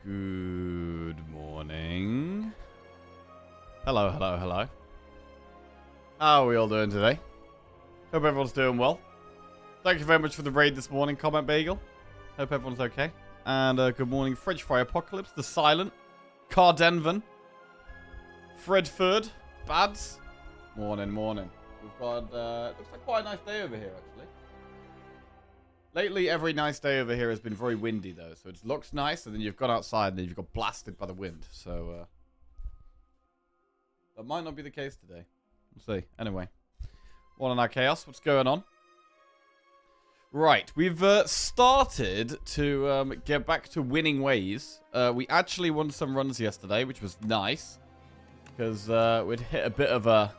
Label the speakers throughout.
Speaker 1: Good morning. Hello, hello, hello. How are we all doing today? Hope everyone's doing well. Thank you very much for the raid this morning, Comment Bagel. Hope everyone's okay. And good morning, Fridge Fry Apocalypse, The Silent, Cardenvan, Fredford, Bads. Morning, morning. We've got, looks like quite a nice day over here, actually. Lately, every nice day over here has been very windy, though. So it looks nice, and then you've gone outside, and then you've got blasted by the wind. So, that might not be the case today. We'll see. Anyway. One on our chaos. What's going on? Right. We've started to get back to winning ways. We actually won some runs yesterday, which was nice. Because we'd hit a bit of a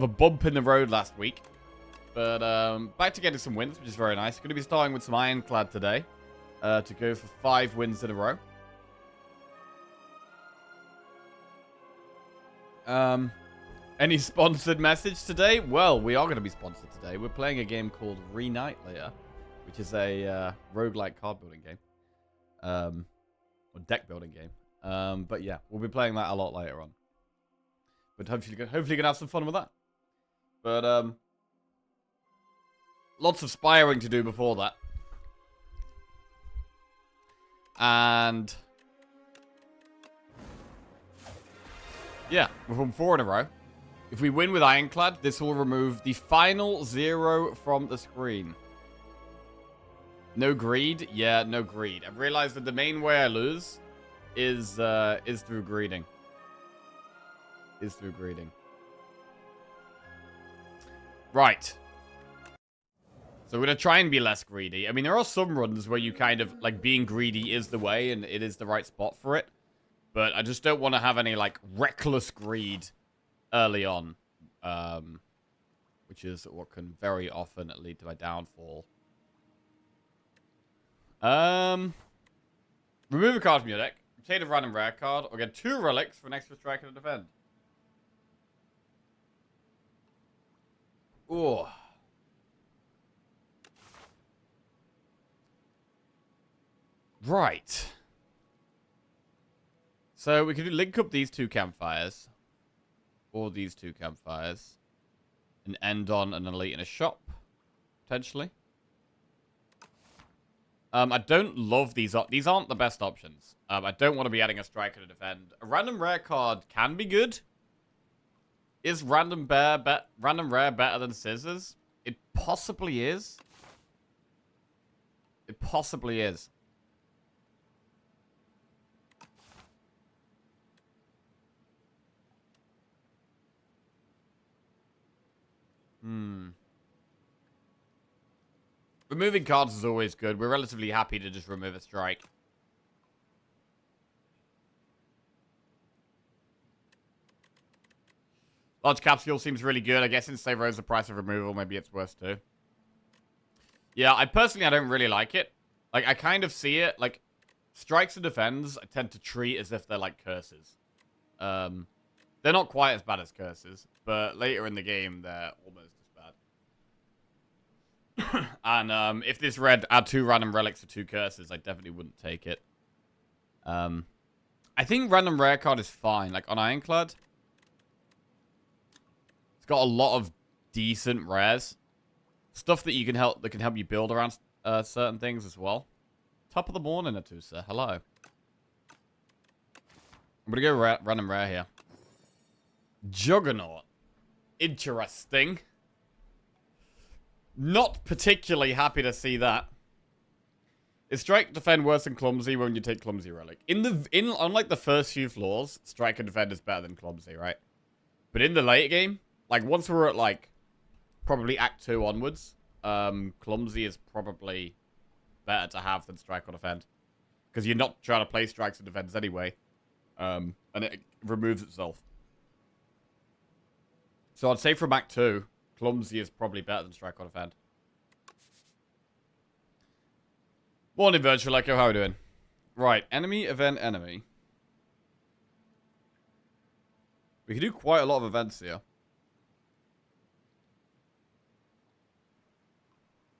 Speaker 1: bump in the road last week. But back to getting some wins, which is very nice. Going to be starting with some Ironclad today to go for 5 wins in a row. Any sponsored message today? Well, we are going to be sponsored today. We're playing a game called Renight later, which is a roguelike card building game. Or deck building game. But yeah, we'll be playing that a lot later on. But hopefully you're going to have some fun with that. But lots of spiring to do before that. And yeah, we've won 4 in a row. If we win with Ironclad, this will remove the final 0 from the screen. No greed? Yeah, no greed. I've realized that the main way I lose is through greeding. Right. So we're going to try and be less greedy. I mean, there are some runs where you kind of, like, being greedy is the way and it is the right spot for it. But I just don't want to have any, like, reckless greed early on. Which is what can very often lead to my downfall. Remove a card from your deck. Obtain a random rare card. Or get 2 relics for an extra strike and a defend. Ooh. Right. So we could link up these 2 campfires. Or these 2 campfires. And end on an elite in a shop. Potentially. I don't love these. These aren't the best options. I don't want to be adding a strike and a defend. A random rare card can be good. Is random rare better than scissors? It possibly is. It possibly is. Removing cards is always good. We're relatively happy to just remove a strike. Large capsule seems really good. I guess since they rose the price of removal, maybe it's worse too. Yeah, I don't really like it. Like, I kind of see it. Like, strikes and defends I tend to treat as if they're like curses. They're not quite as bad as curses, but later in the game, they're almost as bad. And if this red had 2 random relics or 2 curses, I definitely wouldn't take it. I think random rare card is fine. Like, on Ironclad, it's got a lot of decent rares. Stuff that can help you build around certain things as well. Top of the morning, Atusa. Hello. I'm gonna go random rare here. Juggernaut. Interesting. Not particularly happy to see that. Is strike defend worse than clumsy when you take clumsy relic? On like the first few floors, strike and defend is better than clumsy, right? But in the late game, like once we're at like probably Act 2 onwards, clumsy is probably better to have than strike or defend. Because you're not trying to play strikes and defense anyway. And it removes itself. So I'd say from Act 2, clumsy is probably better than strike or defend. Morning, Virtual Echo. How are we doing? Right. Enemy, event, enemy. We can do quite a lot of events here.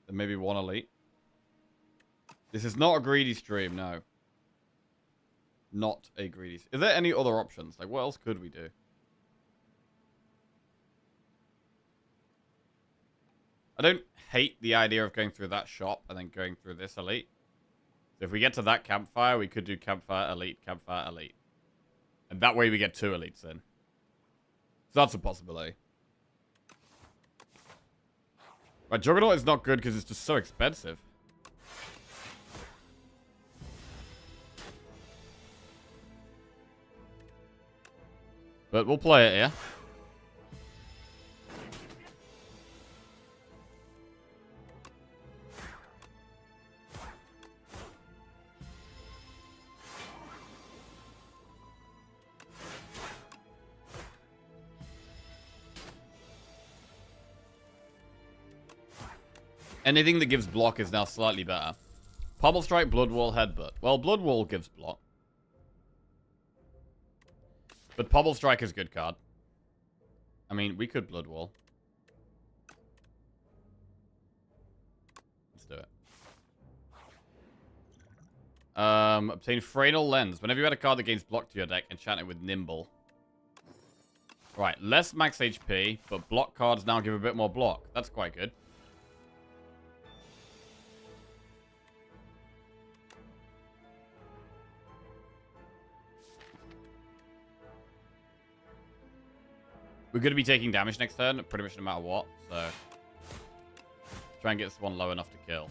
Speaker 1: Then maybe 1 elite. This is not a greedy stream, no. Not a greedy... Is there any other options? Like, what else could we do? I don't hate the idea of going through that shop and then going through this elite. So if we get to that campfire, we could do campfire, elite, campfire, elite. And that way we get 2 elites in. So that's a possibility. Right, Juggernaut is not good because it's just so expensive. But we'll play it, yeah? Anything that gives block is now slightly better. Pommel Strike, Blood Wall, Headbutt. Well, Blood Wall gives block. But Pommel Strike is a good card. I mean, we could Blood Wall. Let's do it. Obtain Fraenal Lens. Whenever you add a card that gains block to your deck, enchant it with Nimble. Right, less max HP, but block cards now give a bit more block. That's quite good. We're going to be taking damage next turn, pretty much no matter what, so... Try and get this one low enough to kill.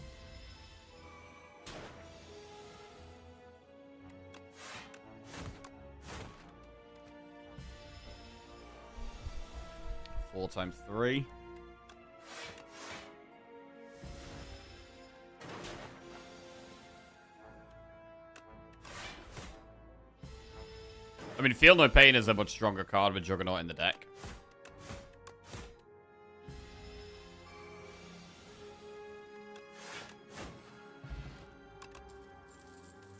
Speaker 1: Four times 3. I mean, Feel No Pain is a much stronger card with Juggernaut in the deck.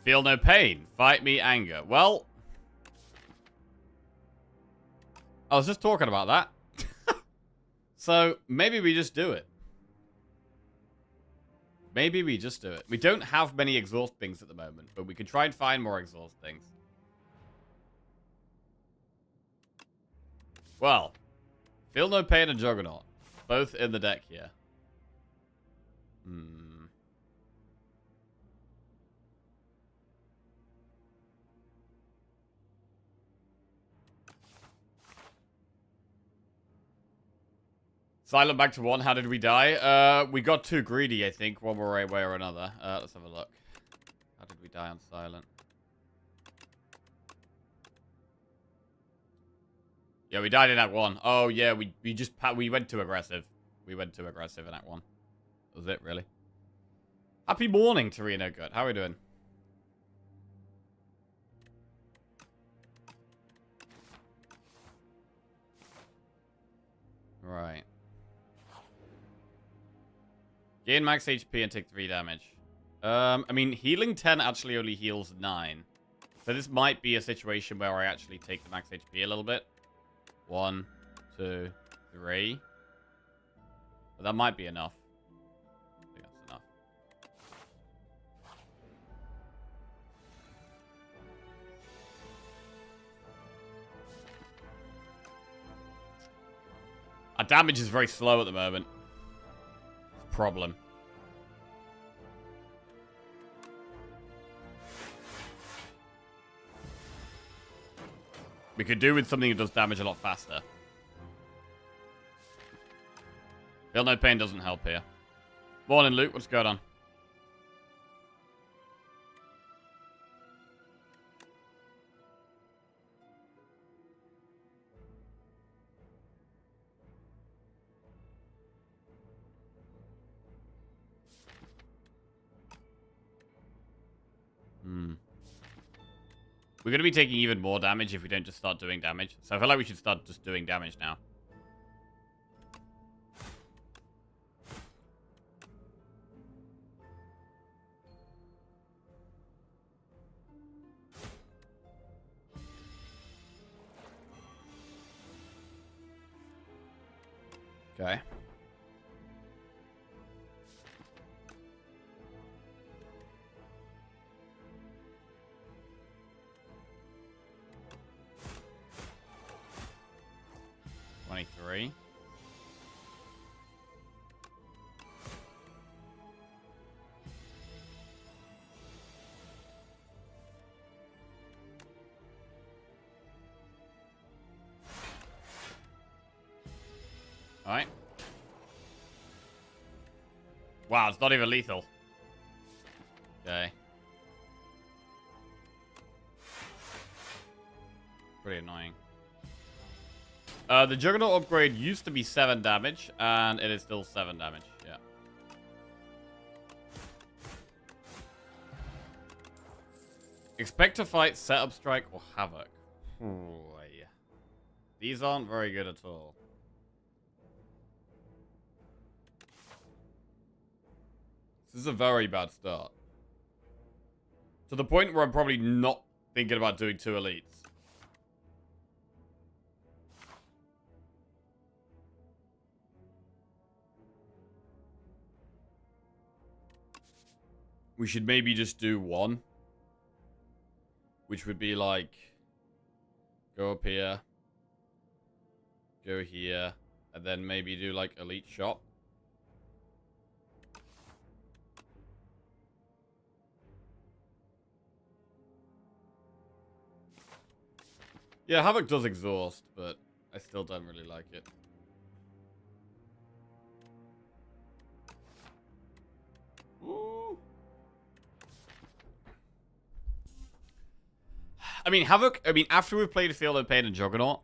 Speaker 1: Feel no pain. Fight me anger. Well, I was just talking about that. So, maybe we just do it. Maybe we just do it. We don't have many exhaust things at the moment, but we could try and find more exhaust things. Well, Feel No Pain and Juggernaut. Both in the deck here. Silent back to 1. How did we die? We got too greedy, I think, one more way or another. Let's have a look. How did we die on Silent? Yeah, we died in Act 1. Oh, yeah, we went too aggressive. We went too aggressive in Act 1. That was it, really. Happy morning, Torino Good. How are we doing? Right. Gain max HP and take 3 damage. I mean, healing 10 actually only heals 9. So this might be a situation where I actually take the max HP a little bit. 1, 2, 3. But that might be enough. I think that's enough. Our damage is very slow at the moment. Problem. We could do with something that does damage a lot faster. Feel No Pain doesn't help here. Morning, Luke. What's going on? We're going to be taking even more damage if we don't just start doing damage. So I feel like we should start just doing damage now. Okay. 23. Alright. Wow, it's not even lethal. Okay. Pretty annoying. The Juggernaut upgrade used to be 7 damage, and it is still 7 damage. Yeah. Expect to fight Setup Strike or Havoc. Ooh, yeah. These aren't very good at all. This is a very bad start. To the point where I'm probably not thinking about doing 2 elites. We should maybe just do 1. Which would be like... Go up here. Go here. And then maybe do like elite shot. Yeah, Havoc does exhaust, but I still don't really like it. Ooh. I mean, Havoc, after we've played Field of Pain and Juggernaut,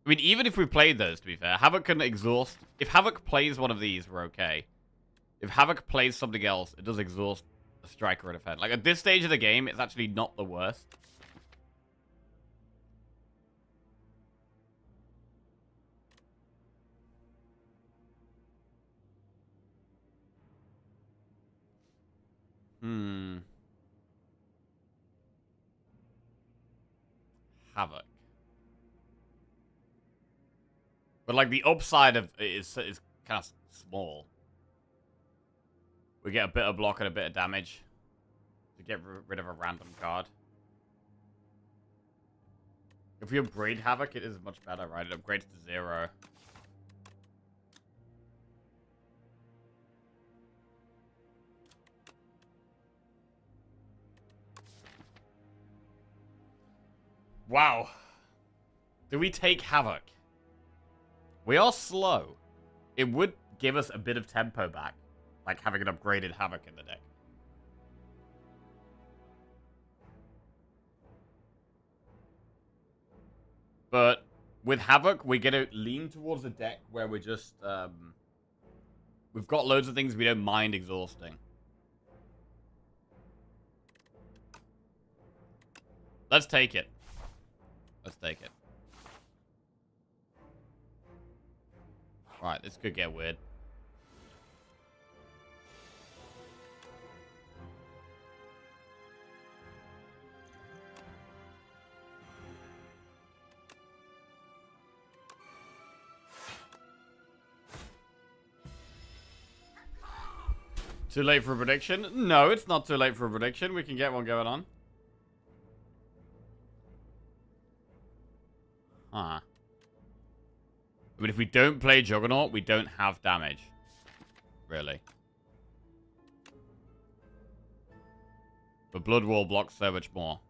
Speaker 1: I mean, even if we played those, to be fair, Havoc can exhaust. If Havoc plays one of these, we're okay. If Havoc plays something else, it does exhaust a Striker or Defend. Like, at this stage of the game, it's actually not the worst. Havoc. But, like, the upside of it is kind of small. We get a bit of block and a bit of damage to get rid of a random card. If we upgrade Havoc, it is much better, right? It upgrades to 0. Wow. Do we take Havoc? We are slow. It would give us a bit of tempo back. Like having an upgraded Havoc in the deck. But with Havoc, we're going to lean towards a deck where we're just... we've got loads of things we don't mind exhausting. Let's take it. Let's take it. Right, this could get weird. Too late for a prediction? No, it's not too late for a prediction. We can get one going on. Huh. I mean, if we don't play Juggernaut, we don't have damage. Really. But Blood Wall blocks so much more.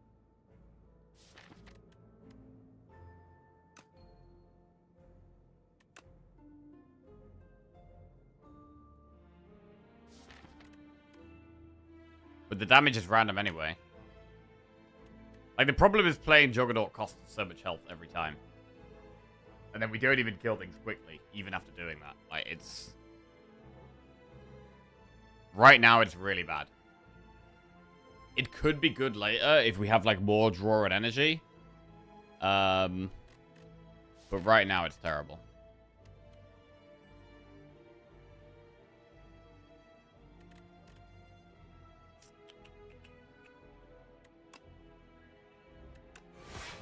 Speaker 1: But the damage is random anyway. Like, the problem is playing Juggernaut costs so much health every time. And then we don't even kill things quickly, even after doing that. Like, it's... Right now, it's really bad. It could be good later if we have, like, more draw and energy. But right now, it's terrible.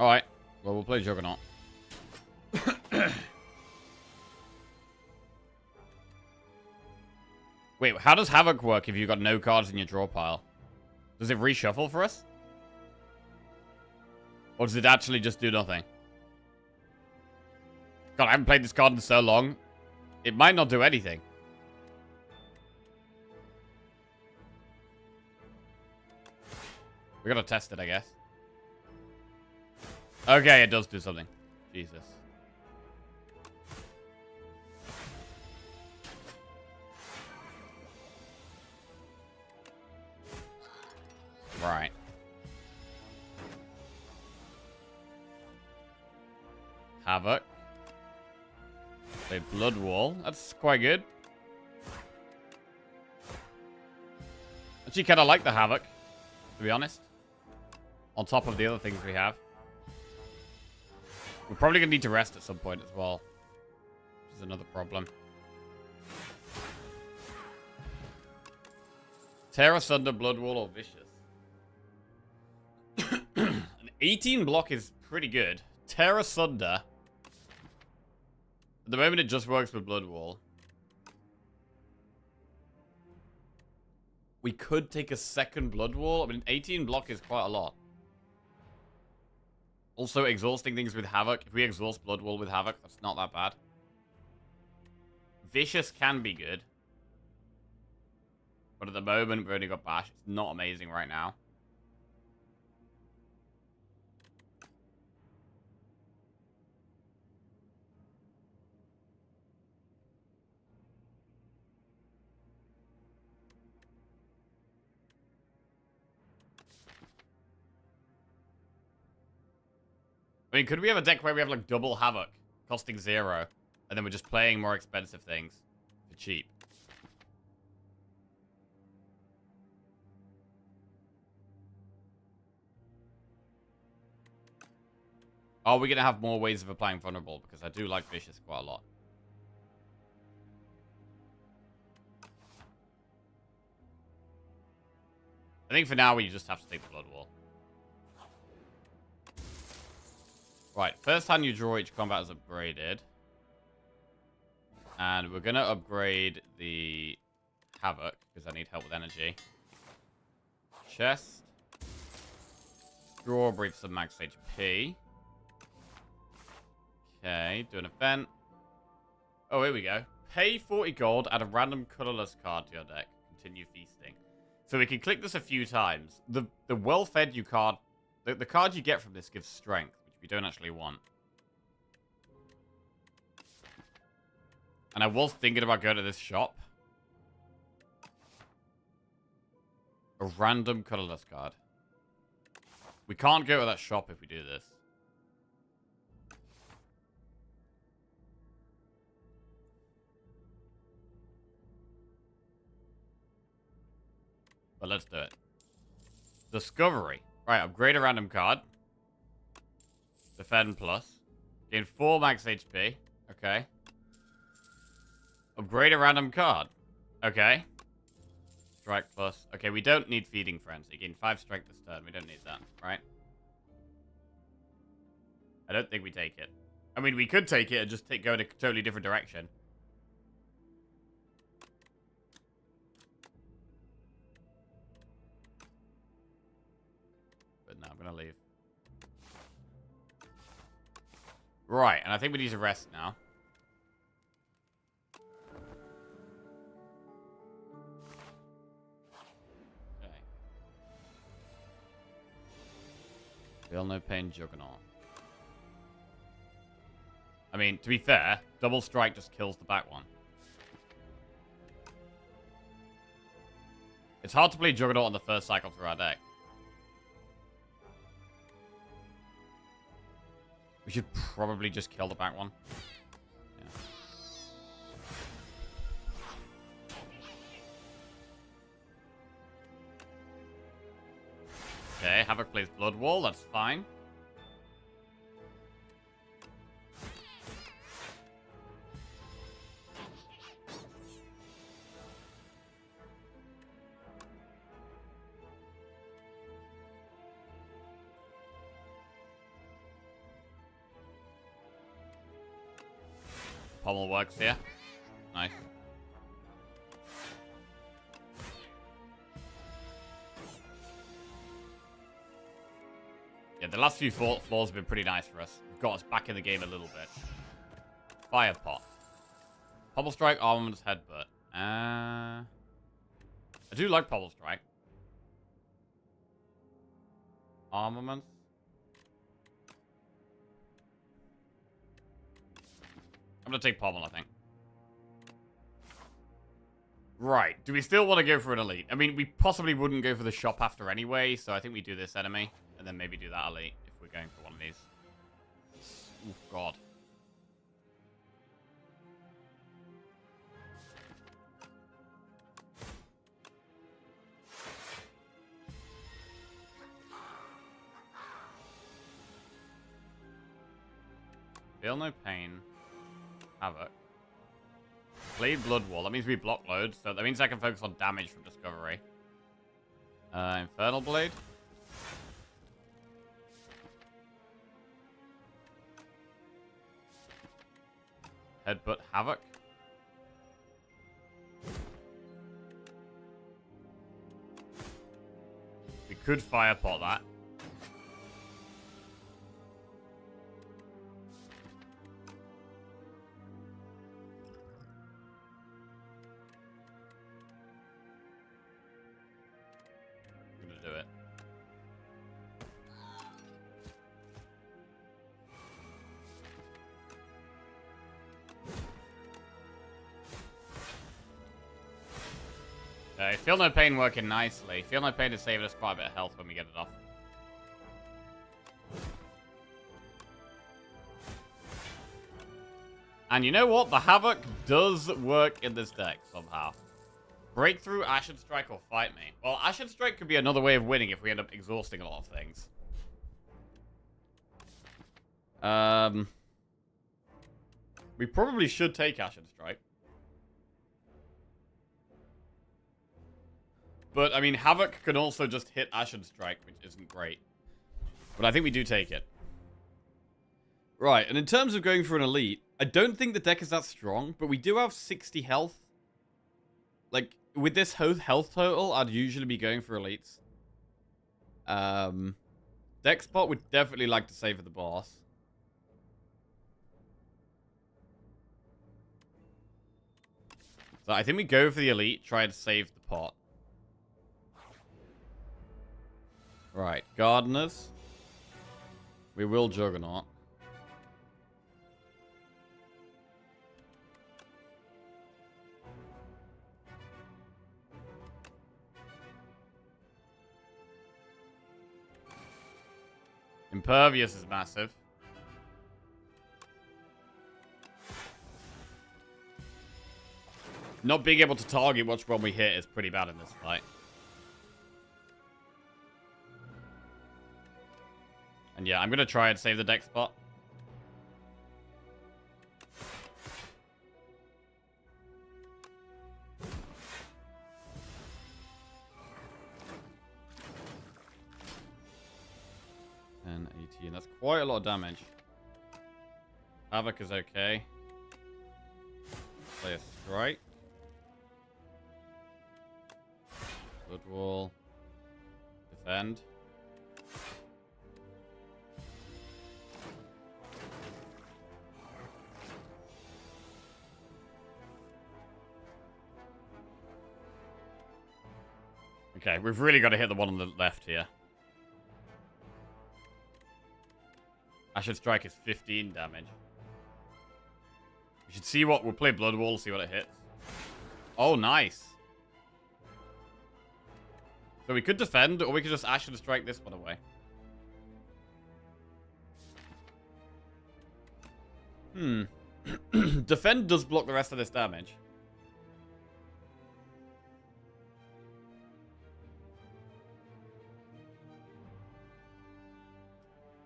Speaker 1: Alright. Well, we'll play Juggernaut. Wait, how does Havoc work if you've got no cards in your draw pile? Does it reshuffle for us? Or does it actually just do nothing? God, I haven't played this card in so long. It might not do anything. We gotta test it, I guess. Okay, it does do something. Jesus. Right. Havoc. Play Blood Wall. That's quite good. Actually, kind of like the Havoc, to be honest. On top of the other things we have. We're probably going to need to rest at some point as well. Which is another problem. Tear Asunder, Blood Wall, or Vicious. An 18 block is pretty good. Tear Asunder. At the moment, it just works with Blood Wall. We could take a second Blood Wall. I mean, 18 block is quite a lot. Also, exhausting things with Havoc. If we exhaust Blood Wall with Havoc, that's not that bad. Vicious can be good. But at the moment, we've only got Bash. It's not amazing right now. I mean, could we have a deck where we have, like, double Havoc, costing 0, and then we're just playing more expensive things for cheap? Are we going to have more ways of applying Vulnerable? Because I do like Vicious quite a lot. I think for now, we just have to take the Blood Wall. Right, first hand you draw, each combat is upgraded. And we're going to upgrade the Havoc, because I need help with energy. Chest. Draw, breathe some max HP. Okay, do an event. Oh, here we go. Pay 40 gold, add a random colorless card to your deck. Continue feasting. So we can click this a few times. The well-fed you card... The card you get from this gives strength, which we don't actually want. And I was thinking about going to this shop. A random colorless card. We can't go to that shop if we do this. But let's do it. Discovery. Right, upgrade a random card. Defend plus. Gain 4 max HP. Okay. Upgrade a random card. Okay. Strike plus. Okay, we don't need Feeding Frenzy. Gain 5 strength this turn. We don't need that, right? I don't think we take it. I mean, we could take it and just go in a totally different direction. But no, I'm going to leave. Right, and I think we need to rest now. Okay. Feel no pain, Juggernaut. I mean, to be fair, double strike just kills the back one. It's hard to play Juggernaut on the first cycle through our deck. We should probably just kill the back one. Yeah. Okay, Havoc plays Blood Wall, that's fine. Pommel works here. Nice. Yeah, the last few floors have been pretty nice for us. We've got us back in the game a little bit. Fire Pot. Pobble Strike, Armaments, Headbutt. I do like Pobble Strike. Armaments. I'm gonna take Pommel, I think. Right. Do we still want to go for an elite? I mean, we possibly wouldn't go for the shop after anyway, so I think we do this enemy, and then maybe do that elite if we're going for one of these. Oh, God. Feel no pain. Havoc. Bleed Blood Wall. That means we block loads, so that means I can focus on damage from Discovery. Infernal Blade. Headbutt Havoc. We could Fire Pot that. Do it. Okay, Feel No Pain working nicely. Feel No Pain is saving us quite a bit of health when we get it off. And you know what? The Havoc does work in this deck somehow. Breakthrough, Ashen Strike, or Fight Me. Well, Ashen Strike could be another way of winning if we end up exhausting a lot of things. We probably should take Ashen Strike. But, I mean, Havoc can also just hit Ashen Strike, which isn't great. But I think we do take it. Right, and in terms of going for an elite, I don't think the deck is that strong, but we do have 60 health. Like, with this health total, I'd usually be going for elites. Deck spot would definitely like to save for the boss. So I think we go for the elite, try to save the pot. Right, Gardeners. We will Juggernaut. Impervious is massive. Not being able to target which one we hit is pretty bad in this fight. And yeah, I'm going to try and save the deck spot. And 18. That's quite a lot of damage. Havoc is okay. Play a strike. Blood Wall. Defend. Okay, we've really got to hit the one on the left here. Ashen Strike is 15 damage. We should see what... We'll play Blood Wall, see what it hits. Oh, nice. So we could defend, or we could just Ashen Strike this one away. Defend does block the rest of this damage.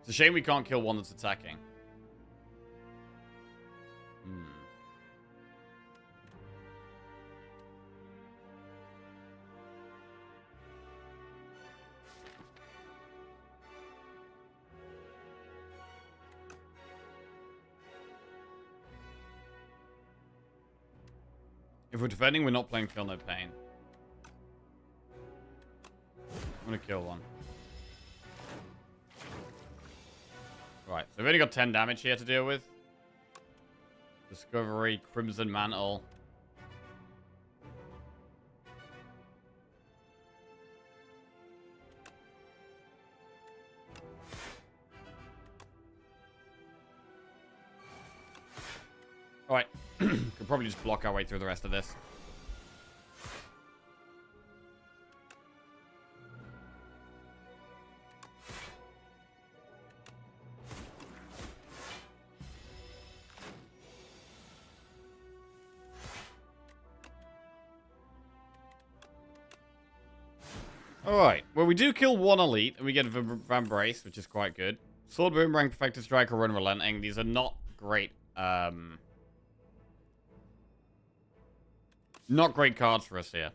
Speaker 1: It's a shame we can't kill one that's attacking. If we're defending, we're not playing Feel No Pain. I'm gonna kill one. Right, so we've only got 10 damage here to deal with. Discovery, Crimson Mantle. Alright. Could probably just block our way through the rest of this. Alright, well we do kill one elite, and we get Van Brace, which is quite good. Sword, Boomerang, Perfected Striker, Run Relenting. These are not great, not great cards for us here.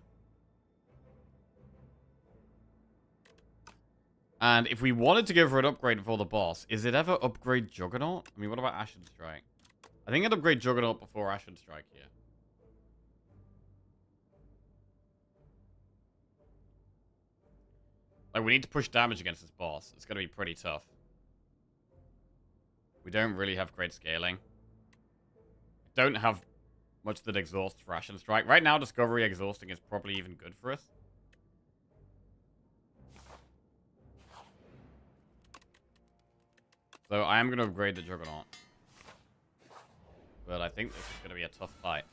Speaker 1: And if we wanted to go for an upgrade for the boss, is it ever upgrade Juggernaut? I mean, what about Ashen Strike? I think I'd upgrade Juggernaut before Ashen Strike here. Like, we need to push damage against this boss. It's going to be pretty tough. We don't really have great scaling. Don't have much that exhausts for Ashen Strike. Right now, Discovery exhausting is probably even good for us. So I am going to upgrade the Juggernaut. But I think this is going to be a tough fight.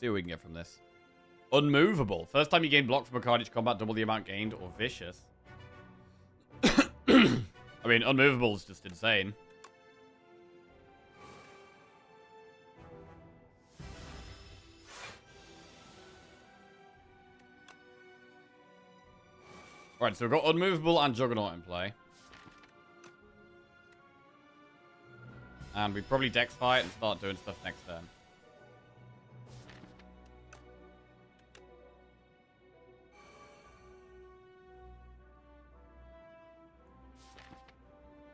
Speaker 1: See what we can get from this. Unmovable. First time you gain block from a card each combat, double the amount gained, or vicious. I mean, unmovable is just insane. Right, so we've got unmovable and Juggernaut in play. And we probably dex fight and start doing stuff next turn.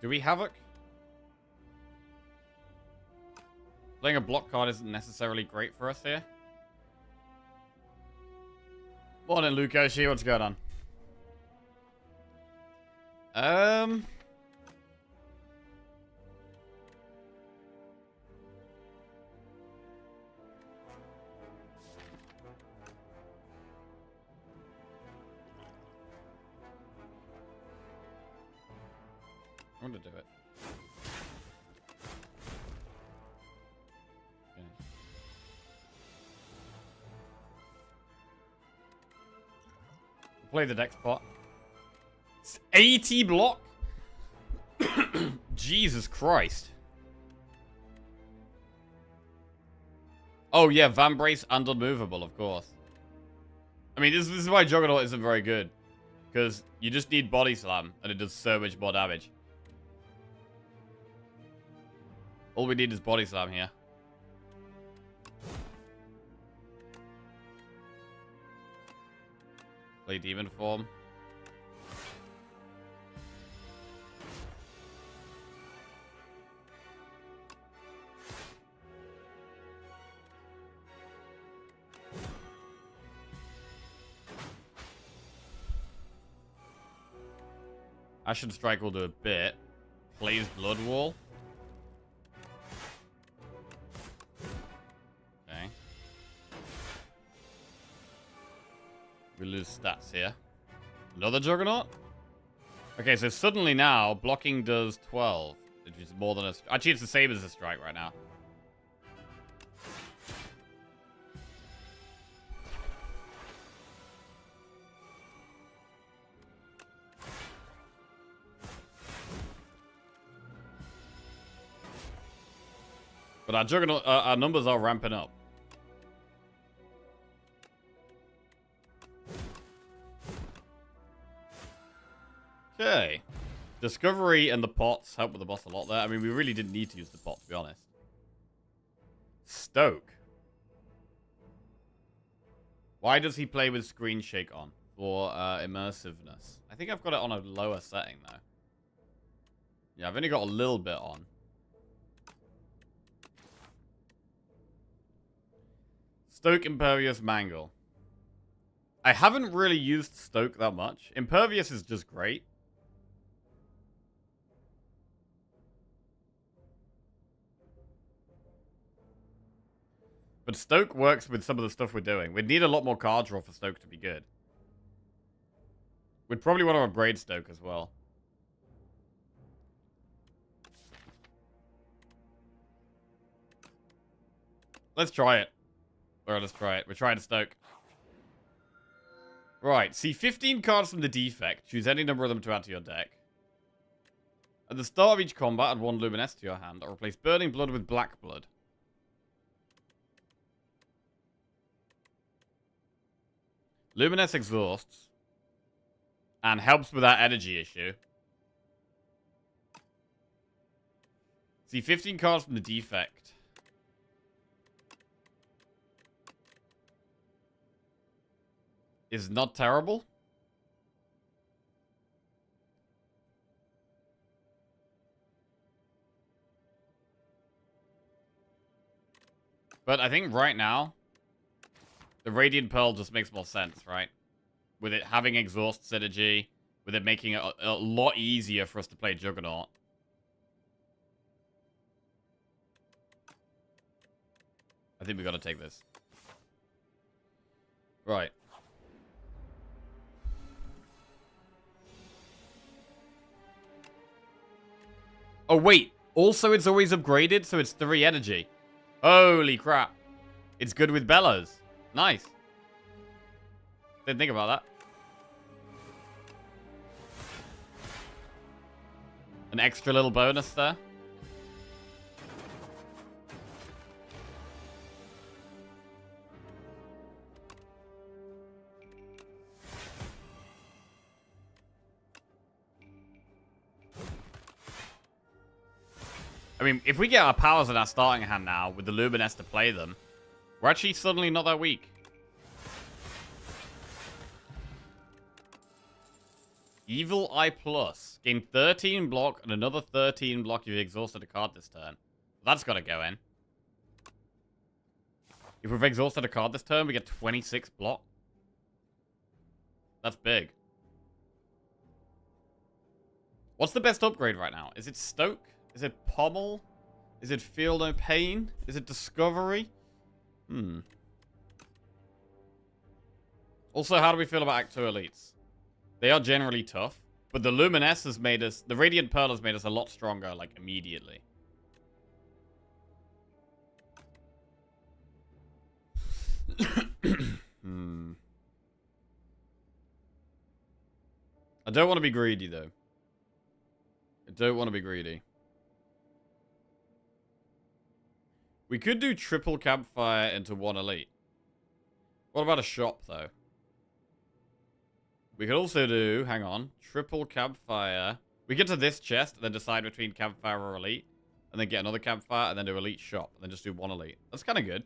Speaker 1: Do we Havoc? Playing a block card isn't necessarily great for us here. Morning, Lukoshi. What's going on? I'm gonna do it. Okay. Play the deck spot. It's 80 block? Jesus Christ. Oh yeah, Van Brace and Unmovable, of course. I mean, this is why Juggernaut isn't very good. Because you just need Body Slam, and it does so much more damage. All we need is Body Slam here. Play Demon Form. Ashen Strike will do a bit. Plays Blood Wall. Okay. We lose stats here. Another Juggernaut? Okay, so suddenly now, blocking does 12. Which is more than a... Actually, it's the same as a strike right now. But our Juggernaut, our numbers are ramping up. Okay. Discovery and the pots help with the boss a lot there. I mean, we really didn't need to use the pot, to be honest. Stoke. Why does he play with Screen Shake on? For immersiveness. I think I've got it on a lower setting, though. Yeah, I've only got a little bit on. Stoke, Impervious, Mangle. I haven't really used Stoke that much. Impervious is just great. But Stoke works with some of the stuff we're doing. We'd need a lot more card draw for Stoke to be good. We'd probably want to upgrade Stoke as well. Let's try it. Or let's try it. We're trying Stoke. Right. See 15 cards from the defect. Choose any number of them to add to your deck. At the start of each combat, add 1 Luminous to your hand. Or replace Burning Blood with Black Blood. Luminous exhausts. And helps with that energy issue. See 15 cards from the defect. Is not terrible. But I think right now, the Radiant Pearl just makes more sense, right? With it having exhaust synergy, with it making it a lot easier for us to play Juggernaut. I think we gotta take this. Right. Oh, wait. Also, it's always upgraded, so it's 3 energy. Holy crap. It's good with Bellows. Nice. Didn't think about that. An extra little bonus there. I mean, if we get our powers in our starting hand now, with the Luminous to play them, we're actually suddenly not that weak. Evil Eye Plus. Gain 13 block and another 13 block if you exhausted a card this turn. That's got to go in. If we've exhausted a card this turn, we get 26 block. That's big. What's the best upgrade right now? Is it Stoke? Is it Pommel? Is it Feel No Pain? Is it Discovery? Also, how do we feel about Act 2 Elites? They are generally tough, but the Luminous has made us... The Radiant Pearl has made us a lot stronger, like, immediately. I don't want to be greedy, though. I don't want to be greedy. We could do triple Campfire into 1 Elite. What about a shop, though? We could also do, hang on, triple Campfire. We get to this chest, and then decide between Campfire or Elite. And then get another Campfire, and then do Elite shop. And then just do 1 Elite. That's kind of good.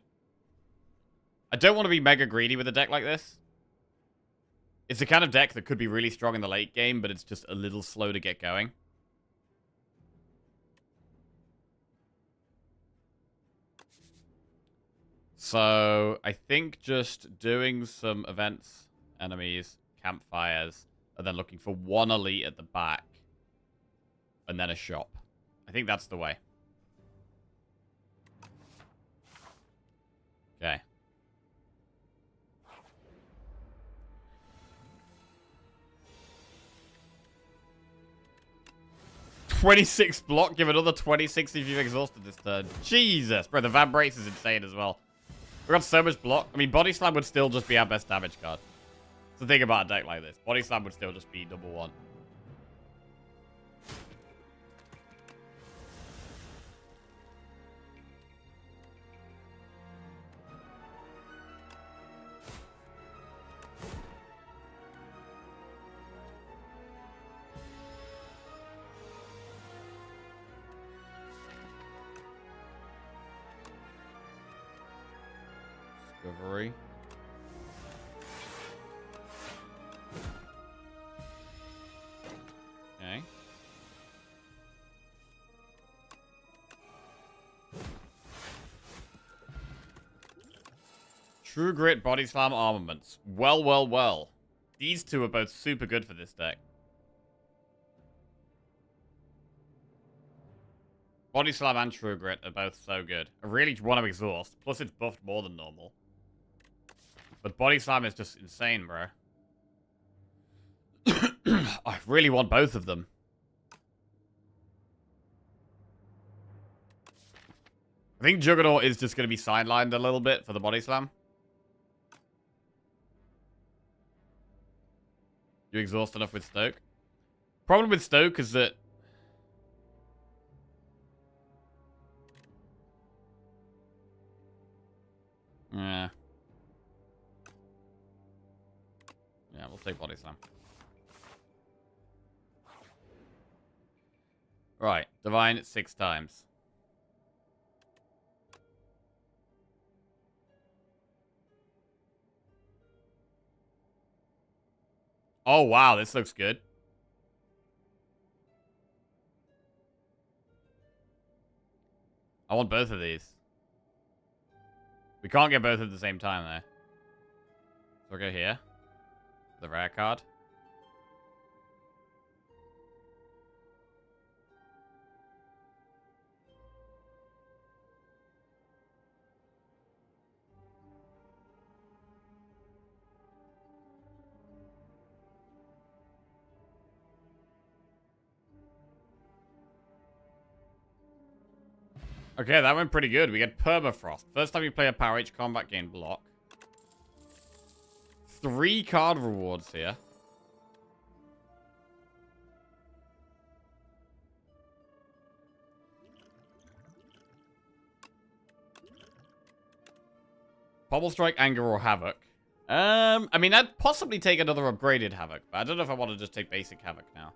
Speaker 1: I don't want to be mega greedy with a deck like this. It's the kind of deck that could be really strong in the late game, but it's just a little slow to get going. So, I think just doing some events, enemies, campfires, and then looking for 1 elite at the back. And then a shop. I think that's the way. Okay. $26 block, give another 26 if you've exhausted this turn. Jesus, bro, the Van Brace is insane as well. We got so much block. I mean, Body Slam would still just be our best damage card. So think about a deck like this. Body Slam would still just be #1. Discovery. Okay. True Grit, Body Slam, Armaments. Well, well, well. These two are both super good for this deck. Body Slam and True Grit are both so good. I really want to exhaust. Plus, it's buffed more than normal. But Body Slam is just insane, bro. I really want both of them. I think Juggernaut is just going to be sidelined a little bit for the Body Slam. You exhaust enough with Stoke? Problem with Stoke is that... Yeah. Yeah, we'll take Body Slam. Right. Divine 6 times. Oh, wow. This looks good. I want both of these. We can't get both at the same time, though. So we'll go here. The rare card. Okay, that went pretty good. We get Permafrost. First time you play a Power H combat game block. 3 card rewards here. Pommel Strike, Anger, or Havoc. I mean, I'd possibly take another upgraded Havoc, but I don't know if I want to just take basic Havoc now.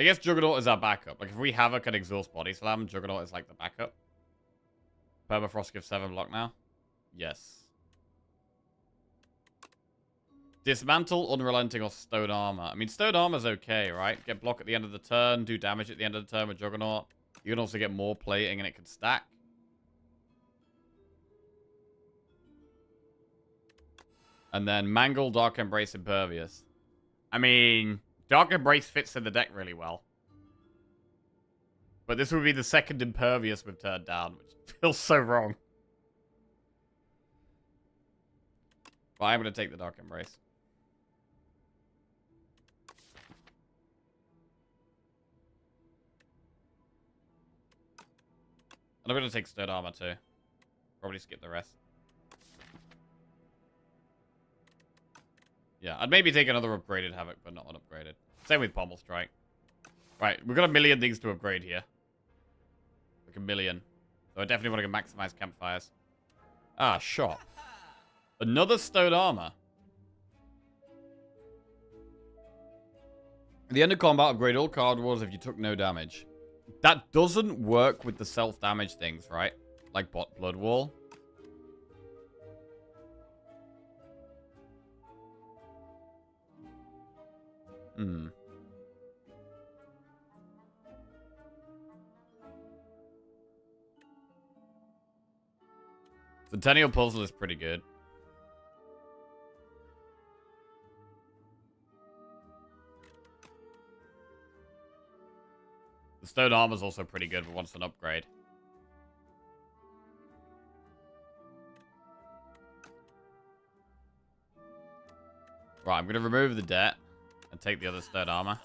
Speaker 1: I guess Juggernaut is our backup. Like, if we Havoc and exhaust Body Slam, Juggernaut is like the backup. Permafrost gives 7 block now. Yes. Dismantle, Unrelenting, or Stone Armor. I mean, Stone Armor's okay, right? Get block at the end of the turn, do damage at the end of the turn with Juggernaut. You can also get more plating and it can stack. And then Mangle, Dark Embrace, Impervious. I mean, Dark Embrace fits in the deck really well. But this would be the second Impervious we've turned down, which feels so wrong. But I'm going to take the Dark Embrace. And I'm going to take Stone Armor too. Probably skip the rest. Yeah, I'd maybe take another upgraded Havoc, but not unupgraded. Same with Pommel Strike. Right, we've got a million things to upgrade here. Like a million. So I definitely want to maximize campfires. Ah, shop. Another Stone Armor. At the end of combat, upgrade all card wars if you took no damage. That doesn't work with the self-damage things, right? Like Blood Wall. Hmm. Centennial Puzzle is pretty good. The Stone Armor is also pretty good, but wants an upgrade. Right, I'm going to remove the debt and take the other Stone Armor.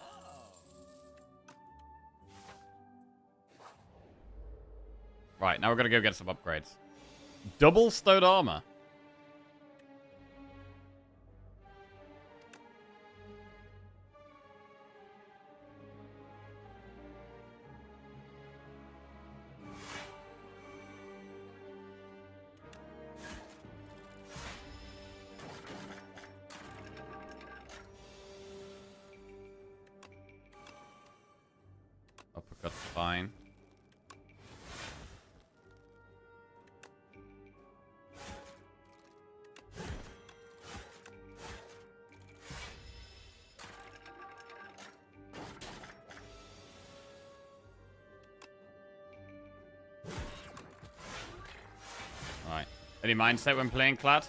Speaker 1: Right, now we're going to go get some upgrades. Double Stone Armor. Uppercut's fine. Alright. Any mindset when playing Clad?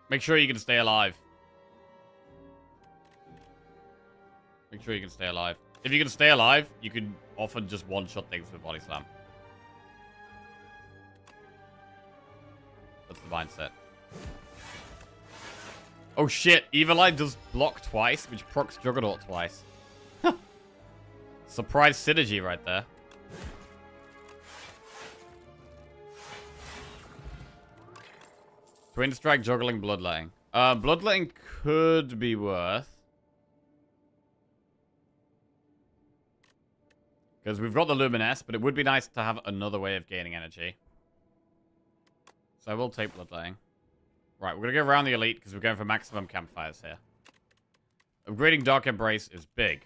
Speaker 1: Make sure you can stay alive. Make sure you can stay alive. If you can stay alive, you can often just one-shot things with Body Slam. That's the mindset. Oh shit, Evil Eye does block twice, which procs Juggernaut twice. Surprise synergy right there. Twin Strike, Juggling, Bloodletting. Bloodletting could be worth. Because we've got the Luminous, but it would be nice to have another way of gaining energy. So I will take Bloodletting. Right, we're going to go around the Elite because we're going for maximum campfires here. Upgrading Dark Embrace is big.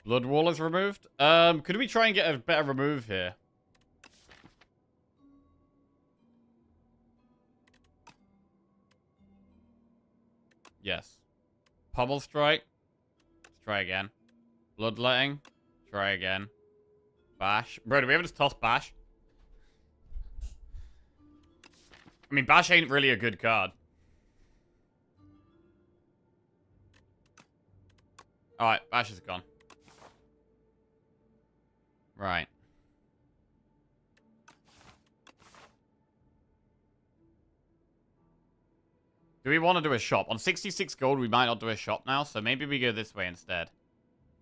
Speaker 1: Blood Wall is removed. Could we try and get a better remove here? Yes. Pummel Strike. Let's try again. Bloodletting. Try again. Bash. Bro, do we ever just toss Bash? I mean, Bash ain't really a good card. Alright, Bash is gone. Right. Do we want to do a shop? On 66 gold, we might not do a shop now, so maybe we go this way instead.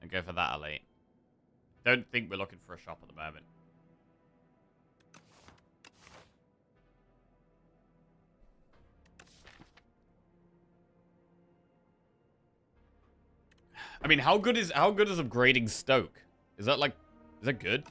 Speaker 1: And go for that Elite. Don't think we're looking for a shop at the moment. I mean, how good is upgrading Stoke? Is that good?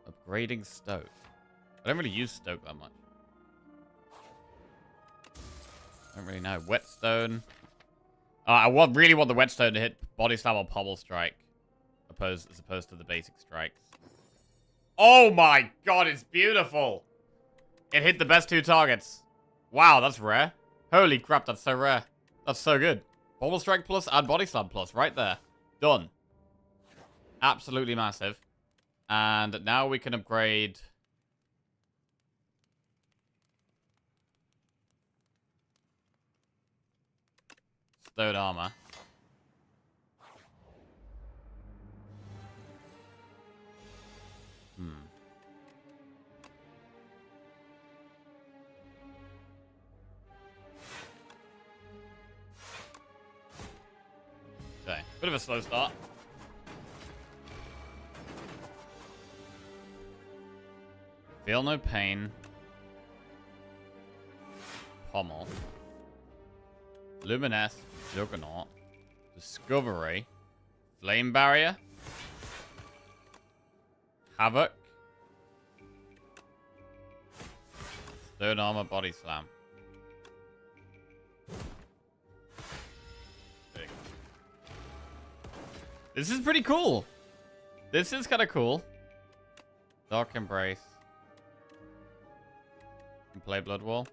Speaker 1: Upgrading Stoke. I don't really use Stoke that much. I don't really know. Whetstone. I really want the Whetstone to hit Body Slam or Pummel Strike. As opposed to the basic strikes. Oh my god, it's beautiful! It hit the best two targets. Wow, that's rare. Holy crap, that's so rare. That's so good. Pummel Strike plus and Body Slam plus right there. Done. Absolutely massive. And now we can upgrade... Stone Armor. Okay, bit of a slow start. Feel no pain. Pommel. Luminous. Juggernaut. Discovery. Flame Barrier. Havoc. Stone Armor, Body Slam. Big. This is pretty cool. This is kind of cool. Dark Embrace. And play Blood Wall.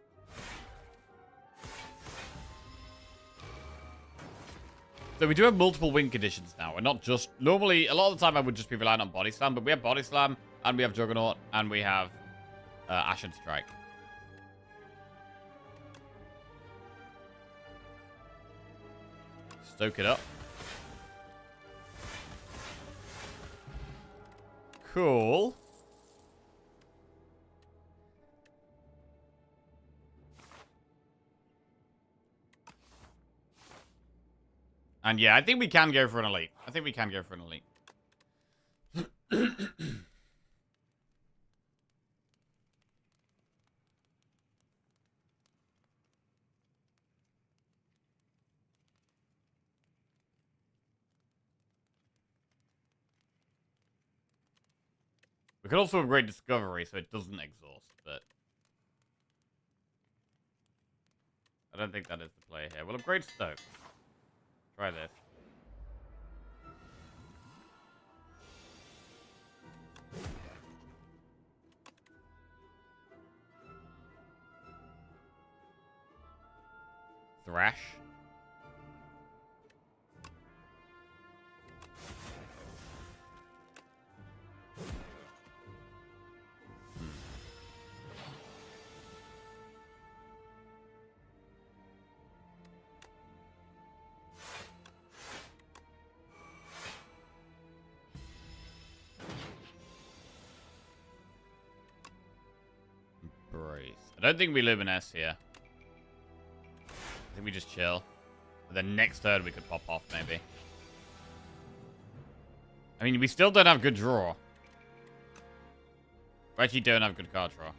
Speaker 1: So we do have multiple win conditions now. We're not just... Normally, a lot of the time I would just be relying on Body Slam, but we have Body Slam, and we have Juggernaut, and we have Ashen Strike. Stoke it up. Cool. And yeah, I think we can go for an Elite. I think we can go for an Elite. We could also upgrade Discovery so it doesn't exhaust, but... I don't think that is the play here. We'll upgrade Stoke. Try this. Thrash. I don't think we Luminous here. I think we just chill. And then next turn we could pop off, maybe. I mean, we still don't have good draw. We actually don't have good card draw.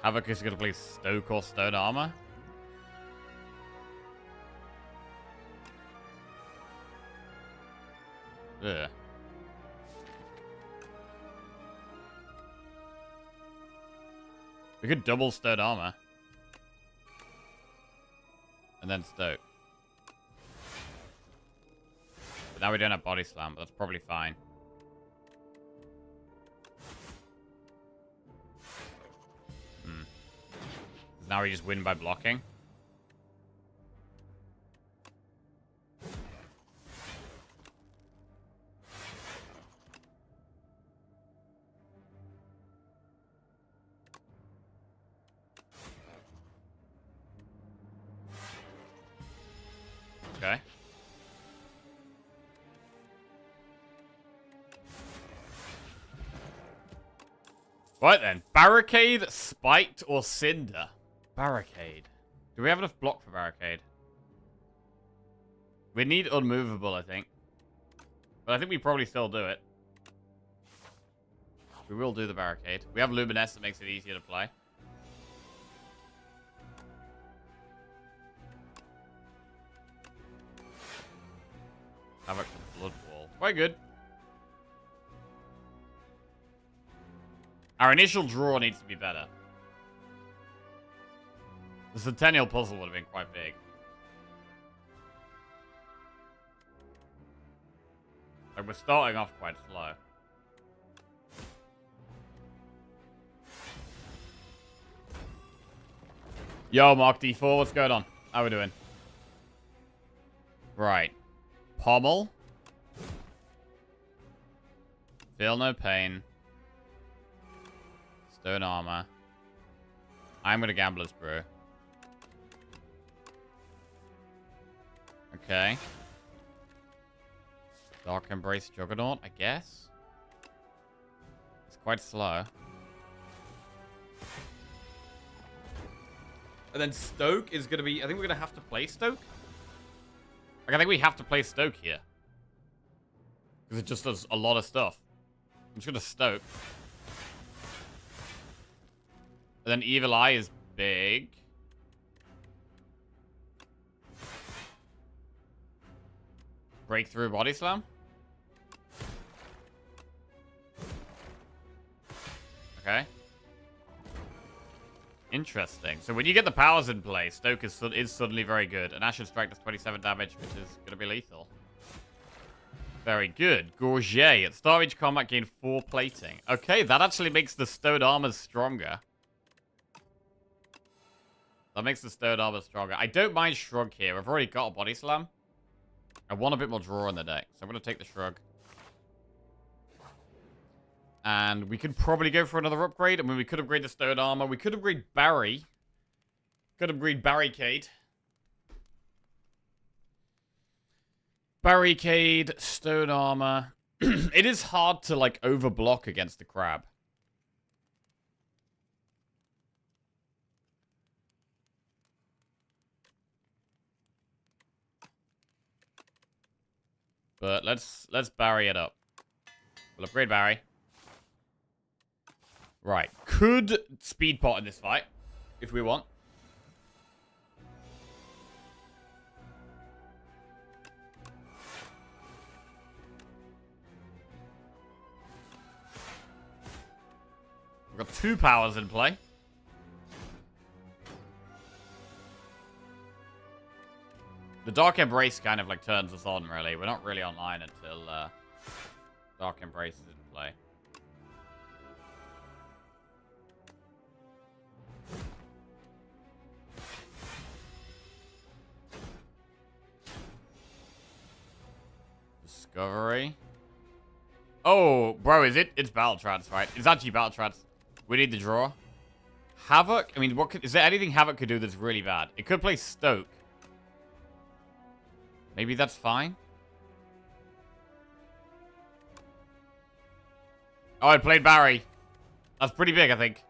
Speaker 1: Havoc is going to play Stoke or Stone Armor. Ugh. We could double Stone Armor. And then Stoke. But now we don't have Body Slam, but that's probably fine. Now we just win by blocking. Okay. Right then. Barricade, Spiked, or Cinder? Barricade. Do we have enough block for Barricade? We need Unmovable, I think. But I think we probably still do it. We will do the Barricade. We have Luminous that makes it easier to play. Havoc for Blood Wall. Quite good. Our initial draw needs to be better. The Centennial Puzzle would have been quite big. Like, we're starting off quite slow. Yo, Mark D4, what's going on? How we doing? Right. Pommel. Feel no pain. Stone Armor. I'm gonna Gambler's Brew. Okay. Dark Embrace Juggernaut, I guess. It's quite slow. And then Stoke is going to be... I think we're going to have to play Stoke. Like, I think we have to play Stoke here. Because it just does a lot of stuff. I'm just going to Stoke. And then Evil Eye is big. Breakthrough Body Slam. Okay. Interesting. So when you get the powers in play, Stoke is suddenly very good. And Acid Strike does 27 damage, which is going to be lethal. Very good. Gourget. At start of each combat, gain 4 plating. Okay, that actually makes the Stone Armors stronger. That makes the Stone Armor stronger. I don't mind Shrug here. I've already got a Body Slam. I want a bit more draw in the deck, so I'm going to take the Shrug. And we could probably go for another upgrade. I mean, we could upgrade the Stone Armor. We could upgrade Barry. Could upgrade Barricade. Barricade, Stone Armor. It is hard to, like, overblock against the Crab. But let's Barry it up. We'll upgrade Barry. Right. Could speed pot in this fight, if we want. We've got 2 powers in play. The Dark Embrace kind of like turns us on, really. We're not really online until Dark Embrace is in play. Discovery. Oh, bro, is it? It's Battle Trance, right? It's actually Battle Trance. We need the draw. Havoc? I mean, is there anything Havoc could do that's really bad? It could play Stoke. Maybe that's fine. Oh, I played Barry. That's pretty big, I think.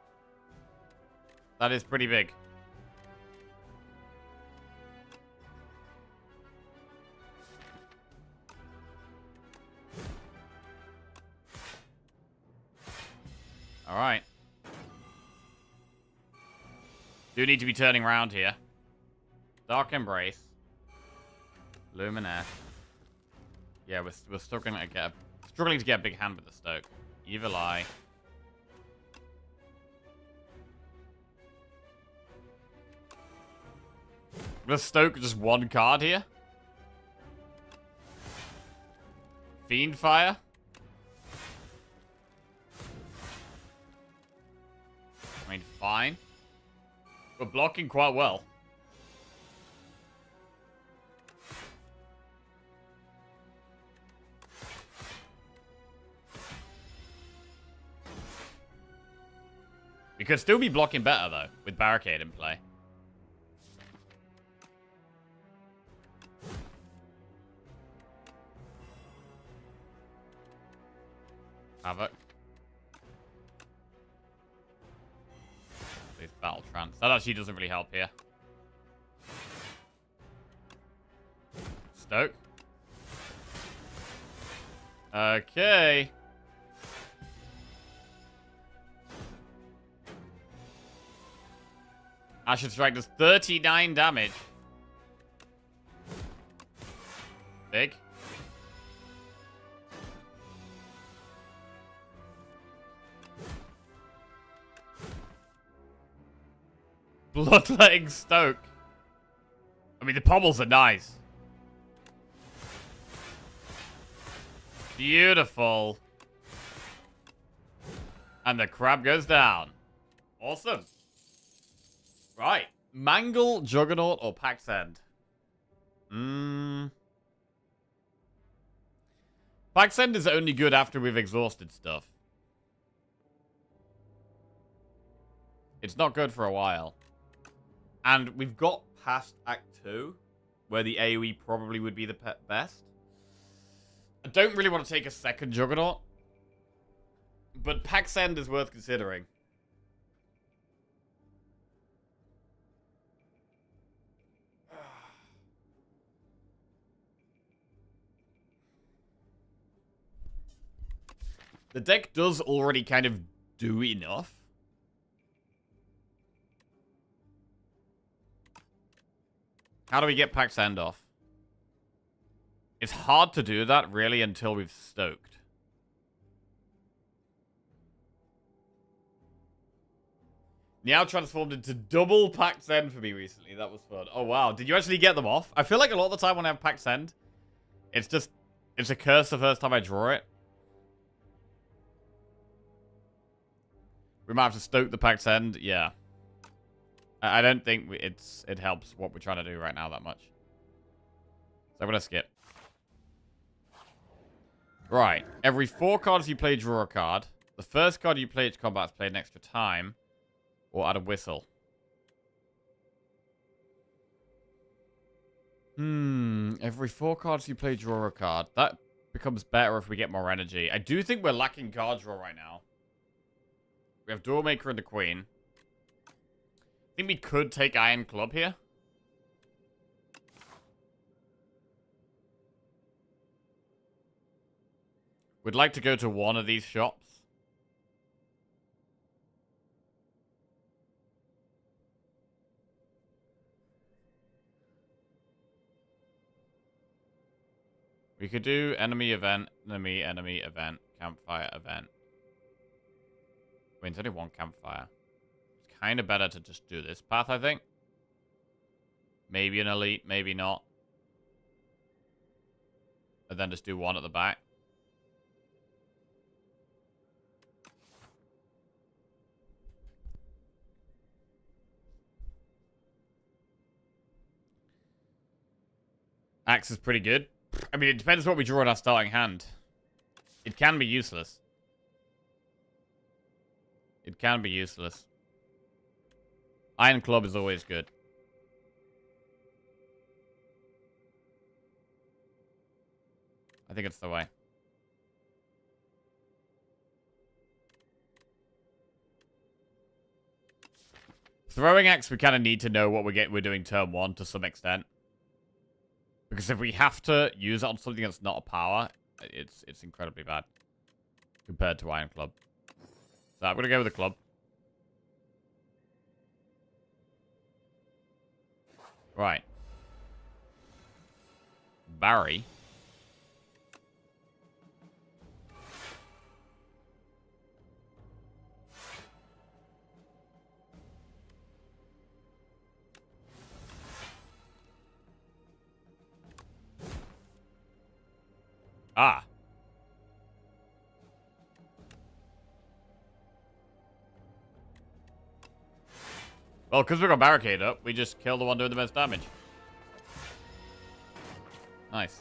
Speaker 1: That is pretty big. Alright. Do need to be turning around here. Dark Embrace. Lumineth. Yeah, we're struggling to get a big hand with the Stoke. Evil Eye. The Stoke just one card here. Fiend Fire. I mean, fine. We're blocking quite well. We could still be blocking better, though, with Barricade in play. Havoc. This Battle Trance. That actually doesn't really help here. Stoke. Okay. Acid Strike does 39 damage. Big. Bloodletting Stoke. I mean, the pommels are nice. Beautiful. And the crab goes down. Awesome. Right. Mangle, Juggernaut, or Pax End? Pax End is only good after we've exhausted stuff. It's not good for a while. And we've got past Act 2, where the AoE probably would be the best. I don't really want to take a second Juggernaut. But Pax End is worth considering. The deck does already kind of do enough. How do we get Pax End off? It's hard to do that, really, until we've stoked. Now transformed into double Pax End for me recently. That was fun. Oh, wow. Did you actually get them off? I feel like a lot of the time when I have Pax End, it's a curse the first time I draw it. We might have to stoke the Pax End. Yeah. I don't think it helps what we're trying to do right now that much. So I'm going to skip. Right. Every 4 cards you play, draw a card. The first card you play each combat is played an extra time. Or add a whistle. Every 4 cards you play, draw a card. That becomes better if we get more energy. I do think we're lacking card draw right now. We have Doormaker and the Queen. I think we could take Iron Club here. We'd like to go to one of these shops. We could do enemy event, enemy event, campfire event. I mean, it's only one campfire. It's kind of better to just do this path, I think. Maybe an elite, maybe not. And then just do one at the back. Axe is pretty good. I mean, it depends what we draw in our starting hand. It can be useless. It can be useless. Iron Club is always good. I think it's the way. Throwing axe, we kind of need to know what we're doing turn 1 to some extent. Because if we have to use it on something that's not a power, it's incredibly bad. Compared to Iron Club. So I'm going to go with the club. Right. Barry. Ah. Well, because we got barricade up, we just kill the one doing the most damage. Nice.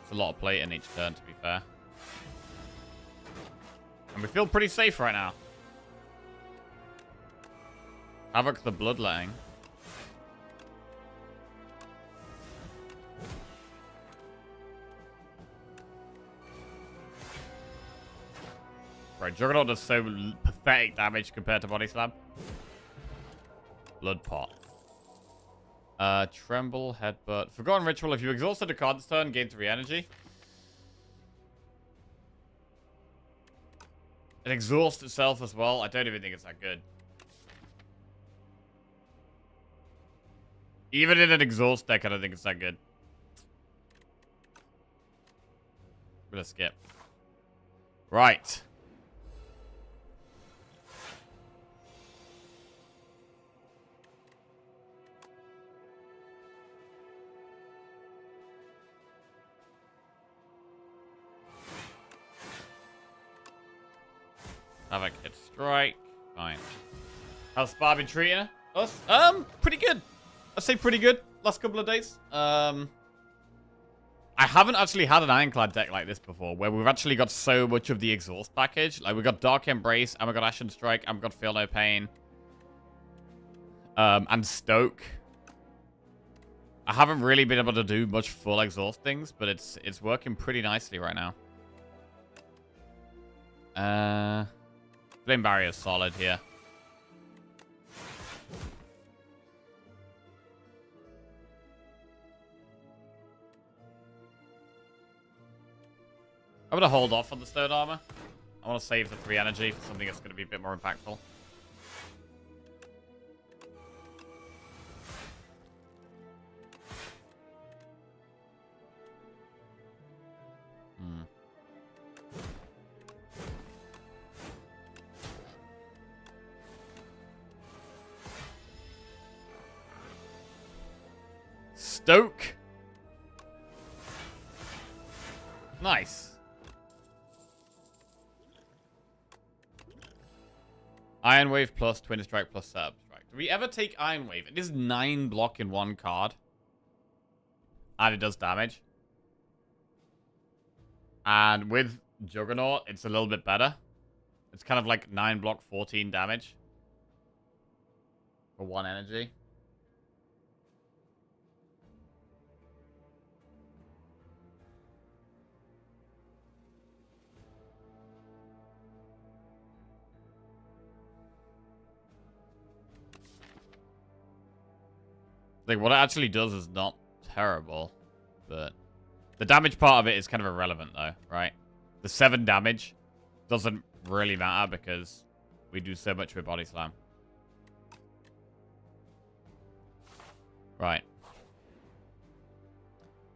Speaker 1: It's a lot of plate in each turn, to be fair. And we feel pretty safe right now. Havoc the Bloodletting. Right, Juggernaut does so pathetic damage compared to Body Slam. Blood Pot. Tremble, Headbutt. Forgotten Ritual. If you exhausted a card this turn, gain 3 energy. It exhausts itself as well. I don't even think it's that good. Even in an exhaust deck, I don't think it's that good. I'm gonna skip. Right. Havoc hit strike. Fine. How's Spa been treating us? Pretty good. I'd say pretty good. Last couple of days. I haven't actually had an Ironclad deck like this before, where we've actually got so much of the exhaust package. Like, we got Dark Embrace, and we got Ashen Strike, and we got Feel No Pain. And Stoke. I haven't really been able to do much full exhaust things, but it's working pretty nicely right now. Flame Barrier is solid here. I'm going to hold off on the Stone Armor. I want to save the 3 energy for something that's going to be a bit more impactful. Stoke. Nice. Iron Wave plus Twin Strike plus Setup Strike. Do we ever take Iron Wave? It is 9 block in 1 card. And it does damage. And with Juggernaut, it's a little bit better. It's kind of like 9 block, 14 damage. For 1 energy. Like, what it actually does is not terrible, but the damage part of it is kind of irrelevant, though, right? The 7 damage doesn't really matter because we do so much with Body Slam. Right.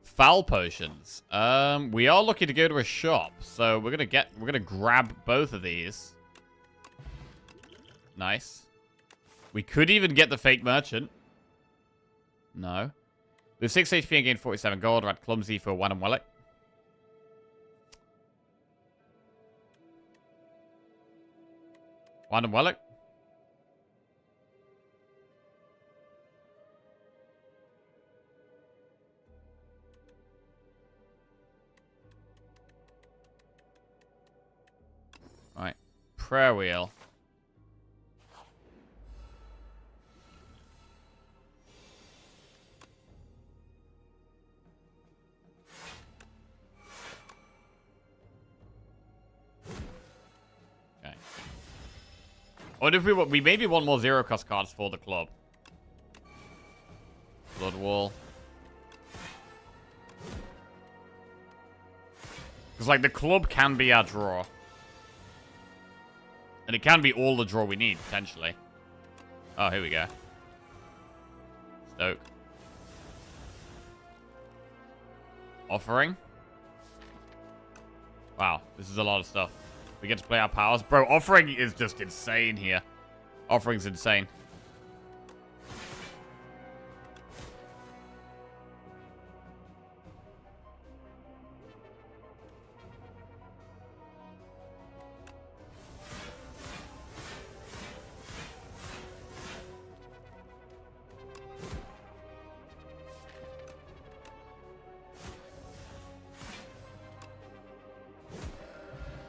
Speaker 1: Foul potions. We are looking to go to a shop, so we're gonna grab both of these. Nice. We could even get the fake merchant. No. With 6 HP and gain 47 gold, we're at Clumsy for 1 and Wellick. One and Wellick. Right. Prayer Wheel. What if we maybe want more zero cost cards for the club? Blood Wall. Because, like, the club can be our draw. And it can be all the draw we need, potentially. Oh, here we go. Stoke. Offering. Wow, this is a lot of stuff. We get to play our powers. Bro, Offering is just insane here. Offering's insane.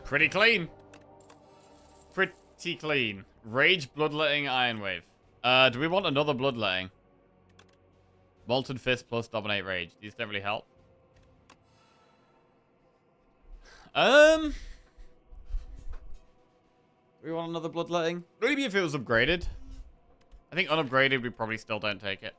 Speaker 1: Pretty clean. Pretty clean. Rage, Bloodletting, Iron Wave. Do we want another Bloodletting? Molten Fist plus Dominate Rage. These don't really help. Do we want another Bloodletting? Maybe if it was upgraded. I think unupgraded, we probably still don't take it.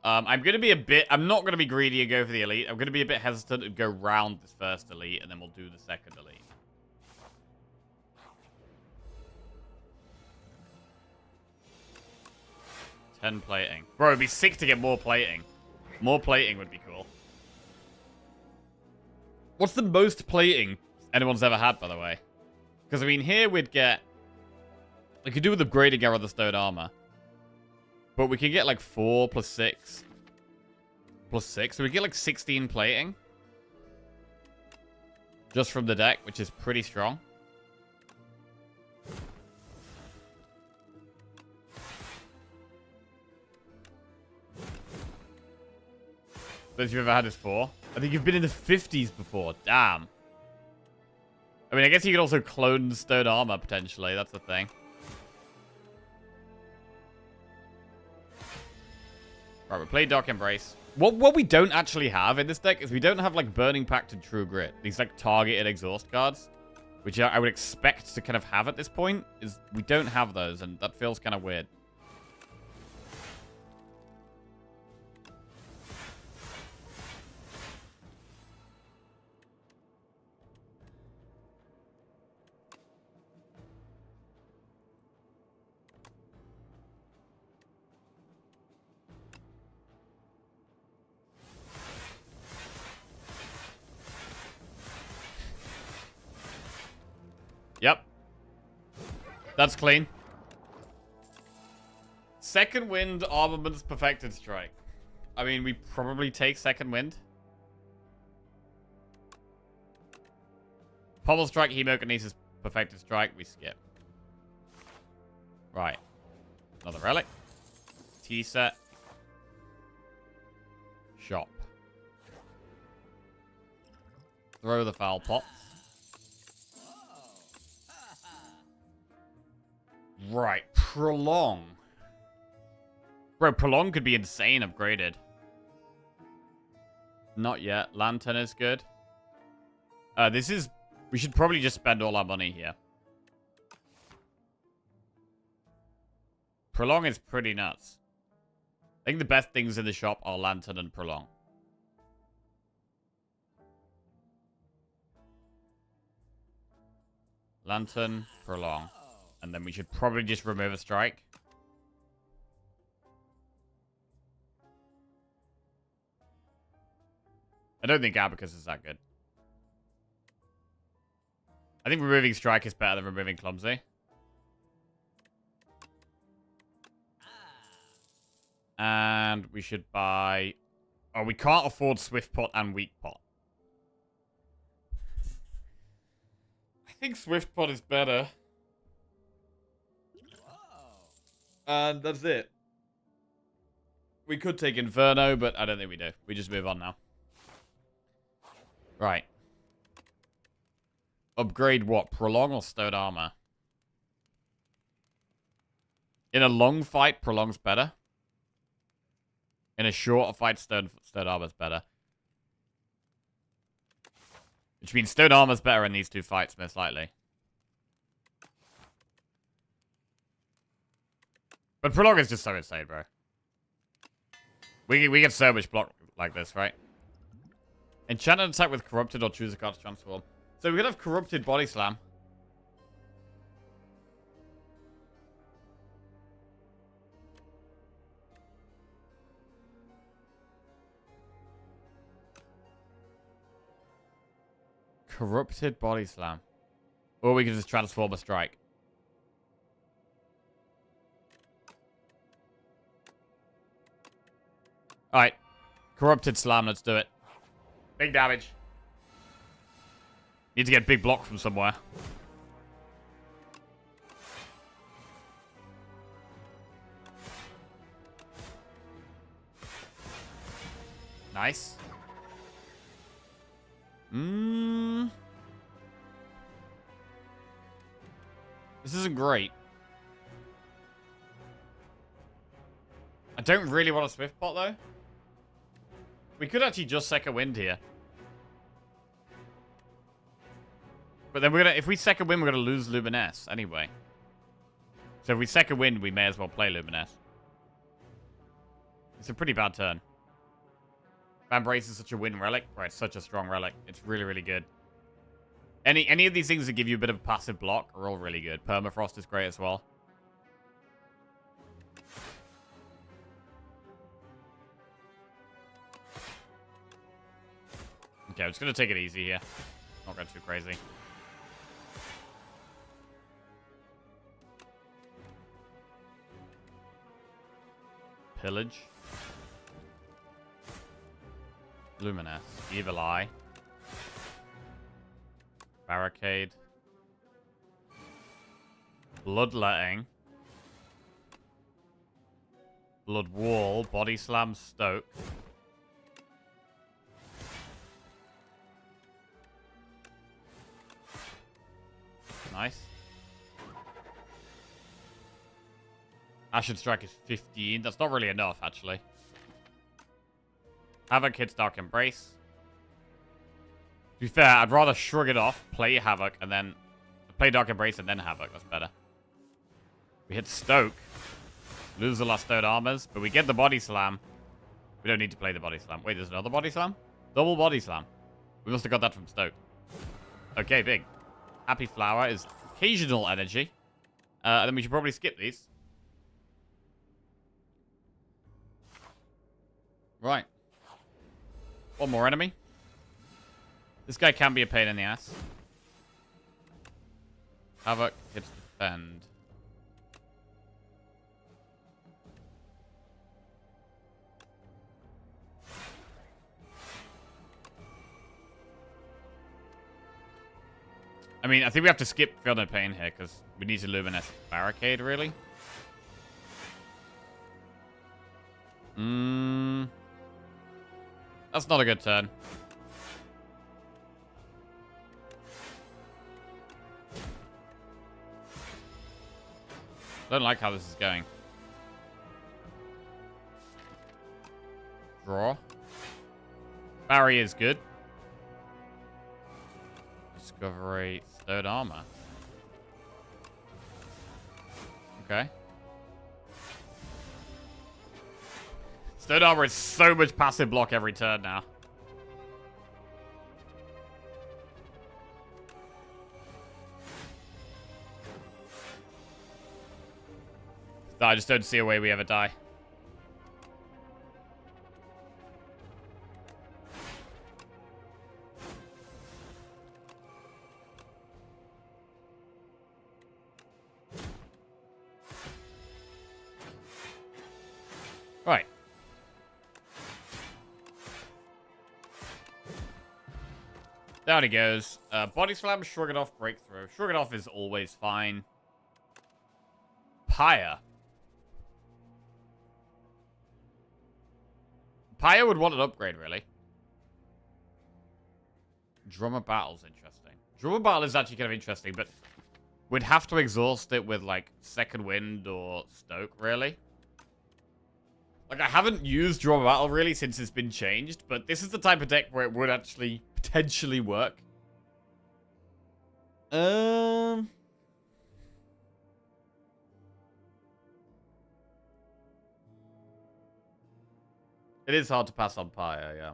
Speaker 1: I'm going to be a bit... I'm not going to be greedy and go for the elite. I'm going to be a bit hesitant and go round this first elite, and then we'll do the second elite. $10 plating. Bro, it'd be sick to get more plating. More plating would be cool. What's the most plating anyone's ever had, by the way? Because, I mean, here we'd get... We could do with upgrading our other stone armor. But we can get like 4 plus 6. Plus 6. So we get like 16 plating. Just from the deck, which is pretty strong. Best you've ever had is 4. I think you've been in the 50s before. Damn. I mean, I guess you could also clone stone armor, potentially. That's the thing. Right, we play Dark Embrace. What we don't actually have in this deck is we don't have, like, Burning Pact and True Grit. These, like, targeted exhaust cards. Which I would expect to kind of have at this point. Is we don't have those, and that feels kind of weird. Yep. That's clean. Second Wind, Armaments, Perfected Strike. I mean, we probably take Second Wind. Pommel Strike, Hemokinesis, Perfected Strike, we skip. Right. Another Relic. T-set. Shop. Throw the Foul Pots. Right, Prolong. Bro, Prolong could be insane upgraded. Not yet. Lantern is good. This is... We should probably just spend all our money here. Prolong is pretty nuts. I think the best things in the shop are Lantern and Prolong. Lantern, Prolong. And then we should probably just remove a strike. I don't think Abacus is that good. I think removing strike is better than removing clumsy. And we should buy... Oh, we can't afford Swift Pot and Weak Pot. I think Swift Pot is better. And that's it. We could take Inferno, but I don't think we do. We just move on now. Right. Upgrade what? Prolong or Stone Armor? In a long fight, Prolong's better. In a shorter fight, Stone Armor's better. Which means stone armor's better in these two fights, most likely. But Prolong is just so insane, bro. We get so much block like this, right? Enchanted attack with Corrupted or choose a card to transform. So we could have Corrupted Body Slam. Corrupted Body Slam. Or we can just transform a strike. Alright. Corrupted Slam, let's do it. Big damage. Need to get big block from somewhere. Nice. This isn't great. I don't really want a Swift Pot, though. We could actually just second wind here. But then if we second wind, we're gonna lose Luminous anyway. So if we second wind, we may as well play Luminous. It's a pretty bad turn. Vambrace is such a win relic. Right, it's such a strong relic. It's really, really good. Any of these things that give you a bit of a passive block are all really good. Permafrost is great as well. Okay, I'm just going to take it easy here. Not go too crazy. Pillage. Luminous. Evil Eye. Barricade. Bloodletting. Blood Wall. Body Slam. Stoke. Nice. Ashen Strike is 15. That's not really enough, actually. Havoc hits Dark Embrace. To be fair, I'd rather shrug it off, play Havoc, and then play Dark Embrace and then Havoc. That's better. We hit Stoke. Lose the last third armors, but we get the Body Slam. We don't need to play the Body Slam. Wait, there's another Body Slam? Double Body Slam. We must have got that from Stoke. Okay, big. Happy Flower is occasional energy. And then we should probably skip these. Right. One more enemy. This guy can be a pain in the ass. Havoc hits defend. I mean, I think we have to skip Feel No Pain here, because we need to Luminous Barricade, really. That's not a good turn. Don't like how this is going. Draw. Barry is good. Discovery. Third armor. Okay. Third armor is so much passive block every turn now. I just don't see a way we ever die. Right. Down he goes. Body Slam, Shrug It Off, Breakthrough. Shrug It Off is always fine. Pyre. Pyre would want an upgrade, really. Drummer Battle's interesting. Drummer Battle is actually kind of interesting, but we'd have to exhaust it with, like, Second Wind or Stoke, really. Like, I haven't used Drummer Battle, really, since it's been changed, but this is the type of deck where it would actually potentially work. Um... It is hard to pass on Pyre, yeah.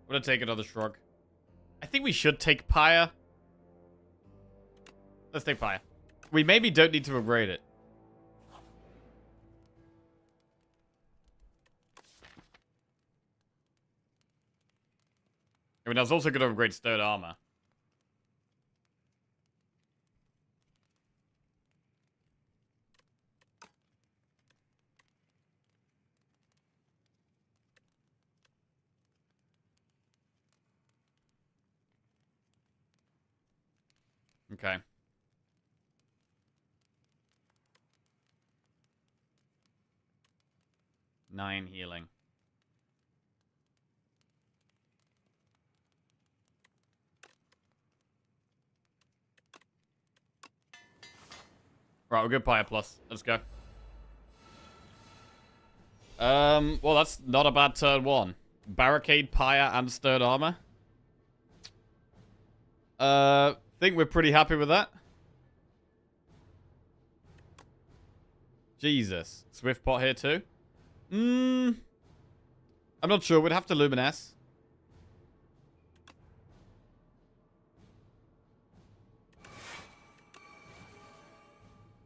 Speaker 1: I'm gonna take another Shrug. I think we should take Pyre. Let's take Pyre. We maybe don't need to upgrade it. I mean, I was also going to upgrade Stone Armor. Okay. Nine healing. Right, we'll go Pyre Plus. Let's go. Well, that's not a bad turn one. Barricade, Pyre, and Stone Armor. Think we're pretty happy with that. Jesus. Swift Pot here too? I'm not sure. We'd have to Luminesce.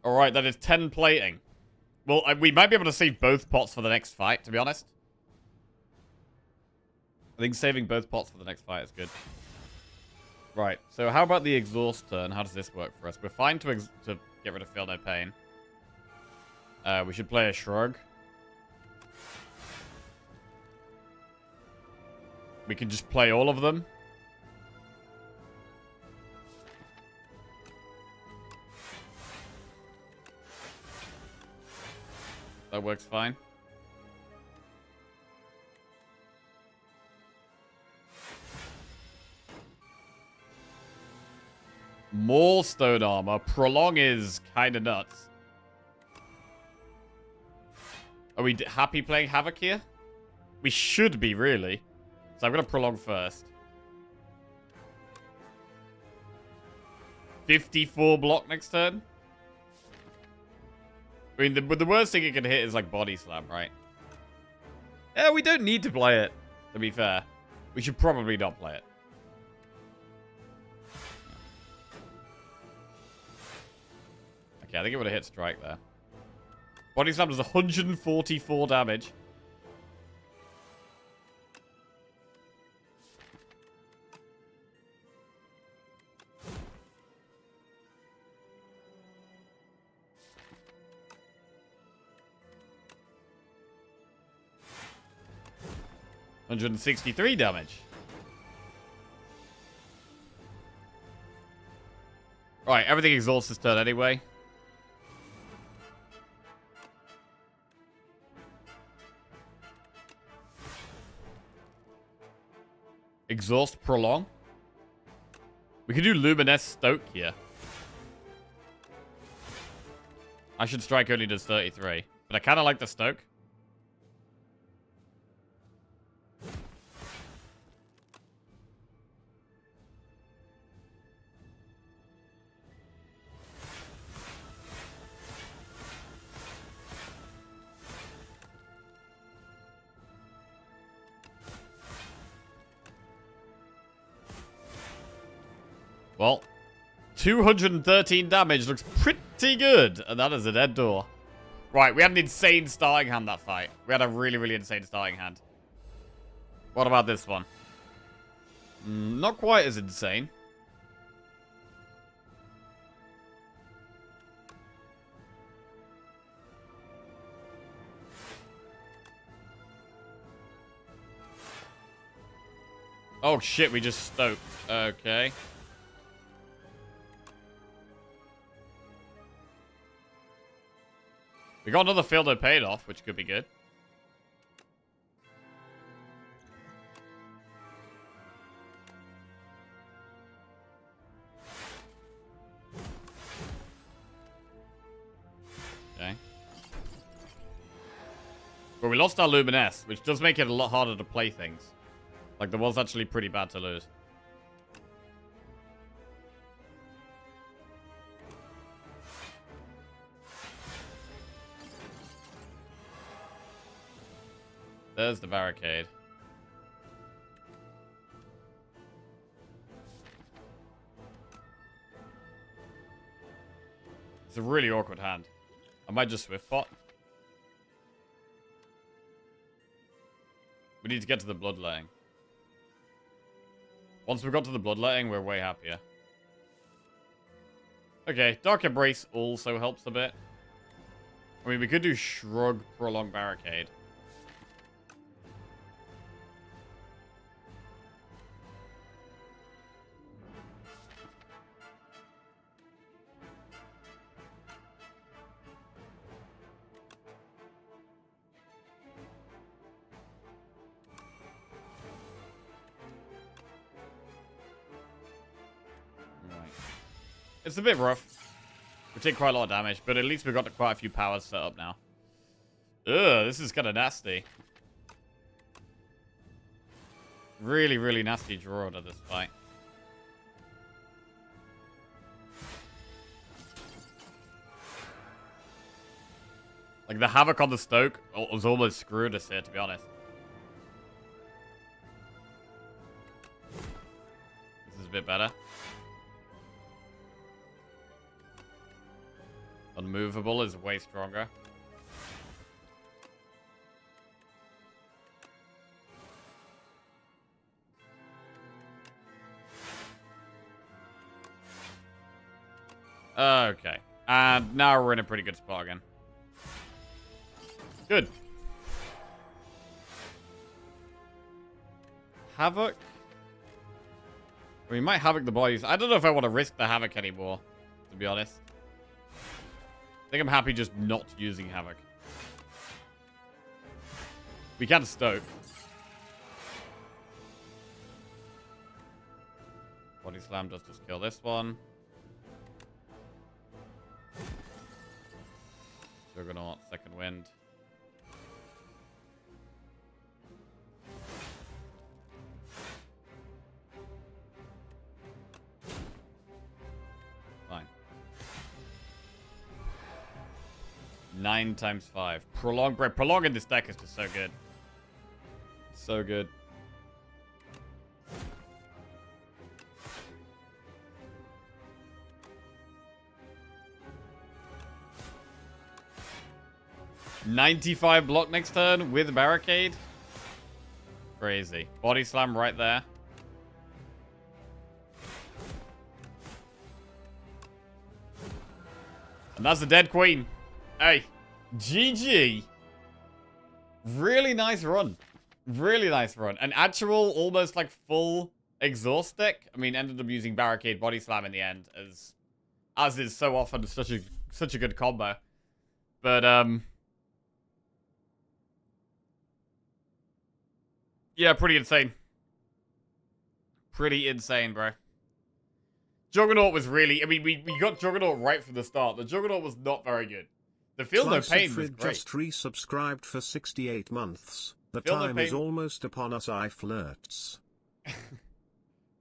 Speaker 1: Alright, that is 10 plating. Well, we might be able to save both pots for the next fight, to be honest. I think saving both pots for the next fight is good. Right, so how about the exhaust turn? How does this work for us? We're fine to get rid of Feel No Pain. We should play a Shrug. We can just play all of them. That works fine. More Stone Armor. Prolong is kind of nuts. Are we happy playing Havoc here? We should be, really. So I'm going to Prolong first. 54 block next turn. I mean, the worst thing it can hit is, like, Body Slam, right? Yeah, we don't need to play it, to be fair. We should probably not play it. Okay, I think it would have hit Strike there. Body Slam does 144 damage. $163 damage. Right, everything exhausts this turn anyway. Exhaust Prolong. We could do Luminesce Stoke here. I should Strike only does 33. But I kind of like the Stoke. Well, 213 damage looks pretty good. And that is a dead door. Right, we had an insane starting hand that fight. We had a really, really insane starting hand. What about this one? Not quite as insane. Oh shit, we just stoked. Okay. We got another field that paid off, which could be good. But we lost our Luminess, which does make it a lot harder to play things. Like, the was actually pretty bad to lose. There's the barricade. It's a really awkward hand. I might just Swift bot. We need to get to the bloodletting. Once we got to the bloodletting, we're way happier. Okay, Dark Embrace also helps a bit. I mean, we could do Shrug, Prolonged Barricade. It's a bit rough. We take quite a lot of damage, but at least we've got quite a few powers set up now. Ugh, this is kind of nasty. Really, really nasty draw to this fight. Like, the Havoc on the Stoke was almost screwed us here, to be honest. This is a bit better. Unmovable is way stronger. Okay. And now we're in a pretty good spot again. Good. Havoc? We might Havoc the bodies. I don't know if I want to risk the Havoc anymore, to be honest. I think I'm happy just not using Havoc. We can Stoke. Body Slam does just kill this one. Juggernaut, Second Wind. Fine. 9 times 5. Prolong, bro. Prolong in this deck is just so good. So good. $95 block next turn with a barricade. Crazy. Body Slam right there. And that's the dead queen. Hey, GG. Really nice run. Really nice run. An actual, almost like full exhaust deck. I mean, ended up using barricade, body slam in the end, as is so often such a good combo. But yeah, pretty insane. Pretty insane, bro. Juggernaut was really... I mean, we got Juggernaut right from the start. The Juggernaut was not very good. The Feel No Pain was great.
Speaker 2: Just resubscribed for 68 months. The time is almost upon us, I flirts.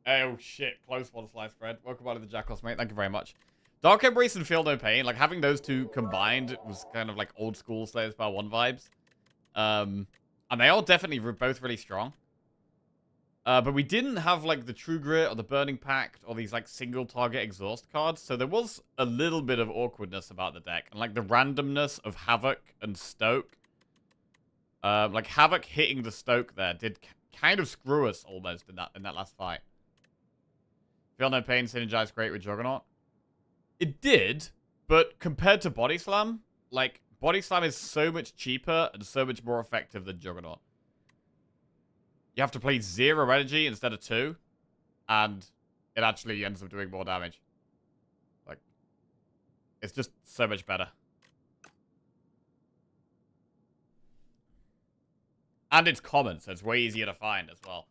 Speaker 1: Oh, shit. Close one, Slice Bread. Welcome out to the Jackals, mate. Thank you very much. Dark Embrace and Feel No Pain, like, having those two combined was kind of like old school Slayer Spell 1 vibes. And they are definitely both really strong. But we didn't have, like, the True Grit or the Burning Pact or these, like, single-target exhaust cards. So there was a little bit of awkwardness about the deck. And, like, the randomness of Havoc and Stoke. Like, Havoc hitting the Stoke there did kind of screw us almost in that last fight. Feel No Pain synergized great with Juggernaut. It did, but compared to Body Slam, like, Body Slam is so much cheaper and so much more effective than Juggernaut. You have to play 0 energy instead of 2, and it actually ends up doing more damage. Like, it's just so much better. And it's common, so it's way easier to find as well.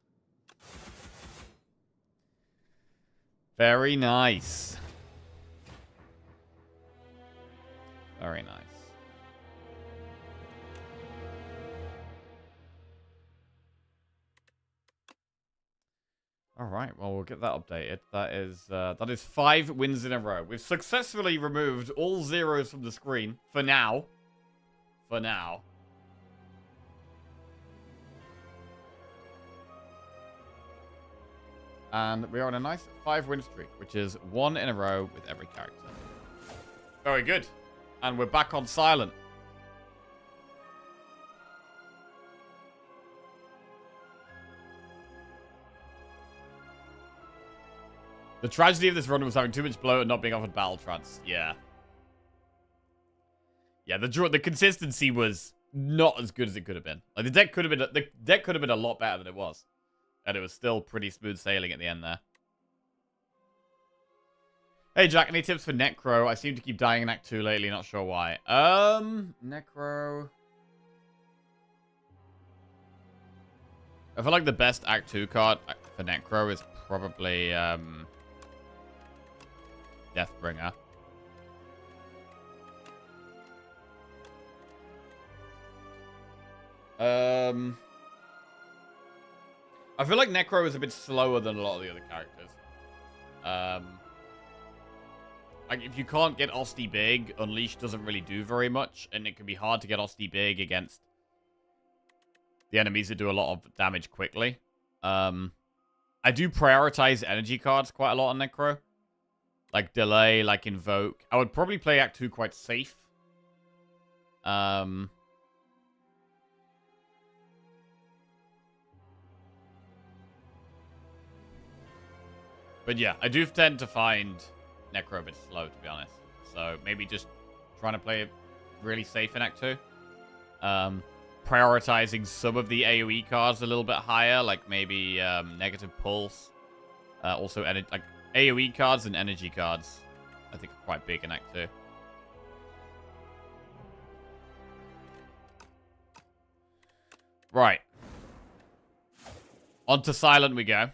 Speaker 1: Very nice. Very nice. All right, well, we'll get that updated. That is 5 wins in a row. We've successfully removed all zeros from the screen for now. For now. And we're on a nice 5-win streak, which is 1 in a row with every character. Very good. And we're back on silent. The tragedy of this run was having too much bloat and not being offered battle trance. Yeah. Yeah, the consistency was not as good as it could have been. Like the deck could have been a lot better than it was. And it was still pretty smooth sailing at the end there. Hey Jack, any tips for Necro? I seem to keep dying in Act 2 lately, not sure why. Necro. I feel like the best Act 2 card for Necro is probably Deathbringer. I feel like Necro is a bit slower than a lot of the other characters. Like, if you can't get Osti big, Unleash doesn't really do very much, and it can be hard to get Osti big against the enemies that do a lot of damage quickly. I do prioritize energy cards quite a lot on Necro. Like Delay, like Invoke. I would probably play Act 2 quite safe. But yeah, I do tend to find Necro a bit slow, to be honest. So maybe just trying to play it really safe in Act 2. Prioritizing some of the AoE cards a little bit higher, like maybe Negative Pulse. Also, like AoE cards and energy cards, I think are quite big in Act 2. Right. On to Silent we go.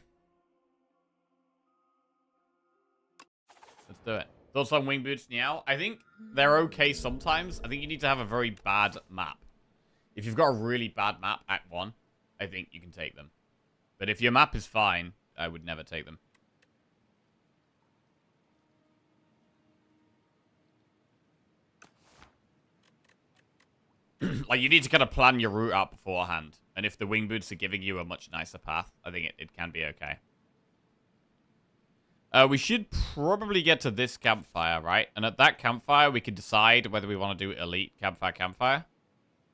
Speaker 1: Let's do it. Thoughts on Wing Boots Meow? I think they're okay sometimes. I think you need to have a very bad map. If you've got a really bad map, Act 1, I think you can take them. But if your map is fine, I would never take them. Like, you need to kind of plan your route out beforehand. And if the Wing Boots are giving you a much nicer path, I think it can be okay. We should probably get to this campfire, right? And at that campfire, we can decide whether we want to do Elite Campfire.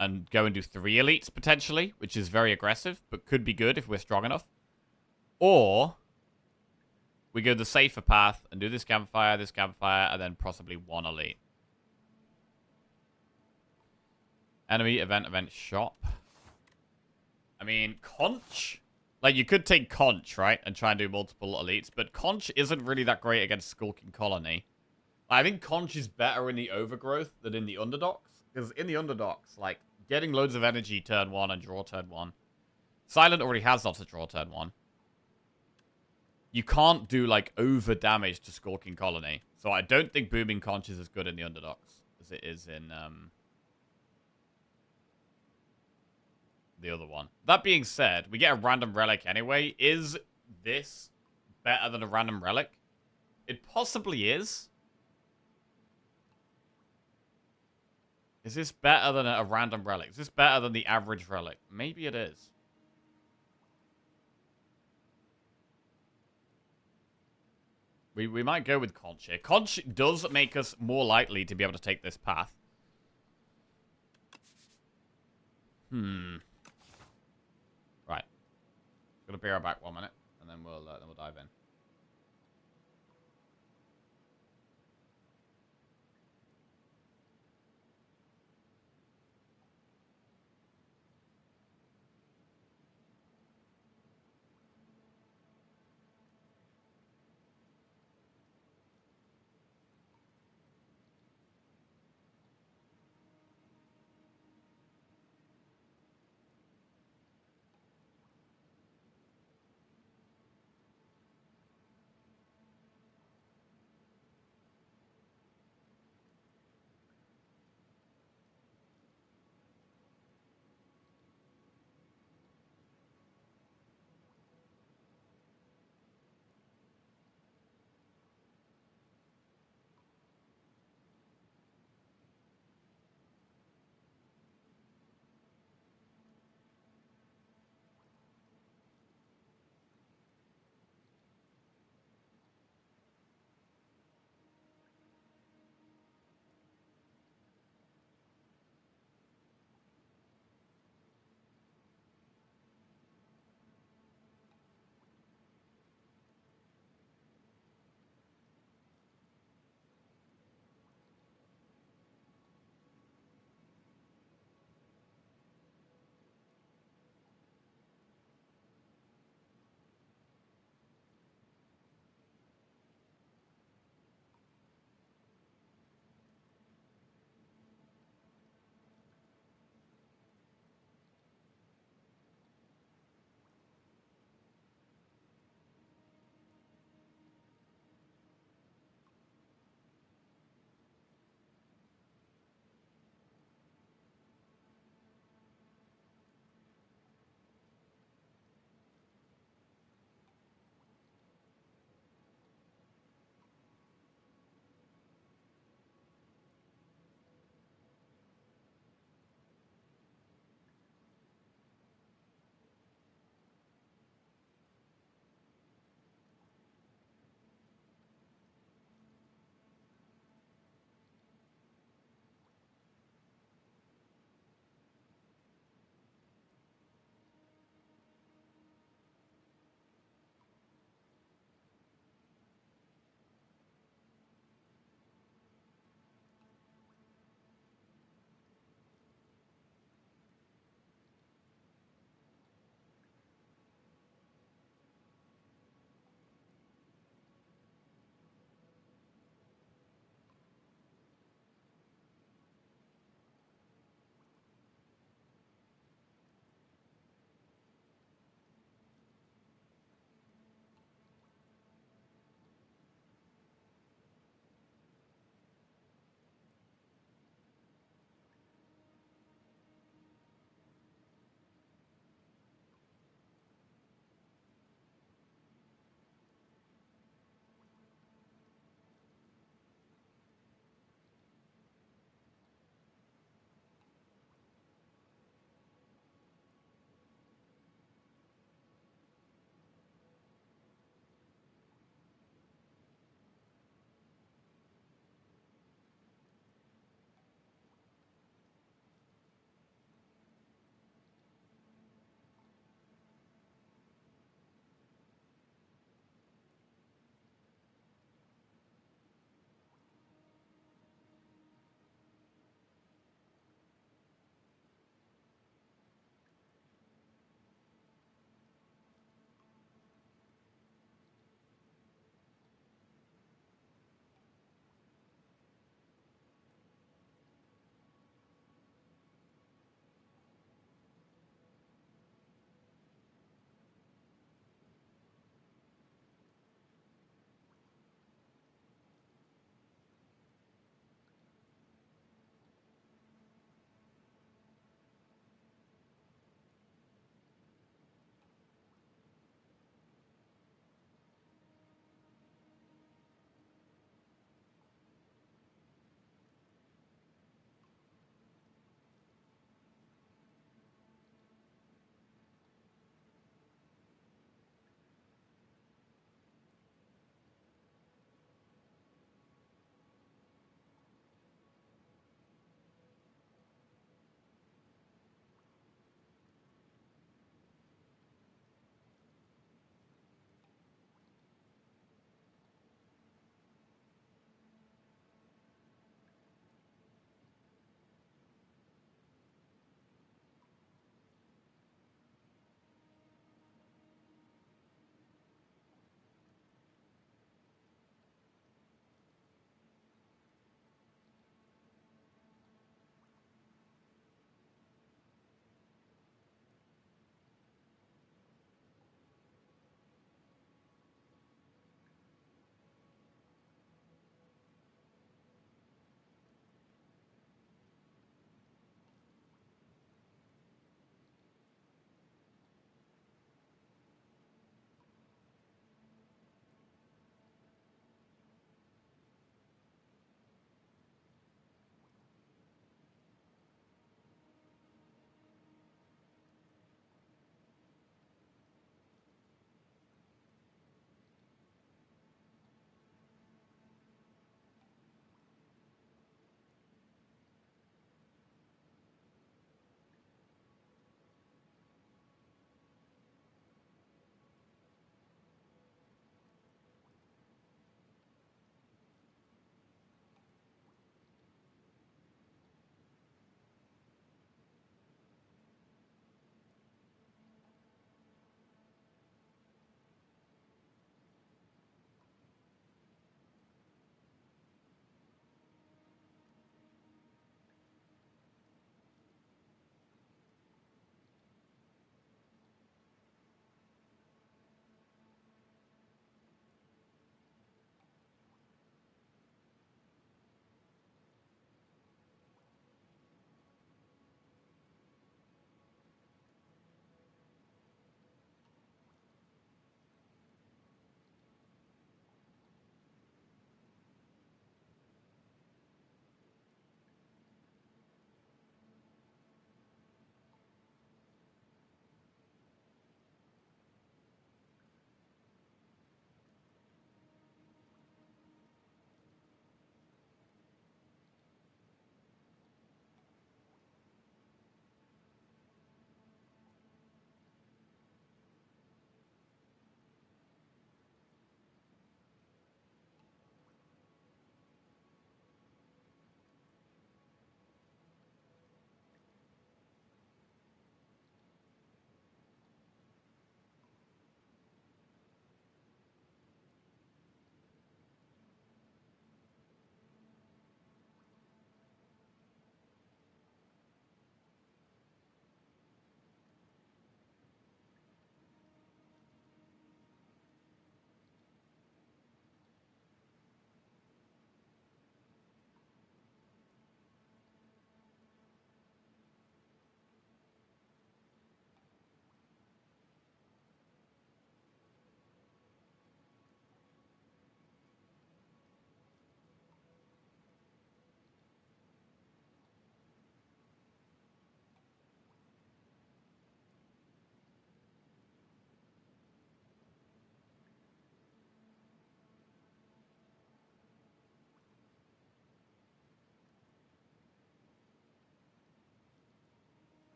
Speaker 1: And go and do 3 elites, potentially. Which is very aggressive, but could be good if we're strong enough. Or we go the safer path and do this campfire, and then possibly 1 elite. Enemy, event, shop. I mean, Conch. Like, you could take Conch, right? And try and do multiple elites. But Conch isn't really that great against Skulking Colony. I think Conch is better in the Overgrowth than in the Underdogs. Because in the Underdogs, like, getting loads of energy turn 1 and draw turn 1. Silent already has lots of draw turn 1. You can't do, like, over damage to Skulking Colony. So I don't think Booming Conch is as good in the Underdogs as it is in the other one. That being said, we get a random relic anyway. Is this better than a random relic? It possibly is. Is this better than a random relic? Is this better than the average relic? Maybe it is. We might go with Conch here. Conch does make us more likely to be able to take this path. Right. Gonna be right back 1 minute, and then we'll dive in.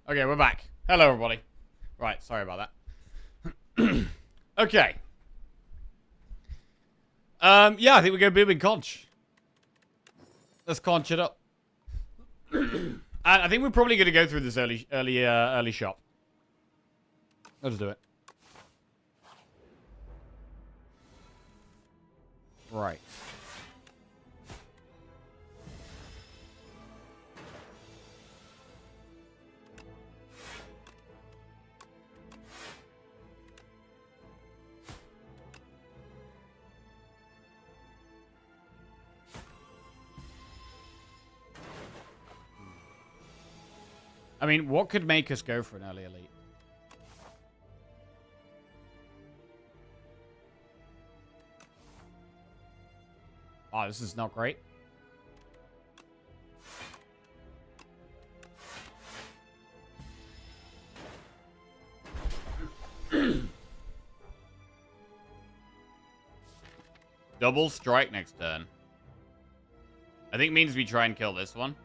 Speaker 1: Okay, we're back. Hello, everybody. Right, sorry about that. Okay. Yeah, I think we go booming conch. Let's conch it up. And I think we're probably going to go through this early shop. Let's do it. Right. I mean, what could make us go for an early elite? Oh, this is not great. Double strike next turn. I think means we try and kill this one.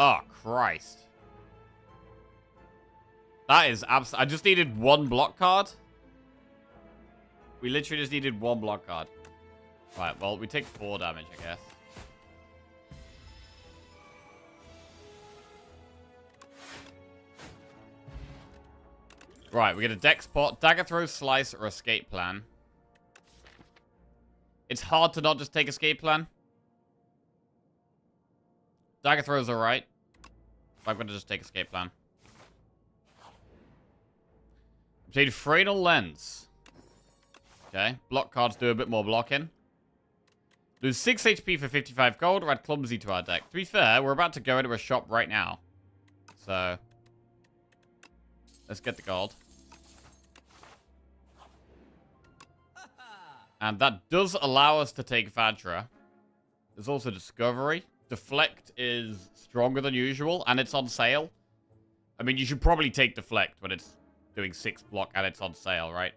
Speaker 1: Oh, Christ. That is I just needed one block card. We literally just needed one block card. Right, well, we take 4 damage, I guess. Right, we get a deck spot, dagger throw, slice, or escape plan. It's hard to not just take escape plan. Dagger throw's alright. I'm going to just take escape plan. I'm taking Freinal Lens. Okay, block cards do a bit more blocking. Lose 6 HP for 55 gold, or add Clumsy to our deck. To be fair, we're about to go into a shop right now. So, let's get the gold. And that does allow us to take Vajra. There's also Discovery. Deflect is stronger than usual, and it's on sale. I mean, you should probably take Deflect when it's doing 6 block and it's on sale, right?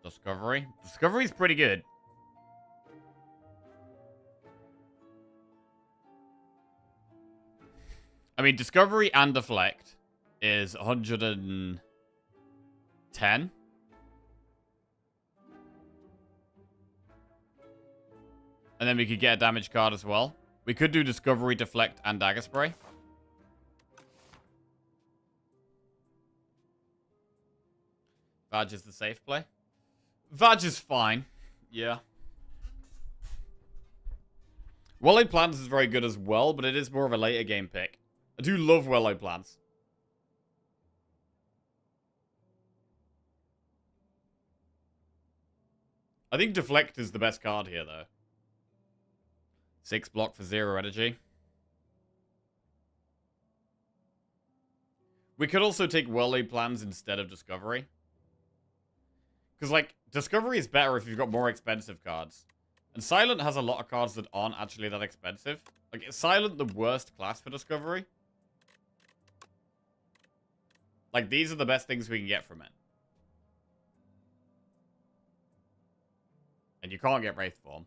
Speaker 1: Discovery. Discovery's pretty good. I mean, Discovery and Deflect is 110. And then we could get a damage card as well. We could do Discovery, Deflect, and Dagger Spray. Vaj is the safe play. Vaj is fine. Yeah. Well-Laid Plans is very good as well, but it is more of a later game pick. I do love Well-Laid Plans. I think Deflect is the best card here, though. 6 block for 0 energy. We could also take Well-Laid Plans instead of Discovery. Because, like, Discovery is better if you've got more expensive cards. And Silent has a lot of cards that aren't actually that expensive. Like, is Silent the worst class for Discovery? Like, these are the best things we can get from it. And you can't get Wraith Form.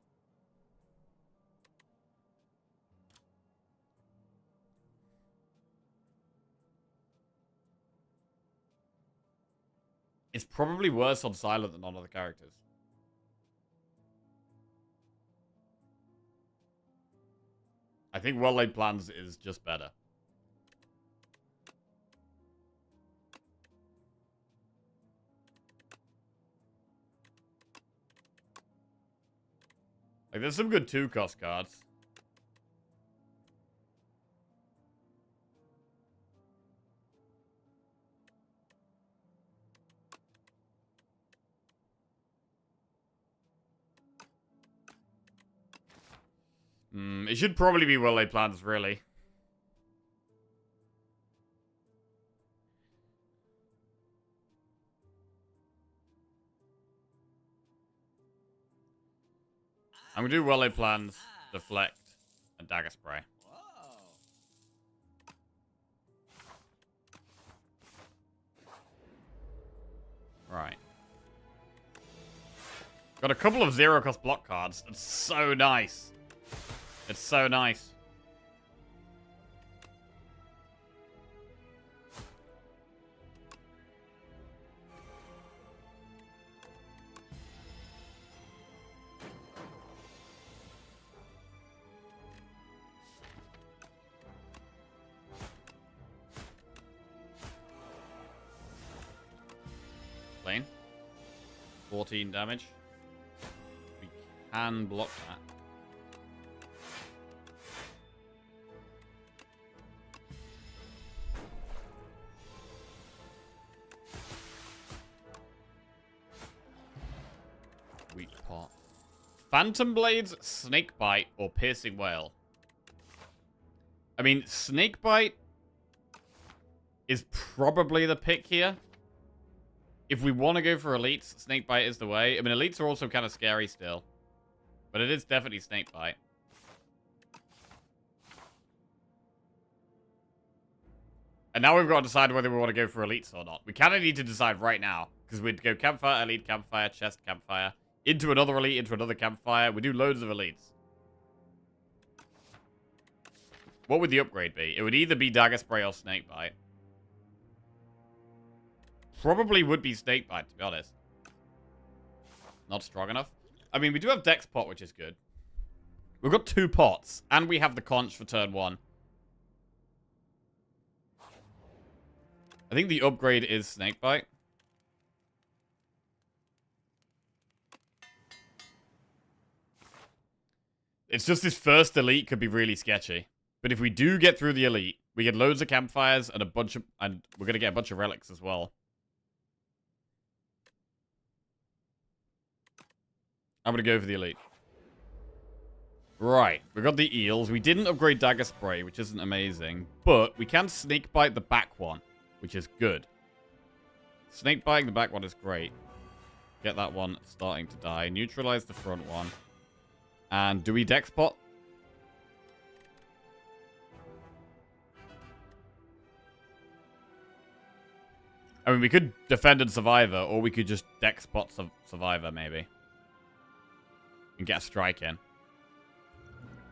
Speaker 1: It's probably worse on Silent than on other characters. I think Well-Laid Plans is just better. Like, there's some good 2-cost cards. It should probably be Well-Laid Plans, really. I'm gonna do Well-Laid Plans, Deflect, and Dagger Spray. Right. Got a couple of zero-cost block cards. It's so nice. It's so nice. Lane. 14 damage. We can block that. Weak pot. Phantom Blades, Snake Bite, or Piercing Whale. I mean, Snake Bite is probably the pick here. If we want to go for elites, Snake Bite is the way. I mean, elites are also kind of scary still. But it is definitely Snake Bite. And now we've got to decide whether we want to go for elites or not. We kind of need to decide right now. Because we'd go Campfire, Elite, Campfire, Chest, Campfire. Into another elite, into another Campfire. We do loads of elites. What would the upgrade be? It would either be Dagger Spray or Snake Bite. Probably would be Snake Bite, to be honest. Not strong enough. I mean, we do have Dex Pot, which is good. We've got 2 pots, and we have the conch for turn 1. I think the upgrade is Snake Bite. It's just this first elite could be really sketchy. But if we do get through the elite, we get loads of campfires and and we're gonna get a bunch of relics as well. I'm going to go for the elite. Right. We got the eels. We didn't upgrade Dagger Spray, which isn't amazing. But we can Snake Bite the back one, which is good. Snake Biting the back one is great. Get that one starting to die. Neutralize the front one. And do we Dex Pot? I mean, we could Defend and Survivor, or we could just Dex Pot Survivor, maybe. And get a strike in.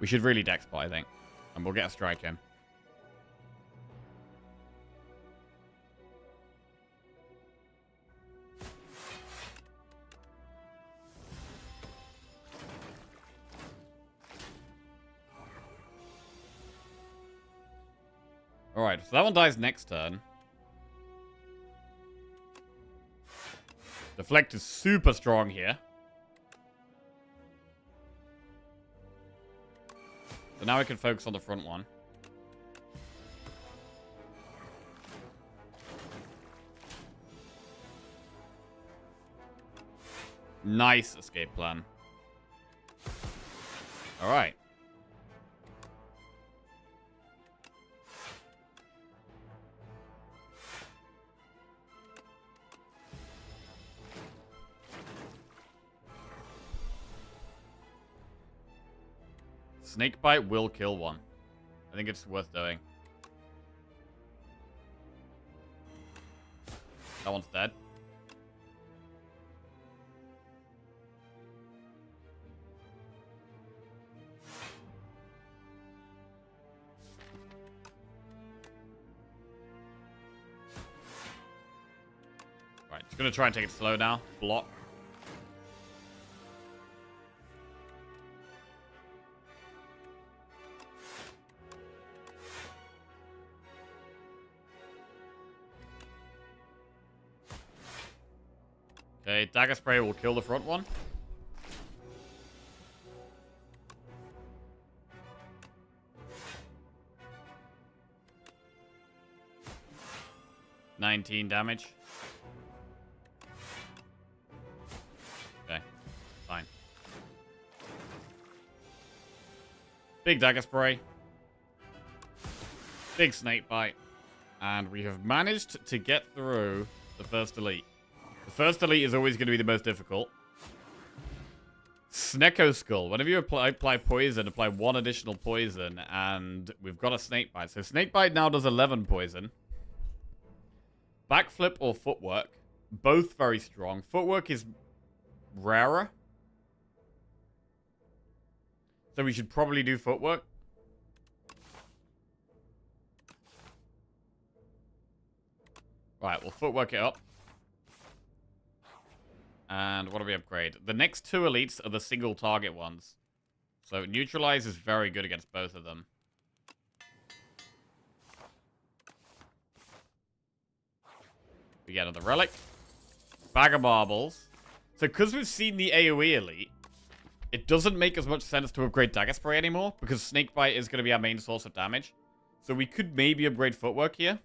Speaker 1: We should really Dex Pot, I think. And we'll get a strike in. Alright, so that one dies next turn. Deflect is super strong here. So now we can focus on the front one. Nice escape plan. Alright. Snake Bite will kill one. I think it's worth doing. That one's dead. Right, just gonna try and take it slow now. Block. Okay, Dagger Spray will kill the front one. $19 damage. Okay, fine. Big Dagger Spray. Big Snake Bite. And we have managed to get through the first elite. The first elite is always going to be the most difficult. Snecko Skull. Whenever you apply poison, apply 1 additional poison, and we've got a Snake Bite. So Snake Bite now does 11 poison. Backflip or Footwork. Both very strong. Footwork is rarer. So we should probably do footwork. Right, we'll footwork it up. And what do we upgrade? The next two elites are the single target ones. So neutralize is very good against both of them. We get another relic. Bag of marbles. So because we've seen the AoE elite, it doesn't make as much sense to upgrade Dagger Spray anymore, because Snakebite is going to be our main source of damage. So we could maybe upgrade Footwork here.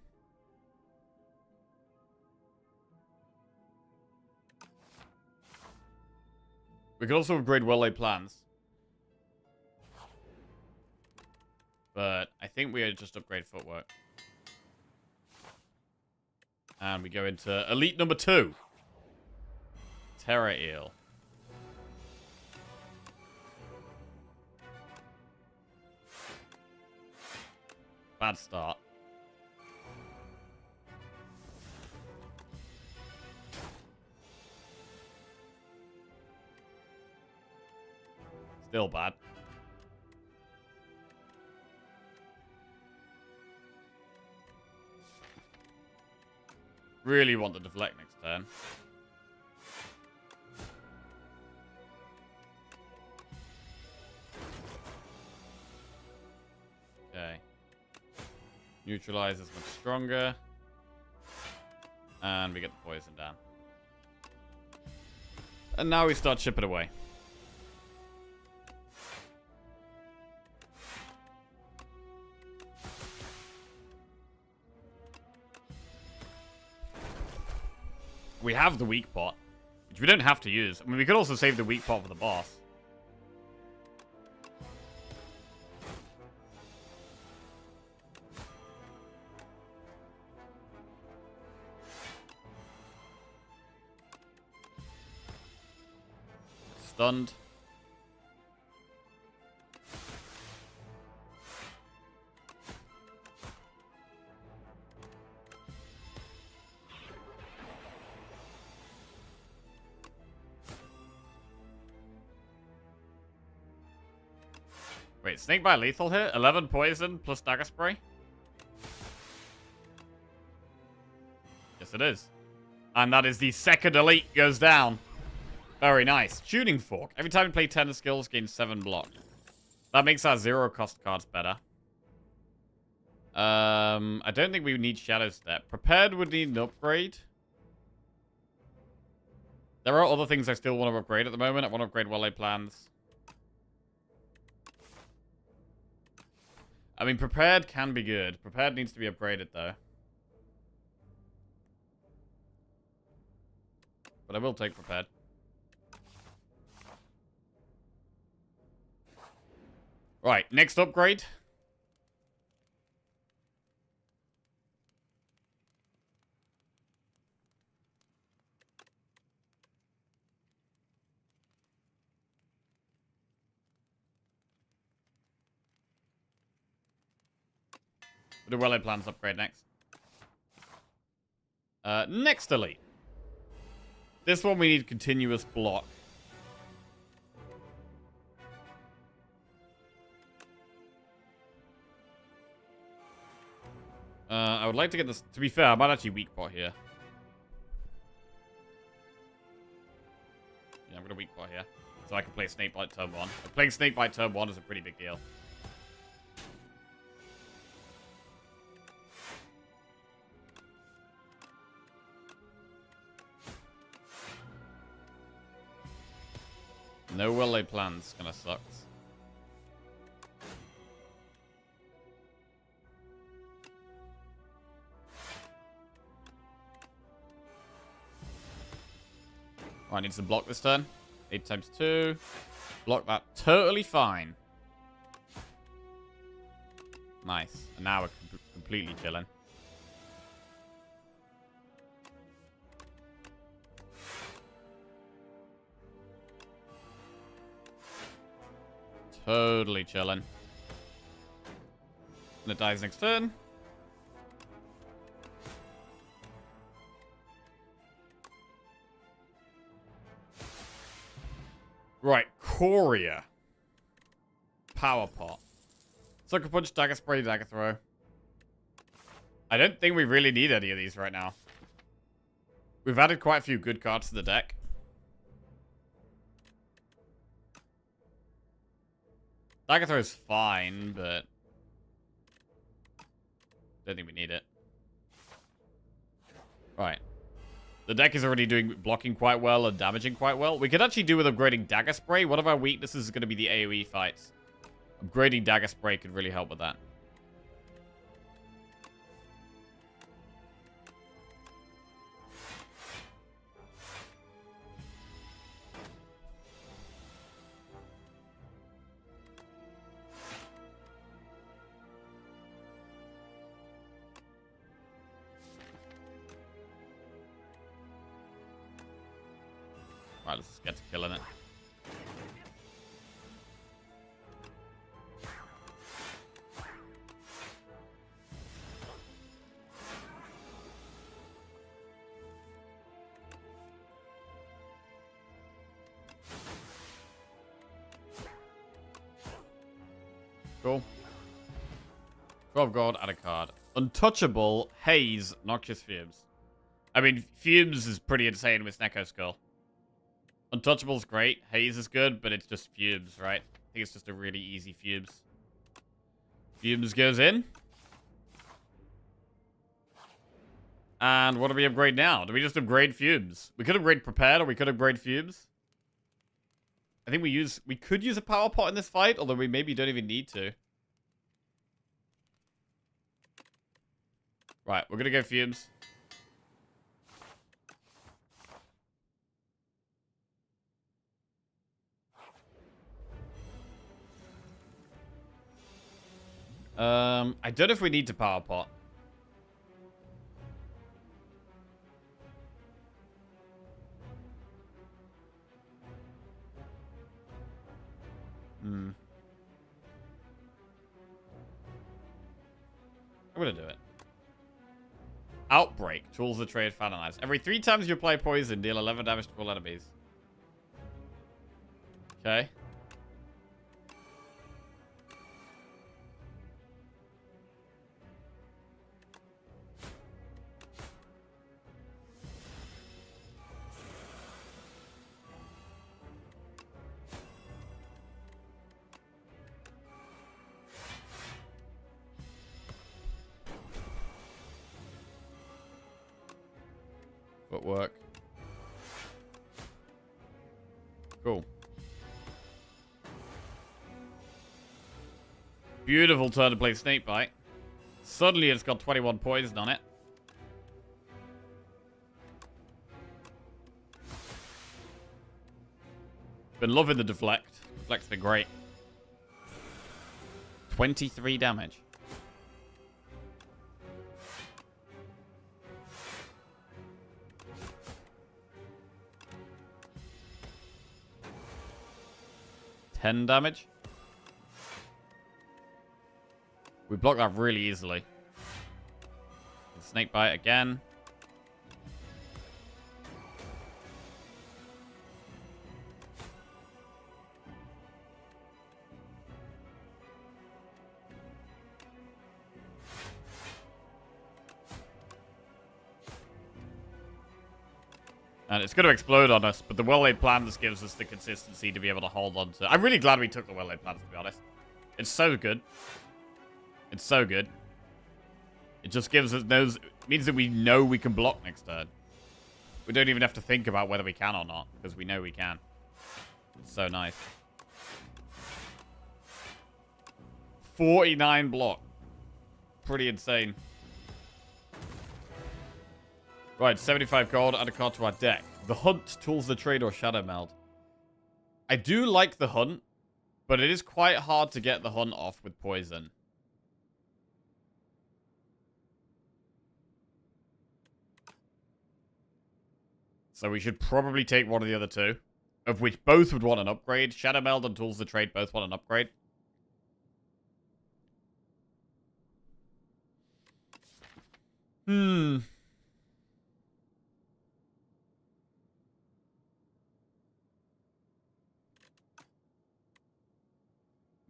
Speaker 1: We could also upgrade Well-Laid Plans. But I think we just upgrade Footwork. And we go into Elite number 2. Terror Eel. Bad start. Still bad. Really want to deflect next turn. Okay. Neutralize is much stronger. And we get the poison down. And now we start chipping away. We have the weak pot, which we don't have to use. I mean, we could also save the weak pot for the boss. Stunned. Wait, Snakebite lethal here? 11 poison plus Dagger Spray? Yes, it is. And that is the second elite goes down. Very nice. Tuning Fork. Every time you play 10 skills, gain 7 block. That makes our 0 cost cards better. I don't think we need Shadow Step. Prepared would need an upgrade. There are other things I still want to upgrade at the moment. I want to upgrade Well-Laid Plans. I mean, Prepared can be good. Prepared needs to be upgraded, though. But I will take Prepared. Right, next upgrade. The Well-Laid Plans upgrade next. Next elite. This one we need continuous block. I would like to get this... To be fair, I might actually weak pot here. Yeah, I'm going to weak pot here. So I can play Snakebite turn 1. Playing Snakebite turn 1 is a pretty big deal. No Well-Laid Plans. Kinda sucks. Oh, I need to block this turn. 8 times 2. Block that. Totally fine. Nice. And now we're completely chilling. Totally chilling. And it dies next turn. Right, Courier. Power Pot. Sucker Punch, Dagger Spray, Dagger Throw. I don't think we really need any of these right now. We've added quite a few good cards to the deck. Dagger Throw is fine, but don't think we need it. Right. The deck is already doing blocking quite well and damaging quite well. We could actually do with upgrading Dagger Spray. One of our weaknesses is going to be the AoE fights. Upgrading Dagger Spray could really help with that. Right, let's just get to killing it. Cool. 12 gold, add a card. Untouchable, Haze, Noxious Fumes. I mean, Fumes is pretty insane with Snecko Skull. Untouchable's great. Haze is good, but it's just Fumes, right? I think it's just a really easy Fumes. Fumes goes in. And what do we upgrade now? Do we just upgrade Fumes? We could upgrade Prepared, or we could upgrade Fumes. I think we could use a Power Pot in this fight, although we maybe don't even need to. Right, we're gonna go Fumes. I don't know if we need to Power Pot. I'm gonna do it. Outbreak. Tools the trade finalized. Every 3 times you apply poison, deal 11 damage to all enemies. Okay. Footwork. Cool. Beautiful turn to play Snakebite. Suddenly it's got 21 poison on it. Been loving the deflect. Deflect's been great. 23 damage. $10 damage. We block that really easily. Snakebite again. And it's going to explode on us, but the well-laid plan just gives us the consistency to be able to hold on to. I'm really glad we took the well-laid plans, to be honest. It's so good. It's so good. It just gives us those... means that we know we can block next turn. We don't even have to think about whether we can or not, because we know we can. It's so nice. 49 block. Pretty insane. Right, 75 gold, add a card to our deck. The Hunt, Tools the Trade, or Shadow Meld. I do like the Hunt, but it is quite hard to get the Hunt off with poison. So we should probably take one of the other two, of which both would want an upgrade. Shadow Meld and Tools the Trade both want an upgrade.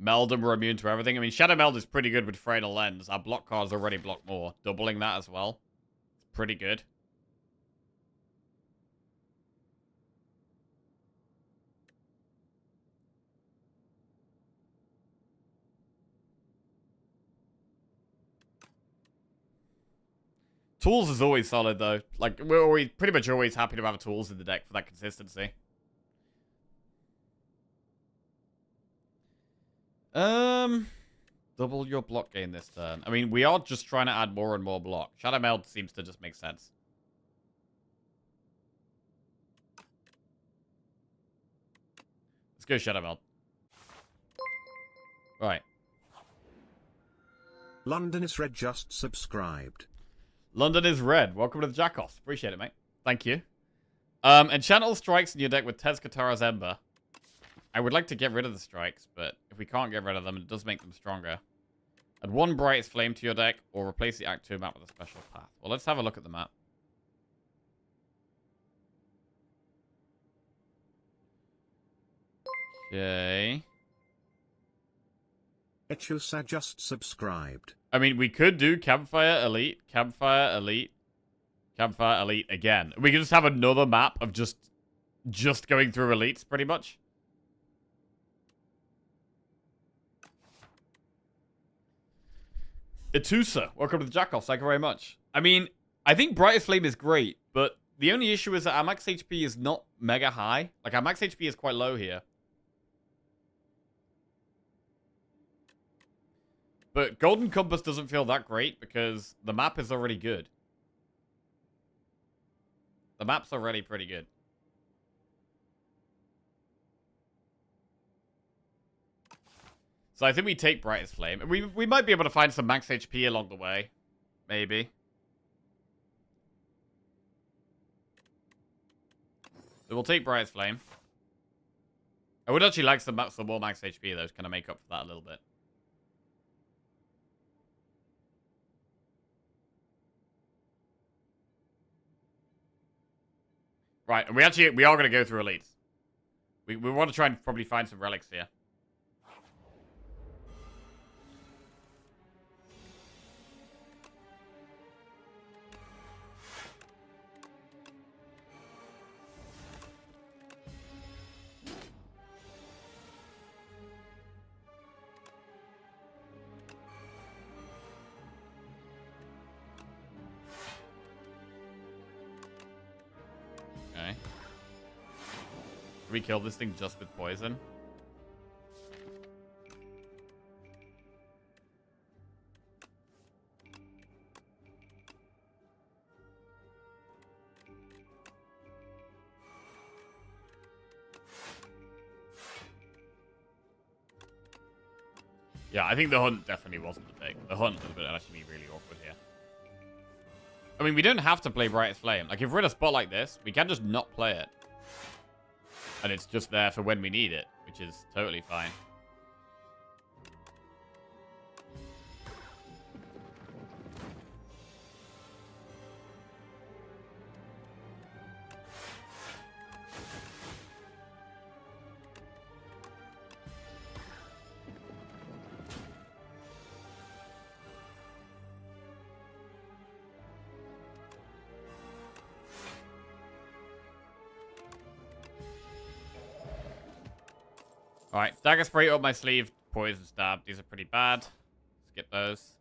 Speaker 1: Meld and we're immune to everything. I mean, Shadow Meld is pretty good with Frail Lens. Our block cards already block more. Doubling that as well. It's pretty good. Tools is always solid, though. Like, we're always, pretty much always happy to have tools in the deck for that consistency. Double your block gain this turn. I mean, we are just trying to add more and more block. Shadow Meld seems to just make sense. Let's go Shadow Meld. Right.
Speaker 2: London is Red just subscribed.
Speaker 1: London is Red. Welcome to the Jackoffs. Appreciate it, mate. Thank you. Enchant all strikes in your deck with Tez Katara's Ember. I would like to get rid of the strikes, but if we can't get rid of them, it does make them stronger. Add one Brightest Flame to your deck, or replace the Act 2 map with a special path. Well, let's have a look at the map. Okay.
Speaker 2: Echusa just subscribed.
Speaker 1: I mean, we could do Campfire Elite, Campfire Elite, Campfire Elite again. We could just have another map of just going through elites, pretty much. Itusa, welcome to the Jackoffs. Thank you very much. I mean, I think Brightest Flame is great, but the only issue is that our max HP is not mega high. Like, our max HP is quite low here. But Golden Compass doesn't feel that great because the map is already good. The map's already pretty good. So I think we take Brightest Flame. We might be able to find some max HP along the way. Maybe. So we'll take Brightest Flame. I would actually like some more max HP though, to kind of make up for that a little bit. Right, and we are going to go through elites. We want to try and probably find some relics here. Can we kill this thing just with poison? Yeah, I think the hunt definitely wasn't the pick. The hunt would actually be really awkward here. I mean, we don't have to play Brightest Flame. Like, if we're in a spot like this, we can just not play it. And it's just there for when we need it, which is totally fine. Alright, Dagger Spray up my sleeve, Poison Stab. These are pretty bad. Skip those.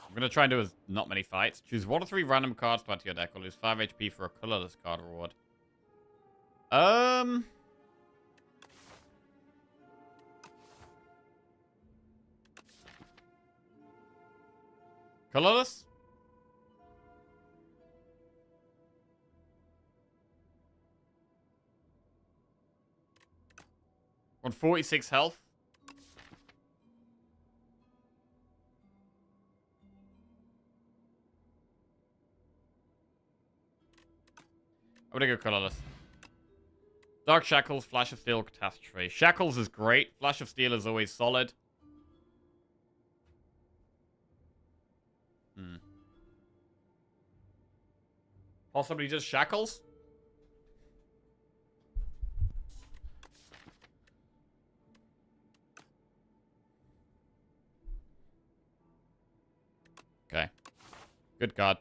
Speaker 1: I'm going to try and do as not many fights. Choose 1 or 3 random cards to add to your deck or lose 5 HP for a colorless card reward. Colorless? On 46 health. I'm gonna go colorless. Dark Shackles, Flash of Steel, Catastrophe. Shackles is great. Flash of Steel is always solid. Possibly just Shackles? Good card.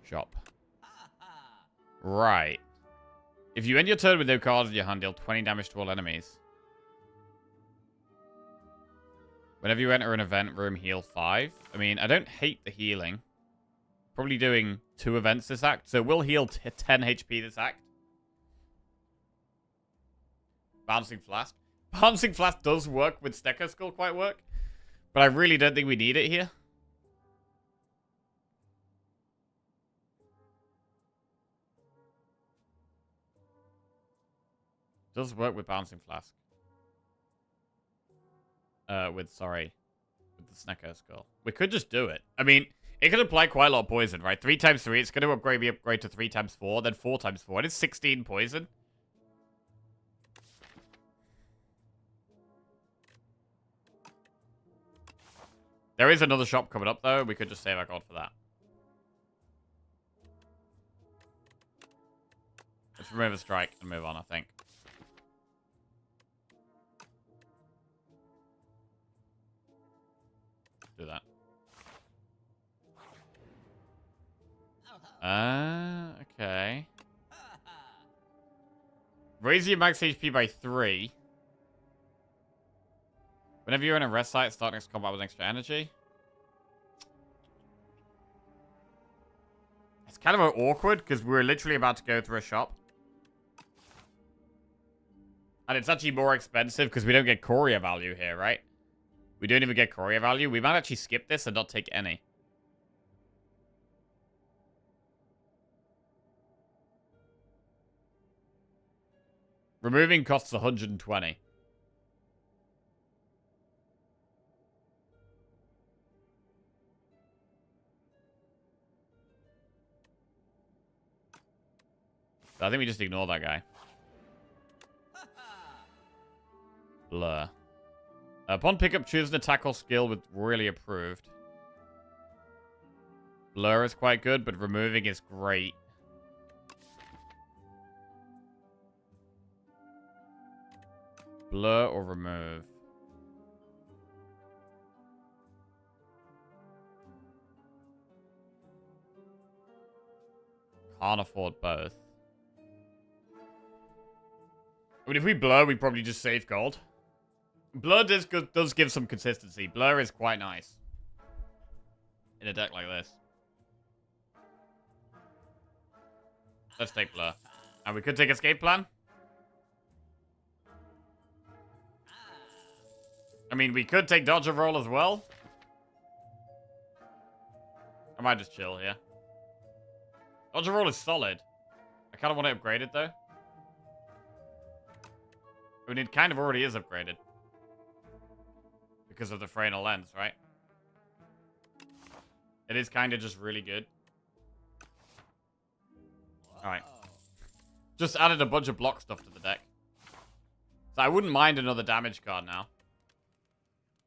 Speaker 1: Shop. Right. If you end your turn with no cards in your hand, deal 20 damage to all enemies. Whenever you enter an event room, heal 5. I mean, I don't hate the healing. Probably doing 2 events this act, so we'll heal 10 HP this act. Bouncing Flask. Bouncing Flask does work with Stecker Skull quite work, but I really don't think we need it here. Does work with Bouncing Flask. With the Snecker Skull. We could just do it. I mean, it could apply quite a lot of poison, right? 3 times 3, it's going to upgrade to 3 times 4, then 4 times 4. And it's 16 poison. There is another shop coming up, though. We could just save our gold for that. Let's remove a strike and move on, I think. Do that. Okay. Raise your max HP by 3. Whenever you're in a rest site, start next combat with extra energy. It's kind of awkward because we're literally about to go through a shop. And it's actually more expensive because we don't get courier value here, right? We don't even get courier value. We might actually skip this and not take any. Removing costs 120. So I think we just ignore that guy. Blur. Upon pickup, choose an attack or skill with really approved. Blur is quite good, but removing is great. Blur or remove? Can't afford both. I mean, if we blur, we probably just save gold. Blur does give some consistency. Blur is quite nice in a deck like this. Let's take Blur. And we could take Escape Plan. I mean, we could take Dodge of Roll as well. I might just chill here. Dodge of Roll is solid. I kind of want to upgrade it, though. I mean, it kind of already is upgraded. Because of the Freyna lens, right? It is kind of just really good. Alright. Just added a bunch of block stuff to the deck. So I wouldn't mind another damage card now.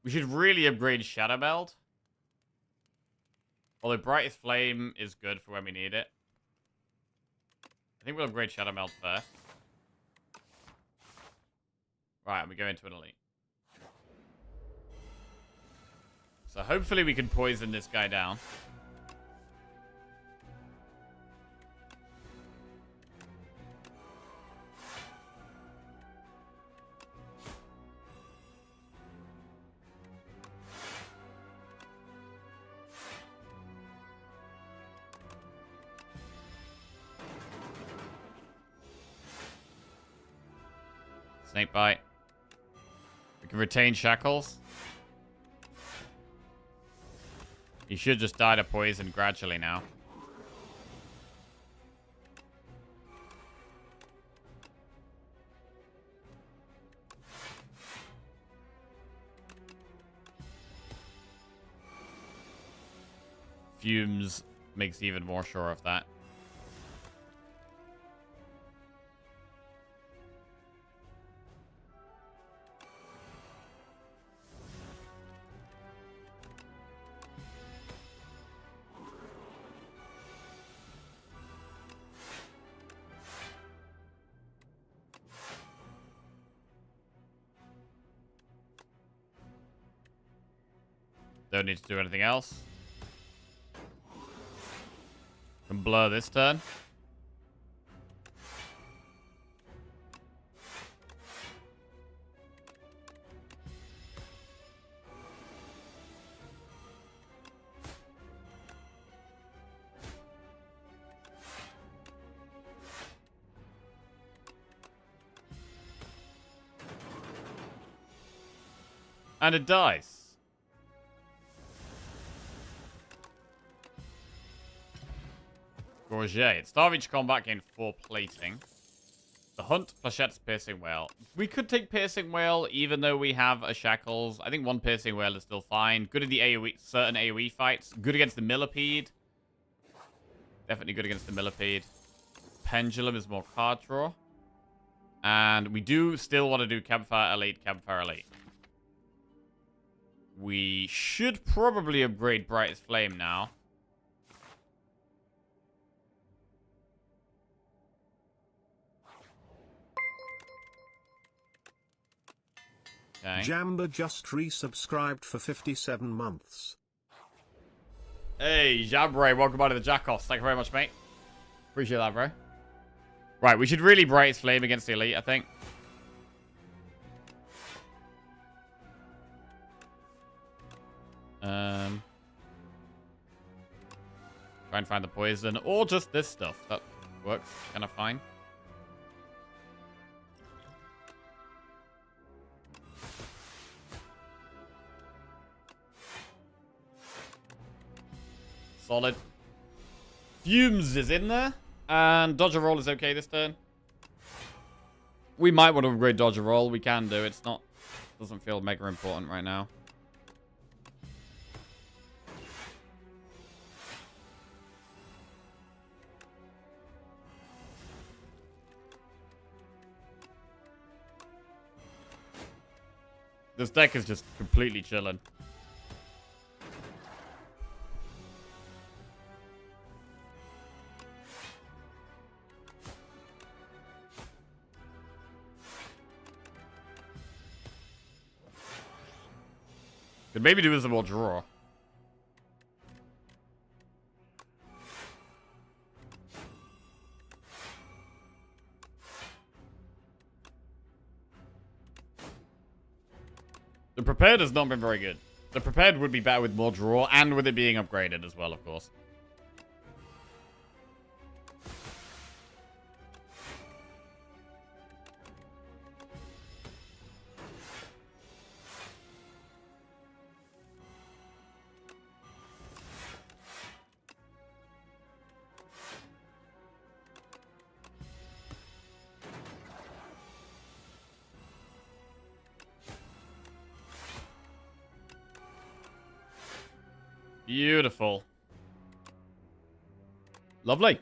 Speaker 1: We should really upgrade Shadow Meld. Although Brightest Flame is good for when we need it. I think we'll upgrade Shadow Meld first. Right, and we go into an elite. So hopefully we can poison this guy down. Snake Bite. We can retain Shackles. He should just die to poison gradually now. Fumes makes even more sure of that. Don't need to do anything else. Can blur this turn. And it dies. Gorget. Star Reach combat gain 4 plating. The Hunt, Flechette's Piercing Whale. We could take Piercing Whale even though we have a Shackles. I think 1 Piercing Whale is still fine. Good at the AoE, certain AoE fights. Good against the Millipede. Definitely good against the Millipede. Pendulum is more card draw. And we do still want to do Campfire Elite, Campfire Elite. We should probably upgrade Brightest Flame now. Okay.
Speaker 2: Jamba just resubscribed for 57 months.
Speaker 1: Hey, Jabray, welcome back to the Jackoffs. Thank you very much, mate. Appreciate that, bro. Right, we should really Brightest Flame against the Elite, I think. Try and find the poison, or just this stuff. That works kind of fine. Solid. Fumes is in there, and Dodger Roll is okay this turn. We might want to upgrade Dodger Roll. We can do. It's not. Doesn't feel mega important right now. This deck is just completely chilling. Could maybe do some more draw. The prepared has not been very good. The prepared would be better with more draw and with it being upgraded as well, of course. Beautiful. Lovely.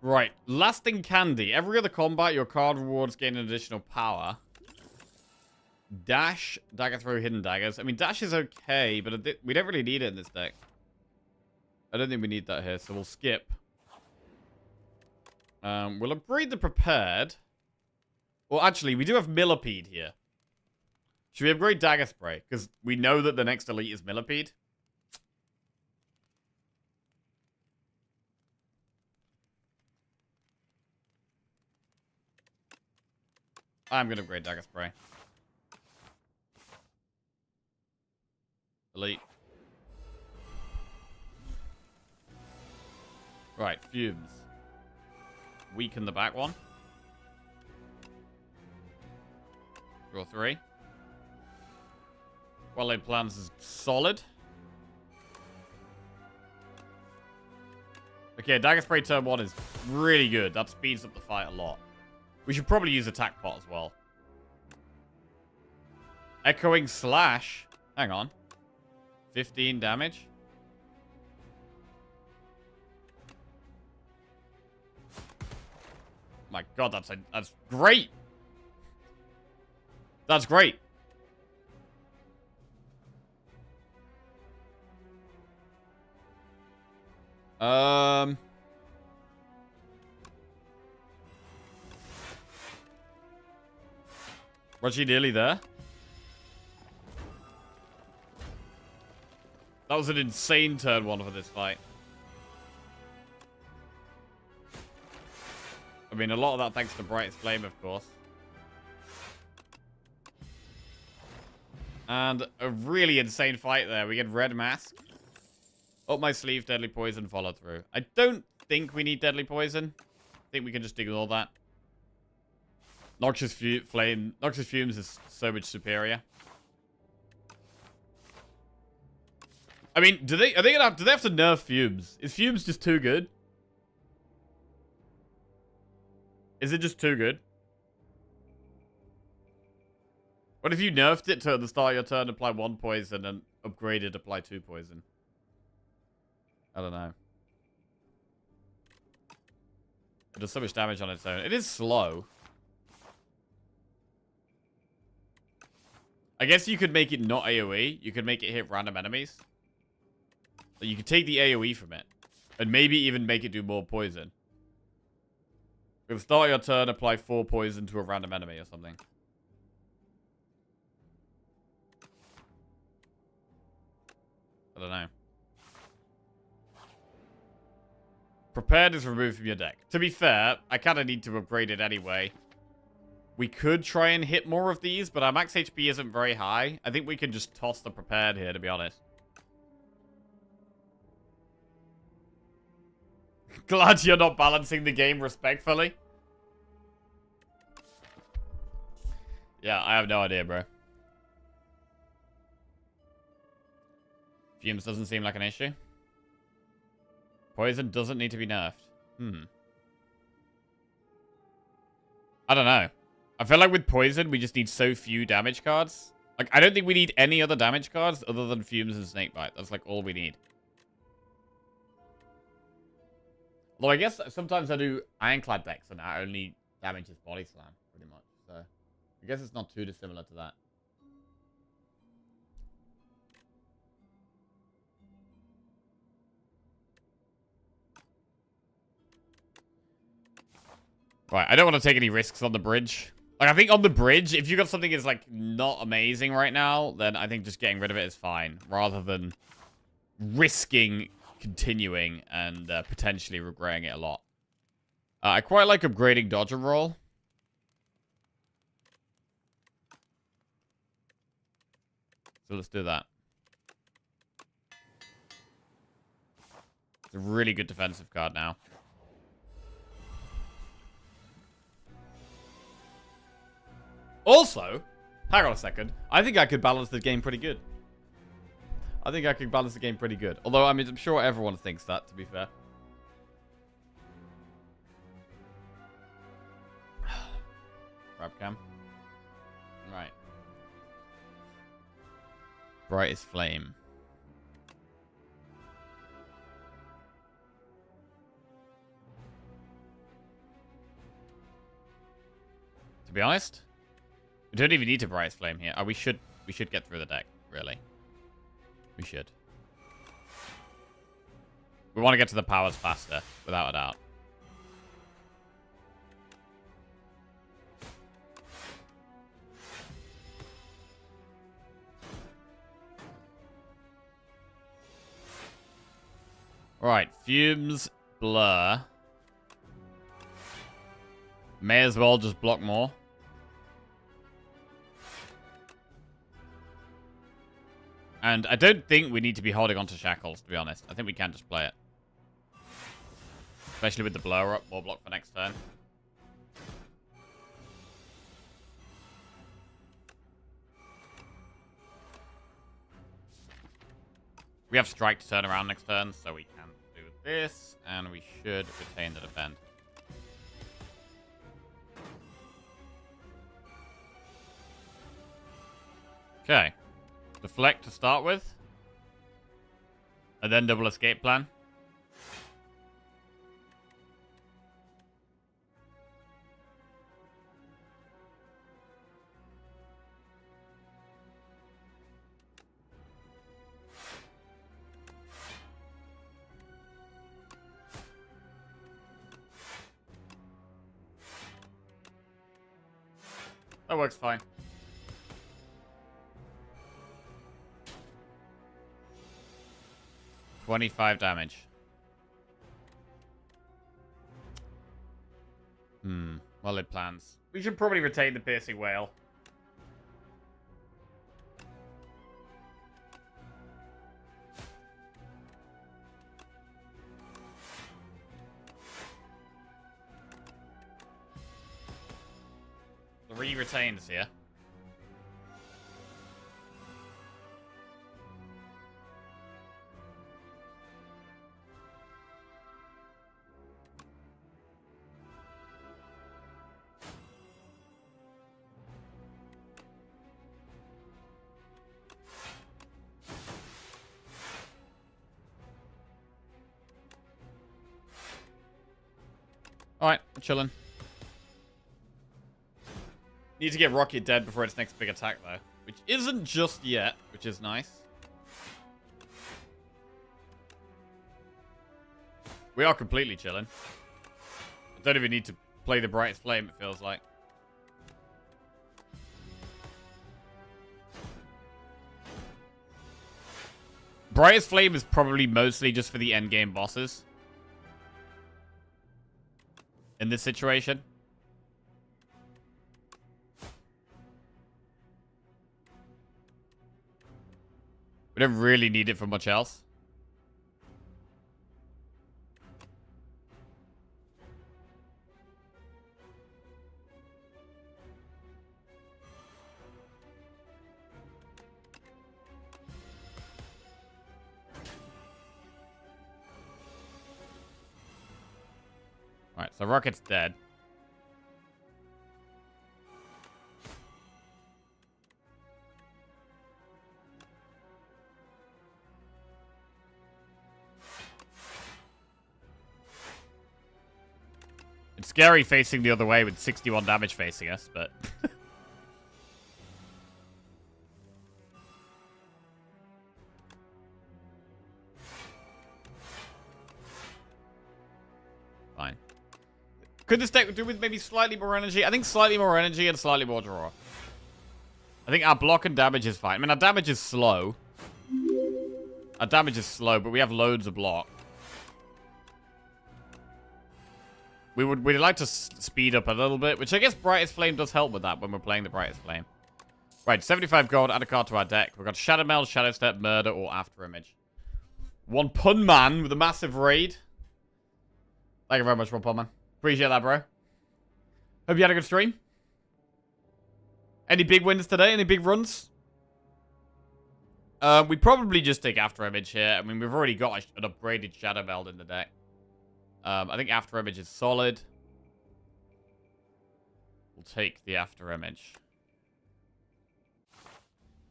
Speaker 1: Right. Lasting Candy. Every other combat, your card rewards gain an additional power. Dash, Dagger Throw, Hidden Daggers. I mean, Dash is okay, but we don't really need it in this deck. I don't think we need that here, so we'll skip. We'll upgrade the Prepared. Well, actually, we do have Millipede here. Should we upgrade Dagger Spray? Because we know that the next elite is Millipede. I'm going to upgrade Dagger Spray. Elite. Right, Fumes. Weaken the back one. Draw 3. Well-laid plans is solid. Okay, Dagger Spray turn 1 is really good. That speeds up the fight a lot. We should probably use Attack Pot as well. Echoing Slash. Hang on. 15 damage. My god, that's great. That's great. Was she nearly there? That was an insane turn 1 for this fight. I mean, a lot of that thanks to Brightest Flame, of course. And a really insane fight there. We get Red Mask. Up my sleeve, Deadly Poison, follow through. I don't think we need Deadly Poison. I think we can just ignore that. Noxious Fumes is so much superior. I mean, do they have to nerf Fumes? Is Fumes just too good? Is it just too good? What if you nerfed it to at the start of your turn, apply 1 poison, and upgraded, apply 2 poison? I don't know. It does so much damage on its own. It is slow. I guess you could make it not AoE. You could make it hit random enemies. So you could take the AoE from it. And maybe even make it do more poison. At the start of your turn, apply 4 poison to a random enemy or something. I don't know. Prepared is removed from your deck. To be fair, I kind of need to upgrade it anyway. We could try and hit more of these, but our max HP isn't very high. I think we can just toss the prepared here, to be honest. Glad you're not balancing the game respectfully. Yeah, I have no idea, bro. Fumes doesn't seem like an issue. Poison doesn't need to be nerfed. I don't know. I feel like with Poison, we just need so few damage cards. Like, I don't think we need any other damage cards other than Fumes and Snakebite. That's, like, all we need. Although I guess sometimes I do Ironclad decks and that only damages Body Slam, pretty much. So, I guess it's not too dissimilar to that. Right, I don't want to take any risks on the bridge. Like, I think on the bridge, if you got something that's, like, not amazing right now, then I think just getting rid of it is fine. Rather than risking continuing and potentially regretting it a lot. I quite like upgrading Dodge and Roll. So let's do that. It's a really good defensive card now. Also, hang on a second. I think I could balance the game pretty good. Although, I mean, I'm sure everyone thinks that, to be fair. Grab cam. Right. Brightest Flame. To be honest, we don't even need to Brightest Flame here. Oh, we should get through the deck, really. We should. We want to get to the powers faster, without a doubt. Alright, Fumes, Blur. May as well just block more. And I don't think we need to be holding on to Shackles, to be honest. I think we can just play it. Especially with the Blur up, more block for next turn. We have Strike to turn around next turn, so we can do this, and we should retain the defend. Okay. Deflect to start with. And then double escape plan. That works fine. $25 damage. Well-laid plans. We should probably retain the Piercing Whale. Three retains here. Alright, chilling. Need to get Rocket dead before its next big attack, though. Which isn't just yet, which is nice. We are completely chilling. I don't even need to play the Brightest Flame, it feels like. Brightest Flame is probably mostly just for the endgame bosses. In this situation. We don't really need it for much else. Alright, so Rocket's dead. It's scary facing the other way with 61 damage facing us, but... Fine. Could this deck do with maybe slightly more energy? I think slightly more energy and slightly more draw. I think our block and damage is fine. I mean, our damage is slow. Our damage is slow, but we have loads of block. We'd like to speed up a little bit, which I guess Brightest Flame does help with that when we're playing the Brightest Flame. Right, 75 gold, add a card to our deck. We've got Shadow Meld, Shadow Step, Murder, or After Image. One Pun Man with a massive raid. Thank you very much, One Pun Man. Appreciate that, bro. Hope you had a good stream. Any big wins today? Any big runs? We probably just take After Image here. I mean, we've already got an upgraded Shadow Meld in the deck. I think After Image is solid. We'll take the After Image.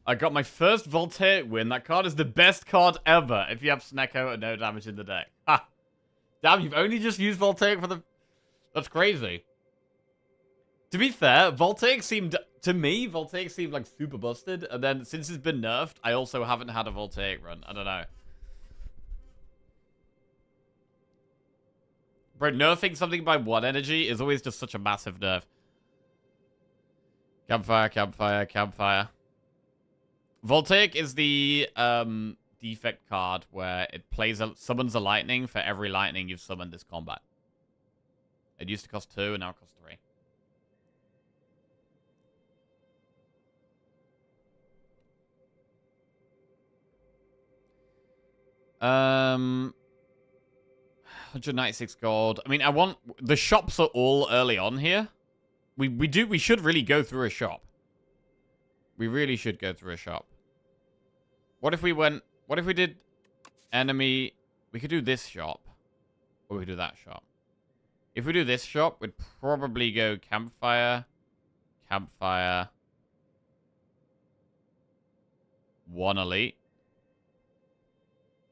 Speaker 1: I got my first Voltaic win. That card is the best card ever if you have Snecko and no damage in the deck. Ha! Damn, you've only just used Voltaic for the... That's crazy. To be fair, Voltaic seemed... To me, Voltaic seemed like super busted. And then since it's been nerfed, I also haven't had a Voltaic run. I don't know. Bro, nerfing something by 1 energy is always just such a massive nerf. Campfire, campfire, campfire. Voltaic is the defect card where it summons a lightning for every lightning you've summoned this combat. It used to cost 2 and now it costs 3. Um... 196 gold. I mean, I want... The shops are all early on here. We should really go through a shop. We really should go through a shop. What if we went... What if we did enemy... We could do this shop. Or we could do that shop. If we do this shop, we'd probably go campfire. Campfire. 1 elite.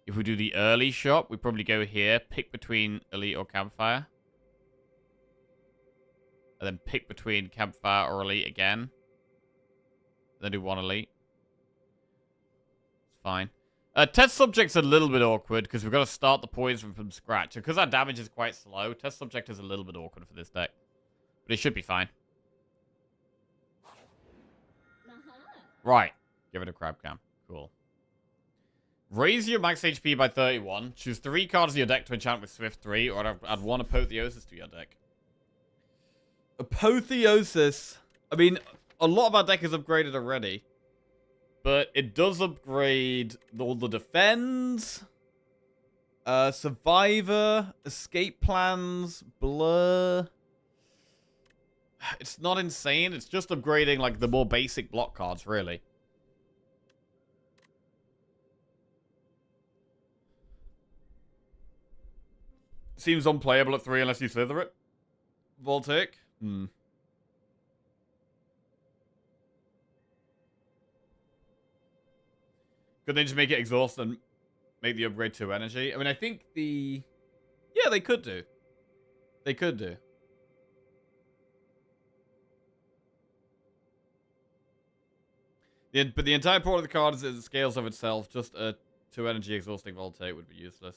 Speaker 1: If we do the early shop, we probably go here, pick between elite or campfire. And then pick between campfire or elite again. Then do 1 elite. It's fine. Test subject's a little bit awkward because we've got to start the poison from scratch. And because our damage is quite slow, test subject is a little bit awkward for this deck. But it should be fine. Right. Give it a crab cam. Cool. Raise your max HP by 31. Choose 3 cards in your deck to enchant with Swift 3, or add 1 Apotheosis to your deck. Apotheosis. I mean, a lot of our deck is upgraded already. But it does upgrade all the defends, survivor, escape plans, blur. It's not insane. It's just upgrading like the more basic block cards, really. Seems unplayable at 3 unless you slither it. Voltaic. Could they just make it exhaust and make the upgrade to energy? I mean, I think the... Yeah, they could do. They could do. But the entire point of the card is it scales of itself. Just a 2 energy exhausting Voltaic would be useless.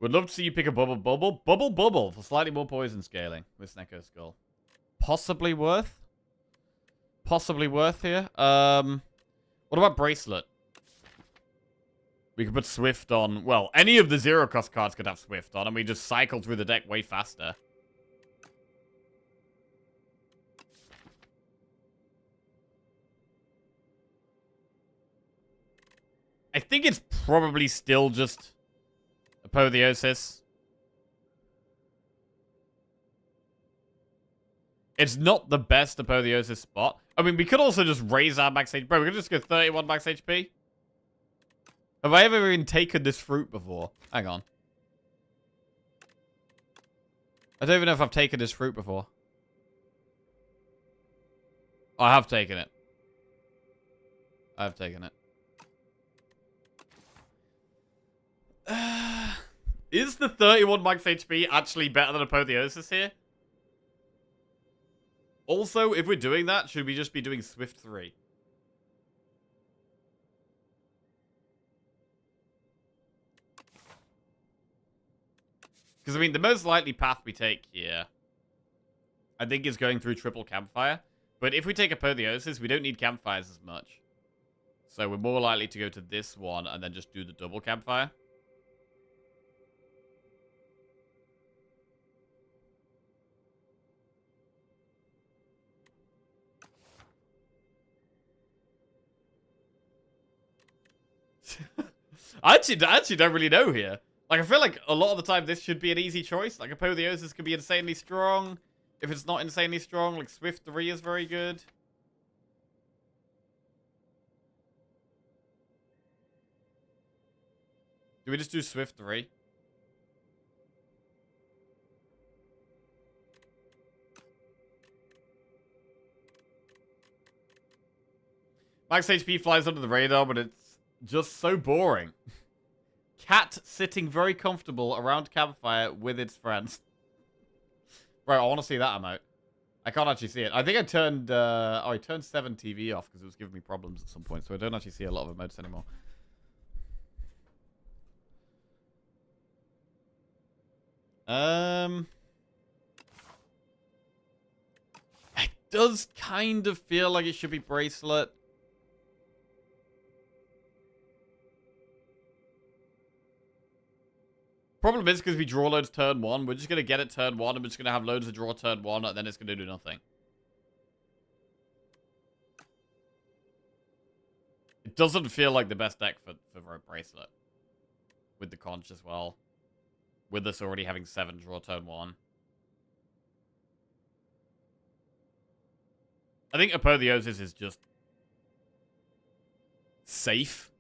Speaker 1: Would love to see you pick a bubble for slightly more poison scaling with Snecko Skull. Possibly worth here. What about Bracelet? We could put Swift on. Well, any of the 0-cost cards could have Swift on, and we just cycle through the deck way faster. I think it's probably still just Apotheosis. It's not the best Apotheosis spot. I mean, we could also just raise our max HP. Bro, we could just go 31 max HP. Have I ever even taken this fruit before? Hang on. I don't even know if I've taken this fruit before. Oh, I have taken it. I have taken it. Is the 31 max HP actually better than Apotheosis here? Also, if we're doing that, should we just be doing Swift 3? Because, I mean, the most likely path we take here, I think, is going through triple Campfire. But if we take Apotheosis, we don't need Campfires as much. So we're more likely to go to this one and then just do the double Campfire. I actually don't really know here. Like, I feel like a lot of the time this should be an easy choice. Like, Apotheosis could be insanely strong. If it's not insanely strong, like, Swift 3 is very good. Do we just do Swift 3? Max HP flies under the radar, but it's just so boring. Cat sitting very comfortable around campfire with its friends. Bro, I want to see that emote. I can't actually see it. I think I turned... I turned 7 TV off because it was giving me problems at some point. So I don't actually see a lot of emotes anymore. It does kind of feel like it should be Bracelet. Problem is, because we draw loads turn 1, we're just going to get it turn 1, and we're just going to have loads of draw turn 1, and then it's going to do nothing. It doesn't feel like the best deck for Bracelet. With the Conch as well. With us already having 7 draw turn 1. I think Apotheosis is just safe.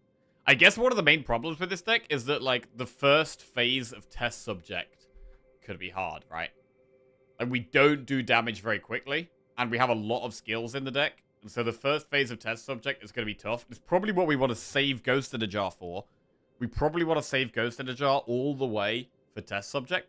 Speaker 1: I guess one of the main problems with this deck is that, like, the first phase of test subject could be hard, right? And we don't do damage very quickly, and we have a lot of skills in the deck. And so the first phase of test subject is going to be tough. It's probably what we want to save Ghost in a Jar for. We probably want to save Ghost in a Jar all the way for test subject.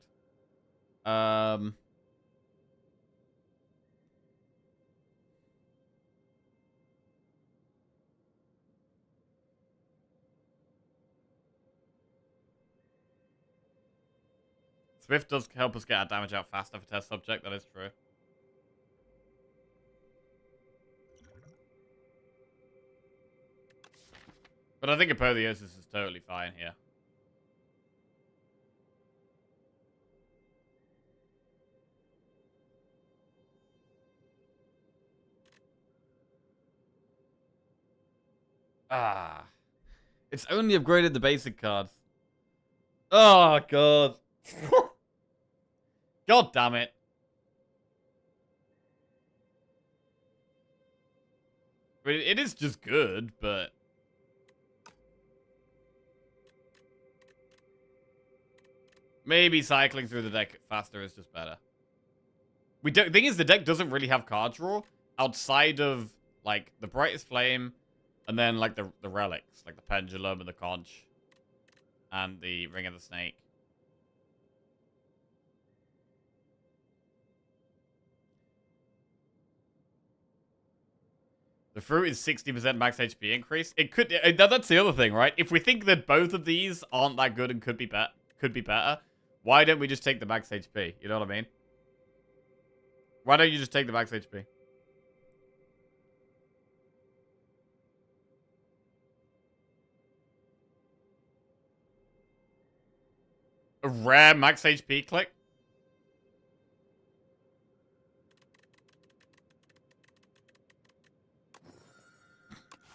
Speaker 1: Swift does help us get our damage out faster for test subject, that is true. But I think Apotheosis is totally fine here. Ah. It's only upgraded the basic cards. Oh, God. God damn it. I mean, it is just good, but... maybe cycling through the deck faster is just better. The thing is, the deck doesn't really have card draw outside of, like, the Brightest Flame and then, like, the relics, like the Pendulum and the Conch and the Ring of the Snake. The fruit is 60% max HP increase. It could... that's the other thing, right? If we think that both of these aren't that good and could be better, why don't we just take the max HP? You know what I mean? Why don't you just take the max HP? A rare max HP click?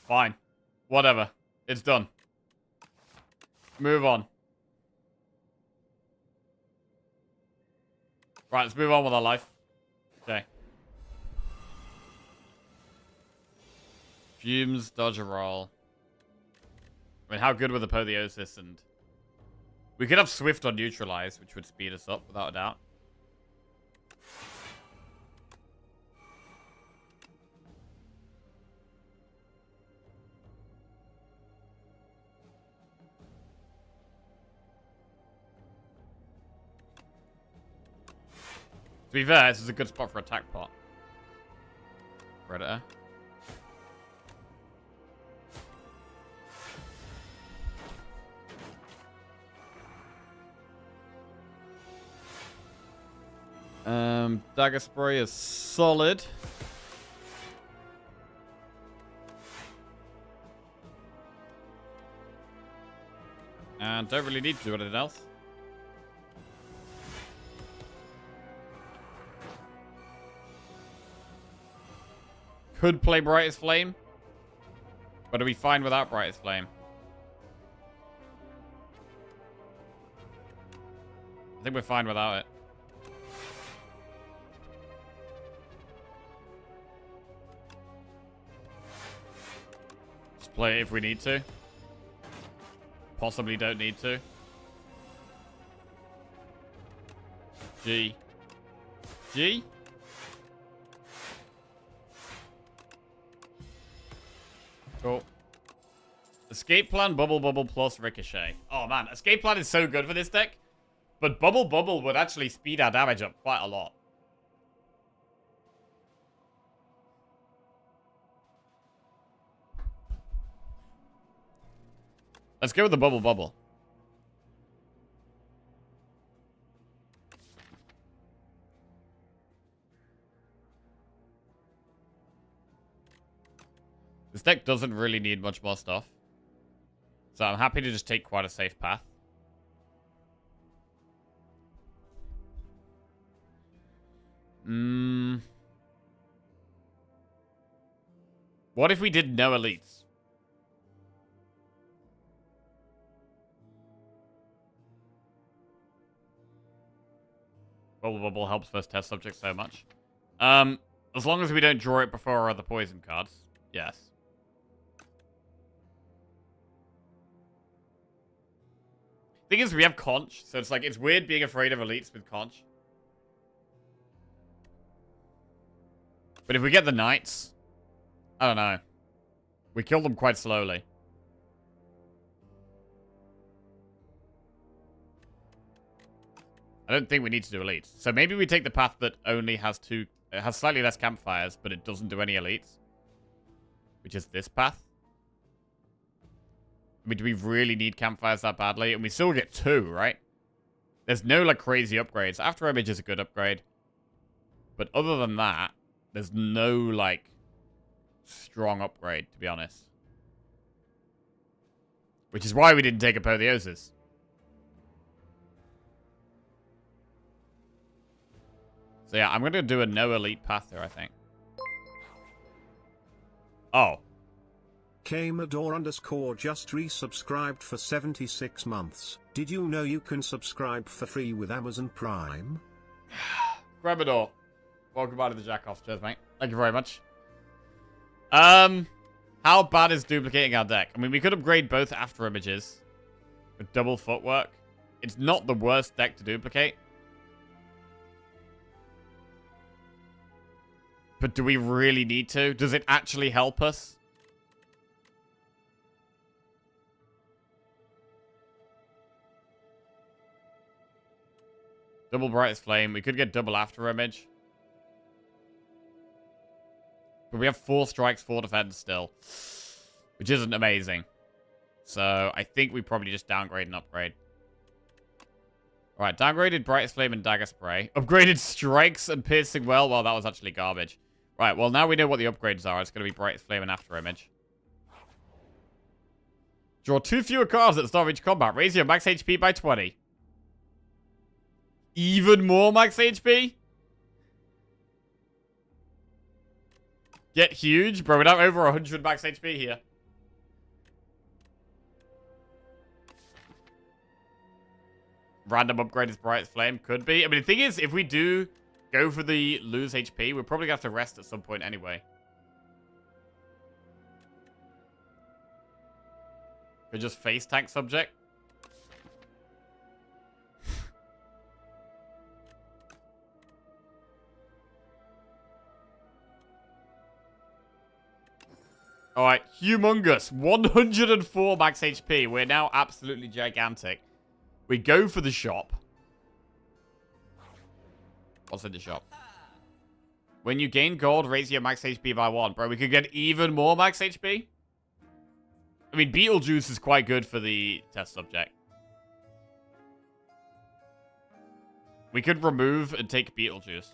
Speaker 1: Fine. Whatever. It's done. Move on. Right, let's move on with our life. Okay. Fumes, dodge a roll. I mean, how good were the Apotheosis and... we could have Swift or Neutralize, which would speed us up, without a doubt. To be fair, this is a good spot for attack pot. Predator. Dagger Spray is solid. And don't really need to do anything else. Could play Brightest Flame. But are we fine without Brightest Flame? I think we're fine without it. Just play it if we need to. Possibly don't need to. G. G? Cool. Escape Plan, Bubble Bubble plus Ricochet. Oh man, Escape Plan is so good for this deck. But Bubble Bubble would actually speed our damage up quite a lot. Let's go with the Bubble Bubble. This deck doesn't really need much more stuff. So I'm happy to just take quite a safe path. What if we did no elites? Bubble Bubble helps first test subject so much. As long as we don't draw it before our other poison cards. Yes. Thing is, we have Conch, so it's like, it's weird being afraid of elites with Conch. But if we get the Knights, I don't know. We kill them quite slowly. I don't think we need to do elites. So maybe we take the path that only has it has slightly less campfires, but it doesn't do any elites. Which is this path. I mean, do we really need campfires that badly? And we still get 2, right? There's no, like, crazy upgrades. After Image is a good upgrade. But other than that, there's no, like, strong upgrade, to be honest. Which is why we didn't take Apotheosis. So yeah, I'm going to do a no elite path there, I think. Oh.
Speaker 2: Kamador_ just resubscribed for 76 months. Did you know you can subscribe for free with Amazon Prime?
Speaker 1: Gramador, welcome out to the Jack-Off. Cheers, mate. Thank you very much. How bad is duplicating our deck? I mean, we could upgrade both after images with double footwork. It's not the worst deck to duplicate. But do we really need to? Does it actually help us? Double Brightest Flame. We could get double after image. But we have 4 strikes, 4 defense still. Which isn't amazing. So I think we probably just downgrade and upgrade. Alright, downgraded Brightest Flame and Dagger Spray. Upgraded Strikes and Piercing Well. Well, that was actually garbage. Right, well, now we know what the upgrades are. It's going to be Brightest Flame and After Image. Draw 2 fewer cards at the start of each combat. Raise your max HP by 20. Even more max HP? Get huge? Bro, we're now over 100 max HP here. Random upgrade is Brightest Flame. Could be. I mean, the thing is, if we do go for the lose HP, we're probably going to have to rest at some point anyway. Could just face tank subject. Alright, humongous. 104 max HP. We're now absolutely gigantic. We go for the shop. What's in the shop? When you gain gold, raise your max HP by 1. Bro, we could get even more max HP. I mean, Beetlejuice is quite good for the test subject. We could remove and take Beetlejuice.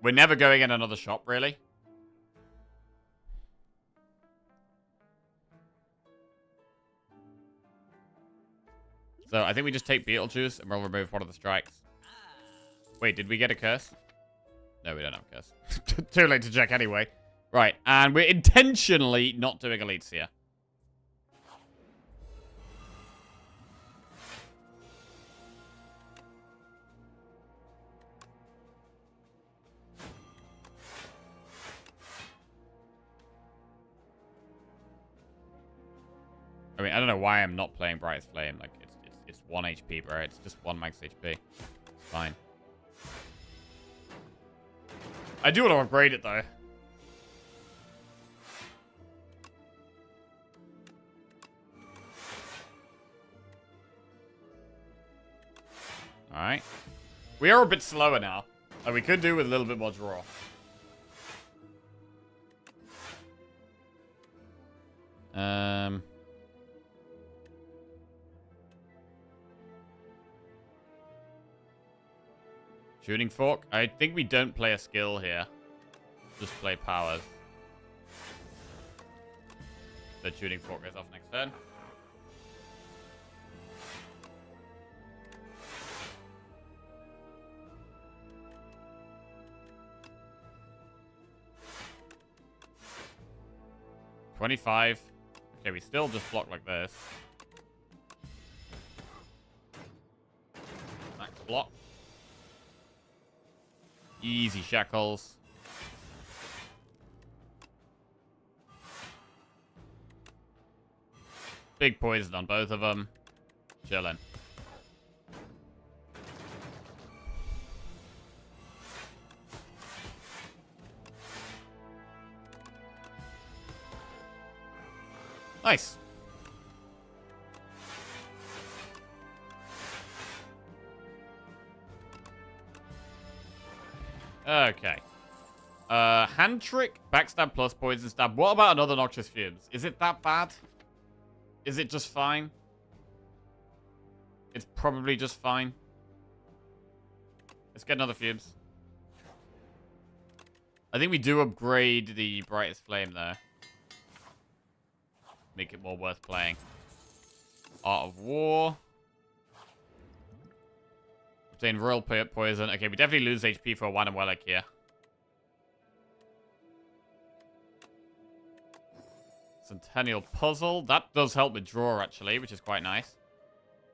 Speaker 1: We're never going in another shop, really. So I think we just take Beetlejuice and we'll remove one of the strikes. Wait, did we get a curse? No, we don't have a curse. Too late to check anyway. Right, and we're intentionally not doing elites here. I mean, I don't know why I'm not playing Brightest Flame. Like, it's 1 HP, bro. It's just 1 max HP. It's fine. I do want to upgrade it, though. Alright. We are a bit slower now. Like, we could do with a little bit more draw. Shooting Fork. I think we don't play a skill here. Just play powers. The Shooting Fork goes off next turn. $25. Okay, we still just block like this. Max block. Easy shackles. Big poison on both of them. Chilling. Nice. Okay. Hand trick, backstab plus poison stab. What about another Noxious Fumes? Is it that bad? Is it just fine? It's probably just fine. Let's get another Fumes. I think we do upgrade the Brightest Flame there. Make it more worth playing. Art of War. Obtain Royal Poison. Okay, we definitely lose HP for Wanamwelek here. Centennial Puzzle. That does help with draw, actually, which is quite nice.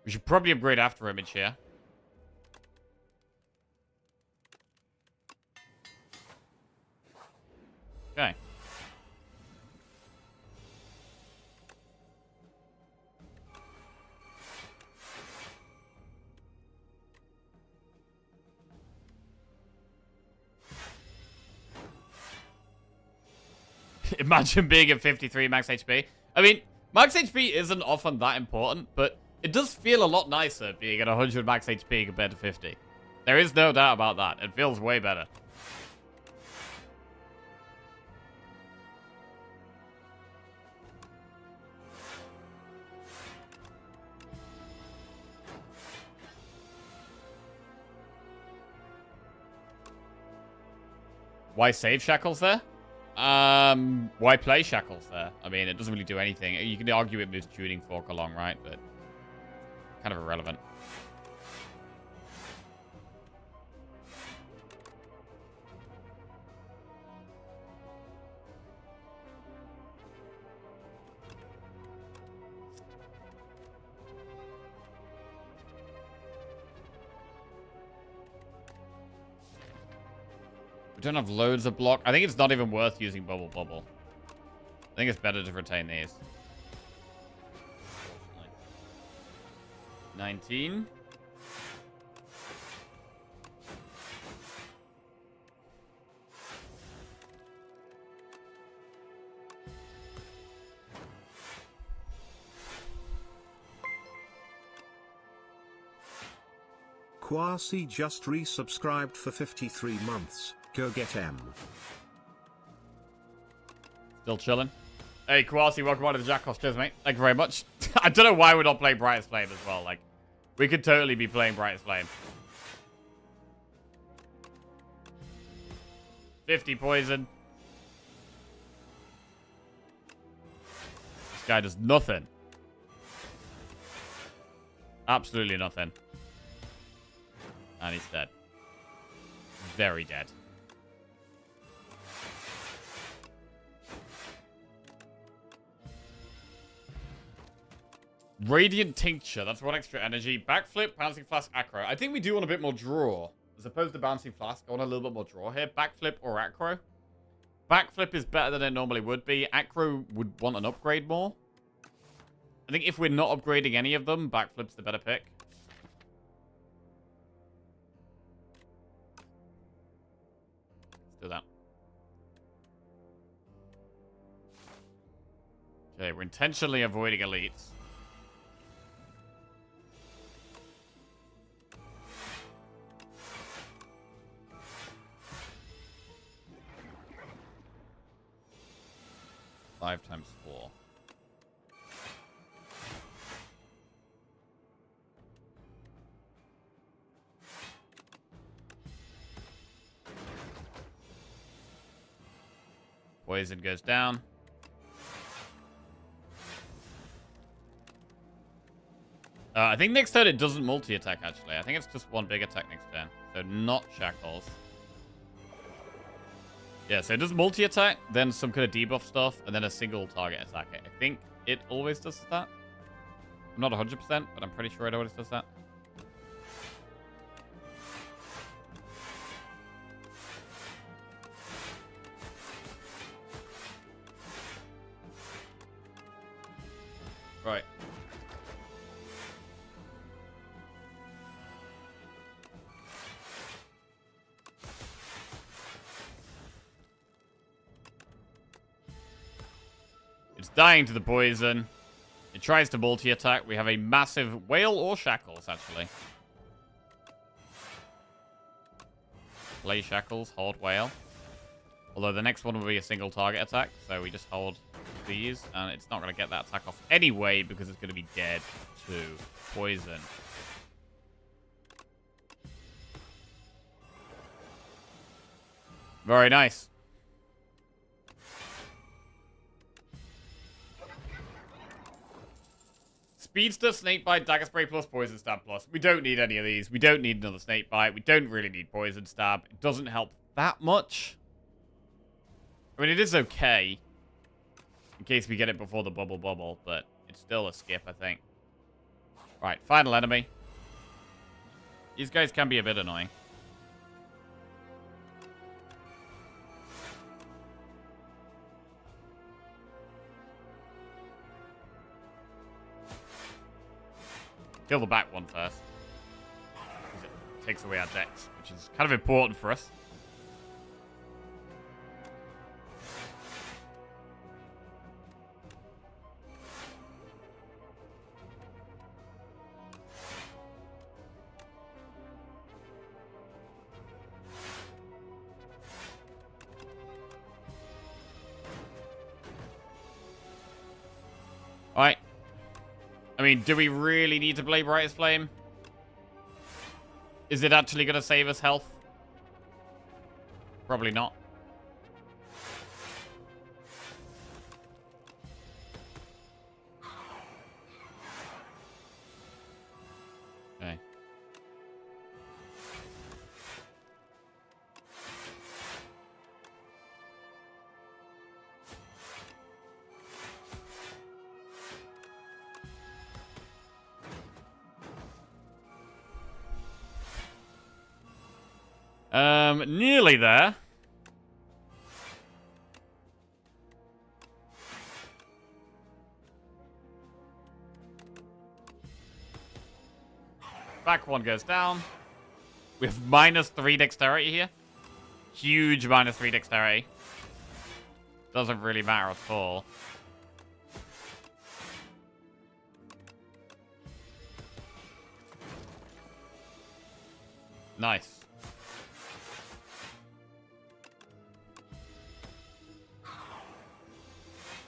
Speaker 1: We should probably upgrade After Image here. Okay. Imagine being at 53 max HP. I mean, max HP isn't often that important, but it does feel a lot nicer being at 100 max HP compared to 50. There is no doubt about that. It feels way better. Why save Shackles there? Why play Shackles there? I mean, it doesn't really do anything. You can argue it moves Tuning Fork along, right? But kind of irrelevant. We don't have loads of block. I think it's not even worth using Bubble Bubble. I think it's better to retain these. 19.
Speaker 2: Quasi just resubscribed for 53 months. Go get M.
Speaker 1: Still chilling. Hey, Kwasi, welcome on to the Jackals. Cheers, mate. Thank you very much. I don't know why we're not playing Brightest Flame as well. Like, we could totally be playing Brightest Flame. 50 poison. This guy does nothing. Absolutely nothing. And he's dead. Very dead. Radiant Tincture. That's one extra energy. Backflip, Bouncing Flask, Acro. I think we do want a bit more draw. As opposed to Bouncing Flask, I want a little bit more draw here. Backflip or Acro. Backflip is better than it normally would be. Acro would want an upgrade more. I think if we're not upgrading any of them, Backflip's the better pick. Let's do that. Okay, we're intentionally avoiding elites. Five times 4. Poison goes down. I think next turn it doesn't multi-attack, actually. I think it's just one big attack next turn. So not Shackles. Yeah, so it does multi-attack, then some kind of debuff stuff, and then a single target attack. I think it always does that. I'm not 100%, but I'm pretty sure it always does that. Right. It's dying to the poison. It tries to multi-attack. We have a massive whale or Shackles, actually. Play Shackles, hold whale. Although the next one will be a single target attack, so we just hold these, and it's not going to get that attack off anyway because it's going to be dead to poison. Very nice. Speedster, Snakebite, Dagger Spray plus, Poison Stab plus. We don't need any of these. We don't need another Snakebite. We don't really need Poison Stab. It doesn't help that much. I mean, it is okay. In case we get it before the bubble, but it's still a skip, I think. Right, final enemy. These guys can be a bit annoying. Kill the back one first. Because it takes away our dex, which is kind of important for us. Alright. I mean, do we really need to play Brightest Flame? Is it actually going to save us health? Probably not. Okay. Nearly there. Back one goes down. We have -3 dexterity here. Huge -3 dexterity. Doesn't really matter at all. Nice.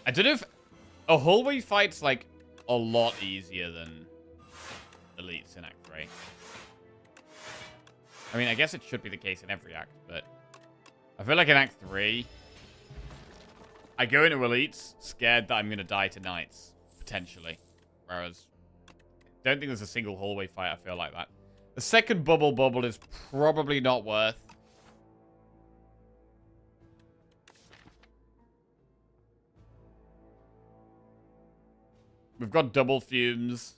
Speaker 1: I don't know if a hallway fight's like a lot easier than elites in Act 3. I mean, I guess it should be the case in every act, but I feel like in Act 3, I go into elites scared that I'm going to die to knights, potentially. Whereas, I don't think there's a single hallway fight I feel like that. The second bubble is probably not worth. We've got double fumes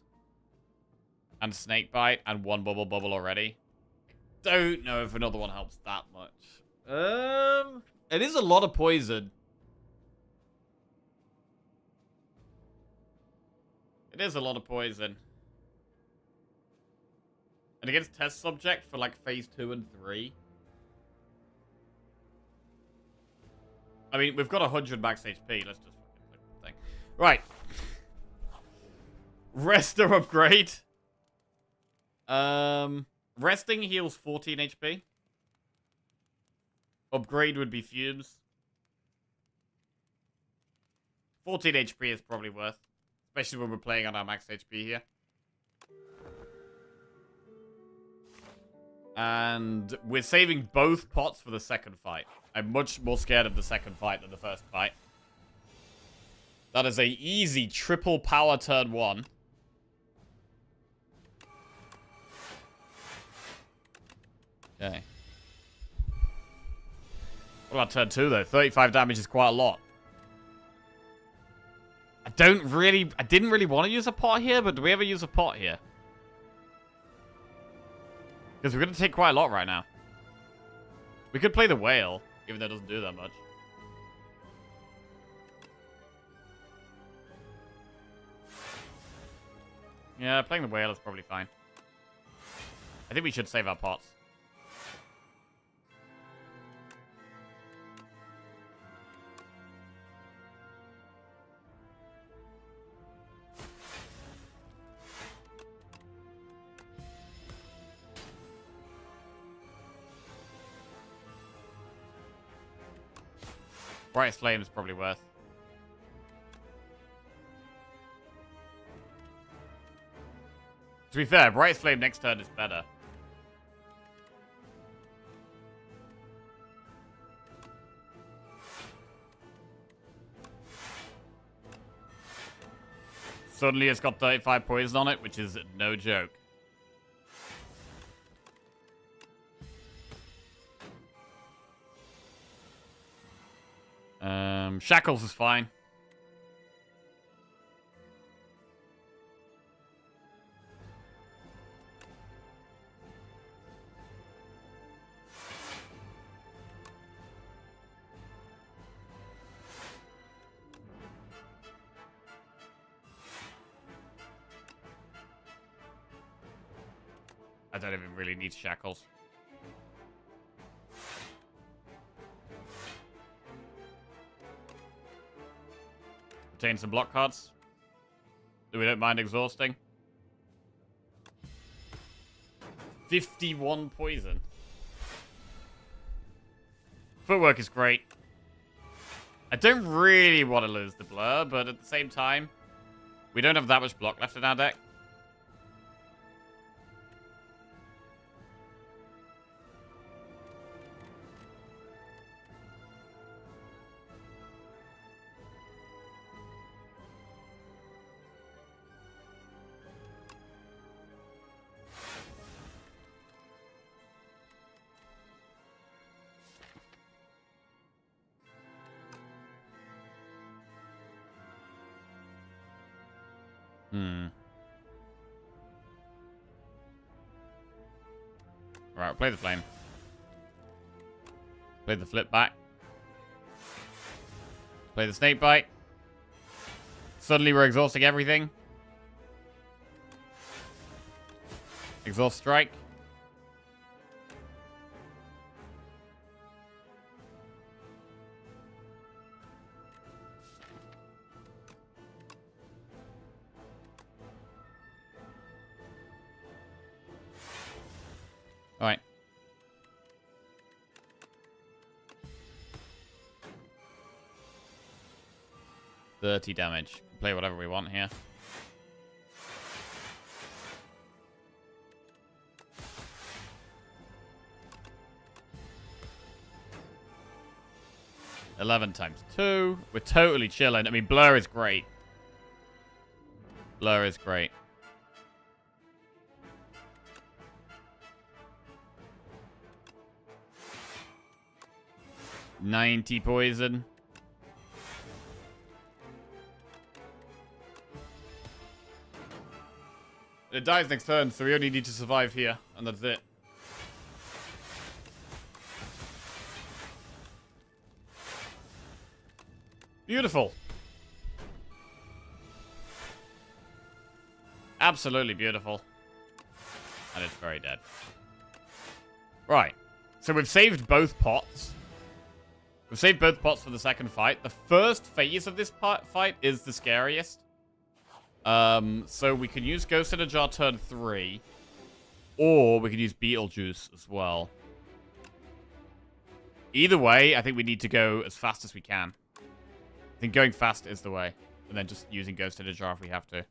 Speaker 1: and snake bite and one bubble already. Don't know if another one helps that much. It is a lot of poison. It is a lot of poison. And against test subject for like phase 2 and 3. I mean, we've got 100 max HP. Let's just fucking click the thing. Right. Rester upgrade. Resting heals 14 HP. Upgrade would be fumes. 14 HP is probably worth. Especially when we're playing on our max HP here. And we're saving both pots for the second fight. I'm much more scared of the second fight than the first fight. That is a easy triple power turn 1. Okay. What about turn 2, though? 35 damage is quite a lot. I didn't really want to use a pot here, but do we ever use a pot here? Because we're going to take quite a lot right now. We could play the whale, even though it doesn't do that much. Yeah, playing the whale is probably fine. I think we should save our pots. Brightest Flame is probably worth. To be fair, Brightest Flame next turn is better. Suddenly it's got 35 poison on it, which is no joke. Shackles is fine. I don't even really need shackles. Retain some block cards. We don't mind exhausting. 51 poison. Footwork is great. I don't really want to lose the blur, but at the same time, we don't have that much block left in our deck. Right, play the flame. Play the flip back. Play the snake bite. Suddenly we're exhausting everything. Exhaust strike. All right. $30 damage. Play whatever we want here. $11 times 2. We're totally chilling. I mean, Blur is great. Blur is great. $90 poison. It dies next turn, so we only need to survive here, and that's it. Beautiful. Absolutely beautiful. And it's very dead. Right. So we've saved both pots. We've saved both pots for the second fight. The first phase of this fight is the scariest. So we can use Ghost in a Jar turn 3. Or we can use Beetlejuice as well. Either way, I think we need to go as fast as we can. I think going fast is the way. And then just using Ghost in a Jar if we have to.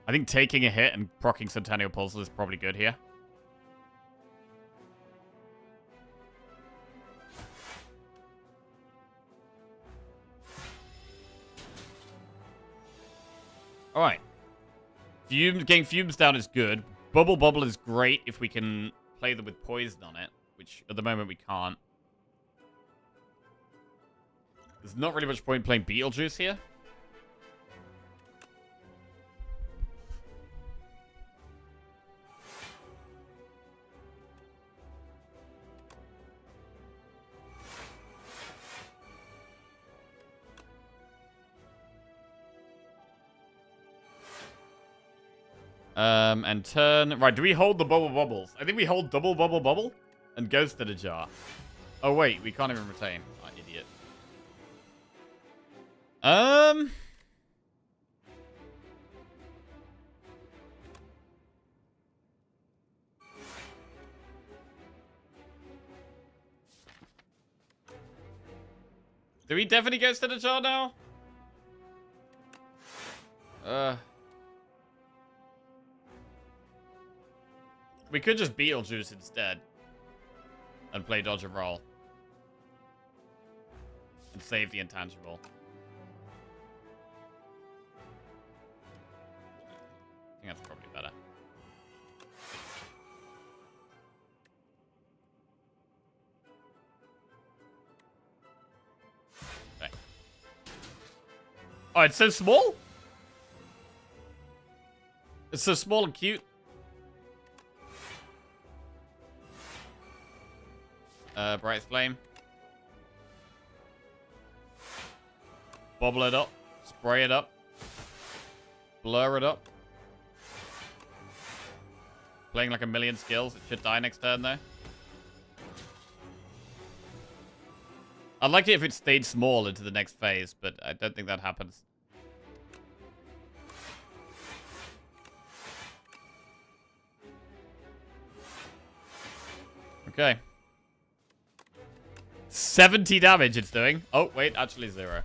Speaker 1: I think taking a hit and proccing Centennial Puzzle is probably good here. Alright. Getting Fumes down is good. Bubble is great if we can play them with Poison on it, which at the moment we can't. There's not really much point playing Beetlejuice here. And turn... Right, do we hold the bubbles? I think we hold double bubble and Ghost in a Jar. Oh, wait, we can't even retain. Oh, idiot. Do we definitely Ghost in a Jar now? We could just Beetlejuice instead. And play Dodge and Roll. And save the intangible. I think that's probably better. Okay. Oh, it's so small? It's so small and cute. Bright Flame. Bobble it up. Spray it up. Blur it up. Playing like a million skills. It should die next turn, though. I'd like it if it stayed small into the next phase, but I don't think that happens. Okay. 70 damage it's doing. Oh, wait, actually 0.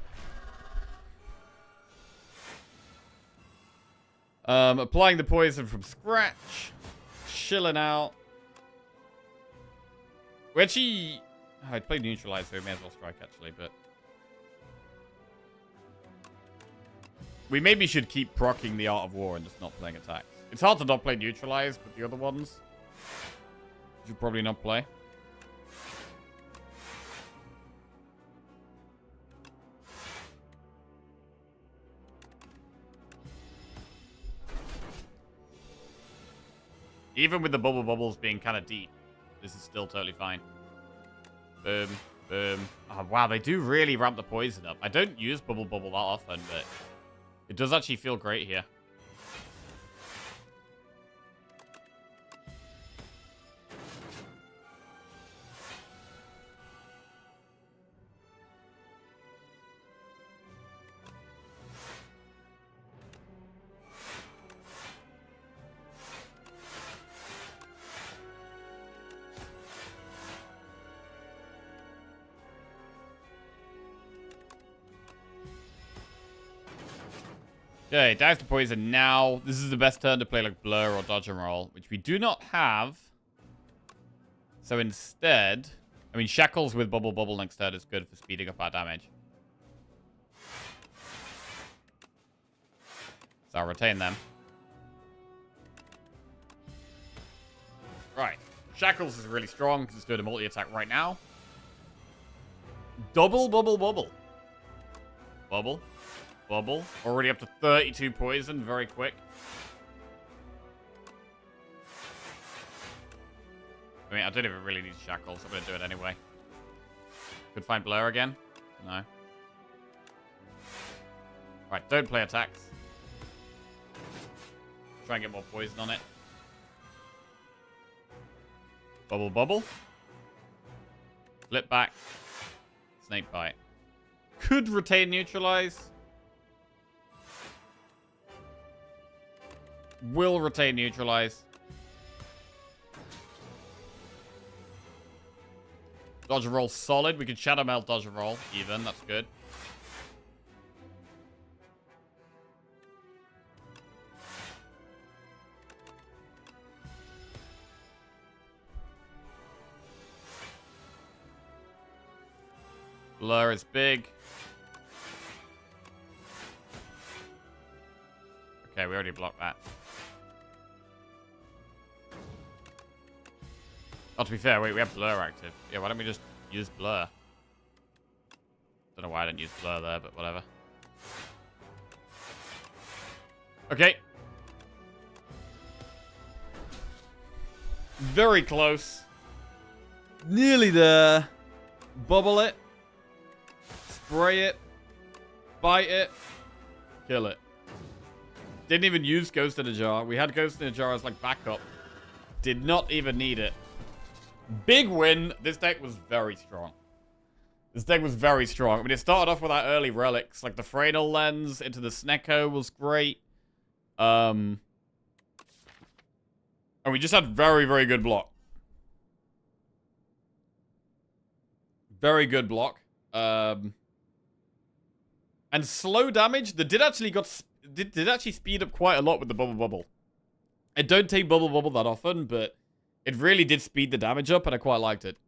Speaker 1: Applying the poison from scratch. Chilling out. We actually... Oh, I played neutralize, so we may as well strike, actually, but... We maybe should keep proccing the Art of War and just not playing attacks. It's hard to not play neutralize, but the other ones... You should probably not play. Even with the bubbles being kind of deep, this is still totally fine. Boom, boom. Oh, wow, they do really ramp the poison up. I don't use bubble that often, but it does actually feel great here. Okay, dive to poison now. This is the best turn to play like Blur or Dodge and Roll, which we do not have. So instead, I mean, Shackles with Bubble next turn is good for speeding up our damage. So I'll retain them. Right. Shackles is really strong because it's doing a multi-attack right now. Double Bubble. Bubble. Already up to 32 poison. Very quick. I mean, I don't even really need Shackles. I'm going to do it anyway. Could find Blur again. No. Right, don't play attacks. Try and get more poison on it. Bubble. Flip back. Snake bite. Could retain neutralize. Will retain neutralize. Dodge and roll solid. We can shadow melt dodge and roll even. That's good. Blur is big. Okay, we already blocked that. Oh, to be fair, wait, we have Blur active. Yeah, why don't we just use Blur? Don't know why I didn't use Blur there, but whatever. Okay. Very close. Nearly there. Bubble it. Spray it. Bite it. Kill it. Didn't even use Ghost in a Jar. We had Ghost in a Jar as like backup. Did not even need it. Big win. This deck was very strong. I mean, it started off with our early relics. Like the Fraenal Lens into the Snecko was great. And we just had very, very good block. Very good block. And slow damage that did actually speed up quite a lot with the bubble. I don't take bubble that often, but it really did speed the damage up, and I quite liked it.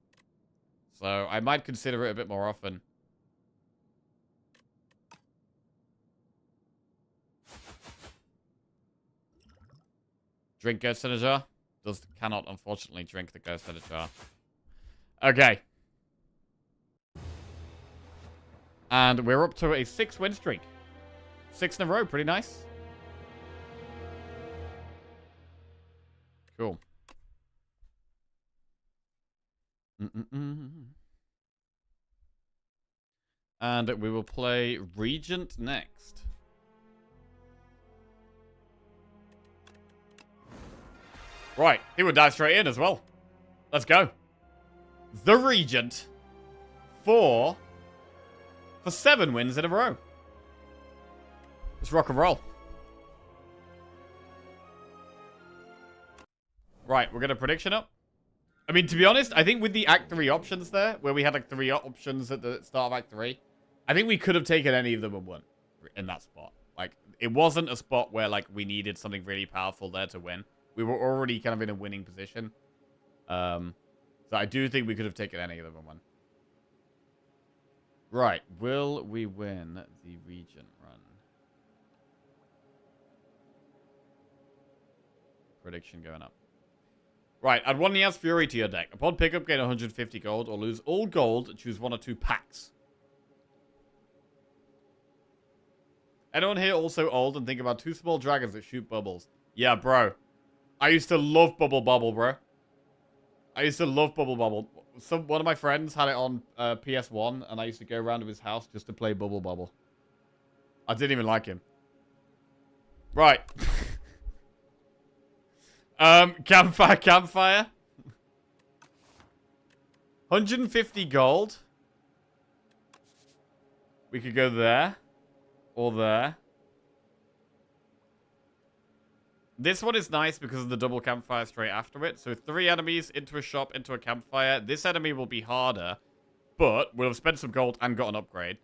Speaker 1: So I might consider it a bit more often. Drink Ghost in a Jar? Cannot, unfortunately, drink the Ghost in a Jar. Okay. And we're up to a 6-win streak. 6 in a row, pretty nice. Cool. And we will play Regent next. Right, he would dive straight in as well. Let's go. The Regent for 7 wins in a row. Let's rock and roll. Right, we're gonna prediction up. I mean, to be honest, I think with the Act 3 options there, where we had like 3 options at the start of Act 3, I think we could have taken any of them and won in that spot. Like, it wasn't a spot where like we needed something really powerful there to win. We were already kind of in a winning position. So I do think we could have taken any of them and won. Right, will we win the Regent run? Prediction going up. Right, add 1 Niaz Fury to your deck. Upon pickup, gain 150 gold or lose all gold and choose 1 or 2 packs. Anyone here also old and think about 2 small dragons that shoot bubbles? Yeah, bro. I used to love Bubble Bobble, bro. I used to love Bubble Bobble. One of my friends had it on PS1, and I used to go around to his house just to play Bubble Bobble. I didn't even like him. Right. Campfire. 150 gold. We could go there. Or there. This one is nice because of the double campfire straight after it. So 3 enemies into a shop, into a campfire. This enemy will be harder, but we'll have spent some gold and got an upgrade.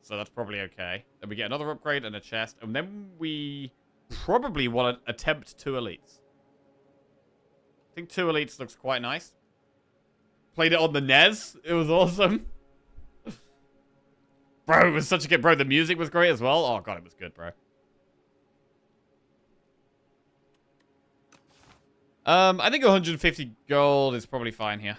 Speaker 1: So that's probably okay. Then we get another upgrade and a chest. And then we probably want to attempt 2 elites. I think 2 elites looks quite nice. Played it on the NES. It was awesome. Bro, it was such a good... Bro, the music was great as well. Oh, God, it was good, bro. I think 150 gold is probably fine here.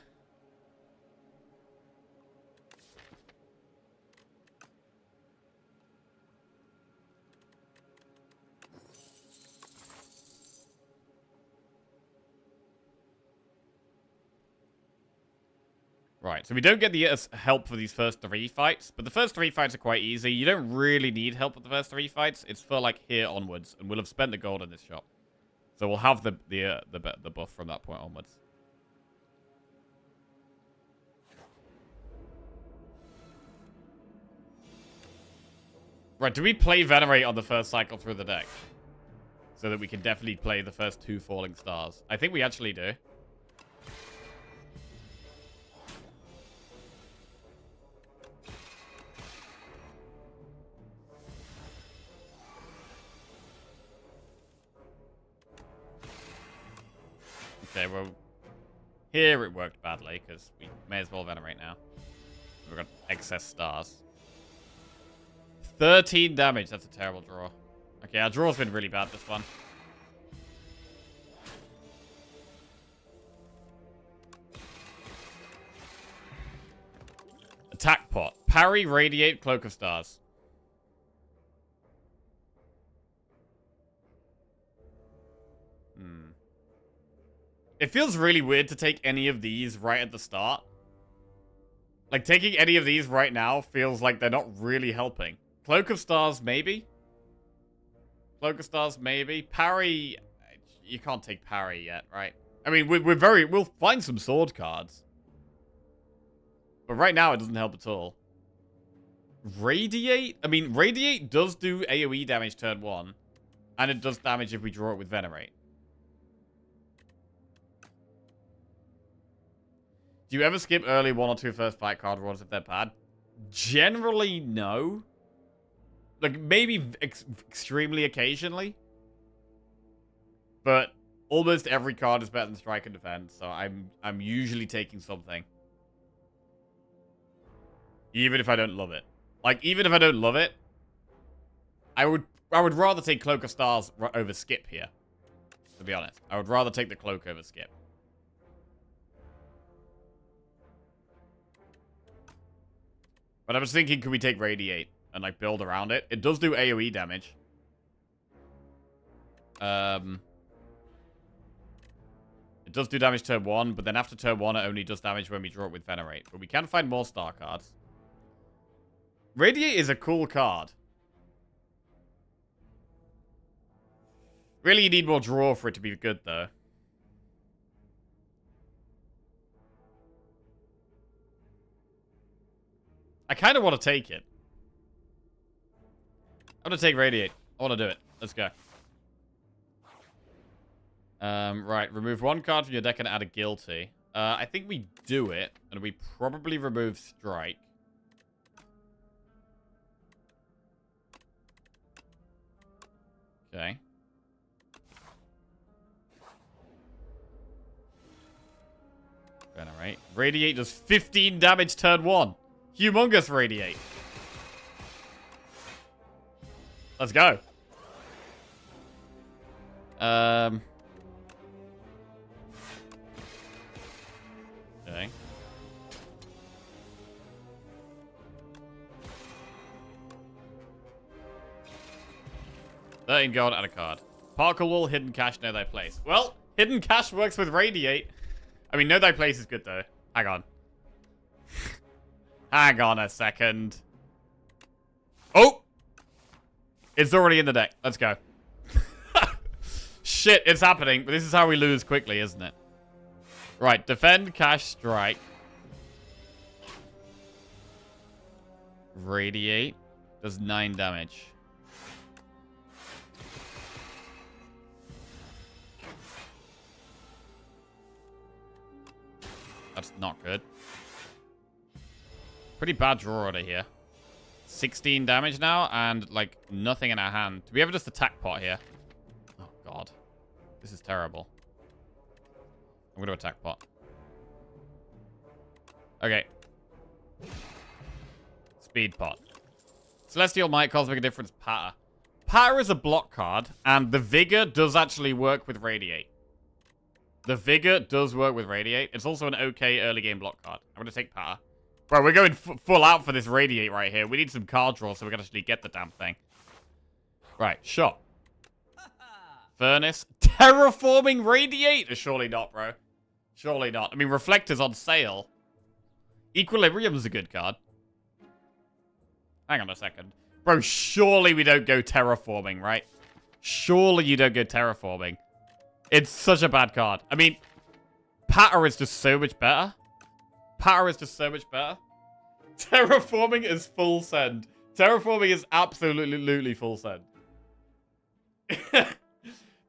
Speaker 1: Right, so we don't get the help for these first 3 fights, but the first 3 fights are quite easy. You don't really need help with the first 3 fights. It's for, like, here onwards, and we'll have spent the gold in this shop. So we'll have the buff from that point onwards. Right, do we play Venerate on the first cycle through the deck? So that we can definitely play the first 2 Falling Stars. I think we actually do. Okay, well, here it worked badly, because we may as well Venerate now. We've got excess stars. 13 damage, that's a terrible draw. Okay, our draw's been really bad this one. Attack pot. Parry, Radiate, Cloak of Stars. It feels really weird to take any of these right at the start. Like, taking any of these right now feels like they're not really helping. Cloak of Stars, maybe? Cloak of Stars, maybe? Parry... You can't take parry yet, right? I mean, we'll find some sword cards. But right now, it doesn't help at all. Radiate? I mean, Radiate does do AoE damage turn 1. And it does damage if we draw it with Venerate. Do you ever skip early 1 or 2 first fight card rolls if they're bad? Generally, no. Like, maybe extremely occasionally. But almost every card is better than Strike and Defend, so I'm usually taking something. Even if I don't love it. Like, even if I don't love it, I would rather take Cloak of Stars over Skip here. To be honest. I would rather take the Cloak over Skip. But I was thinking, could we take Radiate and, like, build around it? It does do AoE damage. It does do damage turn 1, but then after turn 1, it only does damage when we draw it with Venerate. But we can find more star cards. Radiate is a cool card. Really, you need more draw for it to be good, though. I kind of want to take it. I'm going to take Radiate. I want to do it. Let's go. Right. Remove one card from your deck and add a Guilty. I think we do it, and we probably remove Strike. Okay. Alright. Radiate does 15 damage turn 1. Humongous Radiate. Let's go. Okay. $13 gold, add a card. Particle Wall, Hidden Cache, Know Thy Place. Well, Hidden Cache works with Radiate. I mean, Know Thy Place is good, though. Hang on. Hang on a second. Oh! It's already in the deck. Let's go. Shit, it's happening. But this is how we lose quickly, isn't it? Right, defend, cash, strike. Radiate. Does 9 damage. That's not good. Pretty bad draw order here. 16 damage now, and, like, nothing in our hand. Do we ever just attack pot here? Oh, God. This is terrible. I'm going to attack pot. Okay. Speed pot. Celestial Might, Cosmic Indifference, Patter. Patter is a block card, and the Vigor does actually work with Radiate. The Vigor does work with Radiate. It's also an okay early game block card. I'm going to take Patter. Bro, we're going full out for this Radiate right here. We need some card draw so we can actually get the damn thing. Right, shot. Furnace. Terraforming Radiate? Surely not, bro. Surely not. I mean, Reflector's on sale. Equilibrium's a good card. Hang on a second. Bro, surely we don't go Terraforming, right? Surely you don't go Terraforming. It's such a bad card. I mean, Patter is just so much better. Patter is just so much better. Terraforming is full send. Terraforming is absolutely full send.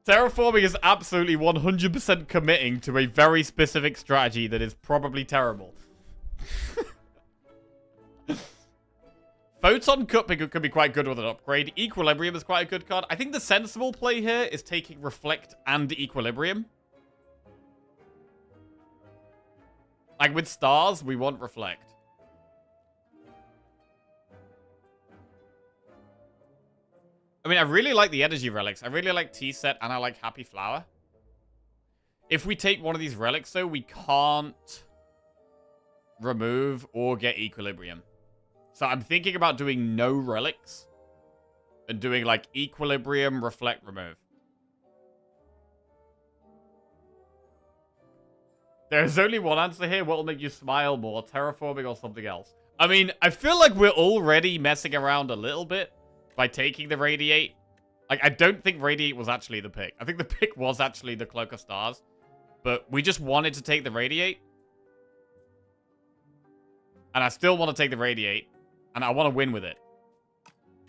Speaker 1: Terraforming is absolutely 100% committing to a very specific strategy that is probably terrible. Photon Cupping could be quite good with an upgrade. Equilibrium is quite a good card. I think the sensible play here is taking Reflect and Equilibrium. Like, with stars, we want Reflect. I mean, I really like the energy relics. I really like T-Set, and I like Happy Flower. If we take one of these relics, though, we can't remove or get Equilibrium. So I'm thinking about doing no relics and doing, like, Equilibrium, Reflect, Remove. There's only one answer here. What will make you smile more? Terraforming or something else? I mean, I feel like we're already messing around a little bit by taking the Radiate. Like, I don't think Radiate was actually the pick. I think the pick was actually the Cloak of Stars. But we just wanted to take the Radiate. And I still want to take the Radiate. And I want to win with it.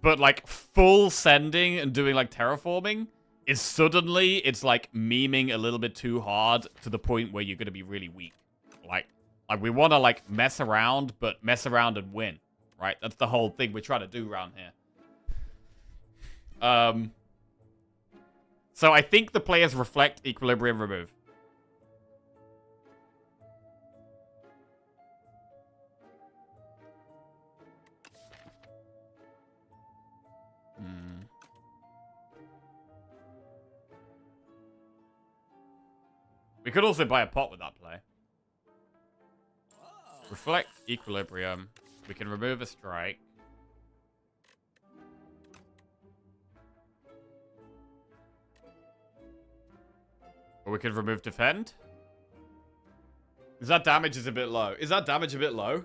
Speaker 1: But, like, full sending and doing, like, Terraforming is suddenly, it's like memeing a little bit too hard to the point where you're going to be really weak. Like we want to like mess around, but mess around and win, right? That's the whole thing we're trying to do around here. So I think the players Reflect, Equilibrium, Remove. We could also buy a pot with that play. Reflect, Equilibrium. We can remove a strike. Or we could remove Defend. Is that damage is a bit low? Is that damage a bit low?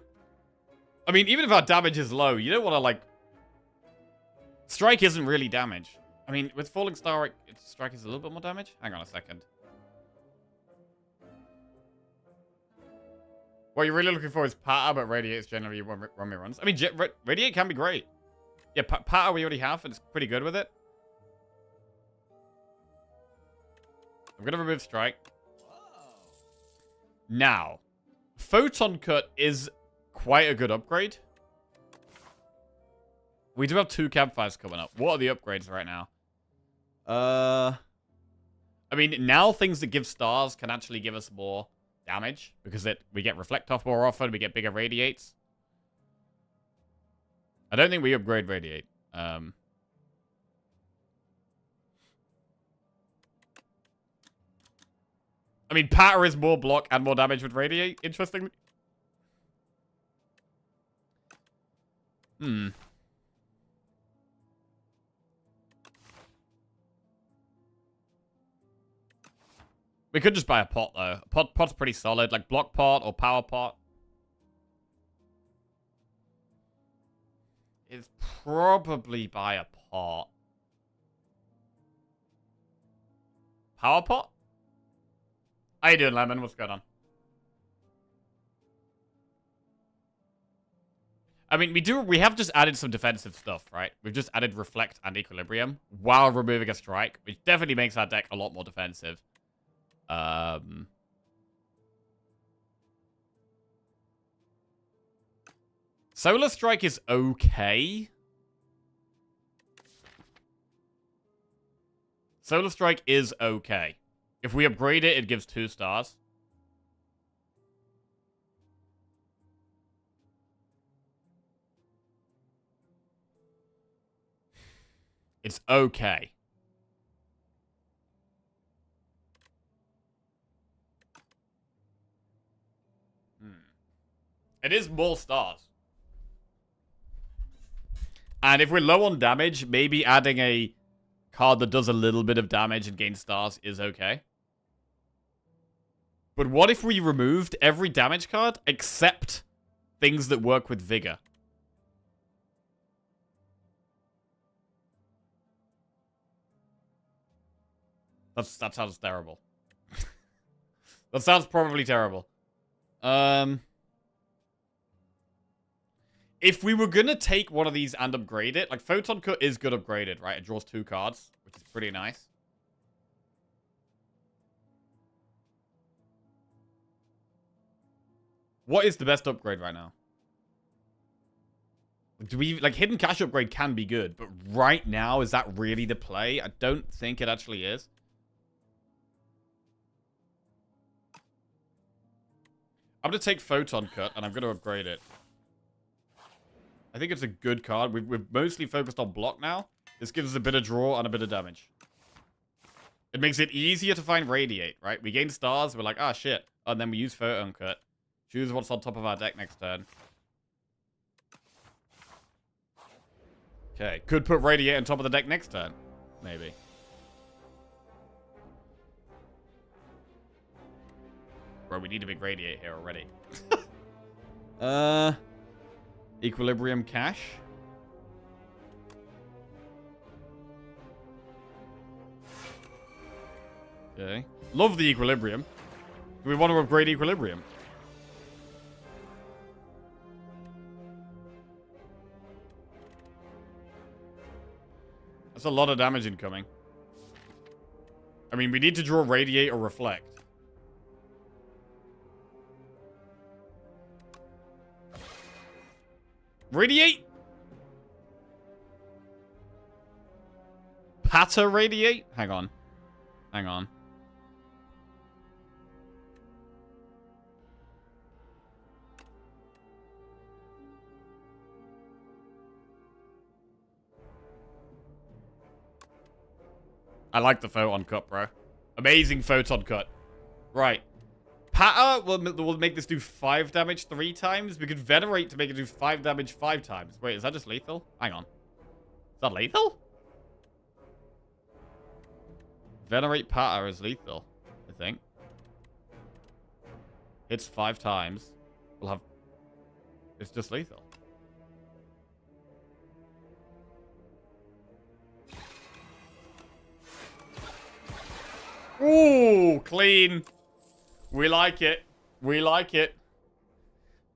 Speaker 1: I mean, even if our damage is low, you don't want to, like... Strike isn't really damage. I mean, with Falling Star, Strike is a little bit more damage? Hang on a second. What you're really looking for is patter, but Radiate's generally run me runs. I mean, Radiate can be great. Yeah, patter we already have, and it's pretty good with it. I'm going to remove Strike. Now, Photon Cut is quite a good upgrade. We do have 2 campfires coming up. What are the upgrades right now? I mean, now things that give stars can actually give us more damage because we get Reflect Off more often, we get bigger Radiates. I don't think we upgrade Radiate. I mean, Patter is more block and more damage with Radiate, interestingly. We could just buy a pot, though. Pot's pretty solid. Like, block pot or power pot. Is probably buy a pot. Power pot? How you doing, Lemon? What's going on? I mean, we have just added some defensive stuff, right? We've just added Reflect and Equilibrium while removing a Strike, which definitely makes our deck a lot more defensive. Solar Strike is okay. Solar Strike is okay. If we upgrade it, it gives 2 stars. It's okay. It is more stars. And if we're low on damage, maybe adding a card that does a little bit of damage and gains stars is okay. But what if we removed every damage card except things that work with Vigor? That sounds terrible. That sounds probably terrible. If we were gonna take one of these and upgrade it, like Photon Cut is good upgraded, right? It draws 2 cards, which is pretty nice. What is the best upgrade right now? Do we, like, Hidden Cache upgrade can be good, but right now, is that really the play? I don't think it actually is. I'm gonna take Photon Cut, and I'm gonna upgrade it. I think it's a good card. We've mostly focused on block now. This gives us a bit of draw and a bit of damage. It makes it easier to find Radiate, right? We gain stars, we're like, ah, shit. And then we use Photon Cut. Choose what's on top of our deck next turn. Okay, could put Radiate on top of the deck next turn. Maybe. Bro, we need a big Radiate here already. Equilibrium Cache. Okay. Love the Equilibrium. Do we want to upgrade Equilibrium? That's a lot of damage incoming. I mean, we need to draw Radiate or Reflect. Radiate? Patter Radiate? Hang on. Hang on. I like the Photon Cut, bro. Amazing Photon Cut. Right. Patter will make this do 5 damage 3 times. We could Venerate to make it do 5 damage 5 times. Wait, is that just lethal? Hang on. Is that lethal? Venerate Patter is lethal, I think. Hits 5 times. We'll have... It's just lethal. Ooh, clean. We like it. We like it.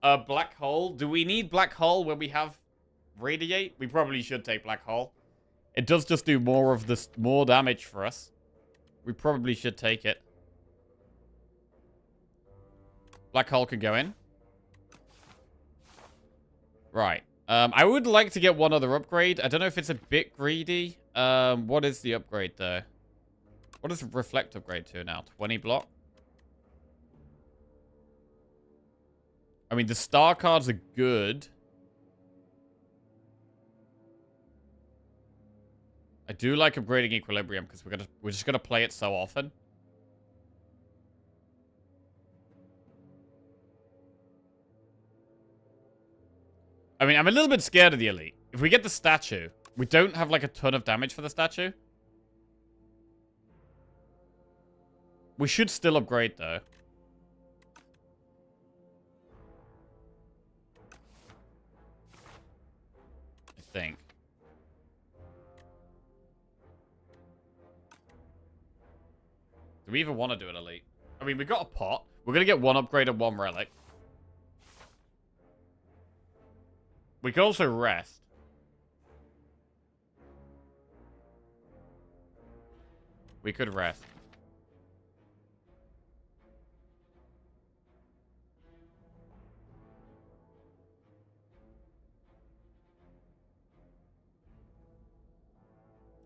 Speaker 1: Black hole. Do we need black hole when we have radiate? We probably should take black hole. It does just do more of this, more damage for us. We probably should take it. Black hole can go in. Right. I would like to get one other upgrade. I don't know if it's a bit greedy. What is the upgrade, though? What does reflect upgrade to now? 20 block? I mean, the star cards are good. I do like upgrading equilibrium because we're just gonna play it so often. I mean, I'm a little bit scared of the elite. If we get the statue, we don't have like a ton of damage for the statue. We should still upgrade though. I think. Do we even want to do an elite? I mean, we got a pot. We're going to get one upgrade and one relic. We could also rest. We could rest.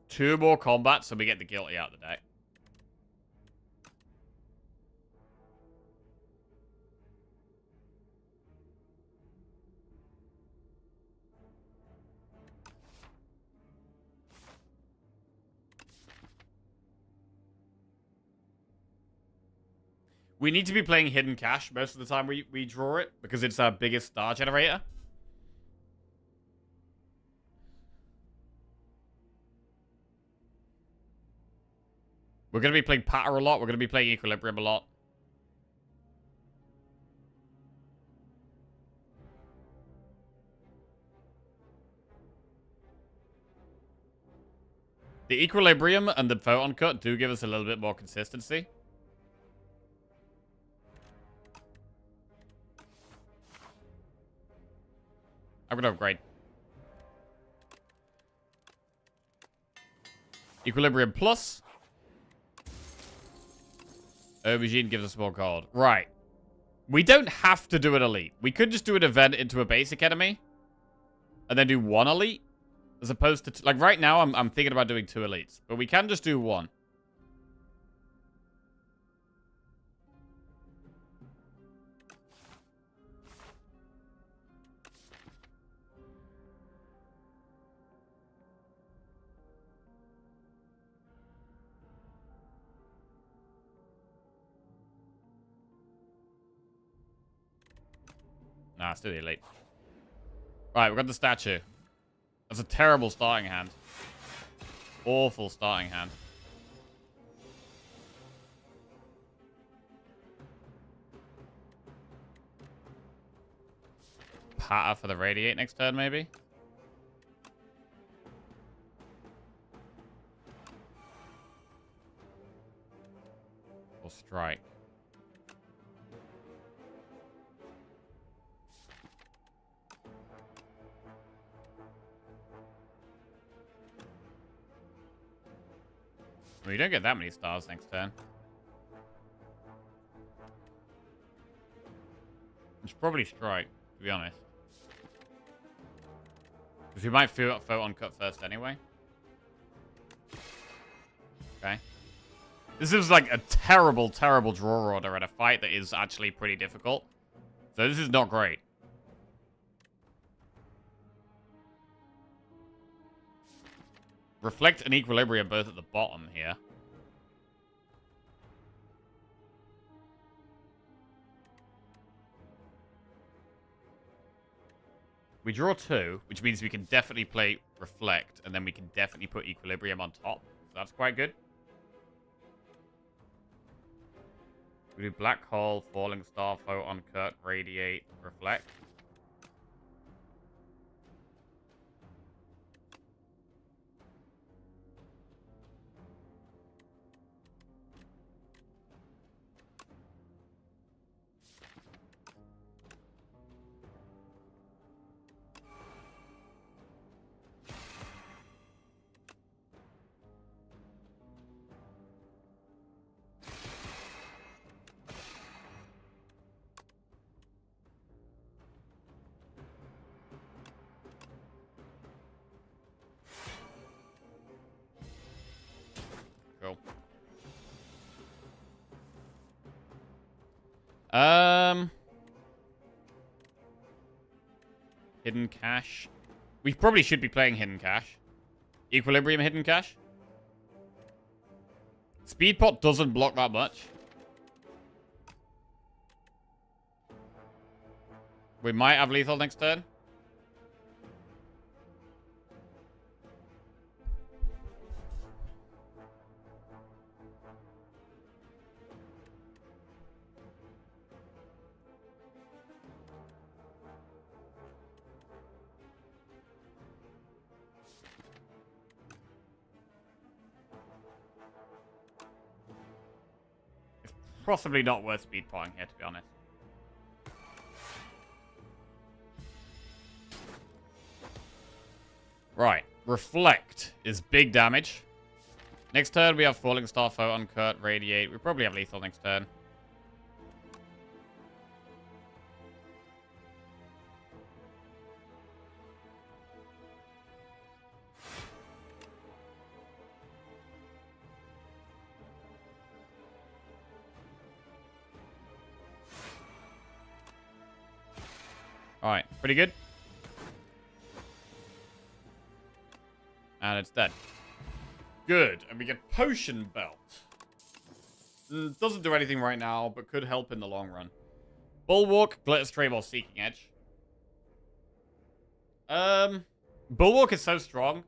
Speaker 1: Two more combats so we get the guilty out of the deck. We need to be playing Hidden Cash most of the time we draw it, because it's our biggest star generator. We're going to be playing Patter a lot. We're going to be playing Equilibrium a lot. The Equilibrium and the Photon Cut do give us a little bit more consistency. I'm going to upgrade. Equilibrium Plus. Aubergine gives us more gold. Right. We don't have to do an elite. We could just do an event into a basic enemy. And then do one elite. As opposed to... like, right now, I'm thinking about doing two elites. But we can just do one. Nah, let's do the elite. Right, we've got the statue. That's a terrible starting hand. Awful starting hand. Patter for the radiate next turn, maybe? Or strike. Well, you don't get that many stars next turn. We should probably strike, to be honest. Because we might feel Photon Cut first anyway. Okay. This is like a terrible, terrible draw order at a fight that is actually pretty difficult. So this is not great. Reflect and Equilibrium both at the bottom here. We draw two, which means we can definitely play Reflect, and then we can definitely put Equilibrium on top. So that's quite good. We do Black Hole, Falling Star, Photon Cut, Radiate, Reflect. Hidden Cache. We probably should be playing Hidden Cache. Equilibrium Hidden Cache. Speed Pot doesn't block that much. We might have lethal next turn. Possibly not worth speed potting here, to be honest. Right. Reflect is big damage. Next turn, we have Falling Star, Photon Cut, Radiate. We probably have lethal next turn. Alright, pretty good. And it's dead. Good. And we get Potion Belt. Doesn't do anything right now, but could help in the long run. Bulwark, Glitter Stream, or Seeking Edge. Bulwark is so strong.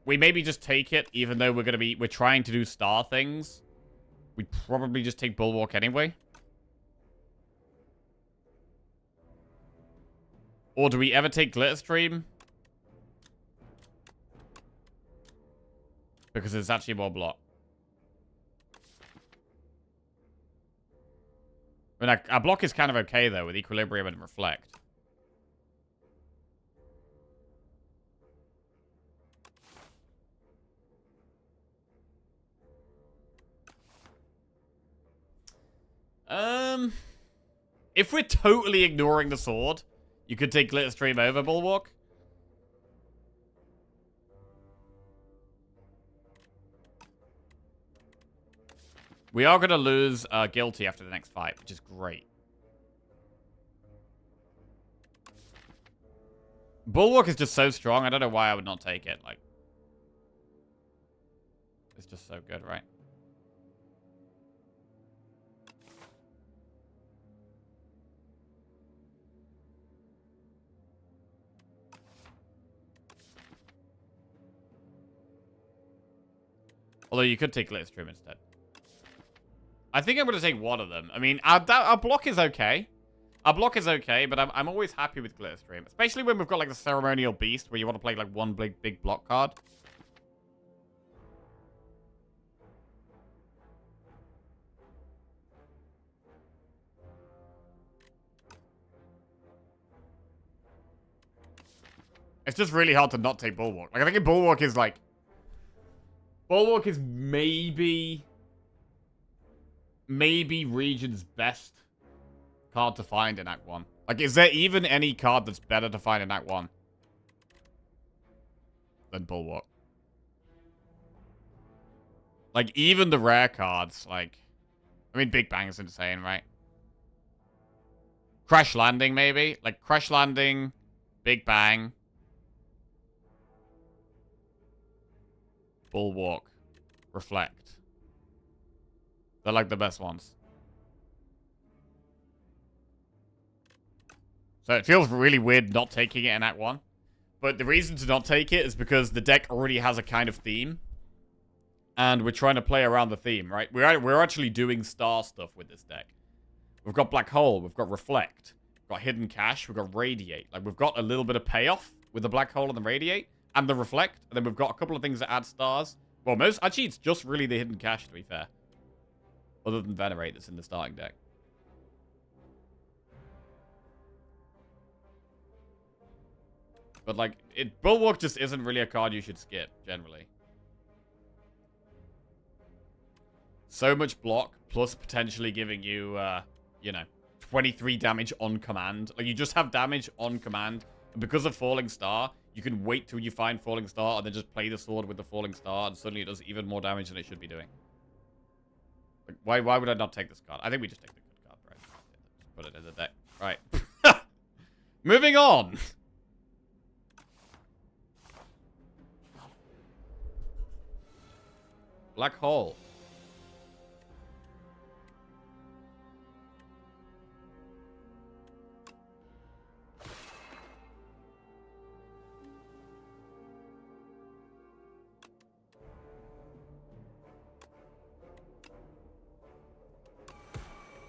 Speaker 1: We maybe just take it, even though we're trying to do star things. We'd probably just take Bulwark anyway. Or do we ever take Glitter Stream? Because it's actually more block. I mean, our block is kind of okay, though, with Equilibrium and Reflect. If we're totally ignoring the sword, you could take Glitter Stream over Bulwark. We are going to lose Guilty after the next fight, which is great. Bulwark is just so strong, I don't know why I would not take it. Like, it's just so good, right? Although you could take Glitter Stream instead. I think I'm going to take one of them. I mean, our block is okay. Our block is okay, but I'm always happy with Glitter Stream. Especially when we've got, like, the Ceremonial Beast, where you want to play, like, one big block card. It's just really hard to not take Bulwark. Like, I think Bulwark is, like... Bulwark is maybe Region's best card to find in Act 1. Like, is there even any card that's better to find in Act 1 than Bulwark? Like, even the rare cards, like... I mean, Big Bang is insane, right? Crash Landing, maybe? Like, Crash Landing, Big Bang... Bulwark, Reflect. They're like the best ones. So it feels really weird not taking it in Act 1. But the reason to not take it is because the deck already has a kind of theme. And we're trying to play around the theme, right? We're actually doing star stuff with this deck. We've got Black Hole, we've got Reflect, we've got Hidden Cache, we've got Radiate. Like, we've got a little bit of payoff with the Black Hole and the Radiate. And the Reflect. And then we've got a couple of things that add stars. Well, actually, it's just really the Hidden Cache, to be fair. Other than Venerate that's in the starting deck. But, like, Bulwark just isn't really a card you should skip, generally. So much block, plus potentially giving you, you know, 23 damage on command. Like, you just have damage on command. And because of Falling Star... You can wait till you find Falling Star and then just play the sword with the Falling Star and suddenly it does even more damage than it should be doing. Like, why would I not take this card? I think we just take the good card, right? in the deck. Right. Moving on. Black hole.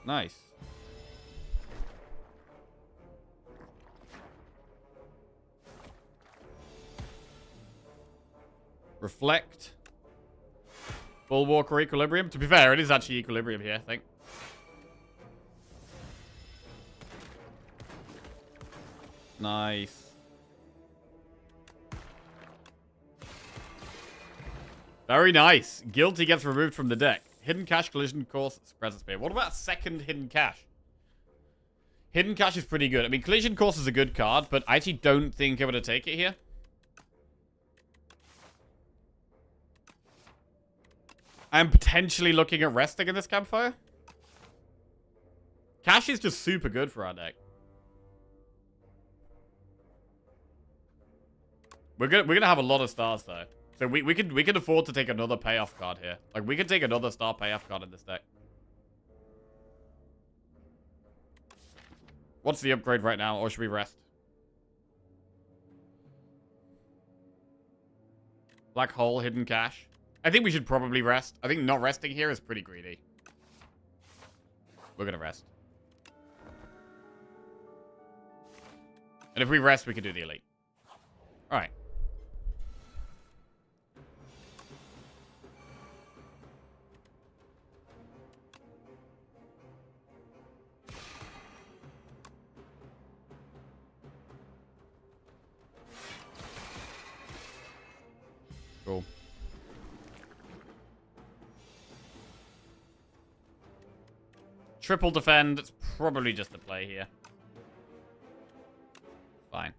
Speaker 1: Nice. Reflect. Bulwark or Equilibrium. To be fair, it is actually Equilibrium here, I think. Nice. Very nice. Guilty gets removed from the deck. Hidden Cache, Collision Course, Present Spear. What about second Hidden Cache? Hidden Cache is pretty good. I mean, Collision Course is a good card, but I actually don't think I'm going to take it here. I'm potentially looking at resting in this campfire. Cache is just super good for our deck. We're gonna have a lot of stars though. So we can afford to take another payoff card here. Like we could take another star payoff card in this deck. What's the upgrade right now, or should we rest? Black hole, hidden cache. I think we should probably rest. I think not resting here is pretty greedy. We're gonna rest. And if we rest, we can do the elite. Alright. Cool. Triple defend. It's probably just a play here. Fine.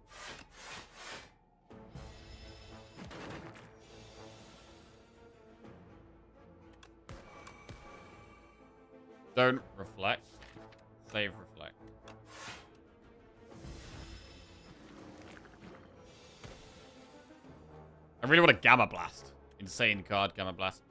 Speaker 1: Don't reflect. Save reflect. I really want a Gamma Blast. Insane card, Gamma Blast.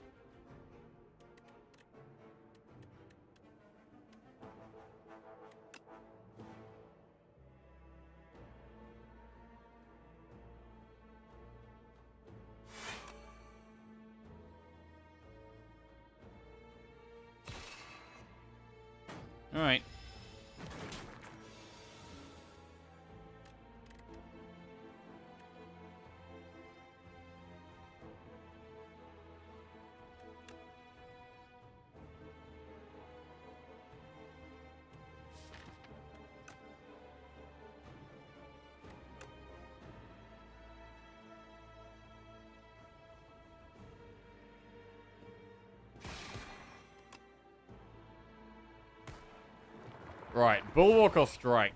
Speaker 1: Alright. Right, Bulwark or Strike?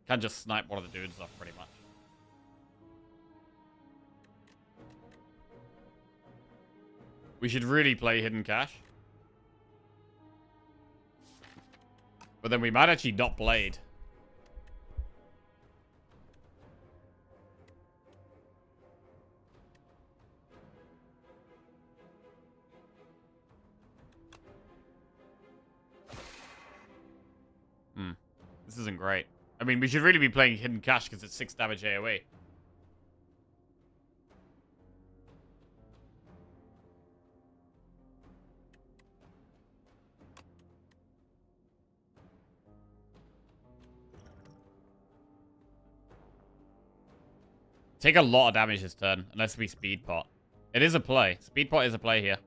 Speaker 1: Can just snipe one of the dudes off pretty much. We should really play Hidden Cache. But then we might actually not Blade. This isn't great. I mean, we should really be playing Hidden Cache because it's 6 damage AoE. Take a lot of damage this turn, unless we Speed Pot. It is a play. Speed Pot is a play here.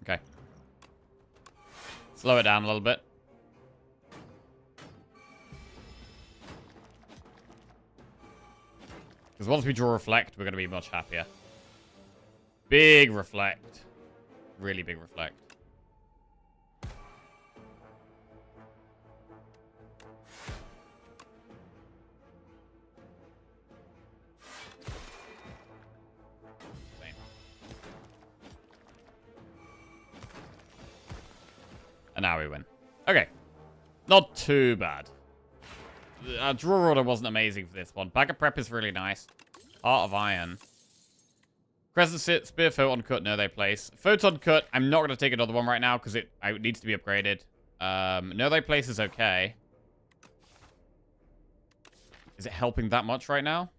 Speaker 1: Okay. Slow it down a little bit. Because once we draw Reflect, we're going to be much happier. Big reflect. Really big reflect. Same. And now we win. Okay. Not too bad. Our draw order wasn't amazing for this one. Bag of Prep is really nice. Heart of Iron. Crescent Sit, Spear, Photon Cut, no they place. Photon Cut, I'm not going to take another one right now because it needs to be upgraded. No they place is okay. Is it helping that much right now?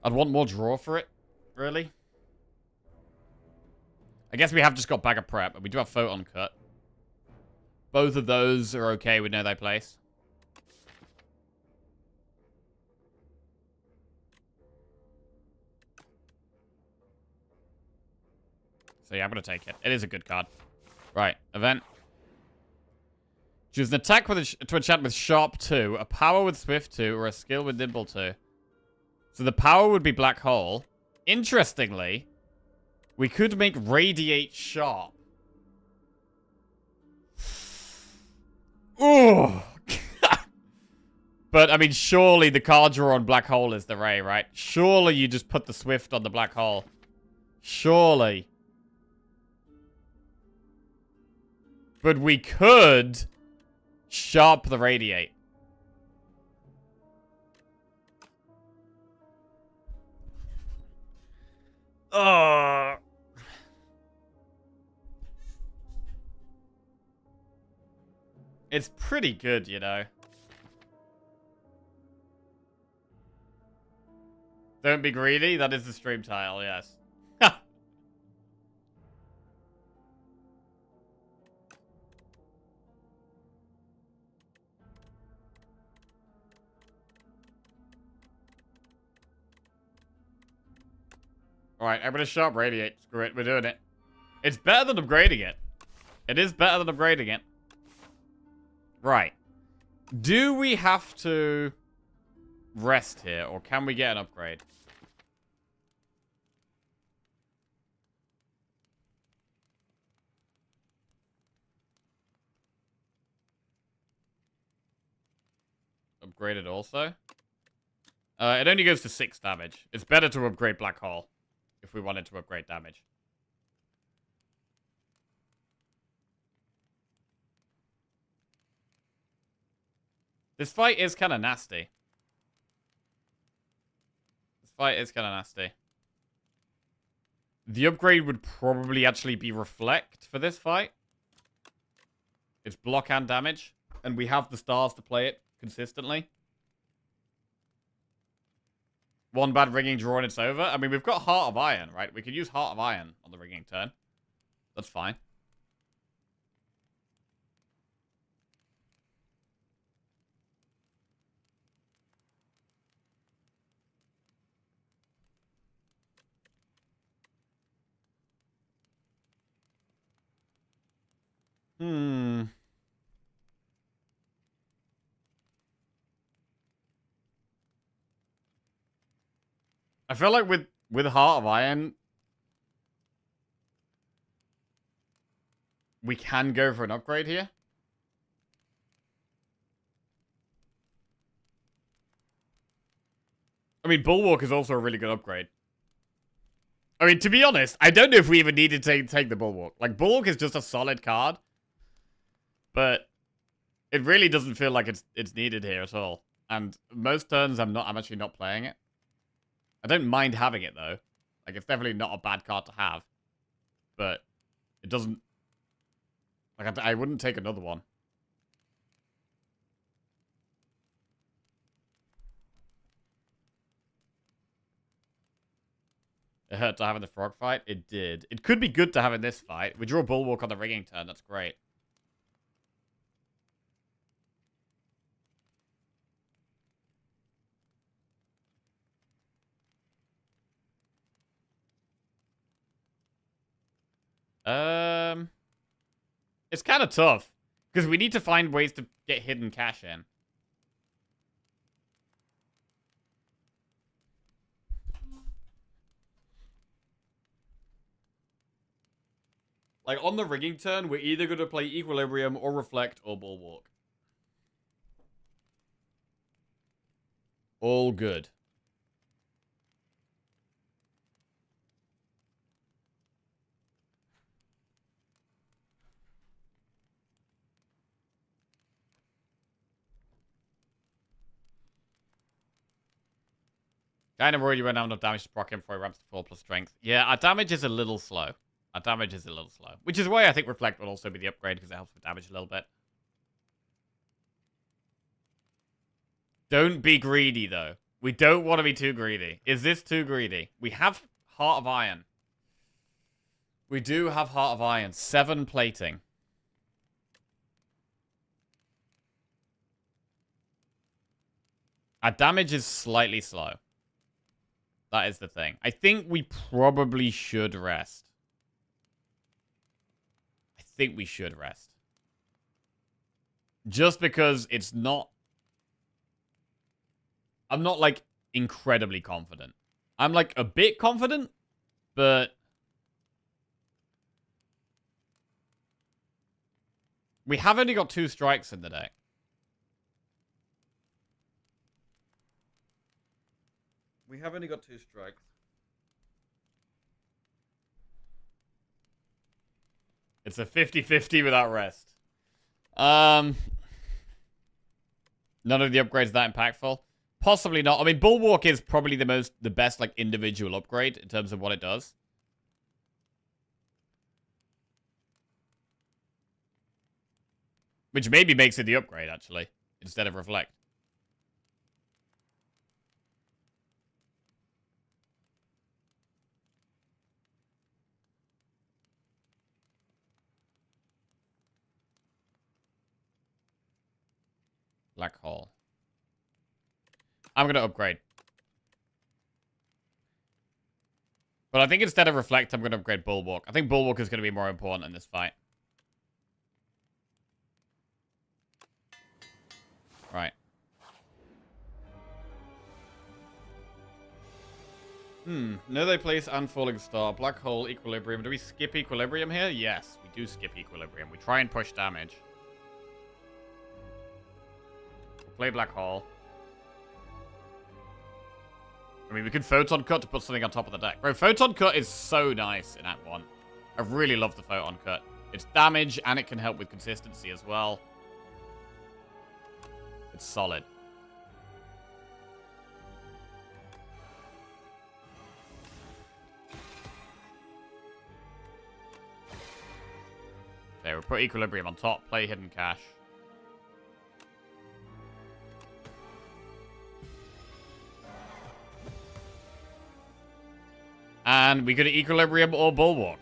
Speaker 1: I'd want more draw for it, really. I guess we have just got Bag of Prep, but we do have Photon Cut. Both of those are okay with no they place. So yeah, I'm going to take it. It is a good card. Right, event. Choose an attack with to enchant with Sharp 2, a power with Swift 2, or a skill with Nimble 2. So the power would be Black Hole. Interestingly, we could make Radiate Sharp. Ooh. But, I mean, surely the card draw on Black Hole is the Ray, right? Surely you just put the Swift on the Black Hole. Surely. But we could Sharp the Radiate. It's pretty good, you know. Don't be greedy. That is the stream title, yes. Alright, I'm gonna Sharp Radiate. Screw it, we're doing it. It's better than upgrading it. It is better than upgrading it. Right. Do we have to rest here, or can we get an upgrade? Upgraded also? It only goes to 6 damage. It's better to upgrade Black Hole if we wanted to upgrade damage. This fight is kind of nasty. This fight is kind of nasty. The upgrade would probably actually be Reflect for this fight. It's block and damage. And we have the stars to play it consistently. One bad ringing draw and it's over. I mean, we've got Heart of Iron, right? We could use Heart of Iron on the ringing turn. That's fine. I feel like with Heart of Iron, we can go for an upgrade here. I mean, Bulwark is also a really good upgrade. I mean, to be honest, I don't know if we even needed to take the Bulwark. Like, Bulwark is just a solid card. But it really doesn't feel like it's needed here at all. And most turns I'm actually not playing it. I don't mind having it though. Like, it's definitely not a bad card to have. But it doesn't, like, I wouldn't take another one. It hurt to have in the frog fight. It did. It could be good to have in this fight. We draw Bulwark on the ringing turn. That's great. It's kind of tough. Because we need to find ways to get hidden cash in. Like, on the rigging turn, we're either going to play Equilibrium or Reflect or Bulwark. All good. Kind of worried you won't have enough damage to proc him before he ramps to 4 plus strength. Yeah, our damage is a little slow. Which is why I think Reflect will also be the upgrade, because it helps with damage a little bit. Don't be greedy, though. We don't want to be too greedy. Is this too greedy? We have Heart of Iron. We do have Heart of Iron. 7 plating. Our damage is slightly slow. That is the thing. I think we probably should rest. Just because it's not... I'm not, like, incredibly confident. I'm, like, a bit confident, but... we have only got 2 strikes in the deck. We have only got 2 strikes. It's a 50-50 without rest. None of the upgrades that impactful. Possibly not. I mean, Bulwark is probably the best like individual upgrade in terms of what it does. Which maybe makes it the upgrade, actually, instead of Reflect. Black Hole. I'm going to upgrade. But I think instead of Reflect, I'm going to upgrade Bulwark. I think Bulwark is going to be more important in this fight. Right. No, they place and Falling Star. Black Hole, Equilibrium. Do we skip Equilibrium here? Yes, we do skip Equilibrium. We try and push damage. We'll play Black Hole. I mean, we could Photon Cut to put something on top of the deck. Bro, Photon Cut is so nice in Act 1. I really love the Photon Cut. It's damage, and it can help with consistency as well. It's solid. Okay, we'll put Equilibrium on top. Play Hidden Cache. And we could Equilibrium or Bulwark.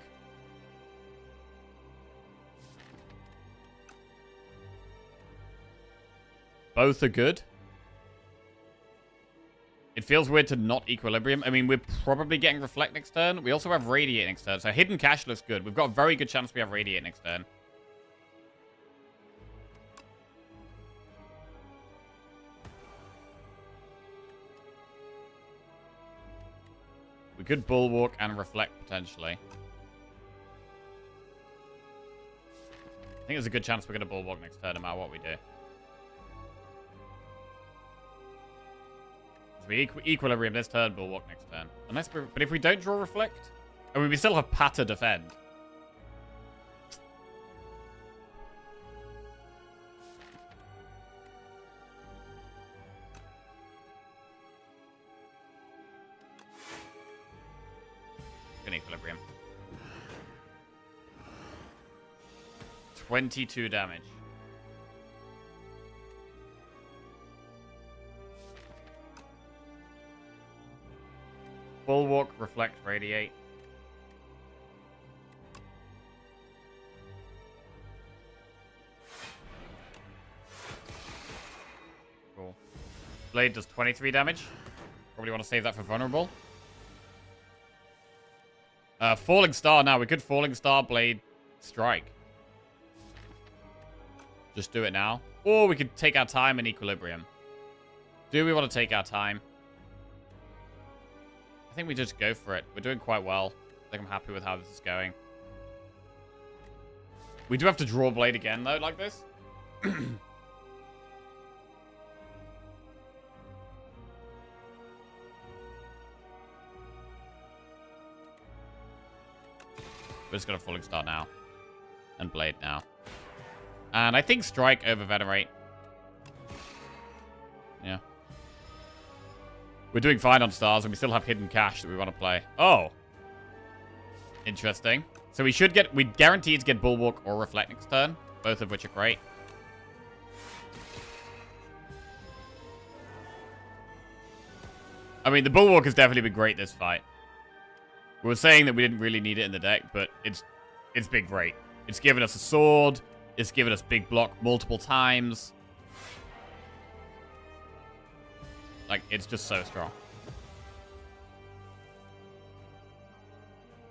Speaker 1: Both are good. It feels weird to not Equilibrium. I mean, we're probably getting Reflect next turn. We also have Radiate next turn. So Hidden Cache looks good. We've got a very good chance we have Radiate next turn. We could Bulwark and Reflect, potentially. I think there's a good chance we're going to Bulwark next turn, no matter what we do. We Equilibrium this turn, Bulwark next turn. But if we don't draw Reflect... I mean, we still have Patter defend. Good Equilibrium. 22 damage. Bulwark, Reflect, Radiate. Cool. Blade does 23 damage. Probably want to save that for Vulnerable. Falling Star now. We could Falling Star, Blade, Strike. Just do it now. Or we could take our time in Equilibrium. Do we want to take our time? I think we just go for it. We're doing quite well. I think I'm happy with how this is going. We do have to draw Blade again, though, like this. We're just going to Falling Star now. And Blade now. And I think Strike over Venerate. Yeah. We're doing fine on stars, and we still have Hidden Cash that we want to play. Oh. Interesting. So we should get... We guaranteed to get Bulwark or Reflect next turn. Both of which are great. I mean, the Bulwark has definitely been great this fight. We were saying that we didn't really need it in the deck, but it's been great. It's given us a sword. It's given us big block multiple times. Like, it's just so strong.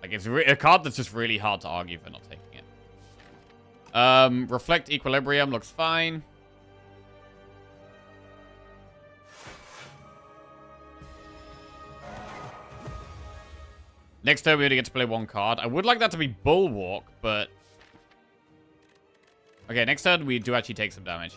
Speaker 1: Like, it's a card that's just really hard to argue for not taking it. Reflect Equilibrium looks fine. Next turn, we only get to play one card. I would like that to be Bulwark, but... Okay, next turn, we do actually take some damage.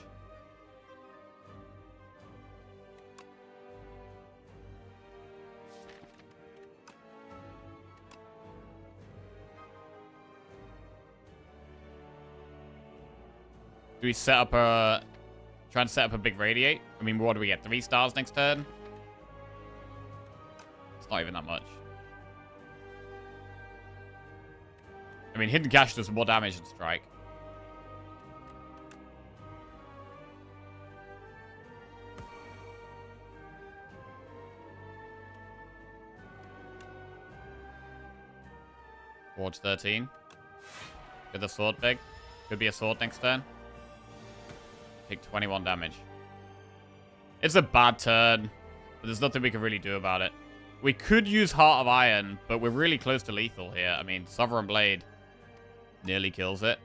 Speaker 1: Do we set up a... Try and set up a big Radiate? I mean, what do we get? 3 stars next turn? It's not even that much. I mean, Hidden Cash does more damage than Strike. Forge 13. Get the sword big. Could be a sword next turn. Take 21 damage. It's a bad turn, but there's nothing we can really do about it. We could use Heart of Iron, but we're really close to lethal here. I mean, Sovereign Blade nearly kills it.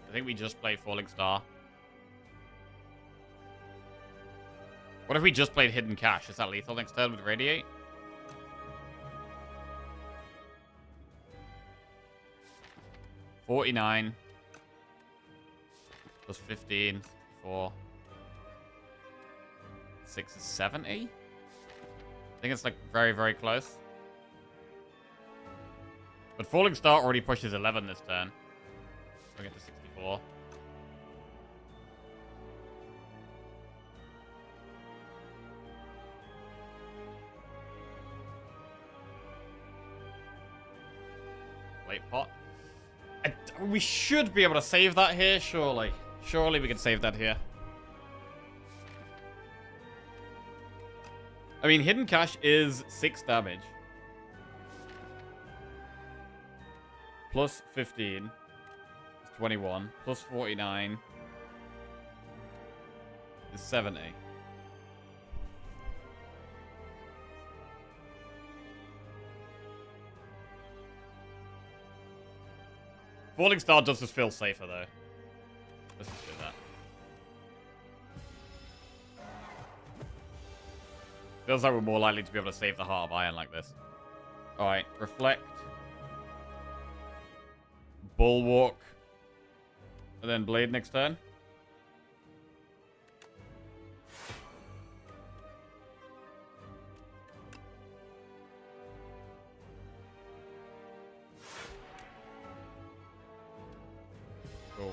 Speaker 1: I think we just play Falling Star. What if we just played Hidden Cash? Is that lethal next turn with Radiate? $49 plus 15, 4, 6 is 70. I think it's like very, very close. But Falling Star already pushes 11 this turn. We'll get to 64. Late pot. We should be able to save that here, surely. Surely we can save that here. I mean, Hidden Cash is 6 damage. Plus 15 is 21. Plus 49 is 70. Falling Star does just feel safer, though. Let's just do that. Feels like we're more likely to be able to save the Heart of Iron like this. Alright, Reflect. Bulwark. And then Blade next turn. Cool.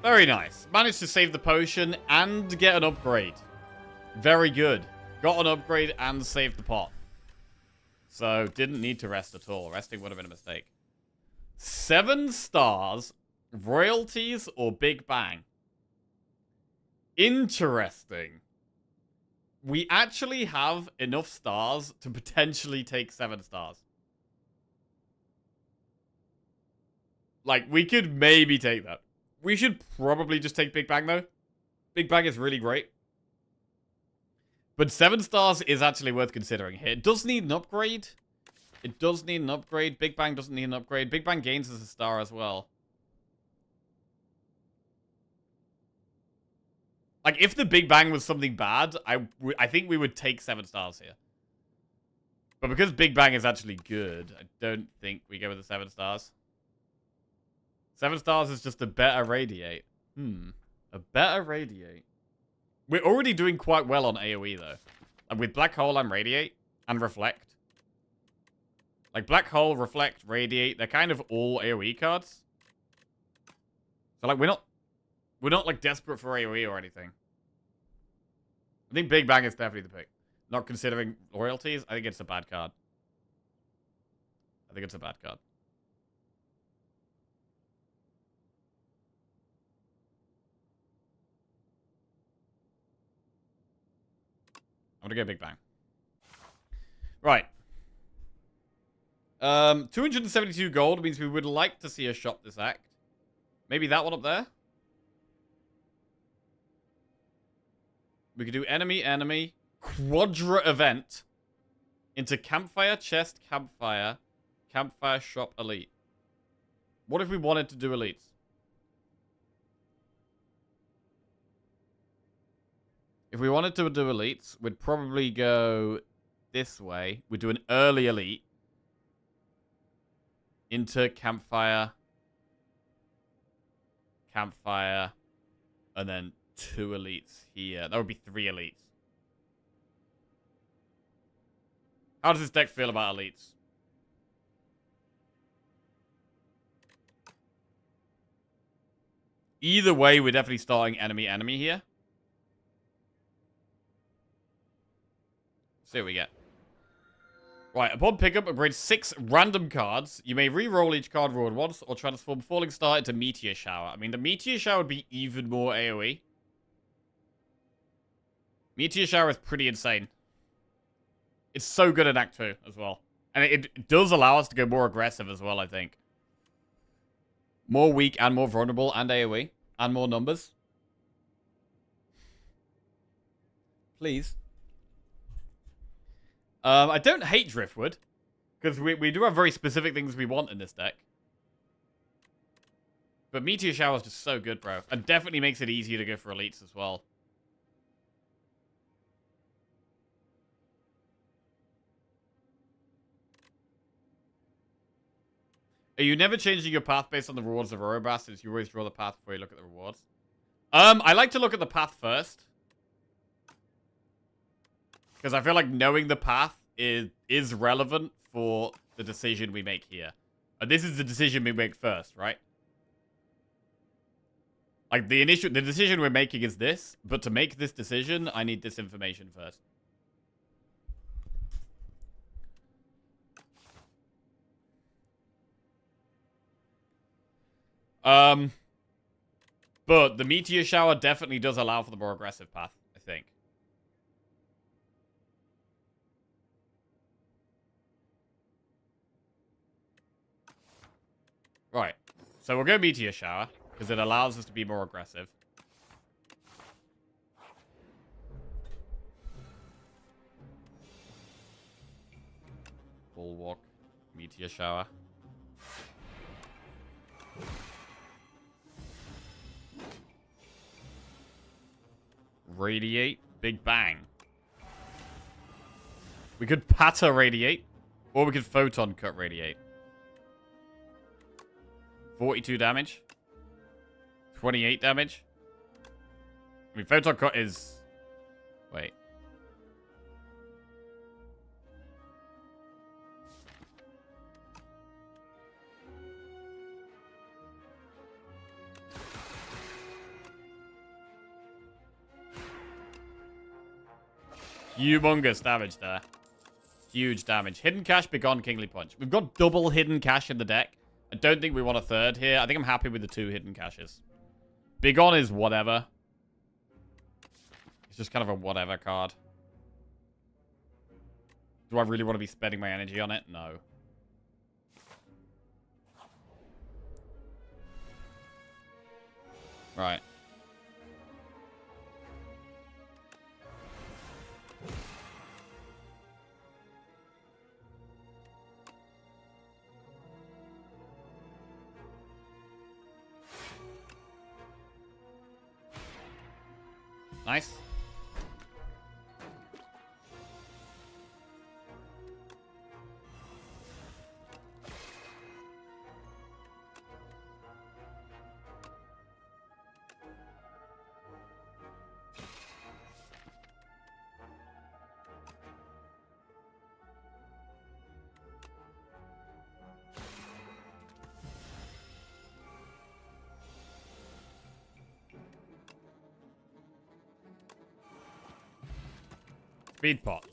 Speaker 1: Very nice. Managed to save the potion and get an upgrade. Very good. Got an upgrade and saved the pot. So, didn't need to rest at all. Resting would have been a mistake. 7 stars, royalties, or Big Bang? Interesting. We actually have enough stars to potentially take 7 stars. Like, we could maybe take that. We should probably just take Big Bang, though. Big Bang is really great. But 7 stars is actually worth considering here. It does need an upgrade. It does need an upgrade. Big Bang doesn't need an upgrade. Big Bang gains as a star as well. Like, if the Big Bang was something bad, I think we would take 7 stars here. But because Big Bang is actually good, I don't think we go with the 7 stars. 7 stars is just a better Radiate. A better Radiate. We're already doing quite well on AoE, though. And with Black Hole and Radiate and Reflect. Like, Black Hole, Reflect, Radiate, they're kind of all AoE cards. So, like, we're not, like, desperate for AoE or anything. I think Big Bang is definitely the pick. Not considering royalties, I think it's a bad card. I think it's a bad card. I'm gonna go Big Bang. Right. 272 gold means we would like to see us shop this act. Maybe that one up there? We could do enemy, quadra event into campfire, chest, campfire, campfire, shop, elite. What if we wanted to do elites? If we wanted to do elites, we'd probably go this way. We'd do an early elite into campfire, campfire, and then 2 elites here. That would be 3 elites. How does this deck feel about elites? Either way, we're definitely starting enemy here. See what we get. Right, upon pickup, upgrade 6 random cards. You may re-roll each card rolled once or transform Falling Star into Meteor Shower. I mean, the Meteor Shower would be even more AoE. Meteor Shower is pretty insane. It's so good in Act 2 as well. And it does allow us to go more aggressive as well, I think. More weak and more vulnerable and AoE. And more numbers. Please. I don't hate Driftwood. Because we do have very specific things we want in this deck. But Meteor Shower is just so good, bro. And definitely makes it easier to go for elites as well. Are you never changing your path based on the rewards of Aurora since you always draw the path before you look at the rewards? I like to look at the path first. Because I feel like knowing the path is relevant for the decision we make here. And this is the decision we make first, right? Like, the decision we're making is this, but to make this decision, I need this information first. But the Meteor Shower definitely does allow for the more aggressive path, I think. Right. So we'll go Meteor Shower, because it allows us to be more aggressive. Bulwark, Meteor Shower. Radiate, Big Bang. We could Patter Radiate, or we could Photon Cut Radiate. 42 damage. 28 damage. I mean, Photon Cut is... Wait. Humongous damage there. Huge damage. Hidden Cash, Begone, Kingly Punch. We've got double Hidden Cash in the deck. I don't think we want a third here. I think I'm happy with the 2 Hidden Caches. Begone is whatever. It's just kind of a whatever card. Do I really want to be spending my energy on it? No. Right. Nice. Speed pot.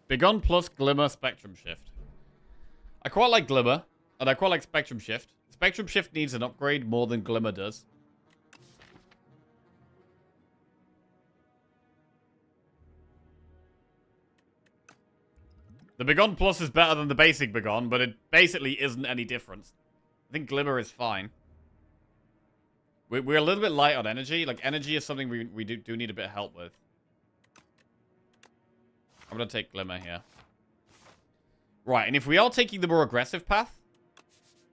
Speaker 1: Begone plus Glimmer Spectrum Shift. I quite like Glimmer, and I quite like Spectrum Shift. Spectrum Shift needs an upgrade more than Glimmer does. The Begone Plus is better than the basic Begone, but it basically isn't any difference. I think Glimmer is fine. We're a little bit light on energy. Like, energy is something we do need a bit of help with. I'm going to take Glimmer here. Right, and if we are taking the more aggressive path,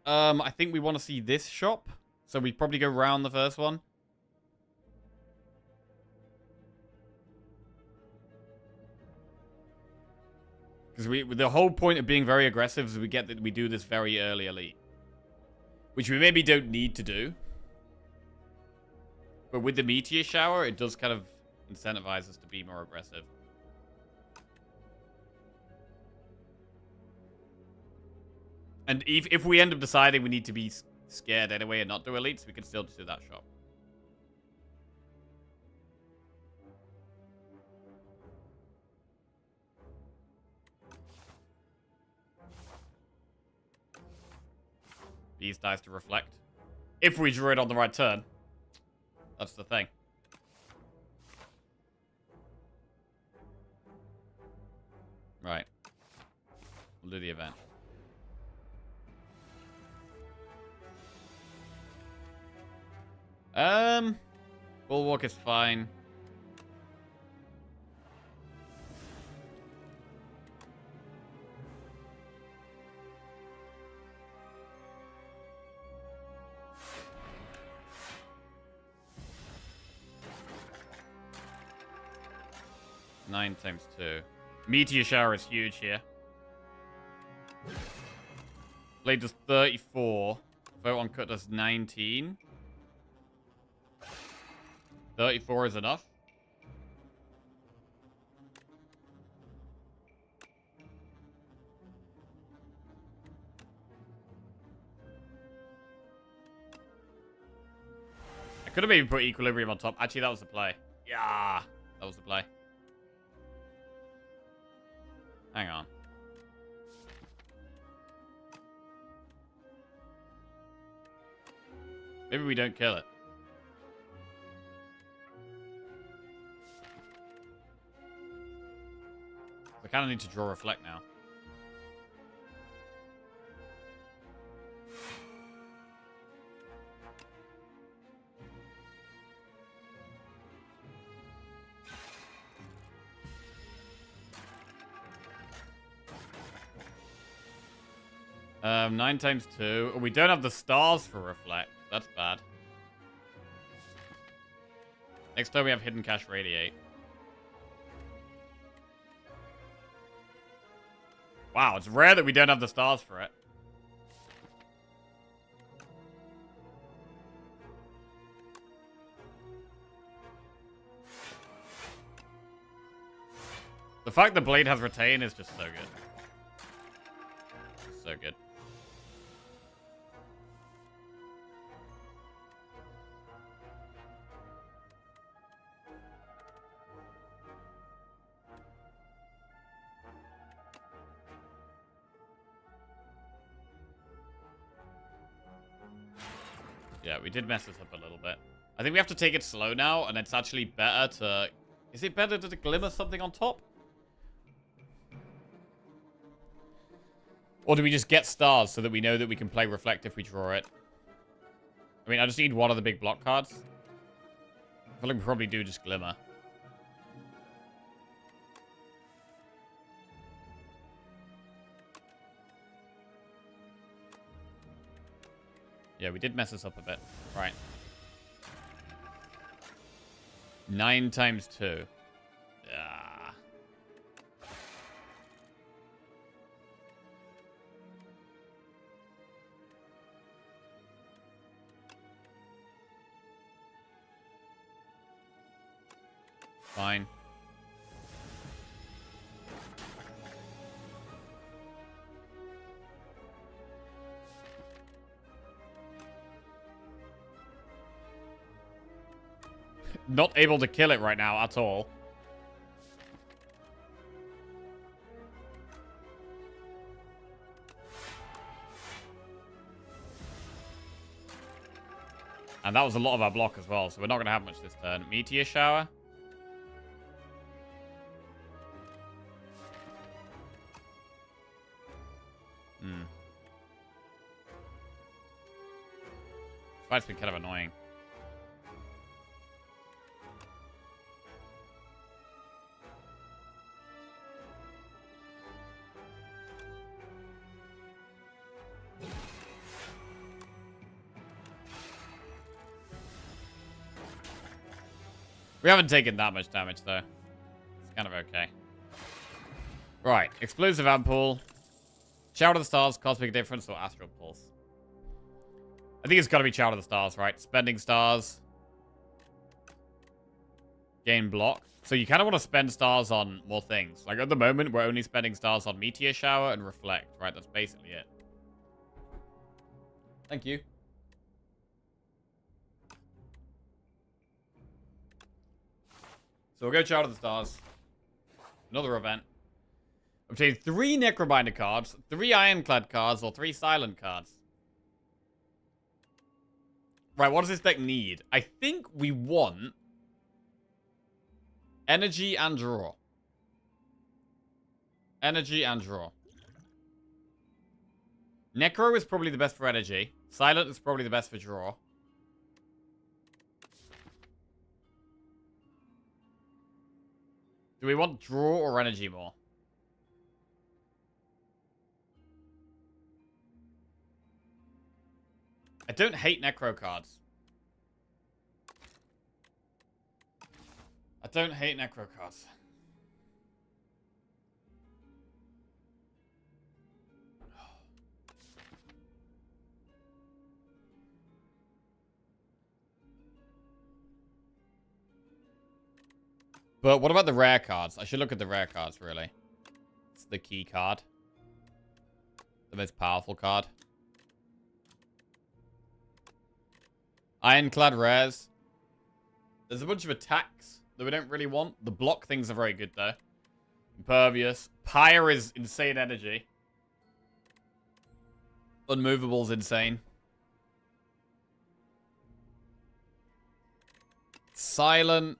Speaker 1: I think we want to see this shop. So we probably go round the first one. Because the whole point of being very aggressive is we get that we do this very early elite. Which we maybe don't need to do. But with the meteor shower, it does kind of incentivize us to be more aggressive. And if we end up deciding we need to be scared anyway and not do elites, we can still just do that shop. Beast dies to reflect. If we drew it on the right turn. That's the thing. Right. We'll do the event. Bulwark is fine. Nine times 2. Meteor shower is huge here. Blade does 34. Vote on cut does 19. 34 is enough. I could have maybe put Equilibrium on top. Actually, that was the play. Yeah, that was the play. Hang on. Maybe we don't kill it. I kind of need to draw Reflect now. Nine times 2. Oh, we don't have the stars for Reflect. That's bad. Next time we have Hidden Cache Radiate. Wow, it's rare that we don't have the stars for it. The fact the Blade has Retain is just so good. So good. Yeah, we did mess this up a little bit. I think we have to take it slow now, and it's actually better to... Is it better to glimmer something on top? Or do we just get stars so that we know that we can play Reflect if we draw it? I mean, I just need one of the big block cards. I feel like we probably do just Glimmer. Yeah, we did mess this up a bit. Right. 9 times 2. Ah. Fine. Not able to kill it right now at all. And that was a lot of our block as well, so we're not going to have much this turn. Meteor Shower. Fight's been kind of annoying. We haven't taken that much damage, though. It's kind of okay. Right. Explosive Ampoule. Shower to the Stars, Cosmic Difference, or Astral Pulse. I think it's got to be Shower to the Stars, right? Spending stars. Gain block. So you kind of want to spend stars on more things. Like, at the moment, we're only spending stars on Meteor Shower and Reflect, right? That's basically it. Thank you. So we'll go Child of the Stars. Another event. Obtain 3 Necrobinder cards, 3 Ironclad cards, or 3 Silent cards. Right, what does this deck need? I think we want energy and draw. Energy and draw. Necro is probably the best for energy. Silent is probably the best for draw. Do we want draw or energy more? I don't hate Necro cards. I don't hate Necro cards. But what about the rare cards? I should look at the rare cards, really. It's the key card. The most powerful card. Ironclad rares. There's a bunch of attacks that we don't really want. The block things are very good, though. Impervious. Pyre is insane energy. Unmovable's insane. Silent.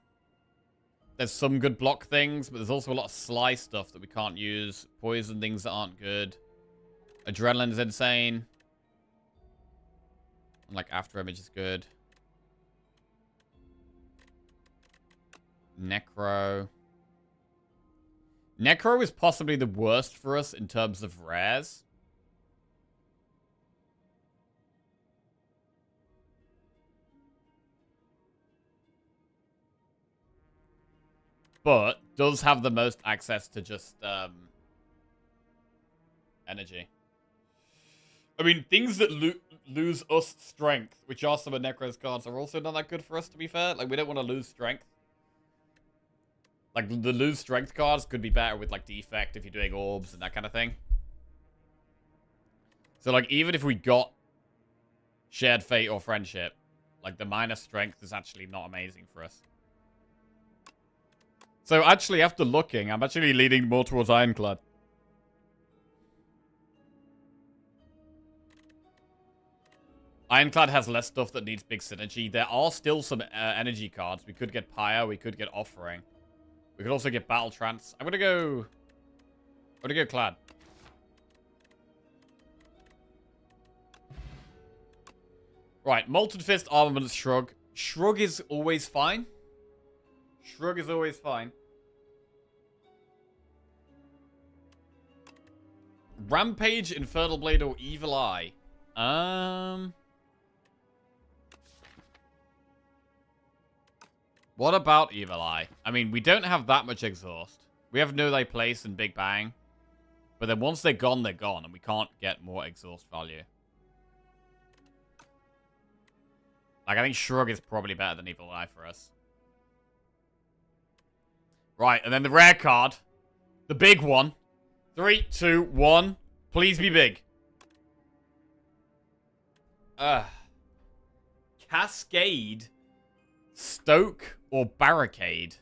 Speaker 1: There's some good block things, but there's also a lot of sly stuff that we can't use. Poison things that aren't good. Adrenaline's insane. Like, After Image is good. Necro. Necro is possibly the worst for us in terms of rares. But does have the most access to just energy. I mean, things that lose us strength, which are some of Necro's cards, are also not that good for us, to be fair. Like, we don't want to lose strength. Like, the lose strength cards could be better with, like, defect if you're doing orbs and that kind of thing. So, like, even if we got Shared Fate or Friendship, like, the minus strength is actually not amazing for us. So, actually, after looking, I'm actually leaning more towards Ironclad. Ironclad has less stuff that needs big synergy. There are still some energy cards. We could get Pyre. We could get Offering. We could also get Battle Trance. I'm gonna go Clad. Right, Molten Fist, Armament, Shrug. Shrug is always fine. Shrug is always fine. Rampage, Infernal Blade, or Evil Eye? What about Evil Eye? I mean, we don't have that much exhaust. We have Know Thy Place and Big Bang. But then once they're gone, and we can't get more exhaust value. Like, I think Shrug is probably better than Evil Eye for us. Right, and then the rare card. The big one. 3, 2, 1. Please be big. Cascade, Stoke, or Barricade?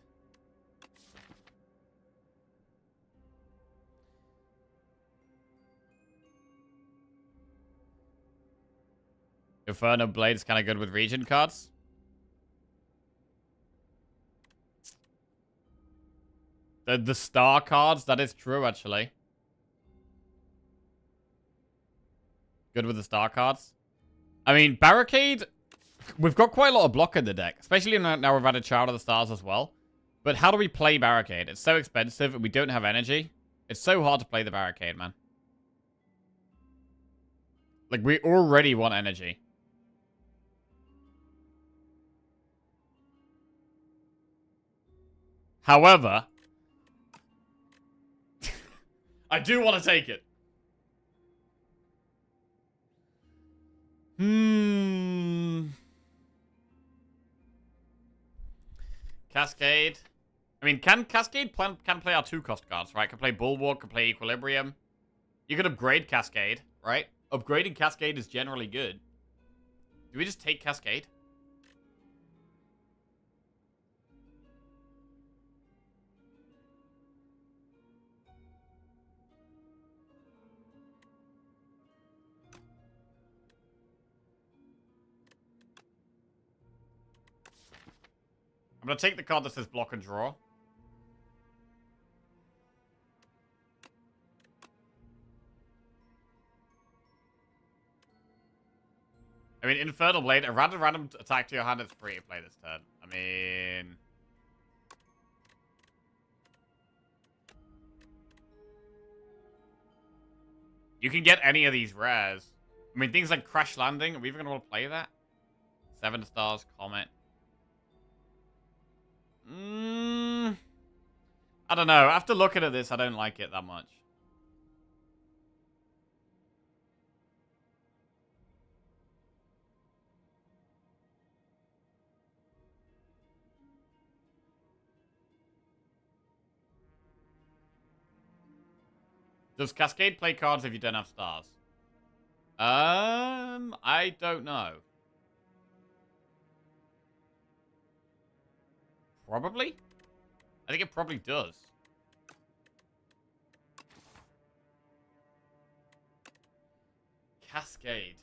Speaker 1: Inferno Blade's kind of good with region cards. The star cards, that is true, actually. Good with the star cards. I mean, Barricade, we've got quite a lot of block in the deck, especially now we've added Child of the Stars as well. But how do we play Barricade? It's so expensive and we don't have energy. It's so hard to play the Barricade, man. Like, we already want energy. However, I do want to take it. Cascade. I mean, can Cascade can play our 2-cost cards, right? Can play Bulwark, can play Equilibrium. You could upgrade Cascade, right? Upgrading Cascade is generally good. Do we just take Cascade? I'm going to take the card that says block and draw. I mean, Infernal Blade, a random attack to your hand is free to play this turn. I mean... You can get any of these rares. I mean, things like Crash Landing, are we even going to want to play that? 7 stars, Comet. I don't know. After looking at this, I don't like it that much. Does Cascade play cards if you don't have stars? I don't know. Probably? I think it probably does. Cascade.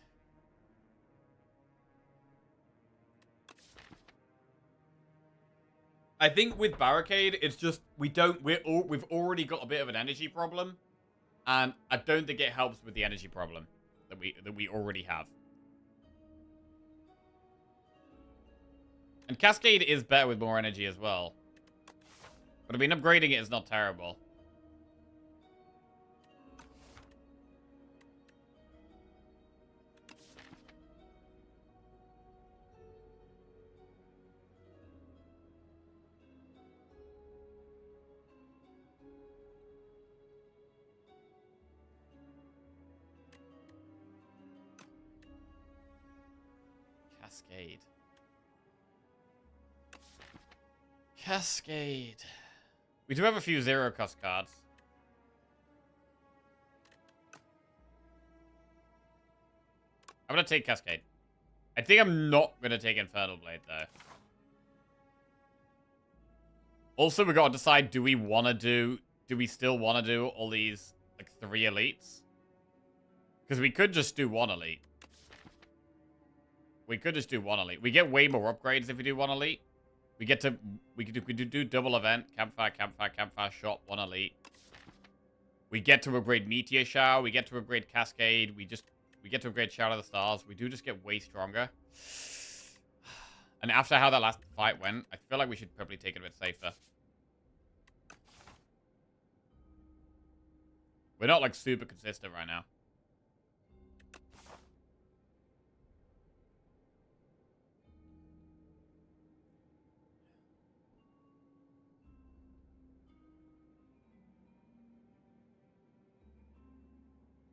Speaker 1: I think with Barricade, it's just we've already got a bit of an energy problem, and I don't think it helps with the energy problem that we already have. And Cascade is better with more energy as well. But I mean, upgrading it is not terrible. Cascade. Cascade. We do have a few 0-cost cards. I'm going to take Cascade. I think I'm not going to take Infernal Blade, though. Also, we got to decide, do we still want to do all these, like, 3 elites? Because we could just do 1 elite. We could just do 1 elite. We get way more upgrades if we do 1 elite. We could do double event, campfire, shot, 1 elite. We get to upgrade Meteor Shower. We get to upgrade Cascade. We get to upgrade Shower of the Stars. We do just get way stronger. And after how that last fight went, I feel like we should probably take it a bit safer. We're not, like, super consistent right now.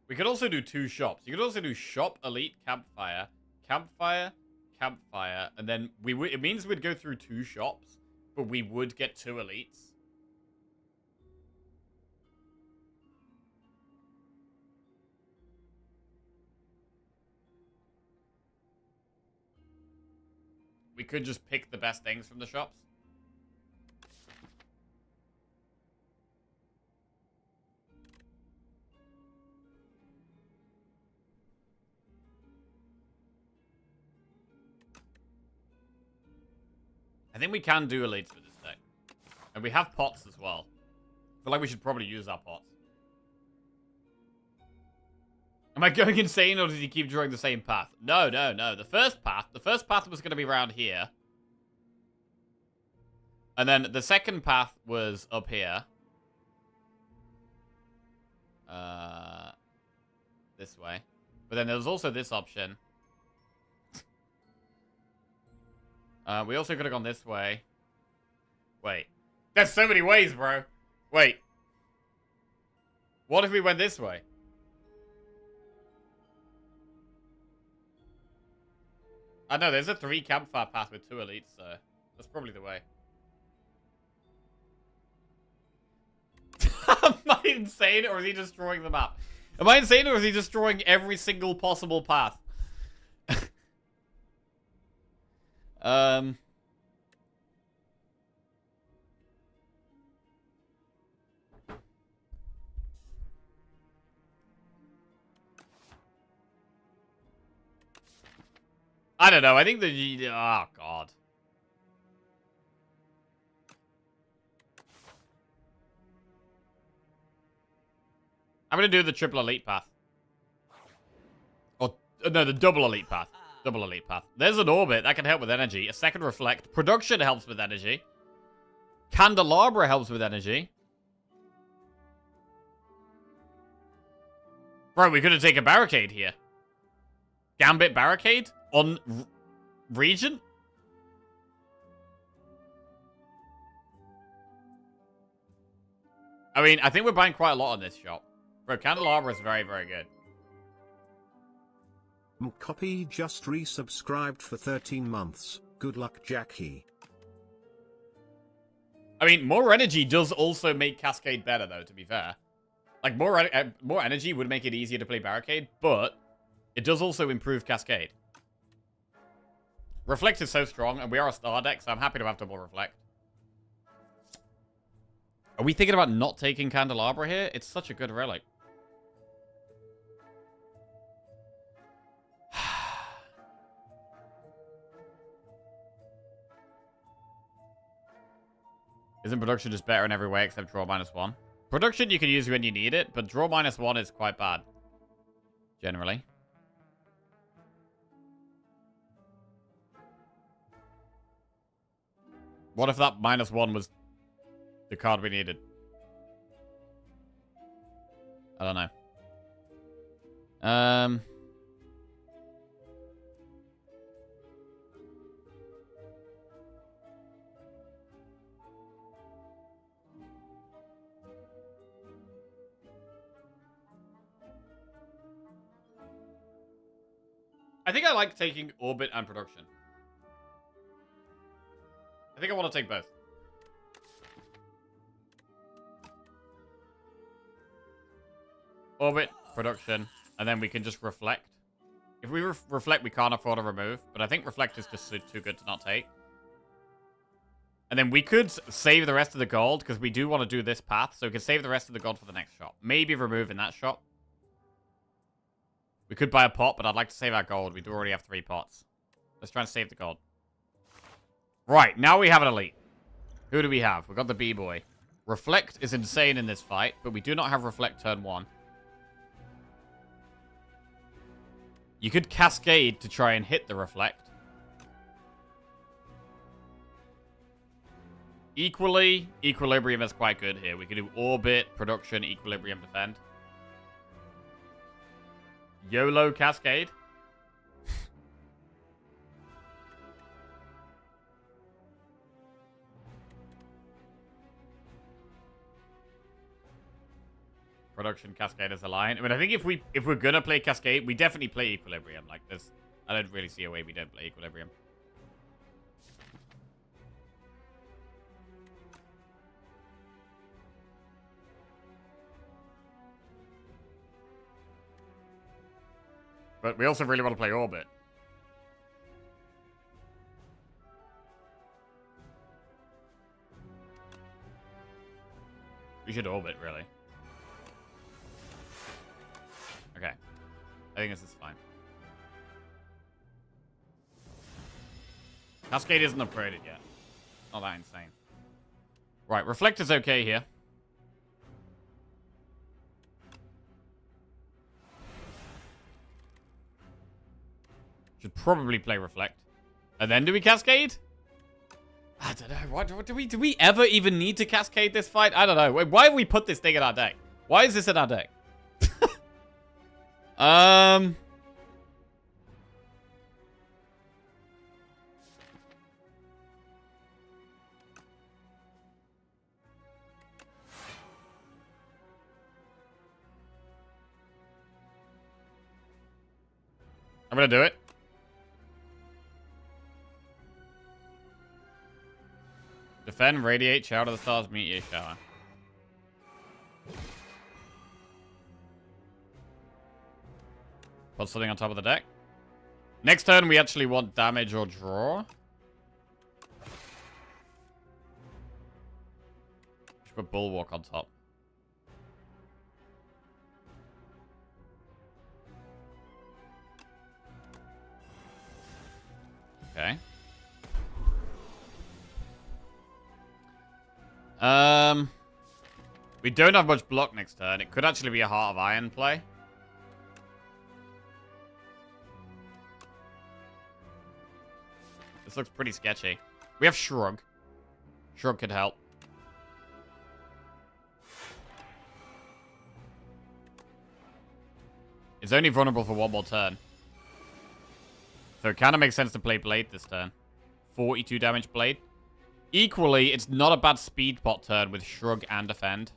Speaker 1: We could also do 2 shops. You could also do shop, elite, campfire, campfire, campfire, and then it means we'd go through 2 shops, but we would get 2 elites. We could just pick the best things from the shops. I think we can do elites with this deck. And we have pots as well. I feel like we should probably use our pots. Am I going insane, or does he keep drawing the same path? No, no, no. The first path was going to be around here. And then the second path was up here. This way. But then there was also this option. We also could have gone this way. Wait. There's so many ways, bro. Wait. What if we went this way? I know, there's a 3 campfire path with 2 elites, so that's probably the way. Am I insane, or is he destroying the map? Am I insane, or is he destroying every single possible path? I don't know. I think the... Oh, God. I'm going to do the triple elite path. Or, no, the double elite path. Double elite path. There's an orbit. That can help with energy. A second reflect. Production helps with energy. Candelabra helps with energy. Bro, we could have taken a barricade here. Gambit barricade? On region? I mean, I think we're buying quite a lot on this shop. Bro, Candelabra is very, very good.
Speaker 2: Copy just resubscribed for 13 months. Good luck, Jackie.
Speaker 1: I mean, more energy does also make Cascade better, though, to be fair. Like, more energy would make it easier to play Barricade, but it does also improve Cascade. Reflect is so strong, and we are a star deck, so I'm happy to have double Reflect. Are we thinking about not taking Candelabra here? It's such a good relic. Isn't production just better in every way except draw -1? Production you can use when you need it, but draw -1 is quite bad. Generally. What if that -1 was the card we needed? I don't know. I think I like taking Orbit and Production. I think I want to take both. Orbit, Production, and then we can just Reflect. If we Reflect, we can't afford to remove, but I think Reflect is just too good to not take. And then we could save the rest of the gold, because we do want to do this path, so we can save the rest of the gold for the next shop. Maybe remove in that shop. We could buy a pot, but I'd like to save our gold. We do already have 3 pots. Let's try and save the gold. Right, now we have an elite. Who do we have? We've got the B-Boy. Reflect is insane in this fight, but we do not have Reflect turn 1. You could Cascade to try and hit the Reflect. Equally, Equilibrium is quite good here. We could do Orbit, Production, Equilibrium, Defend. YOLO Cascade. Production Cascade as a line. I mean, I think if we're gonna play Cascade, we definitely play Equilibrium. Like this, I don't really see a way we don't play Equilibrium. But we also really want to play Orbit. We should Orbit, really. Okay. I think this is fine. Cascade isn't upgraded yet. not that insane. Right, Reflector's okay here. Should probably play Reflect. And then do we Cascade? I don't know. What do we ever even need to Cascade this fight? I don't know. Wait, why have we put this thing in our deck? Why is this in our deck? I'm gonna do it. Defend, radiate, shower to the stars, meteor shower. Put something on top of the deck. Next turn, we actually want damage or draw. Should put Bulwark on top. Okay. We don't have much block next turn. It could actually be a Heart of Iron play. This looks pretty sketchy. We have Shrug. Shrug could help. It's only vulnerable for one more turn. So it kind of makes sense to play Blade this turn. 42 damage Blade. Equally, it's not a bad speed pot turn with Shrug and Defend.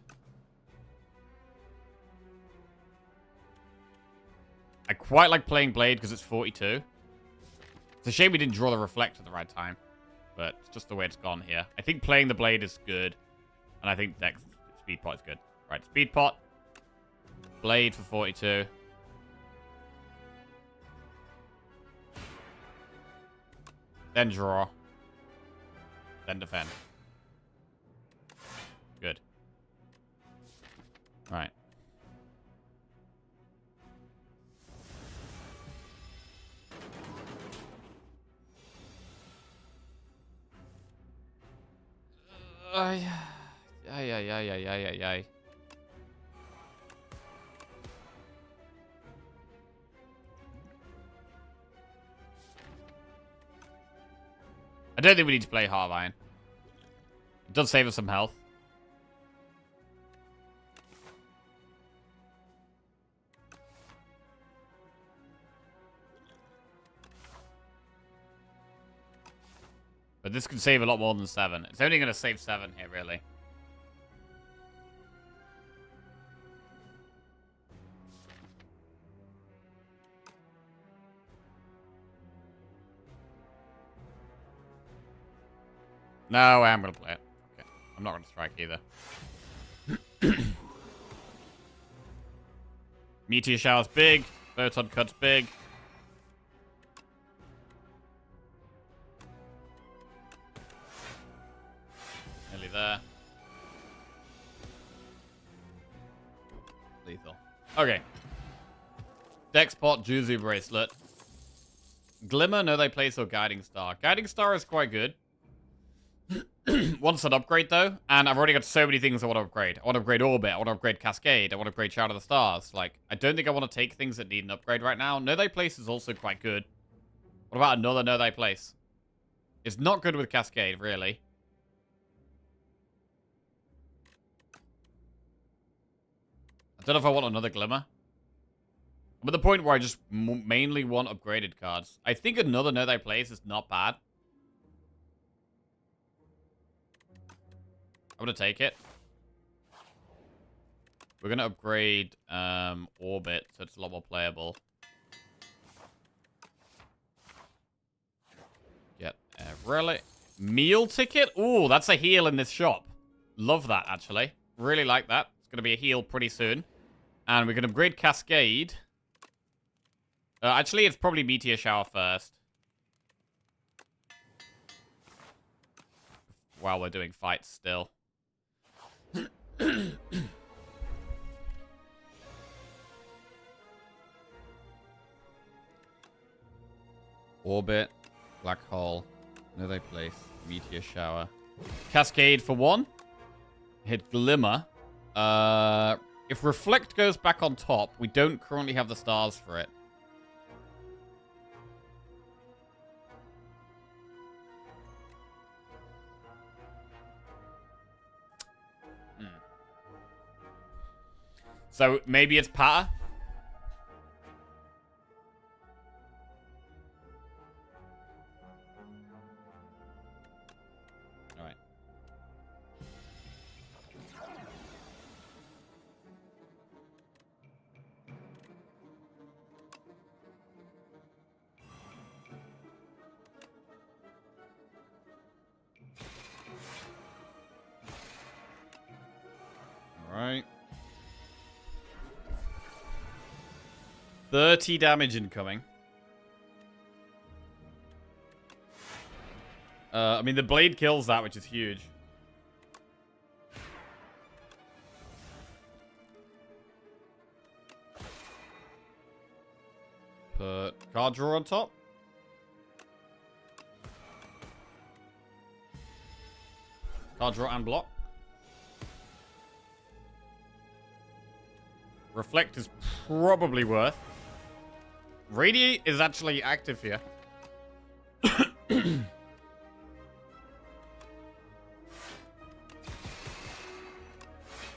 Speaker 1: I quite like playing Blade because it's 42. It's a shame we didn't draw the Reflect at the right time. But it's just the way it's gone here. I think playing the Blade is good. And I think next speed pot is good. Right, speed pot. Blade for 42. Then draw. Then defend. Good. Right. Ay. I don't think we need to play Heart of Iron. It does save us some health. But this could save a lot more than 7. It's only going to save 7 here, really. No, I am going to play it. Okay. I'm not going to strike either. Meteor Shower's big. Photon Cut's big. Nearly there. Lethal. Okay. Dexpot, Juzu Bracelet. Glimmer, No They Place, or Guiding Star. Guiding Star is quite good. Wants an upgrade, though. And I've already got so many things I want to upgrade. I want to upgrade Orbit. I want to upgrade Cascade. I want to upgrade Shout of the Stars. Like, I don't think I want to take things that need an upgrade right now. No They Place is also quite good. What about another No They Place? It's not good with Cascade, really. I don't know if I want another Glimmer. I'm at the point where I just mainly want upgraded cards. I think another No They Place is not bad. I'm going to take it. We're going to upgrade Orbit, so it's a lot more playable. Get a relic. Meal ticket? Ooh, that's a heal in this shop. Love that, actually. Really like that. It's going to be a heal pretty soon. And we can upgrade Cascade. Actually, it's probably Meteor Shower first. While we're doing fights still. Orbit, Black Hole, No They Place, Meteor Shower, Cascade for 1. Hit Glimmer. If Reflect goes back on top, we don't currently have the stars for it. So maybe it's Patter. All right. All right. 30 damage incoming. I mean, the blade kills that, which is huge. Put card draw on top. Card draw and block. Reflect is probably worth. Radiate is actually active here.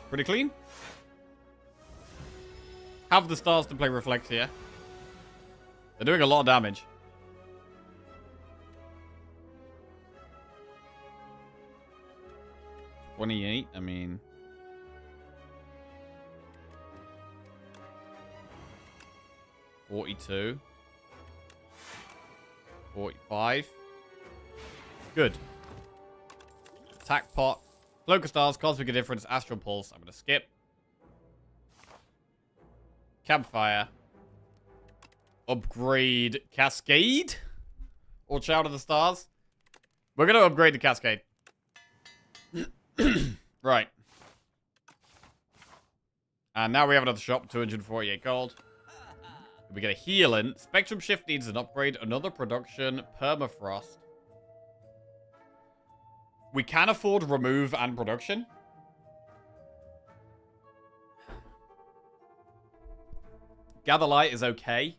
Speaker 1: Pretty clean. Have the stars to play Reflect here. They're doing a lot of damage. $28, I mean... $42. $45. Good. Attack pot. Cloak of Stars, Cosmic Indifference, Astral Pulse. I'm going to skip. Campfire. Upgrade Cascade? Or Shout of the Stars? We're going to upgrade the Cascade. Right. And now we have another shop, 248 gold. We get a healing. Spectrum Shift needs an upgrade. Another production. Permafrost. We can afford remove and production. Gather Light is okay.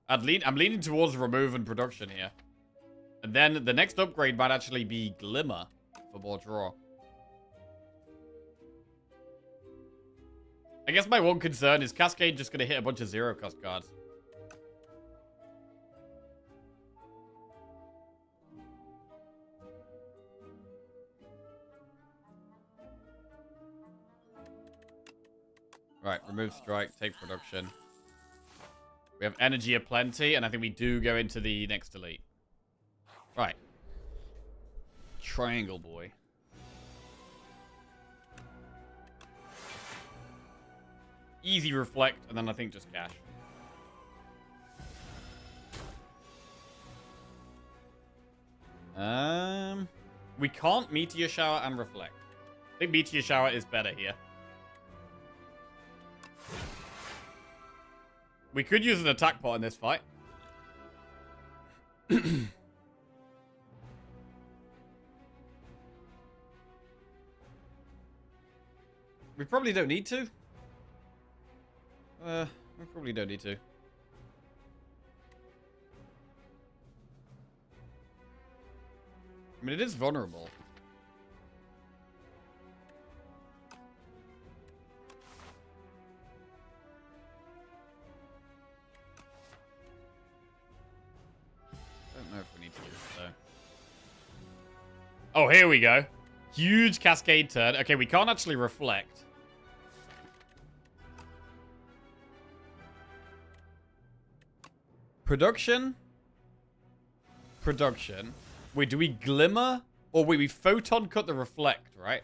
Speaker 1: I'm leaning towards remove and production here. And then the next upgrade might actually be Glimmer for more draw. I guess my one concern is Cascade just going to hit a bunch of zero-cost cards. Right, remove strike, take production. We have energy aplenty, and I think we do go into the next elite. Right. Triangle boy. Easy reflect, and then I think just cash. We can't Meteor Shower and reflect. I think Meteor Shower is better here. We could use an attack pot in this fight. We probably don't need to. We probably don't need to. I mean, it is vulnerable. I don't know if we need to use it, though. Oh, here we go. Huge Cascade turn. Okay, we can't actually reflect. Production. Production. Wait, do we Glimmer? Or wait, we Photon cut the reflect, right?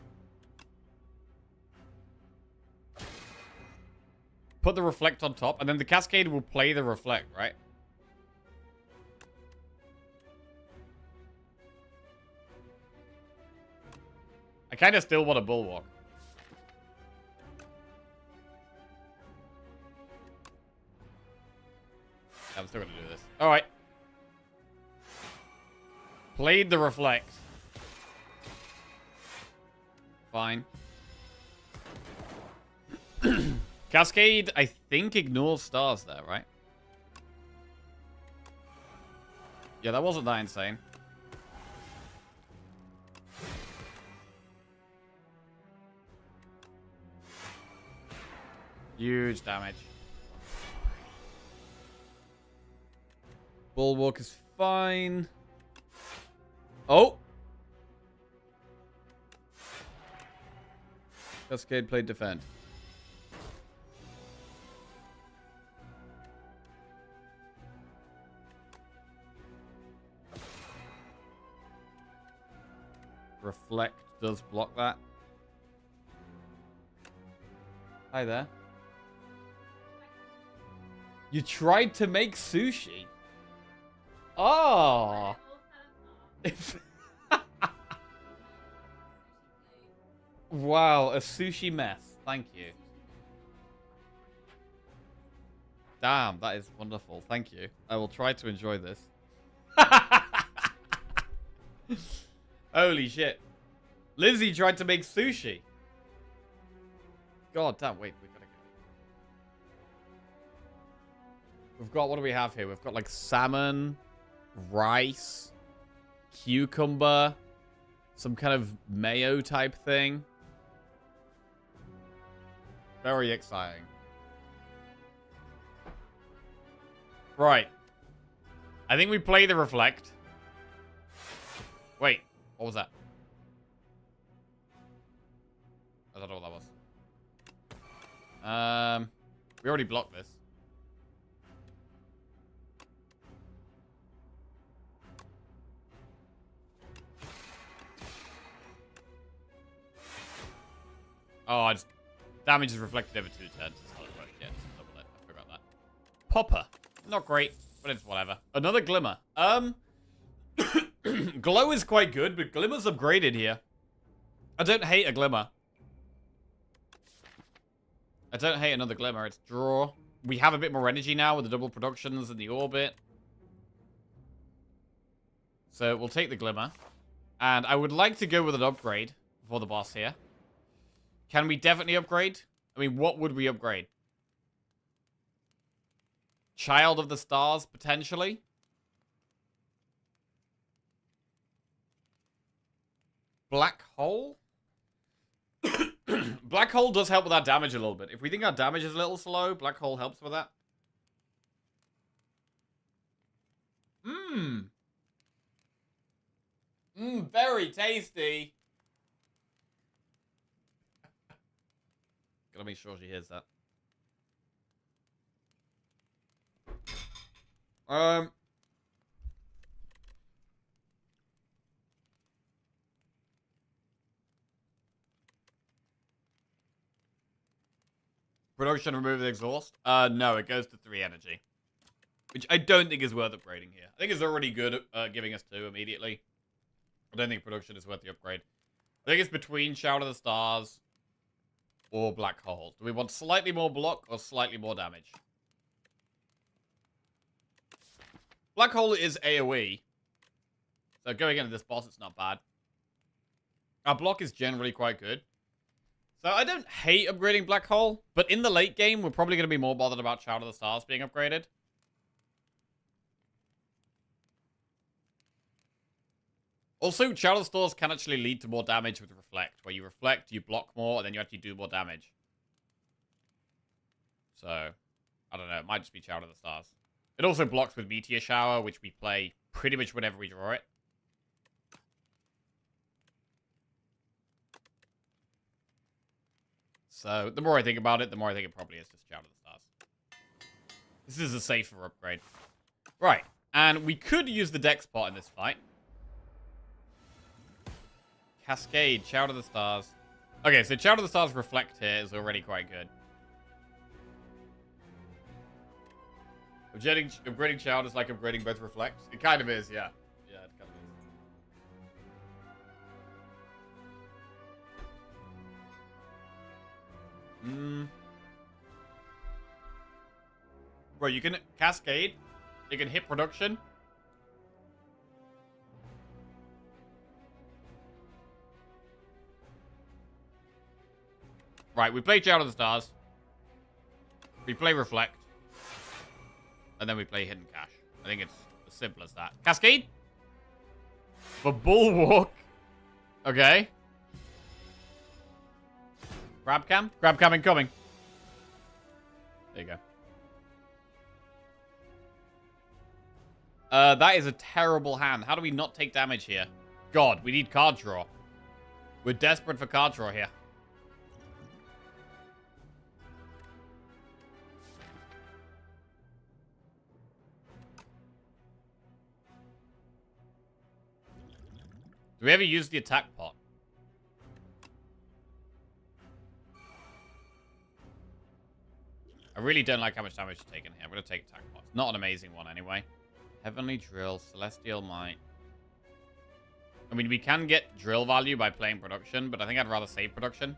Speaker 1: Put the reflect on top, and then the Cascade will play the reflect, right? I kind of still want a Bulwark. I'm still going to do this. Alright. Played the reflect. Fine. Cascade, I think, ignores stars there, right? Yeah, that wasn't that insane. Huge damage. Bulwark is fine. Oh! Cascade played defend. Reflect does block that. Hi there. You tried to make sushi? Oh! Wow, a sushi mess. Thank you. Damn, that is wonderful. Thank you. I will try to enjoy this. Holy shit. Lizzie tried to make sushi. God damn, wait, we gotta go. We've got, what do we have here? We've got like salmon, rice, cucumber, some kind of mayo type thing. Very exciting. Right. I think we play the reflect. Wait, what was that? I don't know what that was. We already blocked this. Oh, I just... Damage is reflected over 2 turns. It's not worked yet. Double it. I forgot that. Popper. Not great, but it's whatever. Another Glimmer. Glow is quite good, but Glimmer's upgraded here. I don't hate a Glimmer. I don't hate another Glimmer. It's draw. We have a bit more energy now with the double productions and the orbit. So we'll take the Glimmer. And I would like to go with an upgrade for the boss here. Can we definitely upgrade? I mean, what would we upgrade? Child of the Stars, potentially? Black Hole? Black Hole does help with our damage a little bit. If we think our damage is a little slow, Black Hole helps with that. Very tasty. Gotta make sure she hears that. Production, remove the exhaust? No, it goes to 3 energy. Which I don't think is worth upgrading here. I think it's already good at giving us 2 immediately. I don't think production is worth the upgrade. I think it's between Shout of the Stars or Black Hole. Do we want slightly more block or slightly more damage? Black Hole is AoE. So going into this boss, it's not bad. Our block is generally quite good. So I don't hate upgrading Black Hole, but in the late game, we're probably going to be more bothered about Shout of the Stars being upgraded. Also, Shout of the Stars can actually lead to more damage with Reflect, where you reflect, you block more, and then you actually do more damage. So, I don't know, it might just be Shout of the Stars. It also blocks with Meteor Shower, which we play pretty much whenever we draw it. So, the more I think about it, the more I think it probably is just Shout of the Stars. This is a safer upgrade. Right, and we could use the Dex pot in this fight. Cascade, Shout of the Stars. Okay, so Shout of the Stars Reflect here is already quite good. Upgrading Shout is like upgrading both Reflect. It kind of is, yeah. Yeah, it kind of is. Bro, you can Cascade. You can hit production. Right, we play Child of the Stars. We play Reflect. And then we play Hidden Cache. I think it's as simple as that. Cascade? For Bulwark. Okay. Grab cam? Grab cam incoming. There you go. That is a terrible hand. How do we not take damage here? God, we need card draw. We're desperate for card draw here. Do we ever use the attack pot? I really don't like how much damage you're taking here. I'm going to take attack pot. Not an amazing one anyway. Heavenly Drill, Celestial Might. I mean, we can get drill value by playing production, but I think I'd rather save production.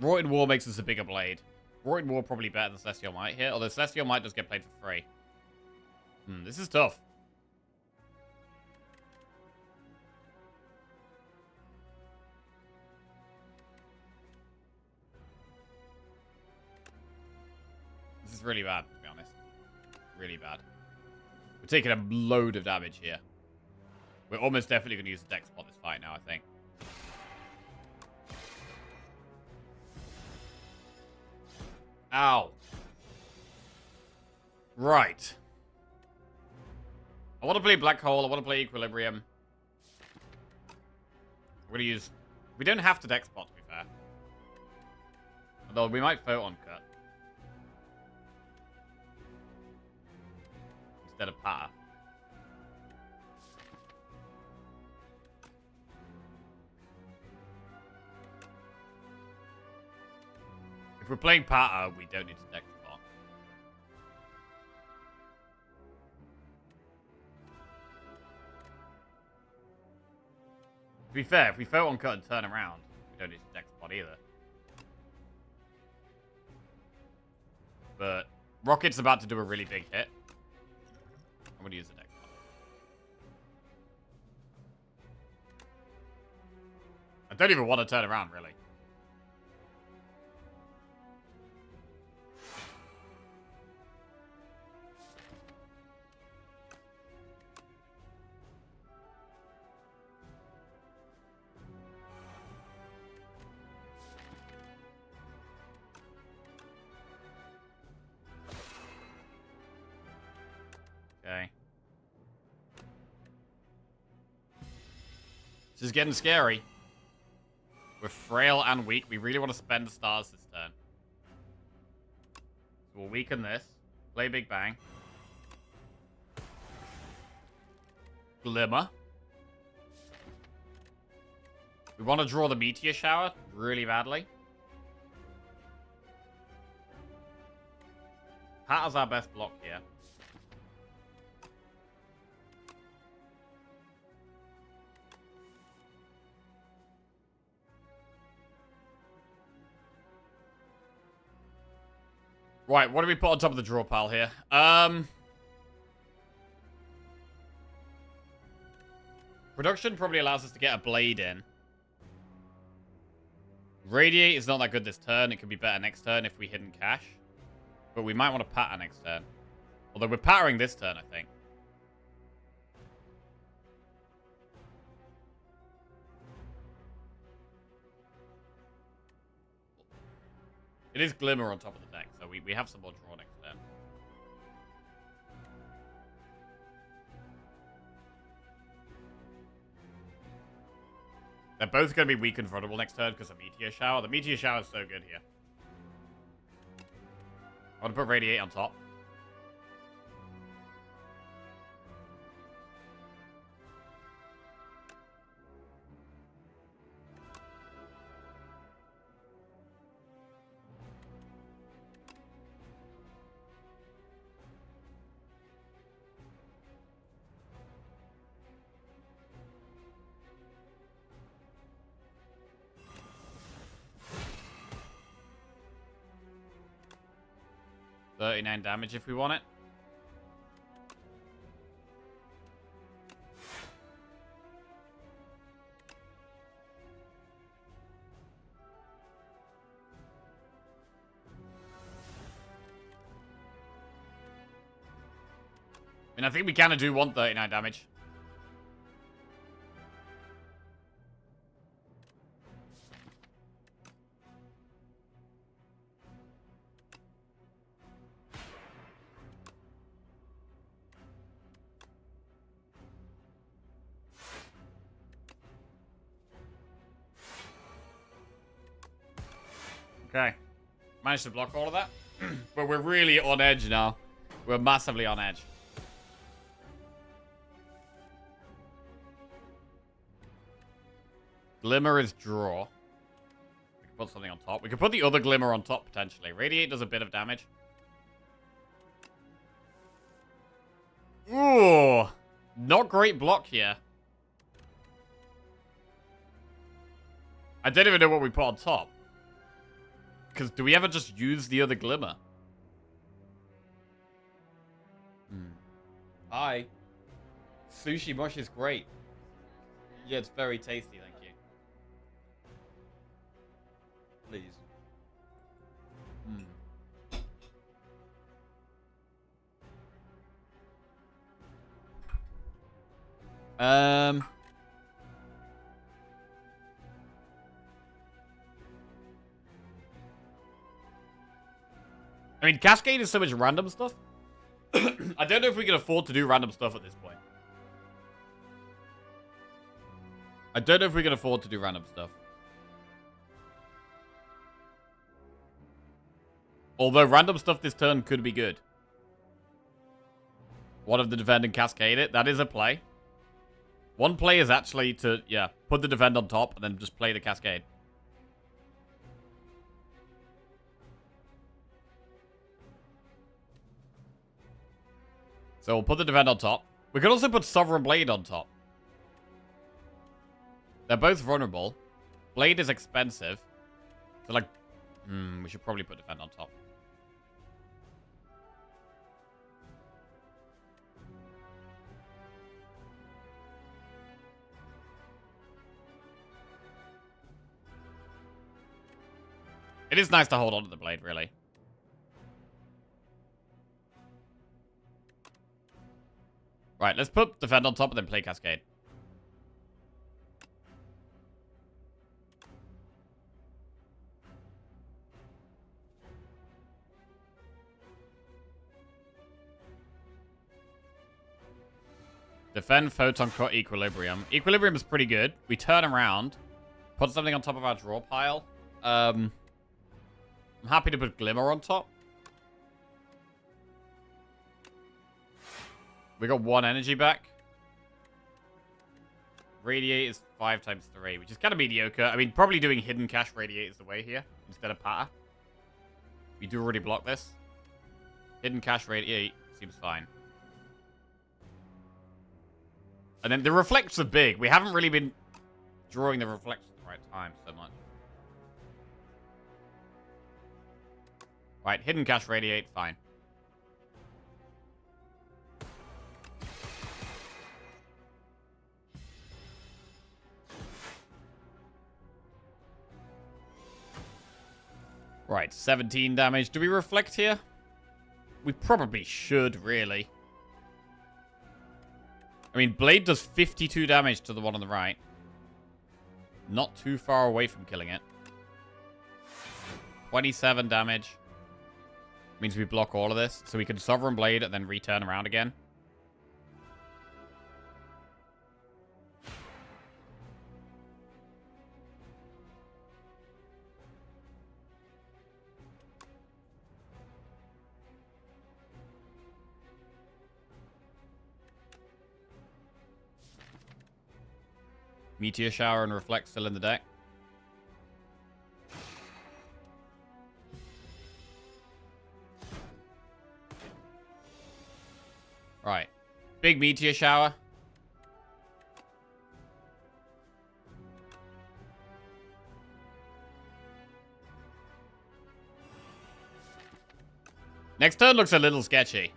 Speaker 1: Rotted War makes us a bigger blade. Rotted War probably better than Celestial Might here, although Celestial Might does get played for free. This is tough. This is really bad, to be honest. Really bad. We're taking a load of damage here. We're almost definitely going to use the deck spot this fight now, I think. Ow. Right. I want to play Black Hole. I want to play Equilibrium. We're going to use... We don't have to deck spot, to be fair. Although we might Photon Cut. Instead of Patter. If we're playing Patter, we don't need to deck spot. To be fair, if we Photon Cut and turn around, we don't need to deck spot either. But Rocket's about to do a really big hit. I'm going to use the deck spot. I don't even want to turn around, really. Okay. This is getting scary. We're frail and weak. We really want to spend the stars this turn. So we'll weaken this. Play Big Bang. Glimmer. We want to draw the Meteor Shower really badly. Patter's our best block here. Right, what do we put on top of the draw pile here? Production probably allows us to get a blade in. Radiate is not that good this turn. It could be better next turn if we Hidden Cache. But we might want to patter next turn. Although we're pattering this turn, I think. It is Glimmer on top of the deck, so we have some more draw next turn. They're both going to be weak and vulnerable next turn because of Meteor Shower. The Meteor Shower is so good here. I want to put Radiate on top. $39 damage if we want it. And I think we kind of do want 39 damage. Okay. Managed to block all of that. But we're really on edge now. We're massively on edge. Glimmer is draw. We can put something on top. We could put the other Glimmer on top, potentially. Radiate does a bit of damage. Ooh. Not great block here. I don't even know what we put on top. Because do we ever just use the other Glimmer? Hi. Sushi mush is great. Yeah, it's very tasty, thank you. Please. I mean, Cascade is so much random stuff. I don't know if we can afford to do random stuff at this point. I don't know if we can afford to do random stuff. Although random stuff this turn could be good. One of the defend and cascade it. That is a play. One play is actually to, yeah, put the defend on top and then just play the cascade. So we'll put the defend on top. We could also put Sovereign Blade on top. They're both vulnerable. Blade is expensive. So, like, we should probably put defend on top. It is nice to hold on to the blade, really. Right, let's put defend on top and then play cascade. Defend, photon cut, equilibrium. Equilibrium is pretty good. We turn around, put something on top of our draw pile. I'm happy to put glimmer on top. We got 1 energy back. Radiate is 5 times 3, which is kind of mediocre. I mean, probably doing hidden cache radiate is the way here instead of patter. We do already block this. Hidden cache radiate seems fine. And then the reflects are big. We haven't really been drawing the reflects at the right time so much. Right, hidden cache radiate, fine. Right, 17 damage. Do we reflect here? We probably should, really. I mean, Blade does 52 damage to the one on the right. Not too far away from killing it. 27 damage. Means we block all of this. So we can Sovereign Blade and then return around again. Meteor Shower and Reflect still in the deck. Right. Big Meteor Shower. Next turn looks a little sketchy.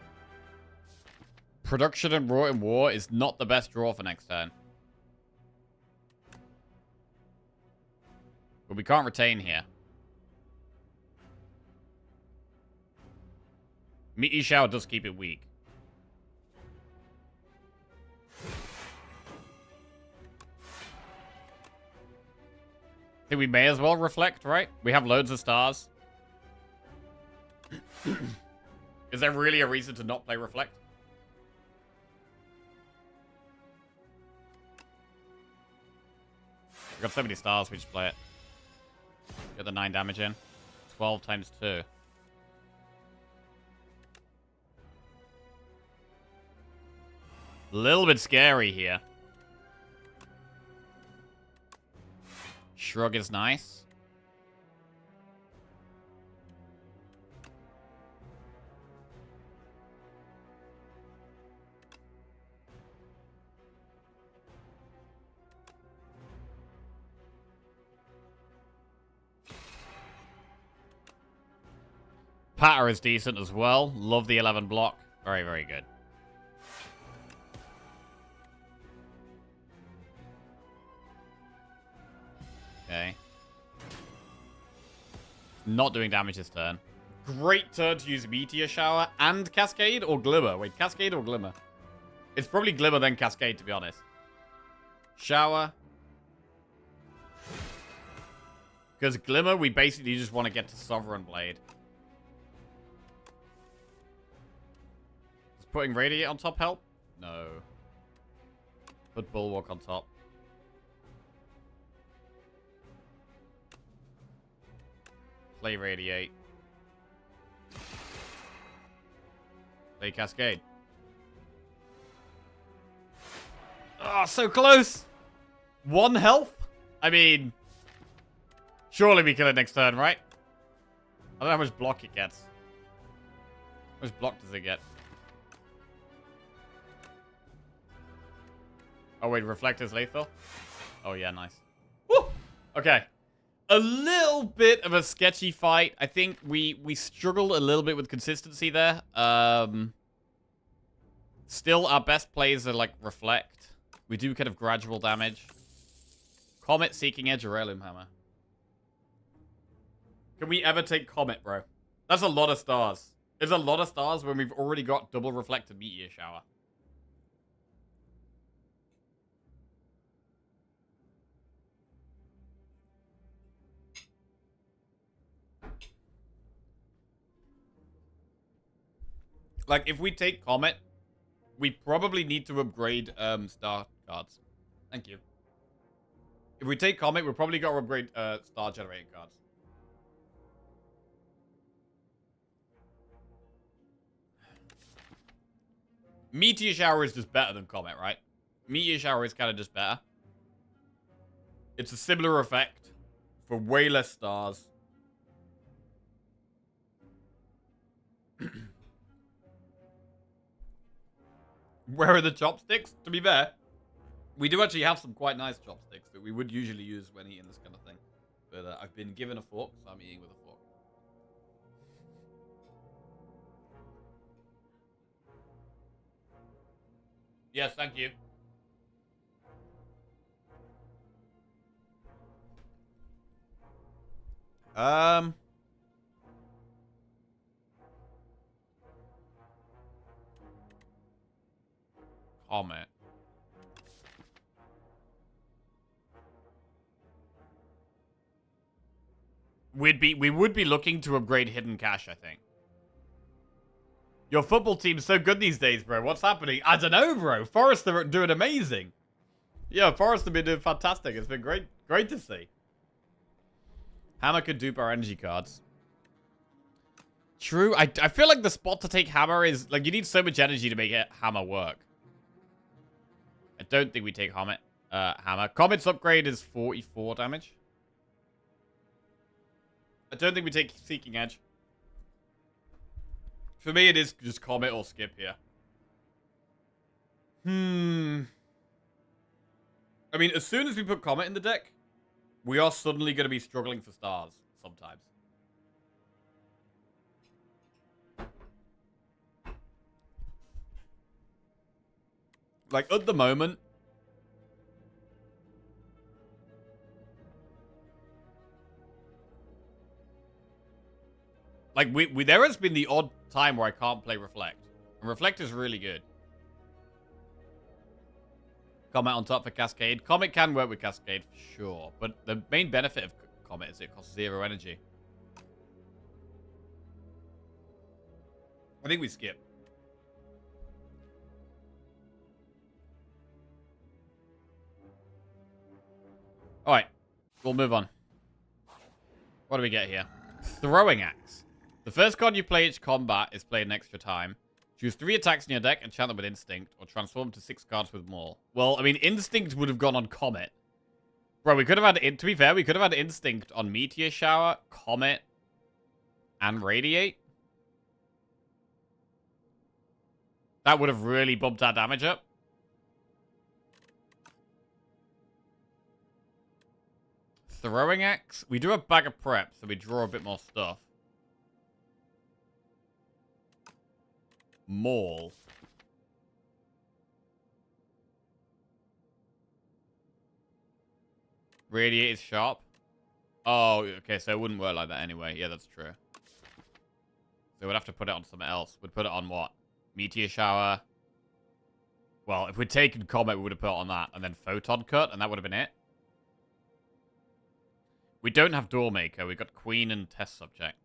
Speaker 1: Production and Wrought in War is not the best draw for next turn. But we can't retain here. Meteor Shower does keep it weak. think we may as well reflect, right? We have loads of stars. Is there really a reason to not play reflect? We've got so many stars, we just play it. Get the 9 damage in. 12 times 2. A little bit scary here. Shrug is nice. Patter is decent as well. Love the 11 block. Very, very good. Okay. Not doing damage this turn. Great turn to use Meteor Shower and Cascade or Glimmer. Wait, Cascade or Glimmer? It's probably Glimmer then Cascade, to be honest. Shower. Because Glimmer, we basically just want to get to Sovereign Blade. Does putting Radiate on top help? No. Put Bulwark on top. Play Radiate. Play Cascade. Oh, so close! 1 health? I mean, surely we kill it next turn, right? I don't know how much block it gets. How much block does it get? Oh, wait, Reflect is lethal? Oh, yeah, nice. Woo! Okay. A little bit of a sketchy fight. I think we struggled a little bit with consistency there. Still, our best plays are, like, Reflect. We do kind of gradual damage. Comet, Seeking Edge, or Heirloom Hammer. Can we ever take Comet, bro? That's a lot of stars. It's a lot of stars when we've already got double Reflected Meteor Shower. Like, if we take Comet, we probably need to upgrade star cards. Thank you. If we take Comet, we've probably got to upgrade star generating cards. Meteor Shower is just better than Comet, right? Meteor Shower is kind of just better. It's a similar effect for way less stars. Where are the chopsticks? To be fair, we do actually have some quite nice chopsticks that we would usually use when eating this kind of thing. But I've been given a fork, so I'm eating with a fork. Yes, thank you. Comet. We would be looking to upgrade Hidden Cash, I think. Your football team's so good these days, bro. What's happening? I don't know, bro. Forest are doing amazing. Yeah, Forest have been doing fantastic. It's been great to see. Hammer could dupe our energy cards. True. I feel like the spot to take Hammer is... Like, you need so much energy to make Hammer work. I don't think we take Hammer. Comet's upgrade is 44 damage. I don't think we take Seeking Edge. For me, it is just Comet or skip here. I mean, as soon as we put Comet in the deck, we are suddenly going to be struggling for stars sometimes. Like, at the moment... Like, there has been the odd time where I can't play Reflect. And Reflect is really good. Comet on top for Cascade. Comet can work with Cascade for sure, but the main benefit of Comet is it costs 0 energy. I think we skip. Alright, we'll move on. What do we get here? Throwing Axe. The first card you play each combat is played an extra time. Choose 3 attacks in your deck and chant them with Instinct, or transform to 6 cards with more. Well, I mean, Instinct would have gone on Comet. Bro, we could have had, to be fair, we could have had Instinct on Meteor Shower, Comet, and Radiate. That would have really bumped our damage up. Throwing Axe. We do have Bag of Prep, so we draw a bit more stuff. Maul. Radiate is sharp. Oh, okay, so it wouldn't work like that anyway. Yeah, that's true. So we'd have to put it on something else. We'd put it on what? Meteor Shower. Well, if we'd taken Comet, we would have put it on that. And then Photon Cut, and that would have been it. We don't have Doormaker. We've got Queen and Test Subject.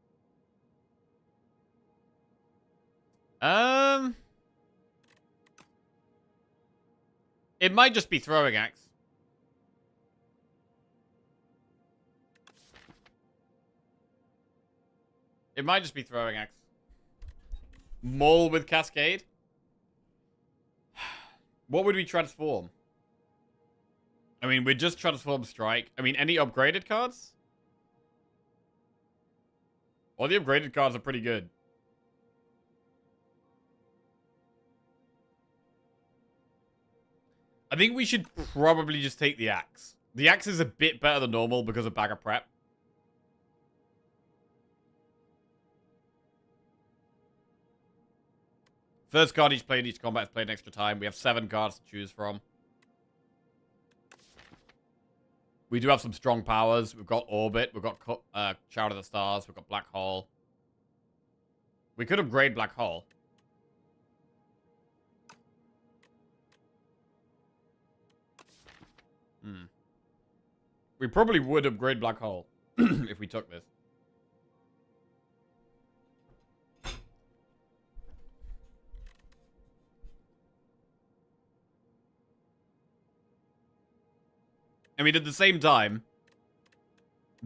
Speaker 1: It might just be Throwing Axe. It might just be Throwing Axe. Maul with Cascade? What would we transform? I mean, we'd just transform Strike. I mean, any upgraded cards? All the upgraded cards are pretty good. I think we should probably just take the Axe. The Axe is a bit better than normal because of Bag of Prep. First card each played, each combat is played an extra time. We have 7 cards to choose from. We do have some strong powers. We've got Orbit. We've got Shout of the Stars. We've got Black Hole. We could upgrade Black Hole. We probably would upgrade Black Hole if we took this. I mean, at the same time,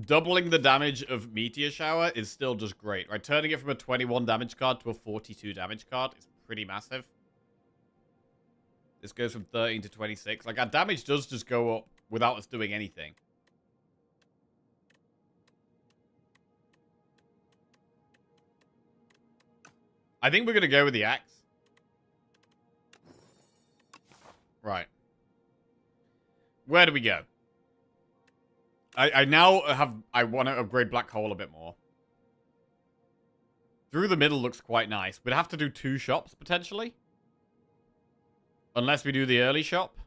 Speaker 1: doubling the damage of Meteor Shower is still just great, right? Turning it from a 21 damage card to a 42 damage card is pretty massive. This goes from 13 to 26. Like, our damage does just go up without us doing anything. I think we're going to go with the Axe. Right. Where do we go? I now have... I want to upgrade Black Hole a bit more. Through the Middle looks quite nice. We'd have to do 2 shops, potentially. Unless we do the early shop.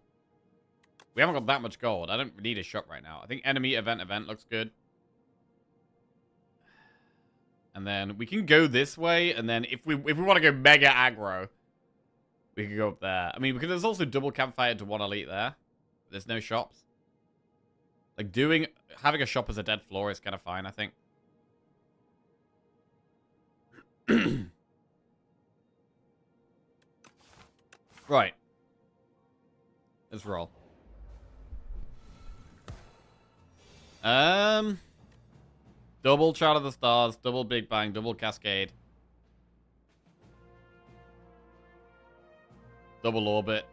Speaker 1: We haven't got that much gold. I don't need a shop right now. I think enemy event looks good. And then we can go this way. And then if we want to go mega aggro, we can go up there. I mean, because there's also double campfire to 1 elite there. There's no shops. Like, having a shop as a dead floor is kind of fine, I think. Right. Let's roll. Double Child of the Stars, double Big Bang, double Cascade. Double Orbit.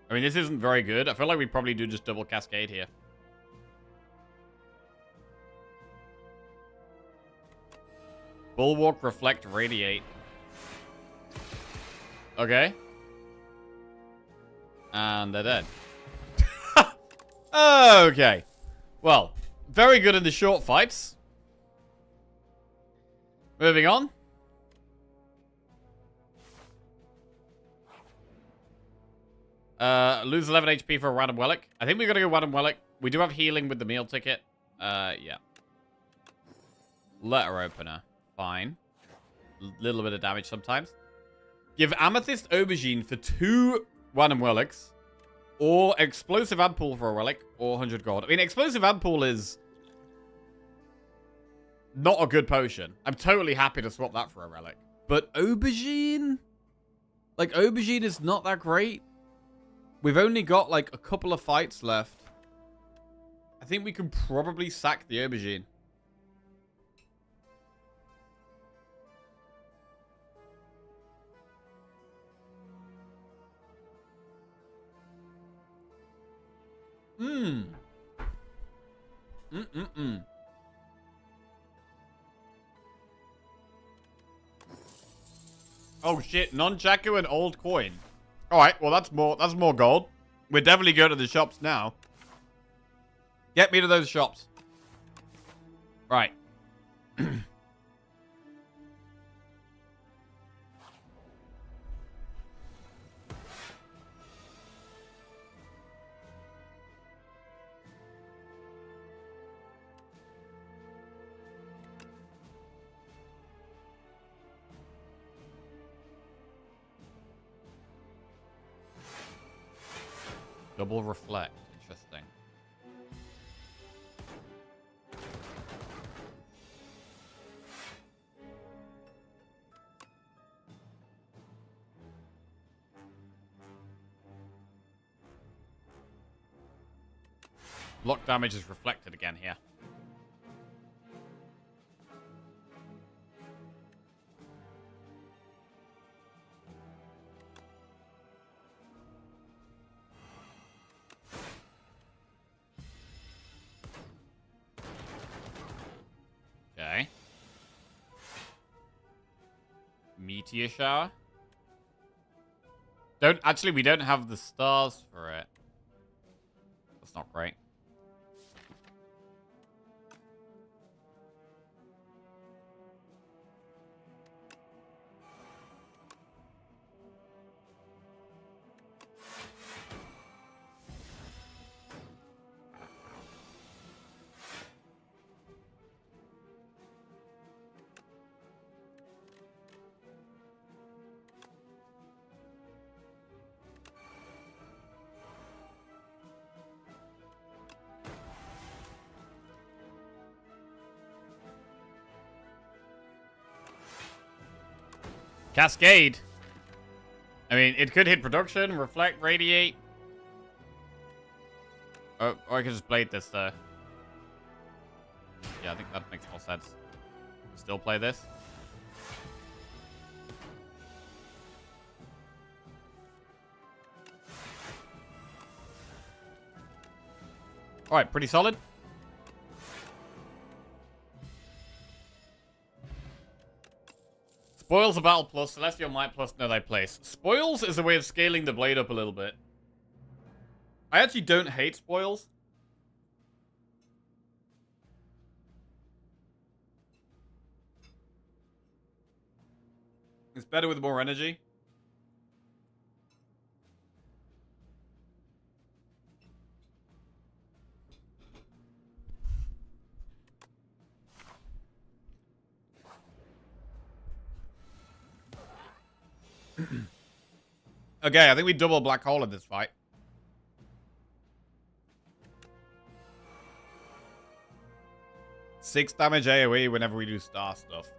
Speaker 1: I mean, this isn't very good. I feel like we probably do just double Cascade here. Bulwark, Reflect, Radiate. Okay. And they're dead. Okay. Well, very good in the short fights. Moving on. Lose 11 HP for a Random Wellick. I think we're going to go Random Wellick. We do have healing with the meal ticket. Yeah. Letter opener. Fine. Little bit of damage sometimes. Give Amethyst Aubergine for 2 random relics, or explosive ad pool for a relic, or 100 gold. I mean, explosive ad pool is not a good potion. I'm totally happy to swap that for a relic. But aubergine? Like, aubergine is not that great. We've only got, like, a couple of fights left. I think we can probably sack the aubergine. Oh shit, nunchaku and old coin. Alright, well that's more gold. We're definitely going to the shops now. Get me to those shops. Right. Double reflect. Interesting. Block damage is reflected again here. Okay. Meteor shower. We don't have the stars for it. That's not great. Cascade. I mean, it could hit production, reflect, radiate. Or I could just blade this, though. Yeah, I think that makes more sense. Still play this. Alright, pretty solid. Spoils a battle plus, Celestial Might plus, no thy place. Spoils is a way of scaling the blade up a little bit. I actually don't hate spoils. It's better with more energy. Okay, I think we double black hole in this fight. Six damage AoE whenever we do star stuff.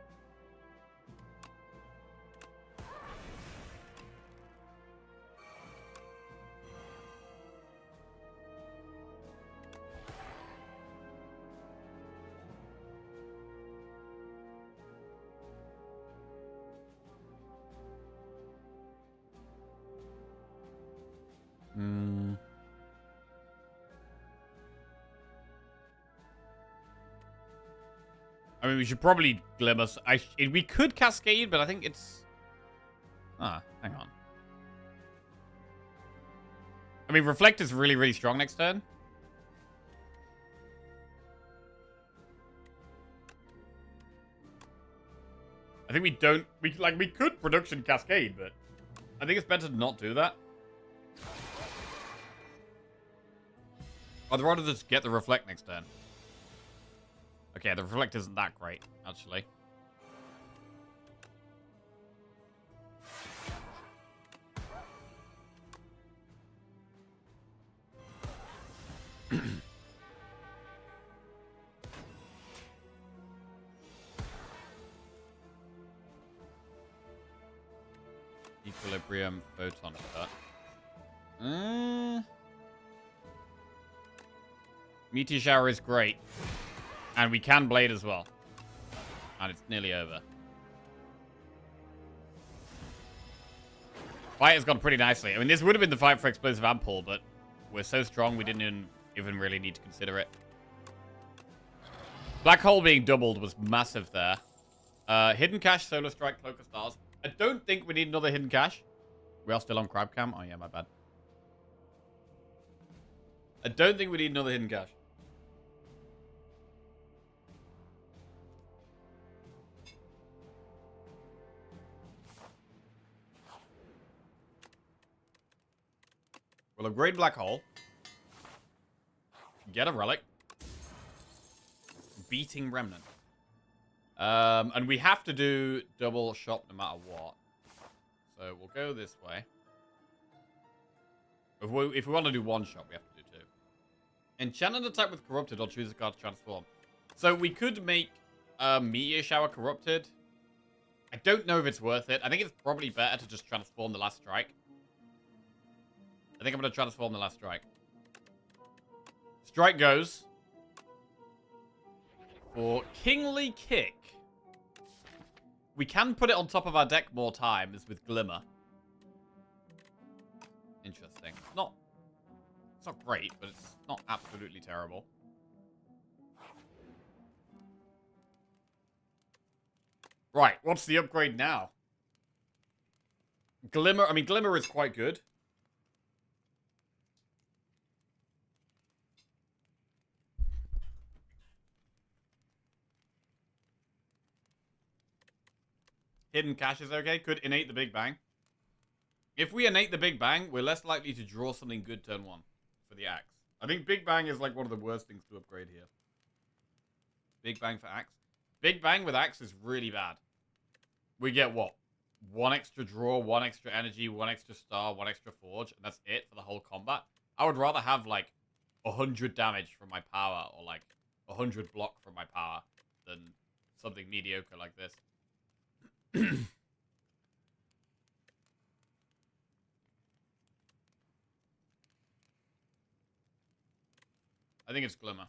Speaker 1: I mean, we should probably Glimmer. We could Cascade, but I think it's... Ah, hang on. I mean, Reflect is really, really strong next turn. I think we don't... We could Production Cascade, but I think it's better to not do that. I'd rather just get the Reflect next turn. Okay, the Reflect isn't that great, actually. Equilibrium, Photon Cut. Meteor Shower is great. And we can Blade as well. And it's nearly over. Fight has gone pretty nicely. I mean, this would have been the fight for Explosive Ampule, but we're so strong we didn't even really need to consider it. Black Hole being doubled was massive there. Hidden Cache, Solar Strike, Cloak of Stars. I don't think we need another Hidden Cache. We are still on Crab Cam. Oh, yeah, my bad. I don't think we need another Hidden Cache. We'll upgrade Black Hole. Get a Relic. Beating Remnant. And we have to do double shop no matter what. So we'll go this way. If we want to do one shot, we have to do two. Enchant an attack with Corrupted or choose a card to transform. So we could make Meteor Shower Corrupted. I don't know if it's worth it. I think it's probably better to just transform the last strike. I think I'm going to transform the last strike. Strike goes for Kingly Kick. We can put it on top of our deck more times with Glimmer. Interesting. It's not great, but it's not absolutely terrible. Right, what's the upgrade now? Glimmer, I mean, Glimmer is quite good. Hidden Cache is okay. Could innate the Big Bang. If we innate the Big Bang, we're less likely to draw something good turn one for the Axe. I think Big Bang is like one of the worst things to upgrade here. Big Bang for Axe. Big Bang with Axe is really bad. We get what? One extra draw, one extra energy, one extra star, one extra forge, and that's it for the whole combat. I would rather have like 100 damage from my power or like 100 block from my power than something mediocre like this. I think it's Glimmer.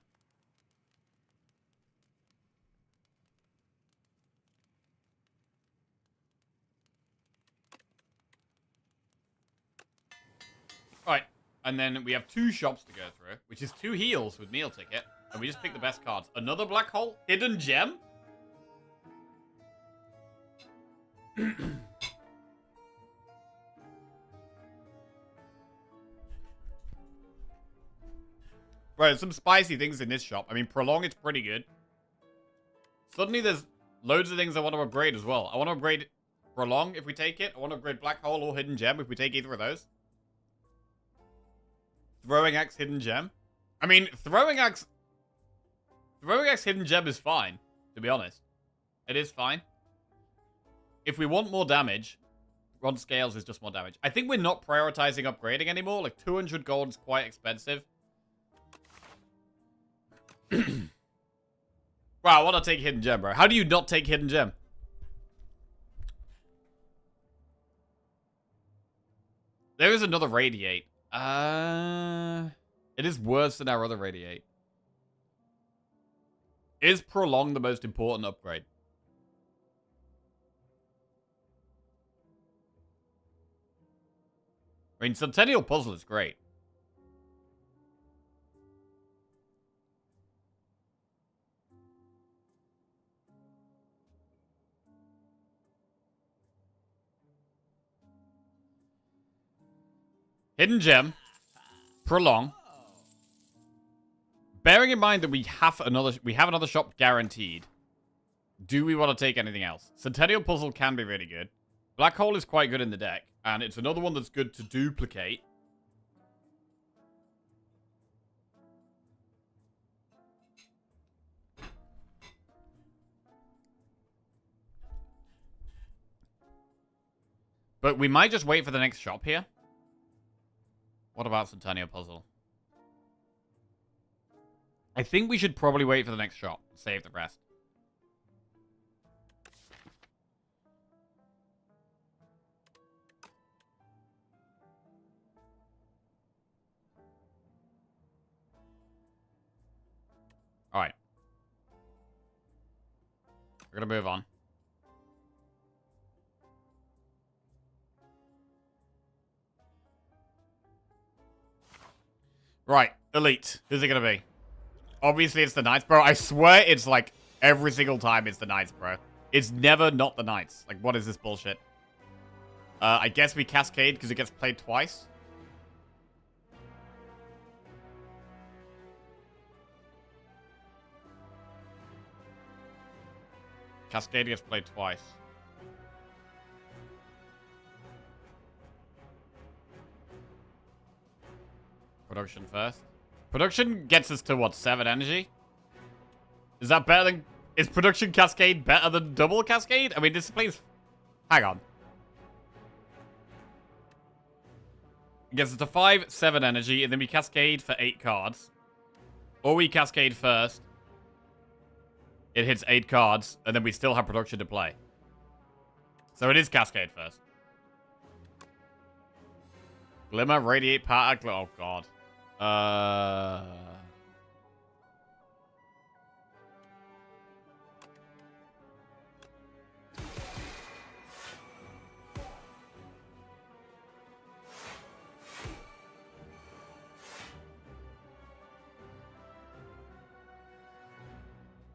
Speaker 1: Right, and then we have two shops to go through, which is two heals with meal ticket, and we just pick the best cards. Another Black Hole? Hidden Gem? Right, there's some spicy things in this shop. I mean, Prolong is pretty good. Suddenly there's loads of things I want to upgrade as well. I want to upgrade Prolong if we take it. I want to upgrade Black Hole or Hidden Gem if we take either of those. Throwing Axe, Hidden Gem. I mean, Throwing Axe, Hidden Gem is fine, to be honest. It is fine. If we want more damage, Ron Scales is just more damage. I think we're not prioritizing upgrading anymore. Like, 200 gold is quite expensive. Wow, I want to take Hidden Gem, bro. How do you not take Hidden Gem? There is another Radiate. It is worse than our other Radiate. Is Prolong the most important upgrade? I mean, Centennial Puzzle is great. Hidden Gem. Prolong. Bearing in mind that we have another shop guaranteed. Do we want to take anything else? Centennial Puzzle can be really good. Black Hole is quite good in the deck. And it's another one that's good to duplicate. But we might just wait for the next shop here. What about Centennial Puzzle? I think we should probably wait for the next shop. Save the rest. We're gonna move on. Right, elite. Who's it gonna be? Obviously, it's the Knights, bro. I swear it's like every single time it's the Knights, bro. It's never not the Knights. Like, what is this bullshit? I guess we Cascade because it gets played twice. Cascade gets played twice. Production first. Production gets us to, what, 7 energy? Is that better than... Is Production Cascade better than double Cascade? I mean, this plays... Hang on. It gets us to 5, 7 energy, and then we Cascade for 8 cards. Or we Cascade first. It hits 8 cards, and then we still have Production to play. So it is Cascade first. Glimmer, Radiate, Patter, oh god.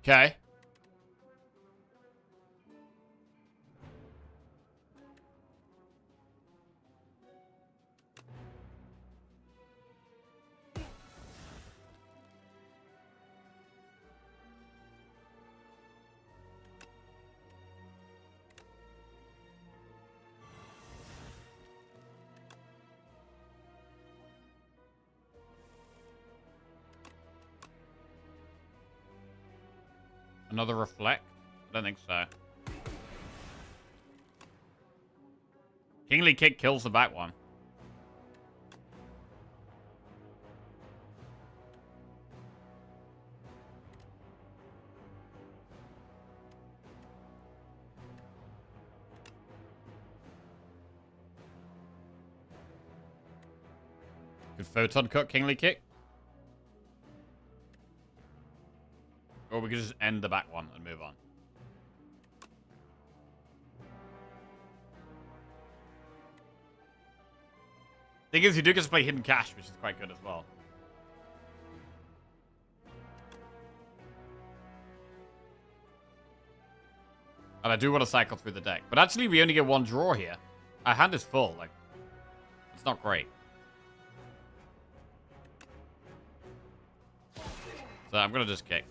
Speaker 1: Okay. Another Reflect? I don't think so. Kingly Kick kills the back one. Could Photon cut Kingly Kick? Or we could just end the back one and move on. Thing is, you do get to play Hidden Cash, which is quite good as well. And I do want to cycle through the deck. But actually, we only get 1 draw here. Our hand is full. Like, it's not great. So I'm going to just kick.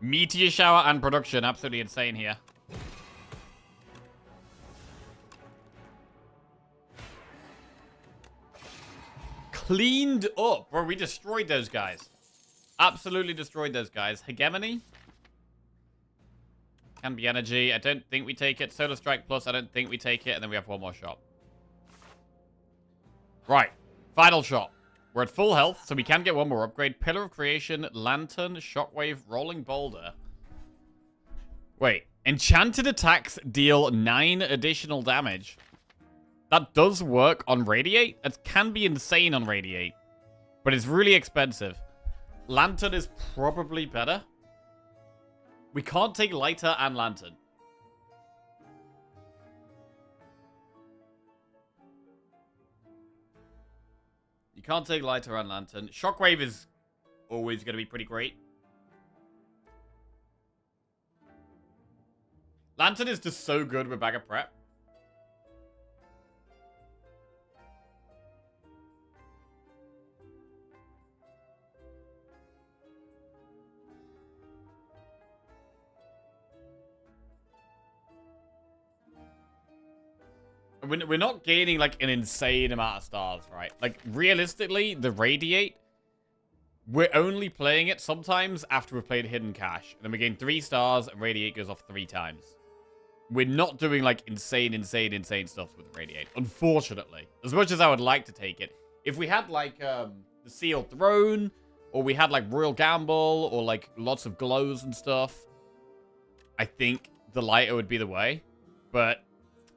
Speaker 1: Meteor Shower and Production. Absolutely insane here. Cleaned up. Bro, we destroyed those guys. Absolutely destroyed those guys. Hegemony. Can be energy. I don't think we take it. Solar Strike Plus. I don't think we take it. And then we have 1 more shot. Right. Final shot. We're at full health, so we can get 1 more upgrade. Pillar of Creation, Lantern, Shockwave, Rolling Boulder. Wait. Enchanted attacks deal 9 additional damage. That does work on Radiate. It can be insane on Radiate. But it's really expensive. Lantern is probably better. We can't take Lighter and Lantern. You can't take Lighter and Lantern. Shockwave is always going to be pretty great. Lantern is just so good with Bag of Prep. We're not gaining, like, an insane amount of stars, right? Like, realistically, the Radiate, we're only playing it sometimes after we've played Hidden Cache. And then we gain 3 stars, and Radiate goes off 3 times. We're not doing, like, insane stuff with Radiate, unfortunately. As much as I would like to take it. If we had, like, the Sealed Throne, or we had, like, Royal Gamble, or, like, lots of glows and stuff, I think the Lighter would be the way. But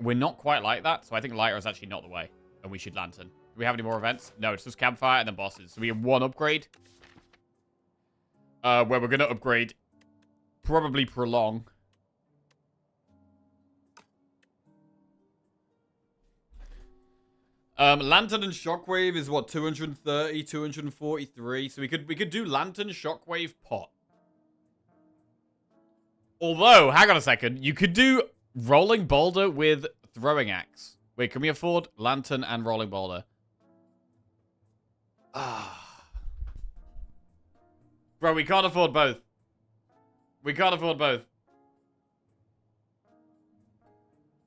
Speaker 1: we're not quite like that, so I think Lighter is actually not the way. And we should Lantern. Do we have any more events? No, it's just Campfire and then bosses. So we have 1 upgrade. Where we're going to upgrade. Probably Prolong. Lantern and Shockwave is what, 230, 243. So we could do Lantern, Shockwave, Pot. Although, hang on a second, you could do Rolling Boulder with Throwing Axe. Wait, can we afford Lantern and Rolling Boulder? Bro, we can't afford both. We can't afford both.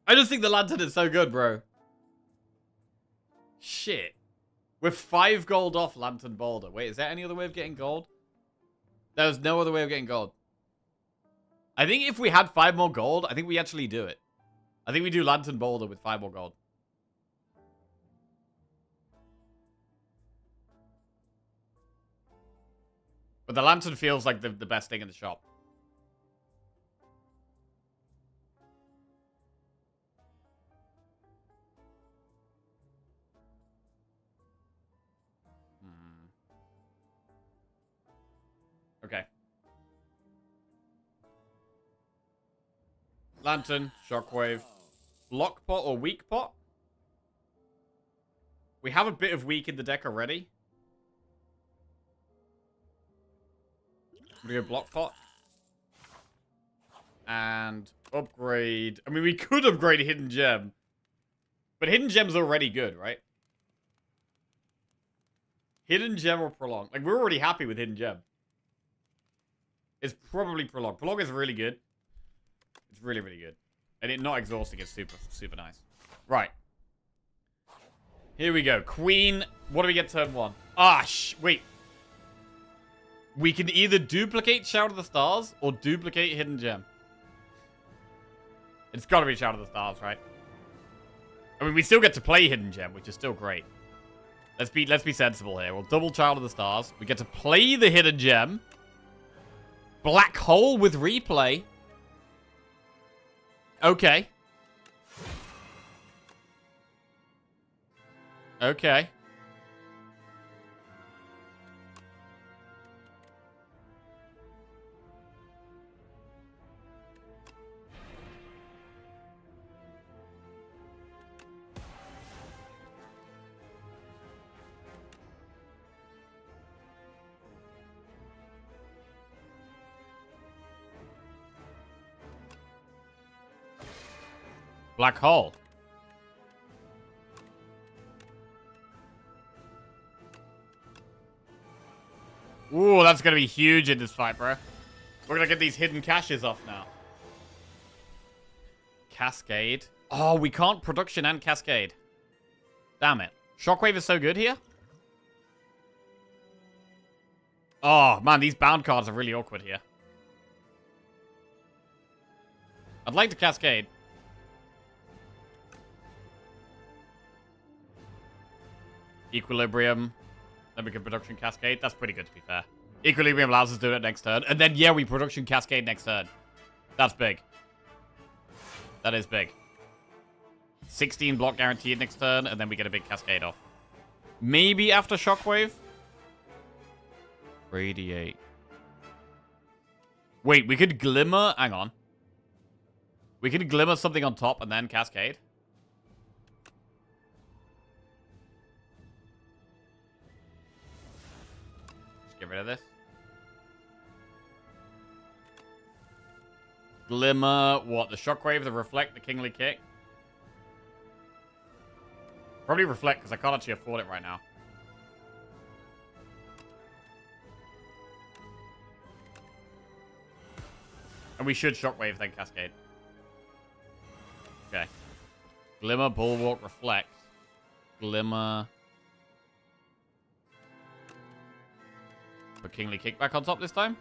Speaker 1: I just think the Lantern is so good, bro. Shit. We're 5 gold off Lantern Boulder. Wait, is there any other way of getting gold? There's no other way of getting gold. I think if we had 5 more gold, I think we actually do it. I think we do Lantern Boulder with 5 more gold. But the Lantern feels like the best thing in the shop. Okay. Lantern, Shockwave, Block Pot or Weak Pot? We have a bit of Weak in the deck already. I'm gonna go Block Pot. And upgrade. I mean, we could upgrade Hidden Gem. But Hidden Gem's already good, right? Hidden Gem or Prolong? Like, we're already happy with Hidden Gem. It's probably Prolong. Prolong is really good. It's really, really good. And it not exhausting is super, super nice. Right. Here we go. Queen. What do we get turn 1? Wait. We can either duplicate Shout of the Stars or duplicate Hidden Gem. It's got to be Shout of the Stars, right? I mean, we still get to play Hidden Gem, which is still great. Let's be sensible here. We'll double Child of the Stars. We get to play the Hidden Gem. Black Hole with replay. Okay. Okay. Black Hole. Ooh, that's going to be huge in this fight, bro. We're going to get these hidden caches off now. Cascade. Oh, we can't production and Cascade. Damn it. Shockwave is so good here. Oh, man, these bound cards are really awkward here. I'd like to Cascade. Equilibrium. Then we can production Cascade. That's pretty good, to be fair. Equilibrium allows us to do it next turn. And then, yeah, we production Cascade next turn. That's big. That is big. 16 block guaranteed next turn, and then we get a big Cascade off. Maybe after Shockwave? Radiate. Wait, we could Glimmer... Hang on. We could Glimmer something on top and then Cascade. Get rid of this. Glimmer, what? The Shockwave, the Reflect, the Kingly Kick? Probably Reflect, because I can't actually afford it right now. And we should Shockwave, then Cascade. Okay. Glimmer, Bulwark, Reflect. Glimmer... Put Kingly Kick back on top this time.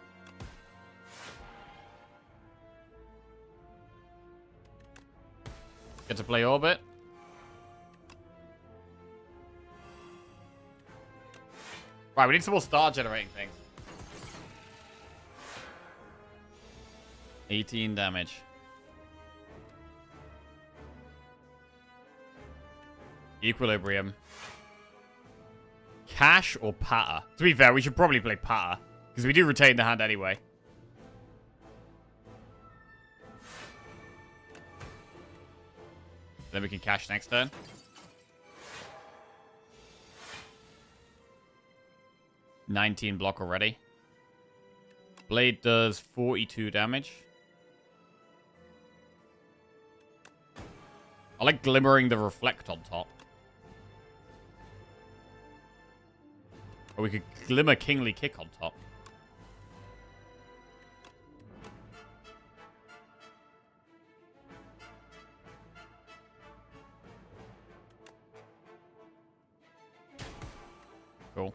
Speaker 1: Get to play Orbit. Right, we need some more star generating things. 18 damage. Equilibrium. Cash or Patter? To be fair, we should probably play Patter. Because we do retain the hand anyway. Then we can cash next turn. $19 block already. Blade does 42 damage. I like glimmering the reflect on top. Or we could glimmer kingly kick on top. Cool.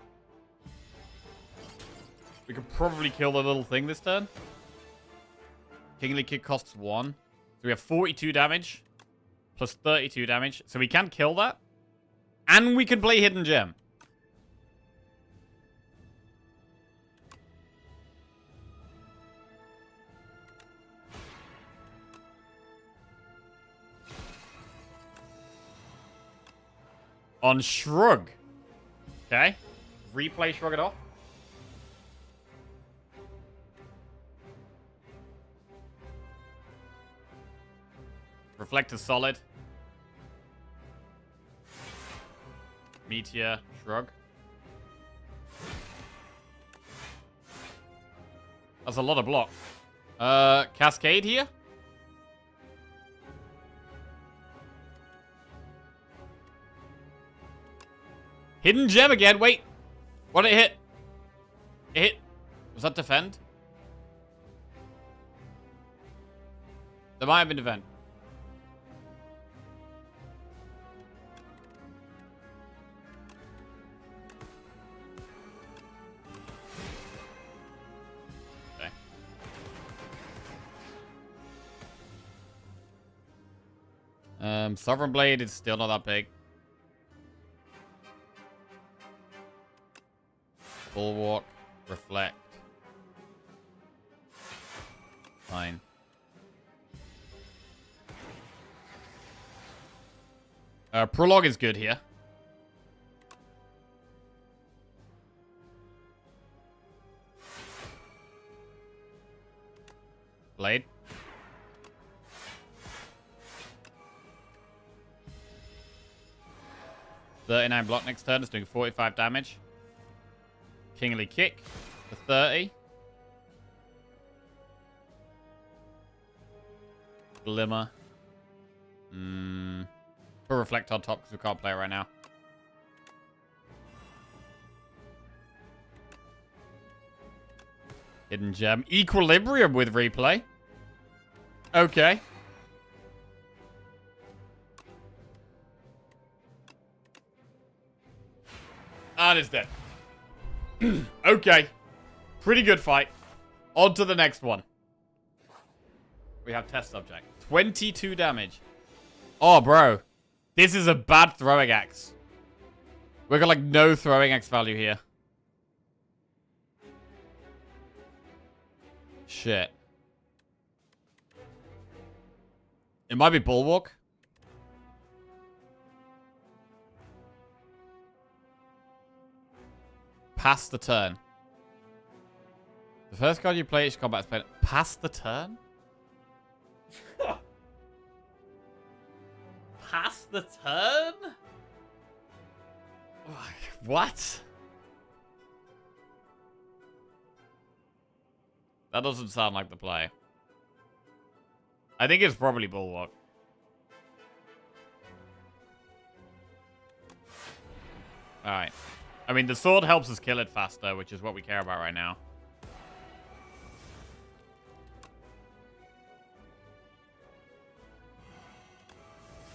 Speaker 1: We could probably kill the little thing this turn. Kingly kick costs 1. So we have 42 damage. Plus 32 damage. So we can kill that. And we can play Hidden Gem. On Shrug. Okay. Replay Shrug it off. Reflector solid. Meteor, Shrug. That's a lot of block. Cascade here? Hidden Gem again. Wait. What did it hit? It hit. Was that defend? There might have been defend. Sovereign Blade is still not that big. Bulwark, reflect. Fine. Prologue is good here. Blade. $39 block next turn. It's doing 45 damage. Kingly kick for 30. Glimmer. Put reflect on top because we can't play it right now. Hidden Gem. Equilibrium with replay. Okay. And it's dead. Okay. Pretty good fight. On to the next one. We have test subject. 22 damage. Oh, bro. This is a bad throwing axe. We've got, like, no throwing axe value here. Shit. It might be Bulwark. Pass the turn. The first card you play each combat is played. Pass the turn? Pass the turn? What? That doesn't sound like the play. I think it's probably Bulwark. Alright. I mean, the sword helps us kill it faster, which is what we care about right now.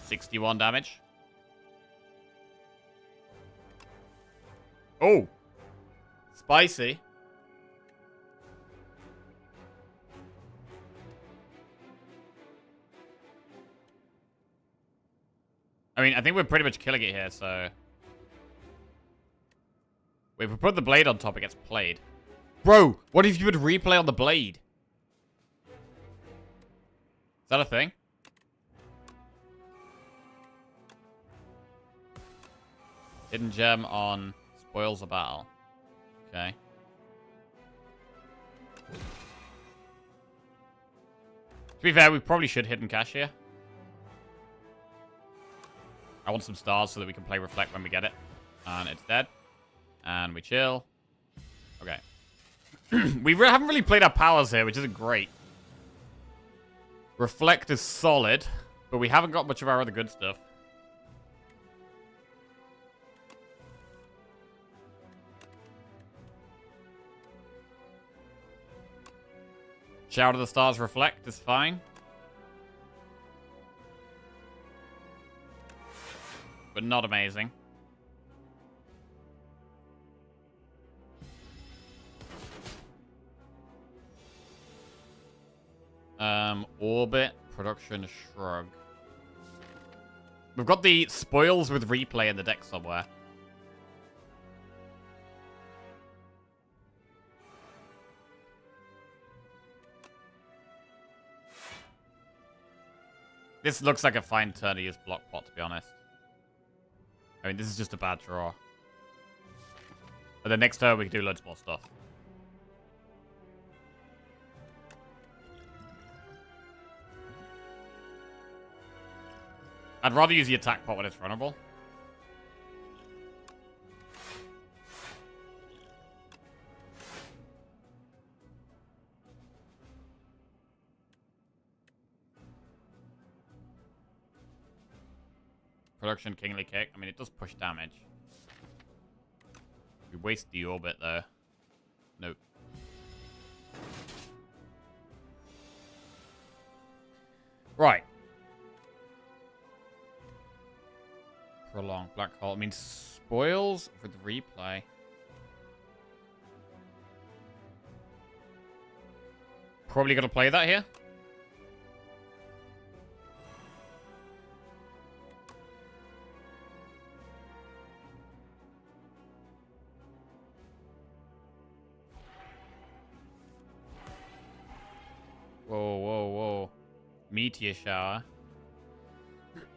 Speaker 1: $61 damage. Oh! Spicy. I mean, I think we're pretty much killing it here, so... Wait, if we put the blade on top, it gets played. Bro, what if you would replay on the blade? Is that a thing? Hidden Gem on Spoils a Battle. Okay. To be fair, we probably should hidden cache here. I want some stars so that we can play Reflect when we get it. And it's dead. And we chill. Okay. We haven't really played our powers here, which isn't great. Reflect is solid, but we haven't got much of our other good stuff. Shout of the Stars Reflect is fine. But not amazing. Orbit, Production, Shrug. We've got the Spoils with Replay in the deck somewhere. This looks like a fine turn to use Block Pot, to be honest. I mean, this is just a bad draw. But the next turn we can do loads more stuff. I'd rather use the attack pot when it's runnable. Production Kingly Kick. I mean, it does push damage. We waste the orbit, though. Nope. Right. Prolong. Black Hole. I mean, Spoils with Replay. Probably going to play that here. Whoa, whoa, whoa. Meteor Shower.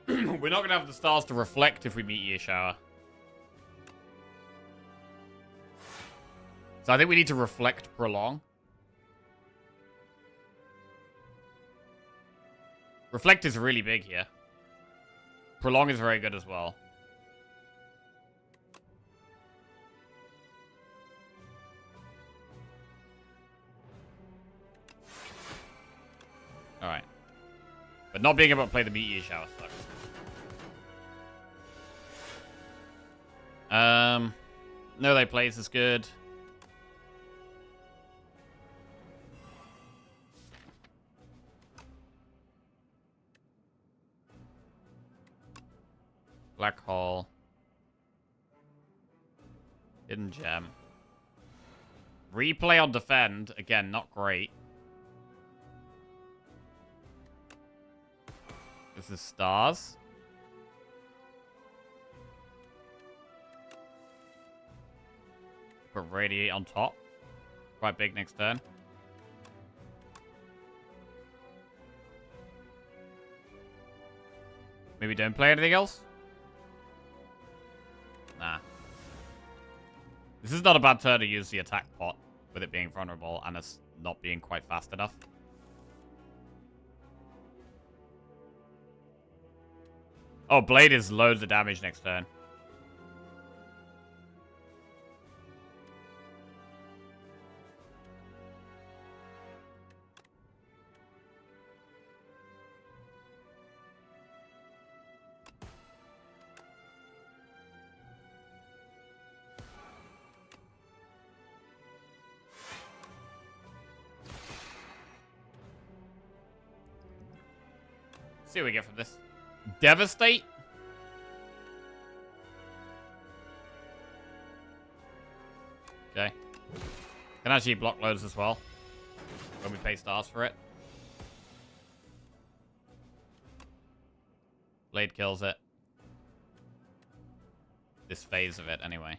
Speaker 1: We're not going to have the stars to reflect if we Meteor Shower. So I think we need to reflect Prolong. Reflect is really big here. Prolong is very good as well. Alright. But not being able to play the Meteor Shower sucks. No, they plays is good. Black Hole. Hidden Gem. Replay on Defend. Again, not great. This is Stars. Put Radiate on top. Quite big next turn. Maybe don't play anything else? Nah. This is not a bad turn to use the attack pot with it being vulnerable and us not being quite fast enough. Oh, Blade is loads of damage next turn. See what we get from this. Devastate? Okay. Can actually block loads as well. When we pay stars for it. Blade kills it. This phase of it, anyway.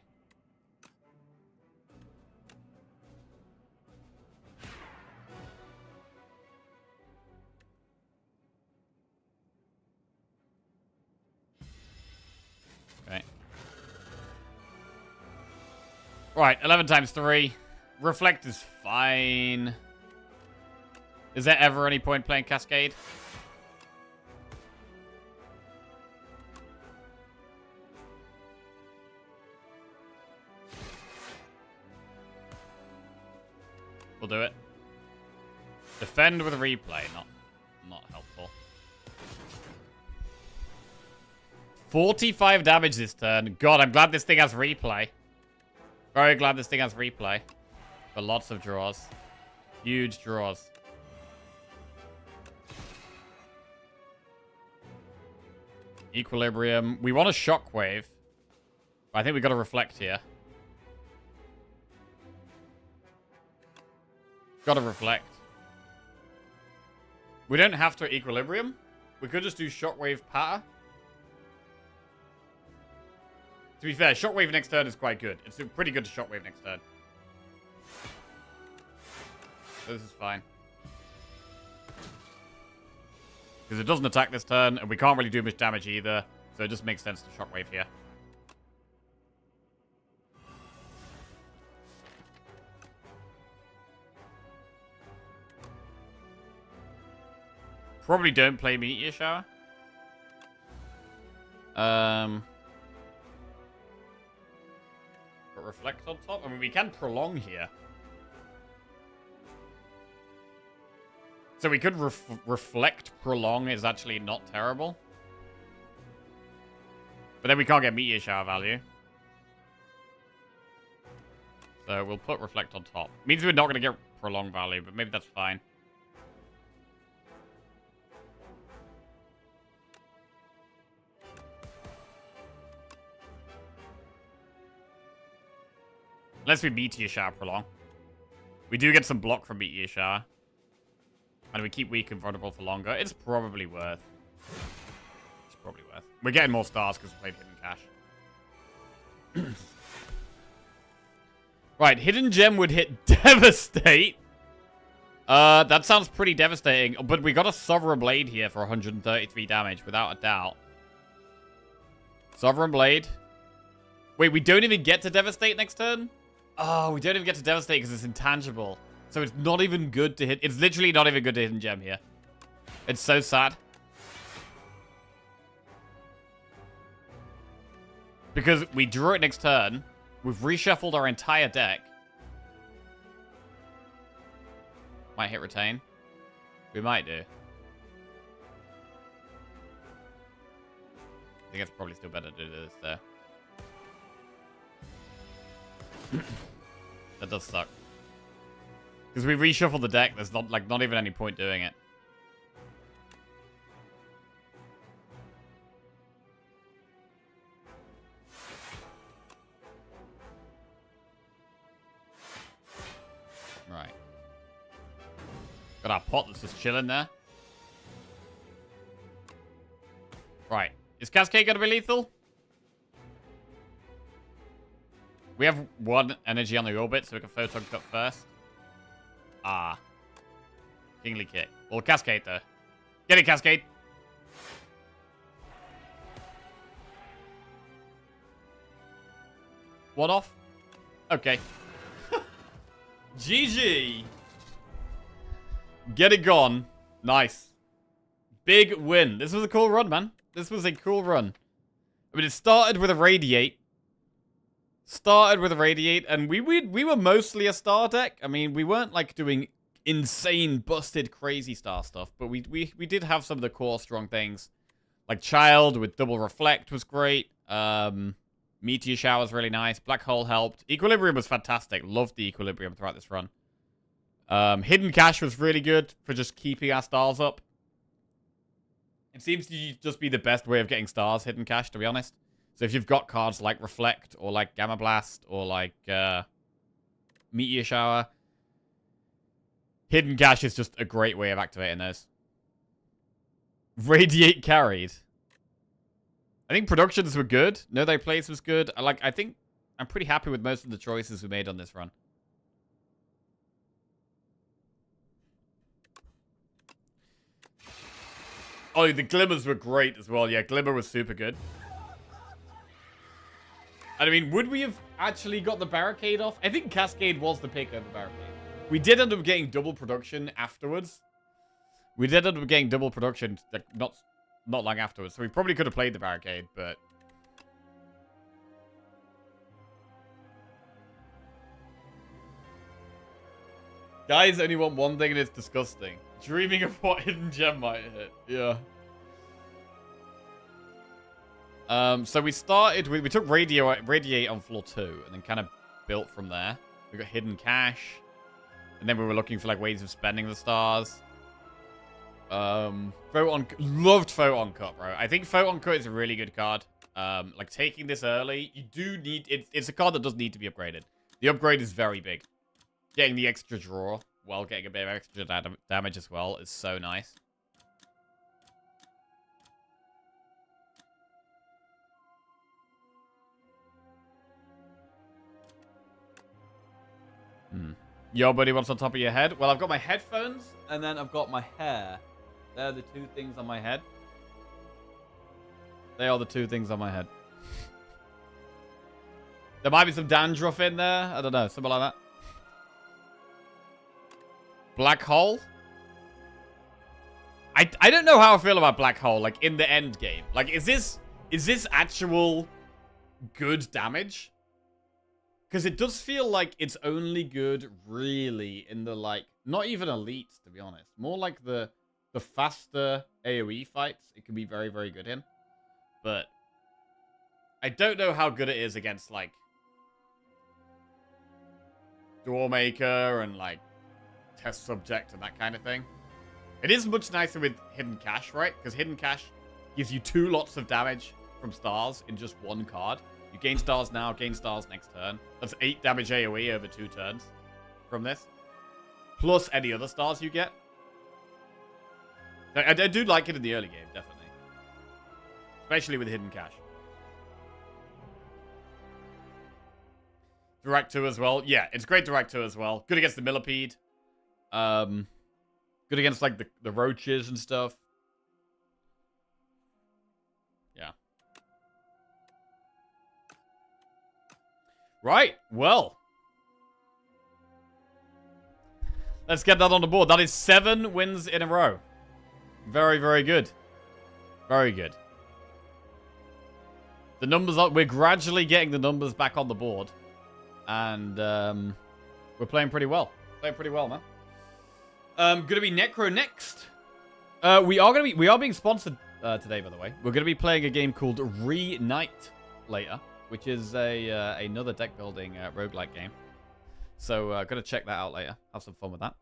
Speaker 1: Okay. Right, 11 times 3. Reflect is fine. Is there ever any point playing Cascade? We'll do it. Defend with a replay. Not helpful. 45 damage this turn. God, I'm glad this thing has replay. Very glad this thing has replay. For lots of draws. Huge draws. Equilibrium. We want a shockwave. But I think we got to reflect here. Got to reflect. We don't have to equilibrium. We could just do shockwave patter. To be fair, shockwave next turn is quite good. It's pretty good to shockwave next turn. So this is fine. Because it doesn't attack this turn, and we can't really do much damage either. So it just makes sense to shockwave here. Probably don't play Meteor Shower. But reflect on top. I mean, we can prolong here. So we could reflect prolong is actually not terrible. But then we can't get Meteor Shower value. So we'll put reflect on top. Means we're not going to get prolong value, but maybe that's fine. Unless we Meteor Shower prolong. We do get some block from Meteor Shower. And we keep weak and vulnerable for longer. It's probably worth. It's probably worth. We're getting more stars because we played Hidden Cache. Right, Hidden Gem would hit Devastate. That sounds pretty devastating. But we got a Sovereign Blade here for 133 damage, without a doubt. Sovereign Blade. Wait, we don't even get to Devastate next turn? Oh, we don't even get to Devastate because it's intangible. So it's not even good to hit. It's literally not even good to Hidden Gem here. It's so sad. Because we drew it next turn. We've reshuffled our entire deck. Might hit retain. We might do. I think it's probably still better to do this though. That does suck. Because we reshuffle the deck, there's not even any point doing it. Right. Got our pot that's just chilling there. Right. Is Cascade gonna be lethal? We have one energy on the orbit, so we can Photon Cut first. Ah. Kingly Kick. Or Cascade, though. Get it, Cascade! One off? Okay. GG! Get it gone. Nice. Big win. This was a cool run, man. This was a cool run. I mean, it started with a Radiate. And we were mostly a star deck. I mean, we weren't like doing insane, busted, crazy star stuff, but we did have some of the core strong things. Like Child with double reflect was great. Meteor Shower was really nice. Black Hole helped. Equilibrium was fantastic. Loved the Equilibrium throughout this run. Hidden Cache was really good for just keeping our stars up. It seems to just be the best way of getting stars, Hidden Cache, to be honest. So if you've got cards like Reflect, or like Gamma Blast, or like Meteor Shower, Hidden Cache is just a great way of activating those. Radiate carried. I think productions were good. No They Plays was good. I think I'm pretty happy with most of the choices we made on this run. Oh, the Glimmers were great as well. Yeah, Glimmer was super good. I mean, would we have actually got the Barricade off? I think Cascade was the pick over Barricade. We did end up getting double production afterwards. We did end up getting double production like, not long afterwards, so we probably could have played the barricade, but... Guys only want one thing and it's disgusting. Dreaming of what hidden gem might hit. Yeah. So we started with... We took Radiate on floor 2 and then kind of built from there. We got hidden cash. And then we were looking for like ways of spending the stars. Photon... Loved Photon Cut, bro. I think Photon Cut is a really good card. Like taking this early, you do need... It's a card that does need to be upgraded. The upgrade is very big. Getting the extra draw while getting a bit of extra damage as well is so nice. Yo, buddy, what's on top of your head? Well, I've got my headphones, and then I've got my hair. They're the two things on my head. They are the two things on my head. There might be some dandruff in there. I don't know, something like that. Black hole? I don't know how I feel about black hole, like, in the end game. Like, is this actual good damage? Because it does feel like it's only good, really, in the, like, not even elites, to be honest. More like the faster AoE fights, it can be very, very good in. But I don't know how good it is against, like, Doormaker and, like, Test Subject and that kind of thing. It is much nicer with Hidden Cash, right? Because Hidden Cash gives you 2 lots of damage from stars in just 1 card. You gain stars now, gain stars next turn. That's 8 damage AoE over 2 turns from this. Plus any other stars you get. I do like it in the early game, definitely. Especially with Hidden Cash. Direct 2 as well. Yeah, it's great Direct 2 as well. Good against the Millipede. Good against, like, the roaches and stuff. Yeah. Right, well. Let's get that on the board. That is 7 wins in a row. Very, very good. Very good. The numbers are... We're gradually getting the numbers back on the board. And, we're playing pretty well. Playing pretty well, man. Gonna be Necro next. We are being sponsored today, by the way. We're gonna be playing a game called Renight later, which is another deck building roguelike game. So gonna check that out later. Have some fun with that.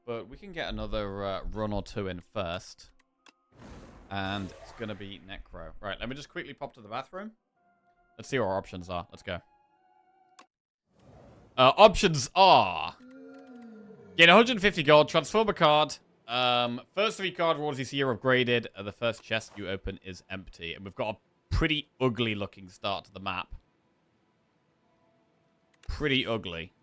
Speaker 1: But we can get another run or 2 in first, and it's gonna be Necro. Right, let me just quickly pop to the bathroom. Let's see what our options are. Let's go. Options are... Gain 150 gold, transform a card. First 3 card rewards you see are upgraded. The first chest you open is empty. And we've got a pretty ugly looking start to the map. Pretty ugly.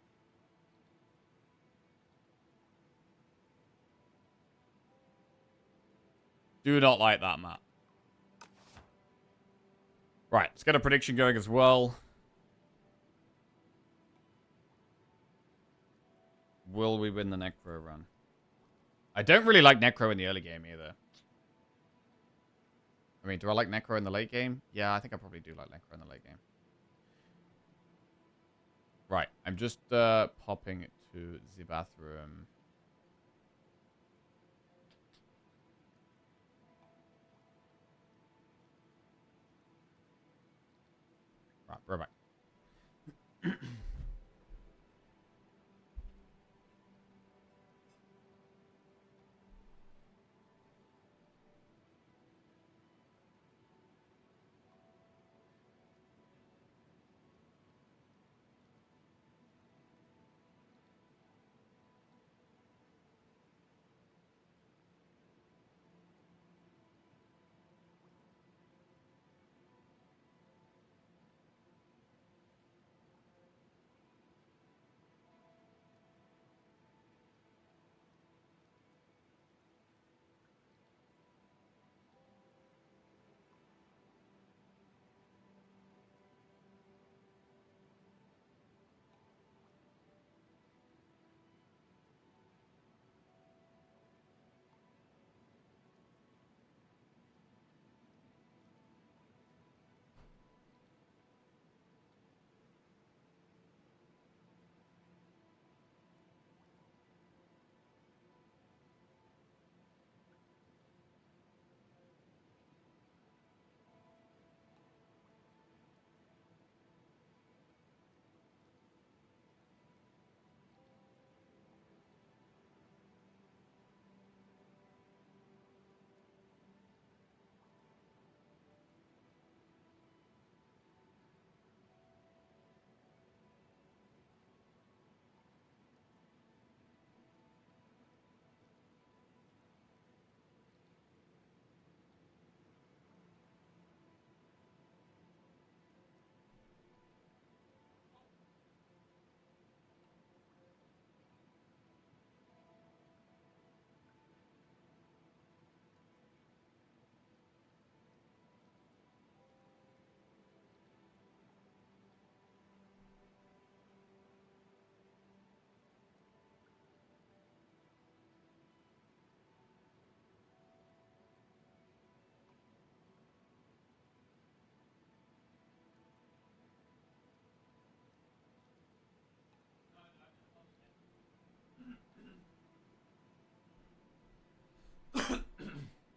Speaker 1: Do not like that map. Right, let's get a prediction going as well. Will we win the Necro run? I don't really like Necro in the early game either. I mean, do I like Necro in the late game? Yeah, I think I probably do like Necro in the late game. Right, I'm just popping to the bathroom. Right, we're back.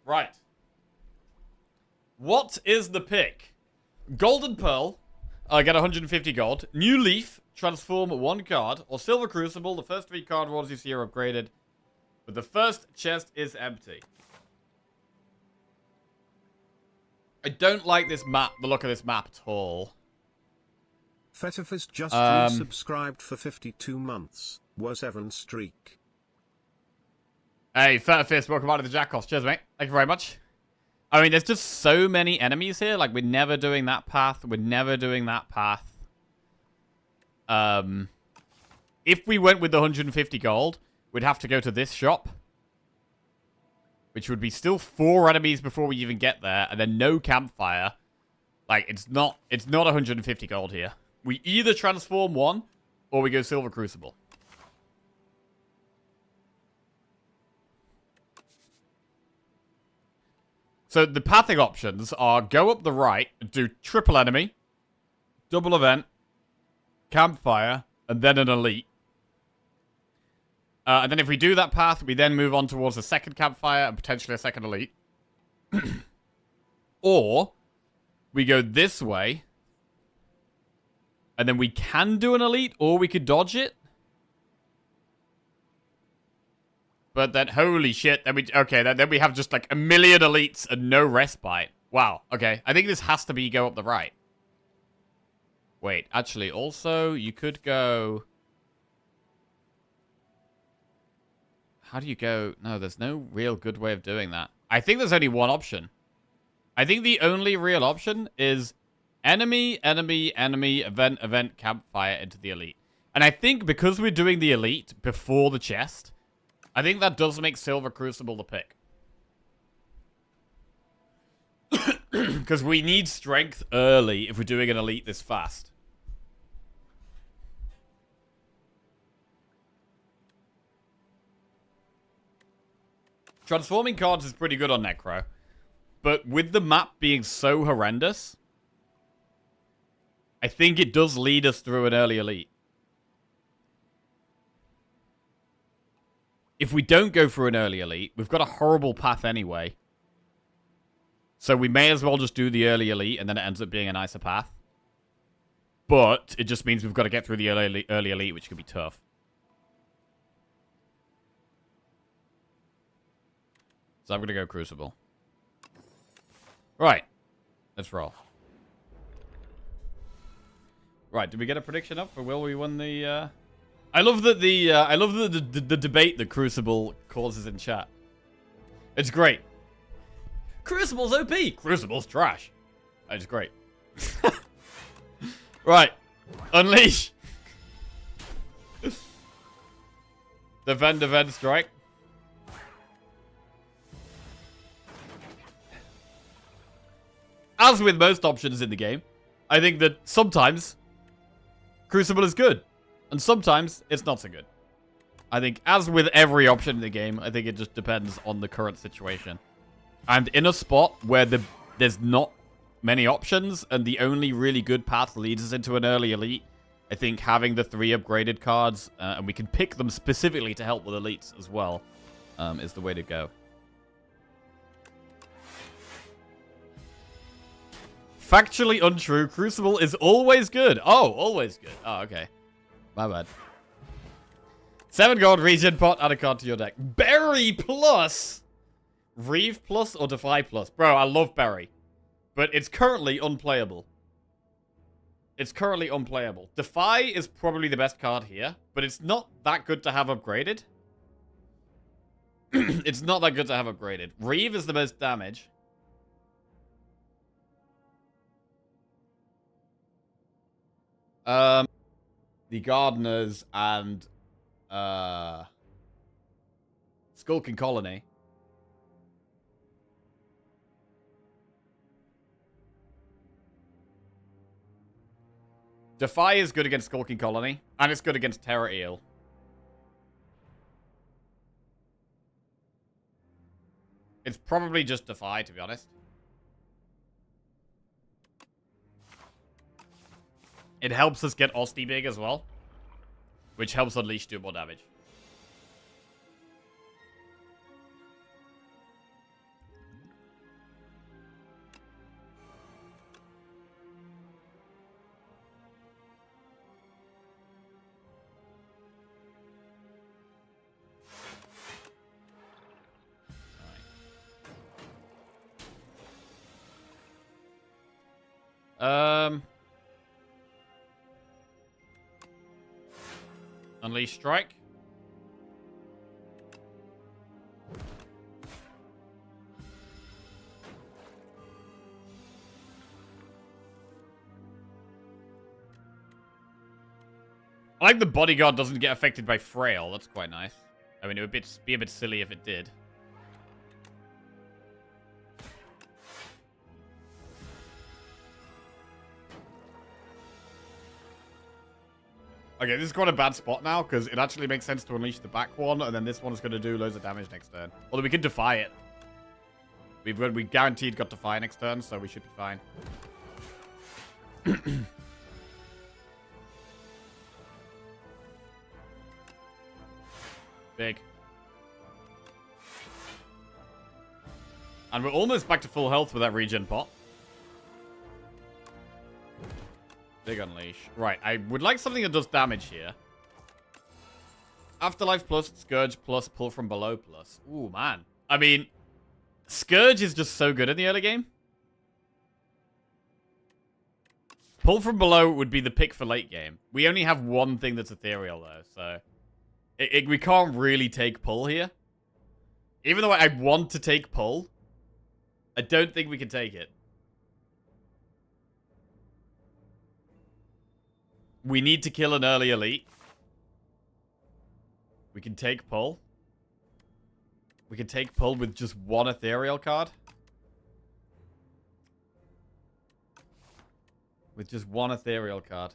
Speaker 1: Right. What is the pick? Golden Pearl. Get 150 gold. New Leaf. Transform 1 card. Or Silver Crucible. The first 3 card rewards you see are upgraded. But the first chest is empty. I don't like this map. The look of this map at all.
Speaker 2: Fetifist just resubscribed for 52 months. Was Evan streak?
Speaker 1: Hey, Fetifist, welcome back to the Jackoffs. Cheers, mate. Thank you very much. I mean, there's just so many enemies here. Like, we're never doing that path. We're never doing that path. If we went with the 150 gold, we'd have to go to this shop. Which would be still 4 enemies before we even get there. And then no campfire. Like, it's not 150 gold here. We either transform 1, or we go Silver Crucible. So the pathing options are go up the right, do triple enemy, double event, campfire, and then an elite. And then if we do that path, we then move on towards a second campfire and potentially a second elite. Or we go this way, and then we can do an elite, or we could dodge it. But then, holy shit, then we have just like a million elites and no respite. Wow, okay. I think this has to be go up the right. Wait, actually, also, you could go... How do you go? No, there's no real good way of doing that. I think there's only one option. I think the only real option is enemy, enemy, enemy, event, event, campfire into the elite. And I think because we're doing the elite before the chest, I think that does make Silver Crucible the pick. Because we need strength early if we're doing an elite this fast. Transforming cards is pretty good on Necro. But with the map being so horrendous, I think it does lead us through an early elite. If we don't go through an early elite, we've got a horrible path anyway. So we may as well just do the early elite, and then it ends up being a nicer path. But it just means we've got to get through the early elite, which could be tough. So I'm going to go Crucible. Right. Let's roll. Right, did we get a prediction up for will we win the... I love that the debate that Crucible causes in chat. It's great. Crucible's OP. Crucible's trash. It's great. Right. Unleash. Defend, strike. As with most options in the game, I think that sometimes Crucible is good. And sometimes it's not so good. I think, as with every option in the game, I think it just depends on the current situation. And in a spot where there's not many options, and the only really good path leads us into an early elite, I think having the 3 upgraded cards, and we can pick them specifically to help with elites as well, is the way to go. Factually untrue, Crucible is always good. Oh, always good. Oh, okay. My bad. 7 gold, regen pot, add a card to your deck. Berry plus! Reeve plus or Defy plus? Bro, I love Berry. But it's currently unplayable. It's currently unplayable. Defy is probably the best card here, but it's not that good to have upgraded. It's not that good to have upgraded. Reeve is the most damage. The Gardeners and Skulking Colony. Defy is good against Skulking Colony, and it's good against Terror Eel. It's probably just Defy, to be honest. It helps us get Osty big as well, which helps Unleash do more damage. Unleash Strike. I like the bodyguard doesn't get affected by Frail. That's quite nice. I mean, it would be a bit silly if it did. Okay, this is quite a bad spot now, because it actually makes sense to unleash the back one, and then this one is going to do loads of damage next turn. Although we could defy it. We guaranteed got defy next turn, so we should be fine. Big. And we're almost back to full health with that regen pot. Big unleash. Right, I would like something that does damage here. Afterlife plus, Scourge plus, pull from below plus. Ooh, man. I mean, Scourge is just so good in the early game. Pull from below would be the pick for late game. We only have one thing that's ethereal, though, so... we can't really take pull here. Even though I want to take pull, I don't think we can take it. We need to kill an early elite. We can take pull. We can take pull with just one ethereal card. With just one ethereal card.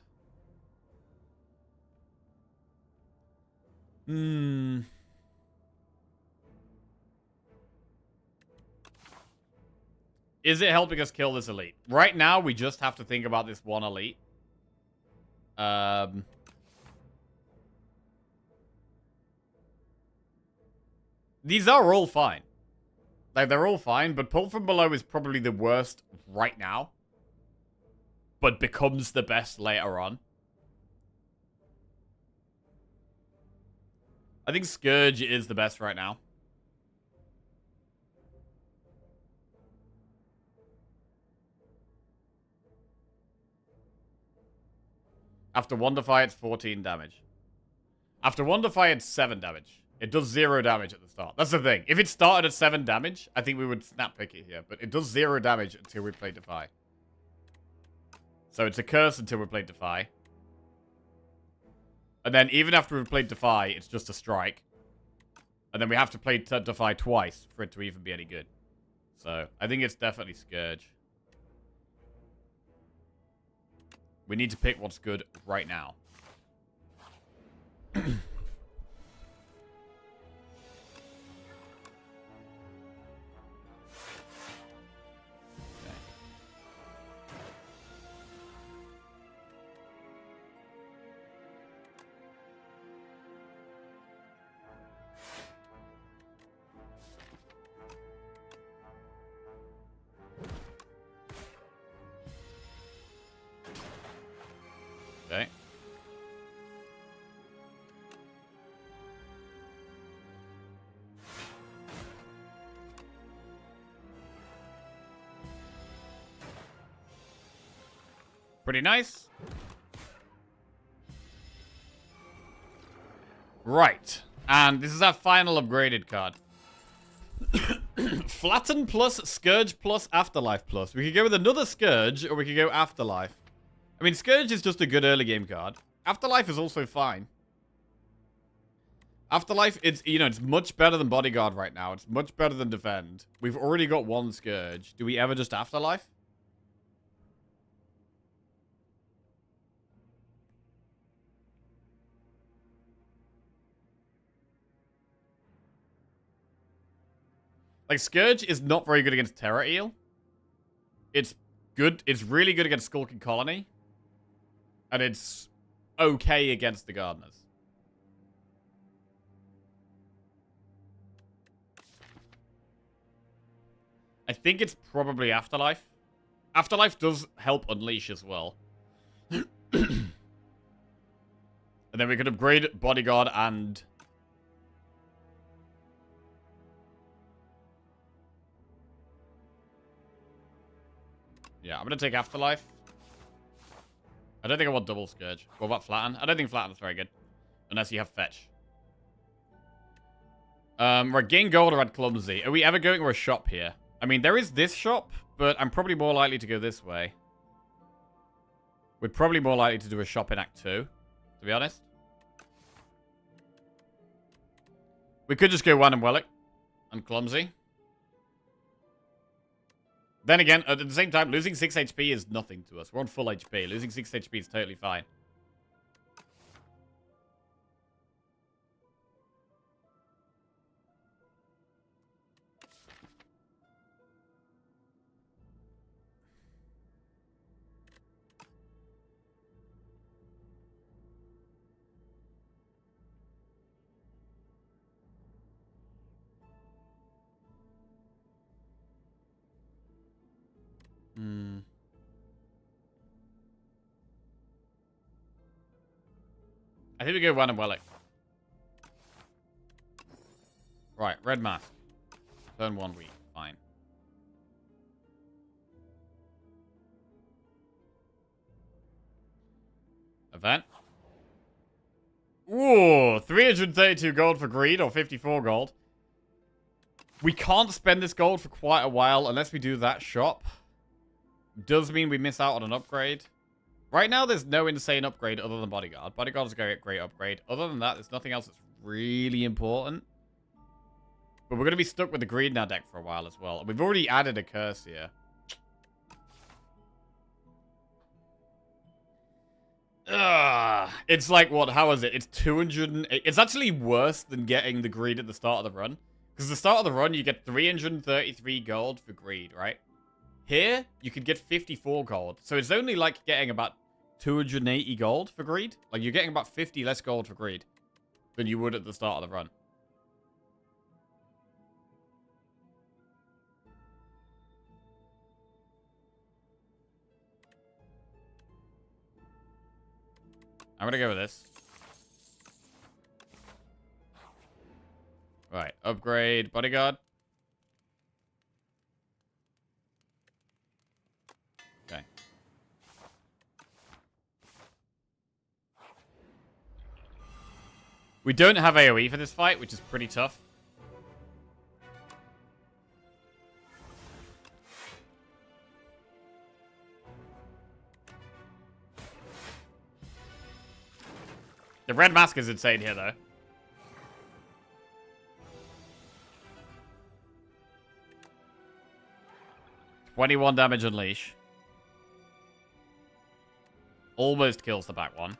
Speaker 1: Is it helping us kill this elite? Right now, we just have to think about this one elite. These are all fine. Like, they're all fine, but pull from below is probably the worst right now. But becomes the best later on. I think Scourge is the best right now. After one defy, it's 14 damage. After one defy, it's 7 damage. It does 0 damage at the start. That's the thing. If it started at 7 damage, I think we would snap pick it here. But it does 0 damage until we play defy. So it's a curse until we play defy. And then even after we've played defy, it's just a strike. And then we have to play defy twice for it to even be any good. So I think it's definitely Scourge. We need to pick what's good right now. Okay. Pretty nice. Right. And this is our final upgraded card. Flatten plus, Scourge plus, Afterlife plus. We could go with another Scourge, or we could go Afterlife. I mean, Scourge is just a good early game card. Afterlife is also fine. Afterlife, it's much better than Bodyguard right now. It's much better than Defend. We've already got one Scourge. Do we ever just Afterlife? Like, Scourge is not very good against Terror Eel. It's good. It's really good against Skulking Colony. And it's okay against the Gardeners. I think it's probably Afterlife. Afterlife does help Unleash as well. And then we could upgrade Bodyguard and... Yeah, I'm going to take Afterlife. I don't think I want double Scourge. What about Flatten? I don't think Flatten's very good. Unless you have Fetch. Right, gain gold or add Clumsy. Are we ever going to a shop here? I mean, there is this shop, but I'm probably more likely to go this way. We're probably more likely to do a shop in Act 2, to be honest. We could just go Wan and Wellick and Clumsy. Then again, at the same time, losing 6 HP is nothing to us. We're on full HP. Losing 6 HP is totally fine. I think we go Wan and Wellick. Right, red mask. Turn 1 weak. Fine. Event. Ooh, 332 gold for greed or 54 gold. We can't spend this gold for quite a while unless we do that shop. Does mean we miss out on an upgrade. Right now, there's no insane upgrade other than Bodyguard. Bodyguard is a great upgrade. Other than that, there's nothing else that's really important. But we're going to be stuck with the greed in our deck for a while as well. We've already added a curse here. It's like, what? How is it? It's 208. It's actually worse than getting the greed at the start of the run. Because at the start of the run, you get 333 gold for greed, right? Here, you could get 54 gold. So it's only like getting about 280 gold for greed. Like, you're getting about 50 less gold for greed than you would at the start of the run. I'm gonna go with this. Right, upgrade Bodyguard. Okay. We don't have AoE for this fight, which is pretty tough. The red mask is insane here, though. $21 damage unleash. Almost kills the back one.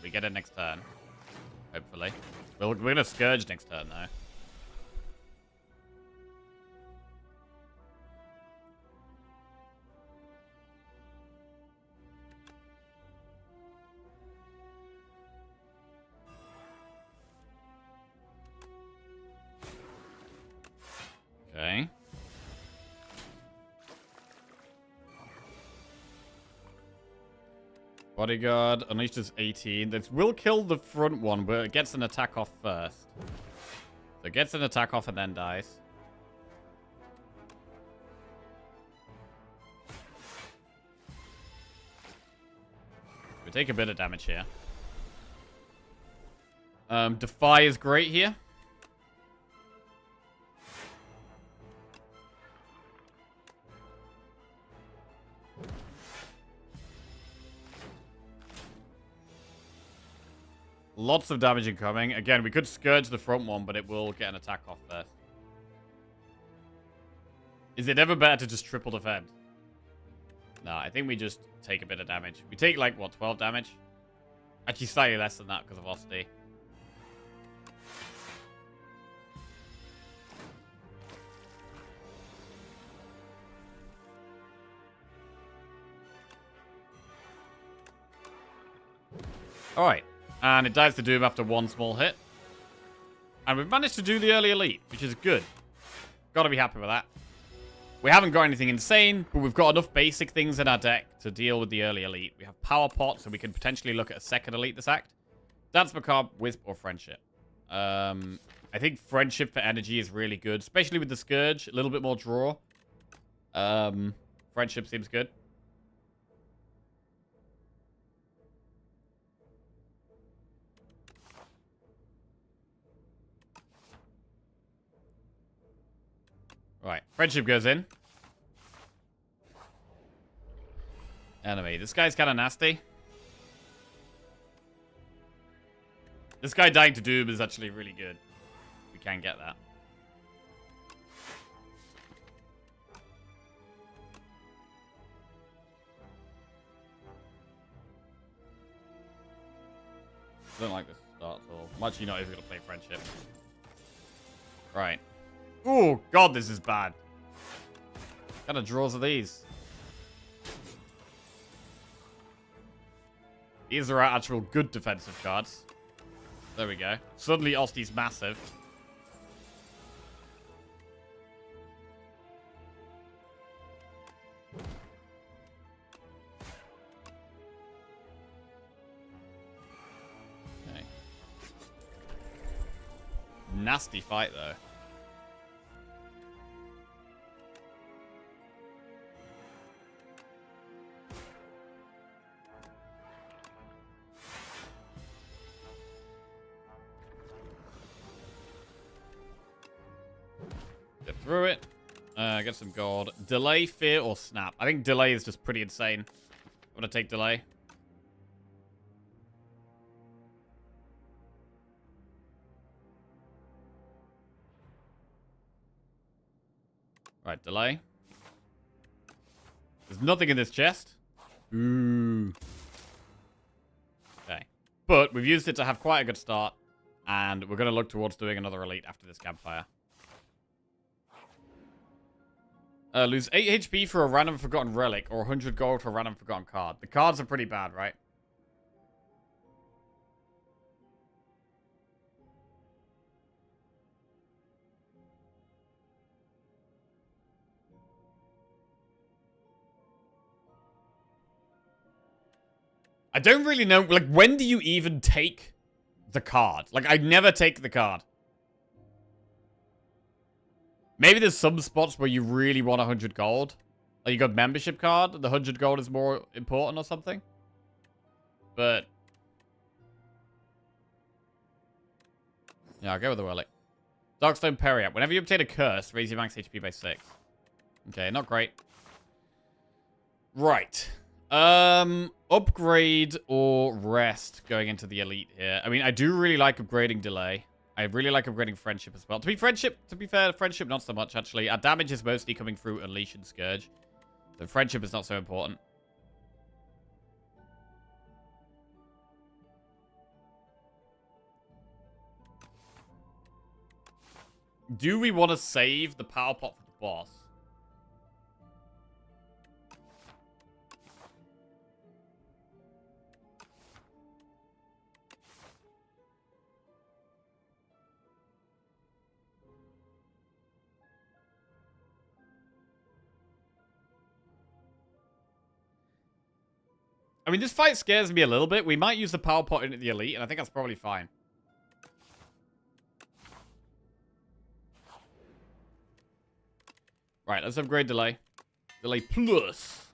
Speaker 1: We get it next turn. Hopefully. We're going to Scourge next turn, though. Okay. Bodyguard unleashes 18. This will kill the front one, but it gets an attack off first. So it gets an attack off and then dies. We take a bit of damage here. Defy is great here. Lots of damage incoming. Again, we could Scourge the front one, but it will get an attack off first. Is it ever better to just triple defend? No, I think we just take a bit of damage. We take, like, what, 12 damage? Actually, slightly less than that because of Velocity. Alright. And it dies to Doom after one small hit. And we've managed to do the early elite, which is good. Gotta be happy with that. We haven't got anything insane, but we've got enough basic things in our deck to deal with the early elite. We have Power Pot, so we can potentially look at a second elite this act. Dance Macabre, Wisp, or Friendship. I think Friendship for energy is really good, especially with the Scourge. A little bit more draw. Friendship seems good. Right, friendship goes in. Enemy. This guy's kind of nasty. This guy dying to Doom is actually really good. We can get that. I don't like this start at all. I'm actually not even going to play friendship. Right. Oh, God, this is bad. What kind of draws are these? These are our actual good defensive cards. There we go. Suddenly, Osti's massive. Okay. Nasty fight, though. Get through it. Get some gold. Delay, fear, or snap? I think delay is just pretty insane. I'm gonna take delay. Right, delay. There's nothing in this chest. Ooh. Okay. But we've used it to have quite a good start. And we're going to look towards doing another elite after this campfire. Lose 8 HP for a random forgotten relic, or 100 gold for a random forgotten card. The cards are pretty bad, right? I don't really know, like, when do you even take the card? Like, I never take the card. Maybe there's some spots where you really want 100 gold. Like, you got membership card, the 100 gold is more important or something. But... yeah, I'll go with the relic. Darkstone Periap. Whenever you obtain a curse, raise your max HP by 6. Okay, not great. Right. Upgrade or rest going into the elite here. I mean, I do really like upgrading delay. I really like upgrading friendship as well. To be fair, friendship not so much actually. Our damage is mostly coming through Unleash and Scourge. So friendship is not so important. Do we want to save the power pot for the boss? I mean, this fight scares me a little bit. We might use the power pot into the elite, and I think that's probably fine. Right, let's upgrade delay. Delay plus.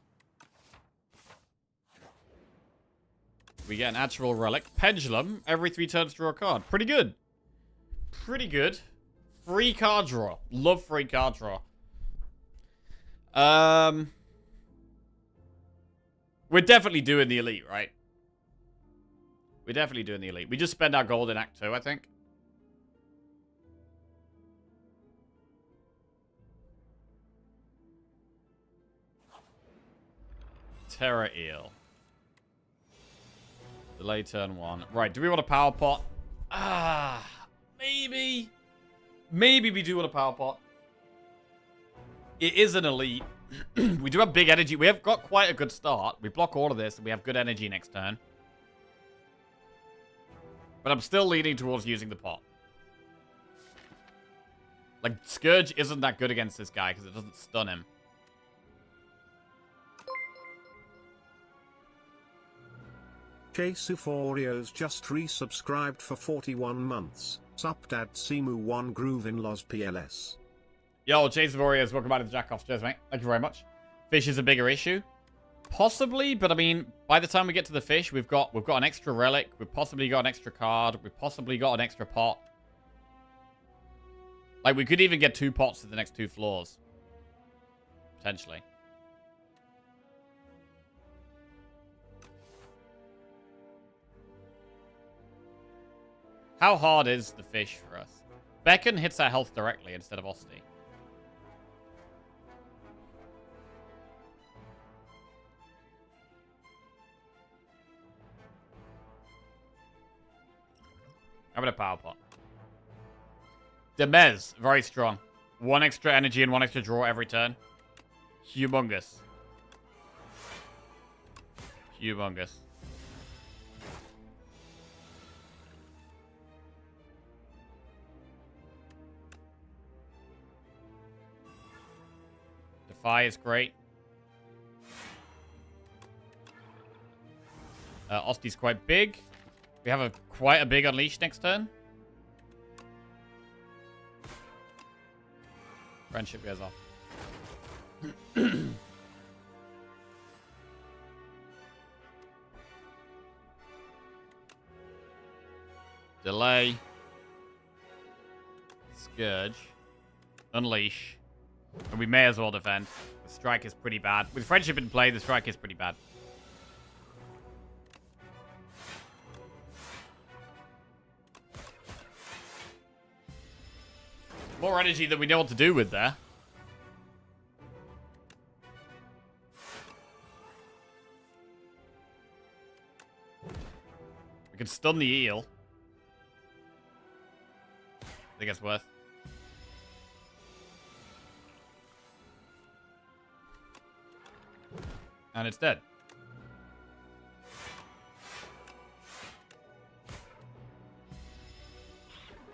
Speaker 1: We get an actual relic. Pendulum. Every 3 turns, draw a card. Pretty good. Pretty good. Free card draw. Love free card draw. We're definitely doing the elite, right? We're definitely doing the elite. We just spend our gold in Act 2, I think. Terra Eel. Delay turn 1. Right, do we want a power pot? Ah, maybe. Maybe we do want a power pot. It is an elite. We do have big energy. We have got quite a good start. We block all of this, and we have good energy next turn. But I'm still leaning towards using the pot. Like, Scourge isn't that good against this guy, because it doesn't stun him.
Speaker 2: Chasuforios just resubscribed for 41 months. Sup dad Simu 1 groove in Los PLS.
Speaker 1: Yo, Jason Warriors, welcome back to the Jack-Off. Cheers, mate. Thank you very much. Fish is a bigger issue. Possibly, but I mean, by the time we get to the fish, we've got an extra relic. We've possibly got an extra card. We've possibly got an extra pot. Like, we could even get 2 pots in the next 2 floors. Potentially. How hard is the fish for us? Beacon hits our health directly instead of Osty. How about a power pot? Demez, very strong. 1 extra energy and 1 extra draw every turn. Humongous. Humongous. Defy is great. Osty's quite big. We have quite a big Unleash next turn. Friendship goes off. Delay. Scourge. Unleash. And we may as well defend. The strike is pretty bad. With Friendship in play, the strike is pretty bad. More energy than we know what to do with there. We can stun the eel. I think it's worth. And it's dead.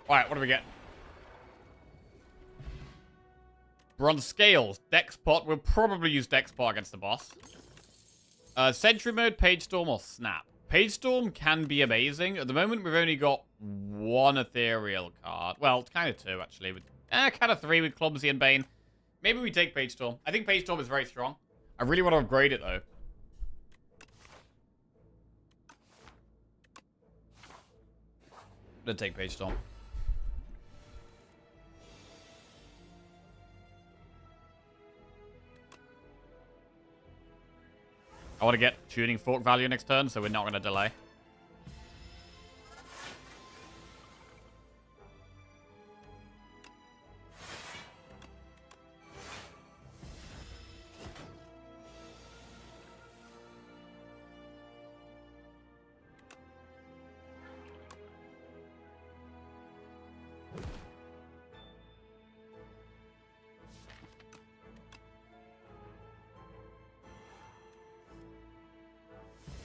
Speaker 1: Alright, what do we get? Bronze Scales. Dex Pot. We'll probably use Dex Pot against the boss. Sentry Mode, Page Storm, or Snap. Page Storm can be amazing. At the moment, we've only got 1 Ethereal card. Well, kind of 2, actually. With, kind of 3 with Clumsy and Bane. Maybe we take Page Storm. I think Page Storm is very strong. I really want to upgrade it, though. I'm gonna take Page Storm. I want to get Tuning Fork value next turn, so we're not going to delay.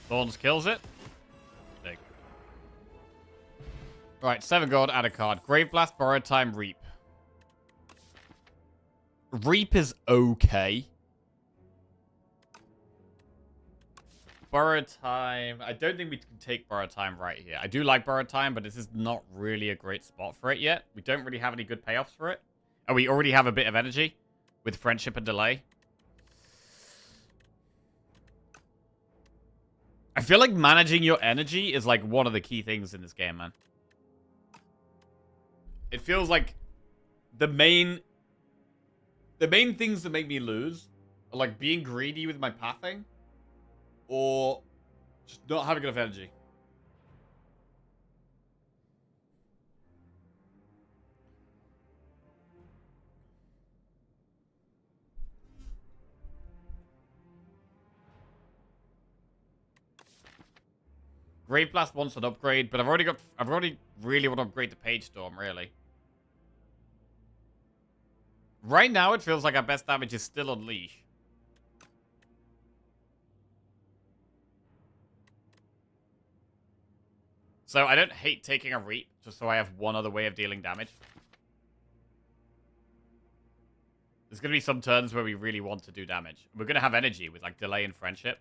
Speaker 1: Thorns kills it. Big. Right, 7 gold, add a card. Grave Blast, Borrowed Time, Reap. Reap is okay. Borrowed Time. I don't think we can take Borrowed Time right here. I do like Borrowed Time, but this is not really a great spot for it yet. We don't really have any good payoffs for it. And we already have a bit of energy with Friendship and Delay. I feel like managing your energy is like one of the key things in this game, man. It feels like the main things that make me lose are like being greedy with my pathing or just not having enough energy. Grave Blast wants an upgrade, but I've already really want to upgrade the Page Storm, really. Right now, it feels like our best damage is still Unleash. So I don't hate taking a Reap, just so I have one other way of dealing damage. There's going to be some turns where we really want to do damage. We're going to have energy with, like, Delay and Friendship.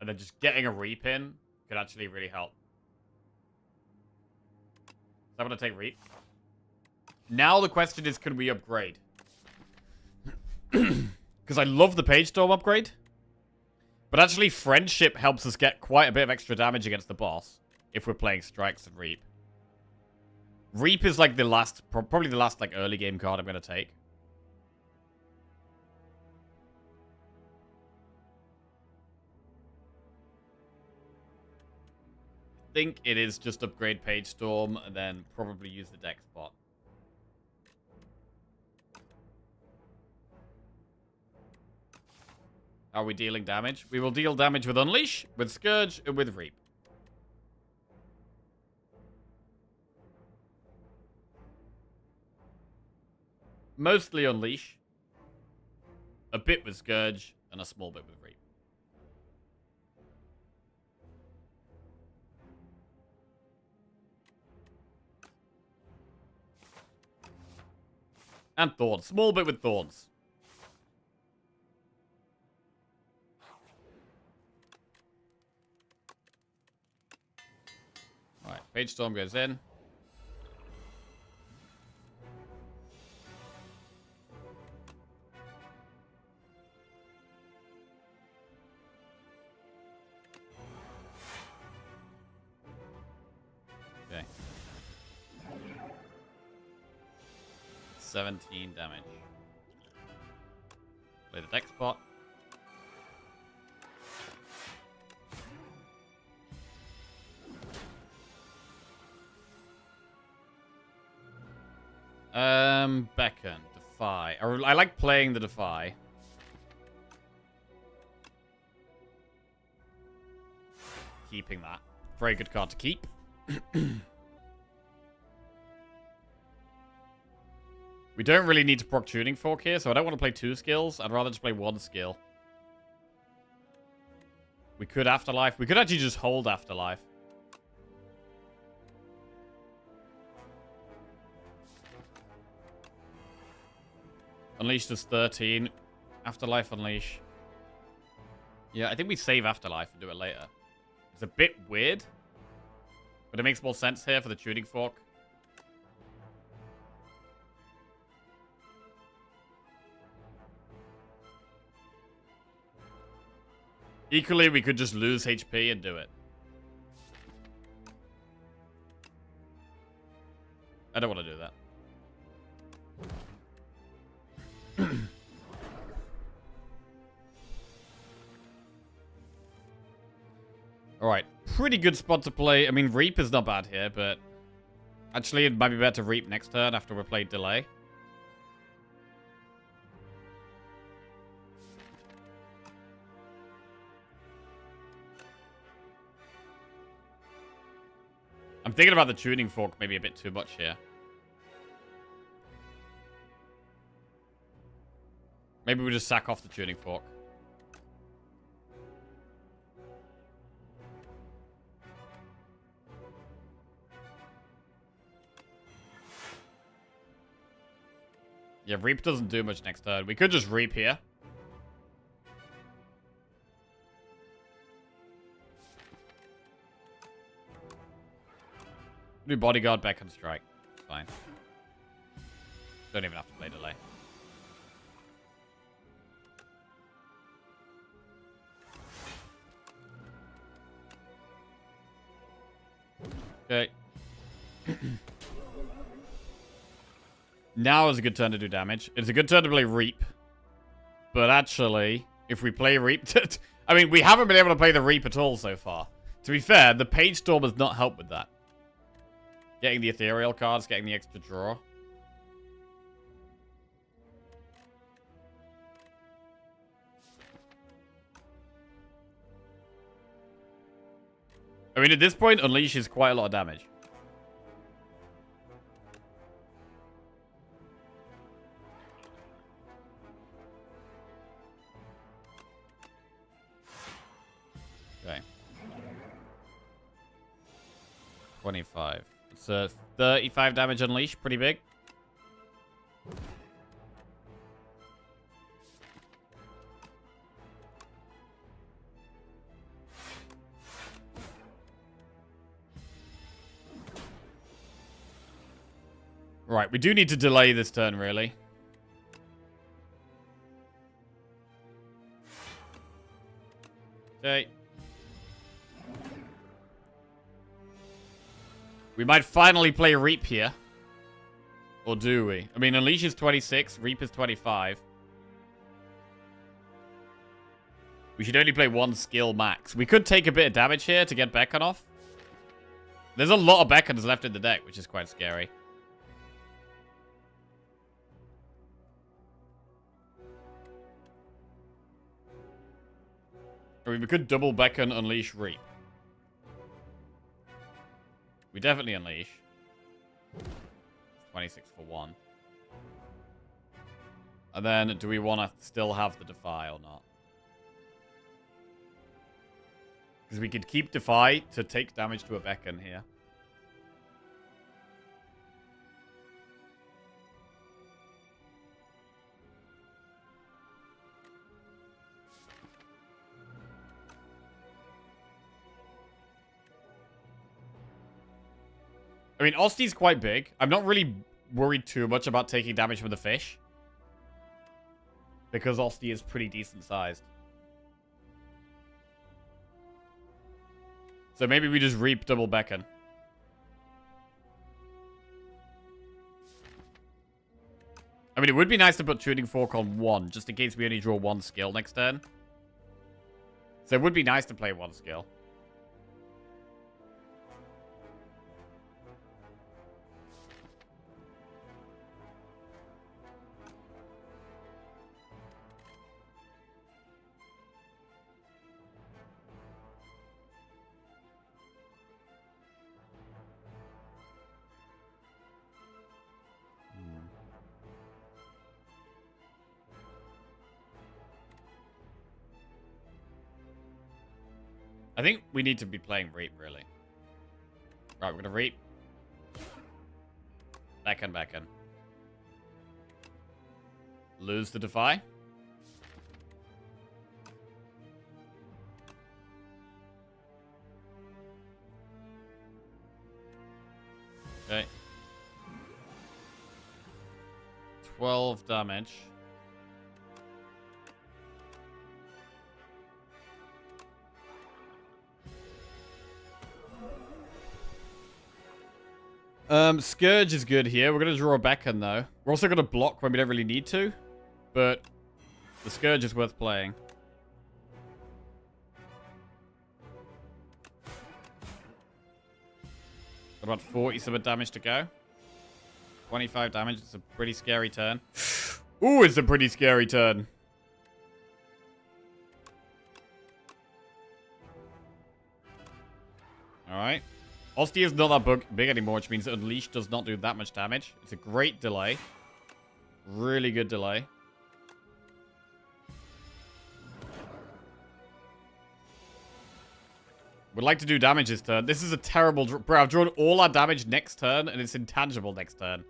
Speaker 1: And then just getting a Reap in could actually really help. So I'm going to take Reap. Now the question is, can we upgrade? Because I love the Page Storm upgrade. But actually, Friendship helps us get quite a bit of extra damage against the boss if we're playing Strikes and Reap. Reap is like the last, probably the last like early game card I'm going to take. I think it is just upgrade Page Storm and then probably use the deck spot. Are we dealing damage? We will deal damage with Unleash, with Scourge, and with Reap. Mostly Unleash. A bit with Scourge, and a small bit with Reap. And Thorns. Small bit with Thorns. Alright, Page Storm goes in. Okay. 17 damage. Play the deck spot. Beckon. Defy. I like playing the Defy. Keeping that. Very good card to keep. We don't really need to proc Tuning Fork here, so I don't want to play 2 skills. I'd rather just play 1 skill. We could Afterlife. We could actually just hold Afterlife. Unleash does 13. Afterlife Unleash. Yeah, I think we save Afterlife and do it later. It's a bit weird, but it makes more sense here for the Tuning Fork. Equally, we could just lose HP and do it. I don't want to do that. Alright, pretty good spot to play. I mean, Reap is not bad here, but actually it might be better to Reap next turn after we played Delay. I'm thinking about the Tuning Fork maybe a bit too much here. Maybe we just sack off the Tuning Fork. Yeah, Reap doesn't do much next turn. We could just Reap here. Do Bodyguard, Beckon, Strike. Fine. Don't even have to play Delay. Okay. Now is a good turn to do damage. It's a good turn to play Reap. But actually, if we play Reap... I mean, we haven't been able to play the Reap at all so far. To be fair, the Page Storm has not helped with that. Getting the Ethereal cards, getting the extra draw. I mean, at this point, Unleash is quite a lot of damage. Okay. 25. It's 35 damage Unleash. Pretty big. Right, we do need to delay this turn, really. Okay. We might finally play Reap here. Or do we? I mean, Unleash is 26. Reap is 25. We should only play one skill max. We could take a bit of damage here to get Beacon off. There's a lot of Beacons left in the deck, which is quite scary. I mean, we could double Beacon, Unleash, Reap. We definitely Unleash. 26 for 1. And then, do we want to still have the Defy or not? Because we could keep Defy to take damage to a Beacon here. I mean, Osti's quite big. I'm not really worried too much about taking damage from the fish. Because Osti is pretty decent sized. So maybe we just Reap double Beacon. I mean, it would be nice to put Tuning Fork on 1, just in case we only draw 1 skill next turn. So it would be nice to play 1 skill. I think we need to be playing Reap, really. Right, we're going to Reap. Beacon. Lose the Defy. Okay. 12 damage. Scourge is good here. We're going to draw a Beacon, though. We're also going to block when we don't really need to. But the Scourge is worth playing. Got about 40-something damage to go. 25 damage. It's a pretty scary turn. Ooh, it's a pretty scary turn. Alright. Osti is not that big anymore, which means Unleash does not do that much damage. It's a great delay. Really good delay. Would like to do damage this turn. This is a terrible... Bro, I've drawn all our damage next turn, and it's intangible next turn.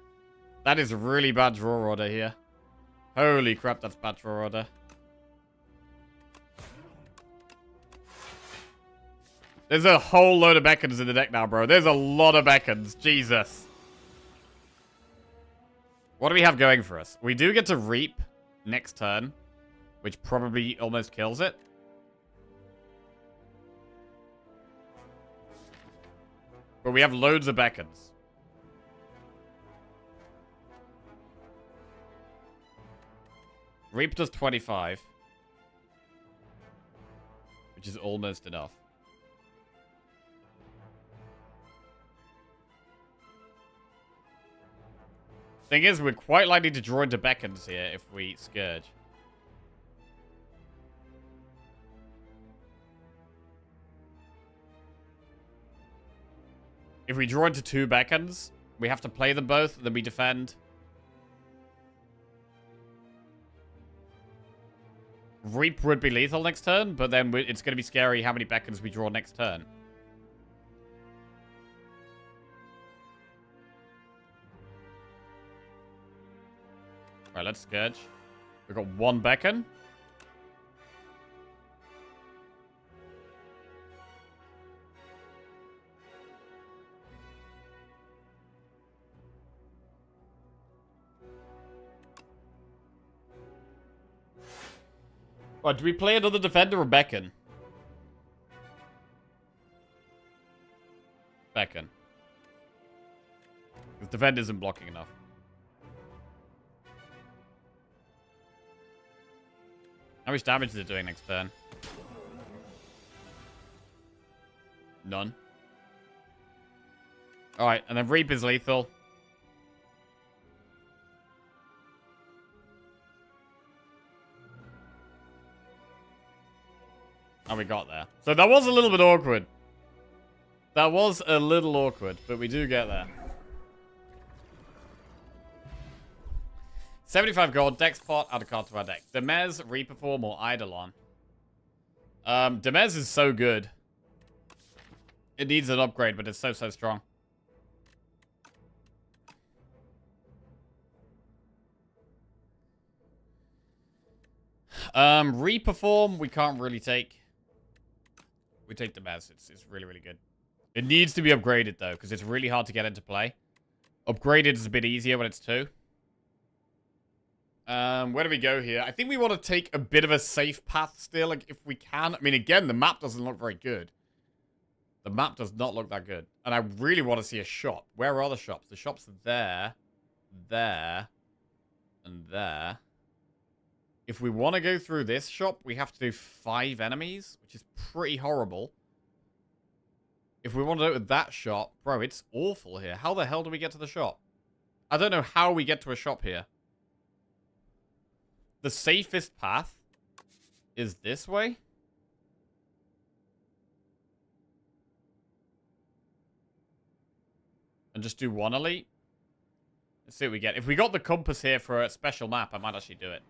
Speaker 1: That is really bad draw order here. Holy crap, that's bad draw order. There's a whole load of Beacons in the deck now, bro. There's a lot of Beacons. Jesus. What do we have going for us? We do get to Reap next turn, which probably almost kills it. But we have loads of Beacons. Reap does 25. Which is almost enough. Thing is, we're quite likely to draw into Beacons here if we Scourge. If we draw into 2 Beacons, we have to play them both, then we defend. Reap would be lethal next turn, but then it's going to be scary how many Beacons we draw next turn. Right, let's Scourge. We've got 1 Beacon. Right, do we play another Defender or Beacon? Defend isn't blocking enough. How much damage is it doing next turn? None. Alright, and then Reap is lethal. And we got there. So that was a little bit awkward. That was a little awkward, but we do get there. 75 gold, Dex pot, add a card to our deck. Demez, Reperform, or Eidolon. Demez is so good. It needs an upgrade, but it's so strong. Reperform, we can't really take. We take Demez. It's really good. It needs to be upgraded, though, because it's really hard to get into play. Upgraded is a bit easier when it's 2. Where do we go here? I think we want to take a bit of a safe path still, like, if we can. I mean, again, the map doesn't look very good. The map does not look that good. And I really want to see a shop. Where are the shops? The shops are there, and there. If we want to go through this shop, we have to do 5 enemies, which is pretty horrible. If we want to do it with that shop, bro, it's awful here. How the hell do we get to the shop? I don't know how we get to a shop here. The safest path is this way. And just do 1 elite. Let's see what we get. If we got the compass here for a special map, I might actually do it.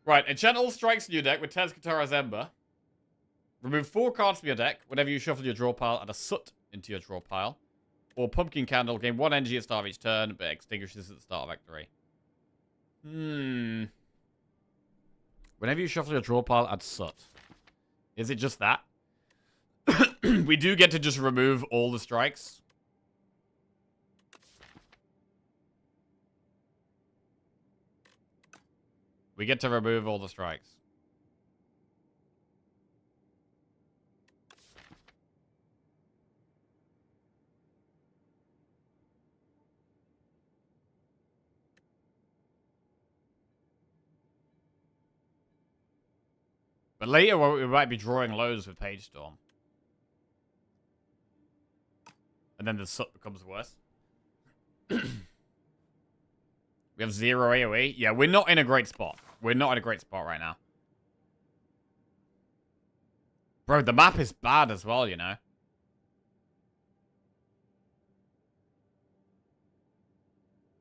Speaker 1: Right, enchant all strikes in your deck with Tez Katara's Ember. Remove 4 cards from your deck. Whenever you shuffle your draw pile, add a soot into your draw pile. Or Pumpkin Candle, gain 1 energy at the start of each turn, but extinguishes at the start of Act 3. Whenever you shuffle your draw pile, add soot. Is it just that? We do get to just remove all the strikes. We get to remove all the strikes. But later, we might be drawing loads with Page Storm. And then the soot becomes worse. We have 0 AoE. Yeah, we're not in a great spot. We're not in a great spot right now. Bro, the map is bad as well, you know.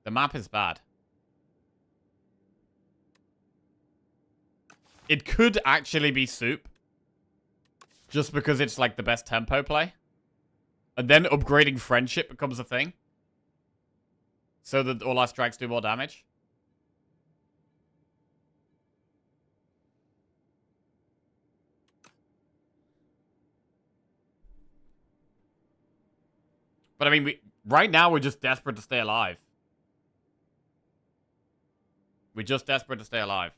Speaker 1: The map is bad. It could actually be Soup. Just because it's like the best tempo play. And then upgrading Friendship becomes a thing. So that all our strikes do more damage. But I mean, right now we're just desperate to stay alive. We're just desperate to stay alive.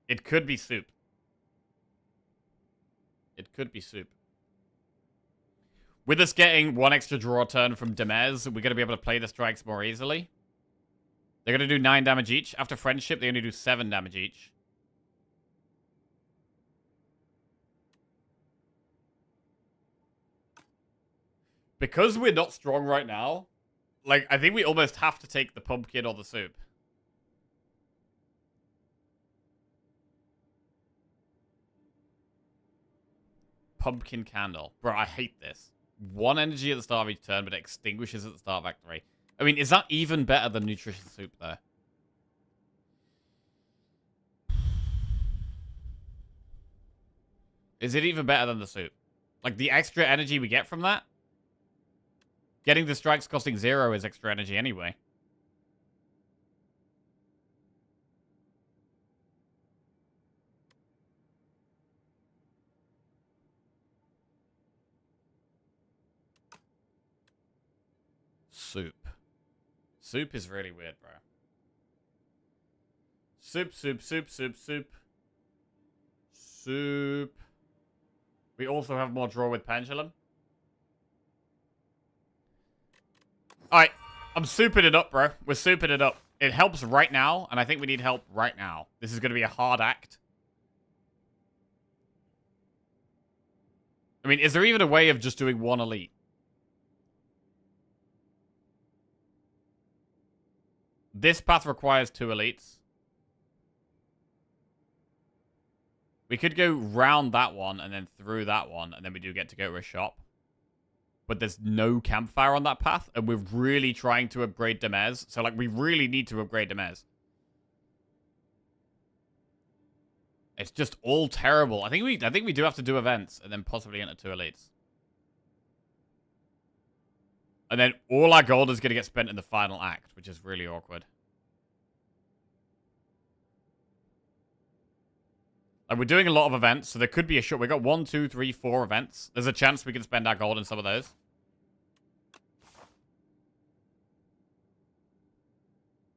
Speaker 1: It could be Soup. It could be Soup. With us getting 1 extra draw turn from Demez, we're going to be able to play the strikes more easily. They're going to do 9 damage each. After Friendship, they only do 7 damage each. Because we're not strong right now, like, I think we almost have to take the Pumpkin or the Soup. Pumpkin Candle. Bro, I hate this. 1 energy at the start of each turn, but it extinguishes at the start of Act 3. I mean, is that even better than Nutritious Soup, though? Is it even better than the Soup? Like, the extra energy we get from that? Getting the strikes costing 0 is extra energy anyway. Soup. Soup is really weird, bro. Soup. Soup. We also have more draw with Pendulum. Alright, I'm souping it up, bro. We're souping it up. It helps right now, and I think we need help right now. This is going to be a hard act. I mean, is there even a way of just doing one elite? This path requires 2 elites. We could go round that one and then through that one, and then we do get to go to a shop. But there's no campfire on that path, and we're really trying to upgrade Demez. So, like, we really need to upgrade Demez. It's just all terrible. I think we do have to do events, and then possibly enter 2 elites. And then all our gold is going to get spent in the final act, which is really awkward. And we're doing a lot of events, so there could be a shot. We got 1, 2, 3, 4 events. There's a chance we can spend our gold in some of those.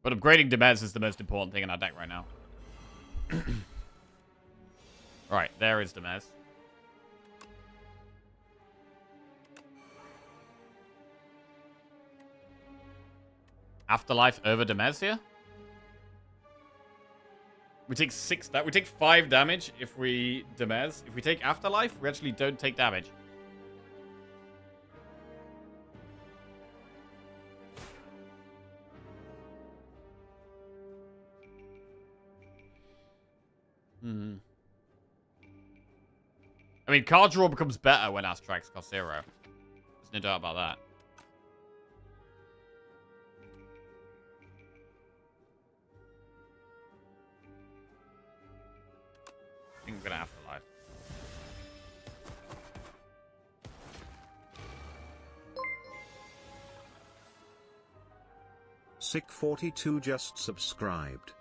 Speaker 1: But upgrading Demez is the most important thing in our deck right now. Right, there is Demez. Afterlife over Demez here? We take 5 damage if we Demez. If we take Afterlife, we actually don't take damage. I mean, card draw becomes better when our strikes cost 0. There's no doubt about that. I think we're gonna Afterlife.
Speaker 2: Sick42 just subscribed.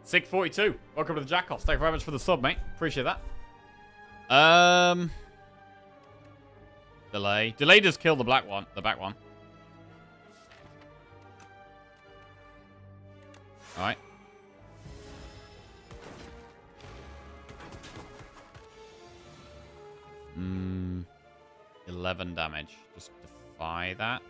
Speaker 1: Sick42, welcome to the Jackoffs. Thank you very much for the sub, mate. Appreciate that. Delay. Delay does kill the black one, the back one. Alright. Hmm. 11 damage. Just defy that.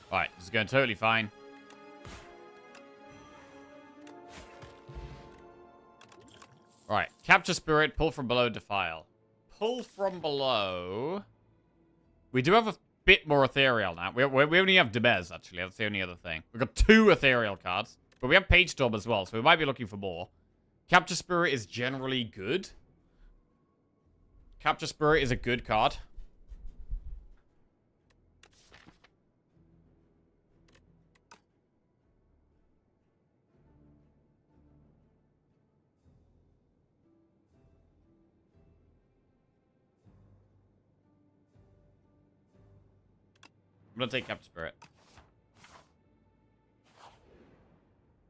Speaker 1: Alright, this is going totally fine. Alright, capture spirit, pull from below, defile. Pull from below. We do have a bit more ethereal now. We only have Demez, actually. That's the only other thing. We've got 2 ethereal cards. But we have Page Storm as well, so we might be looking for more. Capture Spirit is generally good. Capture Spirit is a good card. I'm gonna take Capture Spirit.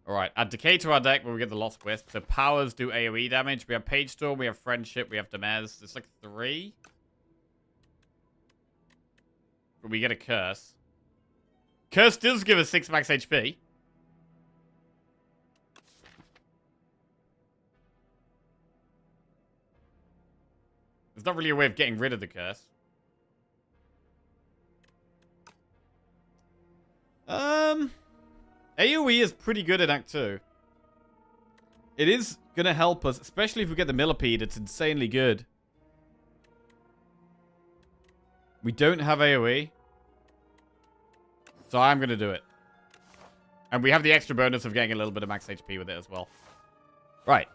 Speaker 1: Alright, add Decay to our deck where we get the Lost Wisp. So powers do AoE damage. We have Page Storm, we have Friendship, we have Demez. It's like 3. But we get a Curse. Curse does give us 6 max HP. There's not really a way of getting rid of the Curse. AoE is pretty good in Act 2. It is going to help us, especially if we get the Millipede. It's insanely good. We don't have AoE. So I'm going to do it. And we have the extra bonus of getting a little bit of max HP with it as well. Right.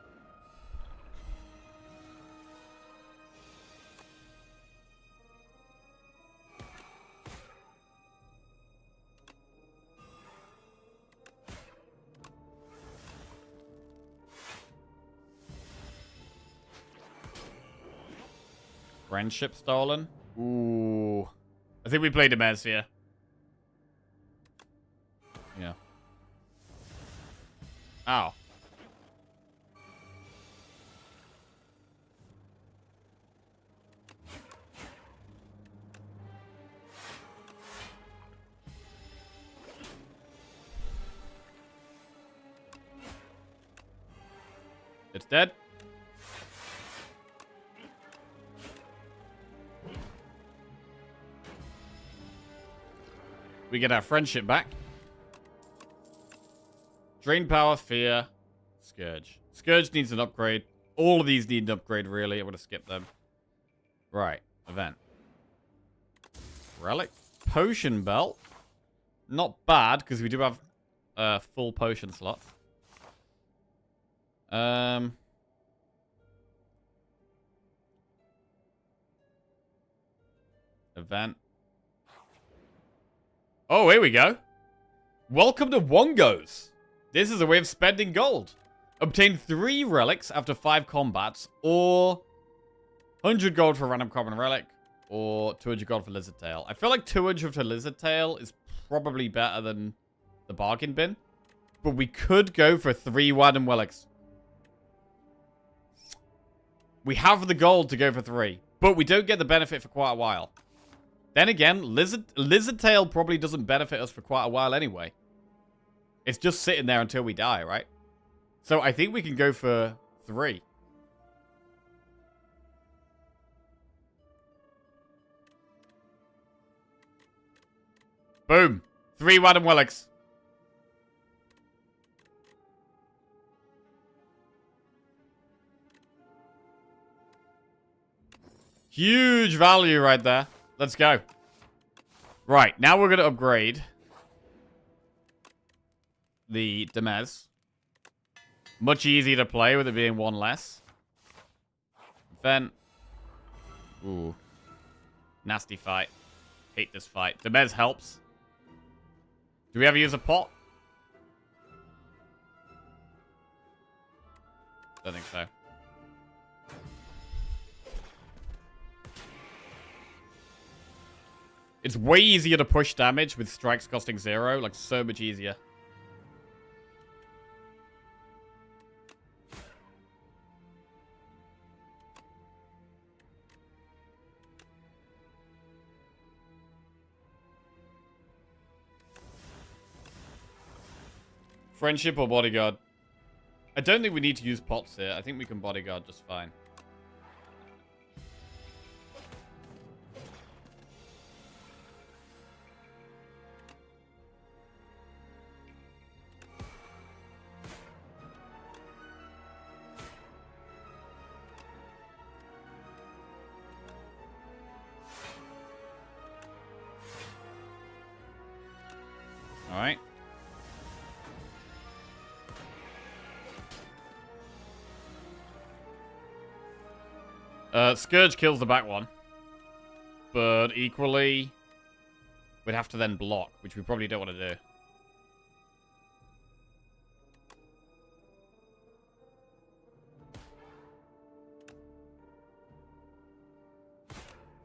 Speaker 1: Friendship stolen. Ooh. I think we played Demez here. Yeah. Ow. It's dead. We get our friendship back. Drain power, fear, Scourge. Scourge needs an upgrade. All of these need an upgrade, really. I'm going to skip them. Right. Event. Relic. Potion belt. Not bad, because we do have full potion slots. Event. Oh, here we go. Welcome to Wongos. This is a way of spending gold. Obtain 3 relics after 5 combats, or 100 gold for a random common relic, or 200 gold for Lizard Tail. I feel like 200 for Lizard Tail is probably better than the bargain bin. But we could go for 3 random relics. We have the gold to go for 3, but we don't get the benefit for quite a while. Then again, Lizard Tail probably doesn't benefit us for quite a while anyway. It's just sitting there until we die, right? So I think we can go for 3. Boom. 3 random relics. Huge value right there. Let's go. Right, now we're going to upgrade the Demez. Much easier to play with it being 1 less. Then, ooh. Nasty fight. Hate this fight. Demez helps. Do we ever use a pot? Don't think so. It's way easier to push damage with strikes costing 0. Like, so much easier. Friendship or bodyguard? I don't think we need to use pots here. I think we can bodyguard just fine. Alright. Scourge kills the back one. But equally, we'd have to then block, which we probably don't want to do.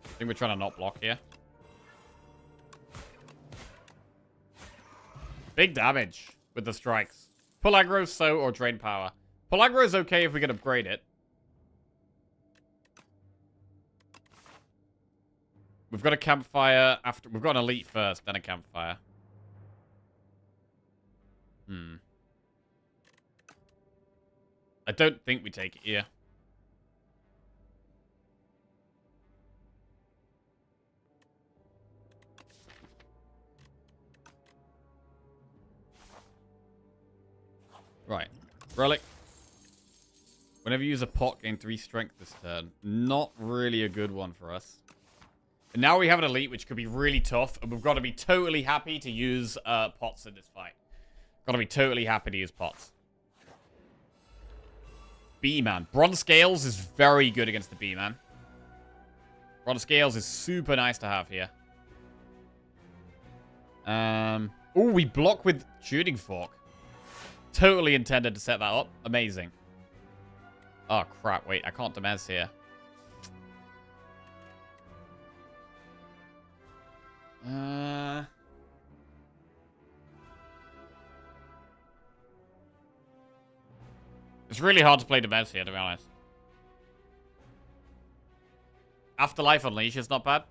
Speaker 1: I think we're trying to not block here. Big damage with the strikes. Pull aggro, so, or drain power. Pull aggro is okay if we can upgrade it. We've got a campfire after... We've got an elite first, then a campfire. I don't think we take it here. Right. Relic. Whenever you use a pot, gain 3 strength this turn. Not really a good one for us. And now we have an elite, which could be really tough. And we've got to be totally happy to use pots in this fight. Got to be totally happy to use pots. B-Man. Bronze Scales is very good against the B-Man. Bronze Scales is super nice to have here. Oh, we block with Shooting Fork. Totally intended to set that up. Amazing. Oh, crap. Wait, I can't Demez here. It's really hard to play Demez here, to be honest. Afterlife Unleash is not bad.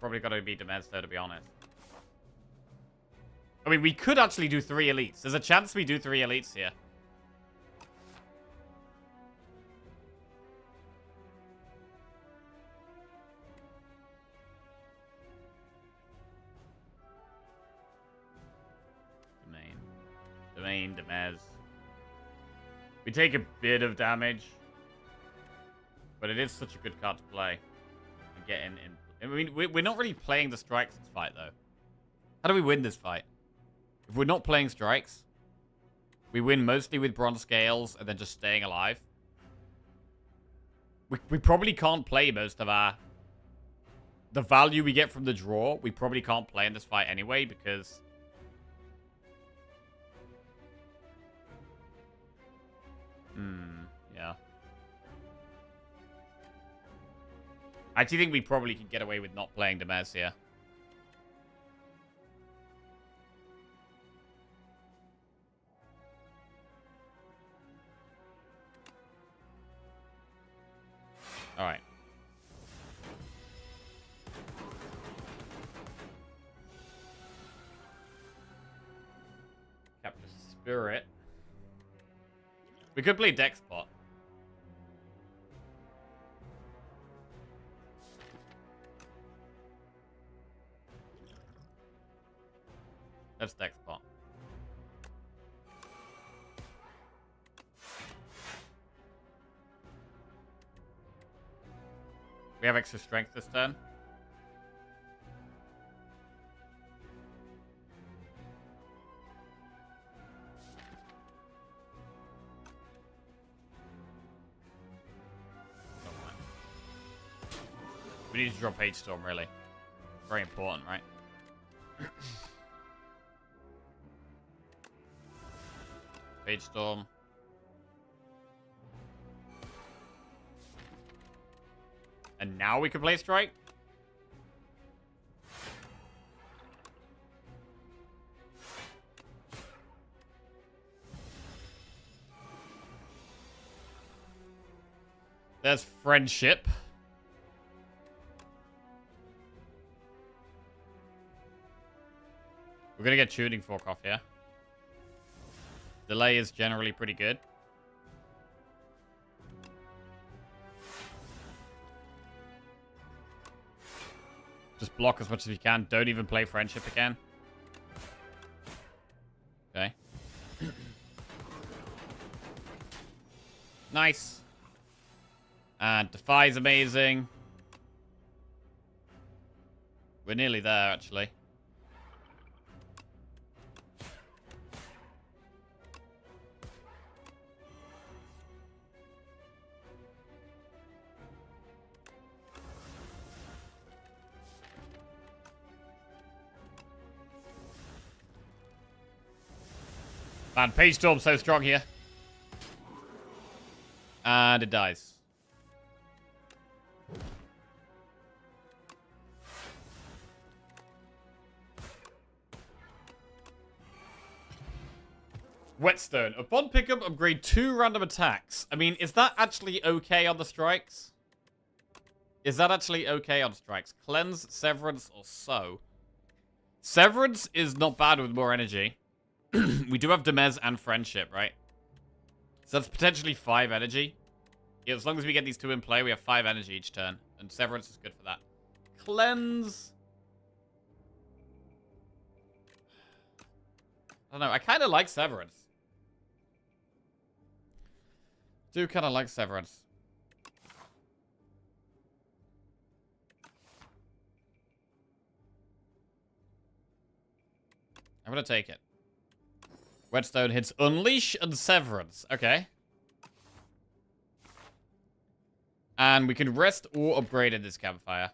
Speaker 1: Probably got to be Demez, though, to be honest. I mean, we could actually do 3 elites. There's a chance we do 3 elites here. Domain, Demez. We take a bit of damage. But it is such a good card to play. And get in. I mean, we're not really playing the strikes this fight, though. How do we win this fight? If we're not playing strikes, we win mostly with bronze scales and then just staying alive. We probably can't play most of our... The value we get from the draw, we probably can't play in this fight anyway, because... Yeah. I actually think we probably can get away with not playing Demez here. Alright. Capture Spirit. We could play Dex Spot. That's Dex Spot. We have extra strength this turn. We need to draw Page Storm, really. Very important, right? Page Storm. And now we can play Strike? There's Friendship. We're gonna get Tuning Fork off here. Delay is generally pretty good. Just block as much as we can. Don't even play Friendship again. Okay. Nice. And Defy's amazing. We're nearly there, actually. Man, Page Storm's so strong here. And it dies. Whetstone. Upon pickup, upgrade 2 random attacks. I mean, is that actually okay on the strikes? Is that actually okay on strikes? Cleanse, Severance, or so? Severance is not bad with more energy. We do have Demez and Friendship, right? So that's potentially 5 energy. Yeah, as long as we get these 2 in play, we have 5 energy each turn. And Severance is good for that. Cleanse. I don't know. I kind of like Severance. Do kind of like Severance. I'm going to take it. Whetstone hits Unleash and Severance. Okay. And we can rest or upgrade in this campfire.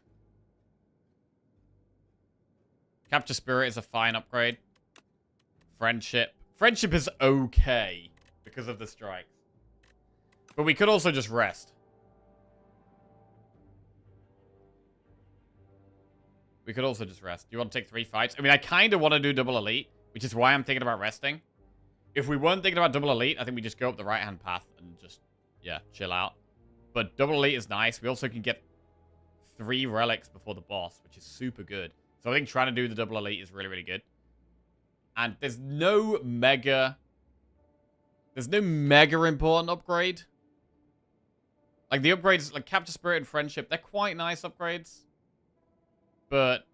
Speaker 1: Capture Spirit is a fine upgrade. Friendship. Friendship is okay because of the strikes. But we could also just rest. We could also just rest. Do you want to take 3 fights? I mean, I kind of want to do double elite, which is why I'm thinking about resting. If we weren't thinking about double elite, I think we just go up the right-hand path and just, yeah, chill out. But double elite is nice. We also can get 3 relics before the boss, which is super good. So I think trying to do the double elite is really, really good. And there's no mega important upgrade. Like, the upgrades, like Capture Spirit and Friendship, they're quite nice upgrades. But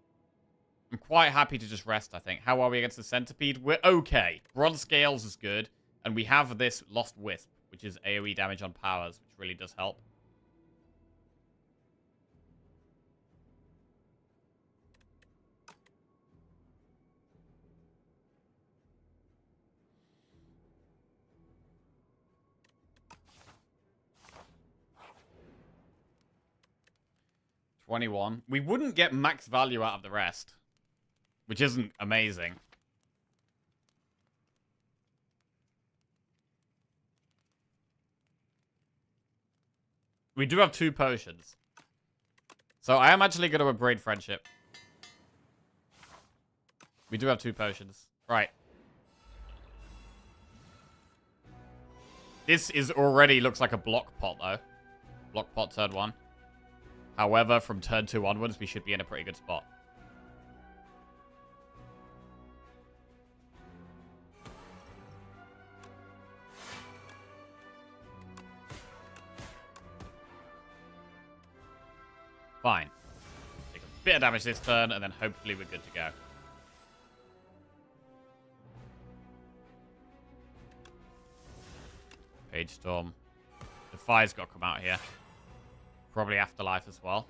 Speaker 1: I'm quite happy to just rest, I think. How are we against the Centipede? We're okay. Bronze Scales is good. And we have this Lost Wisp, which is AoE damage on powers, which really does help. $21. We wouldn't get max value out of the rest, which isn't amazing. We do have 2 potions. So I am actually going to upgrade Friendship. We do have 2 potions. Right. This is already looks like a block pot, though. Block pot turn 1. However, from turn 2 onwards, we should be in a pretty good spot. Fine. Take a bit of damage this turn, and then hopefully we're good to go. Page Storm. The fire's got to come out here. Probably Afterlife as well.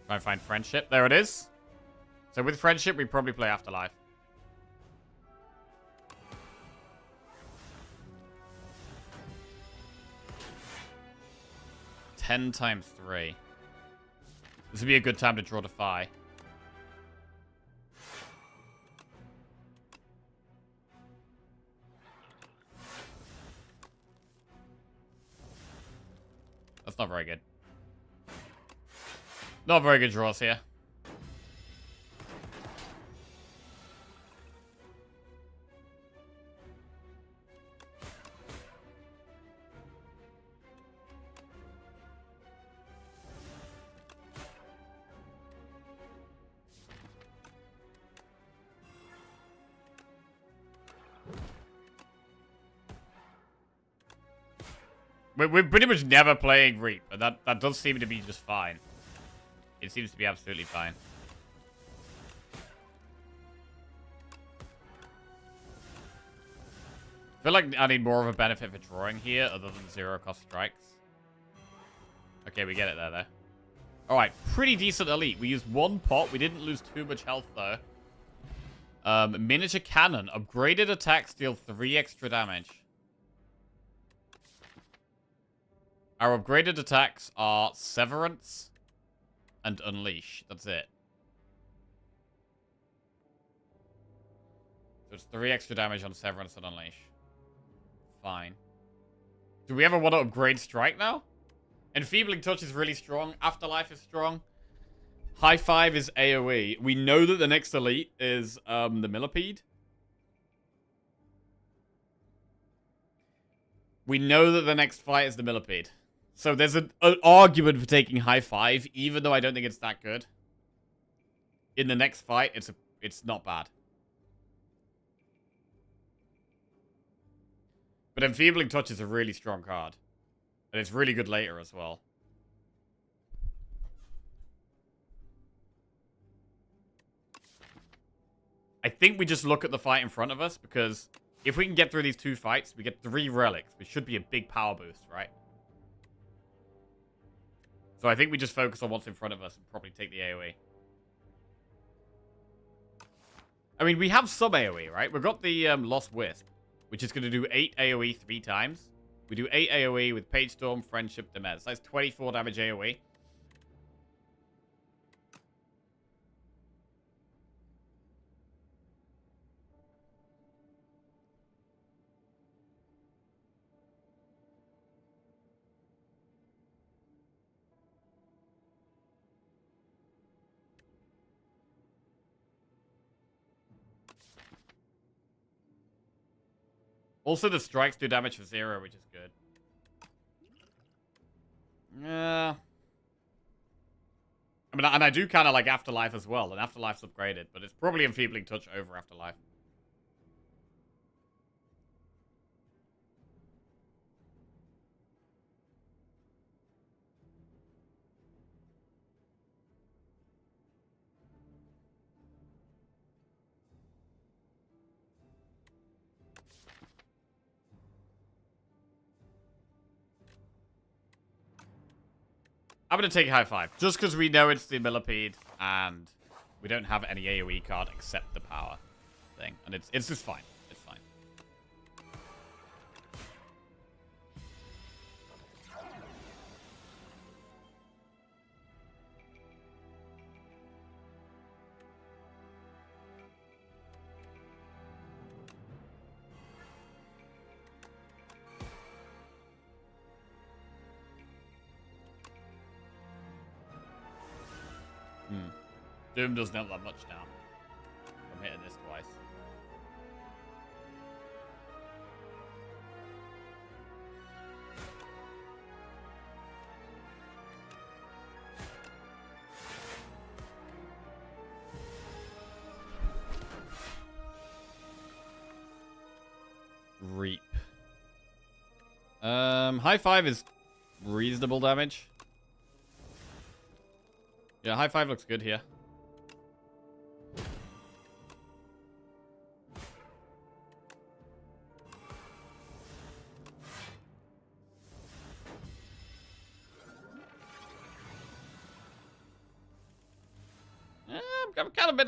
Speaker 1: Try and find Friendship. There it is. So with Friendship, we probably play Afterlife. $10 times 3. This would be a good time to draw Defy. That's not very good. Not very good draws here. We're pretty much never playing Reap, and that does seem to be just fine. It seems to be absolutely fine. I feel like I need more of a benefit for drawing here, other than 0-cost strikes. Okay, we get it there, though. Alright, pretty decent elite. We used 1 pot. We didn't lose too much health, though. Miniature Cannon. Upgraded attacks deal 3 extra damage. Our upgraded attacks are Severance and Unleash. That's it. So it's 3 extra damage on Severance and Unleash. Fine. Do we ever want to upgrade Strike now? Enfeebling Touch is really strong. Afterlife is strong. High Five is AoE. We know that the next elite is the Millipede. We know that the next fight is the Millipede. So there's an argument for taking High Five, even though I don't think it's that good. In the next fight, it's not bad. But Enfeebling Touch is a really strong card. And it's really good later as well. I think we just look at the fight in front of us, because if we can get through these 2 fights, we get 3 relics, which should be a big power boost, right? So I think we just focus on what's in front of us and probably take the AoE. I mean, we have some AoE, right? We've got the Lost Wisp, which is going to do 8 AoE 3 times. We do 8 AoE with Page Storm, Friendship, Demez. That's 24 damage AoE. Also, the strikes do damage for 0, which is good. Yeah. I mean, and I do kind of like Afterlife as well, and Afterlife's upgraded, but it's probably Enfeebling Touch over Afterlife. I'm going to take High Five, just because we know it's the Millipede, and we don't have any AoE card except the power thing. And it's just fine. It's fine. Doom does not that much now. I'm hitting this twice. Reap. High Five is reasonable damage. Yeah, High Five looks good here.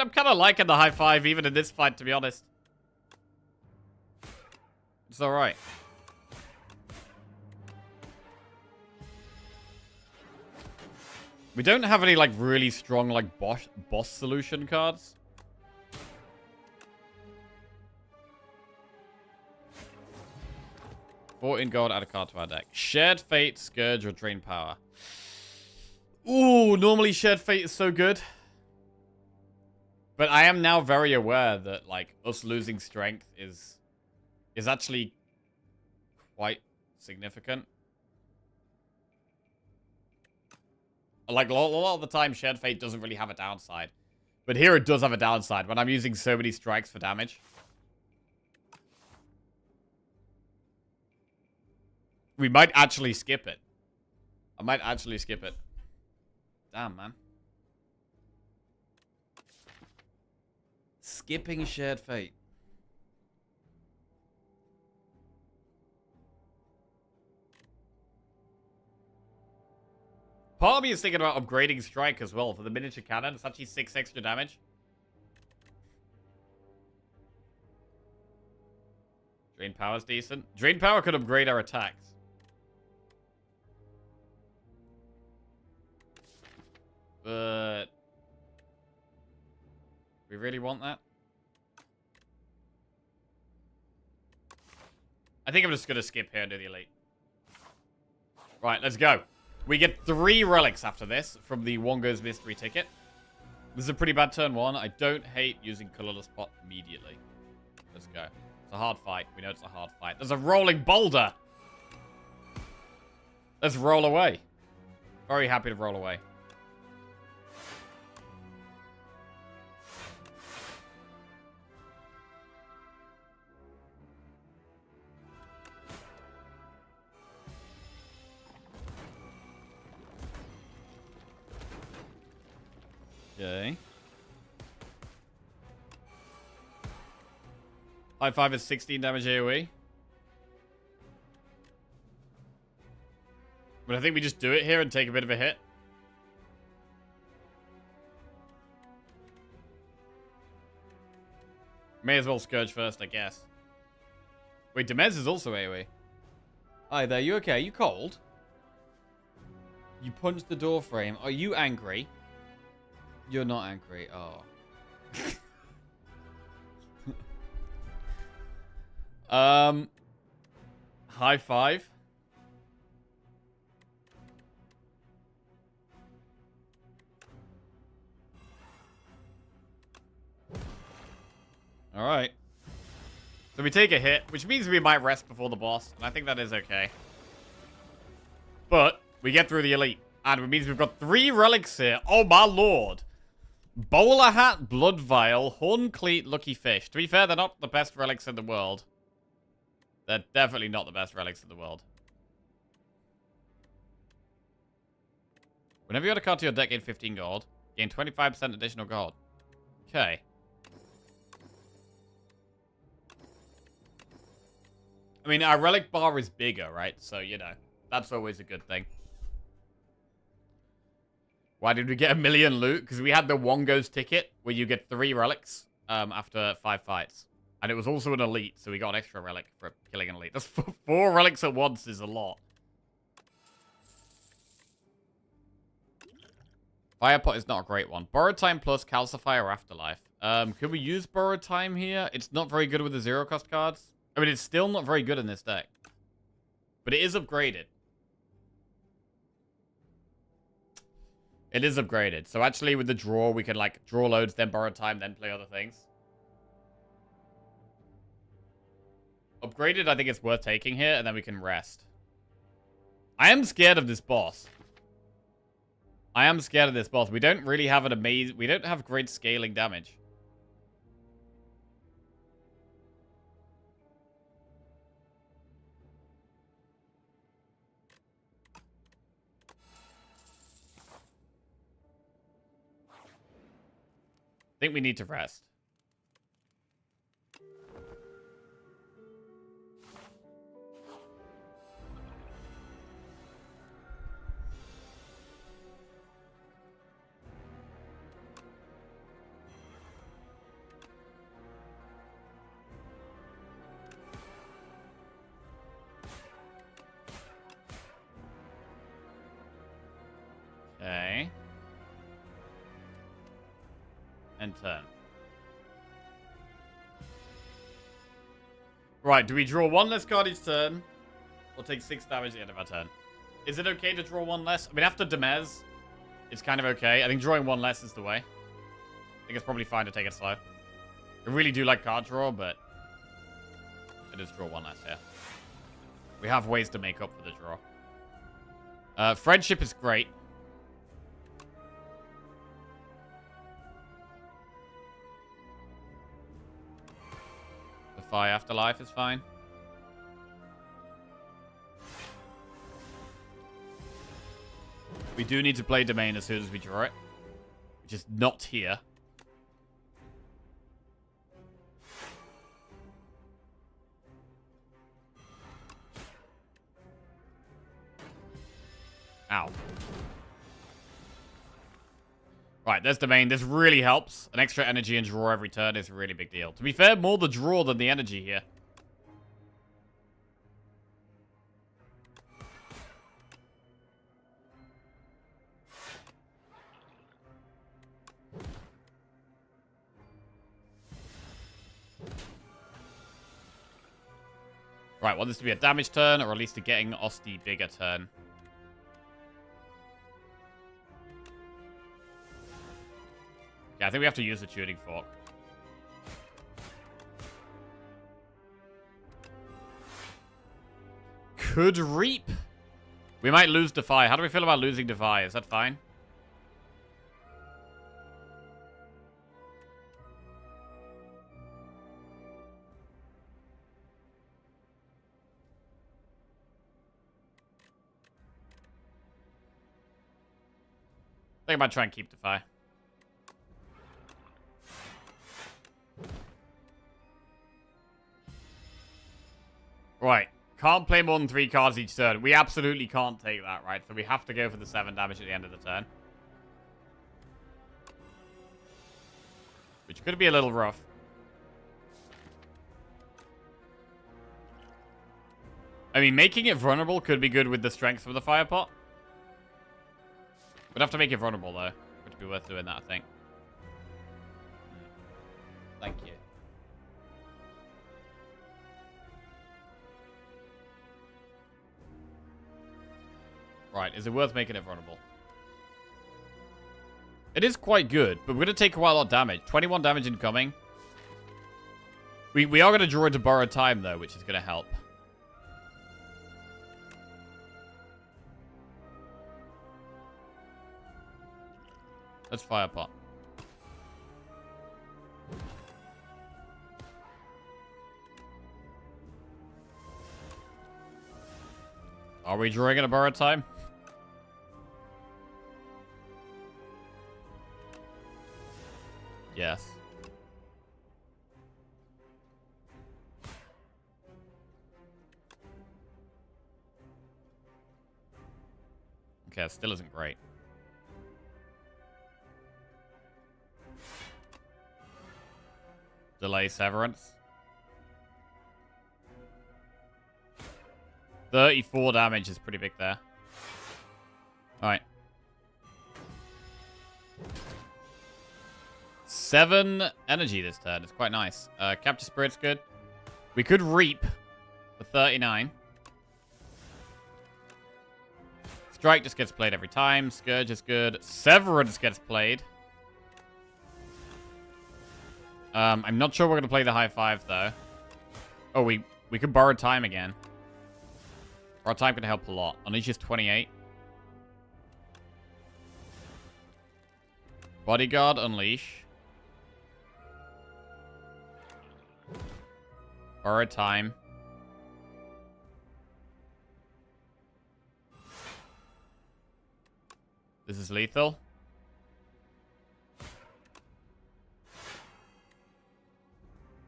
Speaker 1: I'm kind of liking the High Five even in this fight, to be honest. It's all right. We don't have any like really strong like boss solution cards. In gold, add a card to our deck. Shared Fate, Scourge, or Drain Power. Ooh, normally Shared Fate is so good. But I am now very aware that, like, us losing strength is actually quite significant. Like, a lot of the time, Shared Fate doesn't really have a downside. But here it does have a downside when I'm using so many strikes for damage. We might actually skip it. I might actually skip it. Damn, man. Skipping Shared Fate. Part of me is thinking about upgrading Strike as well for the miniature cannon. It's actually 6 extra damage. Drain Power's decent. Drain Power could upgrade our attacks. But we really want that? I think I'm just going to skip here and do the Elite. Right, let's go. We get 3 relics after this from the Wongo's Mystery Ticket. This is a pretty bad turn 1. I don't hate using Colorless Pot immediately. Let's go. It's a hard fight. We know it's a hard fight. There's a rolling boulder! Let's roll away. Very happy to roll away. Okay. High Five is 16 damage AoE. But I think we just do it here and take a bit of a hit. May as well Scourge first, I guess. Wait, Demez is also AoE. Hi there, you okay? You cold? You punched the door frame. Are you angry? You're not angry. Oh. High Five. All right. So we take a hit, which means we might rest before the boss. And I think that is okay. But we get through the elite. And it means we've got 3 relics here. Oh, my lord. Bowler Hat, Blood Vial, Horn Cleat, Lucky Fish. To be fair, they're not the best relics in the world. They're definitely not the best relics in the world. Whenever you add a card to your deck, gain 15 gold. Gain 25% additional gold. Okay. I mean, our relic bar is bigger, right? So, you know, that's always a good thing. Why did we get 1 million loot? Because we had the Wongo's ticket, where you get 3 relics after 5 fights. And it was also an elite, so we got an extra relic for killing an elite. That's 4 relics at once is a lot. Firepot is not a great one. Borrowed Time plus Calcify or Afterlife. Can we use Borrowed Time here? It's not very good with the 0-cost cards. I mean, it's still not very good in this deck. But it is upgraded. It is upgraded. So actually with the draw, we can like draw loads, then Borrowed Time, then play other things. Upgraded, I think it's worth taking here, and then we can rest. I am scared of this boss. I am scared of this boss. We don't really have an amazing... We don't have great scaling damage. I think we need to rest. Okay. And turn. Right, do we draw 1 less card each turn? Or take 6 damage at the end of our turn? Is it okay to draw 1 less? I mean, after Demez, it's kind of okay. I think drawing 1 less is the way. I think it's probably fine to take it slow. I really do like card draw, but it is draw 1 less, yeah. We have ways to make up for the draw. Friendship is great. Defy Afterlife is fine. We do need to play Domain as soon as we draw it, which is not here. Ow. Right, there's Domain. This really helps. An extra energy and draw every turn is a really big deal. To be fair, more the draw than the energy here. Right, want this to be a damage turn, or at least a getting Osti bigger turn. Yeah, I think we have to use the tuning fork. Could Reap. We might lose Defy. How do we feel about losing Defy? Is that fine? I think I might try and keep Defy. Right. Can't play more than 3 cards each turn. We absolutely can't take that, right? So we have to go for the 7 damage at the end of the turn. Which could be a little rough. I mean, making it vulnerable could be good with the strength of the Firepot. We'd have to make it vulnerable, though. Which would be worth doing that, I think. Thank you. Right, is it worth making it vulnerable? It is quite good, but we're going to take quite a lot of damage. 21 damage incoming. We are going to draw into borrowed time, though, which is going to help. Let's fire pot. Are we drawing into borrowed time? Yes. Okay, it still isn't great. Delay Severance. 34 damage is pretty big there. Alright. 7 energy this turn. It's quite nice. Capture Spirit's good. We could Reap for 39. Strike just gets played every time. Scourge is good. Severance gets played. I'm not sure we're going to play the high 5, though. Oh, we could borrow time again. Borrow time can help a lot. Unleash is 28. Bodyguard, Unleash. Borrow time. This is lethal.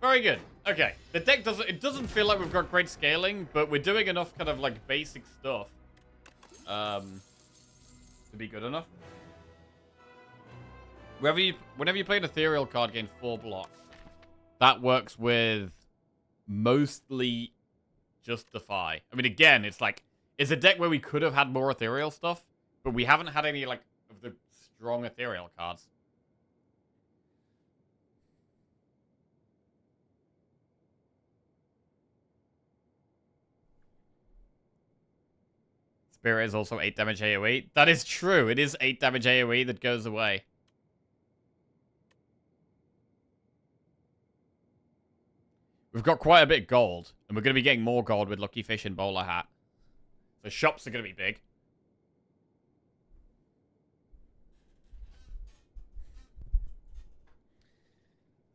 Speaker 1: Very good. Okay. The deck doesn't feel like we've got great scaling, but we're doing enough kind of like basic stuff to be good enough. Whenever you play an ethereal card, gain 4 block. That works with mostly just Defy. I mean, again, it's like it's a deck where we could have had more ethereal stuff, but we haven't had any like of the strong ethereal cards. Spirit is also 8 damage AoE. That is true. It is 8 damage AoE that goes away. We've got quite a bit of gold, and we're going to be getting more gold with Lucky Fish and Bowler Hat. The shops are going to be big.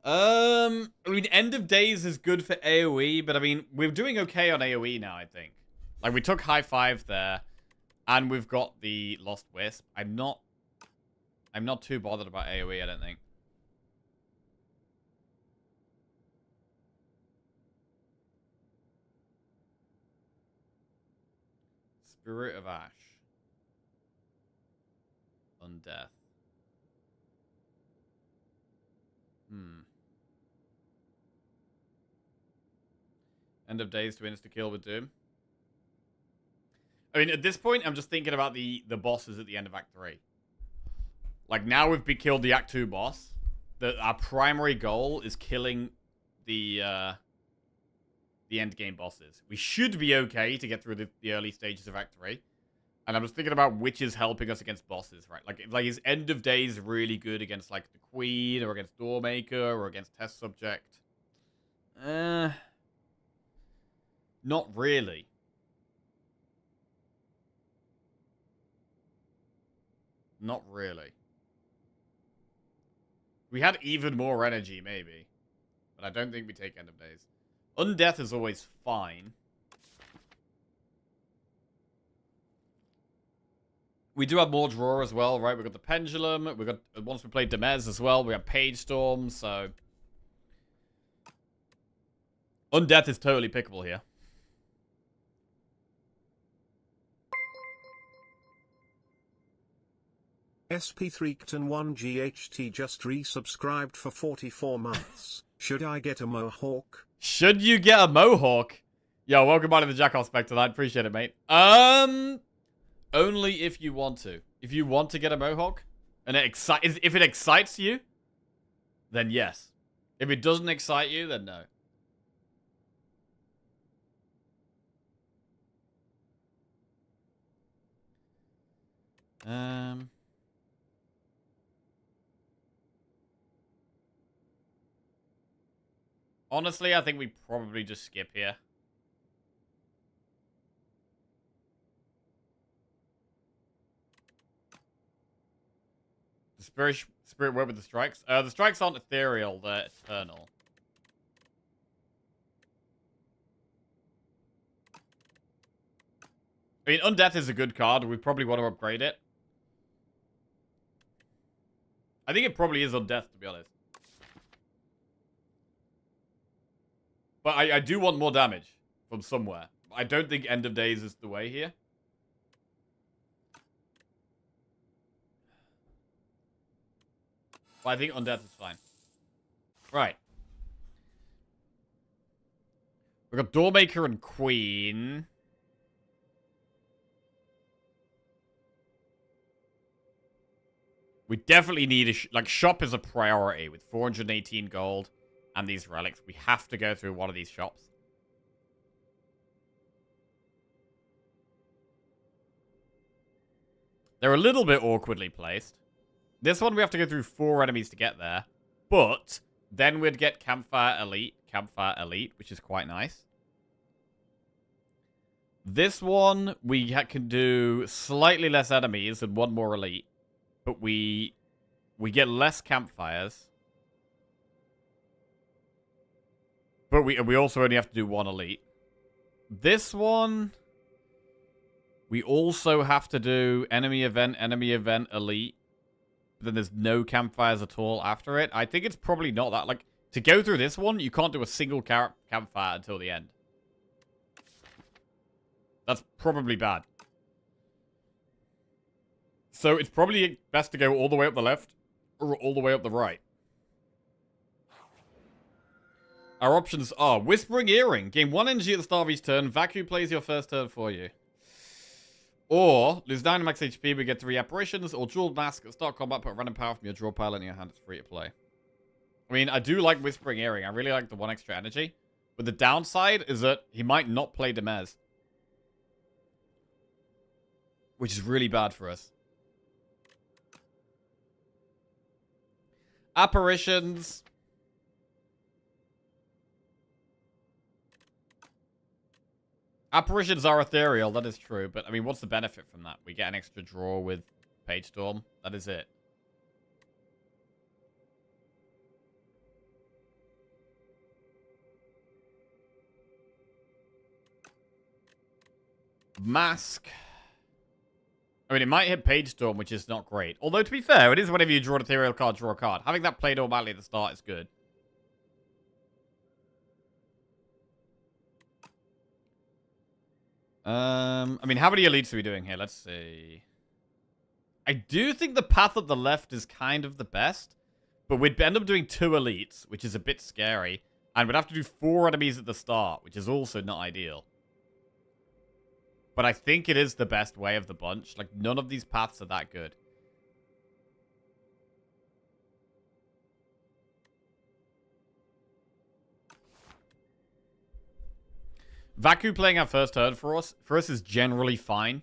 Speaker 1: I mean, End of Days is good for AoE, but I mean, we're doing okay on AoE now, I think. Like, we took high 5 there, and we've got the Lost Wisp. I'm not too bothered about AoE, I don't think. Spirit of Ash. Undeath. End of Days to insta-kill with Doom. I mean, at this point, I'm just thinking about the bosses at the end of Act 3. Like, now we've killed the Act 2 boss. Our primary goal is killing the end game bosses. We should be okay to get through the early stages of Act 3. And I'm just thinking about which is helping us against bosses, right? Like is End of Days really good against, like, the Queen, or against Doormaker, or against Test Subject? Not really. Not really. We had even more energy, maybe. But I don't think we take End of Days. Undeath is always fine. We do have more draw as well, right? We've got the Pendulum. We got, once we played Demez as well, we have Page Storm, so... Undeath is totally pickable here.
Speaker 2: SP3Kton1GHT just resubscribed for 44 months. Should I get a mohawk?
Speaker 1: Should you get a mohawk? Yo, welcome back to the Jackoff Spectre. I appreciate it, mate. Only if you want to. If you want to get a mohawk, and if it excites you, then yes. If it doesn't excite you, then no. Honestly, I think we probably just skip here. The spirit word with the strikes. The strikes aren't ethereal, they're eternal. I mean, Undeath is a good card. We probably want to upgrade it. I think it probably is Undeath, to be honest. But I do want more damage from somewhere. I don't think End of Days is the way here. But I think Undeath is fine. Right. We've got Doormaker and Queen. We definitely need a... shop is a priority with 418 gold and these relics. We have to go through one of these shops. They're a little bit awkwardly placed. This one we have to go through 4 enemies to get there. But then we'd get Campfire Elite, which is quite nice. This one, we can do slightly less enemies and 1 more Elite. But we get less campfires. But we also only have to do 1 Elite. This one, we also have to do enemy event, Elite. But then there's no campfires at all after it. I think it's probably not that. Like, to go through this one, you can't do a single campfire until the end. That's probably bad. So it's probably best to go all the way up the left or all the way up the right. Our options are Whispering Earring. Gain 1 energy at the start of each turn. Vacuum plays your first turn for you. Or lose 9 max HP, we get 3 apparitions. Or Jeweled Mask at start combat, put random power from your draw pile in your hand. It's free to play. I mean, I do like Whispering Earring. I really like the 1 extra energy. But the downside is that he might not play Demez. Which is really bad for us. Apparitions. Apparitions are ethereal, that is true. But, I mean, what's the benefit from that? We get an extra draw with Page Storm. That is it. Mask. I mean, it might hit Page Storm, which is not great. Although, to be fair, it is whenever you draw an ethereal card, draw a card. Having that played automatically at the start is good. I mean, how many elites are we doing here? Let's see. I do think the path up the left is kind of the best. But we'd end up doing 2 elites, which is a bit scary. And we'd have to do 4 enemies at the start, which is also not ideal. But I think it is the best way of the bunch. Like, none of these paths are that good. Vaku playing our first turn for us is generally fine.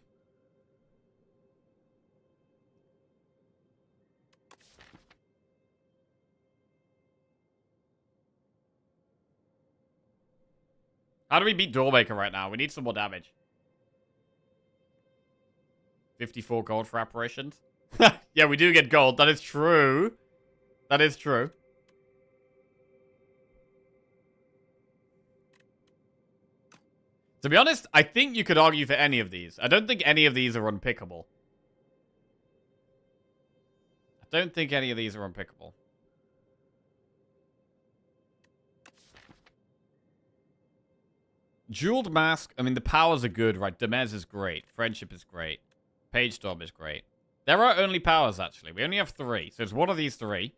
Speaker 1: How do we beat Doormaker right now? We need some more damage. 54 gold for apparitions. Yeah, we do get gold. That is true. That is true. To be honest, I think you could argue for any of these. I don't think any of these are unpickable. I don't think any of these are unpickable. Jeweled Mask. I mean, the powers are good, right? Demez is great. Friendship is great. Page Storm is great. There are only powers, actually. We only have 3. So it's one of these 3.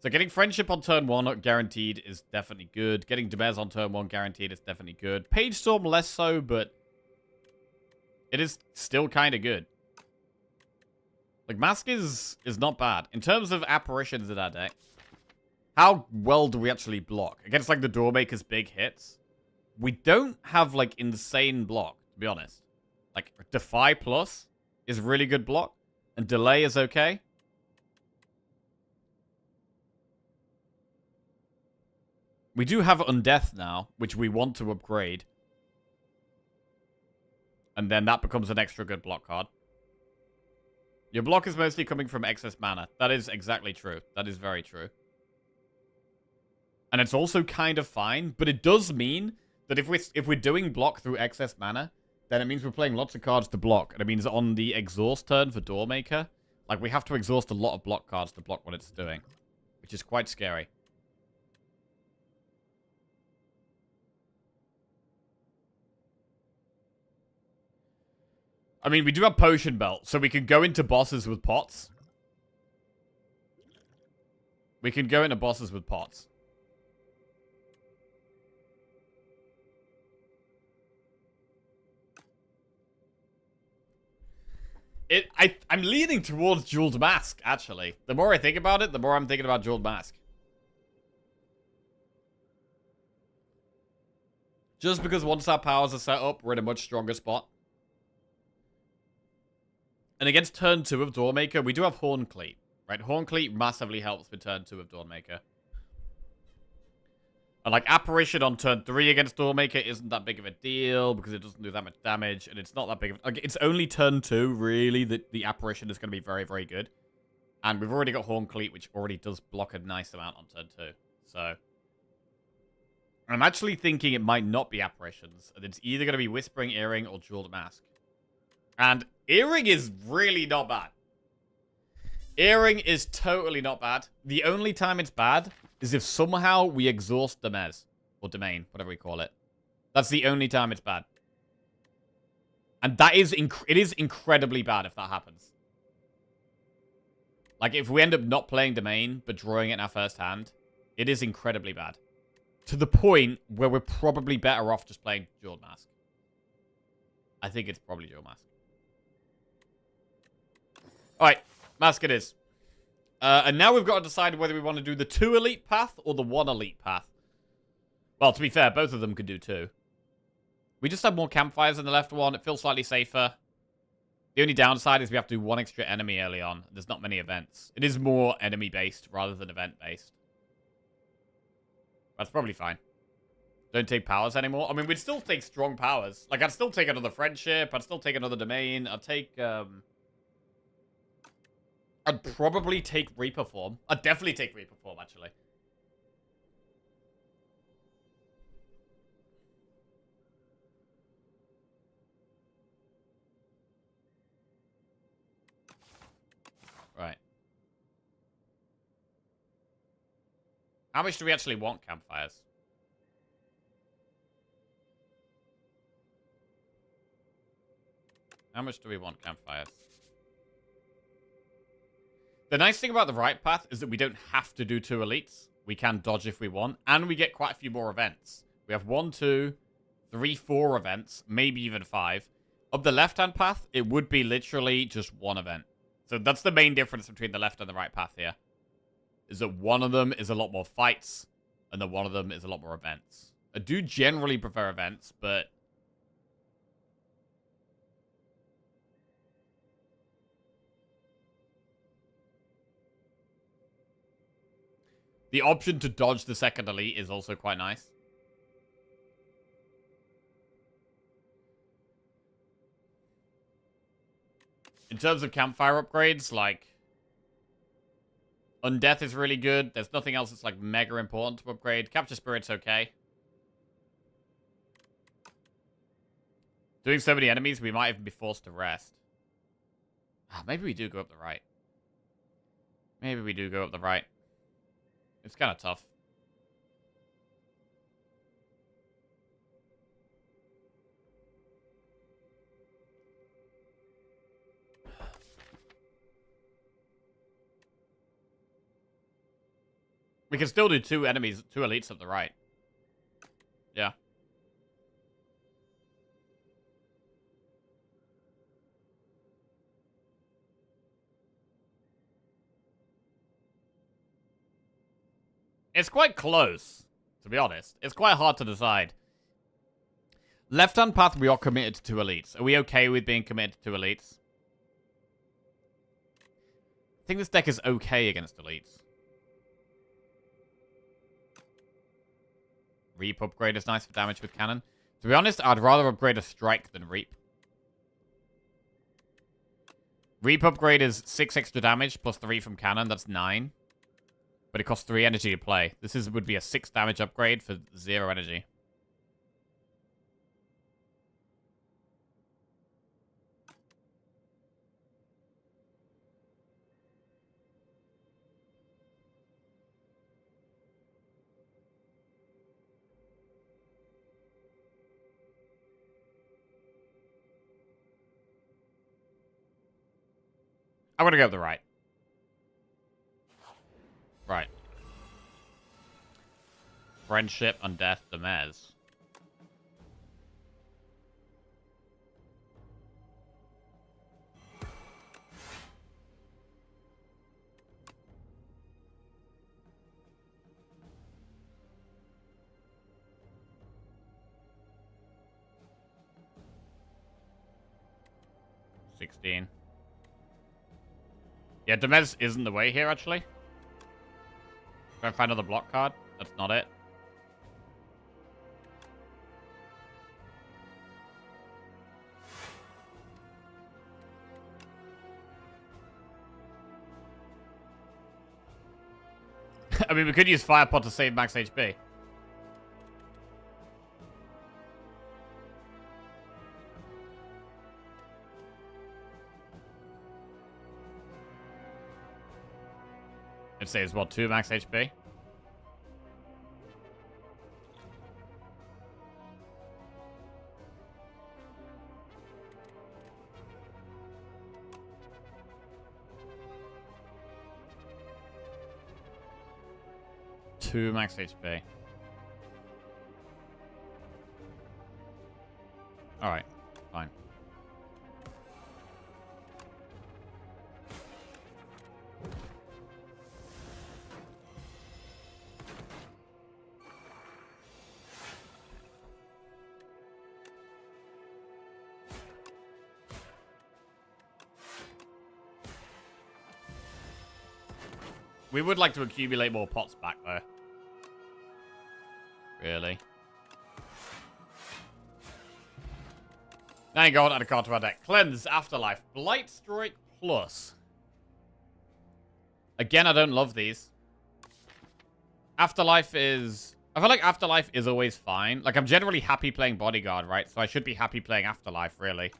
Speaker 1: So getting Friendship on turn 1 guaranteed is definitely good. Getting Demez on turn 1 guaranteed is definitely good. Page Storm less so, but it is still kind of good. Like, Mask is not bad. In terms of apparitions in our deck, how well do we actually block? Against, like, the Doormaker's big hits, we don't have, like, insane block, to be honest. Like, Defy Plus is really good block, and Delay is okay. We do have Undeath now, which we want to upgrade. And then that becomes an extra good block card. Your block is mostly coming from excess mana. That is exactly true. That is very true. And it's also kind of fine, but it does mean that if we're doing block through excess mana, then it means we're playing lots of cards to block. And it means on the exhaust turn for Doormaker, like, we have to exhaust a lot of block cards to block what it's doing, which is quite scary. I mean, we do have Potion Belt, so we can go into bosses with pots. We can go into bosses with pots. I'm leaning towards Jeweled Mask, actually. The more I think about it, the more I'm thinking about Jeweled Mask. Just because once our powers are set up, we're in a much stronger spot. And against turn 2 of Doormaker, we do have Horncleat, right? Horncleat massively helps with turn 2 of Doormaker. And like Apparition on turn 3 against Doormaker isn't that big of a deal because it doesn't do that much damage, and it's not that big of like, it's only turn 2 really that the Apparition is going to be very, very good. And we've already got Horncleat, which already does block a nice amount on turn 2. So I'm actually thinking it might not be Apparitions, and it's either going to be Whispering Earring or Jeweled Mask. And Earring is really not bad. Earring is totally not bad. The only time it's bad is if somehow we exhaust the Mez. Or Domain, whatever we call it. That's the only time it's bad. And that is it is incredibly bad if that happens. Like, if we end up not playing Domain, but drawing it in our first hand, it is incredibly bad. To the point where we're probably better off just playing Jeweled Mask. I think it's probably Jeweled Mask. Alright, Mask it is. And now we've got to decide whether we want to do the 2 elite path or the 1 elite path. Well, to be fair, both of them could do 2. We just have more campfires in the left one. It feels slightly safer. The only downside is we have to do 1 extra enemy early on. There's not many events. It is more enemy-based rather than event-based. That's probably fine. Don't take powers anymore. I mean, we'd still take strong powers. Like, I'd still take another friendship. I'd still take another domain. I'd take, I'd probably take Reaper Form. I'd definitely take Reaper Form, actually. Right. How much do we actually want campfires? How much do we want campfires? The nice thing about the right path is that we don't have to do 2 elites. We can dodge if we want, and we get quite a few more events. We have 1, 2, 3, 4 events, maybe even 5. Up the left-hand path, it would be literally just 1 event. So that's the main difference between the left and the right path here. Is that one of them is a lot more fights, and then one of them is a lot more events. I do generally prefer events, but the option to dodge the second elite is also quite nice. In terms of campfire upgrades, like, Undeath is really good. There's nothing else that's, like, mega important to upgrade. Capture Spirit's okay. Doing so many enemies, we might even be forced to rest. Maybe we do go up the right. Maybe we do go up the right. It's kind of tough. We can still do 2 enemies, 2 elites at the right. Yeah. It's quite close, to be honest. It's quite hard to decide. Left-hand path, we are committed to 2 elites. Are we okay with being committed to 2 elites? I think this deck is okay against elites. Reap upgrade is nice for damage with cannon. To be honest, I'd rather upgrade a strike than Reap. Reap upgrade is 6 extra damage plus 3 from cannon. That's 9. But it costs 3 energy to play. This would be a 6 damage upgrade for 0 energy. I'm gonna go with the right. Right. Friendship and death to Mez. $16. Yeah, Demez isn't the way here, actually. Try and find another block card. That's not it. I mean, we could use Fire Pot to save max HP. It saves, what, 2 max HP? Two max HP. Alright, fine. We would like to accumulate more pots back, though. Really? 9 gold, add a card to our deck. Cleanse, Afterlife, Blight Strike Plus. Again, I don't love these. Afterlife is... I feel like Afterlife is always fine. Like, I'm generally happy playing Bodyguard, right? So I should be happy playing Afterlife, really.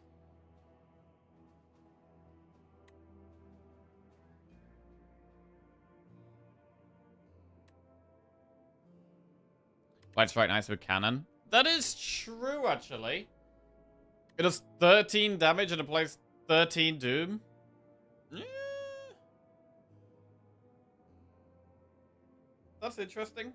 Speaker 1: Blight Strike nice with cannon. That is true, actually. It does 13 damage and applies 13 doom. Yeah. That's interesting.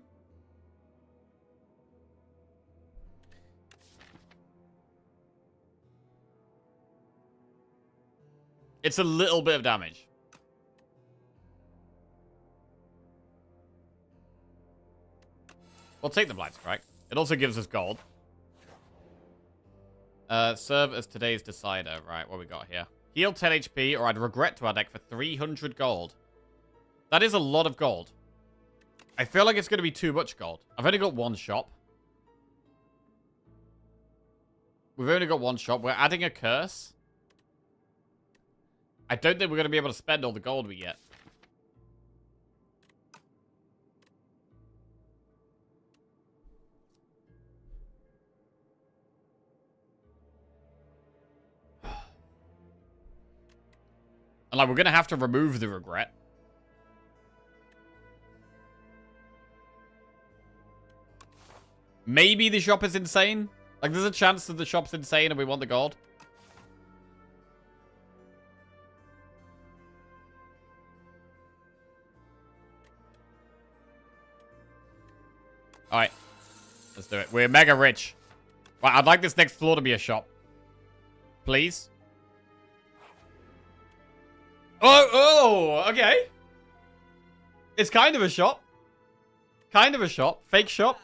Speaker 1: It's a little bit of damage. We'll take the Blight Strike. It also gives us gold. Serve as today's decider. Right, what we got here? Heal 10 HP, or I'd regret to our deck for 300 gold. That is a lot of gold. I feel like it's going to be too much gold. I've only got one shop. We've only got one shop. We're adding a curse. I don't think we're going to be able to spend all the gold we get. And, like, we're going to have to remove the regret. Maybe the shop is insane. Like, there's a chance that the shop's insane and we want the gold. Alright. Let's do it. We're mega rich. Right, I'd like this next floor to be a shop. Please. Oh, okay. It's kind of a shop. Kind of a shop. Fake shop.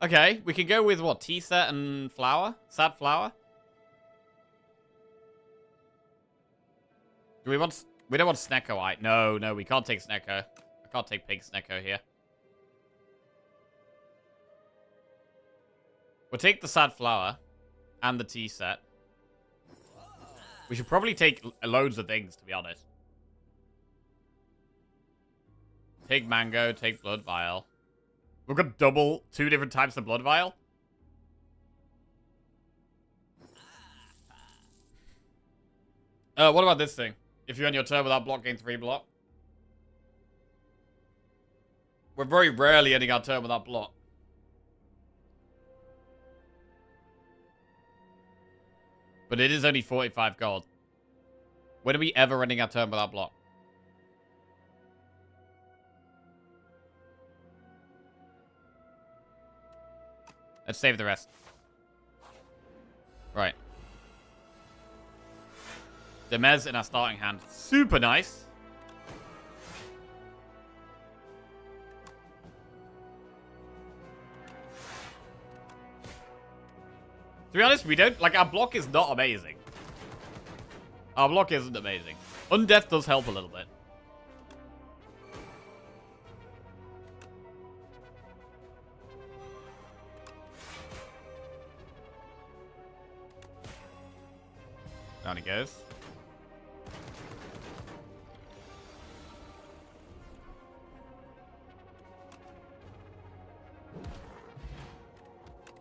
Speaker 1: Okay. We can go with what? Tea set and flour? Sad flour? Do we want... We don't want Snecko. No, we can't take Snecko. I can't take Pig Snecko here. We'll take the sad flower and the tea set. We should probably take loads of things, to be honest. Take mango, take blood vial. We've got double 2 different types of blood vial. What about this thing? If you end your turn without block, gain 3 block. We're very rarely ending our turn without block. But it is only 45 gold. When are we ever ending our turn without block? Let's save the rest. Right. Demez in our starting hand. Super nice. To be honest, we don't... Like, our block is not amazing. Our block isn't amazing. Undeath does help a little bit. Down he goes.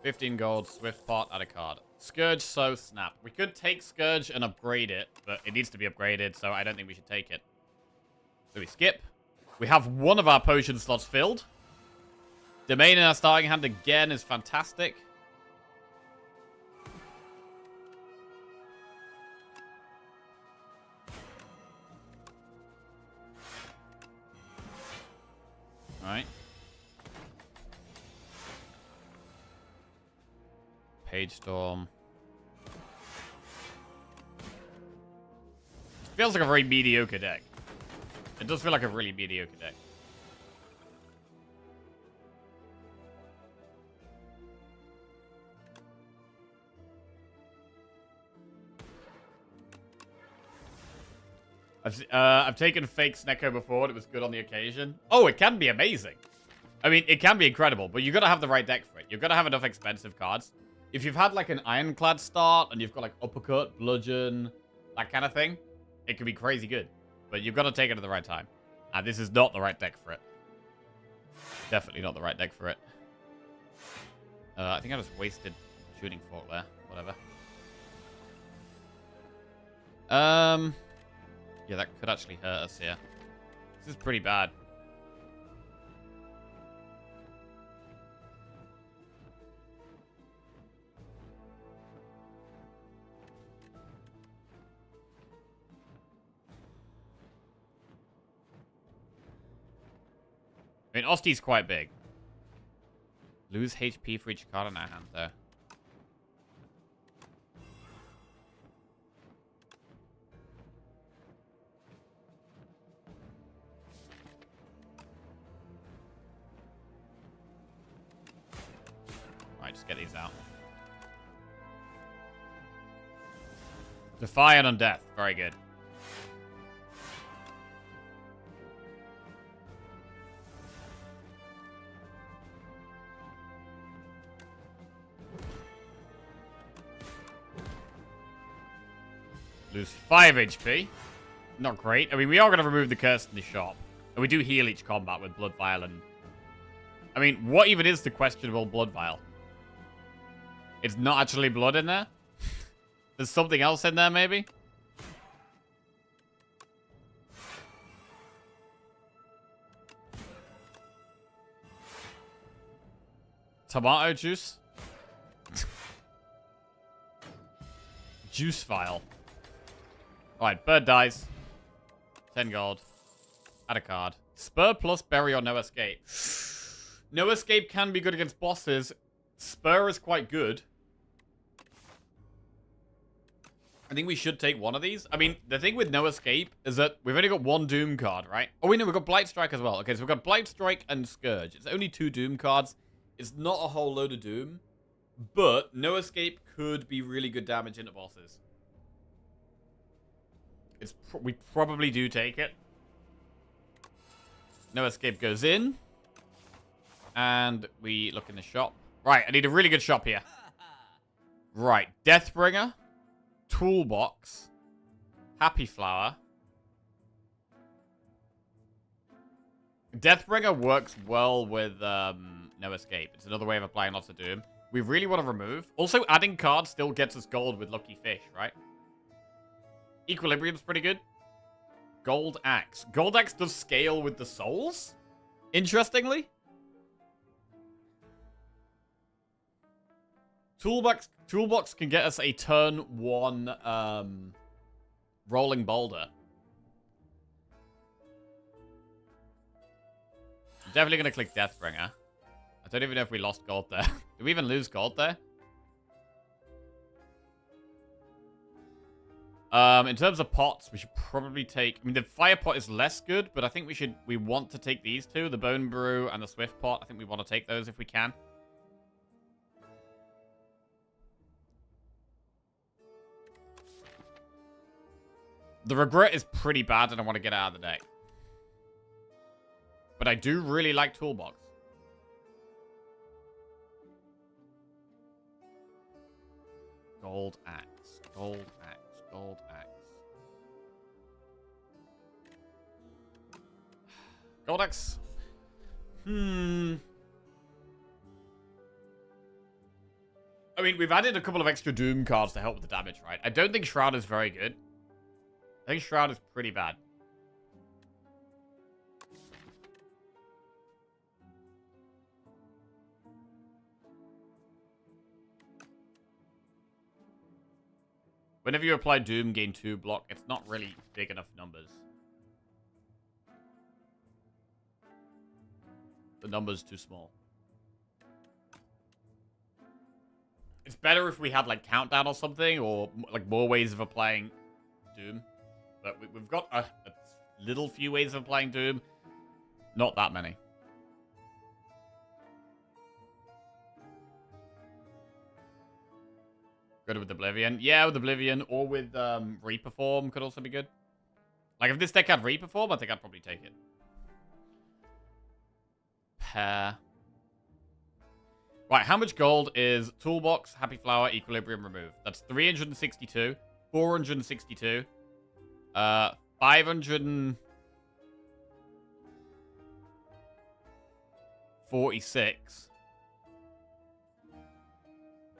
Speaker 1: $15 gold, Swift Pot, add a card. Scourge, so snap. We could take Scourge and upgrade it, but it needs to be upgraded, so I don't think we should take it. So we skip. We have one of our potion slots filled. Domain in our starting hand again is fantastic. Alright. Page Storm. Feels like a very mediocre deck. It does feel like a really mediocre deck. I've taken fake Snecko before and it was good on the occasion. Oh, it can be amazing. I mean, it can be incredible, but you've got to have the right deck for it. You've got to have enough expensive cards. If you've had like an Ironclad start and you've got like Uppercut, Bludgeon, that kind of thing, it could be crazy good. But you've got to take it at the right time. And this is not the right deck for it. Definitely not the right deck for it. I think I just wasted Shooting Fork there. Whatever. Yeah, that could actually hurt us here. This is pretty bad. I mean, Osti's quite big. Lose HP for each card in our hand, though. Alright, just get these out. Defiant on Death. Very good. Lose 5 HP. Not great. I mean, we are going to remove the curse in the shop. And we do heal each combat with Blood Vial and... I mean, what even is the questionable Blood Vial? It's not actually blood in there? There's something else in there, maybe? Tomato juice? Juice Vial. Alright, bird dies. 10 gold. Add a card. Spur plus bury or no escape. No escape can be good against bosses. Spur is quite good. I think we should take one of these. I mean, the thing with no escape is that we've only got one Doom card, right? Oh, wait, no, we've got Blight Strike as well. Okay, so we've got Blight Strike and Scourge. It's only 2 Doom cards. It's not a whole load of Doom. But no escape could be really good damage into bosses. We probably do take it. No escape goes in. And we look in the shop. Right, I need a really good shop here. Right. Deathbringer. Toolbox. Happy Flower. Deathbringer works well with No Escape. It's another way of applying lots of Doom. We really want to remove. Also, adding cards still gets us gold with Lucky Fish, right? Equilibrium's pretty good. Gold Axe. Gold Axe does scale with the souls? Interestingly. Toolbox can get us a turn 1 rolling boulder. I'm definitely going to click Deathbringer. I don't even know if we lost gold there. Did we even lose gold there? In terms of pots, we should probably take... I mean, the fire pot is less good, but I think we want to take these two. The bone brew and the swift pot. I think we want to take those if we can. The regret is pretty bad and I want to get it out of the deck. But I do really like Toolbox. Gold Axe. Gold Axe. Gold Axe. Gold Axe. I mean, we've added a couple of extra Doom cards to help with the damage, right? I don't think Shroud is very good. I think Shroud is pretty bad. Whenever you apply Doom, gain 2 block, it's not really big enough numbers. The number's too small. It's better if we had, like, Countdown or something, or, like, more ways of applying Doom. But we've got a little few ways of applying Doom. Not that many. Good with Oblivion. Yeah, with Oblivion or with Reperform could also be good. Like, if this deck had Reperform, I think I'd probably take it. Pair. Right, how much gold is Toolbox, Happy Flower, Equilibrium, Remove? That's 362, 462, 546.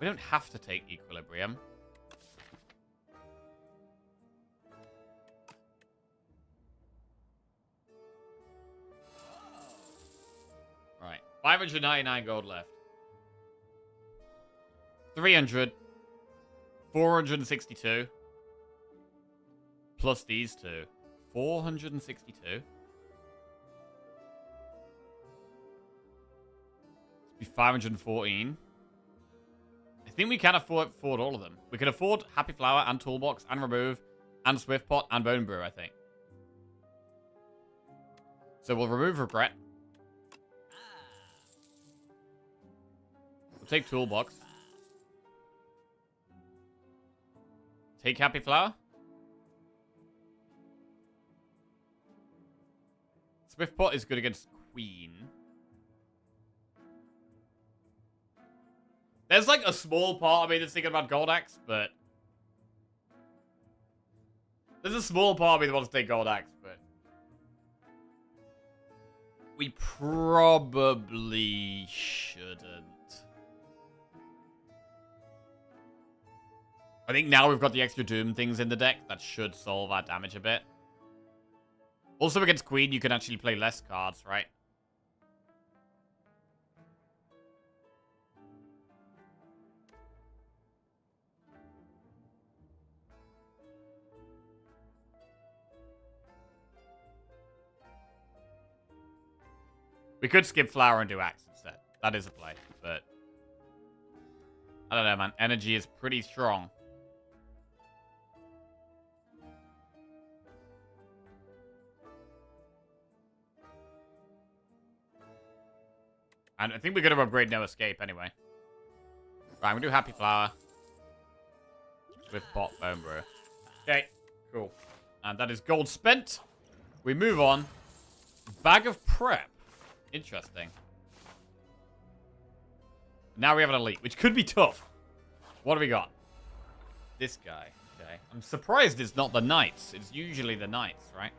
Speaker 1: We don't have to take Equilibrium. Right. 599 gold left. 300. 462. Plus these two. 462. It'd be 514. I think we can afford all of them. We can afford Happy Flower and Toolbox and Remove and Swift Pot and Bone Brew, I think. So we'll remove Regret. We'll take Toolbox. Take Happy Flower. Swift Pot is good against Queen. There's like a small part of me that's thinking about Gold Axe, but... There's a small part of me that wants to take Gold Axe, but... We probably shouldn't. I think now we've got the extra Doom things in the deck, that should solve our damage a bit. Also against Queen, you can actually play less cards, right? We could skip Flower and do Axe instead. That is a play, but... I don't know, man. Energy is pretty strong. And I think we're going to upgrade No Escape anyway. Right, I'm going to do Happy Flower. With Pot Bone Brew. Okay, cool. And that is gold spent. We move on. Bag of Prep. Interesting. Now we have an Elite, which could be tough. What do we got? This guy. Okay. I'm surprised it's not the knights. It's usually the knights, right?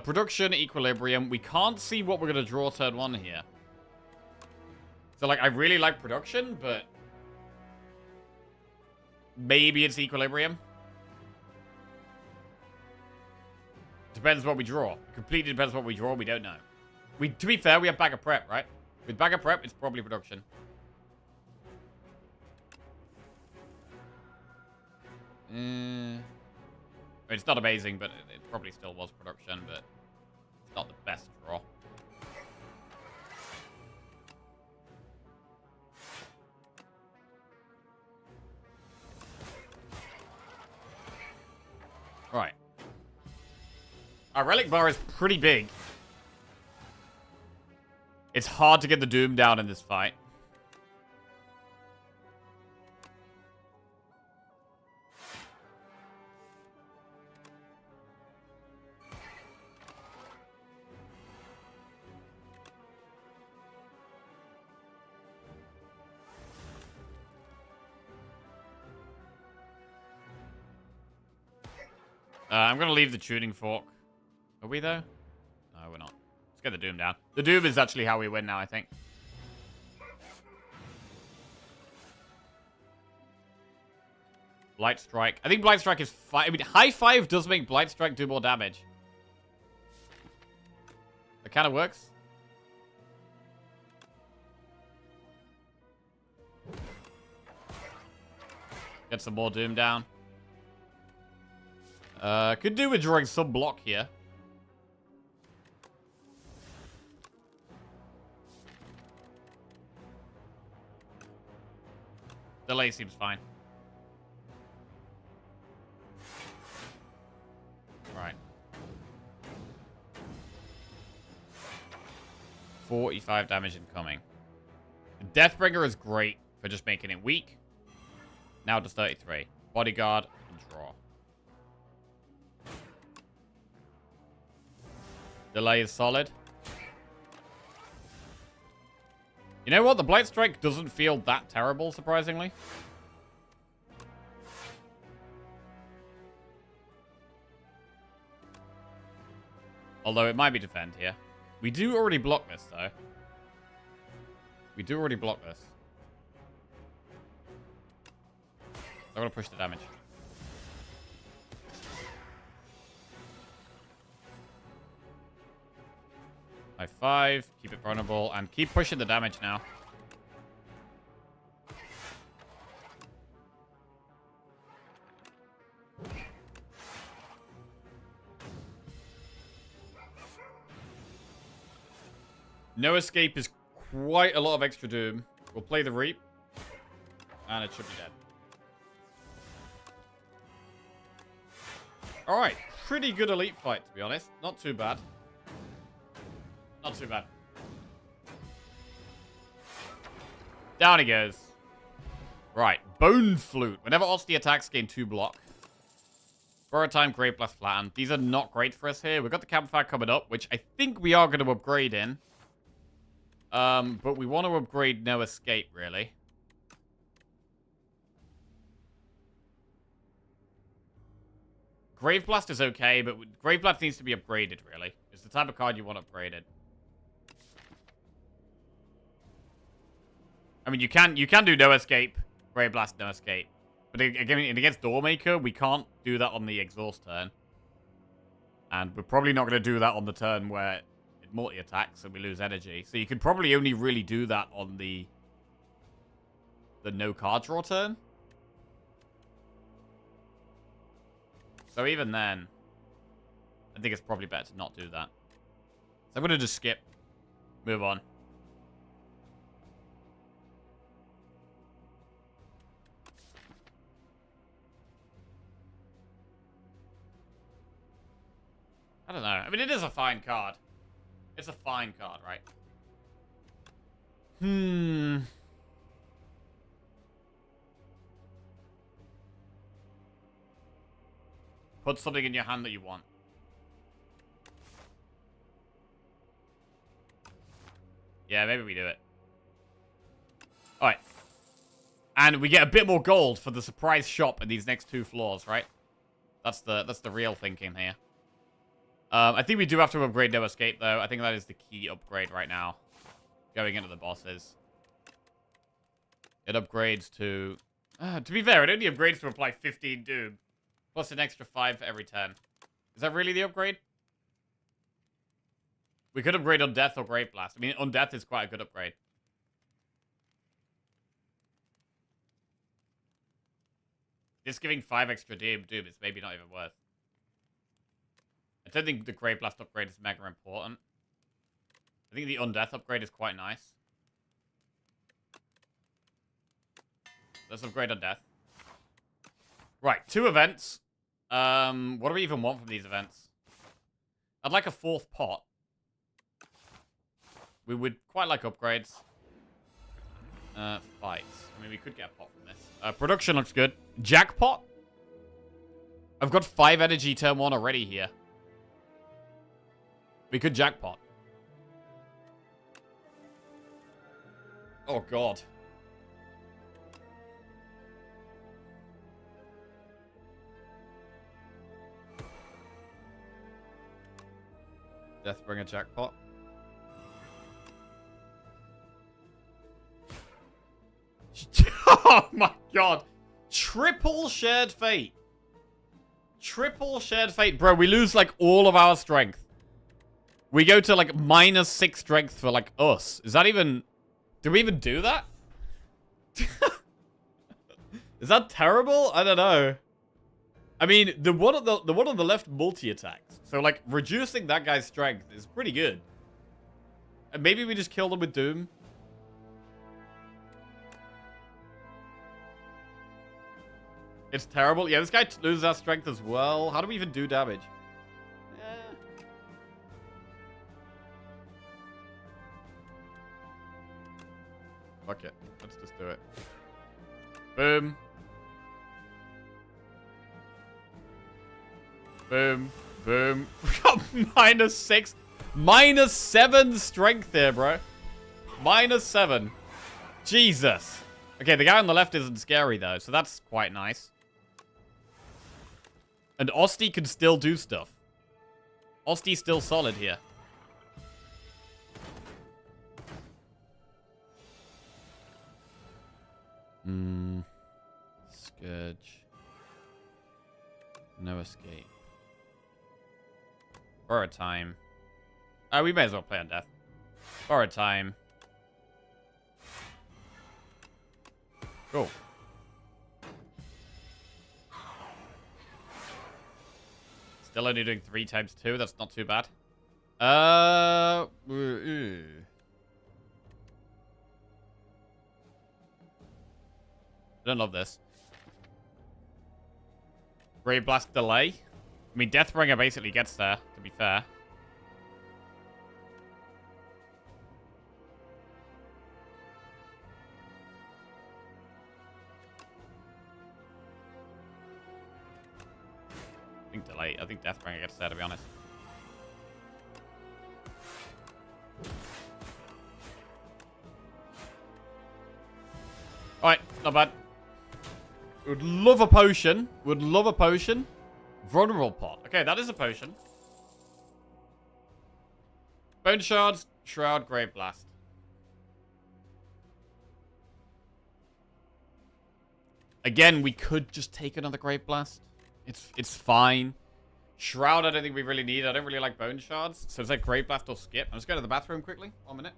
Speaker 1: Production, equilibrium. We can't see what we're going to draw turn 1 here. So, like, I really like production, but... maybe it's equilibrium. Depends what we draw. Completely depends what we draw. We don't know. To be fair, we have bag of prep, right? With bag of prep, it's probably production. It's not amazing, but it probably still was production, but it's not the best draw. Right. Our relic bar is pretty big. It's hard to get the Doom down in this fight. I'm going to leave the tuning fork. Are we, though? No, we're not. Let's get the Doom down. The Doom is actually how we win now, I think. Blight Strike. I think Blight Strike is fine. I mean, High 5 does make Blight Strike do more damage. That kind of works. Get some more Doom down. Could do with drawing some block here. Delay seems fine. Right. 45 damage incoming. Deathbringer is great for just making it weak. Now to 33. Bodyguard and draw. Delay is solid. You know what? The Blight Strike doesn't feel that terrible, surprisingly. Although it might be defend here. We do already block this, though. We do already block this. I'm going to push the damage. High 5, keep it vulnerable, and keep pushing the damage now. No escape is quite a lot of extra Doom. We'll play the Reap, and it should be dead. Alright, pretty good elite fight, to be honest. Not too bad. Not too bad. Down he goes. Right, Bone Flute. Whenever Osty attacks, gain 2 block. Borrow Time, Great Blast, Flatten. These are not great for us here. We've got the Campfire coming up, which I think we are going to upgrade in. But we want to upgrade No Escape, really. Grave Blast is okay, but Grave Blast needs to be upgraded, really. It's the type of card you want upgraded. I mean, you can do No Escape, Grave Blast, No Escape. But again, against Doormaker, we can't do that on the exhaust turn. And we're probably not going to do that on the turn where it multi-attacks and we lose energy. So you could probably only really do that on the no card draw turn. So even then, I think it's probably better to not do that. So I'm going to just skip. Move on. I don't know. I mean, it is a fine card. It's a fine card, right? Put something in your hand that you want. Yeah, maybe we do it. Alright. And we get a bit more gold for the surprise shop in these next 2 floors, right? That's the real thinking here. I think we do have to upgrade No Escape, though. I think that is the key upgrade right now. Going into the bosses. It upgrades to... to be fair, it only upgrades to apply 15 Doom. Plus an extra 5 for every 10. Is that really the upgrade? We could upgrade Undeath or Great Blast. I mean, Undeath is quite a good upgrade. Just giving 5 extra Doom is maybe not even worth. I don't think the Great Blast upgrade is mega important. I think the Undeath upgrade is quite nice. Let's upgrade Undeath. Right, 2 events. What do we even want from these events? I'd like a 4th pot. We would quite like upgrades. Fights. I mean, we could get a pot from this. Production looks good. Jackpot? I've got 5 energy turn 1 already here. We could jackpot. Oh, God. Deathbringer jackpot. Oh my god. Triple shared fate. Triple shared fate. Bro, we lose like all of our strength. We go to like -6 strength for like us. Is that even... Do we even do that? Is that terrible? I don't know. I mean, the one on the left multi-attacks. So like reducing that guy's strength is pretty good. And maybe we just kill them with Doom. It's terrible. Yeah, this guy loses our strength as well. How do we even do damage? Fuck it. Let's just do it. Boom. Boom. Boom. We got -6. -7 strength there, bro. -7. Jesus. Okay, the guy on the left isn't scary, though, so that's quite nice. And Osti can still do stuff. Osti's still solid here. Scourge. No escape. Borrow time. We may as well play on death. Borrow time. Cool. Still only doing 3 times 2. That's not too bad. I don't love this. Brave Blast delay. I mean, Deathbringer basically gets there, to be fair. I think Deathbringer gets there, to be honest. Alright, not bad. Would love a potion. Would love a potion. Vulnerable pot. Okay, that is a potion. Bone shards, shroud, grave blast. Again, we could just take another grave blast. It's fine. Shroud, I don't think we really need. I don't really like bone shards. So it's like grave blast or skip. I'm just going to the bathroom quickly. 1 minute.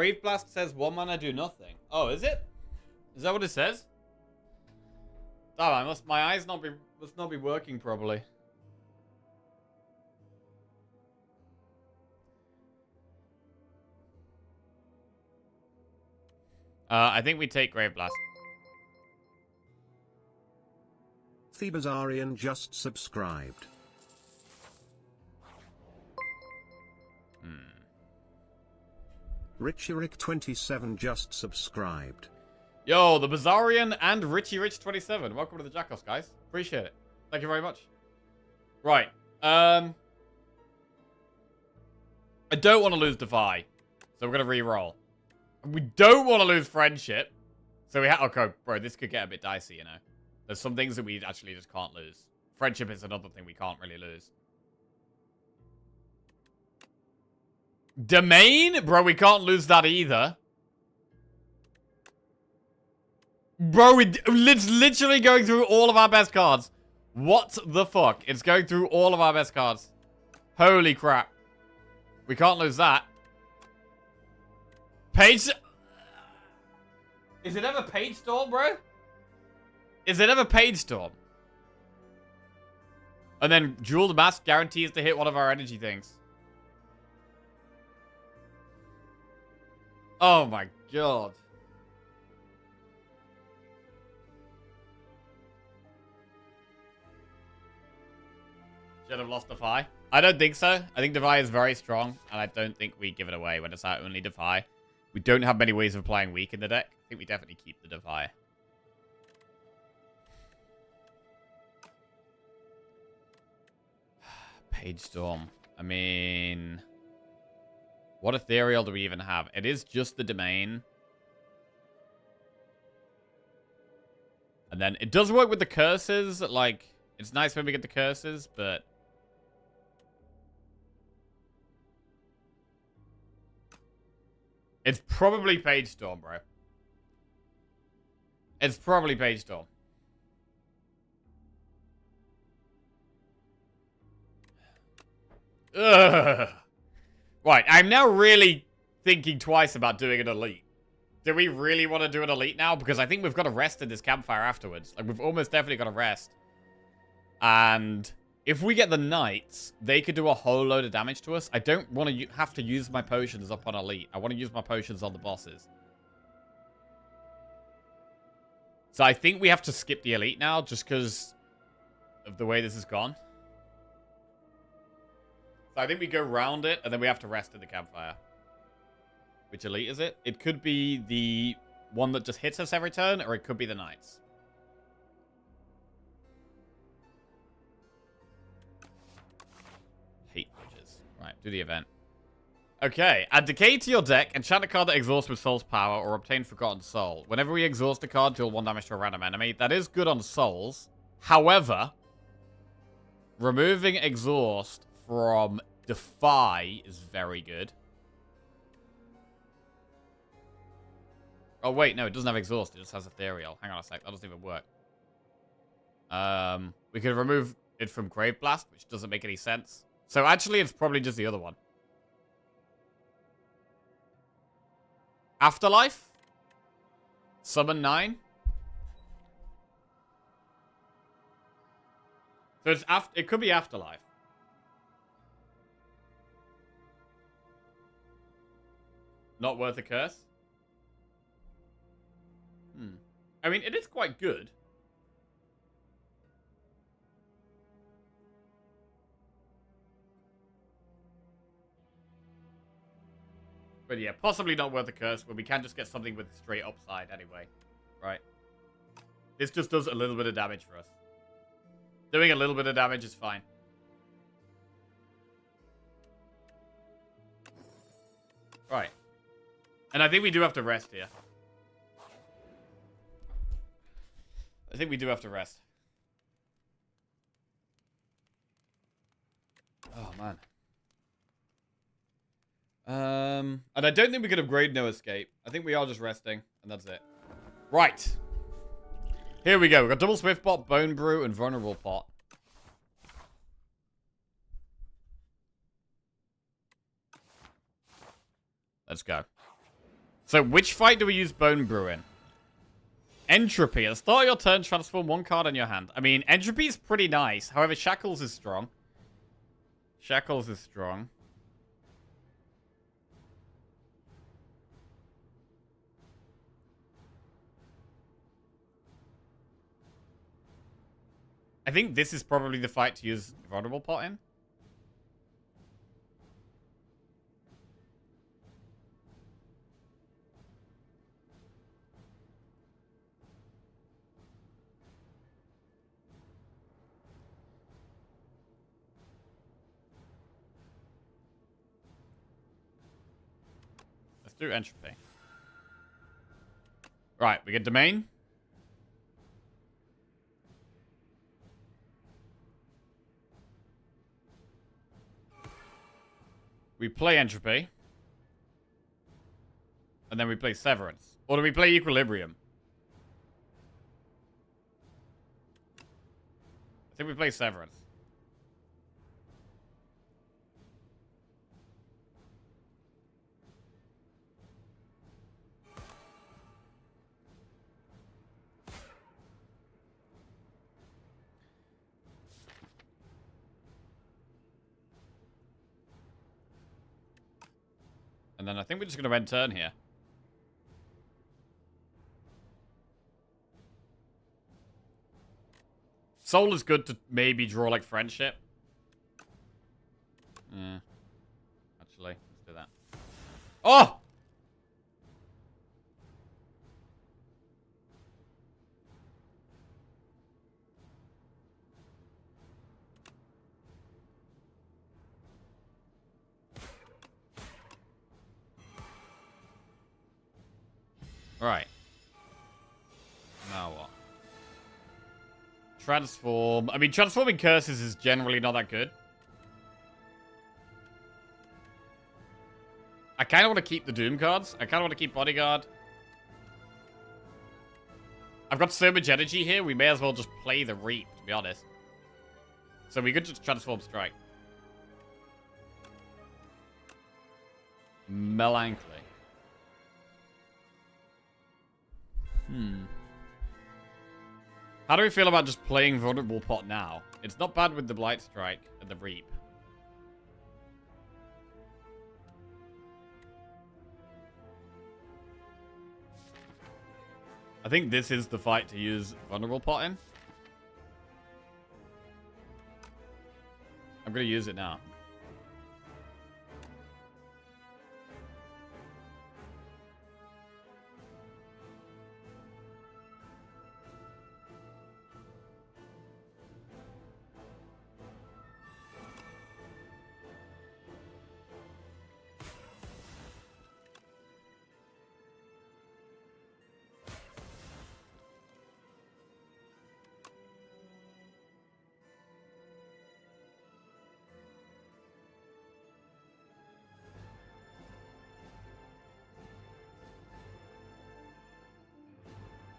Speaker 1: Brave Blast says 1 mana do nothing. Oh, is it? Is that what it says? Oh, my eyes must not be working properly. I think we take Grave Blast.
Speaker 2: Thebazarian just subscribed. Richie-Rick27 just subscribed.
Speaker 1: Yo, the Bazarian and Richie-Rich27. Welcome to the Jackos, guys. Appreciate it. Thank you very much. Right. I don't want to lose Defy. So we're going to re-roll. We don't want to lose Friendship. So we have... Okay, bro, this could get a bit dicey, you know. There's some things that we actually just can't lose. Friendship is another thing we can't really lose. Domain? Bro, we can't lose that either. Bro, it's literally going through all of our best cards. What the fuck? It's going through all of our best cards. Holy crap. We can't lose that. Page... Is it ever Page Storm, bro? Is it ever Page Storm? And then Jeweled Mask guarantees to hit one of our energy things. Oh my god. Should have lost Defy. I don't think so. I think Defy is very strong, and I don't think we give it away when it's our only Defy. We don't have many ways of playing weak in the deck. I think we definitely keep the Defy. Page Storm. I mean... What Ethereal do we even have? It is just the Domain. And then it does work with the curses. Like, it's nice when we get the curses, but... It's probably Page Storm, bro. It's probably Page Storm. Ugh. Right, I'm now really thinking twice about doing an elite. Do we really want to do an elite now? Because I think we've got to rest in this campfire afterwards. Like, we've almost definitely got to rest. And if we get the knights, they could do a whole load of damage to us. I don't want to have to use my potions up on elite. I want to use my potions on the bosses. So I think we have to skip the elite now, just because of the way this has gone. So I think we go round it, and then we have to rest in the campfire. Which elite is it? It could be the one that just hits us every turn, or it could be the knights. Hate bridges. Right, do the event. Okay, add Decay to your deck, enchant a card that exhausts with Soul's power, or obtain Forgotten Soul. Whenever we exhaust a card, deal 1 damage to a random enemy. That is good on Souls. However, removing Exhaust from Defy is very good. Oh, wait, no, it doesn't have Exhaust. It just has Ethereal. Hang on a sec. That doesn't even work. We could remove it from Grave Blast, which doesn't make any sense. So actually, it's probably just the other one. Afterlife? Summon 9? So it's it could be Afterlife. Not worth a curse? I mean, it is quite good. But yeah, possibly not worth a curse, but we can just get something with straight upside anyway. Right? This just does a little bit of damage for us. Doing a little bit of damage is fine. Right. And I think we do have to rest here. I think we do have to rest. Oh, man. And I don't think we could upgrade No Escape. I think we are just resting, and that's it. Right. Here we go. We've got Double Swift Pot, Bone Brew, and Vulnerable Pot. Let's go. So which fight do we use Bone Brew in? Entropy. At the start of your turn, transform one card in your hand. I mean, Entropy is pretty nice. However, Shackles is strong. Shackles is strong. I think this is probably the fight to use Vulnerable Pot in. Let's do Entropy. Right, we get Domain. We play Entropy. And then we play Severance. Or do we play Equilibrium? I think we play Severance. And then I think we're just going to end turn here. Soul is good to maybe draw like Friendship. Yeah. Actually, let's do that. Oh! Right. Now what? Transform. I mean, transforming curses is generally not that good. I kind of want to keep the Doom cards. I kind of want to keep Bodyguard. I've got so much energy here, we may as well just play the Reap, to be honest. So we could just transform Strike. Melancholy. How do we feel about just playing Vulnerable Pot now? It's not bad with the Blight Strike and the Reap. I think this is the fight to use Vulnerable Pot in. I'm going to use it now.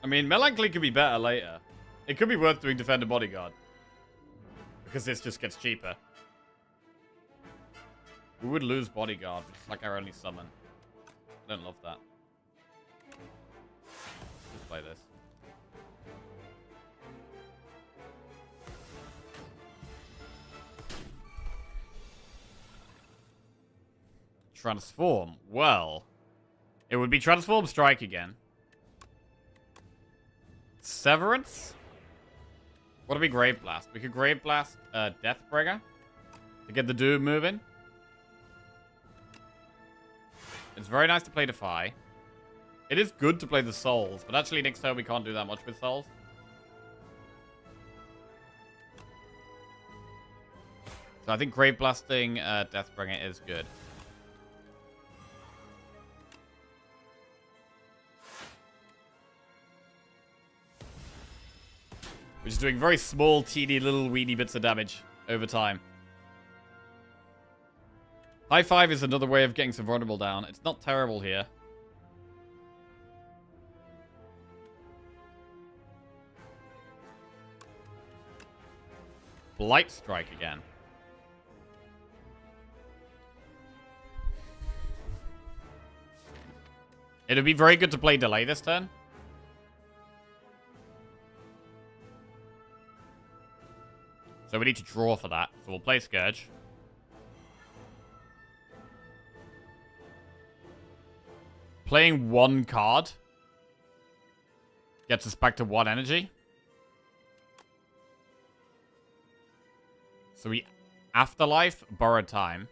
Speaker 1: I mean, Melancholy could be better later. It could be worth doing Defender Bodyguard. Because this just gets cheaper. We would lose Bodyguard, which is like our only summon. I don't love that. Let's play this. Transform. Well, it would be Transform Strike again. Severance? What do we Grave Blast? We could Grave Blast Deathbringer to get the Doom moving. It's very nice to play Defy. It is good to play the Souls, but actually next turn we can't do that much with Souls. So I think Grave Blasting Deathbringer is good. Which is doing very small, teeny, little, weedy bits of damage over time. High Five is another way of getting some vulnerable down. It's not terrible here. Blight Strike again. It'd be very good to play delay this turn. So we need to draw for that. So we'll play Scourge. Playing one card gets us back to 1 energy. So we Afterlife, Borrowed Time.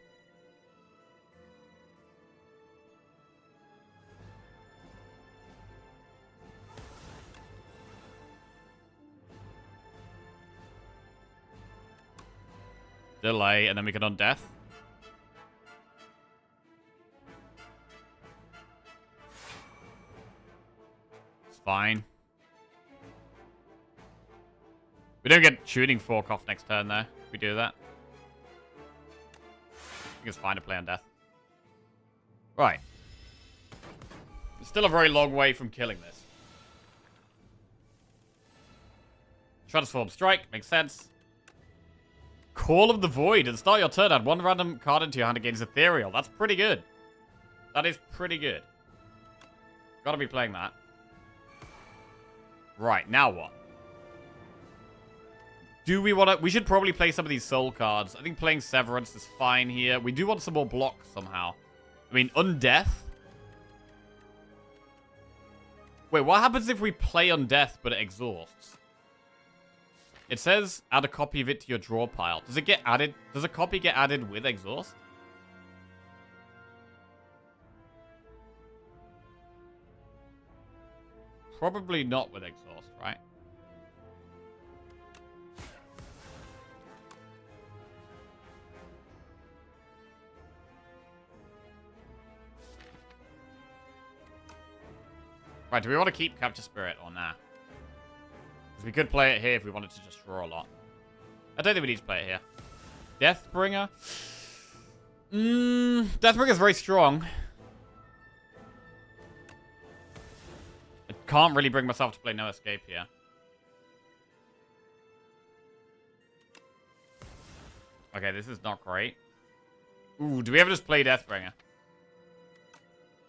Speaker 1: Delay, and then we can Undeath. It's fine. We don't get Shooting Fork off next turn, though. If we do that. I think it's fine to play Undeath. Right. It's still a very long way from killing this. Transform Strike, makes sense. Call of the Void. At the start of your turn, add 1 random card into your hand against Ethereal. That's pretty good. That is pretty good. Gotta be playing that. Right, now what? Do we want to... We should probably play some of these soul cards. I think playing Severance is fine here. We do want some more blocks somehow. I mean, Undeath. Wait, what happens if we play Undeath but it exhausts? It says add a copy of it to your draw pile. Does it get added? Does a copy get added with exhaust? Probably not with exhaust, right? Right, do we want to keep Capture Spirit or nah? Because we could play it here if we wanted to just draw a lot. I don't think we need to play it here. Deathbringer? Deathbringer's very strong. I can't really bring myself to play No Escape here. Okay, this is not great. Ooh, do we ever just play Deathbringer?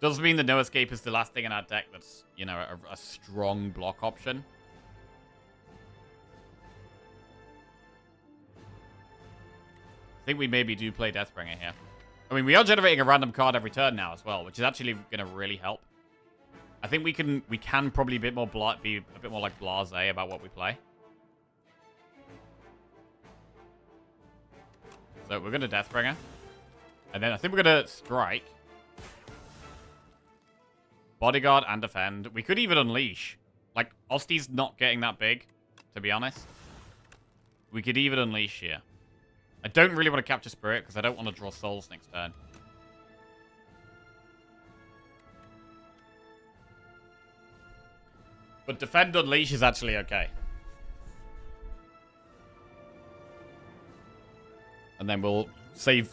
Speaker 1: Does mean the No Escape is the last thing in our deck that's, you know, a strong block option. I think we maybe do play Deathbringer here. I mean, we are generating a random card every turn now as well, which is actually going to really help. I think we can probably be a bit more like blasé about what we play. So we're going to Deathbringer. And then I think we're going to Strike. Bodyguard and Defend. We could even Unleash. Like, Osti's not getting that big, to be honest. We could even Unleash here. I don't really want to Capture Spirit because I don't want to draw souls next turn. But Defend Unleash is actually okay. And then we'll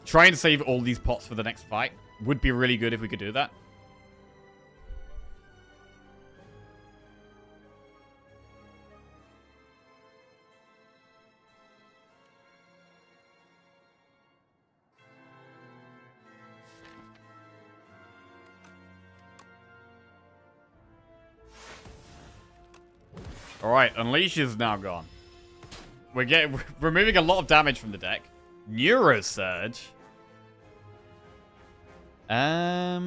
Speaker 1: try and save all these pots for the next fight. Would be really good if we could do that. Alright, Unleash is now gone. We're removing a lot of damage from the deck. Neurosurge. I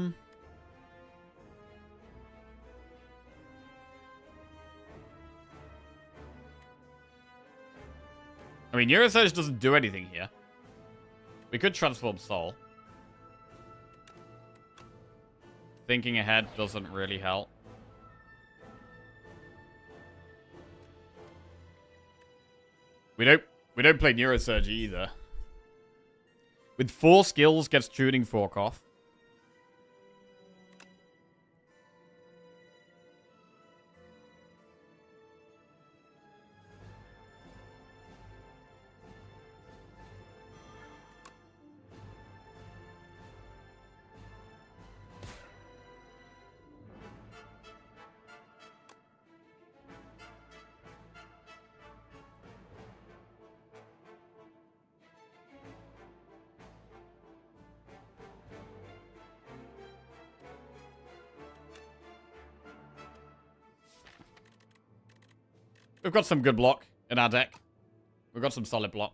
Speaker 1: mean, Neurosurge doesn't do anything here. We could Transform Soul. Thinking ahead doesn't really help. We don't play Neurosurge either. With 4 skills, gets Tuning Fork off. We've got some good block in our deck. We've got some solid block.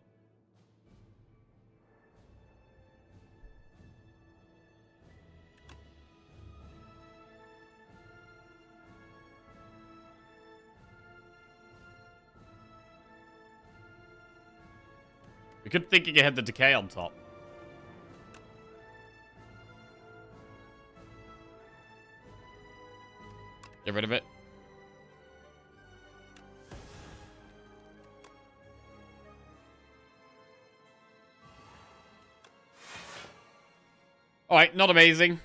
Speaker 1: We could thinking ahead the decay on top. Get rid of it. Alright, not amazing.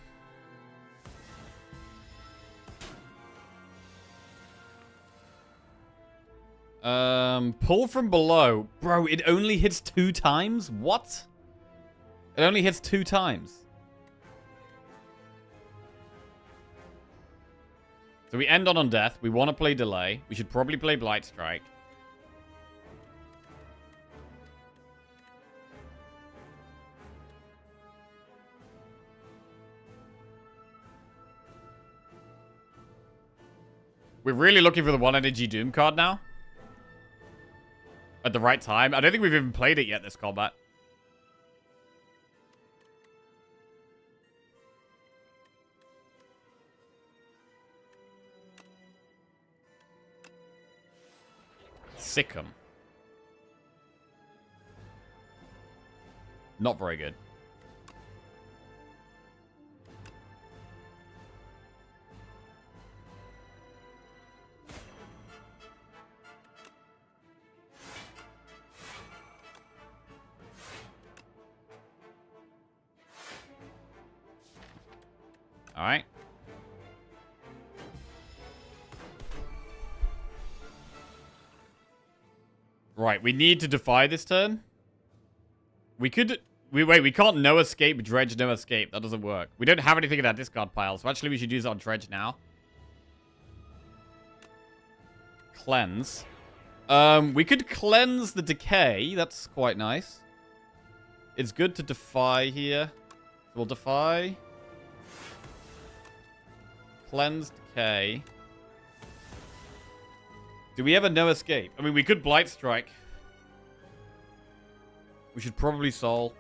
Speaker 1: Pull from below. Bro, it only hits 2 times? What? It only hits 2 times. So we end on Death. We want to play Delay. We should probably play Blight Strike. We're really looking for the 1 energy Doom card now. At the right time. I don't think we've even played it yet this combat. Sick'em. Not very good. Alright. Right, we need to defy this turn. We could... Wait, we can't no escape, dredge, no escape. That doesn't work. We don't have anything in our discard pile, so actually we should use it on dredge now. Cleanse. We could cleanse the decay. That's quite nice. It's good to defy here. We'll defy. Cleanse decay. Do we ever no escape? I mean, we could Blight Strike. We should probably Soul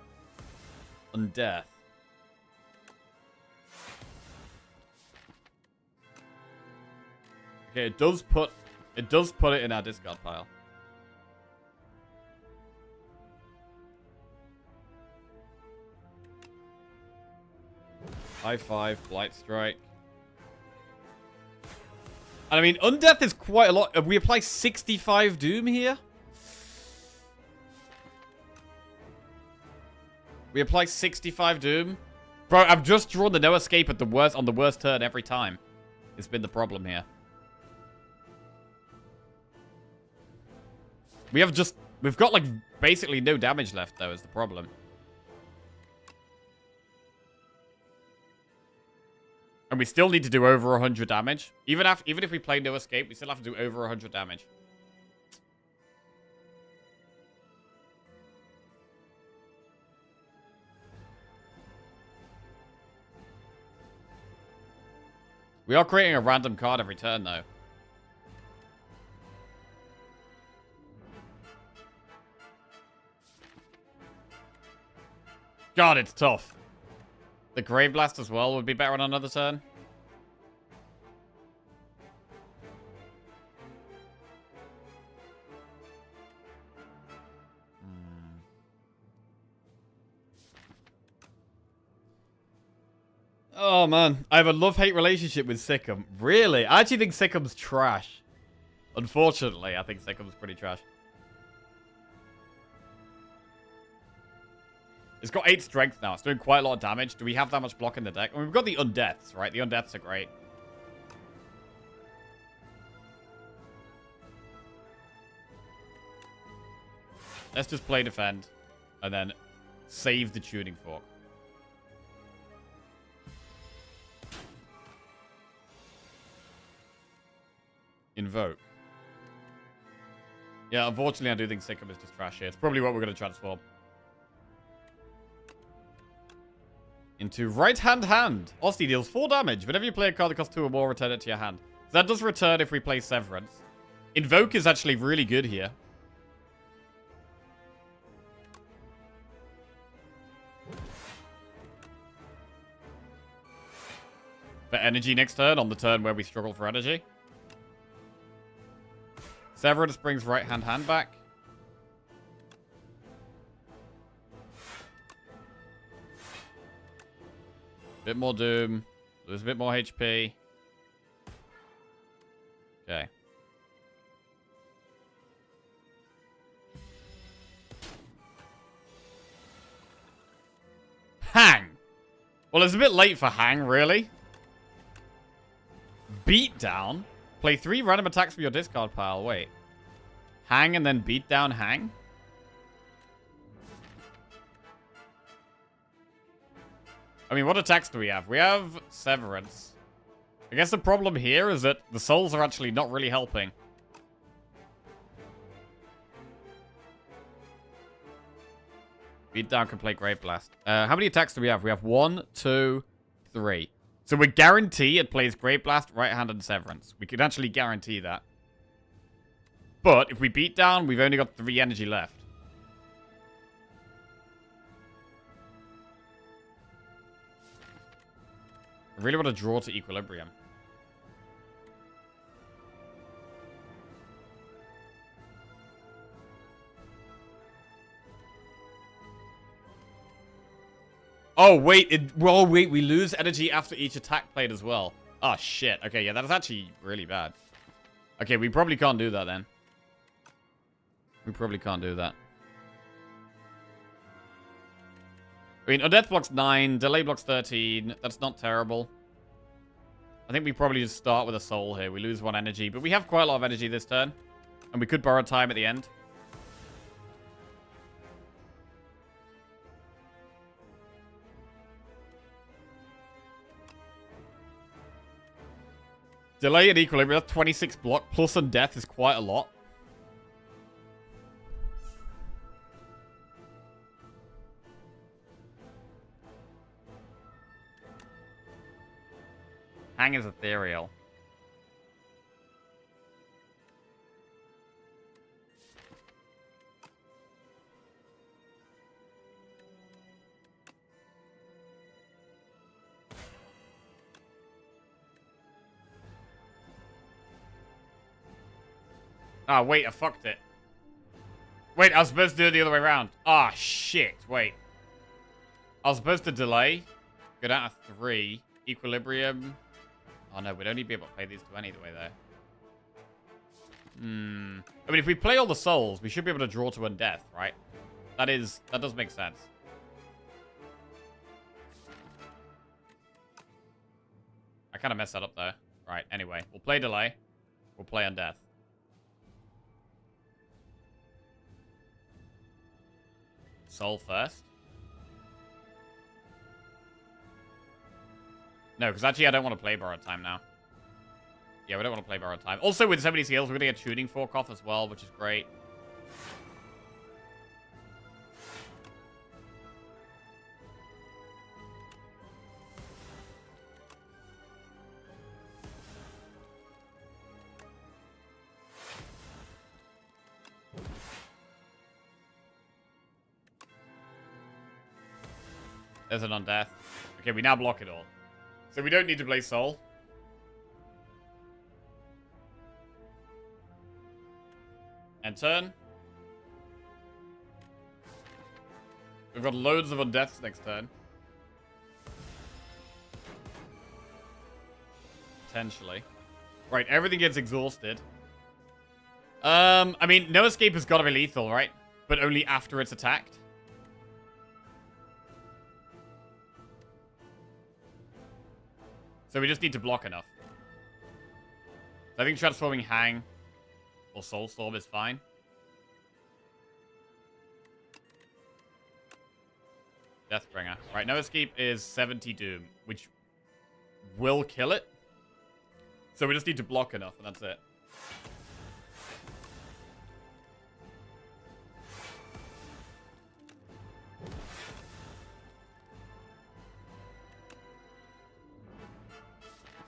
Speaker 1: on Death. Okay, it does put it in our discard pile. High 5, Blight Strike. And I mean, Undeath is quite a lot. We apply 65 Doom here. We apply 65 Doom. Bro, I've just drawn the no escape at the worst on the worst turn every time. It's been the problem here. We've got like basically no damage left though is the problem. And we still need to do over 100 damage. Even if we play no escape, we still have to do over 100 damage. We are creating a random card every turn though. God, it's tough. The Grave Blast as well would be better on another turn. Oh, man. I have a love-hate relationship with Sikkim. Really? I actually think Sikkim's trash. Unfortunately, I think Sikkim's pretty trash. It's got 8 strength now. It's doing quite a lot of damage. Do we have that much block in the deck? I mean, we've got the Undeaths, right? The Undeaths are great. Let's just play defend. And then save the tuning fork. Invoke. Yeah, unfortunately, I do think Sikkim is just trash here. It's probably what we're going to transform. Into right-hand hand. Osty deals 4 damage. Whenever you play a card that costs 2 or more, return it to your hand. So that does return if we play Severance. Invoke is actually really good here. For energy next turn, on the turn where we struggle for energy. Severance brings right-hand hand back. Bit more Doom. There's a bit more HP. Okay. Hang. Well, it's a bit late for Hang, really. Beat down. Play 3 random attacks from your discard pile. Wait. Hang and then beat down Hang? I mean, what attacks do we have? We have Severance. I guess the problem here is that the souls are actually not really helping. Beatdown can play Great Blast. How many attacks do we have? We have 1, 2, 3. So we guarantee it plays Great Blast, Right Hand, and Severance. We could actually guarantee that. But if we beat down, we've only got 3 energy left. I really want to draw to Equilibrium. Oh, wait. Wait, we lose energy after each attack played as well. Oh, shit. Okay, yeah, that's actually really bad. Okay, we probably can't do that then. We probably can't do that. I mean, Undeath blocks 9, Delay blocks 13. That's not terrible. I think we probably just start with a soul here. We lose 1 energy, but we have quite a lot of energy this turn. And we could borrow time at the end. Delay and Equilibrium, that's 26 block, plus Undeath is quite a lot. Hang is ethereal. Ah, wait, I fucked it. Wait, I was supposed to do it the other way around. Ah, shit, wait. I was supposed to delay. Go down to 3. Equilibrium. Oh, no, we'd only be able to play these 2 anyway, though. I mean, if we play all the souls, we should be able to draw to Undeath, right? That does make sense. I kind of messed that up, though. Right, anyway. We'll play delay. We'll play Undeath. Soul first. No, because actually I don't want to play Borrowed Time now. Yeah, we don't want to play Borrowed Time. Also, with so many skills, we're going to get Tuning Fork off as well, which is great. There's an Undeath. Okay, we now block it all. So we don't need to play Soul. And turn. We've got loads of Undeaths next turn. Potentially. Right, everything gets exhausted. I mean, No Escape has got to be lethal, right? But only after it's attacked. So we just need to block enough. So I think transforming Hang or Soulstorm is fine. Deathbringer. Right, No Escape is 70 Doom, which will kill it. So we just need to block enough, and that's it.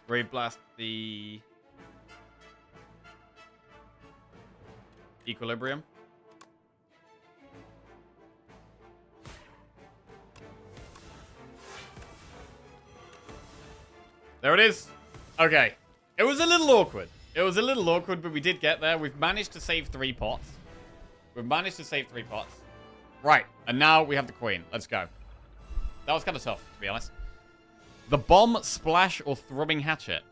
Speaker 1: Brave Blast the... Equilibrium. There it is. Okay. It was a little awkward. It was a little awkward, but we did get there. We've managed to save 3 pots. We've managed to save 3 pots. Right. And now we have the queen. Let's go. That was kind of tough, to be honest. The bomb, splash, or thrumming hatchet.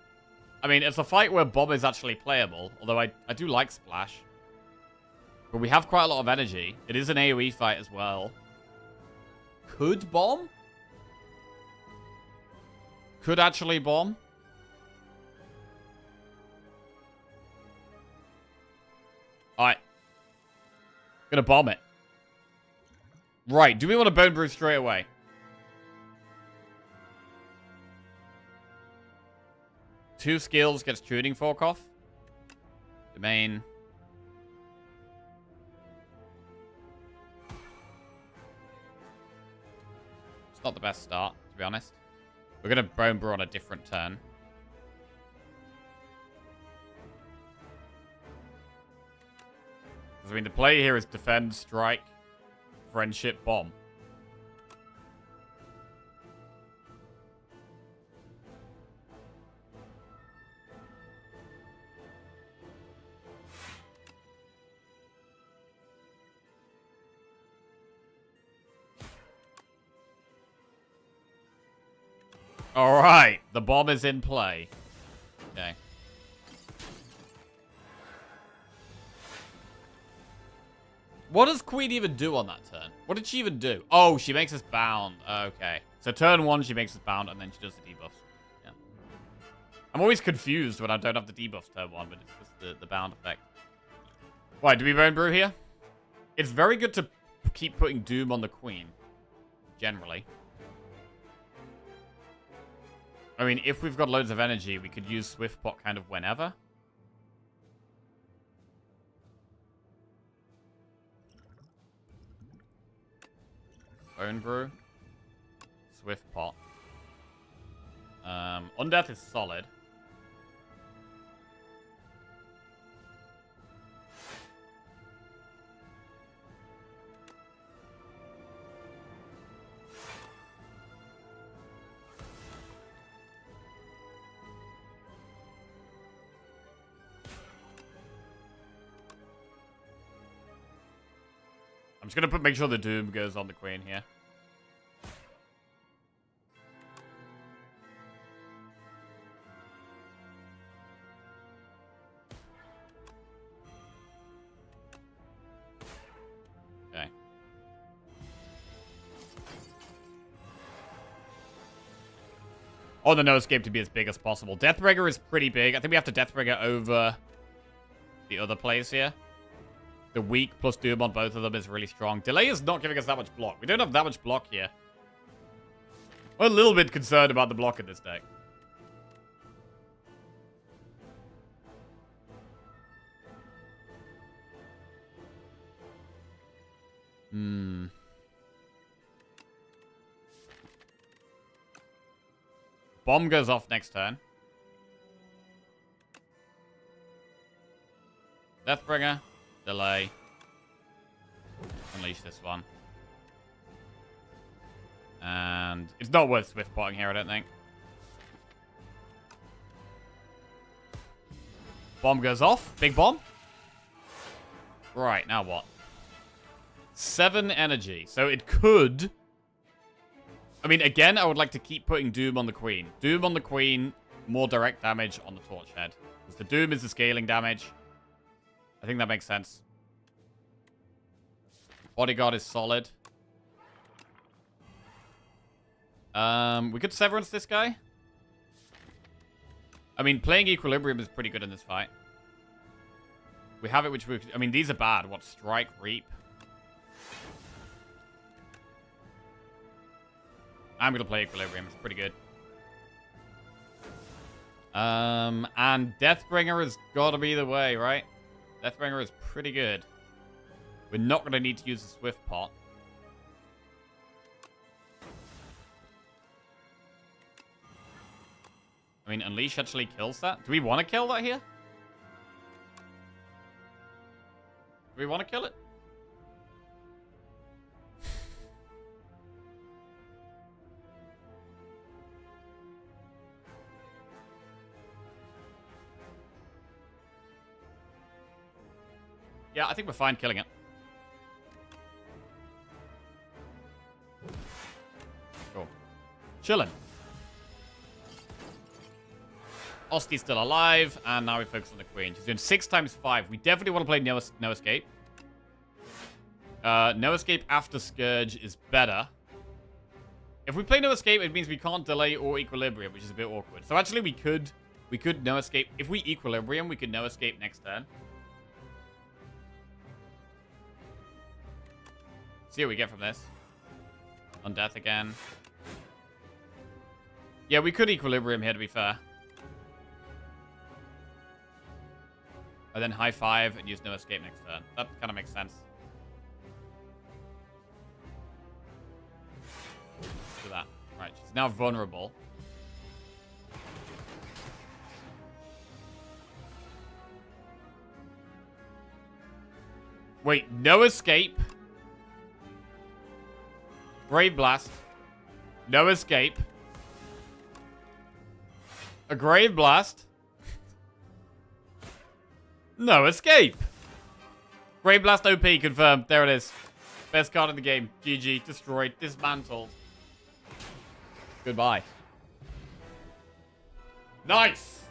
Speaker 1: I mean, it's a fight where bomb is actually playable. Although I do like splash. But we have quite a lot of energy. It is an AoE fight as well. Could bomb? Could actually bomb. Alright. Gonna bomb it. Right, do we want to bone brew straight away? Two skills gets tuning fork off. Domain. It's not the best start, to be honest. We're going to bone brew on a different turn. I mean, the play here is defend, strike, friendship, bomb. Alright, the bomb is in play. Okay. What does Queen even do on that turn? What did she even do? Oh, she makes us bound. Okay. So turn 1, she makes us bound, and then she does the debuffs. Yeah. I'm always confused when I don't have the debuffs turn 1, but it's just the bound effect. Why, do we bone brew here? It's very good to keep putting Doom on the Queen. Generally. I mean, if we've got loads of energy, we could use Swift Pot kind of whenever. Bone Brew. Swift Pot. Undeath is solid. I'm just gonna make sure the Doom goes on the Queen here. Okay. On the no escape to be as big as possible. Deathbringer is pretty big. I think we have to Deathbringer over the other plays here. The weak plus Doom on both of them is really strong. Delay is not giving us that much block. We don't have that much block here. We're a little bit concerned about the block in this deck. Bomb goes off next turn. Deathbringer. Delay. Unleash this one. And it's not worth Swift Potting here, I don't think. Bomb goes off. Big bomb. Right, now what? 7 energy. So it could... I mean, again, I would like to keep putting Doom on the Queen. Doom on the Queen, more direct damage on the Torch Head. Because the Doom is the scaling damage. I think that makes sense. Bodyguard is solid. We could Severance this guy. I mean, playing Equilibrium is pretty good in this fight. We have it, which we... I mean, these are bad. What? Strike, Reap. I'm going to play Equilibrium. It's pretty good. And Deathbringer has got to be the way, right? Deathbringer is pretty good. We're not going to need to use the Swift Pot. I mean, Unleash actually kills that. Do we want to kill that here? we want to kill it? Yeah, I think we're fine killing it. Cool. Chilling. Osti's still alive, and now we focus on the queen. She's doing 6 times 5. We definitely want to play no escape. No escape after Scourge is better. If we play no escape, it means we can't delay or equilibrium, which is a bit awkward. So actually, we could no escape. If we equilibrium, we could no escape next turn. See what we get from this. On death again. Yeah, we could equilibrium here, to be fair. And then high 5 and use no escape next turn. That kind of makes sense. Do that. Right, she's now vulnerable. Wait, no escape. Grave Blast. No escape. A Grave Blast. No escape. Grave Blast OP confirmed. There it is. Best card in the game. GG. Destroyed. Dismantled. Goodbye. Nice.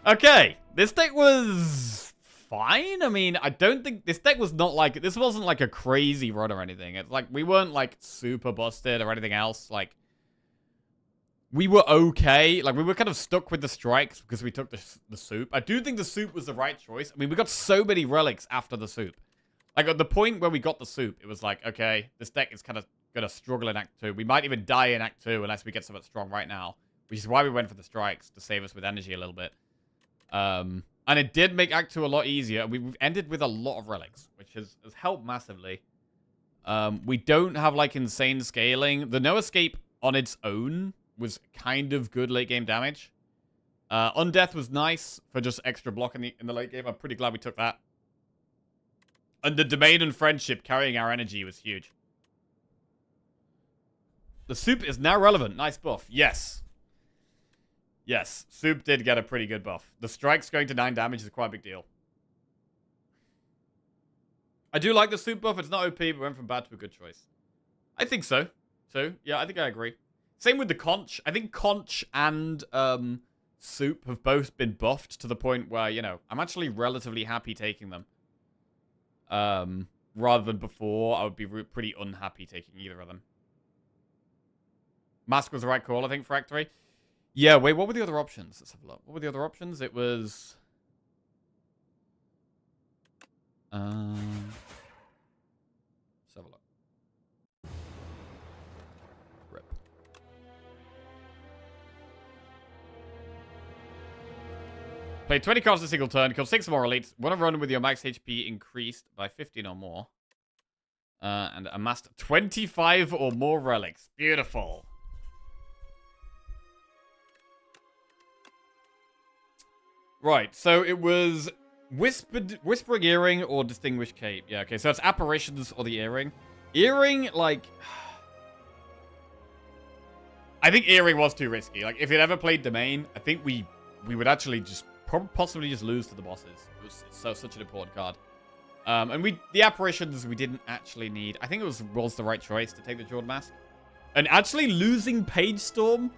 Speaker 1: Okay. This deck was fine. I mean, I don't think this deck was not like, this wasn't like a crazy run or anything. It's like, we weren't like super busted or anything else. Like, we were okay. Like, we were kind of stuck with the strikes because we took the soup. I do think the soup was the right choice. I mean, we got so many relics after the soup. Like, at the point where we got the soup, it was like, okay, this deck is kind of going to struggle in Act 2. We might even die in Act 2 unless we get something strong right now. Which is why we went for the strikes, to save us with energy a little bit. And it did make Act 2 a lot easier. We've ended with a lot of relics, which has helped massively. We don't have, like, insane scaling. The no escape on its own was kind of good late game damage. Undeath was nice for just extra block in the late game. I'm pretty glad we took that. And the Domain and Friendship carrying our energy was huge. The soup is now relevant. Nice buff. Yes. Yes, soup did get a pretty good buff. The strikes going to 9 damage is quite a big deal. I do like the soup buff. It's not OP, but went from bad to a good choice. I think so. So, yeah, I think I agree. Same with the conch. I think conch and soup have both been buffed to the point where, you know, I'm actually relatively happy taking them. Rather than before, I would be pretty unhappy taking either of them. Mask was the right call, I think, for Act 3. Yeah, wait, what were the other options? Let's have a look. What were the other options? It was... let's have a look. Rip. Play 20 cards in a single turn, kill 6 more elites, want to run with your max HP increased by 15 or more. And amassed 25 or more relics. Beautiful. Right, so it was Whispering Earring or Distinguished Cape. Yeah, okay, so it's Apparitions or the Earring. Earring, like... I think Earring was too risky. Like, if it ever played Domain, I think we would actually just possibly just lose to the bosses. It was such an important card. And the Apparitions we didn't actually need. I think it was the right choice to take the Jord Mask. And actually losing Page Storm...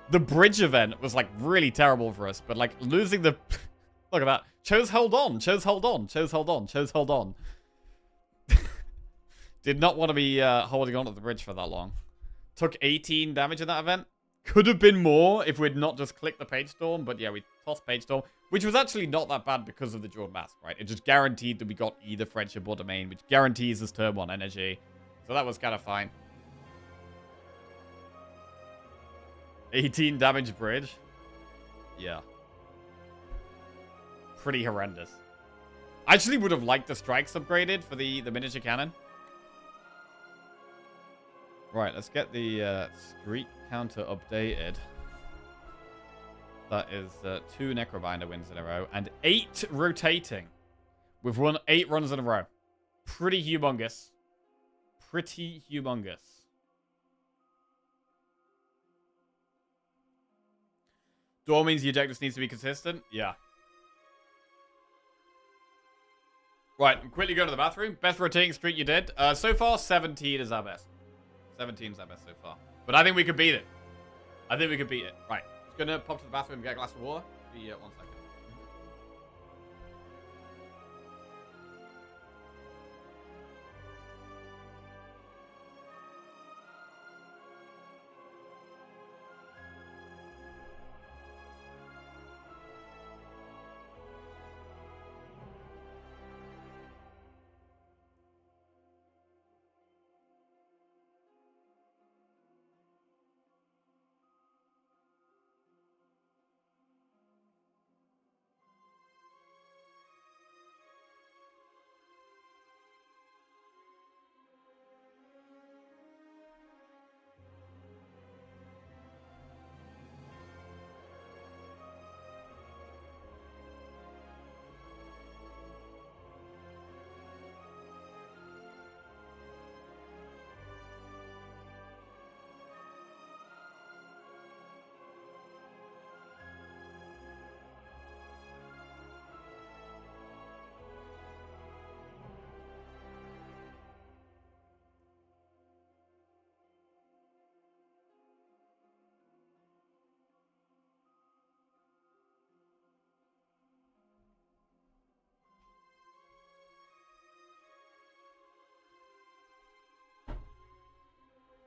Speaker 1: The bridge event was, like, really terrible for us. But, like, losing the... Look at that. Chose hold on. Chose hold on. Chose hold on. Chose hold on. Did not want to be holding on to the bridge for that long. Took 18 damage in that event. Could have been more if we'd not just clicked the Page Storm. But, yeah, we tossed Page Storm. Which was actually not that bad because of the Jord Mask, right? It just guaranteed that we got either Friendship or Domain. Which guarantees us turn 1 energy. So that was kind of fine. 18 damage bridge. Yeah. Pretty horrendous. I actually would have liked the strikes upgraded for the miniature cannon. Right, let's get the streak counter updated. That is 2 Necrobinder wins in a row and 8 rotating. We've won 8 runs in a row. Pretty humongous. Pretty humongous. Door means your deck just needs to be consistent? Yeah. Right, quickly go to the bathroom. Best rotating streak you did? So far, 17 is our best. 17 is our best so far. But I think we could beat it. I think we could beat it. Right. Just gonna pop to the bathroom and get a glass of water. Be 1 second.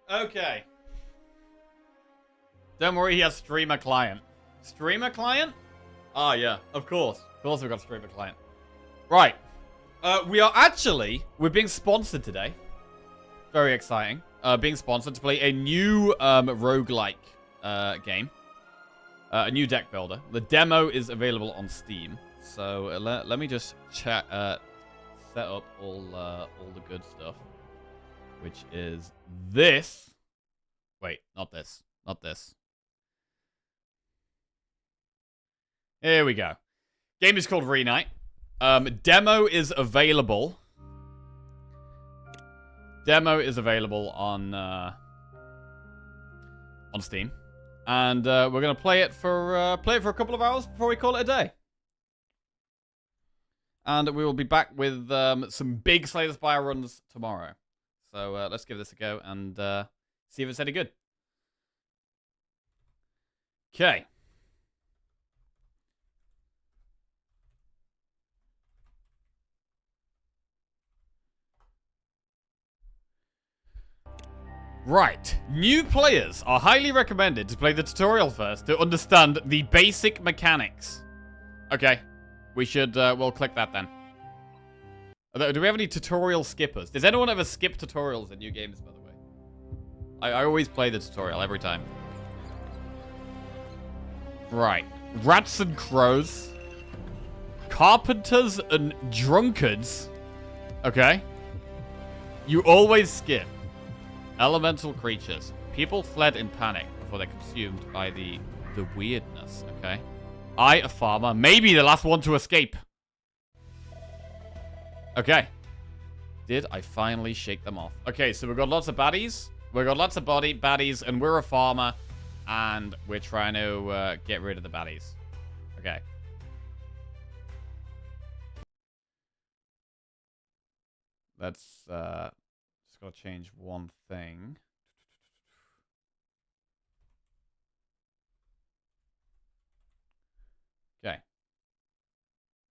Speaker 1: Okay. Don't worry, he has streamer client. Streamer client? Ah, yeah. Of course. Of course we've got streamer client. Right. We're being sponsored today. Very exciting. Being sponsored to play a new roguelike game. A new deck builder. The demo is available on Steam. So let me just set up all the good stuff. Which is this. Wait, not this. Not this. Here we go. Game is called Renight. Demo is available. Demo is available on Steam. And we're gonna play it for a couple of hours before we call it a day. And we will be back with some big Slay the Spire runs tomorrow. So let's give this a go and see if it's any good. Okay. Right. New players are highly recommended to play the tutorial first to understand the basic mechanics. Okay. We should, we'll click that then. Do we have any tutorial skippers? Does anyone ever skip tutorials in new games, by the way? I always play the tutorial every time. Right. Rats and crows. Carpenters and drunkards. Okay. You always skip. Elemental creatures. People fled in panic before they're consumed by the weirdness. Okay. I, a farmer, may be the last one to escape. Okay. Did I finally shake them off? Okay, so we've got lots of baddies. We've got lots of baddies, and we're a farmer. And we're trying to get rid of the baddies. Okay. Let's just gotta change one thing. Okay.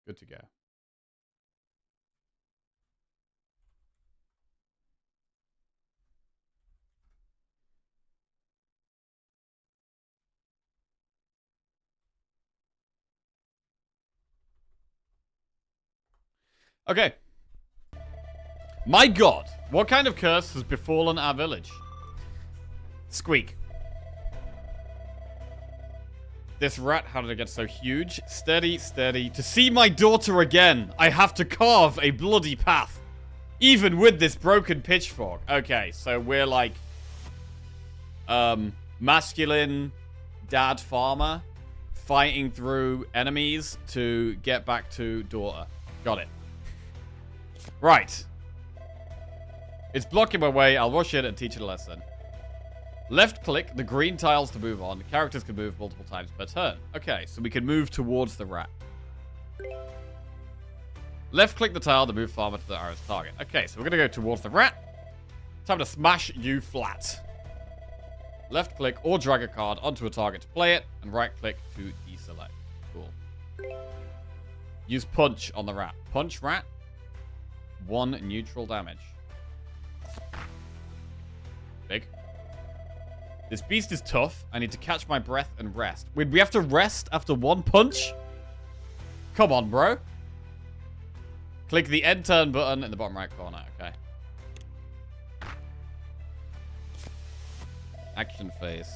Speaker 1: Good to go. Okay. My god, what kind of curse has befallen our village? Squeak. This rat, how did it get so huge? Steady, steady. To see my daughter again, I have to carve a bloody path. Even with this broken pitchfork. Okay, so we're like... masculine dad farmer fighting through enemies to get back to daughter. Got it. Right. It's blocking my way. I'll rush in and teach it a lesson. Left click the green tiles to move on. Characters can move multiple times per turn. Okay, so we can move towards the rat. Left click the tile to move farther to the arrow's target. Okay, so we're going to go towards the rat. Time to smash you flat. Left click or drag a card onto a target to play it, and right click to deselect. Cool. Use punch on the rat. Punch rat. 1 neutral damage. Big. This beast is tough. I need to catch my breath and rest. Wait, we have to rest after 1 punch? Come on, bro. Click the end turn button in the bottom right corner. Okay. Action phase.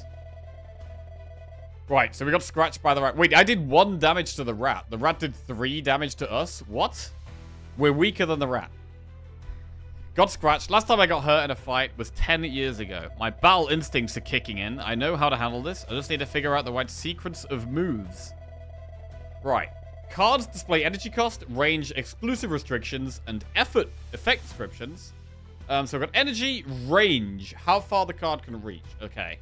Speaker 1: Right, so we got scratched by the rat. Wait, I did 1 damage to the rat. The rat did 3 damage to us? What? We're weaker than the rat. Got scratched. Last time I got hurt in a fight was 10 years ago. My battle instincts are kicking in. I know how to handle this. I just need to figure out the right sequence of moves. Right. Cards display energy cost, range, exclusive restrictions, and effect descriptions. So we've got energy, range, how far the card can reach. Okay.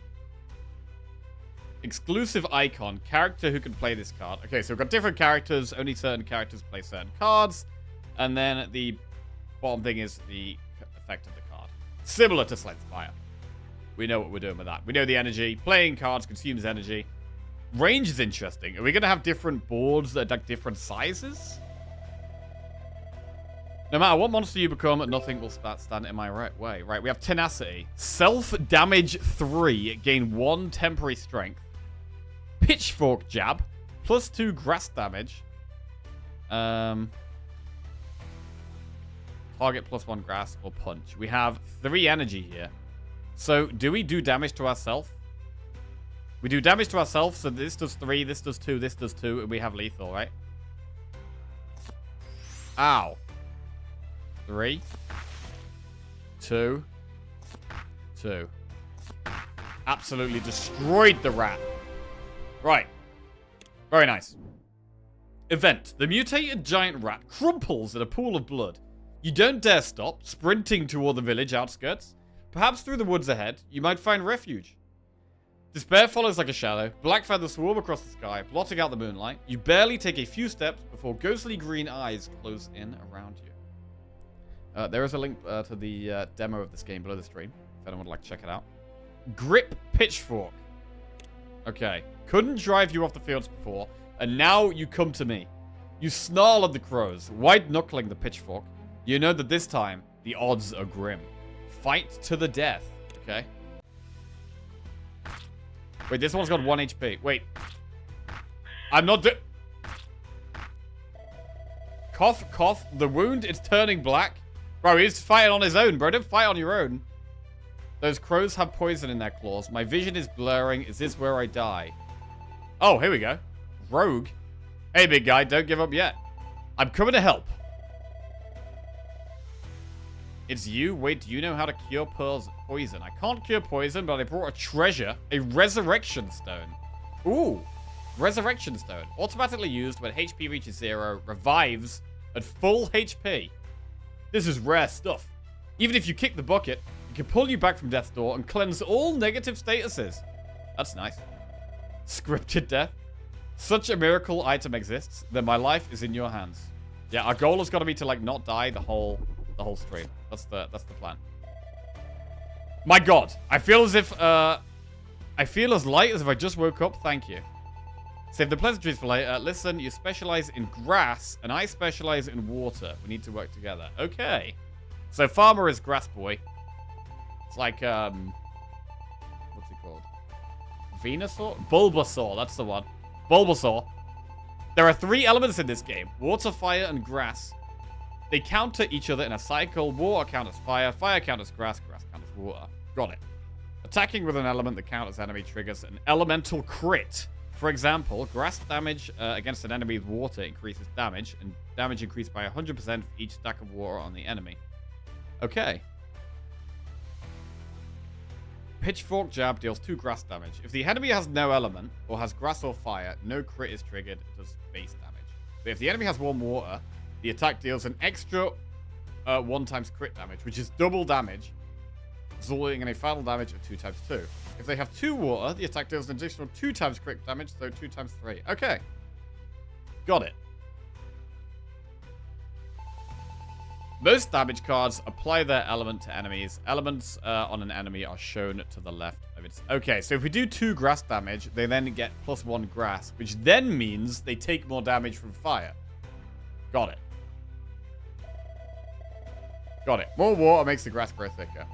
Speaker 1: Exclusive icon, character who can play this card. Okay, so we've got different characters. Only certain characters play certain cards. And then the bottom thing is the effect of the card. Similar to Slate Spire. We know what we're doing with that. We know the energy. Playing cards consumes energy. Range is interesting. Are we going to have different boards that are like different sizes? No matter what monster you become, nothing will stand in my way. Right, we have tenacity. Self-damage 3. Gain 1 temporary strength. Pitchfork jab. +2 grass damage. Target +1 grass or punch. We have 3 energy here. So, do we do damage to ourselves? We do damage to ourselves, so this does 3, this does 2, this does 2, and we have lethal, right? Ow. 3. 2. 2. Absolutely destroyed the rat. Right. Very nice. Event. The mutated giant rat crumples in a pool of blood. You don't dare stop, sprinting toward the village outskirts. Perhaps through the woods ahead, you might find refuge. Despair follows like a shadow. Black feathers swarm across the sky, blotting out the moonlight. You barely take a few steps before ghostly green eyes close in around you. There is a link to the demo of this game below the stream, if anyone would like to check it out. Grip Pitchfork. Okay. Couldn't drive you off the fields before, and now you come to me. You snarl at the crows, white-knuckling the pitchfork. You know that this time, the odds are grim. Fight to the death. Okay. Wait, this one's got 1 HP. Wait. I'm not Cough, cough. The wound is turning black. Bro, he's fighting on his own, bro. Don't fight on your own. Those crows have poison in their claws. My vision is blurring. Is this where I die? Oh, here we go. Rogue. Hey, big guy. Don't give up yet. I'm coming to help. It's you? Wait, do you know how to cure Pearl's poison? I can't cure poison, but I brought a treasure. A resurrection stone. Ooh. Resurrection stone. Automatically used when HP reaches 0. Revives at full HP. This is rare stuff. Even if you kick the bucket, it can pull you back from death's door and cleanse all negative statuses. That's nice. Scripted death. Such a miracle item exists, then my life is in your hands. Yeah, our goal has got to be to, like, not die the whole stream. That's the plan. My god. I feel as if, I feel as light as if I just woke up. Thank you. Save the pleasantries for later. Listen, you specialize in grass, and I specialize in water. We need to work together. Okay. So Farmer is Grass Boy. It's like, what's he called? Venusaur? Bulbasaur, that's the one. Bulbasaur. There are 3 elements in this game. Water, fire, and grass. They counter each other in a cycle. Water counters fire, fire counters grass, grass counters water. Got it. Attacking with an element that counters enemy triggers an elemental crit. For example, grass damage against an enemy with water increases damage, and damage increased by 100% for each stack of water on the enemy. Okay. Pitchfork jab deals 2 grass damage. If the enemy has no element, or has grass or fire, no crit is triggered, it does base damage. But if the enemy has 1 water, the attack deals an extra 1 times crit damage, which is double damage, resulting in a final damage of 2 times 2. If they have 2 water, the attack deals an additional 2 times crit damage, so 2 times 3. Okay. Got it. Most damage cards apply their element to enemies. Elements on an enemy are shown to the left of its... Okay, so if we do 2 grass damage, they then get +1 grass, which then means they take more damage from fire. Got it. Got it. More water makes the grass grow thicker.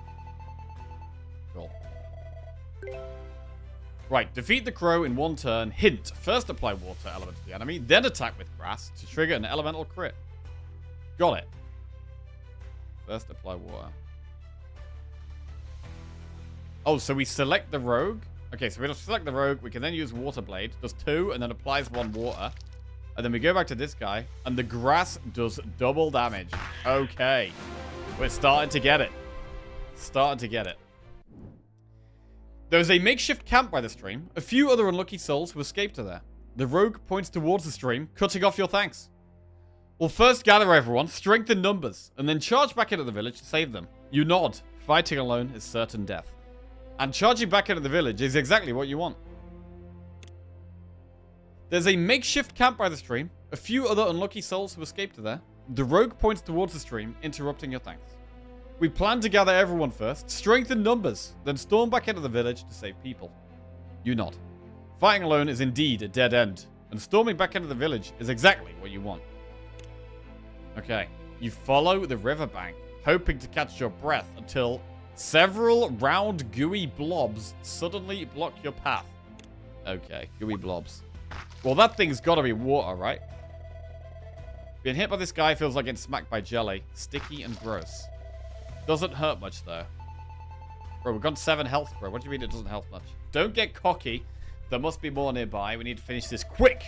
Speaker 1: Cool. Right, defeat the crow in 1 turn. Hint, first apply water element to the enemy, then attack with grass to trigger an elemental crit. Got it. First apply water. Oh, so we select the rogue? Okay, so we select the rogue. We can then use water blade. Does 2 and then applies 1 water. And then we go back to this guy. And the grass does double damage. Okay. We're starting to get it. Starting to get it. There's a makeshift camp by the stream. A few other unlucky souls who escaped to there. The rogue points towards the stream, cutting off your thanks. We'll first gather everyone, strengthen numbers, and then charge back into the village to save them. You nod. Fighting alone is certain death. And charging back into the village is exactly what you want. There's a makeshift camp by the stream. A few other unlucky souls who escaped to there. The rogue points towards the stream, interrupting your thanks. We plan to gather everyone first, strengthen numbers, then storm back into the village to save people. You nod. Fighting alone is indeed a dead end, and storming back into the village is exactly what you want. Okay. You follow the riverbank, hoping to catch your breath until several round gooey blobs suddenly block your path. Okay, gooey blobs. Well, that thing's got to be water, right? Being hit by this guy feels like getting smacked by jelly. Sticky and gross. Doesn't hurt much, though. Bro, we've got 7 health, bro. What do you mean it doesn't help much? Don't get cocky. There must be more nearby. We need to finish this quick.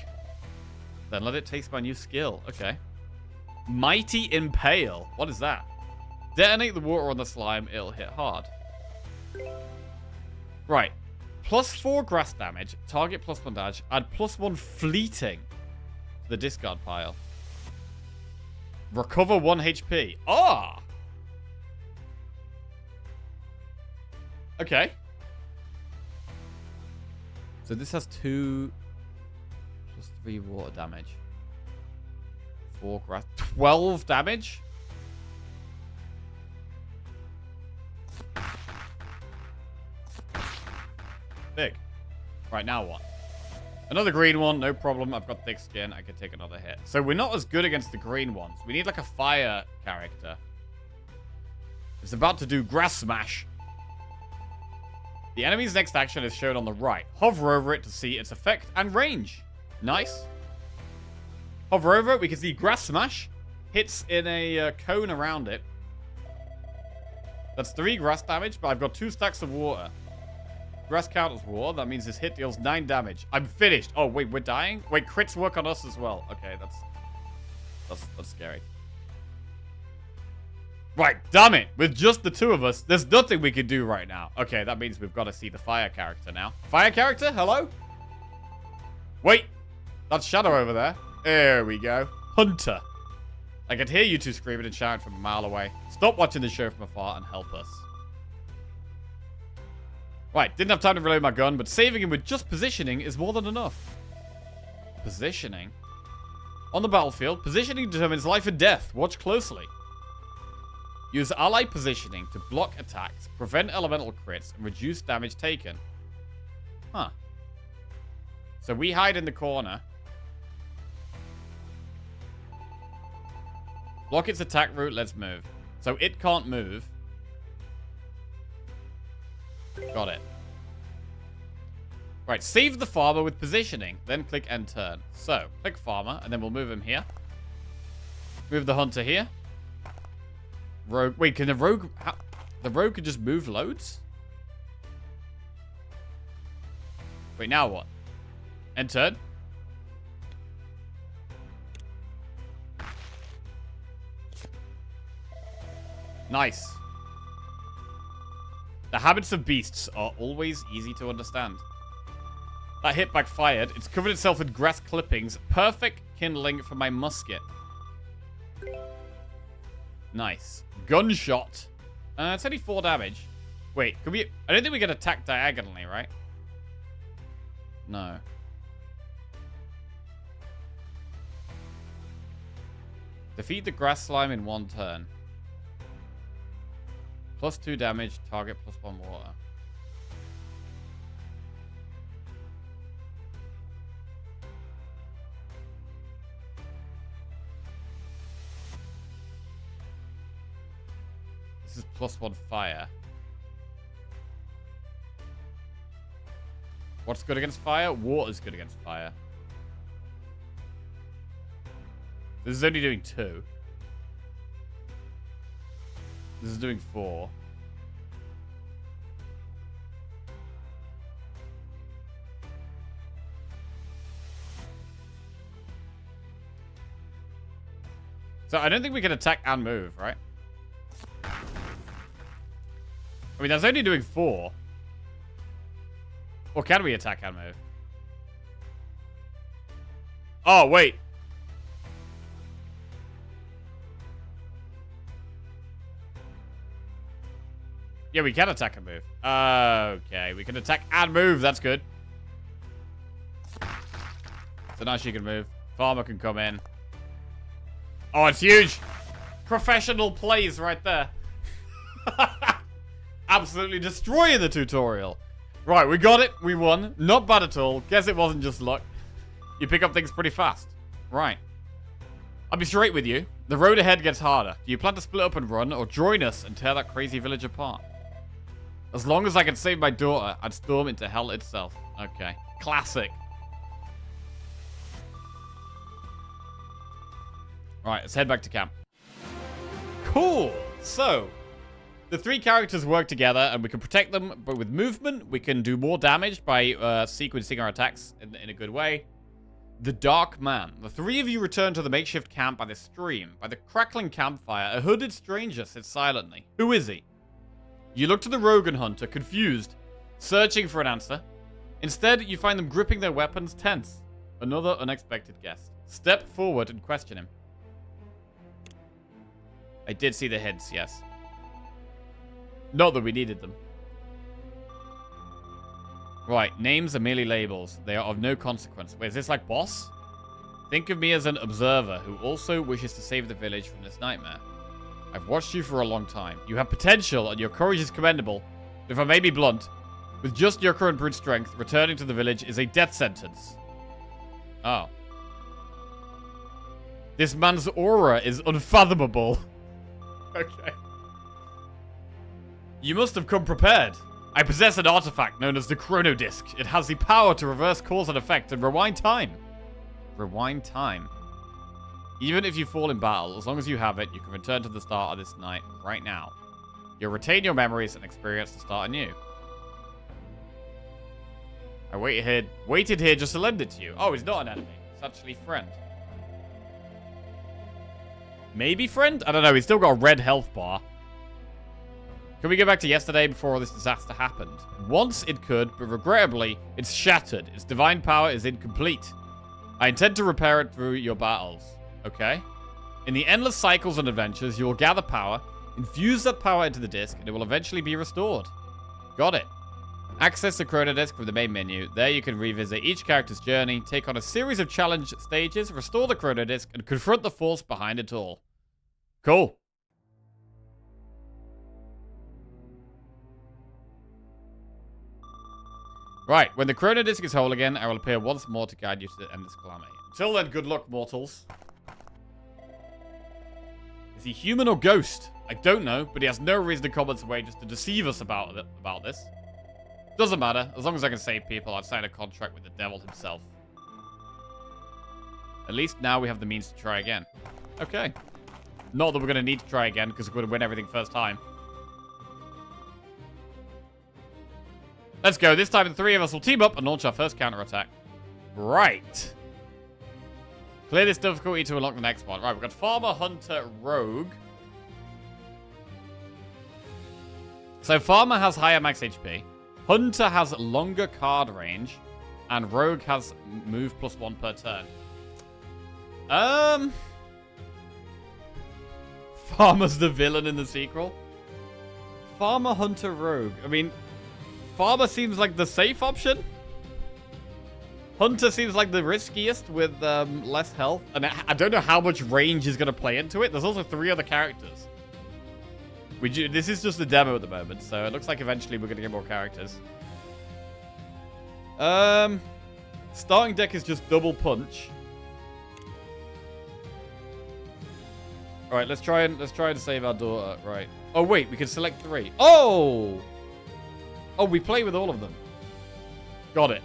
Speaker 1: Then let it taste my new skill. Okay. Mighty Impale. What is that? Detonate the water on the slime. It'll hit hard. Right. +4 grass damage. Target +1 damage. Add +1 fleeting to the discard pile. Recover 1 HP. Ah! Okay. So this has 2 +3 water damage. 4 grass. 12 damage? Big. Right, now what? Another green one, no problem. I've got thick skin. I can take another hit. So we're not as good against the green ones. We need like a fire character. It's about to do grass smash. The enemy's next action is shown on the right. Hover over it to see its effect and range. Nice. Hover over it, we can see grass smash. Hits in a cone around it. That's 3 grass damage, but I've got 2 stacks of water. Grass count as water. That means this hit deals 9 damage. I'm finished. Oh, wait, we're dying? Wait, crits work on us as well. Okay, that's scary. Right, damn it. With just the 2 of us, there's nothing we can do right now. Okay, that means we've got to see the fire character now. Fire character? Hello? Wait. That's Shadow over there. There we go. Hunter. I could hear you 2 screaming and shouting from a mile away. Stop watching the show from afar and help us. Right, didn't have time to reload my gun, but saving him with just positioning is more than enough. Positioning? On the battlefield, positioning determines life and death. Watch closely. Use ally positioning to block attacks, prevent elemental crits, and reduce damage taken. Huh. So we hide in the corner. Block its attack route, let's move. So it can't move. Got it. Right, save the farmer with positioning, then click end turn. So, click farmer, and then we'll move him here. Move the hunter here. Rogue. Wait, can the rogue... How, the rogue can just move loads? Wait, now what? End turn? Nice. The habits of beasts are always easy to understand. That hit backfired. It's covered itself in grass clippings. Perfect kindling for my musket. Nice. Gunshot. It's only 4 damage. Wait, can we... I don't think we can attack diagonally, right? No. Defeat the grass slime in 1 turn. +2 damage, target +1 water. This is +1 fire. What's good against fire? Water's good against fire. This is only doing 2. This is doing 4. So I don't think we can attack and move, right? I mean, that's only doing 4. Or can we attack and move? Oh, wait. Yeah, we can attack and move. Okay, we can attack and move. That's good. So now she can move. Farmer can come in. Oh, it's huge. Professional plays right there. Absolutely destroying the tutorial. Right, we got it. We won. Not bad at all. Guess it wasn't just luck. You pick up things pretty fast. Right. I'll be straight with you. The road ahead gets harder. Do you plan to split up and run, or join us and tear that crazy village apart? As long as I can save my daughter, I'd storm into hell itself. Okay. Classic. Right, let's head back to camp. Cool. So, the 3 characters work together, and we can protect them, but with movement, we can do more damage by sequencing our attacks in a good way. The Dark Man. The 3 of you return to the makeshift camp by the stream. By the crackling campfire, a hooded stranger sits silently. Who is he? You look to the Rogan Hunter, confused, searching for an answer. Instead, you find them gripping their weapons, tense. Another unexpected guest. Step forward and question him. I did see the hints, yes. Not that we needed them. Right, names are merely labels. They are of no consequence. Wait, is this like boss? Think of me as an observer who also wishes to save the village from this nightmare. I've watched you for a long time. You have potential and your courage is commendable. But if I may be blunt, with just your current brute strength, returning to the village is a death sentence. Oh. This man's aura is unfathomable. Okay. You must have come prepared. I possess an artifact known as the Chrono Disc. It has the power to reverse cause and effect and rewind time. Rewind time. Even if you fall in battle, as long as you have it, you can return to the start of this night right now. You'll retain your memories and experience to start anew. I waited here just to lend it to you. Oh, he's not an enemy. It's actually friend. Maybe friend? I don't know. He's still got a red health bar. Can we go back to yesterday before all this disaster happened? Once it could, but regrettably, it's shattered. Its divine power is incomplete. I intend to repair it through your battles. Okay? In the endless cycles and adventures, you will gather power, infuse that power into the disc, and it will eventually be restored. Got it. Access the Chrono Disc from the main menu. There you can revisit each character's journey, take on a series of challenge stages, restore the Chrono Disc, and confront the force behind it all. Cool. Right, when the Chrono Disc is whole again, I will appear once more to guide you to the end of this calamity. Until then, good luck, mortals. Is he human or ghost? I don't know, but he has no reason to come this way just to deceive us about this. Doesn't matter. As long as I can save people, I'd sign a contract with the devil himself. At least now we have the means to try again. Okay. Not that we're going to need to try again, because we're going to win everything first time. Let's go. This time the 3 of us will team up and launch our first counterattack. Right. Clear this difficulty to unlock the next one. Right, we've got Farmer, Hunter, Rogue. So Farmer has higher max HP. Hunter has longer card range. And Rogue has move +1 per turn. Farmer's the villain in the sequel. Farmer, Hunter, Rogue. I mean, Farmer seems like the safe option. Hunter seems like the riskiest with less health. And I don't know how much range is going to play into it. There's also 3 other characters. This is just a demo at the moment, so it looks like eventually we're going to get more characters. Starting deck is just double punch. All right, let's try and save our daughter. Right. Oh wait, we can select 3. Oh, we play with all of them. Got it.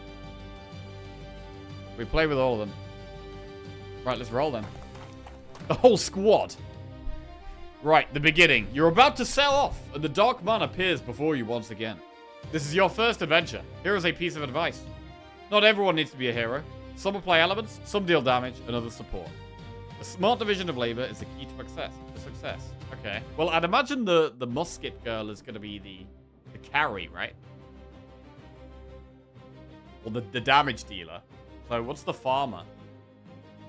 Speaker 1: We play with all of them. Right, let's roll then. The whole squad. Right, the beginning. You're about to sell off, and the Dark Man appears before you once again. This is your first adventure. Here is a piece of advice. Not everyone needs to be a hero. Some apply elements, some deal damage, and others support. A smart division of labor is the key to success. Okay. Well, I'd imagine the musket girl is going to be the carry, right? Or the damage dealer. So what's the farmer?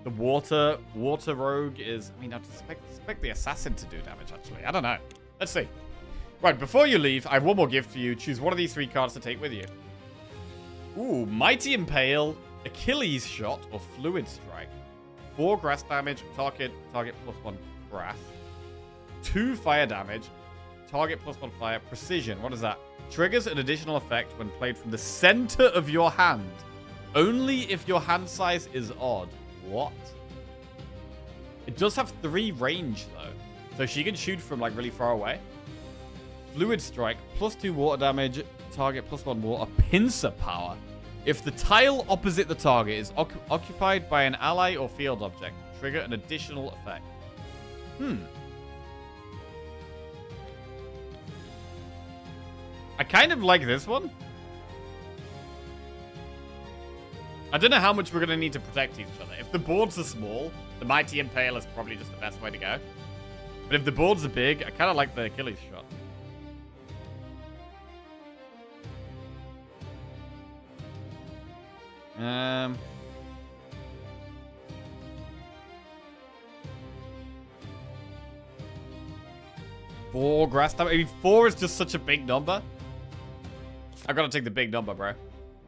Speaker 1: The water rogue is... I mean, I'd expect the assassin to do damage, actually. I don't know. Let's see. Right, before you leave, I have one more gift for you. Choose one of these 3 cards to take with you. Ooh, Mighty Impale, Achilles Shot, or Fluid Strike. 4 grass damage, target +1 grass. 2 fire damage, target +1 fire. Precision, what is that? Triggers an additional effect when played from the center of your hand. Only if your hand size is odd. What? It does have 3 range, though. So she can shoot from, like, really far away. Fluid Strike, +2 water damage, target +1 water, pincer power. If the tile opposite the target is occupied by an ally or field object, trigger an additional effect. I kind of like this one. I don't know how much we're going to need to protect each other. If the boards are small, the Mighty Impale is probably just the best way to go. But if the boards are big, I kind of like the Achilles Shot. Four grass damage. I mean, 4 is just such a big number. I gotta take the big number, bro.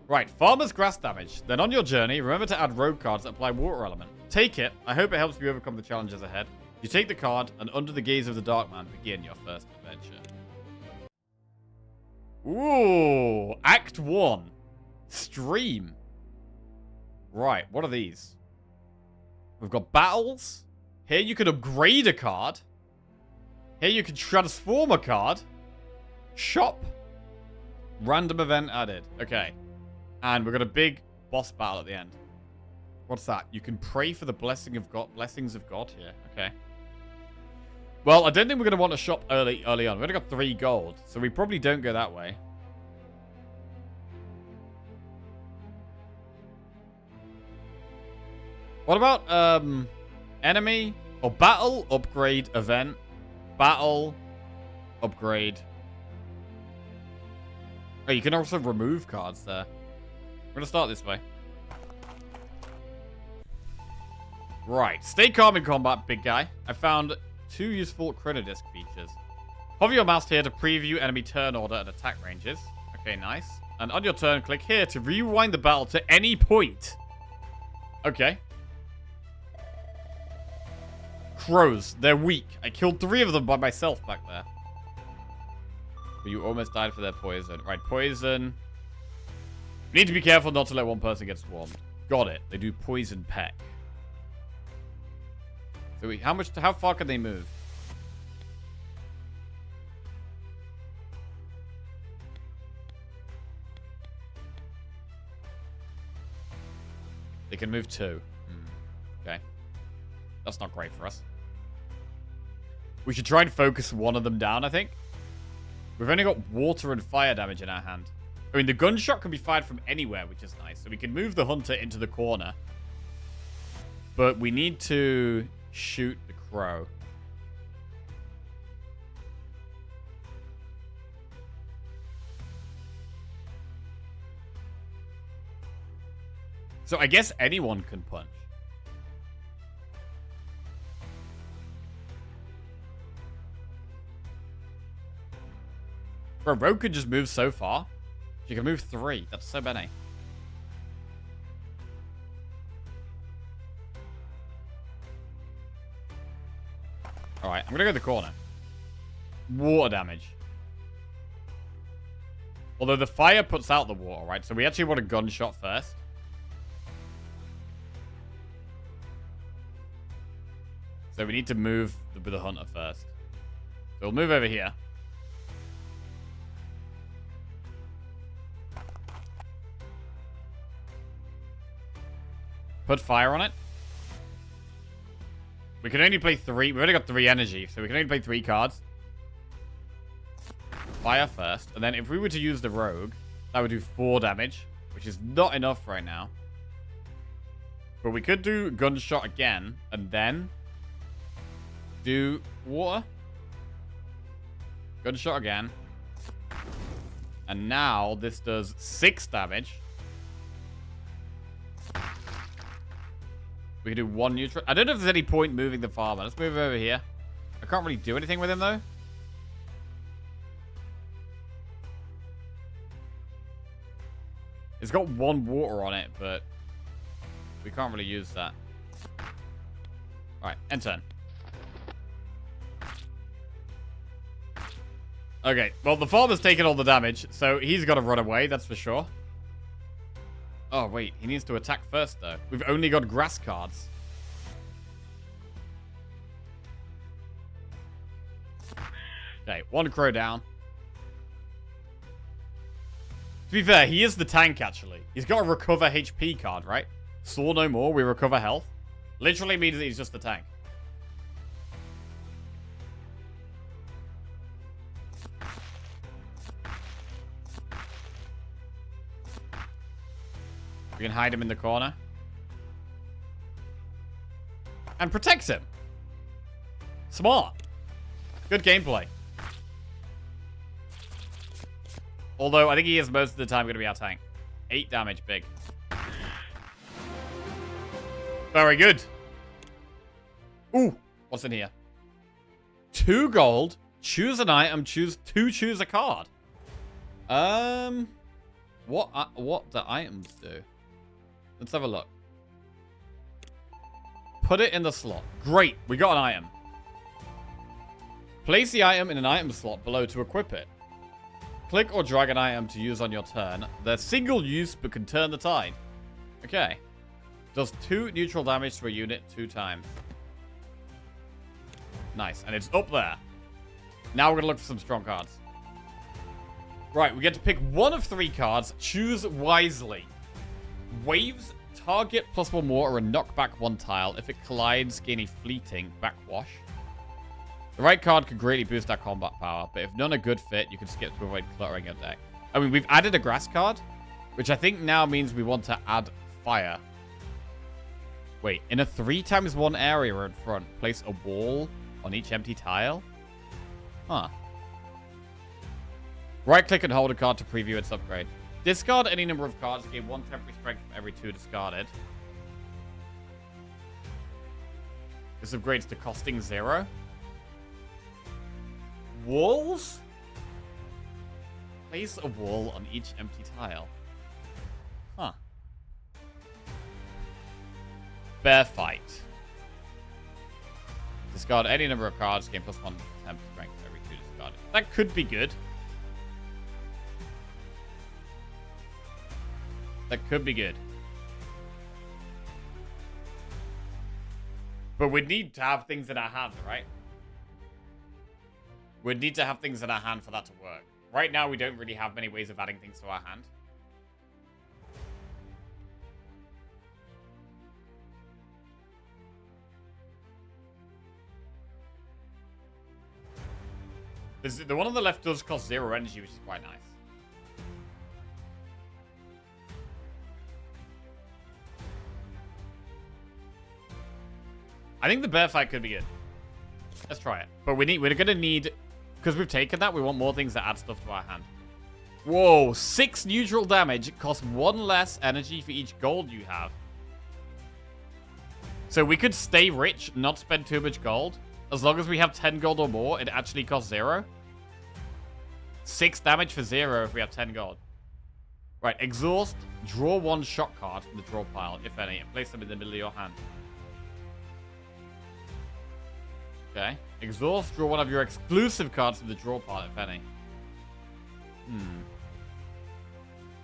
Speaker 1: Right, farmer's grass damage. Then on your journey, remember to add rogue cards that apply water element. Take it. I hope it helps you overcome the challenges ahead. You take the card, and under the gaze of the Dark Man, begin your first adventure. Ooh, Act 1. Stream. Right, what are these? We've got battles. Here you can upgrade a card. Here you can transform a card. Shop. Random event added. Okay. And we've got a big boss battle at the end. What's that? You can pray for the blessings of God here. Okay. Well, I don't think we're going to want to shop early on. We've only got 3 gold. So we probably don't go that way. What about enemy or battle, upgrade, event, battle, upgrade. Oh, you can also remove cards there. We're going to start this way. Right. Stay calm in combat, big guy. I found 2 useful chronodisc features. Hover your mouse here to preview enemy turn order and attack ranges. Okay, nice. And on your turn, click here to rewind the battle to any point. Okay. Crows. They're weak. I killed 3 of them by myself back there. But you almost died for their poison. Right, poison. You need to be careful not to let one person get swarmed. Got it. They do poison peck. So how far can they move? They can move 2. Okay. That's not great for us. We should try and focus one of them down, I think. We've only got water and fire damage in our hand. I mean, the gunshot can be fired from anywhere, which is nice. So we can move the hunter into the corner. But we need to shoot the crow. So I guess anyone can punch. Bro, Rogue could just move so far. She can move 3. That's so many. Alright, I'm gonna go to the corner. Water damage. Although the fire puts out the water, right? So we actually want a gunshot first. So we need to move the hunter first. So we'll move over here. Put fire on it. We can only play 3. We've only got 3 energy, so we can only play 3 cards. Fire first. And then if we were to use the rogue, that would do 4 damage, which is not enough right now. But we could do gunshot again, and then do water. Gunshot again. And now this does 6 damage. We can do 1 neutral. I don't know if there's any point moving the farmer. Let's move over here. I can't really do anything with him, though. It's got 1 water on it, but we can't really use that. Alright, end turn. Okay, well, the farmer's taken all the damage, so he's got to run away, that's for sure. Oh, wait, he needs to attack first, though. We've only got grass cards. Okay, 1 crow down. To be fair, he is the tank, actually. He's got a recover HP card, right? Soar no more, we recover health. Literally means that he's just the tank. We can hide him in the corner. And protects him. Smart. Good gameplay. Although, I think he is most of the time going to be our tank. 8 damage, big. Very good. Ooh, what's in here? 2 gold. Choose an item. Choose a card. What do items do? Let's have a look. Put it in the slot. Great, we got an item. Place the item in an item slot below to equip it. Click or drag an item to use on your turn. They're single use but can turn the tide. Okay. Does 2 neutral damage to a unit 2 times. Nice, and it's up there. Now we're going to look for some strong cards. Right, we get to pick 1 of 3 cards. Choose wisely. Waves target +1 mortar and knock back 1 tile. If it collides, gain a fleeting backwash. The right card could greatly boost our combat power, but if none are good fit, you can skip to avoid cluttering your deck. I mean, we've added a grass card, which I think now means we want to add fire. Wait, in a 3x1 area in front, place a wall on each empty tile? Huh. Right-click and hold a card to preview its upgrade. Discard any number of cards. Gain 1 temporary strength for every 2 discarded. This upgrades to costing 0. Walls? Place a wall on each empty tile. Huh. Bear fight. Discard any number of cards. Gain +1 temp strength for every 2 discarded. That could be good. That could be good. But we'd need to have things in our hand, right? We'd need to have things in our hand for that to work. Right now, we don't really have many ways of adding things to our hand. The one on the left does cost 0 energy, which is quite nice. I think the bear fight could be good. Let's try it. But we're gonna need, because we've taken that, we want more things that add stuff to our hand. Whoa, 6 neutral damage. It costs 1 less energy for each gold you have. So we could stay rich, not spend too much gold. As long as we have 10 gold or more, it actually costs 0. 6 damage for 0 if we have 10 gold. Right, exhaust. Draw 1 shot card from the draw pile, if any, and place them in the middle of your hand. Okay. Exhaust. Draw 1 of your exclusive cards from the draw pile, if any.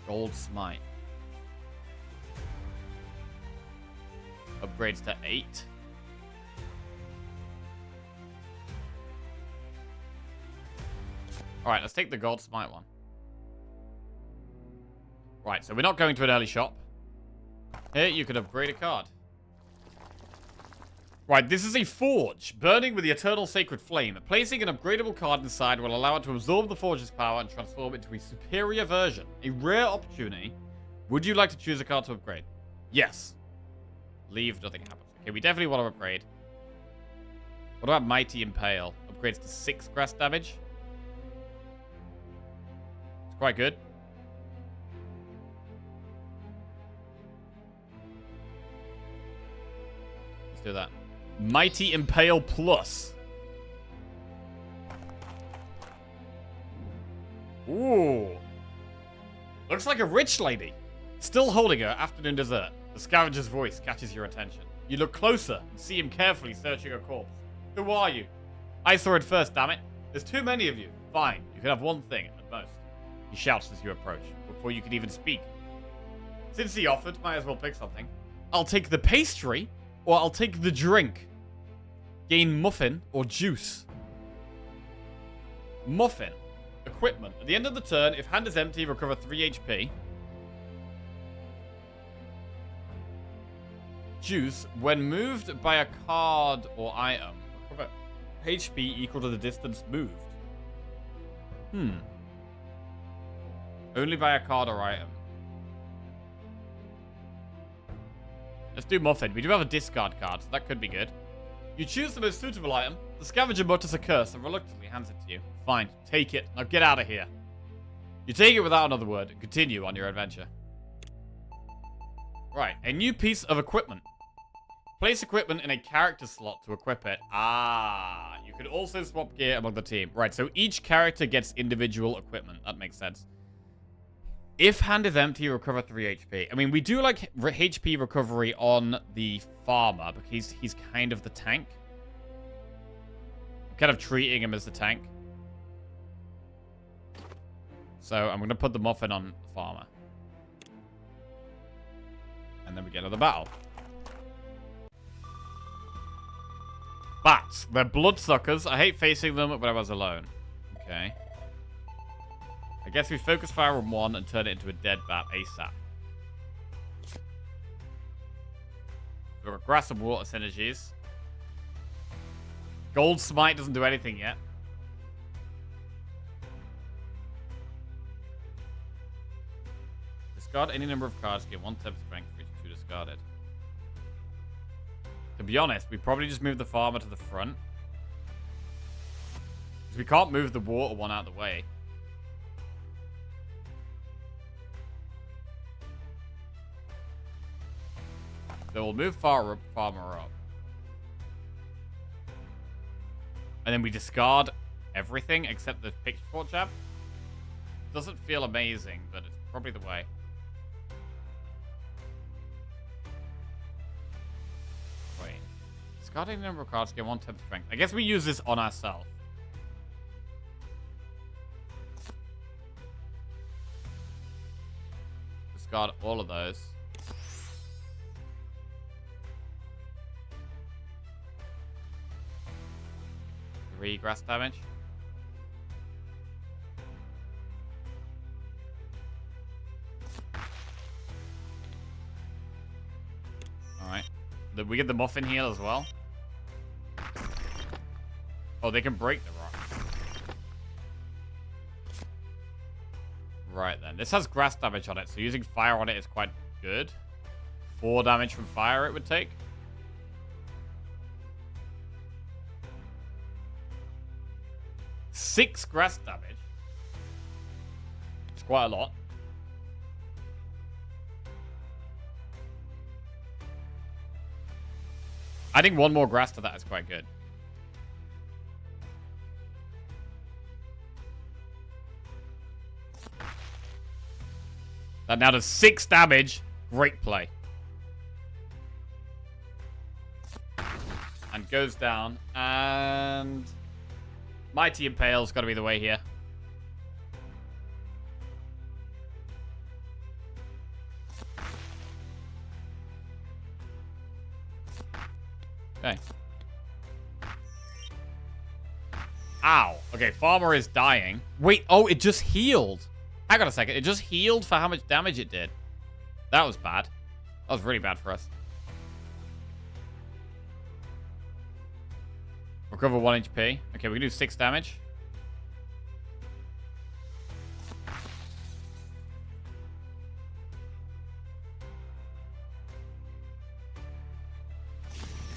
Speaker 1: Gold Smite. Upgrades to 8. Alright, let's take the Gold Smite one. Right, so we're not going to an early shop. Here, you could upgrade a card. Right, this is a Forge, burning with the Eternal Sacred Flame. Placing an upgradable card inside will allow it to absorb the Forge's power and transform it into a superior version. A rare opportunity. Would you like to choose a card to upgrade? Yes. Leave, nothing happens. Okay, we definitely want to upgrade. What about Mighty Impale? Upgrades to 6 grass damage. It's quite good. Let's do that. Mighty Impale Plus. Ooh. Looks like a rich lady. Still holding her afternoon dessert. The scavenger's voice catches your attention. You look closer and see him carefully searching a corpse. Who are you? I saw it first, damn it. There's too many of you. Fine, you can have one thing at most. He shouts as you approach, before you can even speak. Since he offered, might as well pick something. I'll take the pastry, or I'll take the drink. Gain muffin or juice. Muffin. Equipment. At the end of the turn, if hand is empty, recover 3 HP. Juice. When moved by a card or item, recover HP equal to the distance moved. Only by a card or item. Let's do Muffin. We do have a discard card, so that could be good. You choose the most suitable item. The scavenger mutters a curse and reluctantly hands it to you. Fine, take it. Now get out of here. You take it without another word and continue on your adventure. Right, a new piece of equipment. Place equipment in a character slot to equip it. Ah, you could also swap gear among the team. Right, so each character gets individual equipment. That makes sense. If hand is empty, recover 3 HP. I mean, we do like HP recovery on the farmer, because he's kind of the tank. I'm kind of treating him as the tank. So I'm going to put the muffin on the farmer. And then we get into the battle. Bats. They're bloodsuckers. I hate facing them when I was alone. Okay. I guess we focus fire on one and turn it into a dead bat ASAP. We've got grass and water synergies. Gold Smite doesn't do anything yet. Discard any number of cards, get 1 temp strength for each 2 discarded. To be honest, we probably just move the farmer to the front. Because we can't move the water one out of the way. So we'll move farmer up. And then we discard everything except the pitchfork jab. Doesn't feel amazing, but it's probably the way. Wait. Discarding the number of cards, get 1 temp strength. I guess we use this on ourselves. Discard all of those. 3 grass damage. Alright. We get the muffin heal as well. Oh, they can break the rock. Right then. This has grass damage on it, so using fire on it is quite good. 4 damage from fire it would take. Six grass damage. It's quite a lot. Adding 1 more grass to that is quite good. That now does 6 damage. Great play. And goes down. And Mighty Impale's got to be the way here. Okay. Ow. Okay, Farmer is dying. Wait, oh, it just healed. Hang on a second. It just healed for how much damage it did. That was bad. That was really bad for us. Recover 1 HP. Okay, we can do 6 damage.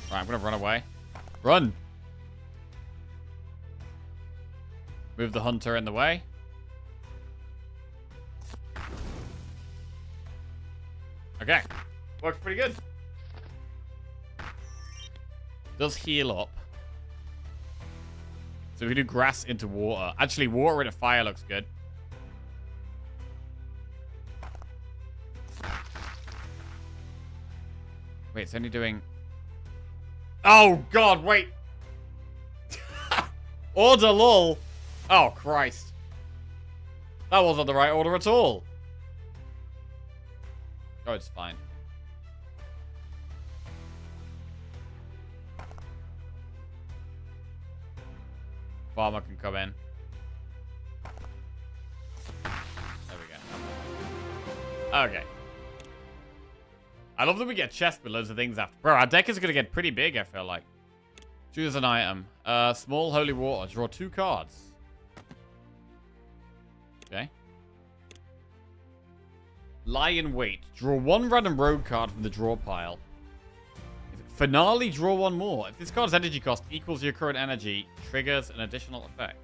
Speaker 1: Right, I'm gonna run away. Run! Move the hunter in the way. Okay. Works pretty good. Does heal up. So we can do grass into water. Actually, water into fire looks good. Wait, it's only doing... Oh, God, wait. Order lull. Oh, Christ. That wasn't the right order at all. Oh, it's fine. Farmer can come in. There we go. Okay. I love that we get chests with loads of things after. Bro, our deck is going to get pretty big, I feel like. Choose an item. Small holy water. Draw 2 cards. Okay. Lie in wait. Draw 1 random rogue card from the draw pile. Finale, draw 1 more. If this card's energy cost equals your current energy, triggers an additional effect.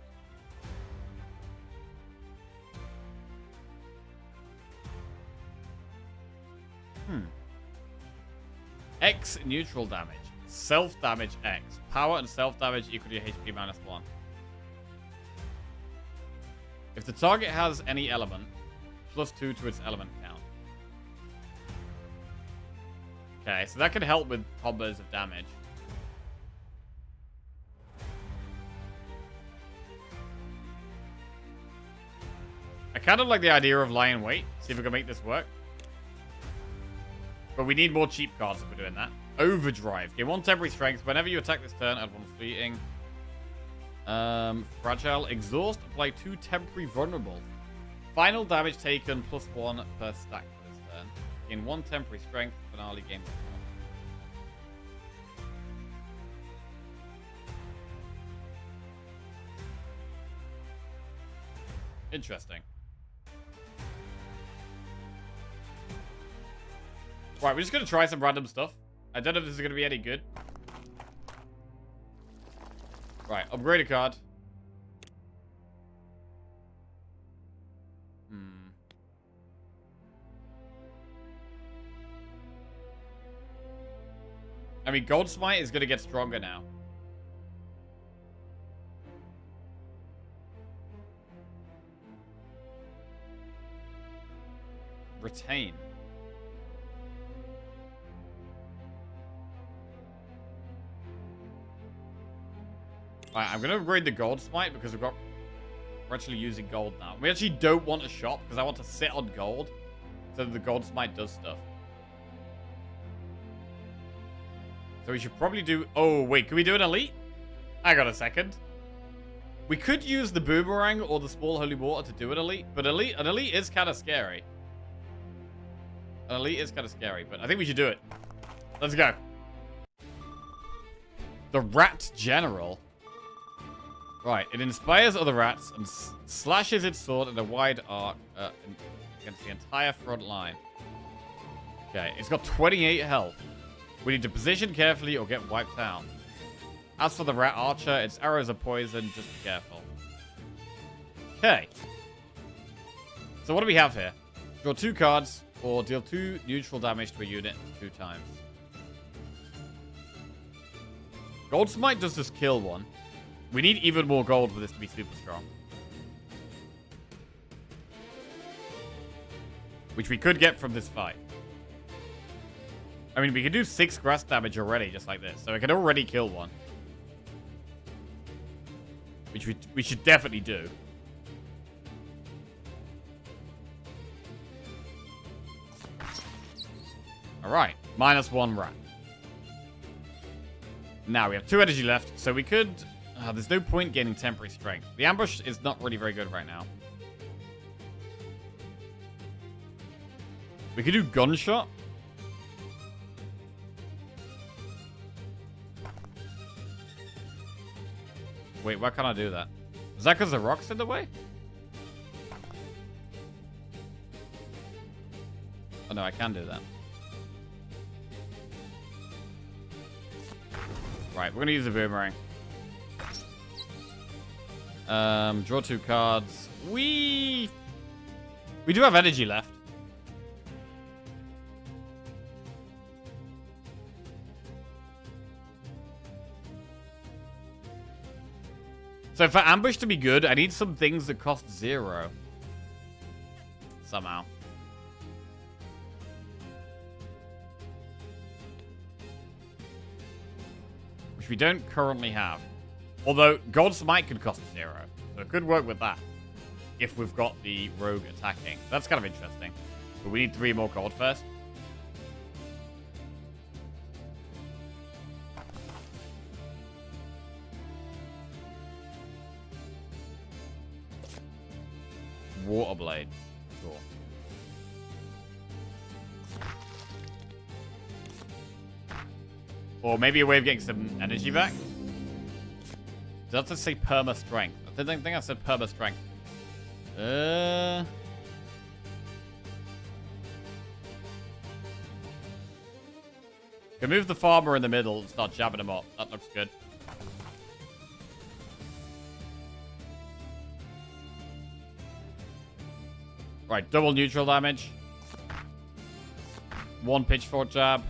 Speaker 1: X neutral damage. Self-damage X. Power and self-damage equal to your HP minus 1. If the target has any element, +2 to its element count. Okay, so that can help with combos of damage. I kind of like the idea of lie in wait. See if we can make this work. But we need more cheap cards if we're doing that. Overdrive. Gain 1 temporary strength. Whenever you attack this turn, add 1 fleeting. Fragile. Exhaust. Apply 2 temporary vulnerable. Final damage taken +1 per stack for this turn. Gain 1 temporary strength. Finale game. Interesting. Right, we're just going to try some random stuff. I don't know if this is going to be any good. Right, upgrade a card. I mean, Gold Smite is going to get stronger now. Retain. Alright, I'm going to upgrade the Gold Smite because we're actually using gold now. We actually don't want a shop because I want to sit on gold so that the Gold Smite does stuff. So we should probably do... Oh, wait. Can we do an elite? Hang on a second. We could use the boomerang or the small holy water to do an elite. But an elite is kind of scary. An elite is kind of scary. But I think we should do it. Let's go. The Rat General. Right. It inspires other rats and slashes its sword in a wide arc against the entire front line. Okay. It's got 28 health. We need to position carefully or get wiped out. As for the Rat Archer, its arrows are poison. Just be careful. Okay. So what do we have here? Draw 2 cards or deal 2 neutral damage to a unit 2 times. Gold Smite does just kill 1. We need even more gold for this to be super strong. which we could get from this fight. I mean, we could do 6 grass damage already, just like this. So we could already kill one. Which we should definitely do. Alright, -1 rat. Now, we have 2 energy left, so we could... there's no point gaining temporary strength. The ambush is not really very good right now. We could do gunshot. Wait, why can't I do that? Is that because the rock's in the way? Oh no, I can do that. Right, we're gonna use the boomerang. Draw 2 cards. We do have energy left. So for ambush to be good, I need some things that cost 0. Somehow. Which we don't currently have. Although, God's Might could cost 0. So it could work with that. If we've got the rogue attacking. That's kind of interesting. But we need 3 more gold first. Water Blade. Sure. Or maybe a way of getting some energy back. Does that say perma strength? I think I said perma strength. Can move the farmer in the middle and start jabbing him up. That looks good. Right, double neutral damage. 1 pitchfork jab.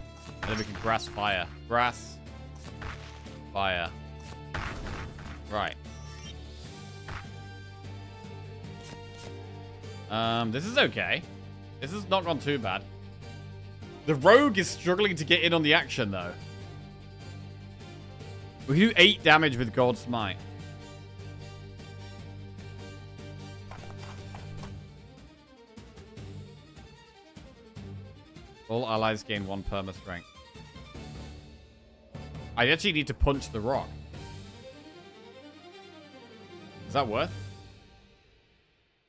Speaker 1: And then we can grass fire. Grass. Fire. Right. This is okay. This has not gone too bad. The rogue is struggling to get in on the action, though. We do 8 damage with God's Smite. All allies gain 1 perma strength. I actually need to punch the rock. Is that worth?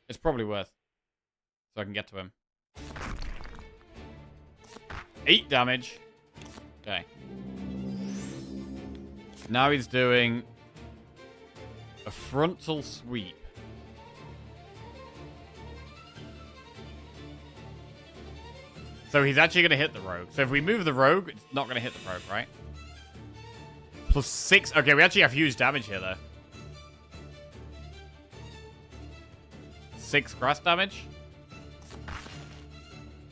Speaker 1: It's probably worth. So I can get to him. 8 damage. Okay. Now he's doing a frontal sweep. So he's actually going to hit the rogue. So if we move the rogue, it's not going to hit the rogue, right? +6. Okay, we actually have huge damage here, though. 6 grass damage.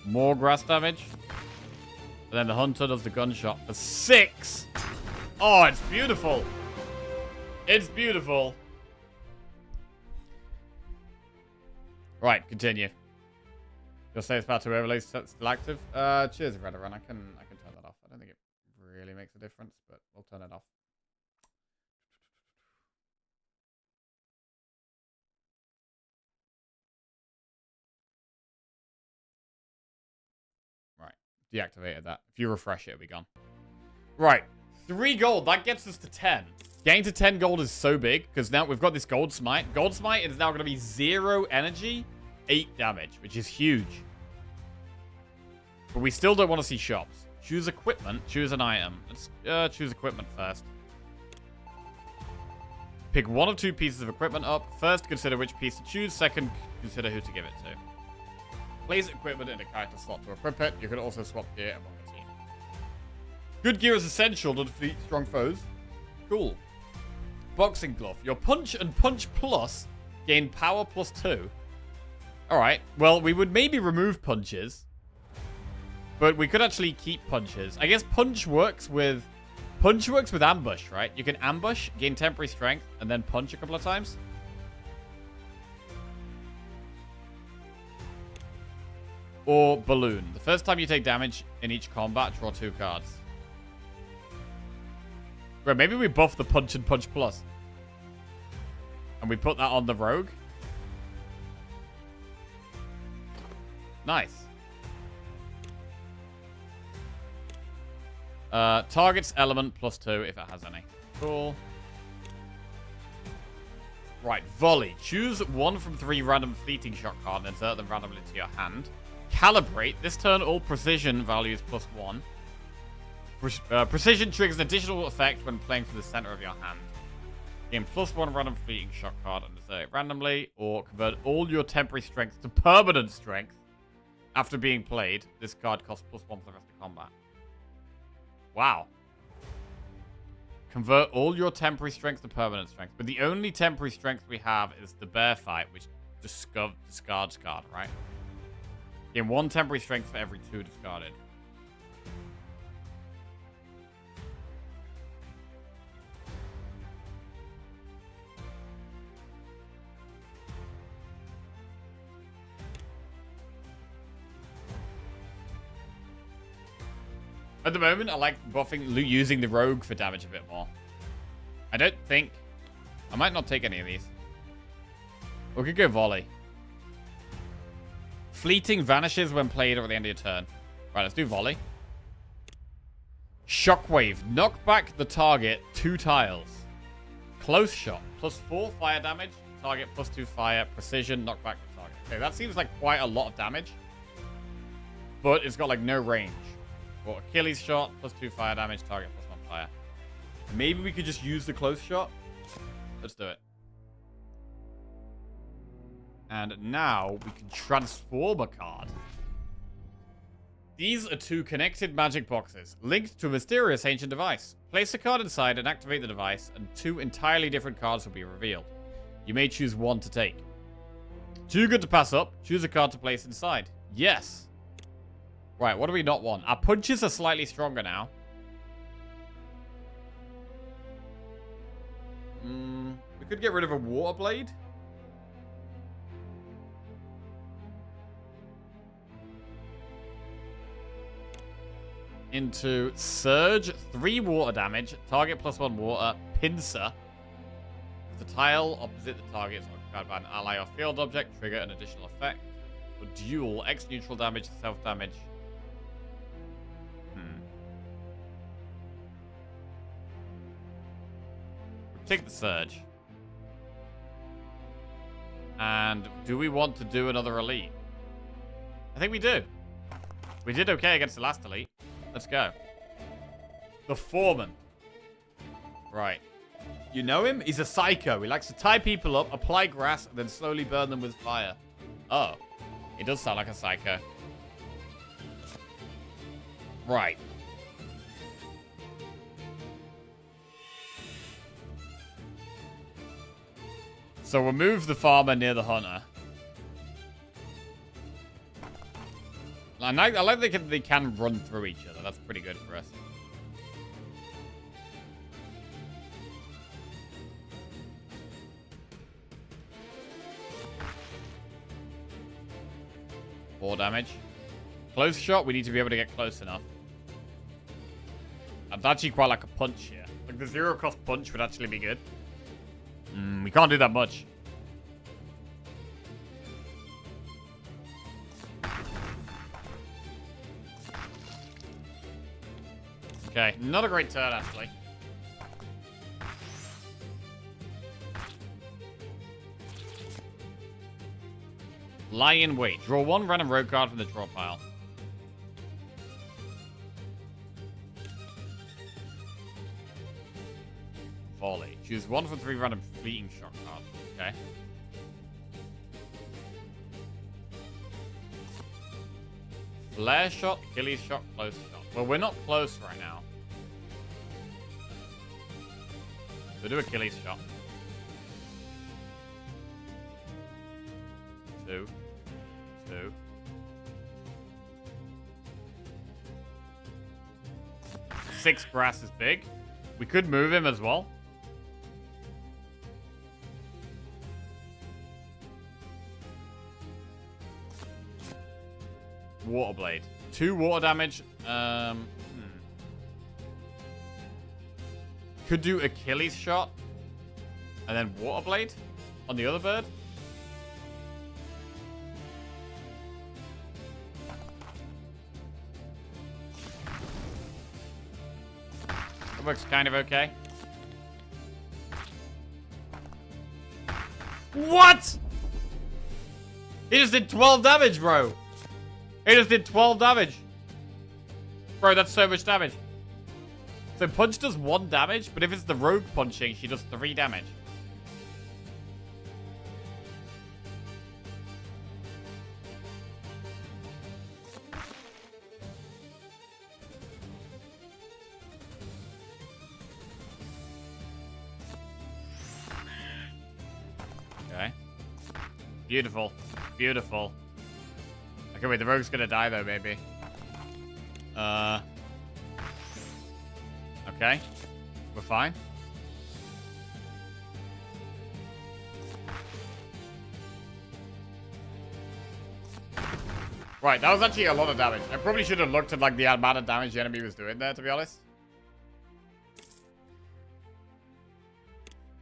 Speaker 1: More grass damage. And then the hunter does the gunshot for 6. Oh, it's beautiful. It's beautiful. Right, continue. You'll say it's about to overlay still active. Cheers, Redderun. I can turn that off. I don't think it really makes a difference, but we'll turn it off. Right, deactivated that. If you refresh it, it'll be gone. Right, 3 gold. That gets us to 10. Getting to 10 gold is so big because now we've got this gold smite. Gold smite is now going to be 0 energy, 8 damage, which is huge. But we still don't want to see shops. Choose equipment. Choose an item. Let's choose equipment first. Pick 1 or 2 pieces of equipment up. First, consider which piece to choose. Second, consider who to give it to. Place equipment in a character slot to equip it. You can also swap gear among the team. Good gear is essential to defeat strong foes. Cool. Boxing glove. Your punch and punch plus gain power +2. Alright. Well, we would maybe remove punches. But we could actually keep punches. I guess punch works with ambush, right? You can ambush, gain temporary strength, and then punch a couple of times. or balloon. The first time you take damage in each combat, draw 2 cards. Right, maybe we buff the punch and punch plus. And we put that on the rogue. Nice. Targets element +2 if it has any. Cool. Right, volley. Choose 1 from 3 random fleeting shot cards and insert them randomly into your hand. Calibrate. This turn, all precision values +1. Precision triggers an additional effect when playing from the center of your hand. Gain +1 random fleeting shot card and insert it randomly, or convert all your temporary strength to permanent strength after being played. This card costs +1 for the rest of combat. Wow. Convert all your temporary strength to permanent strength. But the only temporary strength we have is the bear fight, which discards card, right? Gain 1 temporary strength for every 2 discarded. At the moment, I like using the rogue for damage a bit more. I don't think... I might not take any of these. We could go volley. Fleeting vanishes when played or at the end of your turn. Right, let's do volley. Shockwave. Knock back the target 2 tiles. Close shot. +4 fire damage. Target +2 fire. Precision. Knock back the target. Okay, that seems like quite a lot of damage. But it's got like no range. Or Achilles shot, +2 fire damage, target +1 fire. Maybe we could just use the close shot. Let's do it. And now we can transform a card. These are 2 connected magic boxes, linked to a mysterious ancient device. Place a card inside and activate the device, and 2 entirely different cards will be revealed. You may choose 1 to take. Too good to pass up. Choose a card to place inside. Yes. Right, what do we not want? Our punches are slightly stronger now. We could get rid of a water blade. Into surge, 3 water damage, target +1 water, pincer. If the tile opposite the target is occupied by an ally or field object, trigger an additional effect. For duel, X neutral damage, self damage. Take the surge. And do we want to do another elite? I think we do. We did okay against the last elite. Let's go. The foreman. Right. You know him? He's a psycho. He likes to tie people up, apply grass, and then slowly burn them with fire. Oh. He does sound like a psycho. Right. So we'll move the farmer near the hunter. I like they can run through each other. That's pretty good for us. More damage. Close shot, we need to be able to get close enough. I'd actually quite like a punch here. Like the 0-cost punch would actually be good. We can't do that much. Okay, not a great turn, actually. Lie in wait. Draw 1 random rogue card from the draw pile. Volley. Choose 1 from 3 random fleeting shot cards. Okay. Flare shot, Achilles shot, close shot. Well, we're not close right now. So do Achilles shot. 2. 2. 6 grass is big. We could move him as well. Water Blade. 2 water damage. Could do Achilles shot. And then Water Blade on the other bird. That works kind of okay. What? He just did 12 damage, bro. He just did 12 damage. Bro, that's so much damage. So punch does 1 damage, but if it's the rogue punching, she does 3 damage. Okay. Beautiful. Beautiful. Okay, wait, the rogue's gonna die though, maybe. Okay. We're fine. Right, that was actually a lot of damage. I probably should have looked at like the amount of damage the enemy was doing there, to be honest.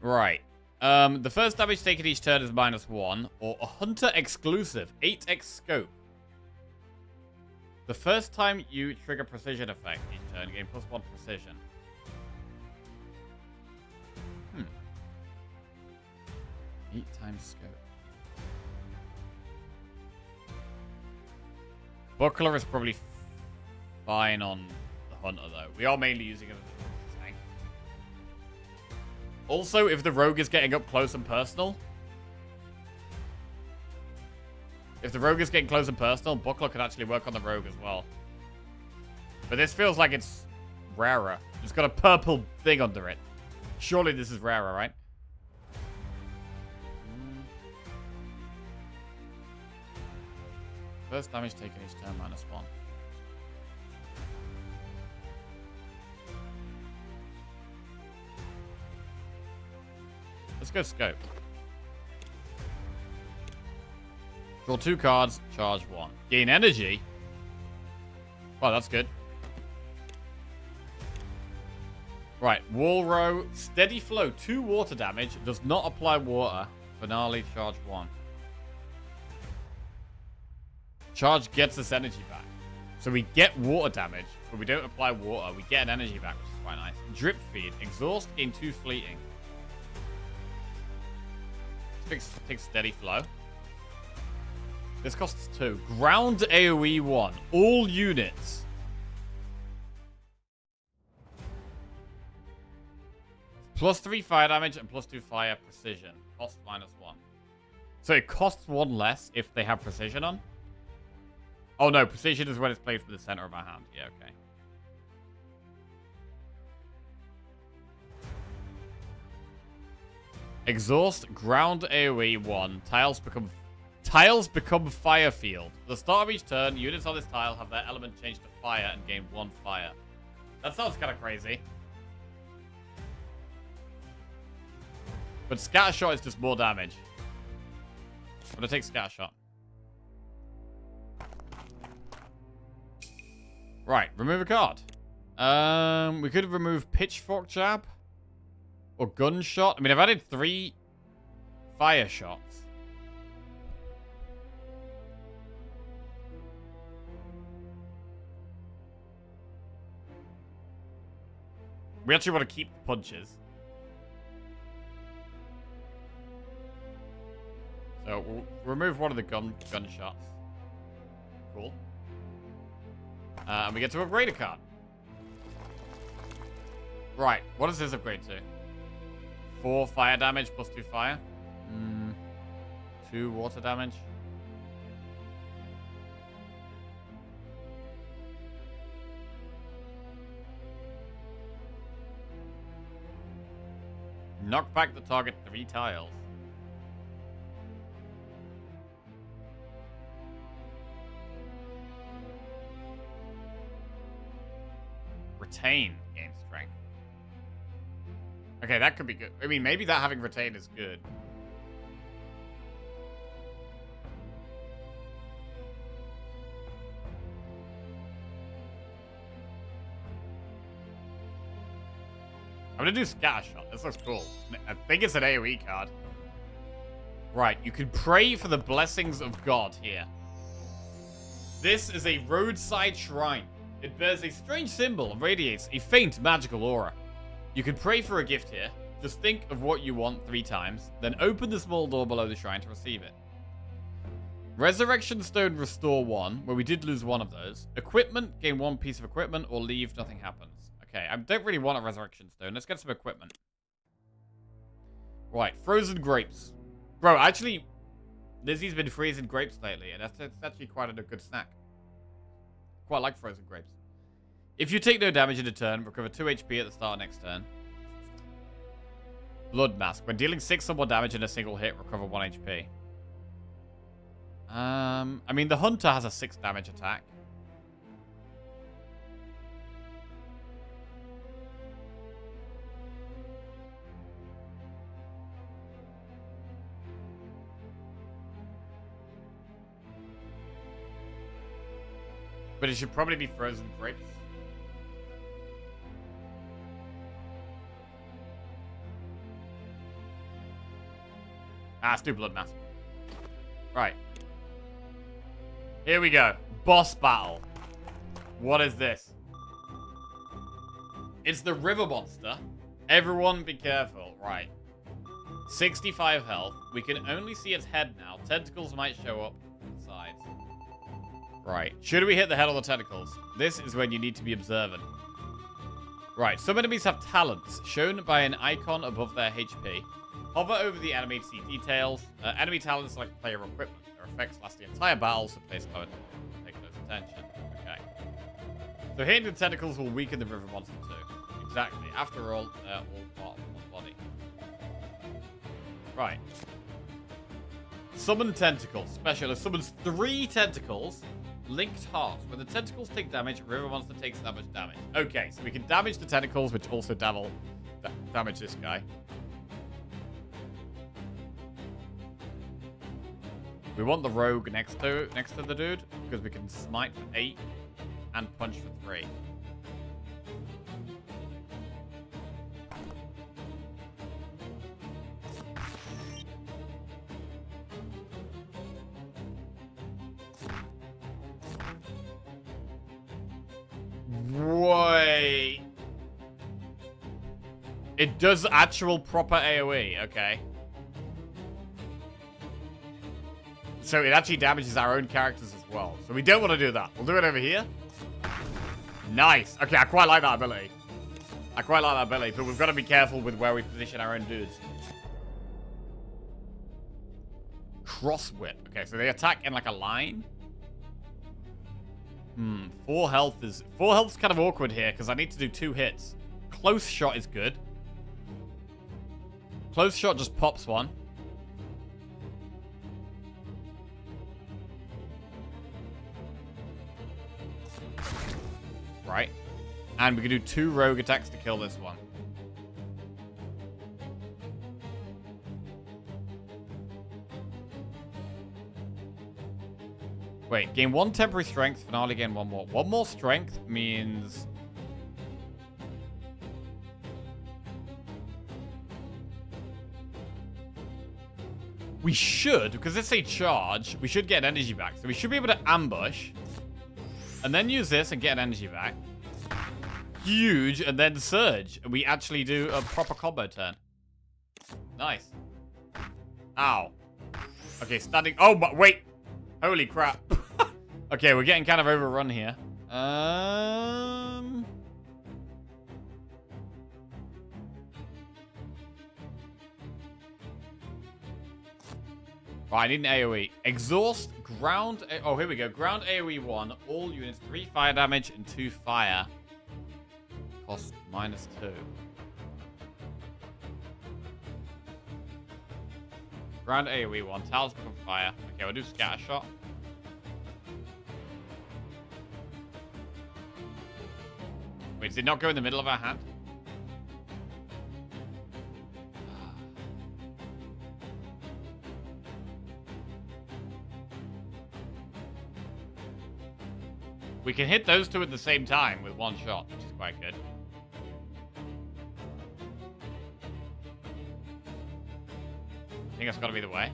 Speaker 1: Right. The first damage taken each turn is -1, or a hunter exclusive, 8x scope. The first time you trigger precision effect each turn, gain +1 precision. 8 times scope. Buckler is probably fine on the hunter, though. We are mainly using it as a tank. Also, if the rogue is getting up close and personal... If the rogue is getting close and personal, Buckler could actually work on the rogue as well. But this feels like it's rarer. It's got a purple thing under it. Surely this is rarer, right? First damage taken each turn, -1. Let's go scope. Draw 2 cards, charge 1. Gain energy. Oh, that's good. Right, wall row, steady flow, 2 water damage, does not apply water. Finale, charge 1. Charge gets us energy back. So we get water damage, but we don't apply water. We get an energy back, which is quite nice. Drip feed. Exhaust, gain 2 fleeting. Take steady flow. This costs 2. Ground AoE 1. All units. +3 fire damage and +2 fire precision. Cost -1. So it costs 1 less if they have precision on. Oh no, precision is when it's played from the center of my hand. Yeah, okay. Exhaust, ground AoE 1. Tiles become fire field. At the start of each turn, units on this tile have their element changed to fire and gain 1 fire. That sounds kind of crazy. But scatter shot is just more damage. I'm gonna take scatter shot. Right, remove a card. We could remove pitchfork jab or gunshot. I mean, I've added 3 fire shots. We actually want to keep punches. So we'll remove one of the gunshots. Cool. And we get to upgrade a card. Right, what does this upgrade to? 4 fire damage +2 fire. 2 water damage. Knock back the target 3 tiles. Retain game strength. Okay, that could be good. I mean, maybe that having retain is good. gonna do Scatter Shot. This looks cool. I think it's an AoE card. Right, you can pray for the blessings of God here. This is a roadside shrine. It bears a strange symbol and radiates a faint magical aura. You can pray for a gift here. Just think of what you want 3 times, then open the small door below the shrine to receive it. Resurrection Stone restore 1, where we did lose 1 of those. Equipment, gain 1 piece of equipment, or leave, nothing happens. Okay, I don't really want a Resurrection Stone. Let's get some equipment. Right, frozen grapes. Bro, actually, Lizzie's been freezing grapes lately, and that's actually quite a good snack. Quite like frozen grapes. If you take no damage in a turn, recover 2 HP at the start of next turn. Blood Mask. When dealing 6 or more damage in a single hit, recover 1 HP. I mean, the Hunter has a 6 damage attack. But it should probably be frozen grapes. Let's do Blood Mask. Right. Here we go. Boss battle. What is this? It's the river monster. Everyone be careful. Right. 65 health. We can only see its head now. Tentacles might show up on the sides. Right. Should we hit the head or the tentacles? This is when you need to be observant. Right. Some enemies have talents, shown by an icon above their HP. Hover over the enemy to see details. Enemy talents like player equipment. Their effects last the entire battle, so please take close attention. Okay. So hitting the tentacles will weaken the river monster too. Exactly. After all, they're all part of one body. Right. Summon tentacles. Specialist summons 3 tentacles. Linked heart. When the tentacles take damage, river monster takes that much damage. Okay, so we can damage the tentacles, which also damage this guy. We want the rogue next to the dude, because we can smite for 8 and punch for 3. Wait. It does actual proper AoE, okay. So it actually damages our own characters as well. So we don't want to do that. We'll do it over here. Nice. Okay, I quite like that ability. But we've got to be careful with where we position our own dudes. Cross whip. Okay, so they attack in like a line. 4 health is kind of awkward here because I need to do 2 hits. Close shot is good. Close shot just pops 1. Right. And we can do 2 rogue attacks to kill this one. Wait, gain 1 temporary strength, finale gain 1 more. 1 more strength means... We should, because it's a charge, we should get energy back. So we should be able to ambush. And then use this and get an energy back. Huge, and then surge. And we actually do a proper combo turn. Nice. Ow. Okay, standing... Oh, but wait. Holy crap. Okay, we're getting kind of overrun here. Right, I need an AoE. Exhaust, ground... Oh, here we go. Ground AoE 1. All units, 3 fire damage and 2 fire. Cost -2. Ground AoE 1. Towers become fire. Okay, we'll do Scatter Shot. Wait, did it not go in the middle of our hand? We can hit those 2 at the same time with 1 shot, which is quite good. think that's got to be the way.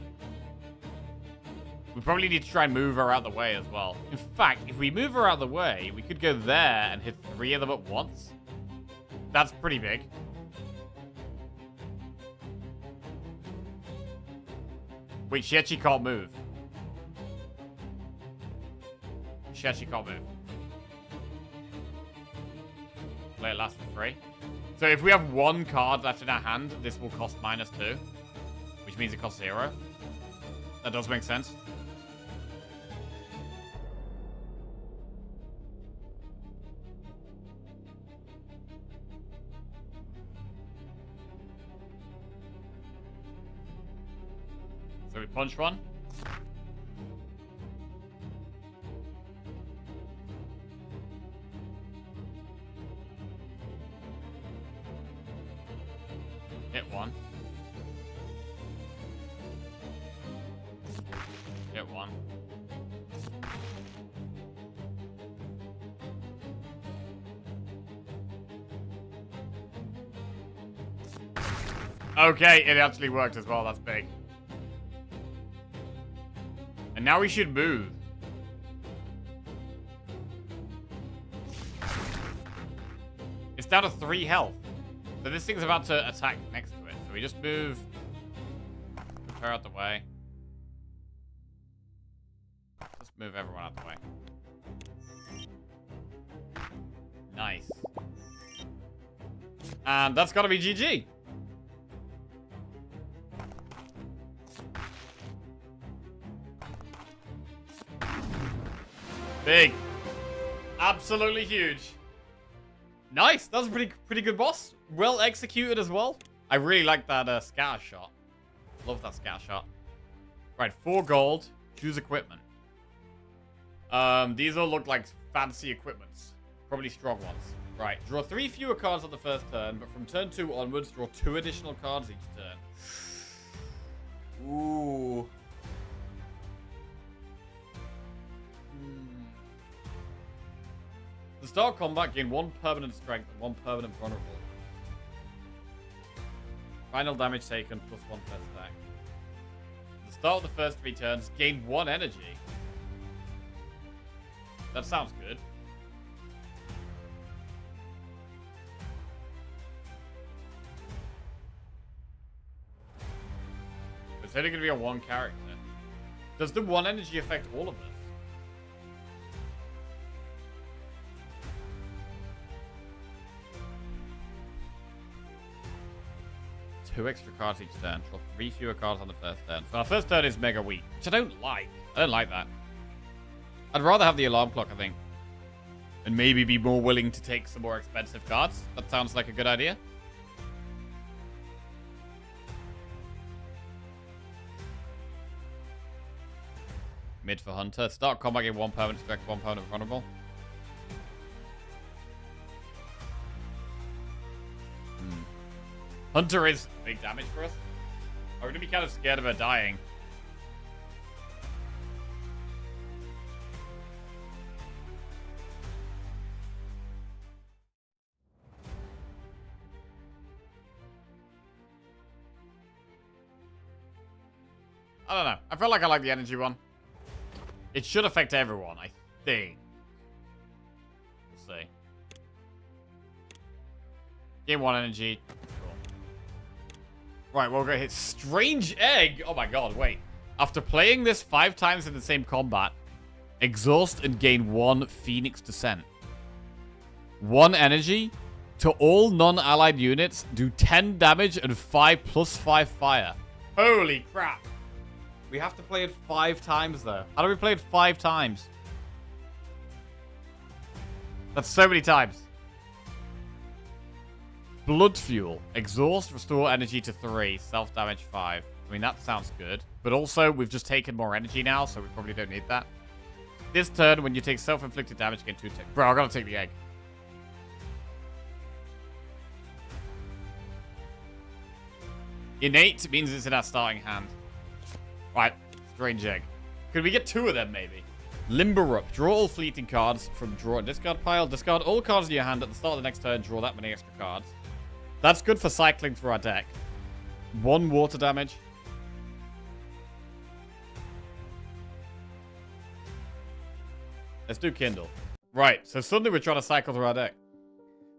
Speaker 1: We probably need to try and move her out the way as well. In fact, if we move her out the way, we could go there and hit 3 of them at once. That's pretty big. Wait, she actually can't move. She actually can't move. Play it last for free. So if we have 1 card left in our hand, this will cost -2. Which means it costs 0. That does make sense. So we punch 1. Hit 1. Hit 1. Okay, it actually worked as well. That's big. And now we should move. It's down to 3 health. So this thing's about to attack next to it. So we just move her out the way. Let's move everyone out the way. Nice. And that's got to be GG. Big. Absolutely huge. Nice. That was a pretty good boss. Well executed as well. I really like that scatter shot. Love that scatter shot. Right, 4 gold. Choose equipment. These all look like fancy equipments. Probably strong ones. Right, draw 3 fewer cards on the first turn, but from turn 2 onwards, draw 2 additional cards each turn. Ooh. To start combat, gain 1 permanent strength and 1 permanent vulnerable. Final damage taken plus 1 per stack. At the start of the first 3 turns, gain 1 energy. That sounds good. It's only going to be on 1 character. Does the 1 energy affect all of us? Two extra cards each turn. Draw 3 fewer cards on the first turn. So our first turn is mega weak, which I don't like. I don't like that. I'd rather have the alarm clock, I think. And maybe be more willing to take some more expensive cards. That sounds like a good idea. Mid for Hunter. Start combat, get 1 permanent strength, 1 permanent vulnerable. Hunter is big damage for us. I'm going to be kind of scared of her dying. I don't know. I feel like I like the energy one. It should affect everyone, I think. We'll see. Gain 1 energy. Right, we'll go hit Strange Egg. Oh my god, wait. After playing this 5 times in the same combat, exhaust and gain 1 Phoenix Descent. 1 energy to all non-allied units. Do 10 damage and 5 plus 5 fire. Holy crap. We have to play it 5 times, though. How do we play it 5 times? That's so many times. Blood Fuel. Exhaust, restore energy to 3. Self-damage 5. I mean, that sounds good. But also, we've just taken more energy now, so we probably don't need that. This turn, when you take self-inflicted damage, get 2 ticks. Bro, I gotta take the egg. Innate means it's in our starting hand. Right, Strange Egg. Could we get 2 of them, maybe? Limber Up. Draw all fleeting cards from draw and discard pile. Discard all cards in your hand at the start of the next turn. Draw that many extra cards. That's good for cycling through our deck. 1 water damage. Let's do Kindle. Right, so suddenly we're trying to cycle through our deck.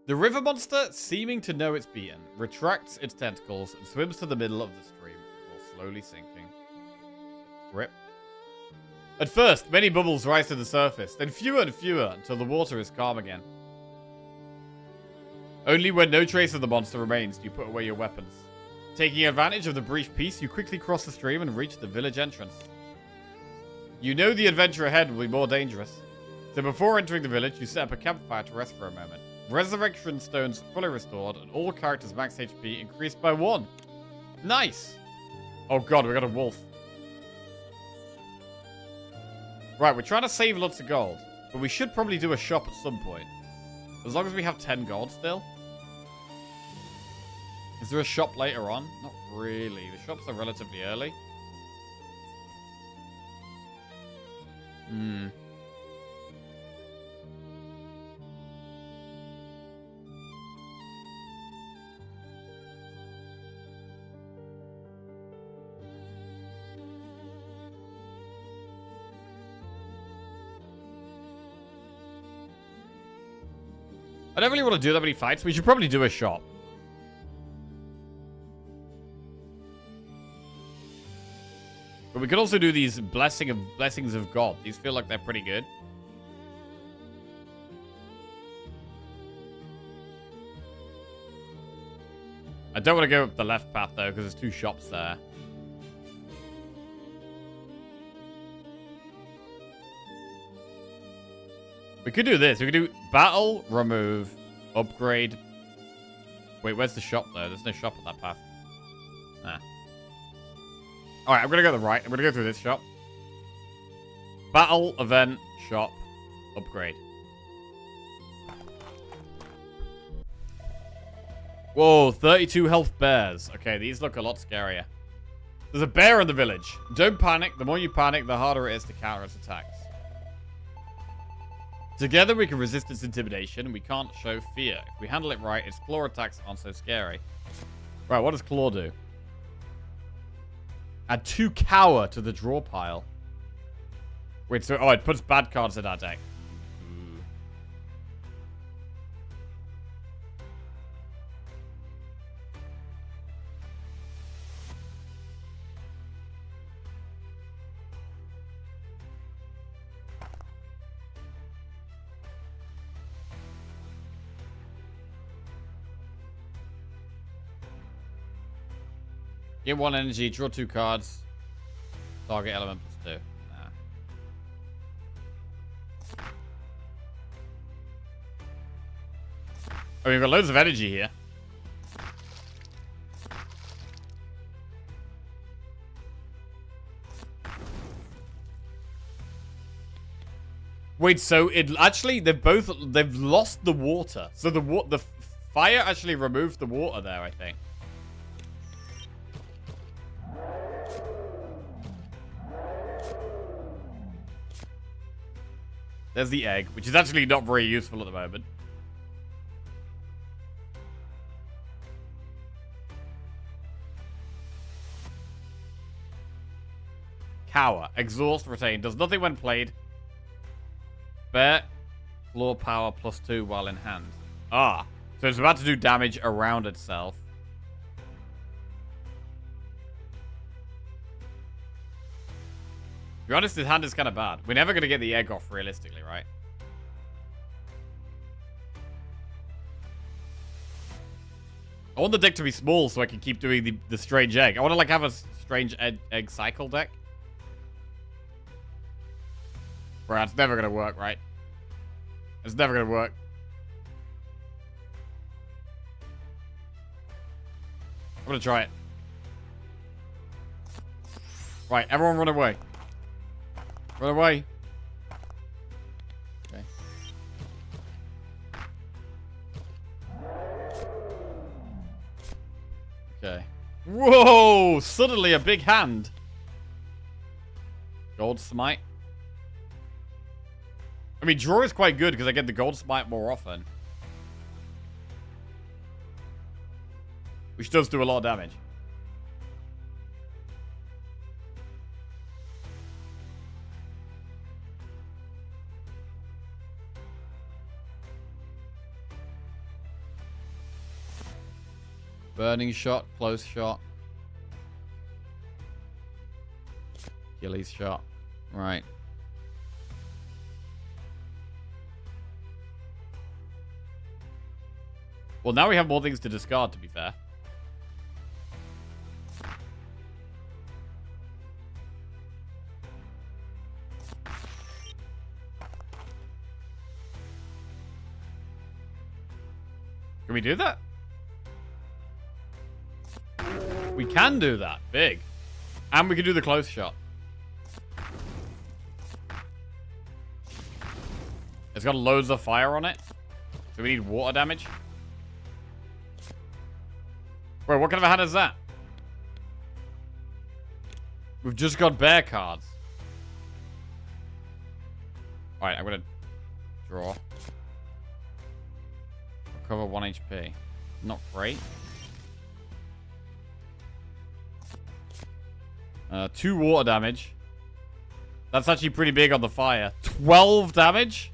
Speaker 1: The river monster, seeming to know it's beaten, retracts its tentacles and swims to the middle of the stream before slowly sinking. Rip. At first, many bubbles rise to the surface, then fewer and fewer until the water is calm again. Only when no trace of the monster remains do you put away your weapons. Taking advantage of the brief peace, you quickly cross the stream and reach the village entrance. You know the adventure ahead will be more dangerous. So before entering the village, you set up a campfire to rest for a moment. Resurrection stones fully restored, and all characters' max HP increased by 1. Nice! Oh god, we got a wolf. Right, we're trying to save lots of gold. But we should probably do a shop at some point. As long as we have 10 gold still. Is there a shop later on? Not really. The shops are relatively early. I don't really want to do that many fights. We should probably do a shop. But we could also do these blessings of God. These feel like they're pretty good. I don't want to go up the left path though, because there's 2 shops there. We could do this. We could do battle, remove, upgrade. Wait, where's the shop though? There's no shop on that path. Nah. Alright, I'm going to go to the right. I'm going to go through this shop. Battle, event, shop, upgrade. Whoa, 32 health bears. Okay, these look a lot scarier. There's a bear in the village. Don't panic. The more you panic, the harder it is to counter its attacks. Together, we can resist its intimidation, and we can't show fear. If we handle it right, its claw attacks aren't so scary. Right, what does claw do? Add 2 cower to the draw pile. Wait, so... Oh, it puts bad cards in our deck. Get 1 energy, draw 2 cards. Target element +2. Nah. Oh, we've got loads of energy here. Wait, so it actually they've lost the water. So the fire actually removed the water there, I think. There's the egg, which is actually not very useful at the moment. Cower. Exhaust, retain. Does nothing when played. Bear. Claw power +2 while in hand. Ah. So it's about to do damage around itself. To be honest, this hand is kind of bad. We're never going to get the egg off realistically, right? I want the deck to be small so I can keep doing the strange egg. I want to like have a strange egg cycle deck. Bro, it's never going to work, right? It's never going to work. I'm going to try it. Right, everyone run away. Run away. Okay. Okay. Whoa! Suddenly a big hand. Gold smite. I mean, draw is quite good because I get the gold smite more often. Which does do a lot of damage. Burning shot, close shot. Achilles shot. Right. Well, now we have more things to discard, to be fair. Can we do that? We can do that. Big. And we can do the close shot. It's got loads of fire on it. So we need water damage. Bro, what kind of a hand is that? We've just got bear cards. Alright, I'm gonna draw. Recover 1 HP. Not great. 2 water damage. That's actually pretty big on the fire. 12 damage?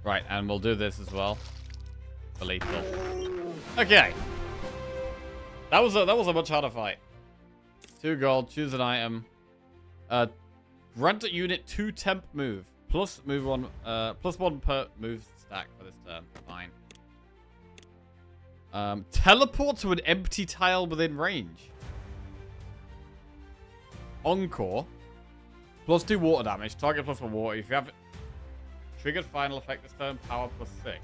Speaker 1: Right, and we'll do this as well. For lethal. Okay. That was a much harder fight. 2 gold, choose an item. Grant a unit 2 temp move. Plus move 1 plus 1 per move stack for this turn. Fine. Teleport to an empty tile within range. Encore. Plus 2 water damage. Target plus 1 water. If you have triggered final effect this turn, power plus 6.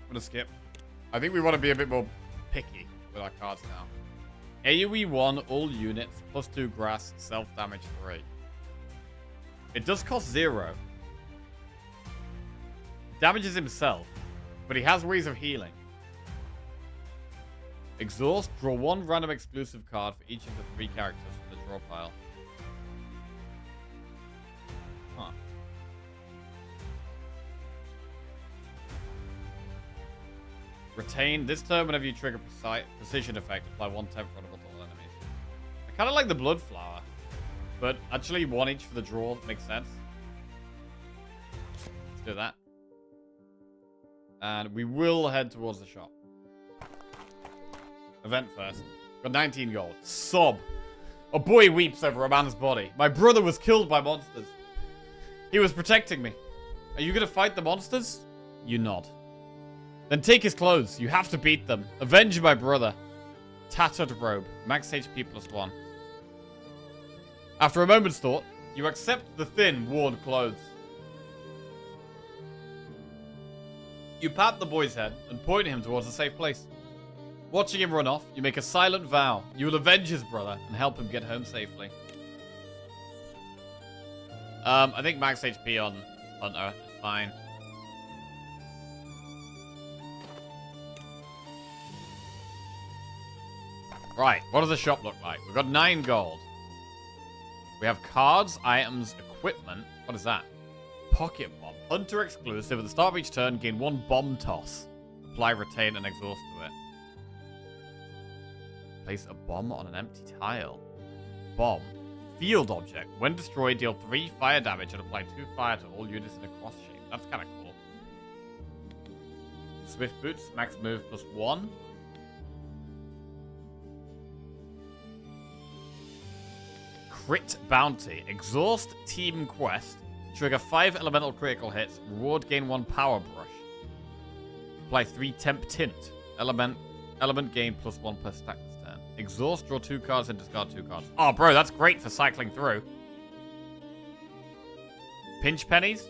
Speaker 1: I'm gonna skip. I think we want to be a bit more picky with our cards now. AoE 1, all units, plus 2 grass, self-damage 3. It does cost 0. Damages himself, but he has ways of healing. Exhaust, draw 1 random exclusive card for each of the 3 characters from the draw pile. Huh. Retain. This turn, whenever you trigger precision effect, apply 1 temp on all enemies. I kind of like the blood flower, but actually 1 each for the draw makes sense. Let's do that. And we will head towards the shop. Event first. Got 19 gold. Sob. A boy weeps over a man's body. My brother was killed by monsters. He was protecting me. Are you going to fight the monsters? You nod. Then take his clothes. You have to beat them. Avenge my brother. Tattered robe. Max HP plus 1. After a moment's thought, you accept the thin, worn clothes. You pat the boy's head and point him towards a safe place. Watching him run off, you make a silent vow. You will avenge his brother and help him get home safely. I think max HP on Hunter is fine. Right, what does the shop look like? We've got 9 gold. We have cards, items, equipment. What is that? Pocket bomb. Hunter exclusive. At the start of each turn, gain 1 bomb toss. Apply, retain, and exhaust to it. Place a bomb on an empty tile. Bomb. Field object. When destroyed, deal 3 fire damage and apply 2 fire to all units in a cross shape. That's kind of cool. Swift boots. Max move plus 1. Crit bounty. Exhaust team quest. Trigger 5 elemental critical hits. Reward, gain 1 power brush. Apply 3 temp tint. Element gain plus 1 per stack this turn. Exhaust, draw 2 cards and discard 2 cards. Oh, bro, that's great for cycling through. Pinch pennies.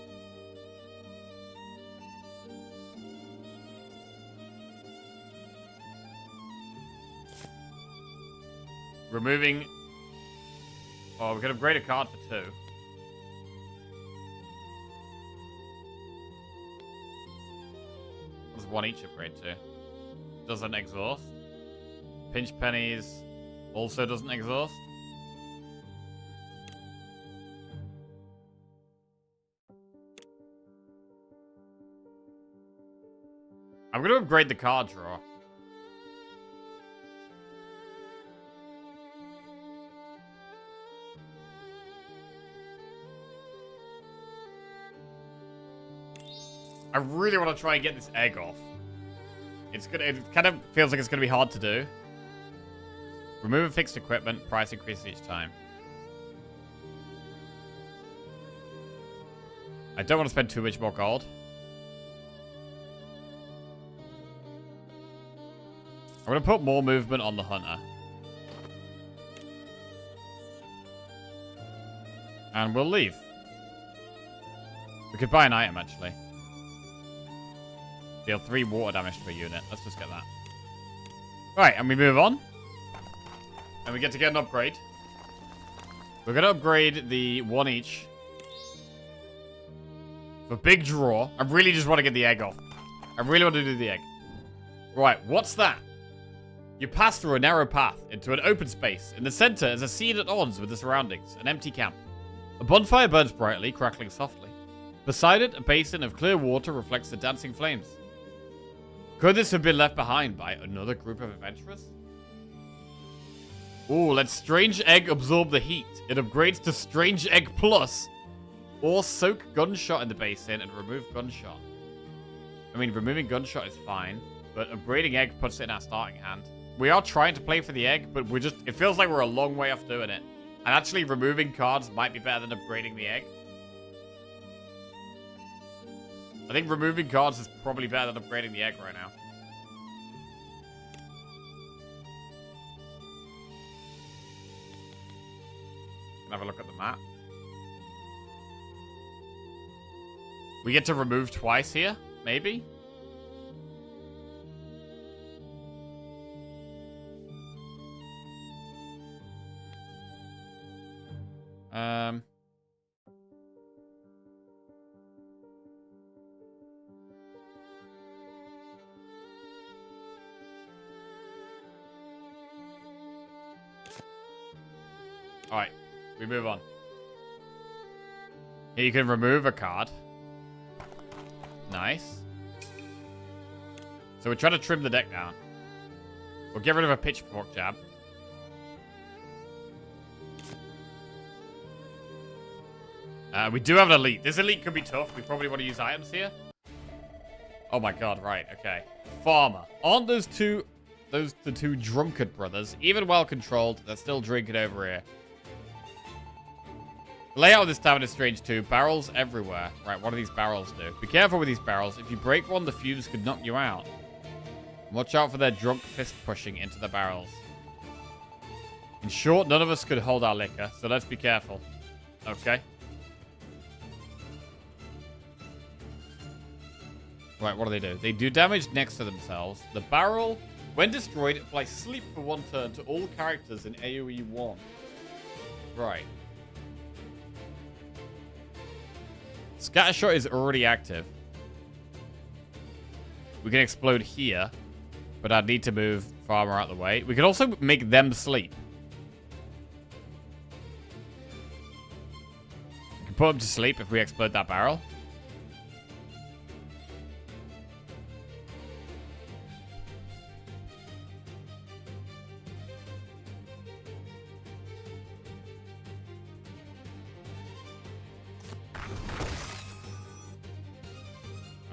Speaker 1: Removing. Oh, we could upgrade a card for 2. What does 1 each upgrade to? Doesn't exhaust. Pinch pennies also doesn't exhaust. I'm going to upgrade the card draw. I really want to try and get this egg off. It kind of feels like it's gonna be hard to do. Remove fixed equipment. Price increases each time. I don't want to spend too much more gold. I'm going to put more movement on the hunter. And we'll leave. We could buy an item, actually. Deal 3 water damage per unit. Let's just get that. Right, and we move on. And we get to get an upgrade. We're going to upgrade the 1 each. For big draw. I really just want to get the egg off. I really want to do the egg. Right, what's that? You pass through a narrow path into an open space. In the center is a scene at odds with the surroundings. An empty camp. A bonfire burns brightly, crackling softly. Beside it, a basin of clear water reflects the dancing flames. Could this have been left behind by another group of adventurers? Ooh, let Strange Egg absorb the heat. It upgrades to Strange Egg Plus. Or soak Gunshot in the basin and remove Gunshot. I mean, removing Gunshot is fine, but upgrading Egg puts it in our starting hand. We are trying to play for the egg, but it feels like we're a long way off doing it. And actually, removing cards might be better than upgrading the egg. I think removing cards is probably better than upgrading the egg right now. Have a look at the map. We get to remove twice here, maybe? Alright, we move on. Here you can remove a card. Nice. So we're trying to trim the deck down. We'll get rid of a pitchfork jab. We do have an elite. This elite could be tough. We probably want to use items here. Oh my god, right, okay. Farmer. Aren't those the two drunkard brothers? Even well controlled, they're still drinking over here. The layout of this tavern is strange too. Barrels everywhere. Right, what do these barrels do? Be careful with these barrels. If you break one, the fumes could knock you out. Watch out for their drunk fist pushing into the barrels. In short, none of us could hold our liquor, so let's be careful. Okay. Right, what do? They do damage next to themselves. The barrel, when destroyed, applies sleep for 1 turn to all characters in AoE 1. Right. Scattershot is already active. We can explode here, but I'd need to move Farmer out of the way. We can also make them sleep. We can put them to sleep if we explode that barrel.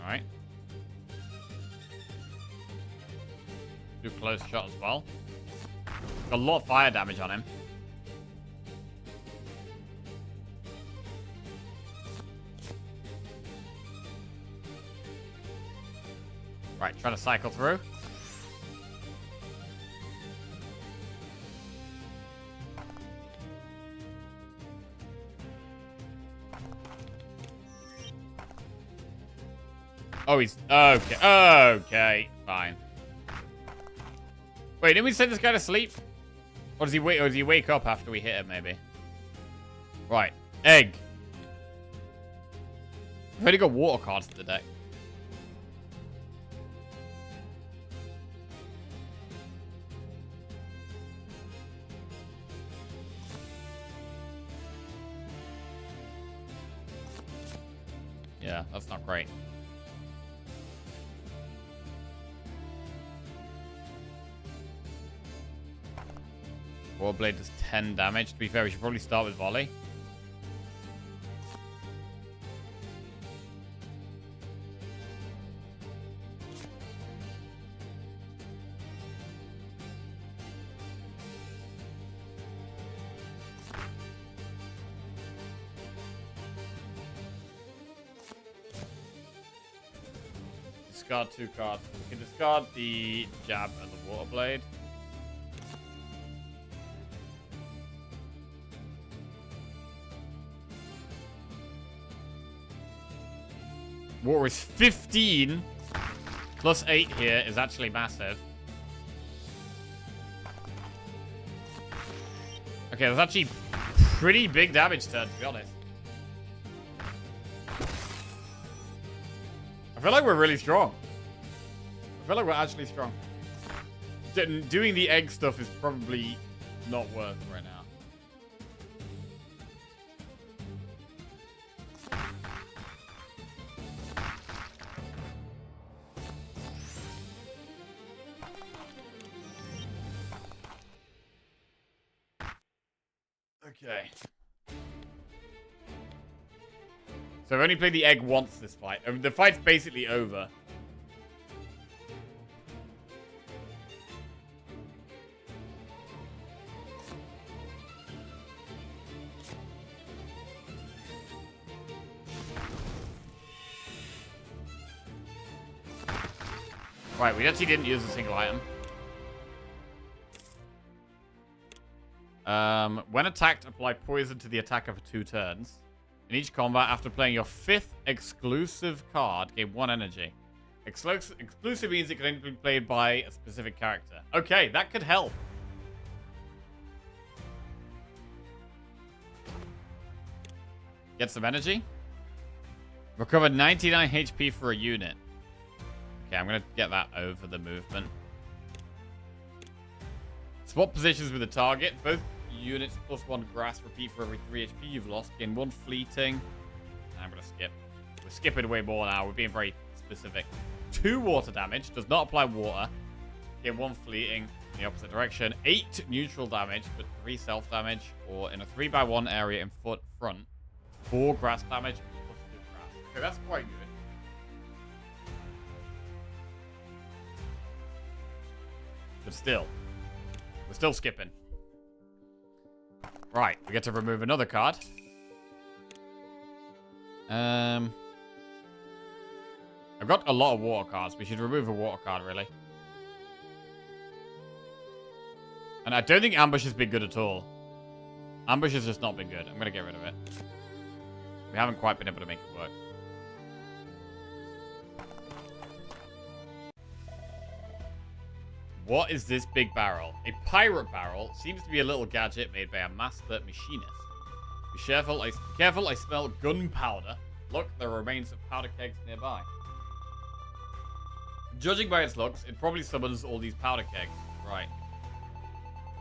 Speaker 1: Alright. Do close shot as well. Got a lot of fire damage on him. Right, trying to cycle through. Oh, he's... Okay. Okay. Fine. Wait, didn't we send this guy to sleep? Or does he wait? Or does he wake up after we hit him, maybe? Right. Egg. I've only got water cards in the deck. Yeah, that's not great. Warblade does 10 damage. To be fair, we should probably start with volley. discard 2 cards. We can discard the jab and the water blade. Water is 15. Plus 8 here is actually massive. Okay, that's actually pretty big damage turn, to be honest. I feel like we're really strong. I feel like we're actually strong. Doing the egg stuff is probably not worth right now. Okay. So I've only played the egg once this fight. I mean, the fight's basically over. Right, we actually didn't use a single item. When attacked, apply poison to the attacker for 2 turns. In each combat, after playing your 5th exclusive card, gain 1 energy. Exclusive means it can only be played by a specific character. Okay, that could help. Get some energy. Recover 99 HP for a unit. Okay, I'm going to get that over the movement. Swap positions with the target. Both units plus 1 grass. Repeat for every 3 HP you've lost. Gain 1 fleeting. I'm going to skip. We're skipping way more now. We're being very specific. 2 water damage. Does not apply water. Gain 1 fleeting in the opposite direction. 8 neutral damage, but 3 self damage. Or in a 3x1 area in front. 4 grass damage. Plus 2 grass. Okay, that's quite good. But still. We're still skipping. Right, we get to remove another card. I've got a lot of water cards. We should remove a water card, really. And I don't think Ambush has been good at all. Ambush has just not been good. I'm going to get rid of it. We haven't quite been able to make it work. What is this big barrel? A pirate barrel seems to be a little gadget made by a master machinist. Be careful, I smell gunpowder. Look, there are remains of powder kegs nearby. Judging by its looks, it probably summons all these powder kegs. Right.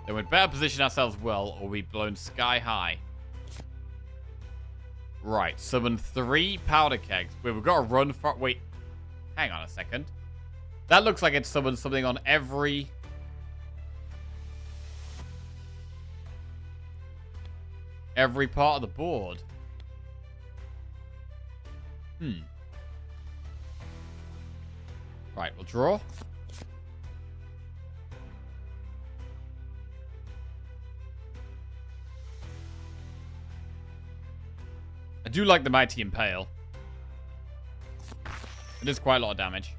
Speaker 1: Then we'd better position ourselves well, or we'll be blown sky high. Right, summon 3 powder kegs. Wait, we've got to run for... Wait, hang on a second. That looks like it summons something on every part of the board. Right, we'll draw. I do like the Mighty Impale. It is quite a lot of damage.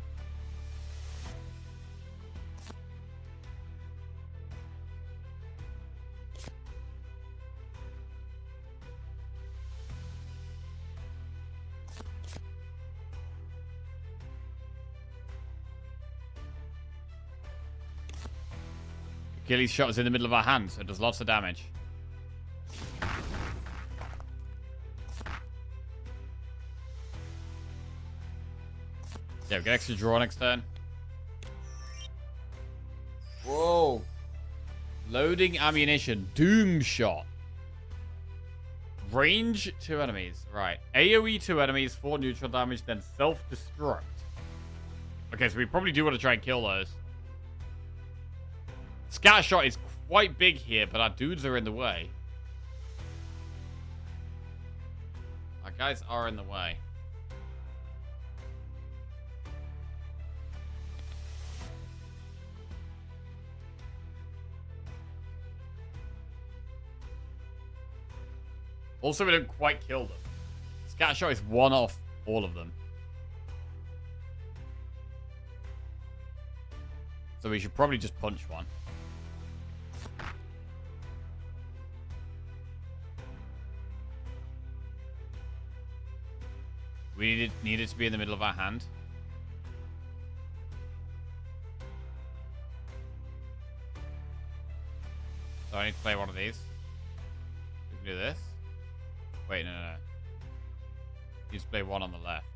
Speaker 1: Achilles shot is in the middle of our hand, so it does lots of damage. Yeah, we get extra draw next turn. Whoa. Loading ammunition. Doom shot. Range 2 enemies. Right. AoE 2 enemies, 4 neutral damage, then self-destruct. Okay, so we probably do want to try and kill those. Scatter shot is quite big here, but our dudes are in the way. Our guys are in the way. Also, we don't quite kill them. Scatter shot is 1 off all of them. So we should probably just punch one. We need it to be in the middle of our hand. So I need to play one of these. We can do this. Wait, no. You just play one on the left.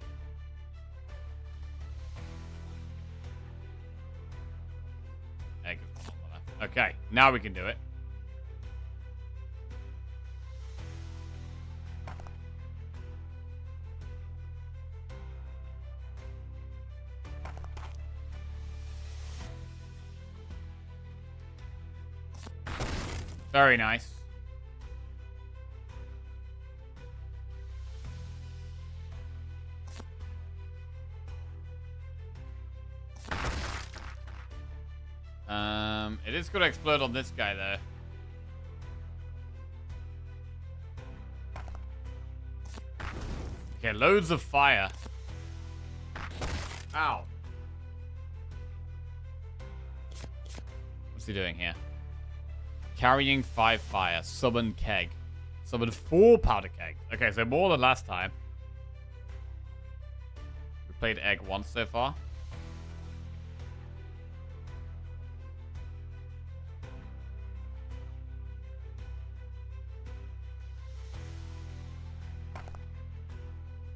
Speaker 1: Egg is one on the left. Okay, now we can do it. Very nice. It is going to explode on this guy, though. Okay, loads of fire. Ow. What's he doing here? Carrying 5 fire. Summon keg. Summon 4 powder kegs. Okay, so more than last time. We played egg once so far.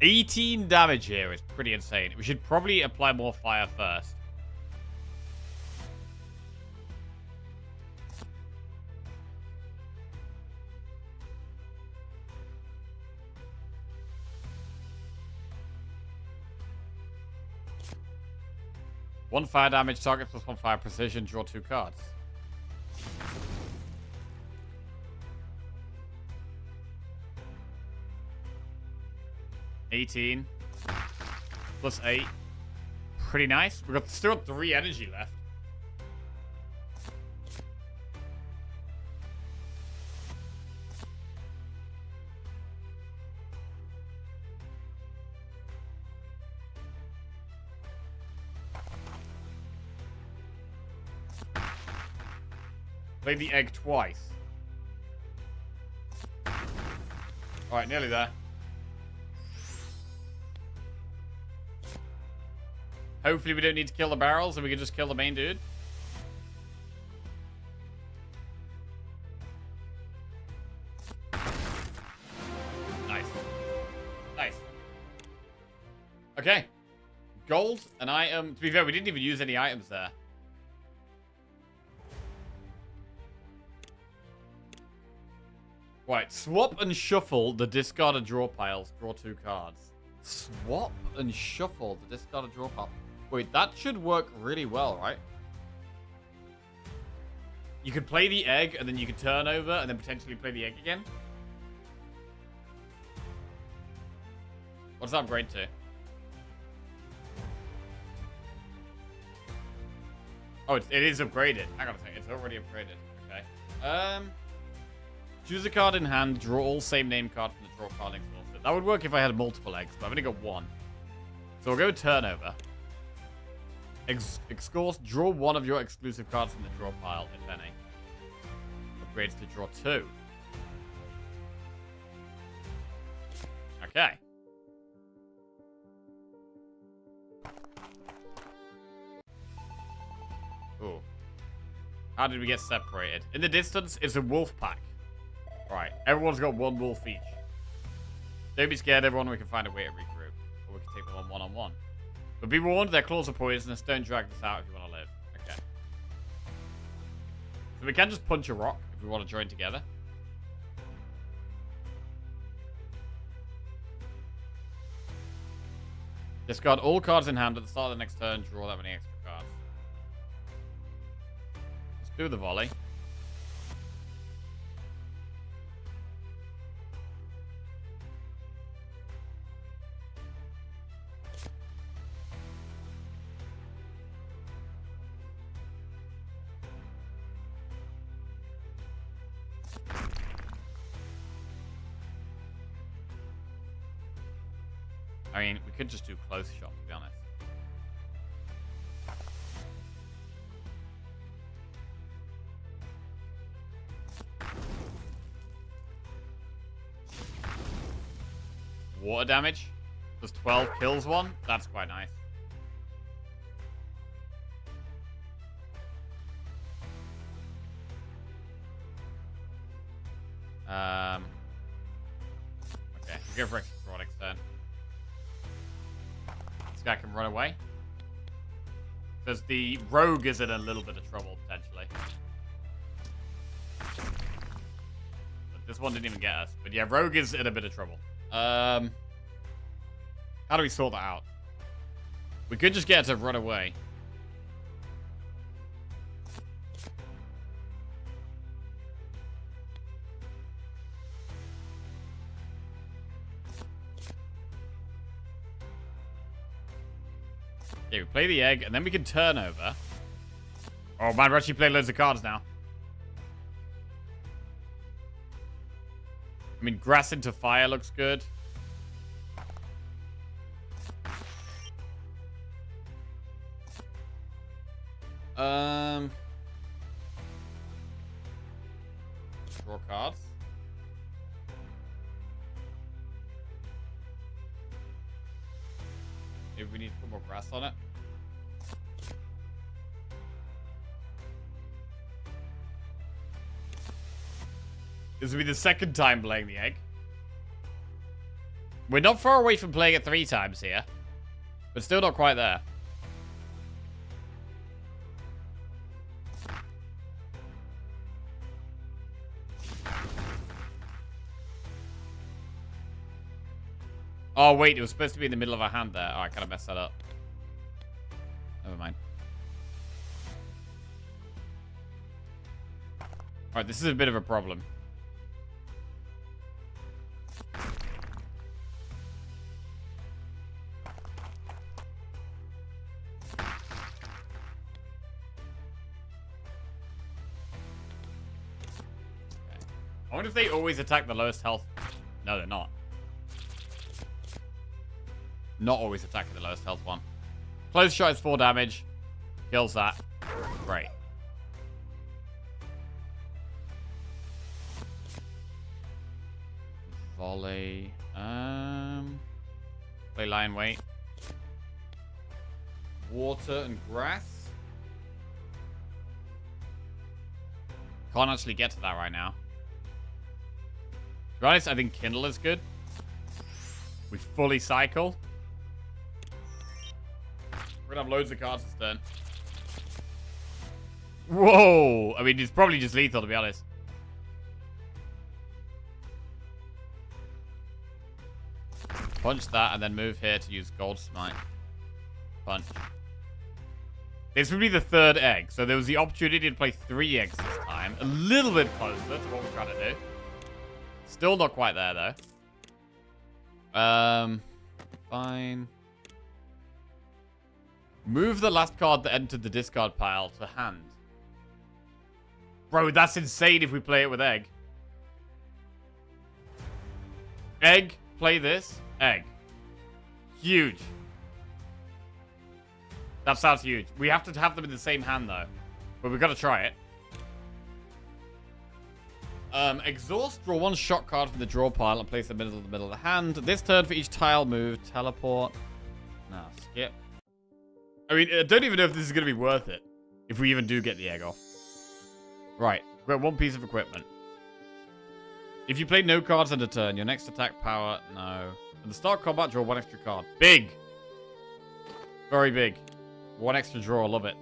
Speaker 1: $18 damage here is pretty insane. We should probably apply more fire first. One fire damage, target plus 1 fire precision, draw 2 cards. $18 plus 8. Pretty nice. We've got still 3 energy left. Played the egg twice. Alright, nearly there. Hopefully we don't need to kill the barrels and we can just kill the main dude. Nice. Nice. Okay. Gold, an item. To be fair, we didn't even use any items there. Right, swap and shuffle the discarded draw piles. Draw 2 cards. Swap and shuffle the discarded draw pile. Wait, that should work really well, right? You could play the egg, and then you could turn over, and then potentially play the egg again. What's that upgrade to? Oh, it is upgraded. Hang on a second. It's already upgraded. Okay. Choose a card in hand. Draw all same name card from the draw card exhausted. That would work if I had multiple eggs, but I've only got 1. So we'll go turnover. Exhaust. Draw 1 of your exclusive cards from the draw pile, if any. Upgrades to draw 2. Okay. Ooh. How did we get separated? In the distance, it's a wolf pack. Right. Everyone's got 1 wolf each. Don't be scared, everyone. We can find a way to regroup. Or we can take them on one-on-one. But be warned, their claws are poisonous. Don't drag this out if you want to live. Okay. So we can just punch a rock if we want to join together. Discard all cards in hand at the start of the next turn. Draw that many extra cards. Let's do the volley. I mean, we could just do close shot, to be honest. water damage. Does 12 kills one. That's quite nice. Okay, we'll go for extra then. This guy can run away. Because the rogue is in a little bit of trouble, potentially. But this one didn't even get us. But yeah, rogue is in a bit of trouble. How do we sort that out? We could just get her to run away. Okay, we play the egg, and then we can turn over. Oh man, we're actually playing loads of cards now. I mean, grass into fire looks good. Draw cards. Maybe we need to put more grass on it. This will be the second time playing the egg. We're not far away from playing it 3 times here. But still not quite there. Oh, wait. It was supposed to be in the middle of a hand there. Oh, I kind of messed that up. Never mind. Alright, this is a bit of a problem. I wonder if they always attack the lowest health. No, they're not. Not always attacking the lowest health one. Close shot is 4 damage. Kills that. Great. Volley. Play lion weight. Water and grass. Can't actually get to that right now. To be honest, I think Kindle is good. We fully cycle. We're gonna have loads of cards this turn. Whoa! I mean, it's probably just lethal, to be honest. Punch that and then move here to use Gold Smite. Punch. This would be the 3rd egg, so there was the opportunity to play 3 eggs this time. A little bit closer to what we're trying to do. Still not quite there, though. Fine. Move the last card that entered the discard pile to hand. Bro, that's insane if we play it with egg. Egg, play this. Egg. Huge. That sounds huge. We have to have them in the same hand, though. But we've got to try it. Exhaust, draw 1 shot card from the draw pile and place it in the middle of the hand. This turn for each tile move, teleport. Nah, skip. I mean, I don't even know if this is going to be worth it. If we even do get the egg off. Right, we got 1 piece of equipment. If you play no cards end a turn, your next attack power, no. At the start of combat, draw 1 extra card. Big! Very big. 1 extra draw, love it.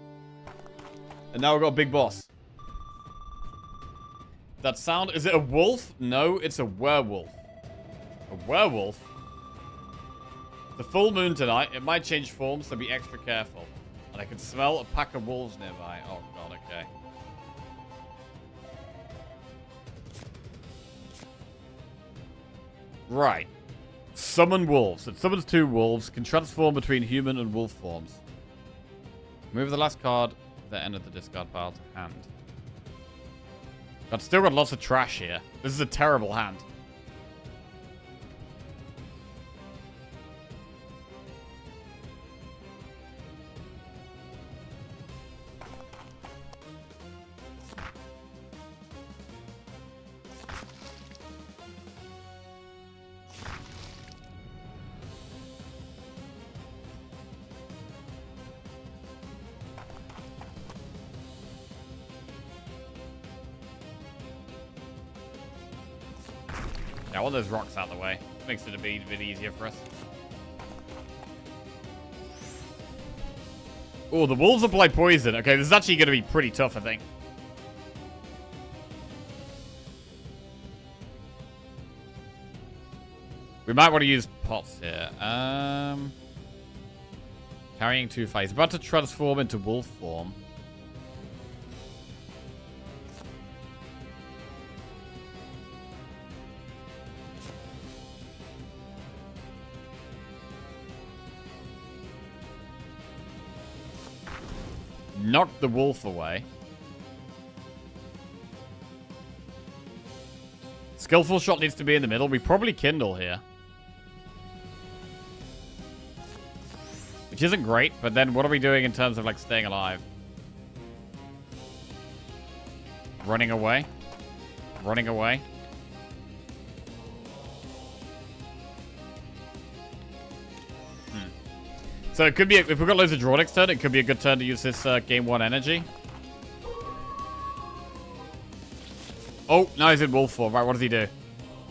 Speaker 1: And now we've got a big boss. That sound, is it a wolf? No, it's a werewolf. A werewolf? The full moon tonight, it might change form, so be extra careful. And I can smell a pack of wolves nearby. Oh god, okay. Right. Summon wolves. It summons 2 wolves, can transform between human and wolf forms. Move the last card at the end of the discard pile to hand. I've still got lots of trash here. This is a terrible hand. Yeah, I want those rocks out of the way. Makes it a bit easier for us. Oh, the wolves apply poison. Okay, this is actually going to be pretty tough, I think. We might want to use pots here. Carrying 2 fights. About to transform into wolf form. Knock the wolf away. Skillful shot needs to be in the middle. We probably kindle here. Which isn't great, but then what are we doing in terms of, like, staying alive? Running away? Running away? So it could be, if we've got loads of draw next turn, it could be a good turn to use this game 1 energy. Oh, now he's in wolf form. Right, what does he do?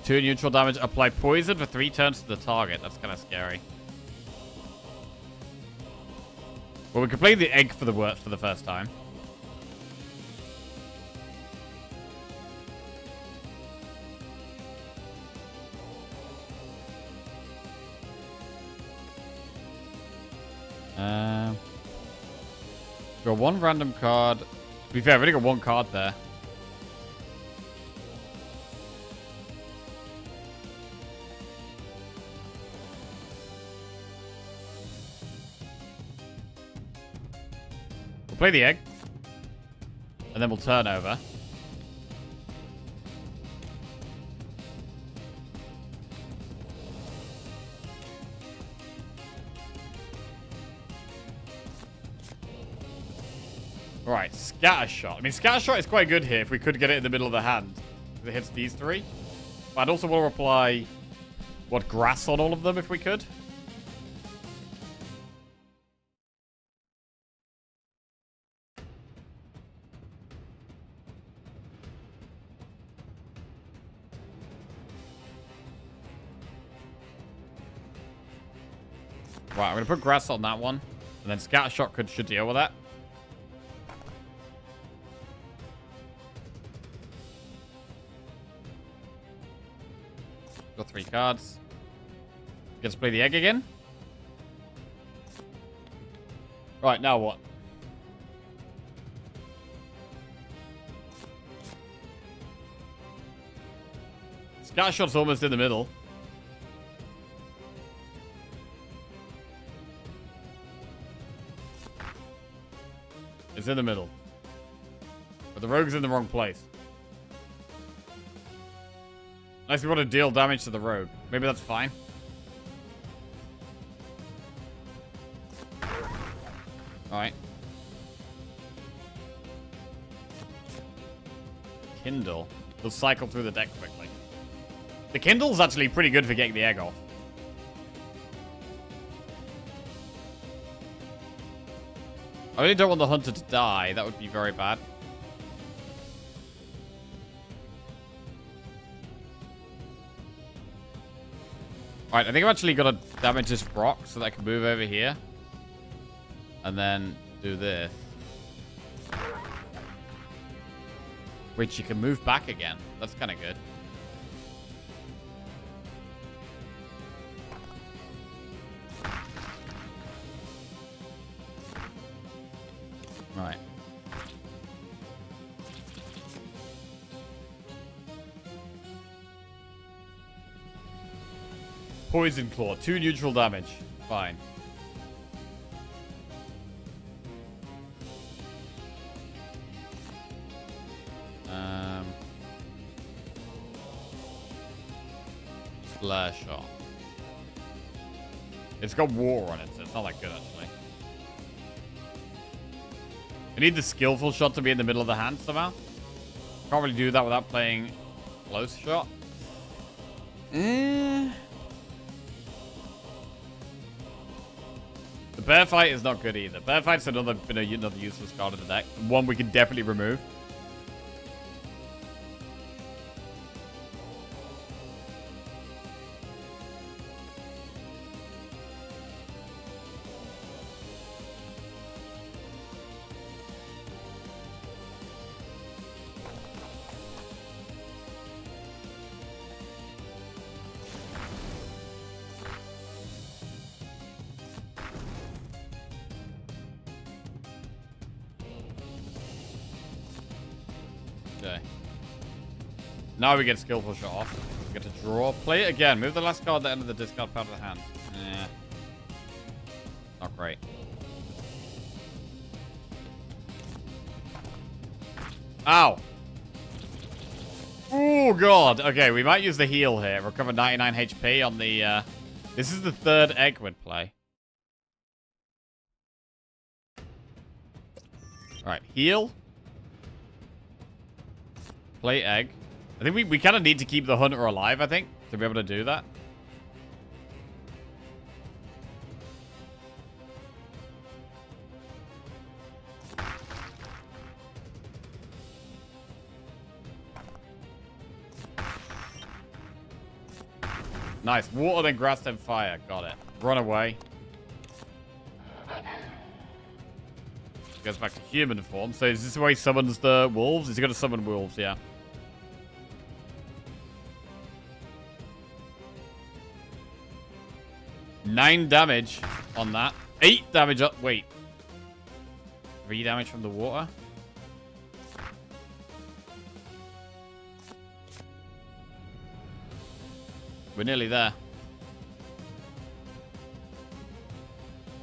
Speaker 1: 2 neutral damage. Apply poison for 3 turns to the target. That's kind of scary. Well, we could play the egg for the first time. Got 1 random card. To be fair, I've only got 1 card there. We'll play the egg. And then we'll turn over. Right, Scattershot. I mean, Scattershot is quite good here if we could get it in the middle of the hand. It hits these 3. But I'd also want to apply, what, grass on all of them if we could. Right, I'm going to put grass on that one. And then Scattershot should deal with that. Got 3 cards. Get to play the egg again. Right, now what? Scattershot's almost in the middle. It's in the middle. But the rogue's in the wrong place. Unless we want to deal damage to the rogue. Maybe that's fine. Alright. Kindle. We'll cycle through the deck quickly. The Kindle's actually pretty good for getting the egg off. I really don't want the hunter to die. That would be very bad. Alright, I think I've actually got to damage this rock so that I can move over here. And then do this. Which you can move back again. That's kind of good. Right. Poison Claw. 2 neutral damage. Fine. Flare Shot. It's got war on it, so it's not that good, actually. I need the skillful shot to be in the middle of the hand somehow. Can't really do that without playing close shot. The bear fight is not good either. Bear fight's another useless card in the deck. One we can definitely remove. Okay. Now we get skillful shot off. We get to draw. Play it again. Move the last card at the end of the discard pile to the hand. Yeah. Not great. Ow. Oh, God. Okay, we might use the heal here. Recover 99 HP on the... This is the third egg we'd play. Alright, heal. Play egg. I think we kind of need to keep the hunter alive, I think, to be able to do that. Nice. Water, then grass, then fire. Got it. Run away. Goes back to human form. So is this where he summons the wolves? Is he going to summon wolves? Yeah. Nine damage on that. 8 damage up. Wait. 3 damage from the water. We're nearly there.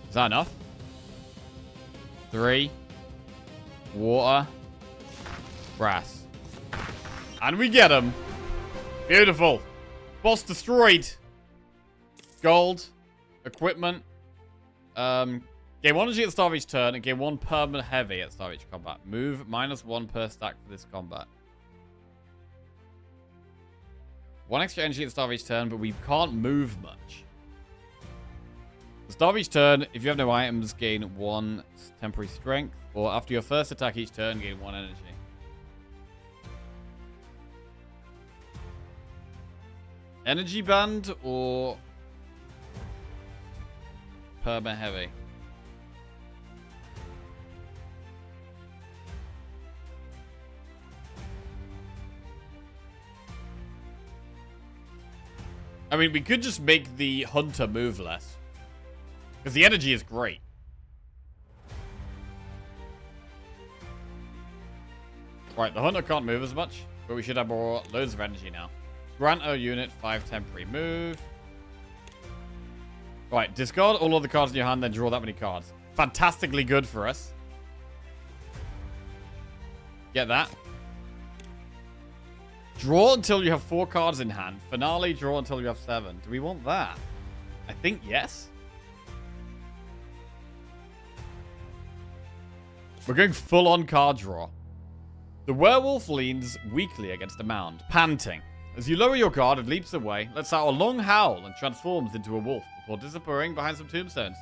Speaker 1: Is that enough? 3. Water. Grass. And we get him. Beautiful. Boss destroyed. Gold. Equipment. Gain 1 energy at the start of each turn and gain 1 permanent heavy at the start of each combat. Move -1 per stack for this combat. 1 extra energy at the start of each turn, but we can't move much. At the start of each turn, if you have no items, gain 1 temporary strength. Or after your first attack each turn, gain 1 energy. Energy band or perma heavy? I mean, we could just make the hunter move less. Because the energy is great. Right, the hunter can't move as much. But we should have loads of energy now. Grant our unit 5 temporary move. Right, discard all of the cards in your hand, then draw that many cards. Fantastically good for us. Get that. Draw until you have 4 cards in hand. Finale, draw until you have 7. Do we want that? I think yes. We're going full-on card draw. The werewolf leans weakly against a mound, panting. As you lower your guard, it leaps away, lets out a long howl, and transforms into a wolf before disappearing behind some tombstones.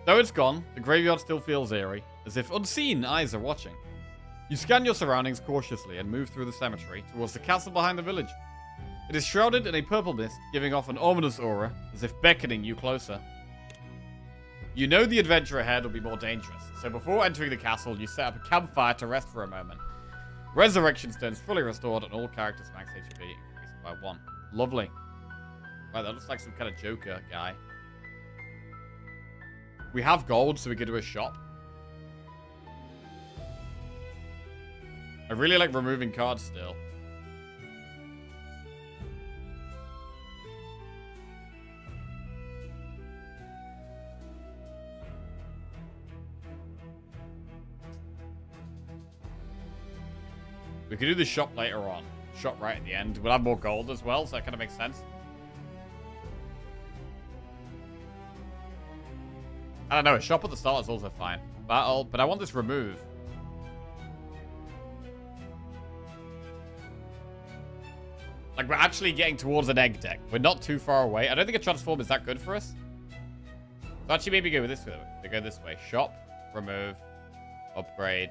Speaker 1: Though it's gone, the graveyard still feels eerie, as if unseen eyes are watching. You scan your surroundings cautiously and move through the cemetery towards the castle behind the village. It is shrouded in a purple mist, giving off an ominous aura, as if beckoning you closer. You know the adventure ahead will be more dangerous, so before entering the castle, you set up a campfire to rest for a moment. Resurrection stones fully restored and all characters max HP increased by 1. Lovely. Right, that looks like some kind of Joker guy. We have gold, so we could do a shop. I really like removing cards still. We could do the shop later on. Shop right at the end. We'll have more gold as well, so that kind of makes sense. I don't know, a shop at the start is also fine. Battle, but I want this remove. Like, we're actually getting towards an egg deck. We're not too far away. I don't think a transform is that good for us. So actually, maybe go this way. We go this way. Shop, remove, upgrade,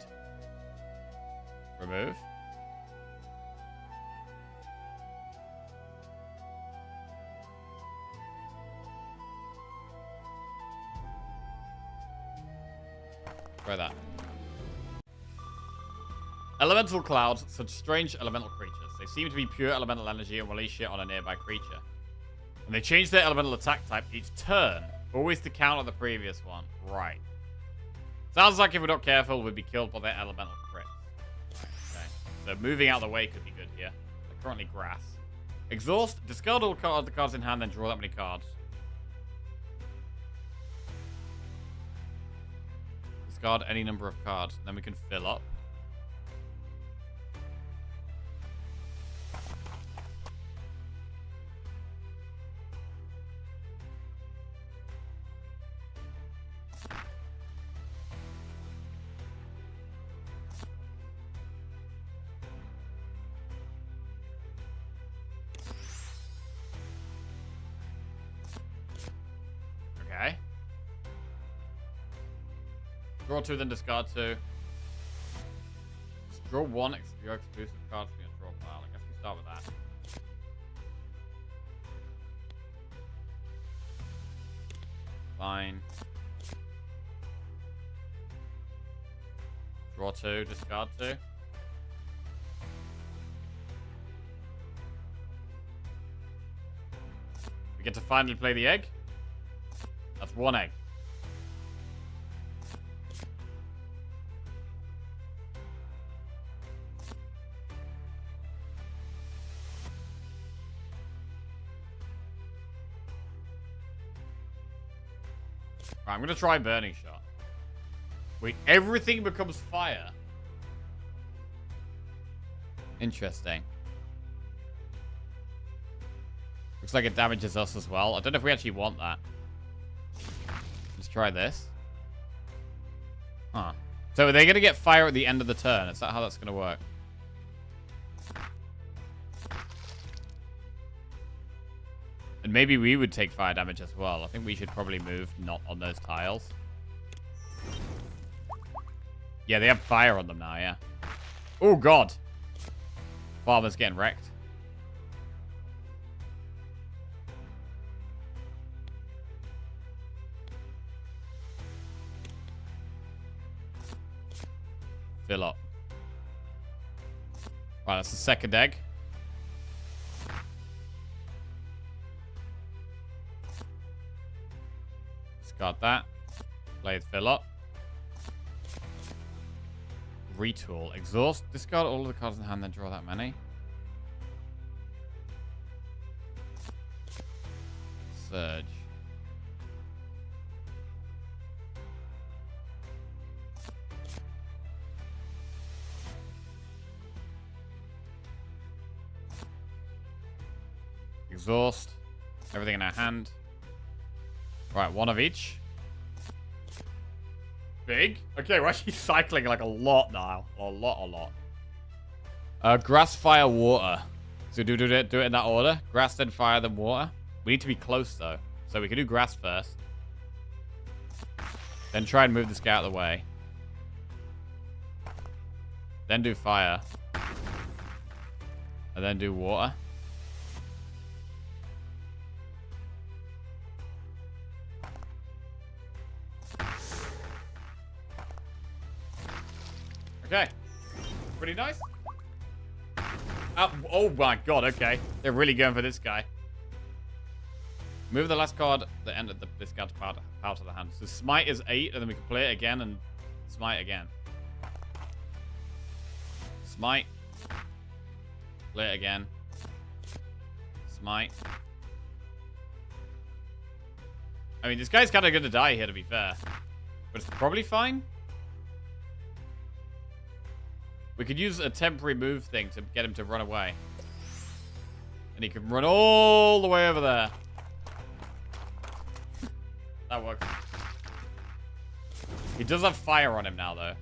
Speaker 1: remove. Try that. Elemental clouds, such strange elemental creatures. They seem to be pure elemental energy and release shit on a nearby creature. And they change their elemental attack type each turn, always to counter the previous one. Right. Sounds like if we're not careful, we'd be killed by their elemental crit. Okay. So moving out of the way could be good here. They're currently grass. Exhaust. Discard all the cards in hand, then draw that many cards. Discard any number of cards. Then we can fill up. Okay. Draw 2, then discard 2. Just draw 1 your exclusive card from your draw pile. I guess we start with that. Fine. Draw 2, discard 2. We get to finally play the egg. That's 1 egg. Right, I'm going to try Burning Shot. Wait, everything becomes fire. Interesting. Looks like it damages us as well. I don't know if we actually want that. Let's try this. Huh. So are they going to get fire at the end of the turn? Is that how that's going to work? And maybe we would take fire damage as well. I think we should probably move not on those tiles. Yeah, they have fire on them now, yeah. Oh, God. Farmer's getting wrecked. Fill up. Right, that's the second egg. Discard that. Play the fill up. Retool. Exhaust. Discard all of the cards in hand, then draw that many. Surge. Exhaust. Everything in our hand. Right, 1 of each. Big. Okay, we're actually cycling like a lot now. A lot. Grass, fire, water. So do it in that order. Grass, then fire, then water. We need to be close, though. So we can do grass first. Then try and move this guy out of the way. Then do fire. And then do water. Okay. Pretty nice. Oh my god, okay. They're really going for this guy. Move the last card that ended this card's power to the hand. So smite is 8, and then we can play it again and smite again. Smite. Play it again. Smite. I mean, this guy's kind of going to die here, to be fair. But it's probably fine. We could use a temporary move thing to get him to run away. And he can run all the way over there. That works. He does have fire on him now, though.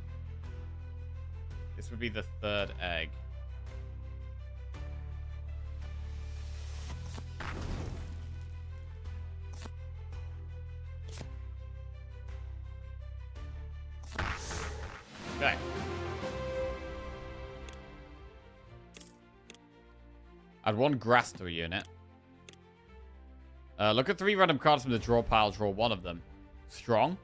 Speaker 1: This would be the 3rd egg. Okay. Add 1 grass to a unit. Look at 3 random cards from the draw pile. Draw 1 of them. Strong.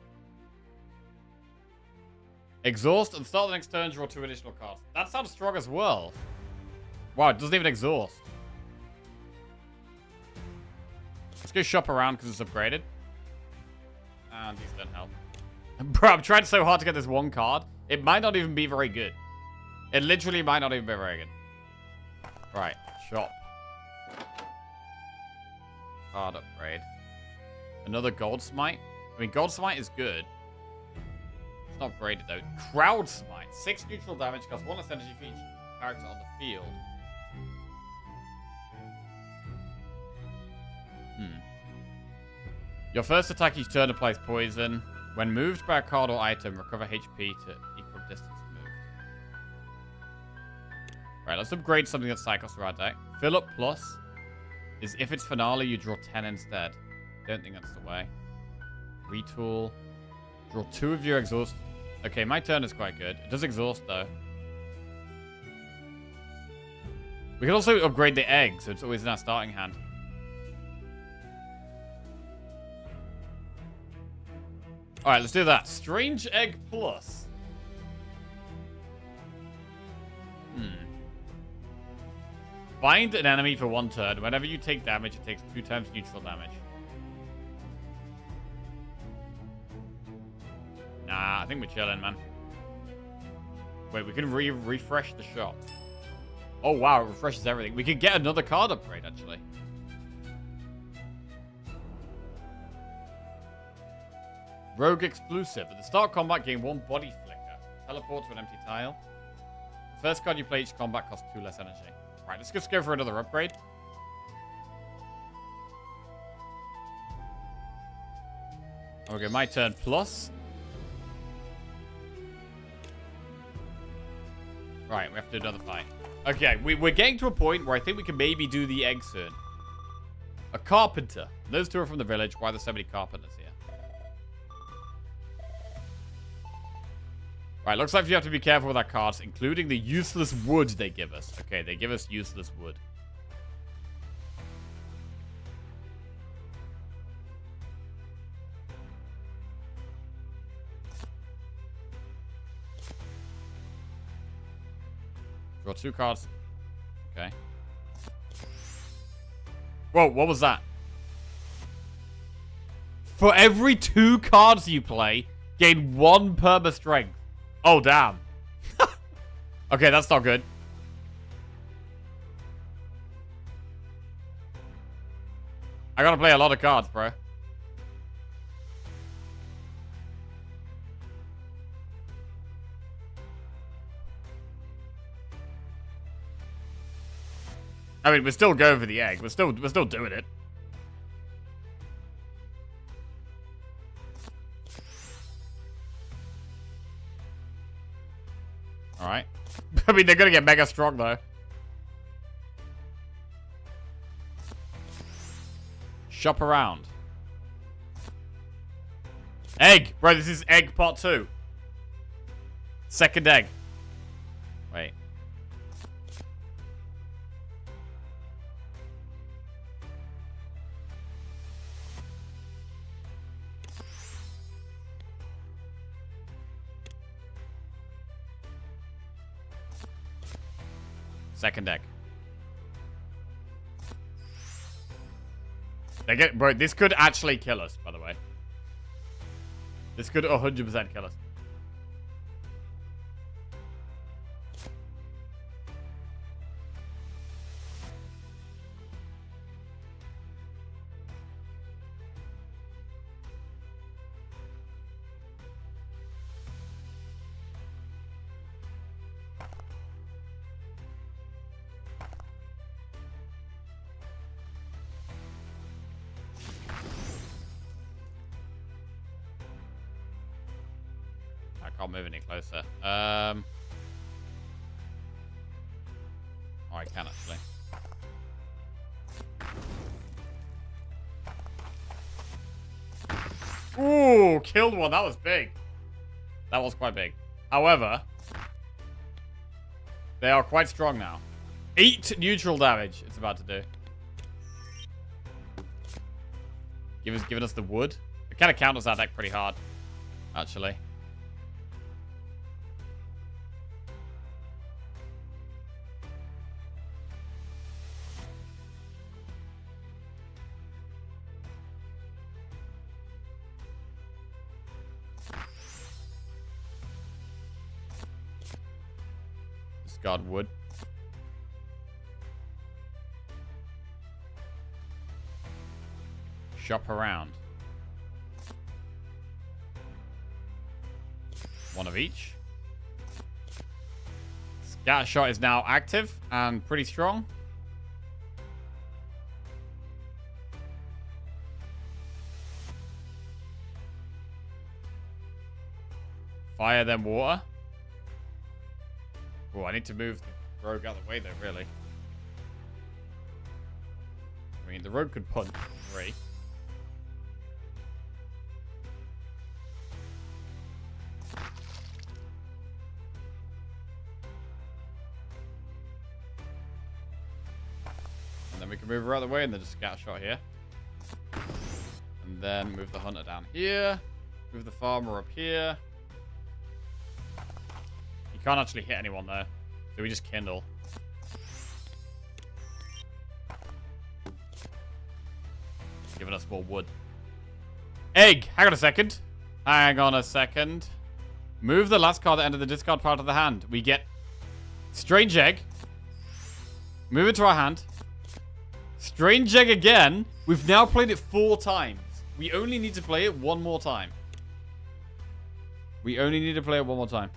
Speaker 1: Exhaust and start the next turn. Draw 2 additional cards. That sounds strong as well. Wow, it doesn't even exhaust. Let's go shop around because it's upgraded. And these don't help. Bro, I'm trying so hard to get this 1 card. It might not even be very good. It literally might not even be very good. Right, shop. Card upgrade. Another gold smite. I mean, gold smite is good. It's not graded though. Crowd smite. 6 neutral damage, costs 1 less energy for each character on the field. Your first attack each turn applies poison. When moved by a card or item, recover HP to equal distance moved. Right, let's upgrade something that cycles through our deck. Fill up plus is if it's finale, you draw 10 instead. Don't think that's the way. Retool. Draw 2 of your exhaust. Okay, my turn is quite good. It does exhaust, though. We can also upgrade the egg, so it's always in our starting hand. Alright, let's do that. Strange Egg Plus. Bind an enemy for 1 turn. Whenever you take damage, it takes 2 times neutral damage. Nah, I think we're chilling, man. Wait, we can refresh the shop. Oh, wow, it refreshes everything. We could get another card upgrade, actually. Rogue Exclusive. At the start of combat, gain 1 body flicker. Teleport to an empty tile. The first card you play each combat costs 2 less energy. Right, let's just go for another upgrade. Okay, my turn plus. Right, we have to do another fight. Okay, we're getting to a point where I think we can maybe do the egg soon. A carpenter. Those 2 are from the village. Why are there so many carpenters here? Right, looks like you have to be careful with our cards, including the useless wood they give us. Okay, they give us useless wood. Draw 2 cards. Okay. Whoa, what was that? For every 2 cards you play, gain 1 perma strength. Oh, damn. Okay, that's not good. I gotta play a lot of cards, bro. I mean, we're still going for the egg. We're still doing it. Alright. I mean, they're gonna get mega strong, though. Shop around. Egg! Bro, this is egg part 2. Second egg. Wait. Second egg. Bro, this could actually kill us, by the way. This could 100% kill us. Can't move any closer. Oh, I can actually. Ooh, killed one. That was big. That was quite big. However, they are quite strong now. 8 neutral damage it's about to do. Giving us the wood. It kind of counters our deck pretty hard, actually. discard wood. Shop around. One of each. Scatter shot is now active and pretty strong. Fire, then water. Oh, I need to move the rogue out of the way, though, really. I mean, the rogue could punch 3. And then we can move her out of the way and then just scatter shot here. And then move the hunter down here. Move the farmer up here. Can't actually hit anyone there. So we just kindle. Giving us more wood. Egg! Hang on a second. Hang on a second. Move the last card that entered the discard part of the hand. We get Strange Egg. Move it to our hand. Strange Egg again. We've now played it 4 times. We only need to play it 1 more time. We only need to play it 1 more time.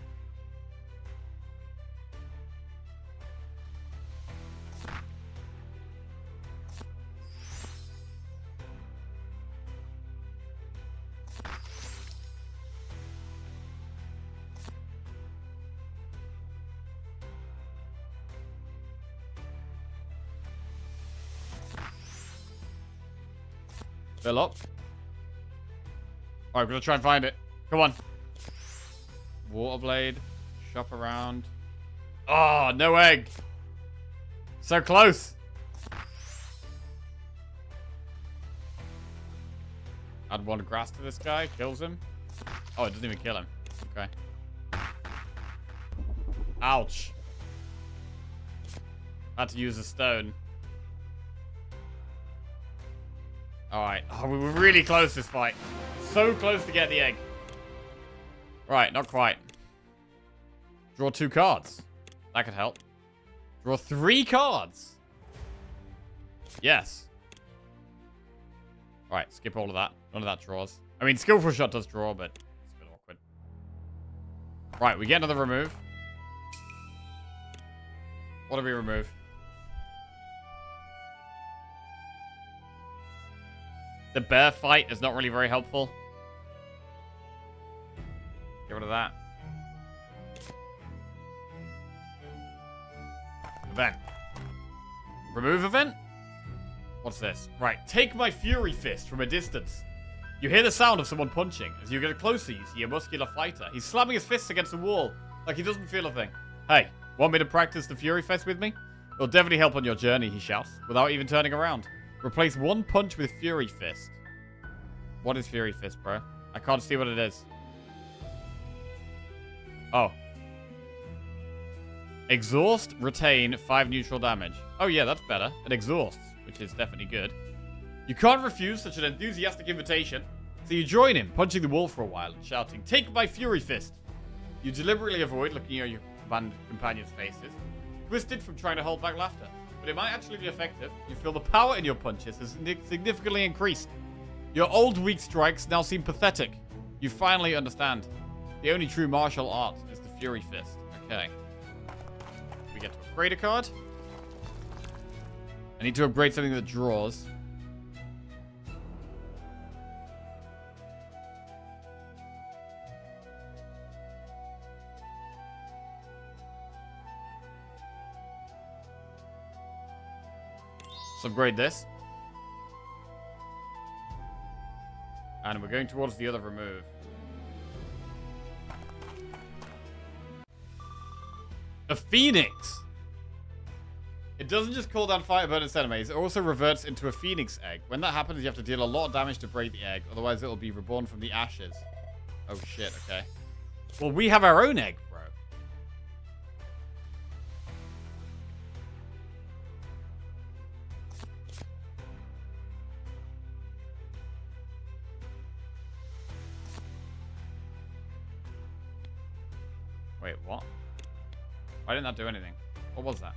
Speaker 1: Fill up. Alright, we're gonna try and find it. Come on. Water blade. Shop around. Oh, no egg. So close. Add 1 grass to this guy. Kills him. Oh, it doesn't even kill him. Okay. Ouch. Had to use a stone. Alright. Oh, we were really close this fight. So close to get the egg. Right, not quite. Draw 2 cards. That could help. Draw 3 cards. Yes. Alright, skip all of that. None of that draws. I mean, Skillful Shot does draw, but it's a bit awkward. Right, we get another remove. What do we remove? The bear fight is not really very helpful. Get rid of that. Event. Remove event? What's this? Right. Take my Fury Fist from a distance. You hear the sound of someone punching. As you get closer, you see a muscular fighter. He's slamming his fists against the wall, like he doesn't feel a thing. Hey, want me to practice the Fury Fist with me? It'll definitely help on your journey, he shouts, without even turning around. Replace 1 punch with Fury Fist. What is Fury Fist, bro? I can't see what it is. Oh. Exhaust, retain, 5 neutral damage. Oh yeah, that's better. It exhausts, which is definitely good. You can't refuse such an enthusiastic invitation, so you join him, punching the wall for a while and shouting, "Take my Fury Fist!" You deliberately avoid looking at your companions' faces, twisted from trying to hold back laughter. But it might actually be effective. You feel the power in your punches has significantly increased. Your old weak strikes now seem pathetic. You finally understand. The only true martial art is the Fury Fist. Okay. We get to upgrade a card. I need to upgrade something that draws. Let's upgrade this. And we're going towards the other remove. A Phoenix! It doesn't just call down fire burn its enemies, it also reverts into a Phoenix egg. When that happens, you have to deal a lot of damage to break the egg, otherwise it'll be reborn from the ashes. Oh shit, okay. Well, we have our own egg, bro. Wait, what? Why didn't that do anything? What was that?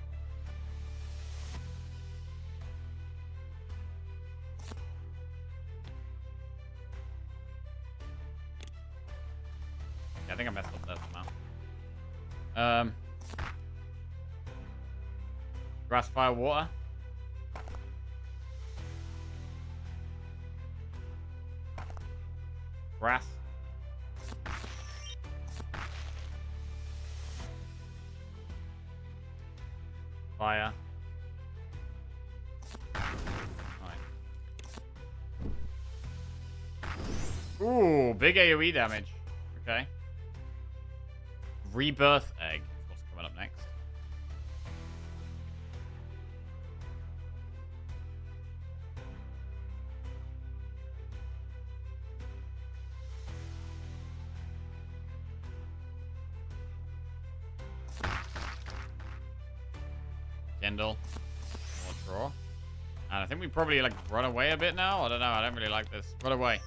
Speaker 1: Yeah, I think I messed up there somehow. Grass, fire, water. Grass. Fire. Right. Ooh, big AoE damage. Okay. Rebirth egg. What's coming up next? Kindle. More draw. And I think we probably like run away a bit now. I don't know. I don't really like this. Run away.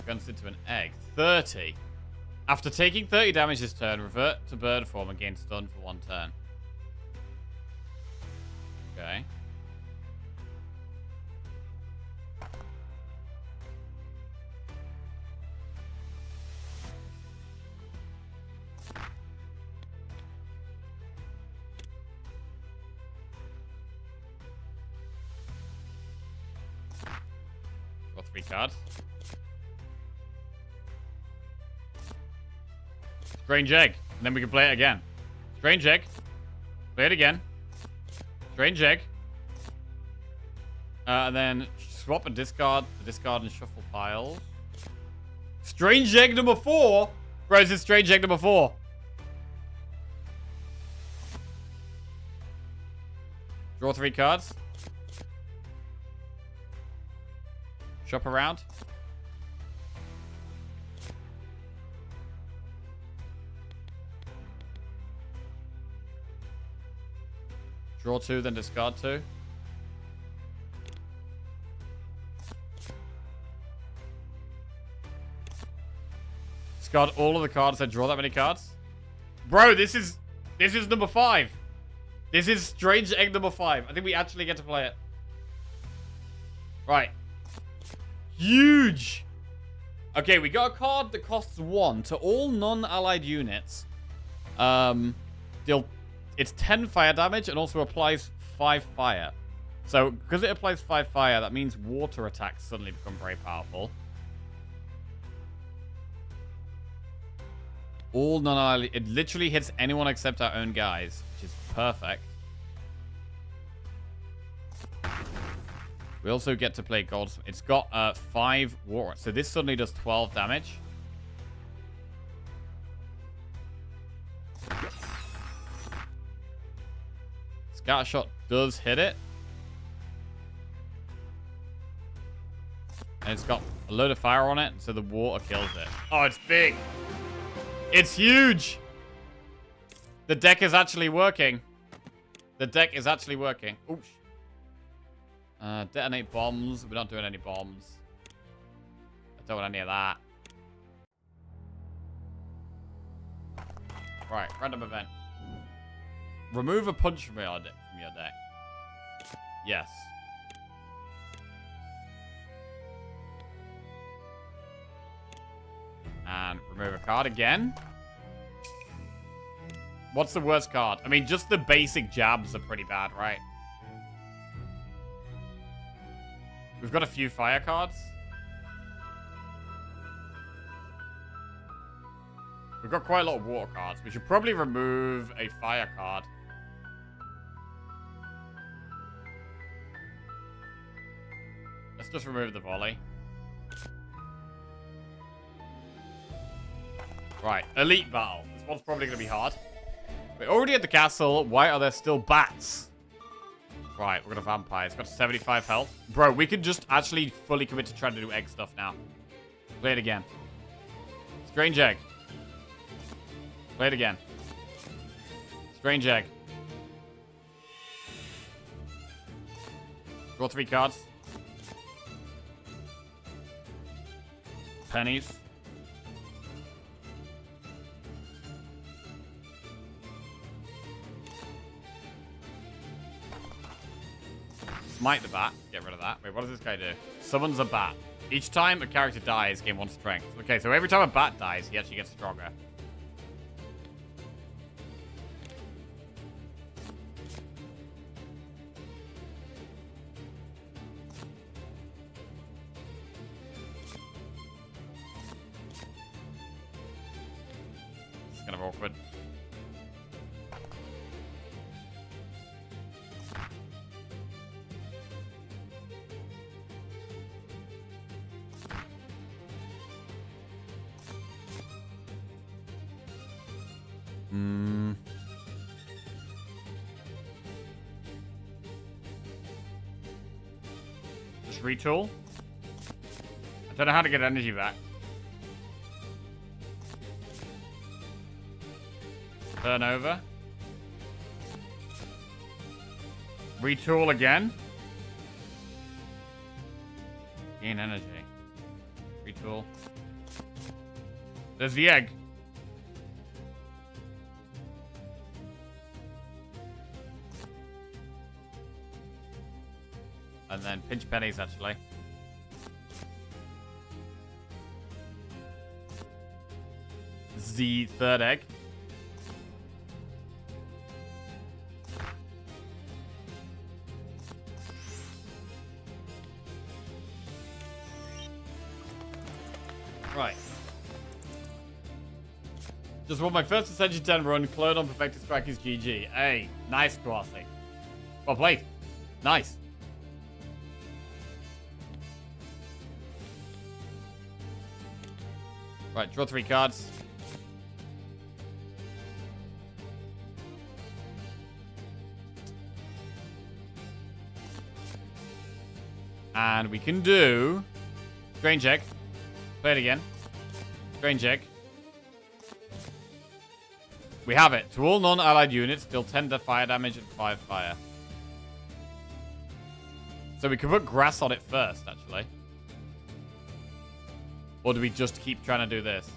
Speaker 1: Turns into an egg. 30. After taking 30 damage this turn, revert to bird form and gain stun for 1 turn. Okay. Got 3 cards. Strange egg. And then we can play it again. Strange egg. Play it again. Strange egg. And then swap and discard. Discard and shuffle piles. Strange egg number 4? Bro, this is strange egg number 4. Draw 3 cards. Shop around. Draw 2, then discard 2. Discard all of the cards, then draw that many cards. Bro, this is number 5. This is strange egg number 5. I think we actually get to play it. Right. Huge. Okay, we got a card that costs 1 to all non-allied units. It's 10 fire damage and also applies 5 fire. So, because it applies 5 fire, that means water attacks suddenly become very powerful. All non-allied... It literally hits anyone except our own guys, which is perfect. We also get to play gold. It's got 5 water. So this suddenly does 12 damage. Scatter shot does hit it. And it's got a load of fire on it, so the water kills it. Oh, it's big. It's huge. The deck is actually working. The deck is actually working. Oops. Detonate bombs. We're not doing any bombs. I don't want any of that. Right, random event. Remove a punch from your deck. Yes. And remove a card again. What's the worst card? I mean, just the basic jabs are pretty bad, right? We've got a few fire cards. We've got quite a lot of water cards. We should probably remove a fire card. Let's just remove the volley. Right, elite battle. This one's probably going to be hard. We're already at the castle. Why are there still bats? Right, we're going to vampire. It's got 75 health. Bro, we could just actually fully commit to trying to do egg stuff now. Play it again. Strange egg. Play it again. Strange egg. Draw 3 cards. Pennies. smite the bat. Get rid of that. Wait, what does this guy do? Summons a bat. Each time a character dies, gain 1 strength. Okay, so every time a bat dies, he actually gets stronger. It's kind of awkward. Just retool. I don't know how to get energy back. Turn over. Retool again. Gain energy. Retool. There's the egg. And then pinch pennies, actually. This is the 3rd egg. Right. Just won my first Ascension 10 run. Clone on Perfected Strike is GG. Hey, nice, Kwasi. Well played. Nice. Right, draw 3 cards. And we can do Strange Egg. Play it again. Strange Egg. We have it. To all non-allied units, deal 10 fire damage and 5 fire. So we can put grass on it first, actually. Or do we just keep trying to do this?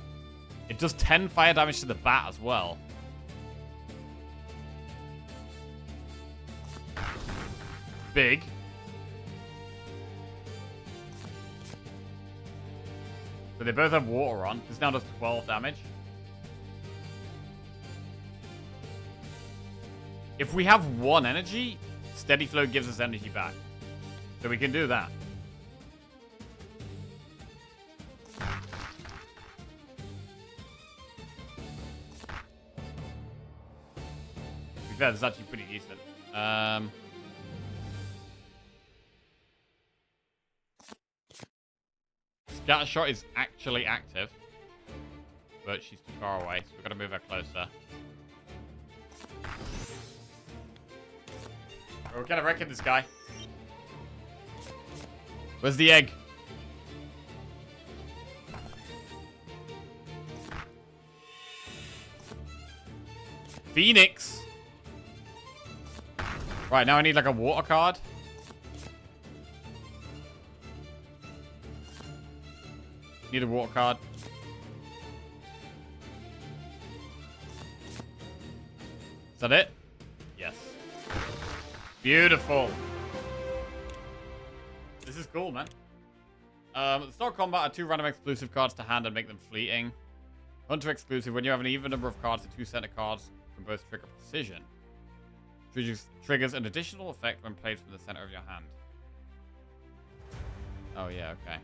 Speaker 1: It does 10 fire damage to the bat as well. Big. But they both have water on. This now does 12 damage. If we have 1 energy, Steady Flow gives us energy back. So we can do that. To be fair, this is actually pretty decent. Scatter Shot is actually active. But she's too far away, so we've got to move her closer. We're kind of wrecking this guy. Where's the egg? Phoenix. Right, now I need like a water card. Need a water card. Is that it? Yes. Beautiful. This is cool, man. At the start of combat, add 2 random exclusive cards to hand and make them fleeting. Hunter exclusive. When you have an even number of cards, the 2 center cards can both trigger precision. Triggers an additional effect when played from the center of your hand. Oh, yeah, okay.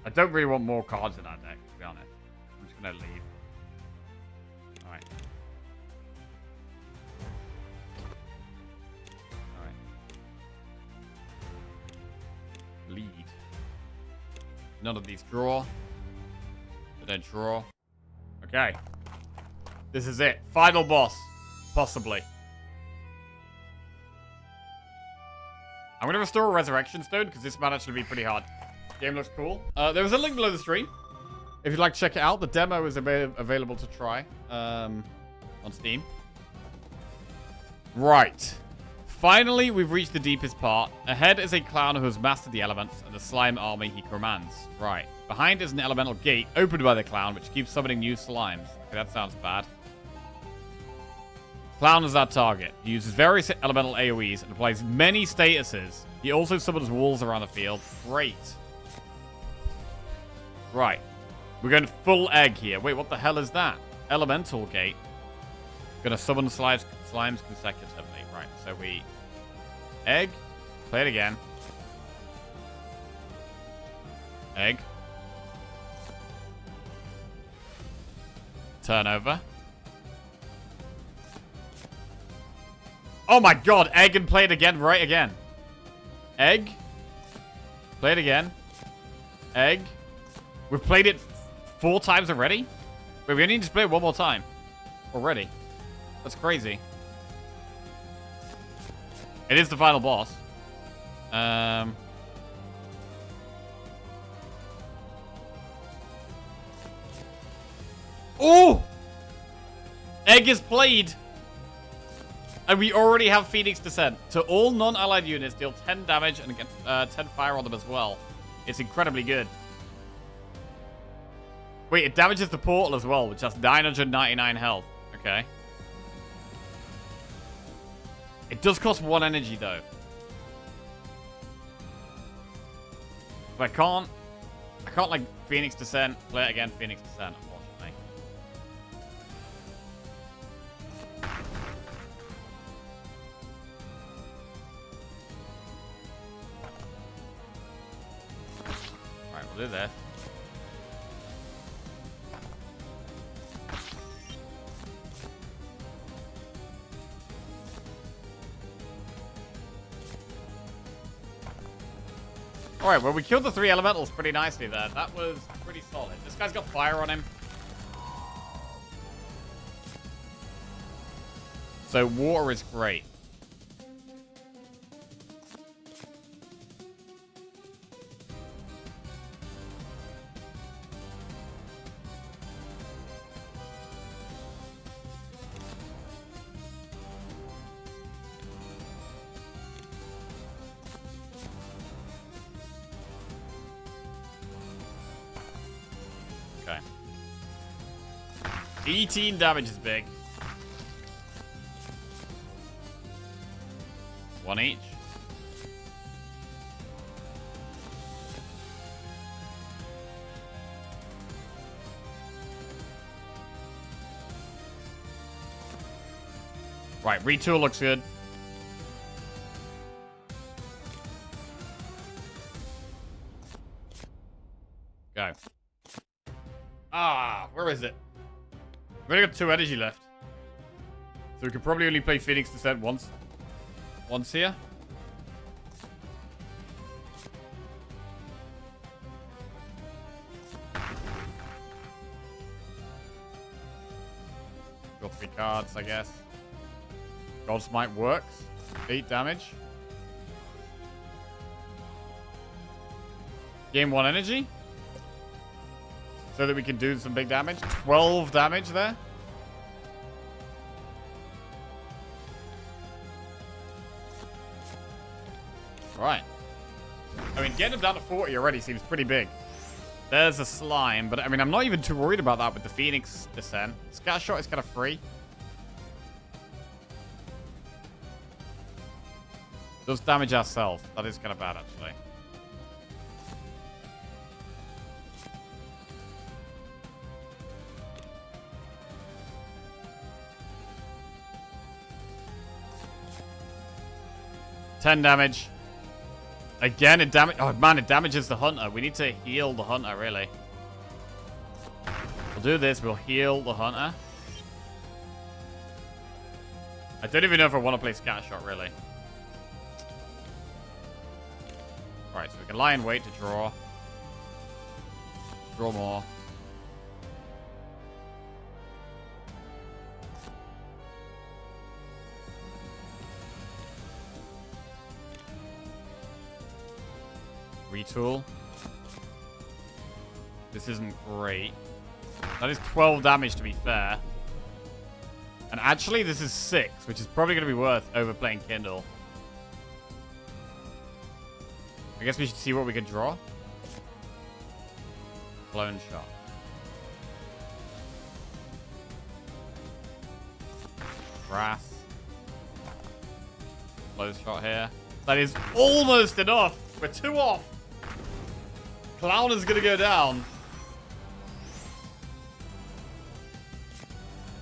Speaker 1: I don't really want more cards in that deck, to be honest. I'm just going to leave. Alright. Alright. Lead. None of these draw. But then draw. Okay. This is it. Final boss. Possibly. I'm going to restore a Resurrection Stone, because this might actually be pretty hard. Game looks cool. There is a link below the stream. If you'd like to check it out, the demo is available to try on Steam. Right. Finally, we've reached the deepest part. Ahead is a clown who has mastered the elements and the slime army he commands. Right. Behind is an elemental gate opened by the clown, which keeps summoning new slimes. Okay, that sounds bad. Clown is our target. He uses various elemental AoEs and applies many statuses. He also summons walls around the field. Great. Right. We're going full egg here. Wait, what the hell is that? Elemental gate. Gonna summon slimes consecutively. Right, so we... Egg. Play it again. Egg. Turn over. Oh my god, egg and play it again, right again. Egg. Play it again. Egg. We've played it 4 times already? Wait, we only need to play it 1 more time. Already. That's crazy. It is the final boss. Oh! Egg is played. And we already have Phoenix Descent. To all non-allied units, deal 10 damage and get 10 fire on them as well. It's incredibly good. Wait, it damages the portal as well, which has 999 health. Okay. It does cost 1 energy, though. But I can't, like, Phoenix Descent, play it again, Phoenix Descent, unfortunately. Alright, we'll do this. Alright, well, we killed the 3 elementals pretty nicely there. That was pretty solid. This guy's got fire on him. So water is great. Okay. 18 damage is big. 1 each. Right, retool looks good. Go. Ah, where is it? We've only got 2 energy left. So we could probably only play Phoenix Descent once. Once here. Got 3 cards, I guess. God's Smite works. 8 damage. Gain 1 energy. So that we can do some big damage. 12 damage there. Right. I mean, getting him down to 40 already seems pretty big. There's a slime, but I mean, I'm not even too worried about that with the Phoenix Descent. Scatter Shot is kind of free. Does damage ourselves. That is kind of bad, actually. $10 damage. Again, it oh man, it damages the hunter. We need to heal the hunter, really. We'll do this. We'll heal the hunter. I don't even know if I want to play Scattershot, really. Alright, so we can lie in wait to draw. Draw more. Retool. This isn't great. That is 12 damage, to be fair. And actually, this is 6, which is probably going to be worth overplaying Kindle. I guess we should see what we can draw. Clone shot. Grass. Close shot here. That is almost enough. We're 2 off. Clown is going to go down.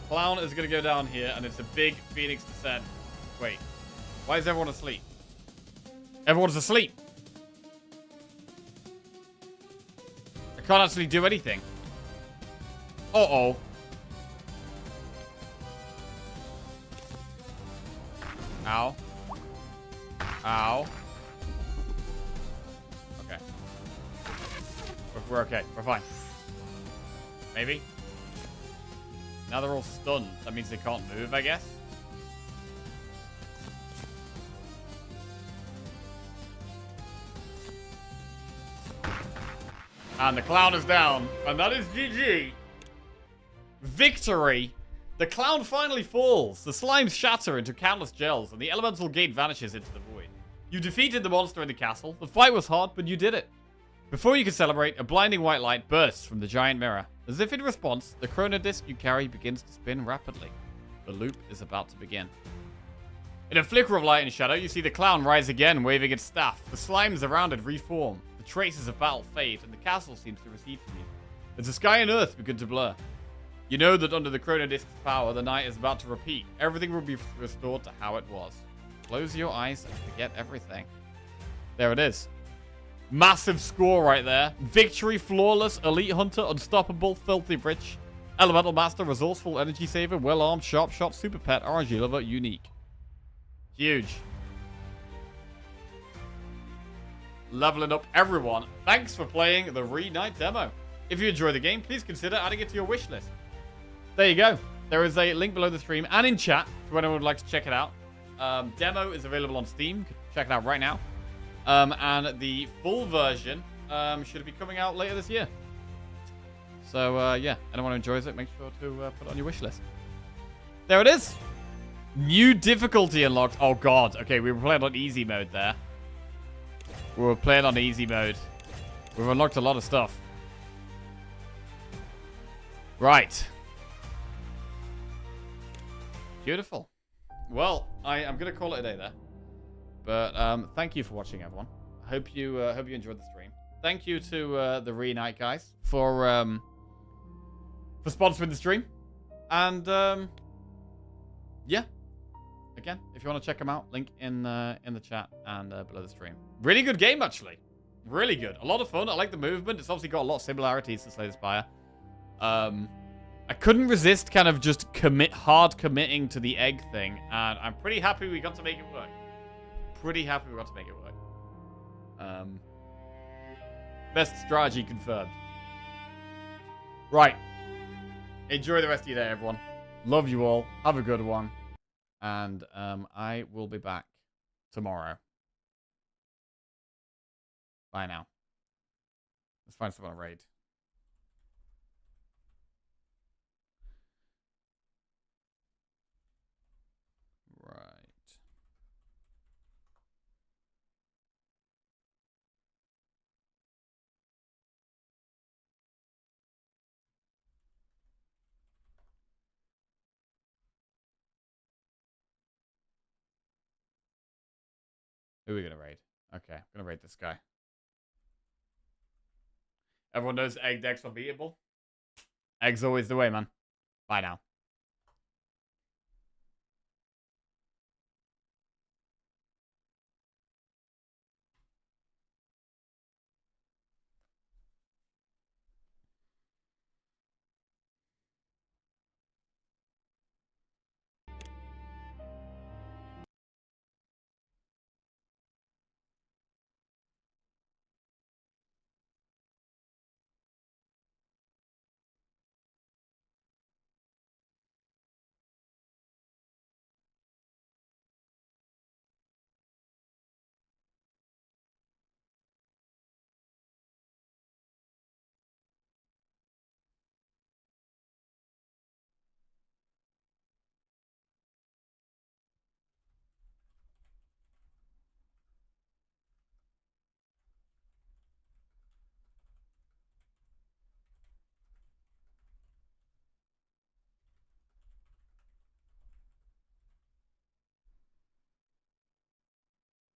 Speaker 1: Clown is going to go down here, and it's a big Phoenix descent. Wait. Why is everyone asleep? Everyone's asleep. I can't actually do anything. Uh-oh. Ow. Ow. Okay. We're okay. We're fine. Maybe. Now they're all stunned. That means they can't move, I guess. And the clown is down. And that is GG. Victory. The clown finally falls. The slimes shatter into countless gels, and the elemental gate vanishes into the void. You defeated the monster in the castle. The fight was hard, but you did it. Before you can celebrate, a blinding white light bursts from the giant mirror. As if in response, the chrono disc you carry begins to spin rapidly. The loop is about to begin. In a flicker of light and shadow, you see the clown rise again, waving its staff. The slimes around it reform. The traces of battle fade, and the castle seems to recede from you. As the sky and earth begin to blur. You know that under the chrono disc's power, the night is about to repeat. Everything will be restored to how it was. Close your eyes and forget everything. There it is. Massive score right there. Victory, flawless, elite hunter, unstoppable, filthy rich, elemental master, resourceful, energy saver, well-armed, sharp shot, super pet, RNG lover, unique. Huge. Leveling up everyone. Thanks for playing the Renight demo. If you enjoy the game, please consider adding it to your wish list. There you go. There is a link below the stream and in chat for anyone who would like to check it out. Demo is available on Steam. Check it out right now. And the full version should be coming out later this year. So, yeah, anyone who enjoys it, make sure to put it on your wish list. There it is. New difficulty unlocked. Oh, God. Okay, we were playing on easy mode there. We were playing on easy mode. We've unlocked a lot of stuff. Right. Beautiful. Well, I'm going to call it a day there. But thank you for watching, everyone. I hope you enjoyed the stream. Thank you to the Renight guys for sponsoring the stream. And yeah, again, if you want to check them out, link in the chat and below the stream. Really good game, actually. Really good. A lot of fun. I like the movement. It's obviously got a lot of similarities to Slay the Spire. I couldn't resist kind of just hard committing to the egg thing, and I'm pretty happy we got to make it work. Pretty happy we got to make it work. Best strategy confirmed. Right. Enjoy the rest of your day, everyone. Love you all. Have a good one. And I will be back tomorrow. Bye now. Let's find someone to raid. Right. Who are we gonna raid? Okay, I'm gonna raid this guy. Everyone knows egg decks are beatable. Egg's always the way, man. Bye now.